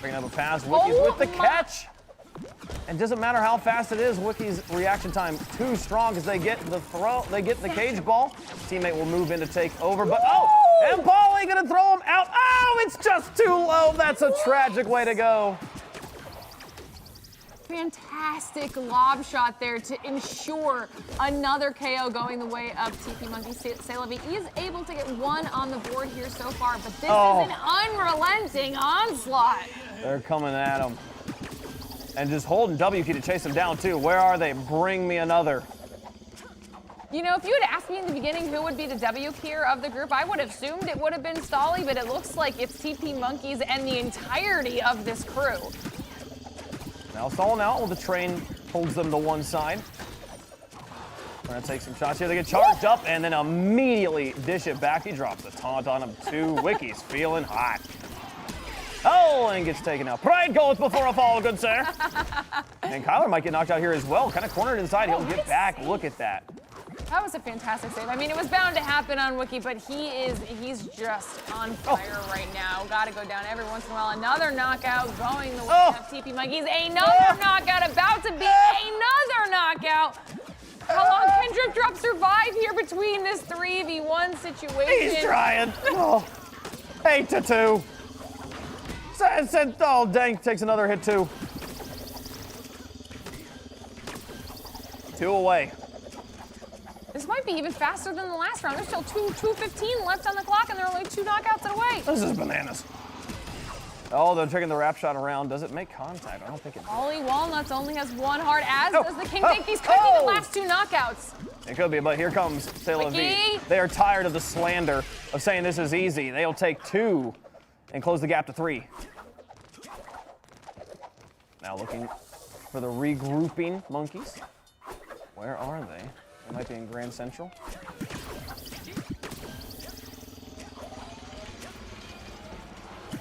Bringing up a pass. Wiki's with the catch. And doesn't matter how fast it is, Wiki's reaction time too strong as they get the throw, they get the cage ball. Teammate will move in to take over, but and Paulie gonna throw him out. Oh, it's just too low. That's a tragic way to go. Fantastic lob shot there to ensure another KO going the way of TP Monkey. Salavi is able to get one on the board here so far, but this is an unrelenting onslaught. They're coming at him. And just holding W key to chase them down too. Where are they? Bring me another. You know, if you had asked me in the beginning who would be the W keyer of the group, I would have assumed it would have been Stolly, but it looks like it's TP Monkeys and the entirety of this crew. Now stalling out while the train holds them to one side. We're gonna take some shots here. They get charged up and then immediately dish it back. He drops a taunt on him too. Wiki's feeling hot. Oh, and gets taken out. Pride goes before a fall, good sir. And Kyler might get knocked out here as well. Kind of cornered inside. He'll get back. Look at that. That was a fantastic save. I mean, it was bound to happen on Wiki, but he's just on fire right now. Got to go down every once in a while. Another knockout going the way of TP Monkeys. Another knockout about to be another knockout. How long can Drip Drop survive here between this 3v1 situation? He's trying. 8-2. Oh, dang, takes another hit too. 2 away. This might be even faster than the last round. There's still 2:15 left on the clock, and they're only 2 knockouts away. This is bananas. Oh, they're taking the wrap shot around. Does it make contact? I don't think it does. Ollie Walnuts only has 1 heart, as does the King Bake. These could be the last 2 knockouts. It could be, but here comes Salavi. They are tired of the slander of saying this is easy. They'll take 2 and close the gap to 3. Now looking for the regrouping Monkeys. Where are they? They might be in Grand Central.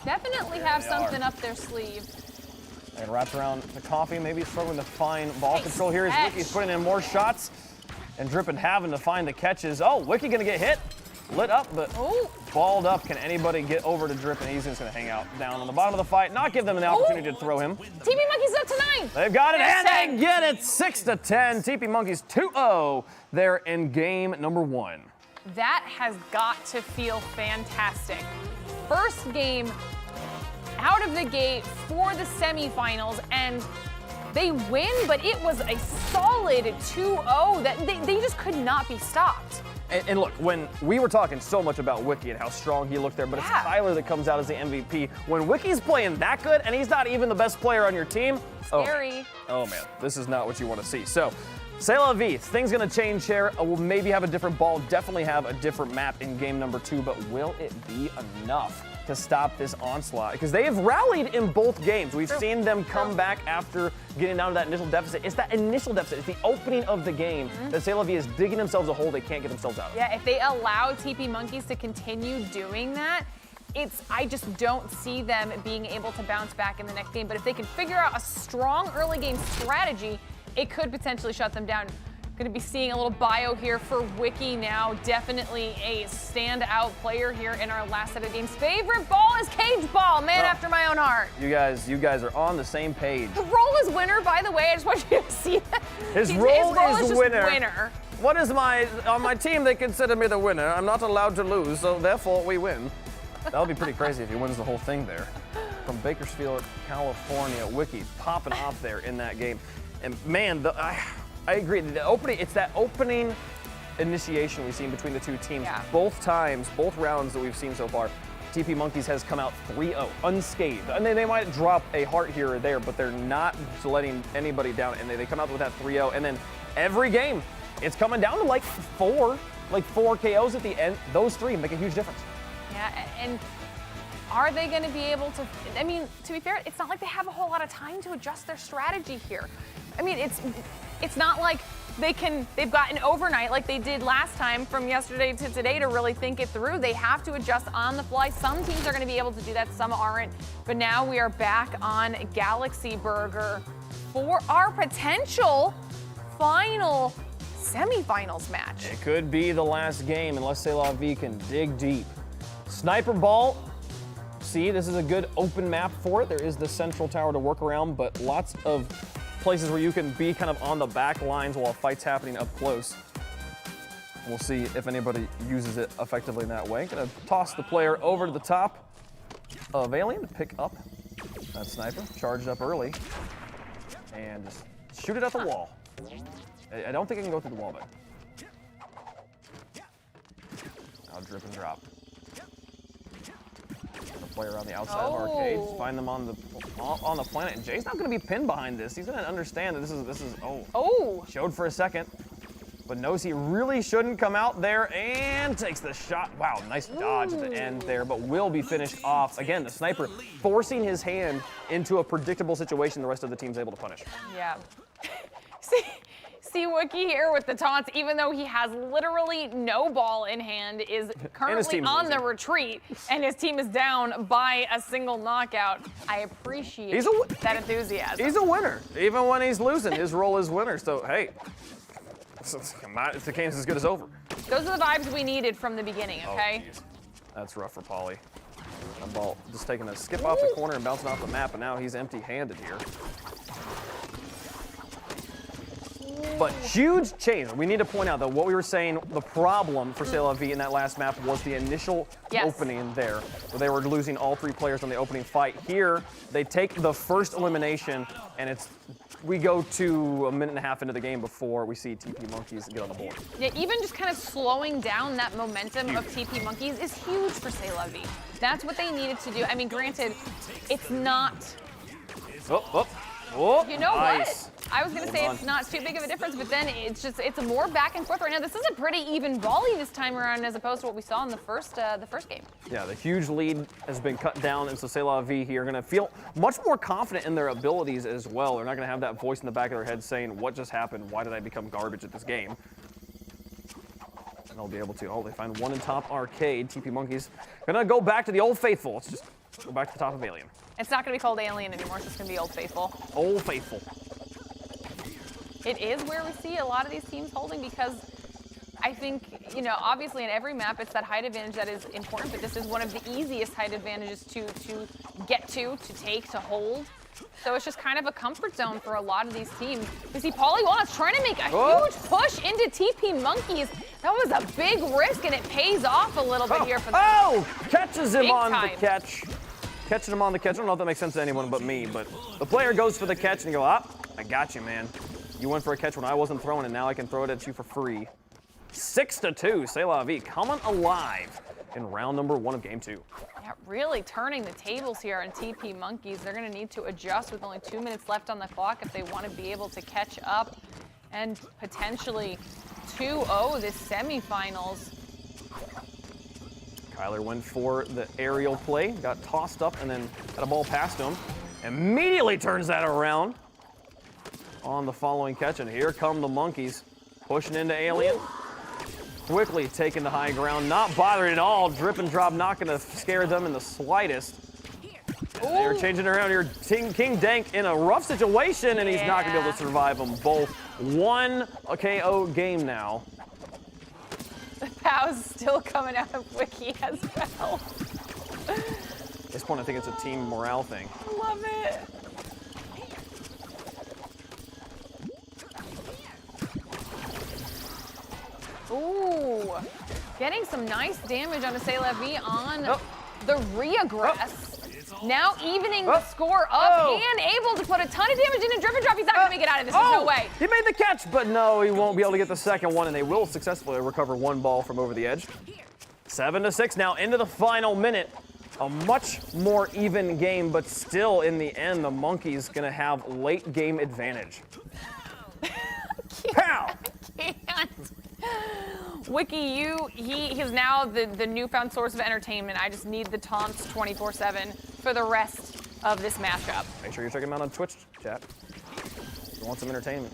Definitely have something up their sleeve. And wrapped around the coffee, maybe struggling to find ball control here. As Wiki's putting in more shots. And Drip and having to find the catches. Oh, Wiki gonna get hit. Lit up, but balled up. Can anybody get over to Drip? And he's just gonna hang out down on the bottom of the fight. Not give them an opportunity to throw him. TP Monkeys up to 9. They've got it, and they get it. 6-10. TP Monkeys 2-0. They're in game number 1. That has got to feel fantastic. First game out of the gate for the semifinals, and they win, but it was a solid 2-0 that they just could not be stopped. And look, when we were talking so much about Wiki and how strong he looked there, but it's Tyler that comes out as the MVP. When Wiki's playing that good and he's not even the best player on your team, scary. Oh man, this is not what you want to see. So, Salavi, things gonna change here. We'll maybe have a different ball, definitely have a different map in game number 2, but will it be enough to stop this onslaught? Because they have rallied in both games. We've seen them come back after getting down to that initial deficit. It's that initial deficit. It's the opening of the game that Salavi is digging themselves a hole they can't get themselves out of. Yeah, if they allow TP Monkeys to continue doing that, I just don't see them being able to bounce back in the next game. But if they can figure out a strong early game strategy, it could potentially shut them down. Going to be seeing a little bio here for Wiki now. Definitely a standout player here in our last set of games. Favorite ball is cage ball, man after my own heart. You guys are on the same page. The role is winner, by the way. I just want you to see that. His role is just winner. What is on my team, they consider me the winner. I'm not allowed to lose, so therefore we win. That would be pretty crazy if he wins the whole thing there. From Bakersfield, California, Wiki popping off there in that game. And man, I agree. It's that opening initiation we've seen between the two teams. Both rounds that we've seen so far, TP Monkeys has come out 3-0, unscathed. And they might drop a heart here or there, but they're not letting anybody down. And they come out with that 3-0. And then every game, it's coming down to like four KOs at the end. Those 3 make a huge difference. Yeah, and are they going to be able to? I mean, to be fair, it's not like they have a whole lot of time to adjust their strategy here. I mean, it's not like they've got an overnight like they did last time from yesterday to today to really think it through. They have to adjust on the fly. Some teams are going to be able to do that, some aren't. But now we are back on Galaxy Burger. for our potential final semifinals match. It could be the last game unless Salavi can dig deep. Sniper ball. See, this is a good open map for it. There is the central tower to work around, but lots of places where you can be kind of on the back lines while a fight's happening up close. We'll see if anybody uses it effectively in that way. Gonna toss the player over to the top of Alien to pick up that sniper. Charged up early. And just shoot it at the wall. I don't think I can go through the wall though. Now drip and drop. Play around the outside of arcades, find them on the planet, and Jay's not going to be pinned behind this. He's going to understand that this is showed for a second, but knows he really shouldn't come out there and takes the shot. Wow, nice dodge at the end there, but will be finished off. Again, the sniper forcing his hand into a predictable situation the rest of the team's able to punish. Yeah. See Wiki here with the taunts, even though he has literally no ball in hand, is currently on the retreat, and his team is down by a single knockout. I appreciate that enthusiasm. He's a winner. Even when he's losing, his role is winner. So, hey, the game's as good as over. Those are the vibes we needed from the beginning, okay? Oh, that's rough for Pauly. That ball just taking a skip off the corner and bouncing off the map, and now he's empty-handed here. But huge change. We need to point out that what we were saying, the problem for Salavi in that last map was the initial opening there, where they were losing all 3 players on the opening fight. Here, they take the first elimination, and we go to a minute and a half into the game before we see TP Monkeys get on the board. Yeah, even just kind of slowing down that momentum of TP Monkeys is huge for Salavi. That's what they needed to do. I mean, granted, it's not... You know what? I was going to say it's not too big of a difference, but then it's more back and forth right now. This is a pretty even volley this time around as opposed to what we saw in the first game. Yeah, the huge lead has been cut down, and so Salavi here are going to feel much more confident in their abilities as well. They're not going to have that voice in the back of their head saying, what just happened? Why did I become garbage at this game? And they'll be able to, they find one in top arcade. TP Monkeys going to go back to the old faithful. Let's just go back to the top of Alien. It's not going to be called Alien anymore, it's just going to be Old Faithful. Old Faithful. It is where we see a lot of these teams holding because I think, obviously in every map it's that height advantage that is important, but this is one of the easiest height advantages to get to take, to hold. So it's just kind of a comfort zone for a lot of these teams. We see Pauly Watts trying to make a huge push into TP Monkeys. That was a big risk, and it pays off a little bit here for them. Catches him on the catch. Catching him on the catch. I don't know if that makes sense to anyone but me, but the player goes for the catch and you go, I got you, man. You went for a catch when I wasn't throwing it, now I can throw it at you for free. 6-2, Salavi coming alive in round number 1 of game 2. Yeah, really turning the tables here on TP Monkeys. They're going to need to adjust with only 2 minutes left on the clock if they want to be able to catch up and potentially 2-0 this semifinals. Kyler went for the aerial play, got tossed up, and then got a ball past him. Immediately turns that around on the following catch, and here come the Monkeys pushing into Alien. Quickly taking the high ground, not bothered at all. Drip and drop, not going to scare them in the slightest. They're changing around here. King Dank in a rough situation, and he's not going to be able to survive them both. 1 KO game now. The POW's still coming out of Wiki as well. At this point, I think it's a team morale thing. Love it. Ooh, getting some nice damage on Salavi on the reaggress. Now evening the score up and able to put a ton of damage in a drip and drop. He's not going to make it out of this. There's no way. He made the catch, but no, he won't be able to get the second one, and they will successfully recover 1 ball from over the edge. 7-6 now into the final minute. A much more even game, but still in the end, the Monkeys going to have late game advantage. Pow! I can't. Wiki, he is now the newfound source of entertainment. I just need the taunts 24/7 for the rest of this matchup. Make sure you check him out on Twitch, chat. If you want some entertainment.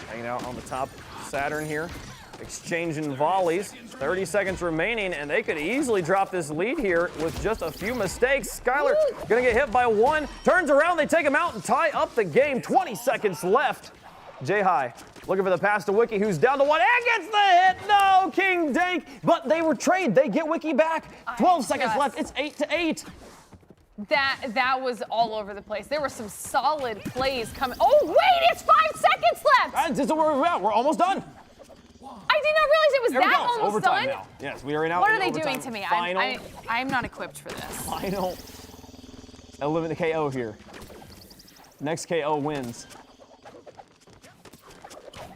Hanging out on the top Saturn here. Exchanging volleys. 30 seconds remaining, and they could easily drop this lead here with just a few mistakes. Skylar gonna get hit by one. Turns around, they take him out and tie up the game. 20 seconds left. Yaha looking for the pass to Wiki, who's down to one and gets the hit. No, King Dank, but they were traded. They get Wiki back. 12 seconds left. It's 8-8. That was all over the place. There were some solid plays coming. Oh, wait, it's 5 seconds left. This is where we're at. We're almost done. I did not realize it was that almost overtime done. Now. Yes, we are in out. What are they overtime. doing to me? Final. I'm not equipped for this. Final. Eliminate the KO here. Next KO wins.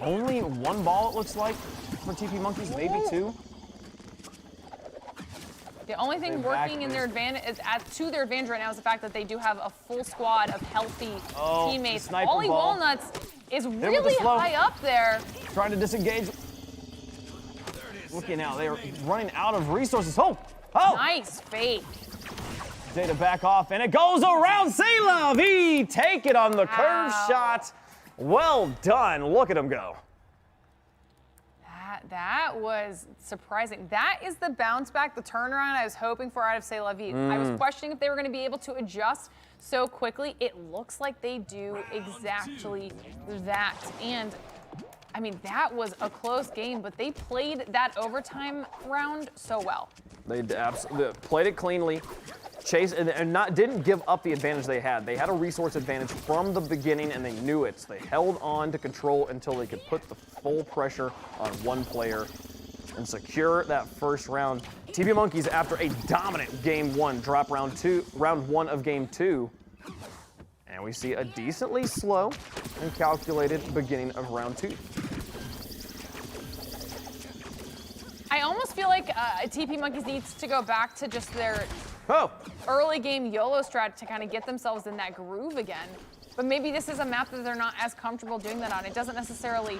Only one ball, it looks like, for TP Monkeys, maybe two. The only thing working in their advantage to their advantage right now is the fact that they do have a full squad of healthy teammates. Ollie Walnuts is really high up there. Trying to disengage. Looking out, they are running out of resources. Oh! Nice fake. Data back off, and it goes around. Salavi take it on the curve shot. Well done. Look at him go. That was surprising. That is the bounce back, the turnaround I was hoping for out of Salavi. I was questioning if they were going to be able to adjust so quickly. It looks like they do exactly that. And I mean, that was a close game, but they played that overtime round so well. They absolutely played it cleanly, chased and didn't give up the advantage they had. They had a resource advantage from the beginning, and they knew it. So they held on to control until they could put the full pressure on one player and secure that first round. TP Monkeys, after a dominant game one, drop round one of game two. And we see a decently slow and calculated beginning of round two. I almost feel like TP Monkeys needs to go back to just their early game YOLO strat to kind of get themselves in that groove again. But maybe this is a map that they're not as comfortable doing that on. It doesn't necessarily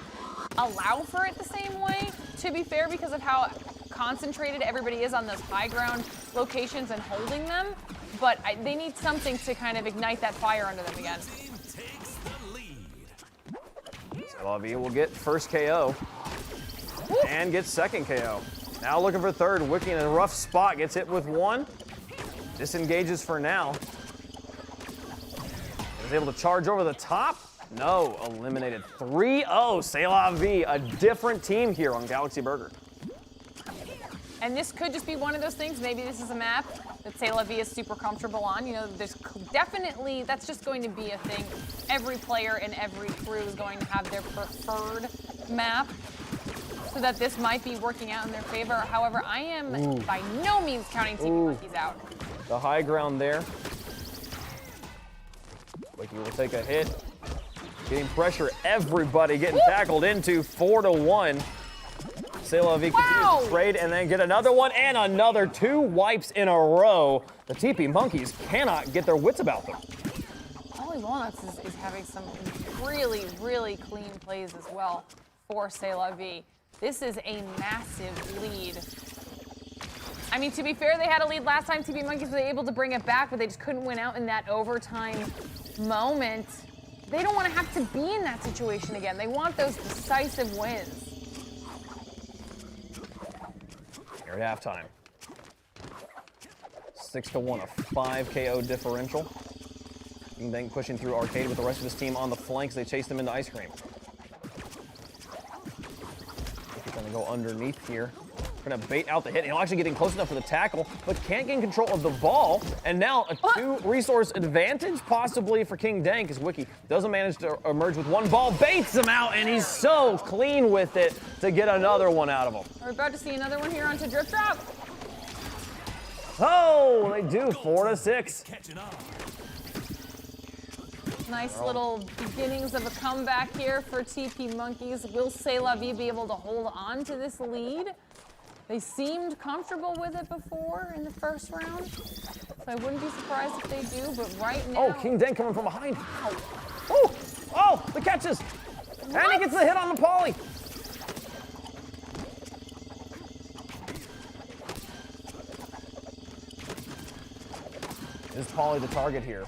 allow for it the same way, to be fair, because of how concentrated everybody is on those high ground locations and holding them. But they need something to kind of ignite that fire under them again. Salavi will get first KO and gets second KO. Now looking for third. Wiki in a rough spot, gets hit with one. Disengages for now. Is able to charge over the top. No, eliminated. 3-0, Salavi, a different team here on Galaxy Burger. And this could just be one of those things. Maybe this is a map that Salavi is super comfortable on. You know, there's definitely, that's just going to be a thing. Every player and every crew is going to have their preferred map. So that this might be working out in their favor. However, I am by no means counting TP Monkeys out. The high ground there. Wiki will take a hit. Getting pressure, everybody getting tackled into 4-1. Salavi continues to trade and then get another one and another. 2 wipes in a row. The TP Monkeys cannot get their wits about them. Ollie Walnuts is having some really, really clean plays as well for Salavi. This is a massive lead. I mean, to be fair, they had a lead last time. TP Monkeys were able to bring it back, but they just couldn't win out in that overtime moment. They don't want to have to be in that situation again. They want those decisive wins. Here at halftime. 6-1, a 5 KO differential. King Dank pushing through Arcade with the rest of his team on the flanks. They chase them into Ice Cream. He's gonna go underneath here. Gonna bait out the hit. He'll actually getting close enough for the tackle, but can't gain control of the ball. And now a 2-resource advantage possibly for King Dank as Wiki doesn't manage to emerge with one ball, baits him out, and he's so clean with it to get another one out of him. We're about to see another one here onto Drip Drop. Oh, they do, 4-6. Nice little beginnings of a comeback here for TP Monkeys. Will Salavi be able to hold on to this lead? They seemed comfortable with it before in the first round, so I wouldn't be surprised if they do, but right now... Oh, King Dank coming from behind. Oh, the catches. What? And he gets the hit on the poly. Is Poly the target here?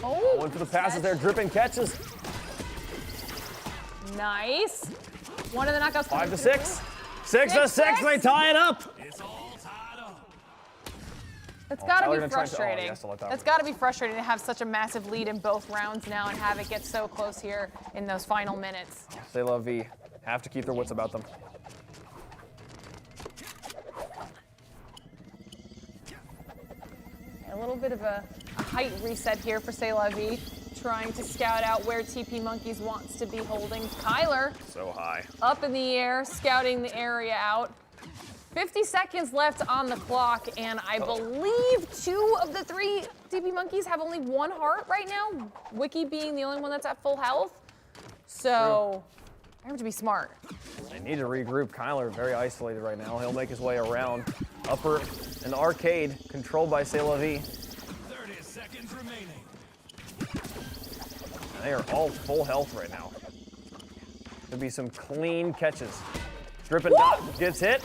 Oh, one for the passes there, dripping catches. Nice. One of the knockouts. 5 to 6. 6 to 6. They tie it up. It's got to Tyler be gonna try to- frustrating. yes, I'll let that It's got to be frustrating to have such a massive lead in both rounds now and have it get so close here in those final minutes. Salavi have to keep their wits about them. A little bit of a height reset here for Salavi, trying to scout out where TP Monkeys wants to be holding. Kyler So high. up in the air, scouting the area out. 50 seconds left on the clock, and I believe 2 of the 3 TP Monkeys have only 1 heart right now, Wiki being the only one that's at full health. So I have to be smart. They need to regroup. Kyler very isolated right now. He'll make his way around. Upper in the arcade, controlled by Salavi. 30 seconds remaining. They are all full health right now. There'll be some clean catches. Drip and Dot gets hit.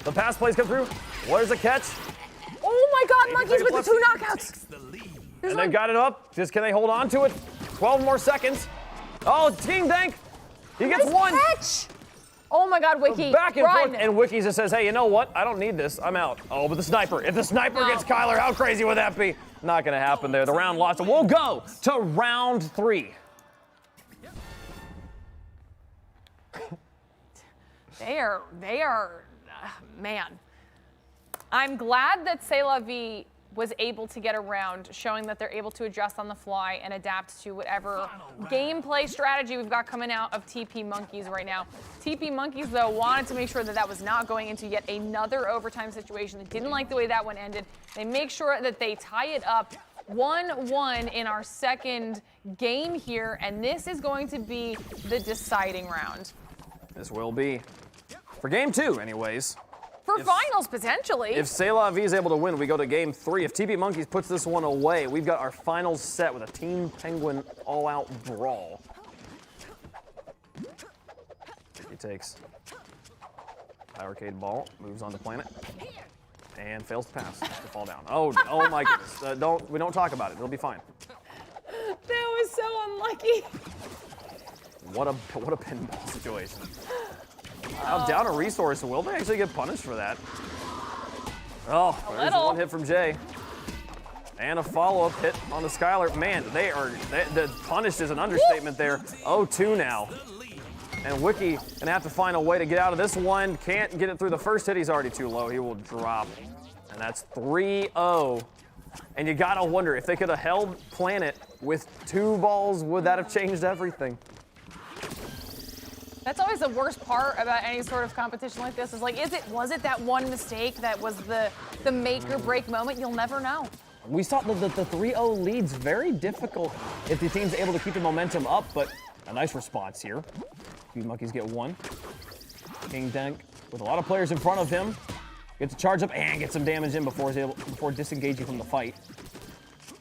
The pass plays come through. Where's the catch? Oh my God, Monkeys with the 2 knockouts. And they've got it up. Just can they hold on to it? 12 more seconds. Oh, Team Dank. He gets Nice 1. catch. Oh my God, Wiki, Back and run. forth, and Wiki just says, hey, you know what? I don't need this. I'm out. Oh, but the sniper. If the sniper gets Kyler, how crazy would that be? Not going to happen there. The round lost. And we'll go to round 3. They are, man. I'm glad that Salavi was able to get around, showing that they're able to adjust on the fly and adapt to whatever gameplay strategy we've got coming out of TP Monkeys right now. TP Monkeys, though, wanted to make sure that that was not going into yet another overtime situation. They didn't like the way that one ended. They make sure that they tie it up 1-1 in our second game here, and this is going to be the deciding round. This will be. For game 2, anyways. For finals, potentially. If Salavi is able to win, we go to game 3. If TP Monkeys puts this one away, we've got our finals set with a Team Penguin all-out brawl. He takes high arcade ball, moves on the planet, and fails to pass to fall down. Oh my goodness! We don't talk about it. It'll be fine. That was so unlucky. What a pinball situation. Now down a resource. Will they actually get punished for that? Oh, there's one hit from Jay. And a follow-up hit on the Skylar. Man, the punished is an understatement there. 0-2 now. And Wiki gonna have to find a way to get out of this one. Can't get it through the first hit. He's already too low. He will drop. And that's 3-0. And you gotta wonder, if they could have held Planet with 2 balls, would that have changed everything? That's always the worst part about any sort of competition like this, is like, was it that one mistake that was the make or break moment? You'll never know. We saw the 3-0 leads very difficult if the team's able to keep the momentum up, but a nice response here. These Monkeys get 1. King Dank with a lot of players in front of him. Gets to charge up and get some damage in before disengaging from the fight.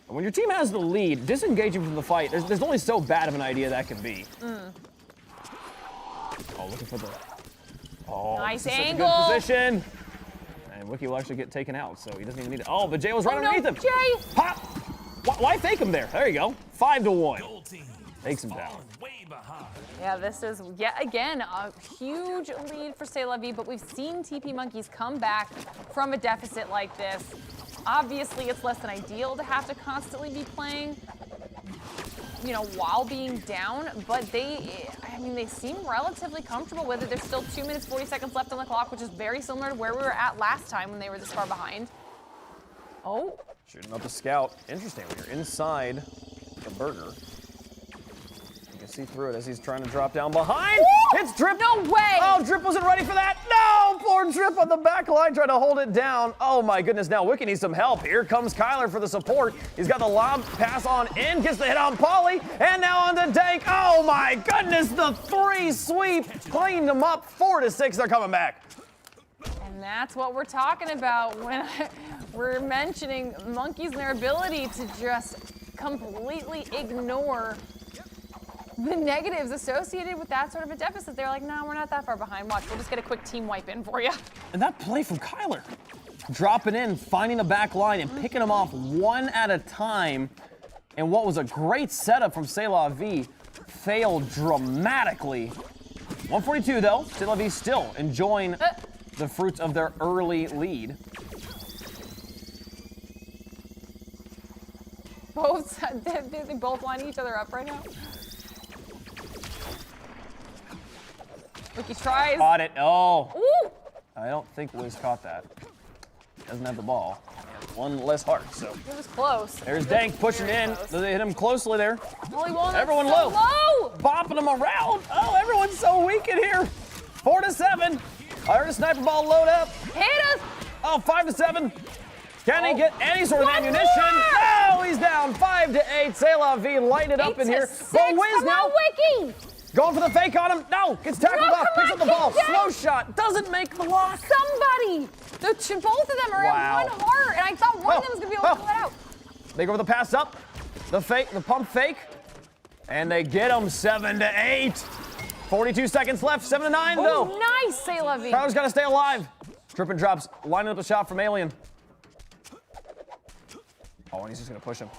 And when your team has the lead, disengaging from the fight, there's only so bad of an idea that can be. Oh, looking for the... Oh, nice this is angle. Such a good position. And Wiki will actually get taken out, so he doesn't even need it. Oh, but Jay was right underneath him. Jay! Pop! Why fake him there? There you go. 5-1. Takes him down. Yeah, this is yet again a huge lead for Salavi, but we've seen TP Monkeys come back from a deficit like this. Obviously, it's less than ideal to have to constantly be playing, you know, while being down, but they seem relatively comfortable with it. There's still 2 minutes, 40 seconds left on the clock, which is very similar to where we were at last time when they were this far behind. Oh. Shooting up the scout. Interesting, when you're inside the burger, you can see through it as he's trying to drop down behind. It's Drip. No way. Oh, Drip wasn't ready for that. No, poor Drip on the back line trying to hold it down. Oh my goodness, now Wiki needs some help. Here comes Kyler for the support. He's got the lob pass on in, gets the hit on Polly, and now on to Dank. Oh my goodness, the 3 sweep. Cleaned them up, 4-6, they're coming back. And that's what we're talking about when we're mentioning Monkeys and their ability to just completely ignore the negatives associated with that sort of a deficit. They're like, no, we're not that far behind. Watch, we'll just get a quick team wipe in for you. And that play from Kyler, dropping in, finding the back line, and picking them off one at a time. And what was a great setup from Salavi, failed dramatically. 142 though. Salavi still enjoying the fruits of their early lead. They both line each other up right now. Wiki tries. Caught it. Oh. Ooh. I don't think Wiz caught that. Doesn't have the ball. One less heart, so. It was close. There's Dank pushing in. They hit him closely there. Only one. Everyone so low. Bopping them around. Oh, everyone's so weak in here. 4-7. I heard a sniper ball load up. Hit us. Oh, 5-7. Can he get any sort of ammunition? Oh, he's down. 5-8. Salavi light it up in here. But Wiz now. Wiki. Going for the fake on him. No, gets tackled off. Picks up the ball. Slow shot. Doesn't make the lock. Somebody. Both of them are at 1 heart, and I thought one of them was going to be able to pull it out. They go for the pass up. The fake, the pump fake. And they get him 7-8. 42 seconds left. 7-9 though. Nice, Salavi. Crowder's got to stay alive. Trip and drops. Lining up a shot from Alien. Oh, and he's just going to push him.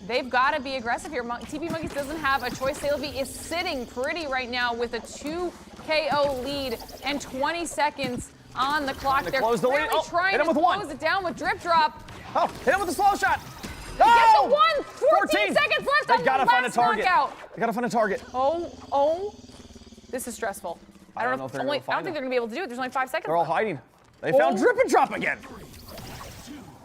They've got to be aggressive here. TP Monkeys doesn't have a choice. Salavi is sitting pretty right now with a 2 KO lead and 20 seconds on the clock. They're close the lead. clearly trying to close it down with drip drop. Oh, hit him with a slow shot. They get the one. 14 seconds left on the gotta find a last target. knockout. They gotta find a target. Oh. This is stressful. I don't know if they're I don't think they're going to be able to do it. There's only 5 seconds They're all left. hiding. They found drip and drop again.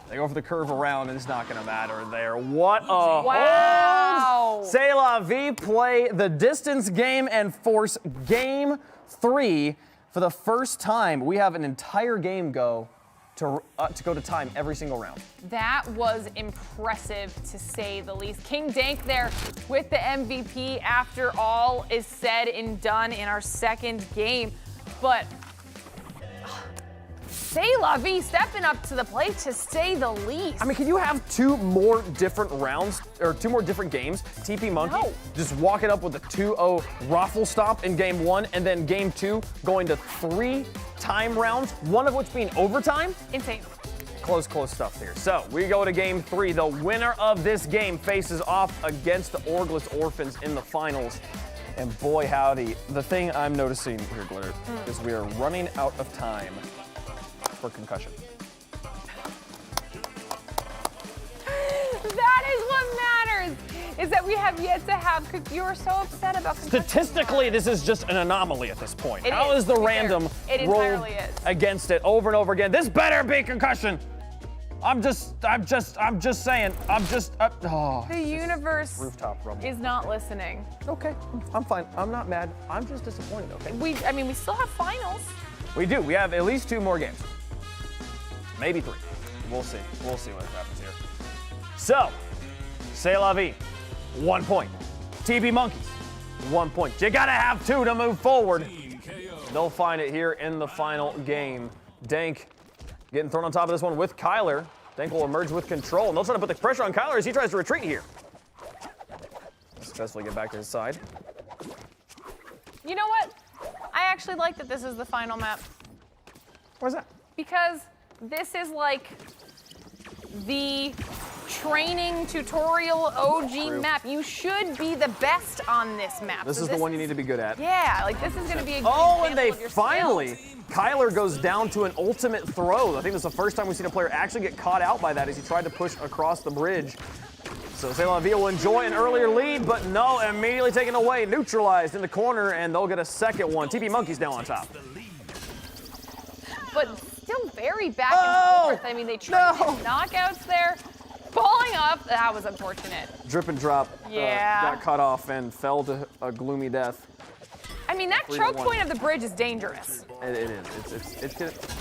They go for the curve around, and it's not going to matter there. What a hold! Salavi play the distance game and force game 3 for the first time. We have an entire game go to go to time every single round. That was impressive, to say the least. King Dank there with the MVP after all is said and done in our second game. But Salavi stepping up to the plate, to say the least. I mean, can you have 2 more different rounds, or 2 more different games? TP Monkey just walking up with a 2-0 raffle stop in game 1, and then game 2 going to 3 time rounds, one of which being overtime? Insane. Close stuff here. So we go to game 3. The winner of this game faces off against the Orgless Orphans in the finals. And boy, howdy, the thing I'm noticing here, Glitter, is we are running out of time for concussion. That is what matters, is that we have yet to have, because you were so upset about concussion. Statistically, this is just an anomaly at this point. It How is the random It roll entirely is. against it over and over again? This better be concussion. I'm just saying. The universe rooftop rumble is not listening. Okay, I'm fine. I'm not mad. I'm just disappointed, okay? We still have finals. We do. We have at least 2 more games. Maybe 3. We'll see. We'll see what happens here. So, Salavi, 1 point. TP Monkeys, 1 point. You gotta have 2 to move forward. They'll find it here in the final game. Dank getting thrown on top of this one with Kyler. Dank will emerge with control, and they'll try to put the pressure on Kyler as he tries to retreat here. Successfully get back to his side. You know what? I actually like that this is the final map. Why's that? Because this is like the training tutorial OG map. You should be the best on this map. This is the one you need to be good at. Yeah, like this is going to be a good Oh, and they example of your finally, skills. Kyler goes down to an ultimate throw. I think this is the first time we've seen a player actually get caught out by that as he tried to push across the bridge. So Salavi will enjoy an earlier lead, but no, immediately taken away, neutralized in the corner, and they'll get a second one. TP Monkeys now on top. But still very back and forth. I mean, they tried knockouts there. Falling off, that was unfortunate. Drip and drop got cut off and fell to a gloomy death. I mean, that choke point of the bridge is dangerous. It is. It's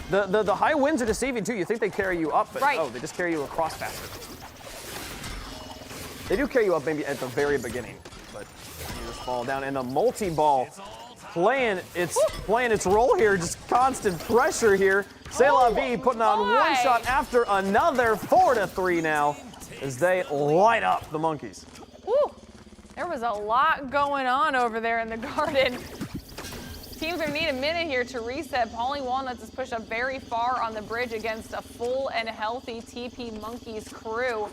the high winds are deceiving too. You think they carry you up, but no, they just carry you across faster. They do carry you up maybe at the very beginning, but you just fall down. And the multi-ball playing its role here, just constant pressure here. Salavi putting on one shot after another, 4-3 now, as they light up the Monkeys. Woo! There was a lot going on over there in the garden. Teams are gonna need a minute here to reset. Paulie Walnuts is pushed up very far on the bridge against a full and healthy TP Monkeys crew.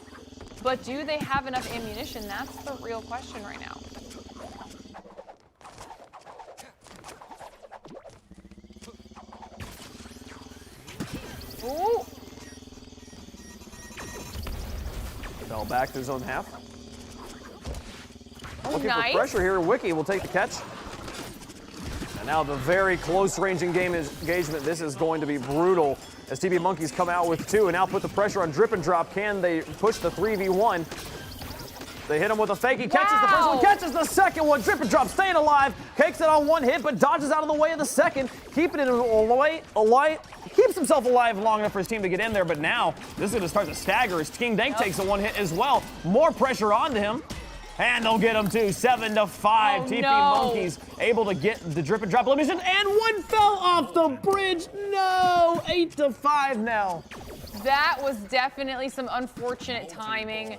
but do they have enough ammunition? That's the real question right now. Ooh. Fell back to his own half. Looking Nice. for pressure here. Wiki will take the catch. And now the very close range engagement. This is going to be brutal as TP Monkeys come out with 2 and now put the pressure on Drip and Drop. Can they push the 3v1? They hit him with a fake. He catches the first one, catches the second one. Drip and Drop staying alive. Cakes it on one hit, but dodges out of the way of the second. Keeping it alive. Keeps himself alive long enough for his team to get in there, but now this is going to start to stagger as King Dank takes a 1 hit as well. More pressure onto him. And they'll get him too, 7-5. TP Monkeys able to get the Drip and Drop elimination, and one fell off the bridge. No, 8-5 now. That was definitely some unfortunate timing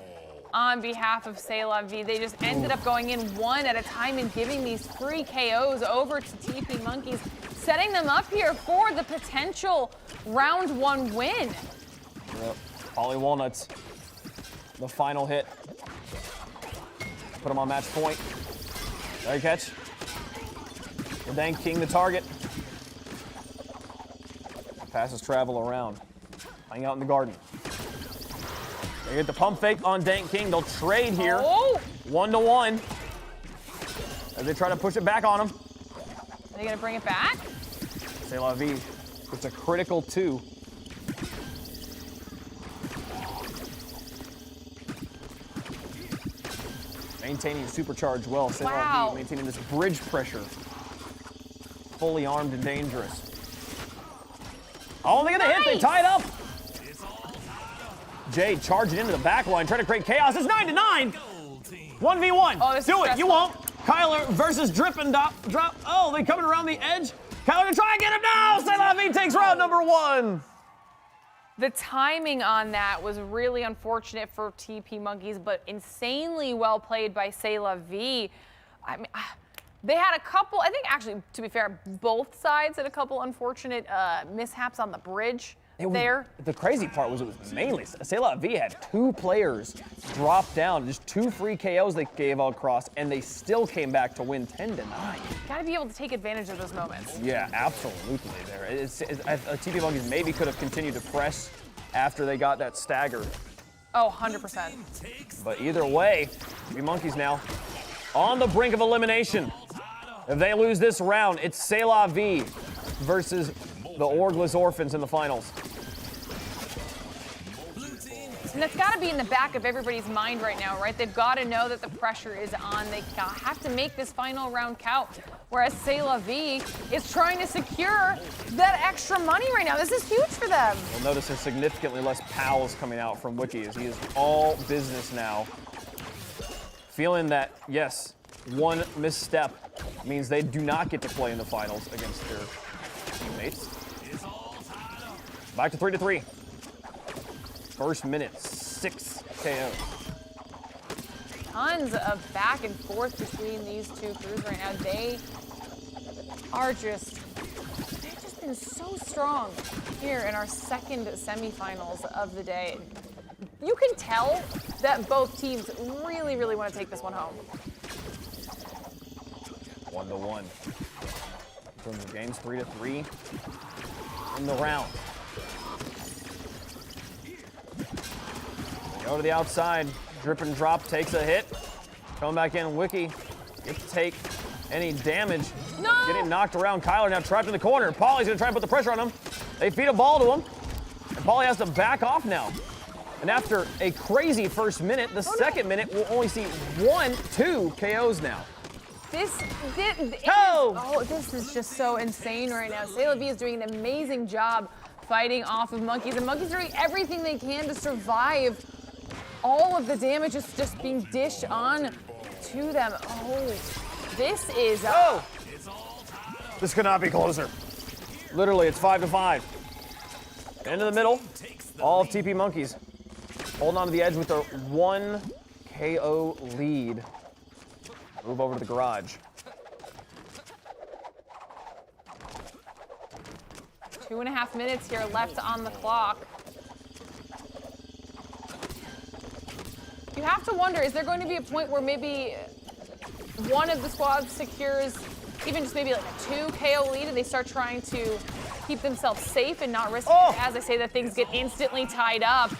on behalf of Salavi. They just ended up going in one at a time and giving these free KOs over to TP Monkeys, setting them up here for the potential round 1 win. Yep. Polly Walnuts, the final hit. Put him on match point. There catch. The Dank King the target. Passes travel around. Hang out in the garden. They get the pump fake on Dank King. They'll trade here. 1-1. As they try to push it back on him. Are they gonna bring it back? Salavi gets a critical 2. Maintaining supercharge well. Wow. Maintaining this bridge pressure. Fully armed and dangerous. Oh, they get a hit. They tie it up. Jade charging into the back line, trying to create chaos. It's 9-9. 1v1. Oh, this Do is it. You won't. Kyler versus Drip and Drop. Oh, they coming around the edge. Kyler gonna try and get him. No! Salavi takes round number 1. The timing on that was really unfortunate for TP Monkeys, but insanely well played by Salavi. I mean, they had a couple, I think actually, to be fair, both sides had a couple unfortunate mishaps on the bridge there. The crazy part was it was mainly Salavi had 2 players drop down, just 2 free KOs they gave all across, and they still came back to win 10-9. Gotta be able to take advantage of those moments. Yeah, absolutely. There, TP Monkeys maybe could have continued to press after they got that stagger. Oh, 100%. But either way, TP Monkeys now on the brink of elimination. If they lose this round, it's Salavi versus the Orgless Orphans in the finals. And that's got to be in the back of everybody's mind right now, right? They've got to know that the pressure is on. They have to make this final round count. Whereas Salavi is trying to secure that extra money right now. This is huge for them. You'll notice there's significantly less pals coming out from Wiki as he is all business now. Feeling that, yes, one misstep means they do not get to play in the finals against their teammates. Back to 3-3. First minute, 6 KOs. Tons of back and forth between these two crews right now. They've just been so strong here in our second semifinals of the day. You can tell that both teams really, really want to take this one home. 1-1. From the game's 3-3 in the round. They go to the outside. Drip and Drop takes a hit. Coming back in, Wiki gets to take any damage. No! Getting knocked around. Kyler now trapped in the corner. Polly's gonna try and put the pressure on him. They feed a ball to him. And Polly has to back off now. And after a crazy first minute, the second minute, we'll only see 2 KOs now. This is just so insane right now. Salavi is doing an amazing job fighting off of Monkeys, and Monkeys are doing everything they can to survive. All of the damage is just being dished on to them. Oh, this is... This could not be closer. Literally, it's 5-5. Into the middle, all of TP Monkeys holding on to the edge with a 1 KO lead. Move over to the garage. 2.5 minutes here left on the clock. You have to wonder, is there going to be a point where maybe one of the squads secures even just maybe like a 2 KO lead and they start trying to keep themselves safe and not risk it, as I say that things get instantly tied up.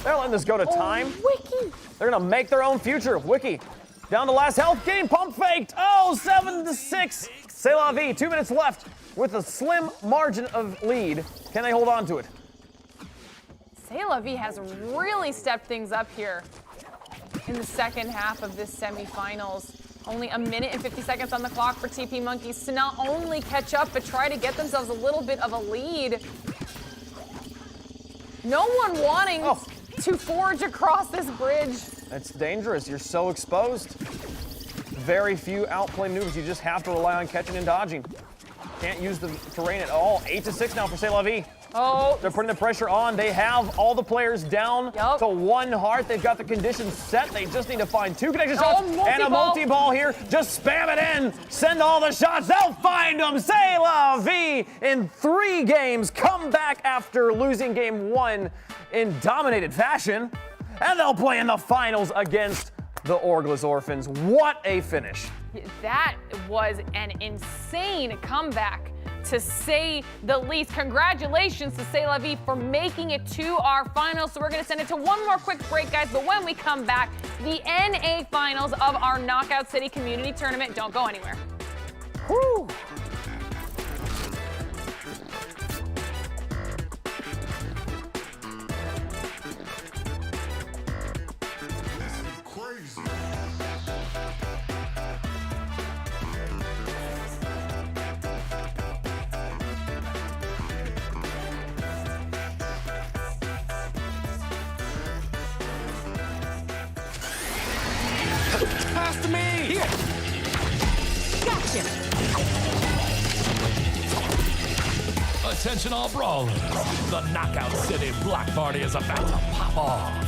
They're letting this go to time. Wiki. They're gonna make their own future. Wiki, down to last health game, pump faked. Oh, 7-6. Salavi, 2 minutes left with a slim margin of lead. Can they hold on to it? Salavi has really stepped things up here in the second half of this semifinals. Only 1 minute and 50 seconds on the clock for TP Monkeys to not only catch up, but try to get themselves a little bit of a lead. No one wanting to forge across this bridge. It's dangerous. You're so exposed. Very few outplay maneuvers. You just have to rely on catching and dodging. Can't use the terrain at all. 8-6 now for Salavi. Oh. They're putting the pressure on. They have all the players down to 1 heart. They've got the conditions set. They just need to find 2 connection shots and a multi-ball here. Just spam it in. Send all the shots. They'll find them. Salavi in 3 games. Come back after losing game 1 in dominated fashion. And they'll play in the finals against the Orgless Orphans. What a finish. That was an insane comeback, to say the least. Congratulations to Salavi for making it to our finals. So we're going to send it to one more quick break, guys. But when we come back, the NA finals of our Knockout City Community Tournament. Don't go anywhere. Woo! Pass to me! Here! Gotcha! Attention all brawlers. The Knockout City block party is about to pop off.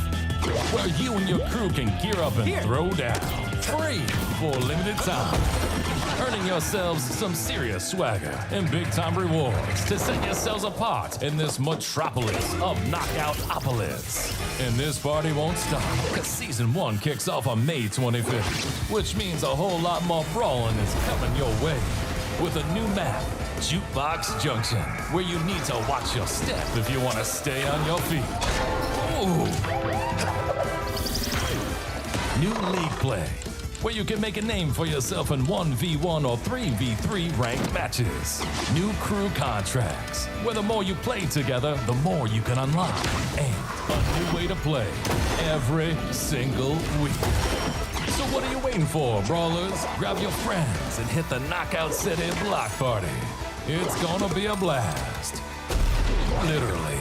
Where you and your crew can gear up and throw down. Free for a limited time. Earning yourselves some serious swagger and big-time rewards to set yourselves apart in this metropolis of Knockoutopolis. And this party won't stop, because Season 1 kicks off on May 25th, which means a whole lot more brawling is coming your way. With a new map, Jukebox Junction, where you need to watch your step if you want to stay on your feet. Ooh. New league play, where you can make a name for yourself in 1v1 or 3v3 ranked matches. New crew contracts, where the more you play together, the more you can unlock. And a new way to play every single week. So what are you waiting for, brawlers? Grab your friends and hit the Knockout City block party. It's gonna be a blast. Literally.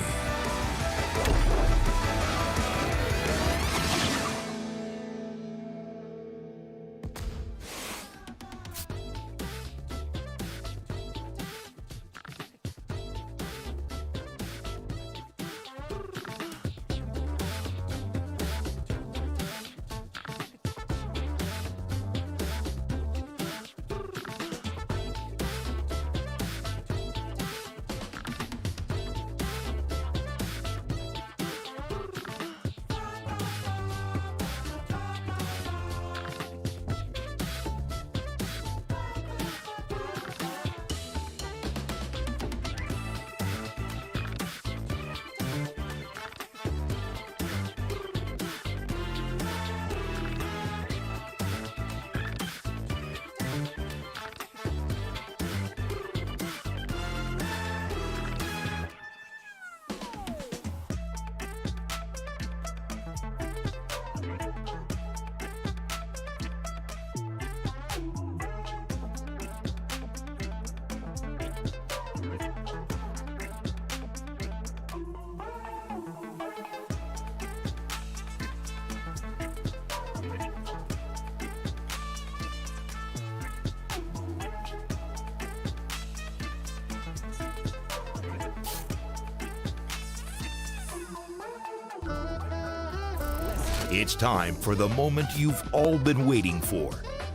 It's time for the moment you've all been waiting for.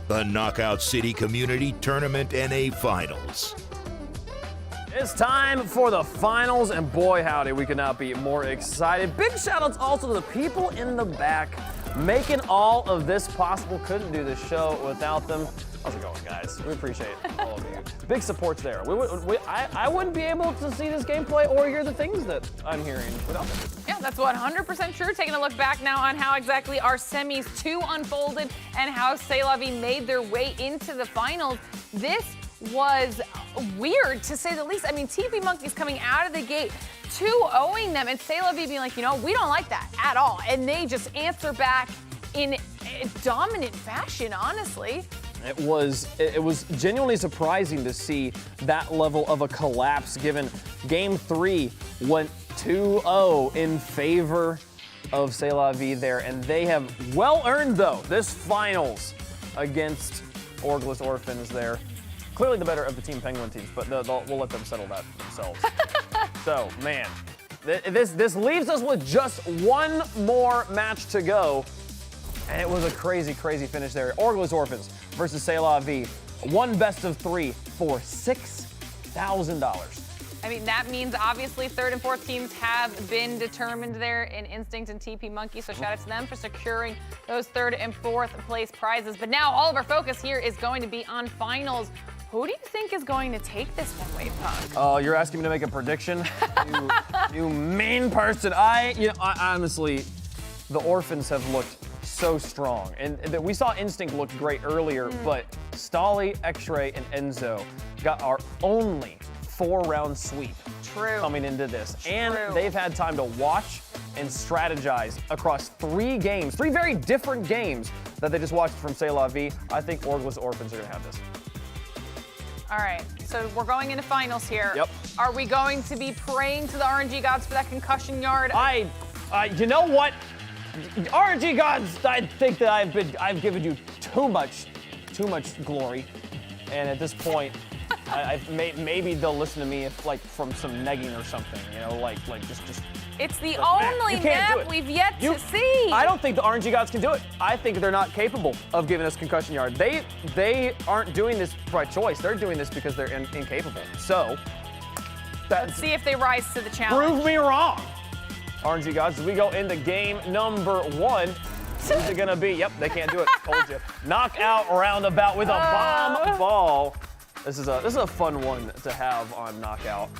The Knockout City Community Tournament NA Finals. It's time for the finals, and boy howdy, we could not be more excited. Big shout outs also to the people in the back making all of this possible. Couldn't do this show without them. How's it going, guys? We appreciate all of you. Big support's there. I wouldn't be able to see this gameplay or hear the things that I'm hearing without them. Yeah, that's 100% true. Taking a look back now on how exactly our semis 2 unfolded and how Salavi made their way into the finals. This was weird, to say the least. I mean, TP Monkey's coming out of the gate 2-0ing them, and Salavi being like, you know, we don't like that at all. And they just answer back in a dominant fashion, honestly. It was genuinely surprising to see that level of a collapse, given Game 3 went 2-0 in favor of Salavi there, and they have well earned, though, this finals against Orphans there. Clearly the better of the Team Penguin teams, but we'll let them settle that themselves. So, man, this leaves us with just one more match to go, and it was a crazy, crazy finish there. Orphans versus Salavi. One best of 3 for $6,000. I mean, that means obviously 3rd and 4th teams have been determined there in Instinct and TP Monkey, so shout out to them for securing those 3rd and 4th place prizes. But now all of our focus here is going to be on finals. Who do you think is going to take this one, Wave Punk? Oh, you're asking me to make a prediction? you mean person. I honestly, the Orphans have looked so strong. And we saw Instinct look great earlier, but Stolly, X-Ray, and Enzo got our only 4-round sweep coming into this. And they've had time to watch and strategize across 3 games, 3 very different games that they just watched from Salavi. I think Orphans are going to have this. All right, so we're going into finals here. Yep. Are we going to be praying to the RNG gods for that concussion yard? You know what? RNG gods, I think that I've given you too much glory, and at this point, maybe they'll listen to me if from some negging or something, you know, just. It's the only map we've yet to see. I don't think the RNG gods can do it. I think they're not capable of giving us concussion yard. They aren't doing this by choice. They're doing this because they're incapable. So, let's see if they rise to the challenge. Prove me wrong. RNG gods, as we go into game number 1, who's it gonna be? Yep, they can't do it. Told you. Knockout roundabout with a bomb ball. This is a fun one to have on Knockout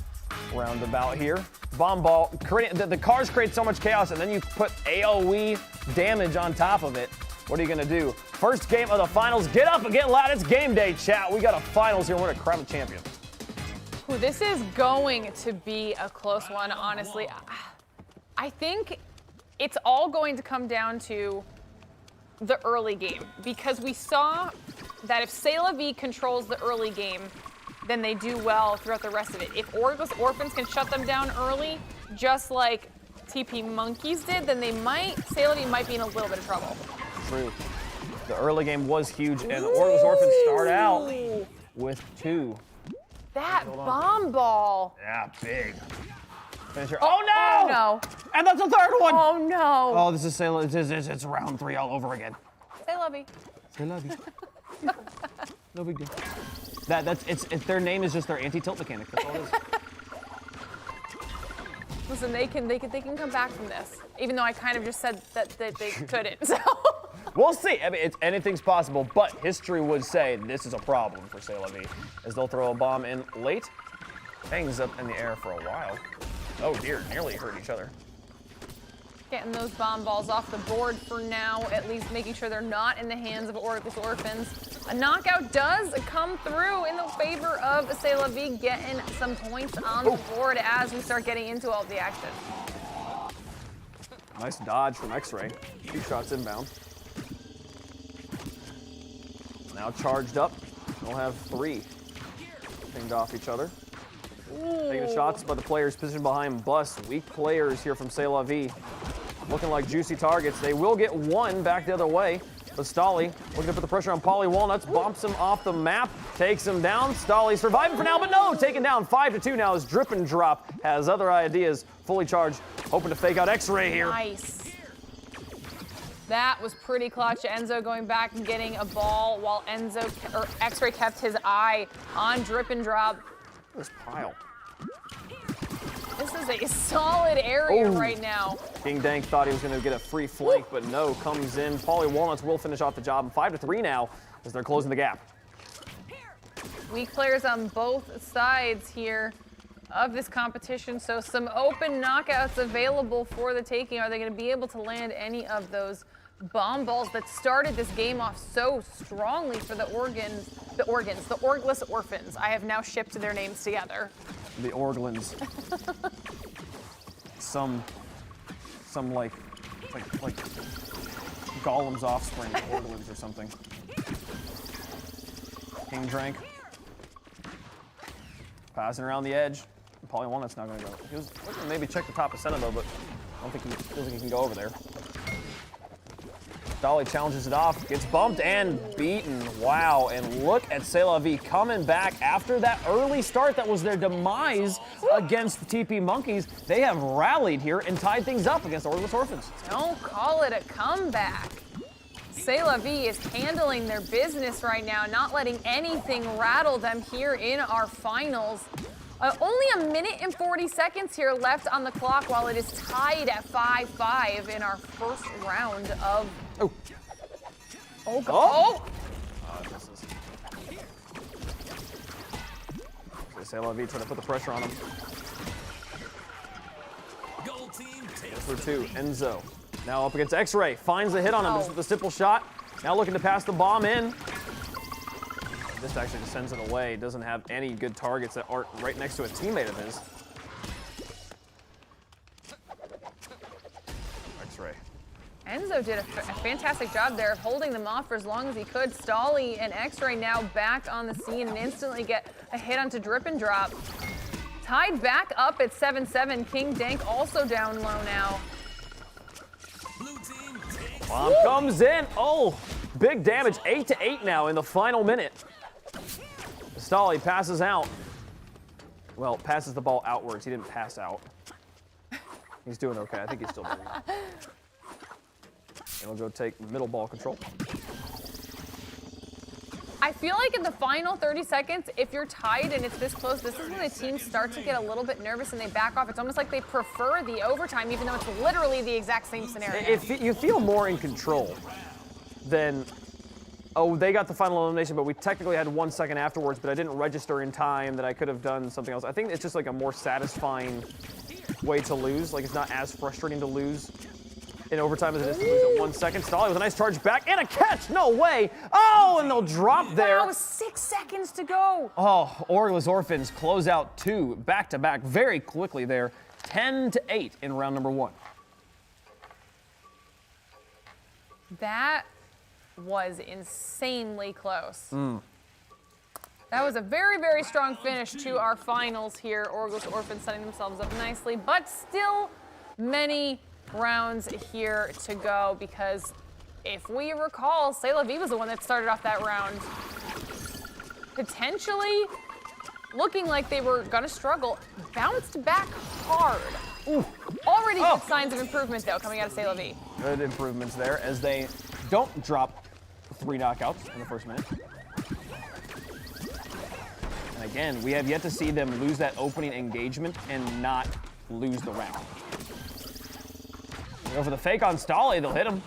roundabout here. Bomb ball, the cars create so much chaos, and then you put AoE damage on top of it. What are you gonna do? First game of the finals. Get up and get loud. It's game day, chat. We got a finals here. We're gonna crown the champion. Ooh, this is going to be a close one, honestly. I think it's all going to come down to the early game, because we saw that if Salavi controls the early game, then they do well throughout the rest of it. If Orphans can shut them down early, just like TP Monkeys did, then Salavi might be in a little bit of trouble. True. The early game was huge, and Orphans start out with 2. That bomb ball. Yeah, big. Finisher. Oh no! Oh no! And that's the 3rd one. Oh no! Oh, this is Salavi. It's round 3 all over again. Salavi. Salavi. No big deal. It's their name is just their anti-tilt mechanic. That's all it is. Listen, they can come back from this, even though I kind of just said that they couldn't. So. We'll see. I mean, anything's possible, but history would say this is a problem for Salavi, as they'll throw a bomb in late, hangs up in the air for a while. Oh dear, nearly hurt each other. Getting those bomb balls off the board for now, at least making sure they're not in the hands of Orphans. A knockout does come through in the favor of Salavi, getting some points on the board as we start getting into all the action. Nice dodge from X-Ray. 2 shots inbound. Now charged up. We'll have 3 pinged off each other. Taking shots by the players positioned behind Bus. Weak players here from Salavi. Looking like juicy targets. They will get 1 back the other way. But Stolly looking to put the pressure on Polly Walnuts. Bumps him off the map. Takes him down. Stolly surviving for now, but no. Taken down 5-2 now as Drip and Drop has other ideas. Fully charged. Hoping to fake out X-Ray here. Nice. That was pretty clutch. Enzo going back and getting a ball while X-Ray kept his eye on Drip and Drop. This pile. is a solid area right now. King Dank thought he was going to get a free flank, but no, comes in. Paulie Walnuts will finish off the job. 5-3 now as they're closing the gap. Weak players on both sides here of this competition, so some open knockouts available for the taking. Are they going to be able to land any of those bomb balls that started this game off so strongly for the Orgless Orphans? I have now shipped their names together. The Orglins. some like Gollum's offspring, the Orglins or something. King Drank. Passing around the edge. Paulie Walnut's not going to go. He was looking to maybe check the top of center though, but I don't think he feels like he can go over there. Dolly challenges it off, gets bumped and beaten. Wow, and look at Salavi coming back after that early start that was their demise against the TP Monkeys. They have rallied here and tied things up against the Orgless Orphans. Don't call it a comeback. Salavi is handling their business right now, not letting anything rattle them here in our finals. Only a minute and 40 seconds here left on the clock while it is tied at 5-5 in our first round of... Oh. Oh, God. Salavi trying to put the pressure on him. Gold team takes for two. Enzo now up against X-Ray. Finds the hit on him just with a simple shot. Now looking to pass the bomb in. This actually just sends it away. Doesn't have any good targets that aren't right next to a teammate of his. X-Ray. Enzo did a fantastic job there of holding them off for as long as he could. Stolly and X-Ray now back on the scene and instantly get a hit onto Drip and Drop. Tied back up at 7-7. King Dank also down low now. Bomb comes in. Oh, big damage. 8-8 now in the final minute. Stolly passes out. Well, passes the ball outwards. He didn't pass out. He's doing okay. I think he's still doing it. And we'll go take middle ball control. I feel like in the final 30 seconds, if you're tied and it's this close, this is when the teams start to get a little bit nervous and they back off. It's almost like they prefer the overtime, even though it's literally the exact same scenario. You feel more in control than, oh, they got the final elimination, but we technically had 1 second afterwards, but I didn't register in time that I could have done something else. I think it's just like a more satisfying way to lose. Like, it's not as frustrating to lose in overtime as it is to lose at 1 second. Stolly with a nice charge back and a catch. No way. Oh, and they'll drop there. Wow, 6 seconds to go. Oh, Orgless Orphans close out two back-to-back very quickly there. 10-8 in round number one. That was insanely close. That was a very, very strong finish to our finals here. Orgless Orphans setting themselves up nicely, but still many rounds here to go because if we recall, Salavi was the one that started off that round. Potentially looking like they were gonna struggle, bounced back hard. Ooh. Already good signs of improvement though coming out of Salavi. Good improvements there as they don't drop 3 knockouts in the first minute. And again, we have yet to see them lose that opening engagement and not lose the round. Go for the fake on Stolly, they'll hit him.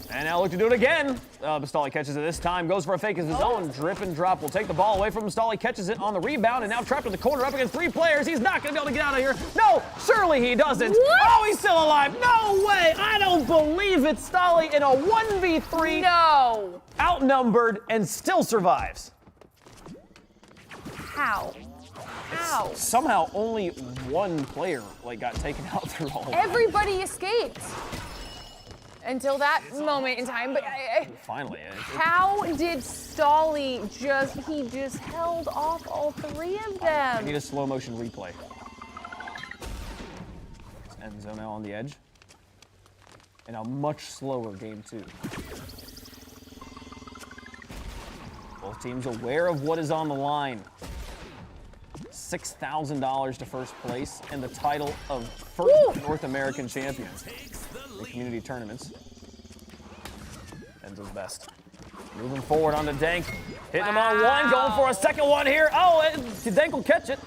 And now look to do it again. But Stolly catches it this time, goes for a fake as his own. Drip and Drop will take the ball away from him. Stolly catches it on the rebound and now trapped in the corner up against 3 players. He's not gonna be able to get out of here. No, surely he doesn't. What? Oh, he's still alive. No way, I don't believe it. Stolly in a 1v3. No. Outnumbered and still survives. How? How? Somehow only one player got taken out through all of that. Everybody escaped until that moment in time. But Finally. how did Stolly he just held off all 3 of I them? need a slow motion replay. It's Enzo now on the edge. In a much slower game too. Both teams aware of what is on the line. $6,000 to first place and the title of first North American champion in community tournaments. Enzo's best. Moving forward onto Dank. Hitting him on one, going for a second one here. Oh, Dank will catch it.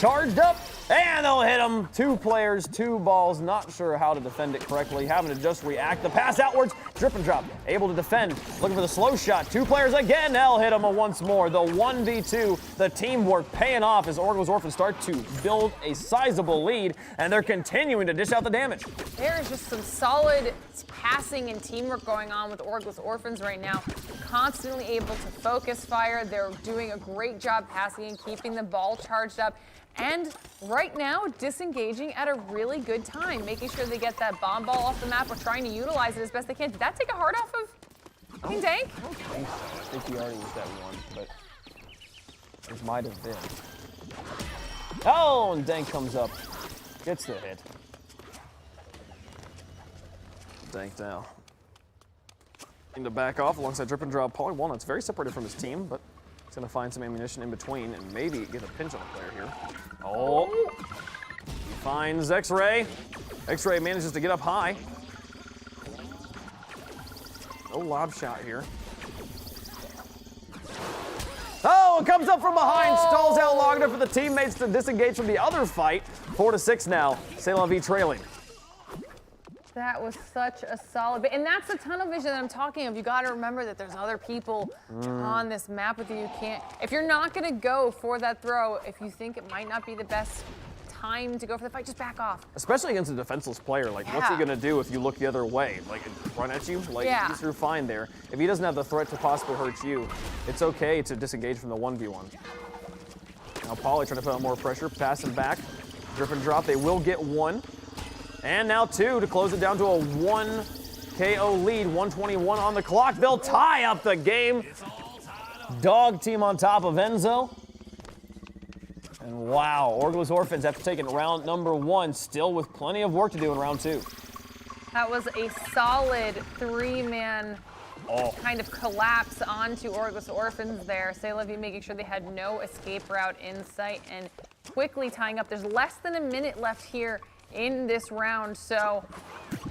charged up, and they'll hit him. 2 players, 2 balls, not sure how to defend it correctly, having to just react. The pass outwards, drip and drop, able to defend, looking for the slow shot. 2 players again, they'll hit him once more. The 1v2, the teamwork paying off as Orphans start to build a sizable lead, and they're continuing to dish out the damage. There is just some solid passing and teamwork going on with Orphans right now. Constantly able to focus fire. They're doing a great job passing and keeping the ball charged up. And right now, disengaging at a really good time, making sure they get that bomb ball off the map or trying to utilize it as best they can. Did that take a heart off of King Dank? I think he already used that one, but it might have been. Oh, and Dank comes up, gets the hit. Dank now. Need to back off alongside drip and drop. Paulie Walnut's very separated from his team, but he's gonna find some ammunition in between and maybe get a pinch on a player here. Oh, he finds X-Ray. X-Ray manages to get up high. No lob shot here. Oh, it comes up from behind, stalls out long enough for the teammates to disengage from the other fight. 4-6 now, Salavi trailing. That was such a solid, and that's the tunnel vision that I'm talking of. You got to remember that there's other people on this map with you. You can't, if you're not going to go for that throw, if you think it might not be the best time to go for the fight, just back off. Especially against a defenseless player, like what's he gonna do if you look the other way? Like run at you? Like he's through fine there. If he doesn't have the threat to possibly hurt you, it's okay to disengage from the 1v1. Now Paulie trying to put on more pressure, passing back, drip and drop. They will get 1. And now 2 to close it down to a 1 KO lead, 121 on the clock. They'll tie up the game. Dog team on top of Enzo. And wow, Orphans after taking round number 1, still with plenty of work to do in round 2. That was a solid 3-man kind of collapse onto Orphans there. Salavi making sure they had no escape route in sight and quickly tying up. There's less than a minute left here in this round, so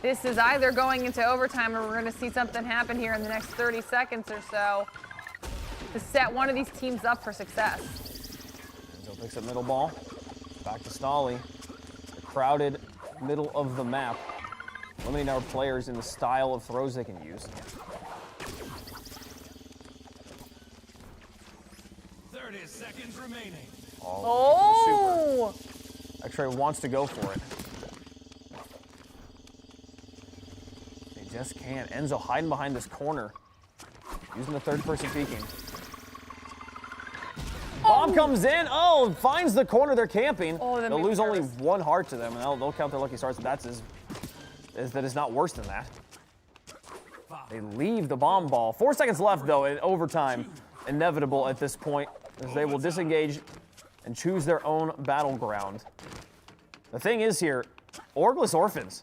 this is either going into overtime or we're going to see something happen here in the next 30 seconds or so to set one of these teams up for success. Enzo picks up middle ball, back to Stolly. The crowded middle of the map, limiting our players in the style of throws they can use. 30 seconds remaining. Oh! Super. X-Ray wants to go for it. They just can't. Enzo hiding behind this corner, using the third person peeking. Bomb comes in. Oh, finds the corner they're camping. They'll lose only 1 heart to them, and they'll count their lucky stars. That is not worse than that. They leave the bomb ball. 4 seconds left, though, in overtime. Inevitable at this point, as they will disengage and choose their own battleground. The thing is here, Orphans.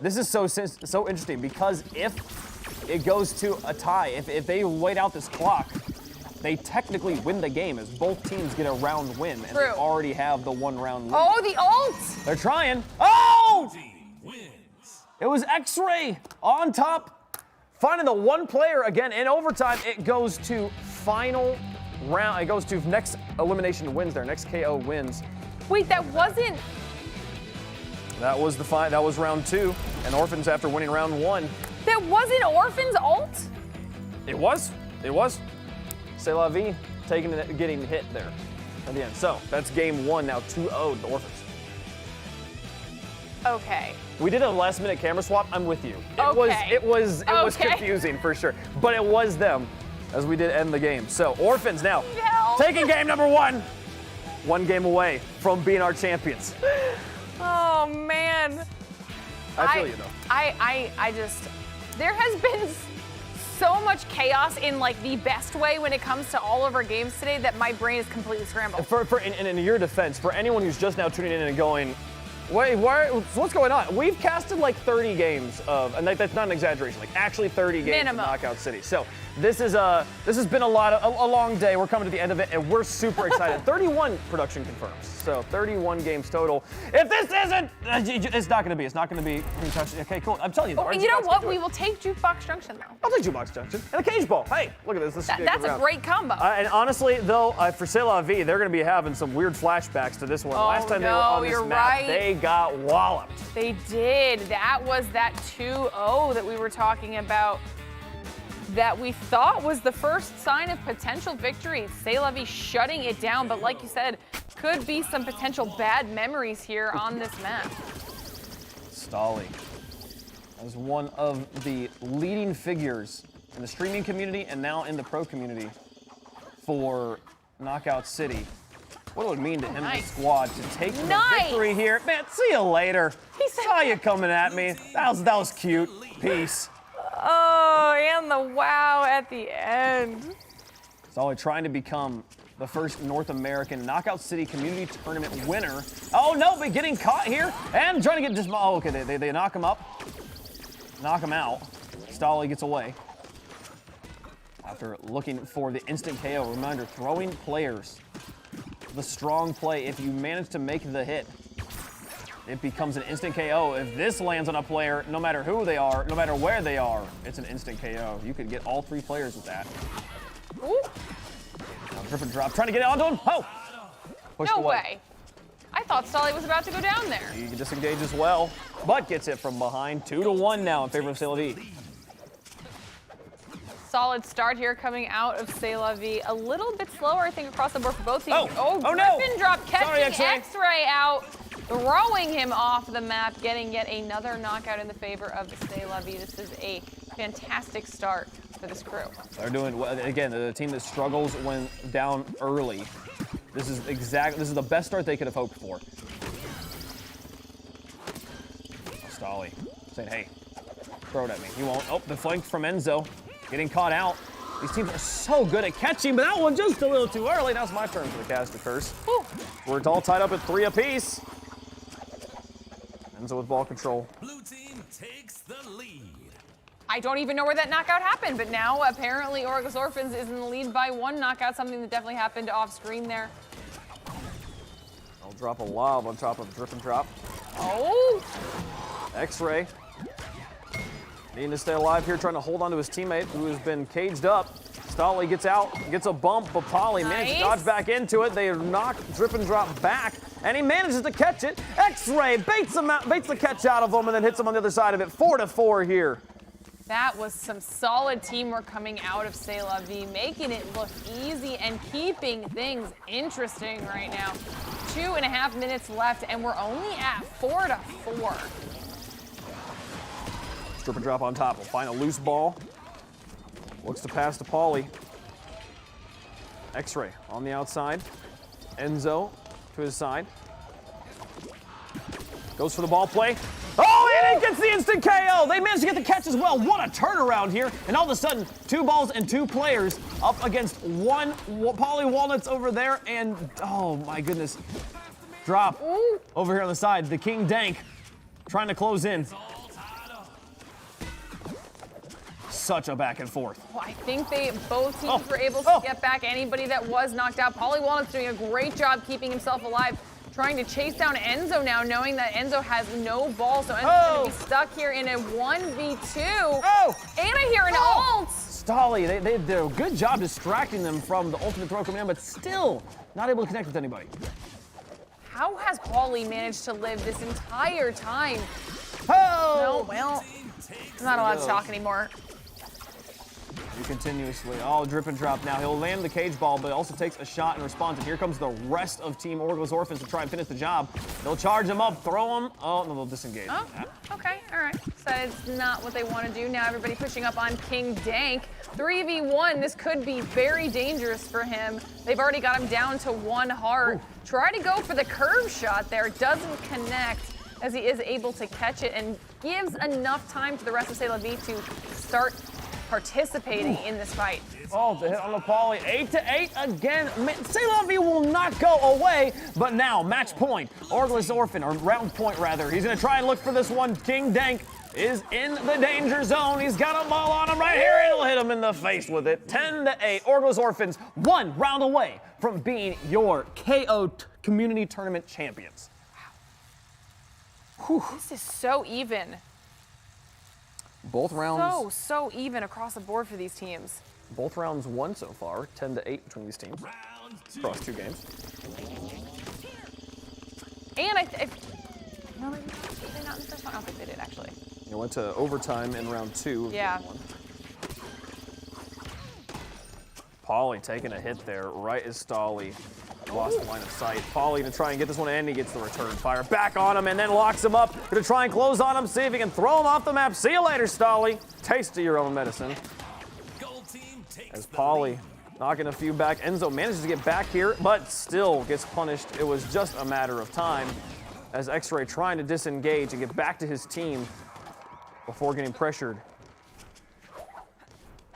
This is so interesting because if it goes to a tie, if they wait out this clock, they technically win the game as both teams get a round win and they already have the 1 round lead. Oh, the ult! They're trying. Oh! It was X-Ray on top, finding the 1 player again in overtime. It goes to final round. It goes to next elimination wins. Their next KO wins. Wait, that wasn't. That was the fight. That was round 2, and Orphans after winning round 1. That wasn't Orphans ult? It was. It was. Salavi getting hit there at the end. So that's game 1 now, 2-0 to Orphans. Okay. We did a last-minute camera swap. I'm with you. It was confusing for sure, but it was them as we did end the game. So Orphans now taking game number 1, 1 game away from being our champions. Oh man. I feel you though. I just, there has been so much chaos in like the best way when it comes to all of our games today that my brain is completely scrambled. In your defense, for anyone who's just now tuning in and going, wait, what's going on? We've casted like 30 games of, and that's not an exaggeration, like actually 30 games of Knockout City. So This has been a long day. We're coming to the end of it, and we're super excited. 31 production confirmed, so 31 games total. If this isn't, it's not going to be. It's not going to be. Okay, cool. I'm telling you. Oh, you know what? We will take Jukebox Junction though. I'll take Jukebox Junction and a cage ball. Hey, look at this. That's a great combo. And honestly, though, for Salavi, they're going to be having some weird flashbacks to this one. Oh, Last time they were on this you're map, right. they got walloped. They did. That was that 2-0 that we were talking about that we thought was the first sign of potential victory. Salavi shutting it down, but like you said, could be some potential bad memories here on this map. Stolly as one of the leading figures in the streaming community and now in the pro community for Knockout City. What it would mean to him and the squad to take the victory here. Man, see you later. Saw you coming at me. That was cute. Peace. Oh, and the wow at the end. Stolly trying to become the first North American Knockout City Community Tournament winner. Oh no, but getting caught here and trying to get just. Oh, okay, they knock him up, knock him out. Stolly gets away after looking for the instant KO. Reminder: throwing players, the strong play. If you manage to make the hit, it becomes an instant KO. If this lands on a player, no matter who they are, no matter where they are, it's an instant KO. You could get all 3 players with that. Ooh. Now drip and drop, trying to get it onto him. Oh! Pushed No away. way. I thought Stolly was about to go down there. He can disengage as well, but gets it from behind. 2-1 now in favor of Salavi. Solid start here coming out of Salavi. A little bit slower, I think, across the board for both teams. Oh no! Grip and drop, catching Sorry, X-Ray out, throwing him off the map, getting yet another knockout in the favor of Salavi. This is a fantastic start for this crew. They're doing, again, the team that struggles when down early. This is the best start they could have hoped for. Stolly saying, hey, throw it at me. He won't. Oh, the flank from Enzo. Getting caught out. These teams are so good at catching, but that one just a little too early. Now it's my turn for the caster curse. We're all tied up at 3 apiece. Enzo with ball control. Blue team takes the lead. I don't even know where that knockout happened, but now apparently Orphans is in the lead by 1 knockout, something that definitely happened off screen there. I'll drop a lob on top of drip and drop. Oh! X-Ray. Needing to stay alive here, trying to hold on to his teammate who has been caged up. Stolly gets out, gets a bump, but Polly manages to dodge back into it. They knock drip and drop back, and he manages to catch it. X-Ray baits the catch out of him, and then hits him on the other side of it. 4-4 here. That was some solid teamwork coming out of Salavi, making it look easy and keeping things interesting right now. 2.5 minutes left, and we're only at 4-4. Strip and drop on top. We'll find a loose ball. Looks to pass to Pauly. X-Ray on the outside. Enzo to his side. Goes for the ball play. Oh, and it gets the instant KO. They managed to get the catch as well. What a turnaround here. And all of a sudden, 2 balls and 2 players up against 1 Pauly Walnuts over there. And, oh my goodness. Drop over here on the side. The King Dank trying to close in. Such a back and forth. Well, I think both teams were able to get back anybody that was knocked out. Pauly Walnut's doing a great job keeping himself alive, trying to chase down Enzo now, knowing that Enzo has no ball, so Enzo's going to be stuck here in a 1v2. And I hear an ult. Stolly, they did a good job distracting them from the ultimate throw coming in, but still not able to connect with anybody. How has Pauly managed to live this entire time? Oh! No, well, I'm not allowed to talk anymore. He continuously, drip and drop now. He'll land the cage ball, but also takes a shot and responds. And here comes the rest of Team Orphans to try and finish the job. They'll charge him up, throw him. Oh, no, they'll disengage. Oh, okay, all right. So it's not what they want to do. Now everybody pushing up on King Dank. 3v1, this could be very dangerous for him. They've already got him down to 1 heart. Try to go for the curve shot there. Doesn't connect as he is able to catch it and gives enough time for the rest of Salavi to start participating in this fight. Oh, the hit on the Pauly. 8-8 again. Salavi will not go away, but now match point. Orphan, or round point rather. He's going to try and look for this one. King Dank is in the danger zone. He's got a ball on him right here. It'll hit him in the face with it. 10-8. Orgos Orphans 1 round away from being your KO Community Tournament champions. Whew. This is so even. Both rounds. So even across the board for these teams. Both rounds won so far. 10-8 between these teams. Across 2 games. And no, maybe not in the first one. I don't think they did actually. It went to overtime in round 2. Yeah. Pauly taking a hit there, right as Stolly lost the line of sight. Pauly to try and get this one, and he gets the return fire back on him, and then locks him up. Gonna try and close on him, see if he can throw him off the map. See you later, Stolly. Taste of your own medicine. As Pauly knocking a few back. Enzo manages to get back here, but still gets punished. It was just a matter of time as X-Ray trying to disengage and get back to his team before getting pressured.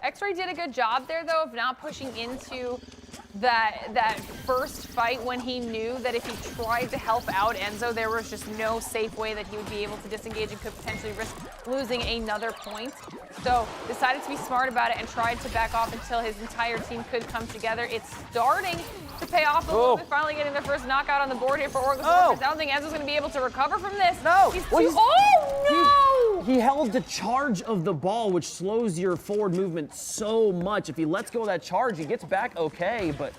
X-Ray did a good job there, though, of not pushing into that first fight when he knew that if he tried to help out Enzo, there was just no safe way that he would be able to disengage and could potentially risk losing another point. So decided to be smart about it and tried to back off until his entire team could come together. It's starting to pay off a little bit, finally getting their first knockout on the board here for Orgos. I don't think Enzo's going to be able to recover from this. No. He He held the charge of the ball, which slows your forward movement so much. If he lets go of that charge, he gets back okay, but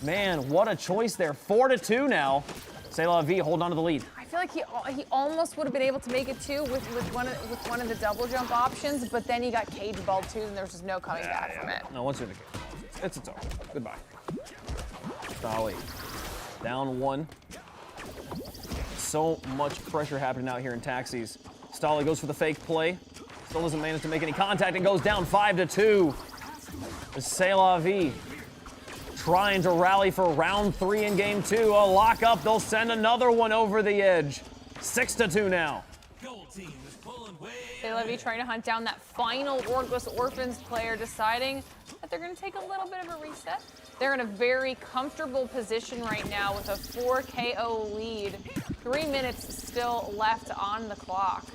man, what a choice there. 4-2 now. Salavi hold on to the lead. I feel like he almost would have been able to make it too with one of the double jump options, but then he got cage balled too, and there was just no coming back from it. No, once you're in the cage, it's over. Goodbye. Stolly down 1. So much pressure happening out here in taxis. Stolly goes for the fake play. Still doesn't manage to make any contact and goes down 5-2. Salavi trying to rally for round 3 in game 2. A lock up. They'll send another one over the edge. 6-2 now. Salavi trying to hunt down that final Orgos Orphans player, deciding that they're going to take a little bit of a reset. They're in a very comfortable position right now with a 4 KO lead. 3 minutes still left on the clock.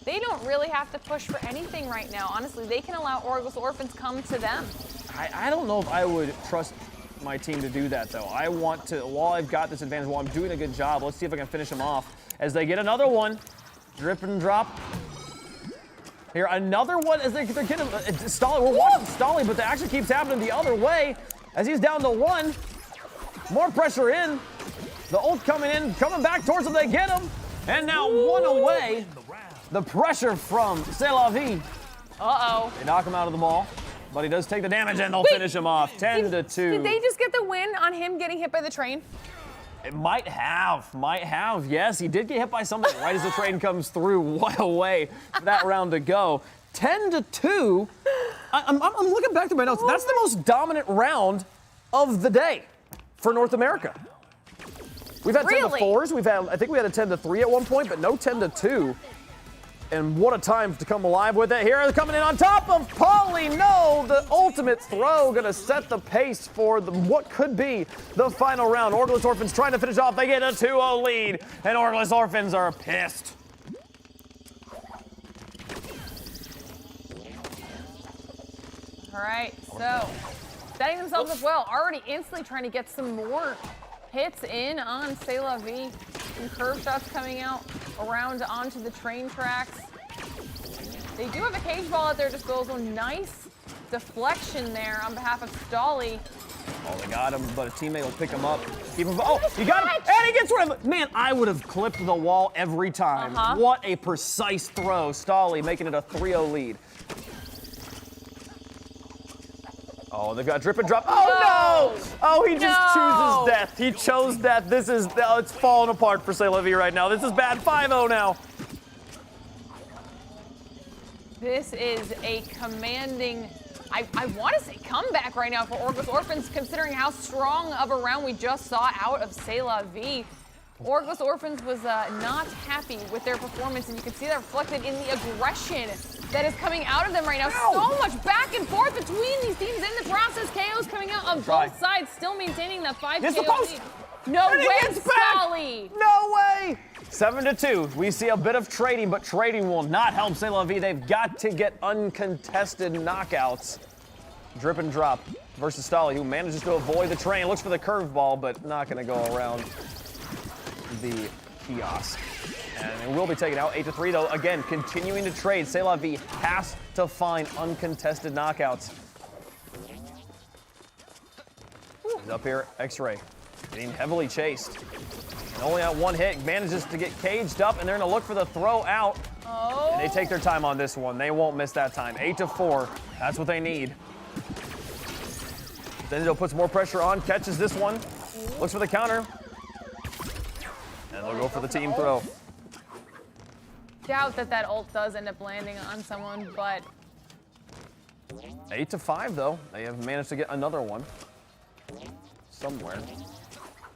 They don't really have to push for anything right now. Honestly, they can allow Orgos Orphans come to them. I don't know if I would trust my team to do that, though. I want to, while I've got this advantage, while I'm doing a good job, let's see if I can finish them off as they get another one. Drip and drop. Here, another one as they're getting Stolly. We're watching Stolly, but that actually keeps happening the other way as he's down to 1. More pressure in. The ult coming in, coming back towards him. They get him. And now 1 away. The pressure from Salavi. Uh-oh. They knock him out of the ball, but he does take the damage and they'll finish him off. 10-2. Did they just get the win on him getting hit by the train? It might have, yes. He did get hit by something right as the train comes through. What a way for that round to go. 10-2. I'm looking back through my notes. That's the most dominant round of the day for North America. We've had 10-4s. I think we had a 10-3 at one point, but no 10-2. And what a time to come alive with it. Here, coming in on top of Pauly. No, the ultimate throw gonna set the pace for what could be the final round. Orgos Orphans trying to finish off. They get a 2-0 lead, and Orgos Orphans are pissed. All right, so setting themselves up well. Already instantly trying to get some more hits in on Salavi. Some curve shots coming out around onto the train tracks. They do have a cage ball at their disposal. Nice deflection there on behalf of Stolly. Oh, they got him, but a teammate will pick him up. Keep him. Oh, he got him, and he gets rid of him. Man, I would have clipped the wall every time. What a precise throw. Stolly making it a 3-0 lead. Oh, they've got drip and drop. Oh, no! Oh, he just chooses death. He chose death. It's falling apart for Salavi right now. This is bad. 5-0 now. This is a commanding, I want to say comeback right now for Orgos Orphans, considering how strong of a round we just saw out of Salavi. Orgos Orphans was not happy with their performance, and you can see that reflected in the aggression that is coming out of them right now. So much back and forth between these teams in the process. KOs coming out on both sides, still maintaining that 5 KO lead. No And he way, gets back! Stolly! No way! 7-2. We see a bit of trading, but trading will not help Salavi. They've got to get uncontested knockouts. Drip and drop versus Stolly, who manages to avoid the train. Looks for the curveball, but not going to go around the kiosk. And it will be taken out 8-3, though. Again, continuing to trade. Salavi has to find uncontested knockouts. He's up here, X-Ray, getting heavily chased. And only at one hit, manages to get caged up, and they're gonna look for the throw out. Oh. And they take their time on this one. They won't miss that time. 8-4, that's what they need. Zenzo puts more pressure on, catches this one, looks for the counter. And they'll go for the team throw. Doubt that ult does end up landing on someone, but 8-5 though. They have managed to get another one somewhere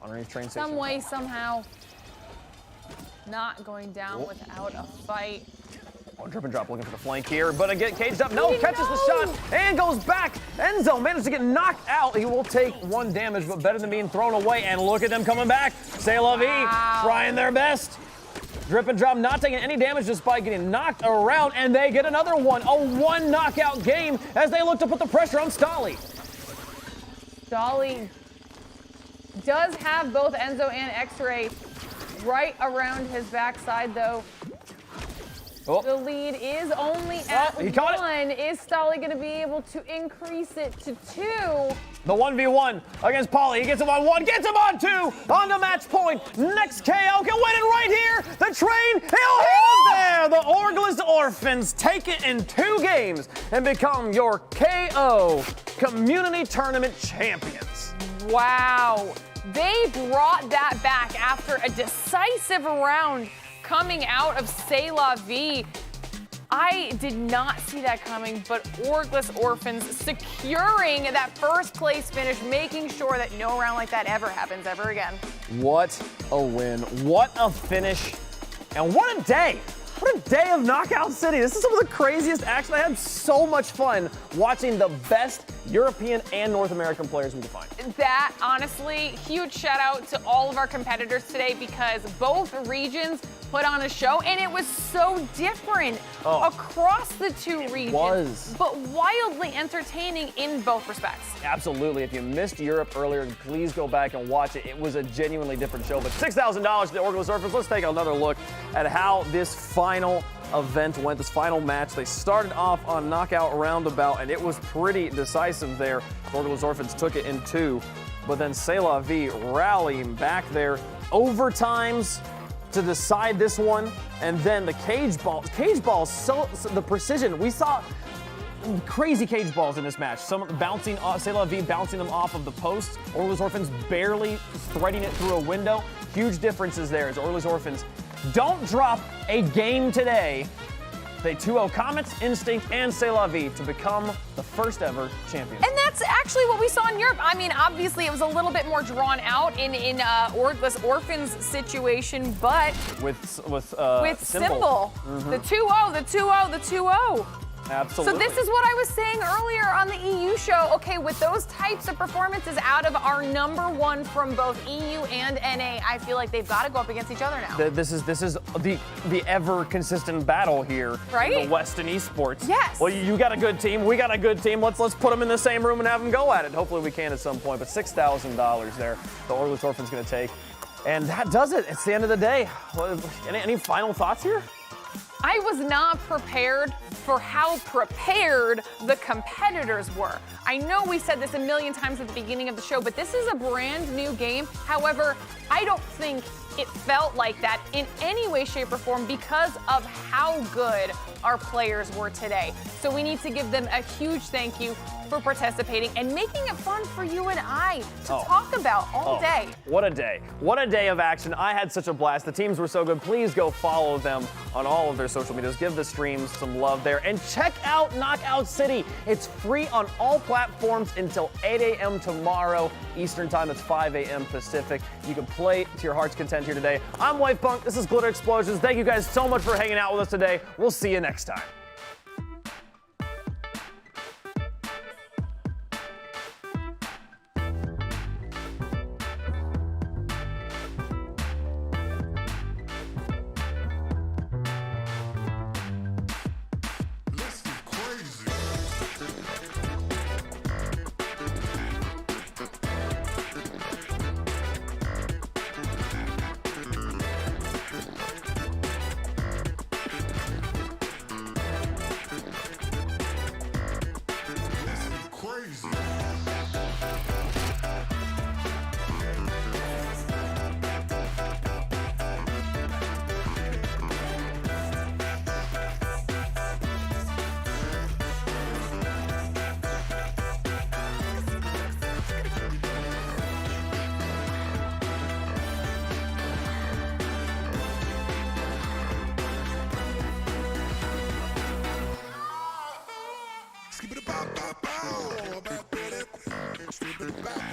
underneath train station. some way, somehow, not going down without a fight. Oh, drip and drop looking for the flank here, but again caged up. No, catches the shot and goes back. Enzo managed to get knocked out. He will take 1 damage, but better than being thrown away. And look at them coming back. Salavi trying their best. Drip and drop not taking any damage despite getting knocked around, and they get another one. A 1 knockout game as they look to put the pressure on Stolly. Stolly does have both Enzo and X-Ray right around his backside, though. Oh. The lead is only at he caught 1. Is Stolly going to be able to increase it to 2? The 1v1 against Pauly. He gets him on 1, gets him on 2. On to match point. Next KO can win it right here. The train, he'll hit him there. The Orgless Orphans take it in 2 games and become your KO Community Tournament champions. Wow. They brought that back after a decisive round coming out of Salavi. I did not see that coming, but Orgless Orphans securing that first place finish, making sure that no round like that ever happens ever again. What a win. What a finish. And what a day. What a day of Knockout City. This is some of the craziest action. I had so much fun watching the best European and North American players we could find. That, honestly, huge shout out to all of our competitors today because both regions put on a show and it was so different across the 2 regions. Was. But wildly entertaining in both respects. Absolutely. If you missed Europe earlier, please go back and watch it. It was a genuinely different show. But $6,000 to the Orgless Orphans. Let's take another look at how this final event went, this final match. They started off on knockout roundabout, and it was pretty decisive there. Orgless Orphans took it in 2, but then Salavi rallying back there. Overtimes to decide this one, and then the cage balls, so the precision. We saw crazy cage balls in this match. Some bouncing off, Salavi bouncing them off of the post. Orgless Orphans barely threading it through a window. Huge differences there as Orgless Orphans don't drop a game today. They 2-0 Comets, Instinct, and Salavi to become the first ever champions. And that's actually what we saw in Europe. I mean, obviously it was a little bit more drawn out in Orgless Orphans situation, but with Symbol. The 2-0, the 2-0, the 2-0. Absolutely. So this is what I was saying earlier on the EU show. Okay, with those types of performances out of our #1 from both EU and NA, I feel like they've got to go up against each other now. This is the ever consistent battle here right? in the West and esports. Yes. Well, you got a good team. We got a good team. Let's put them in the same room and have them go at it. Hopefully we can at some point. But $6,000 there, the Orgless Orphans going to take, and that does it. It's the end of the day. Any final thoughts here? I was not prepared for how prepared the competitors were. I know we said this a million times at the beginning of the show, but this is a brand new game. However, I don't think it felt like that in any way, shape, or form because of how good our players were today. So we need to give them a huge thank you for participating and making it fun for you and I to talk about all day. What a day. What a day of action. I had such a blast. The teams were so good. Please go follow them on all of their social medias. Give the streams some love there. And check out Knockout City. It's free on all platforms until 8 a.m. tomorrow Eastern Time. It's 5 a.m. Pacific. You can play to your heart's content here today. I'm Wife Punk. This is Glitter Explosions. Thank you guys so much for hanging out with us today. We'll see you next time.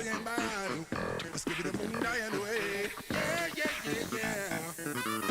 again, man. Let's give it a moon dying away. Yeah, yeah, yeah, yeah.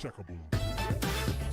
Checkable.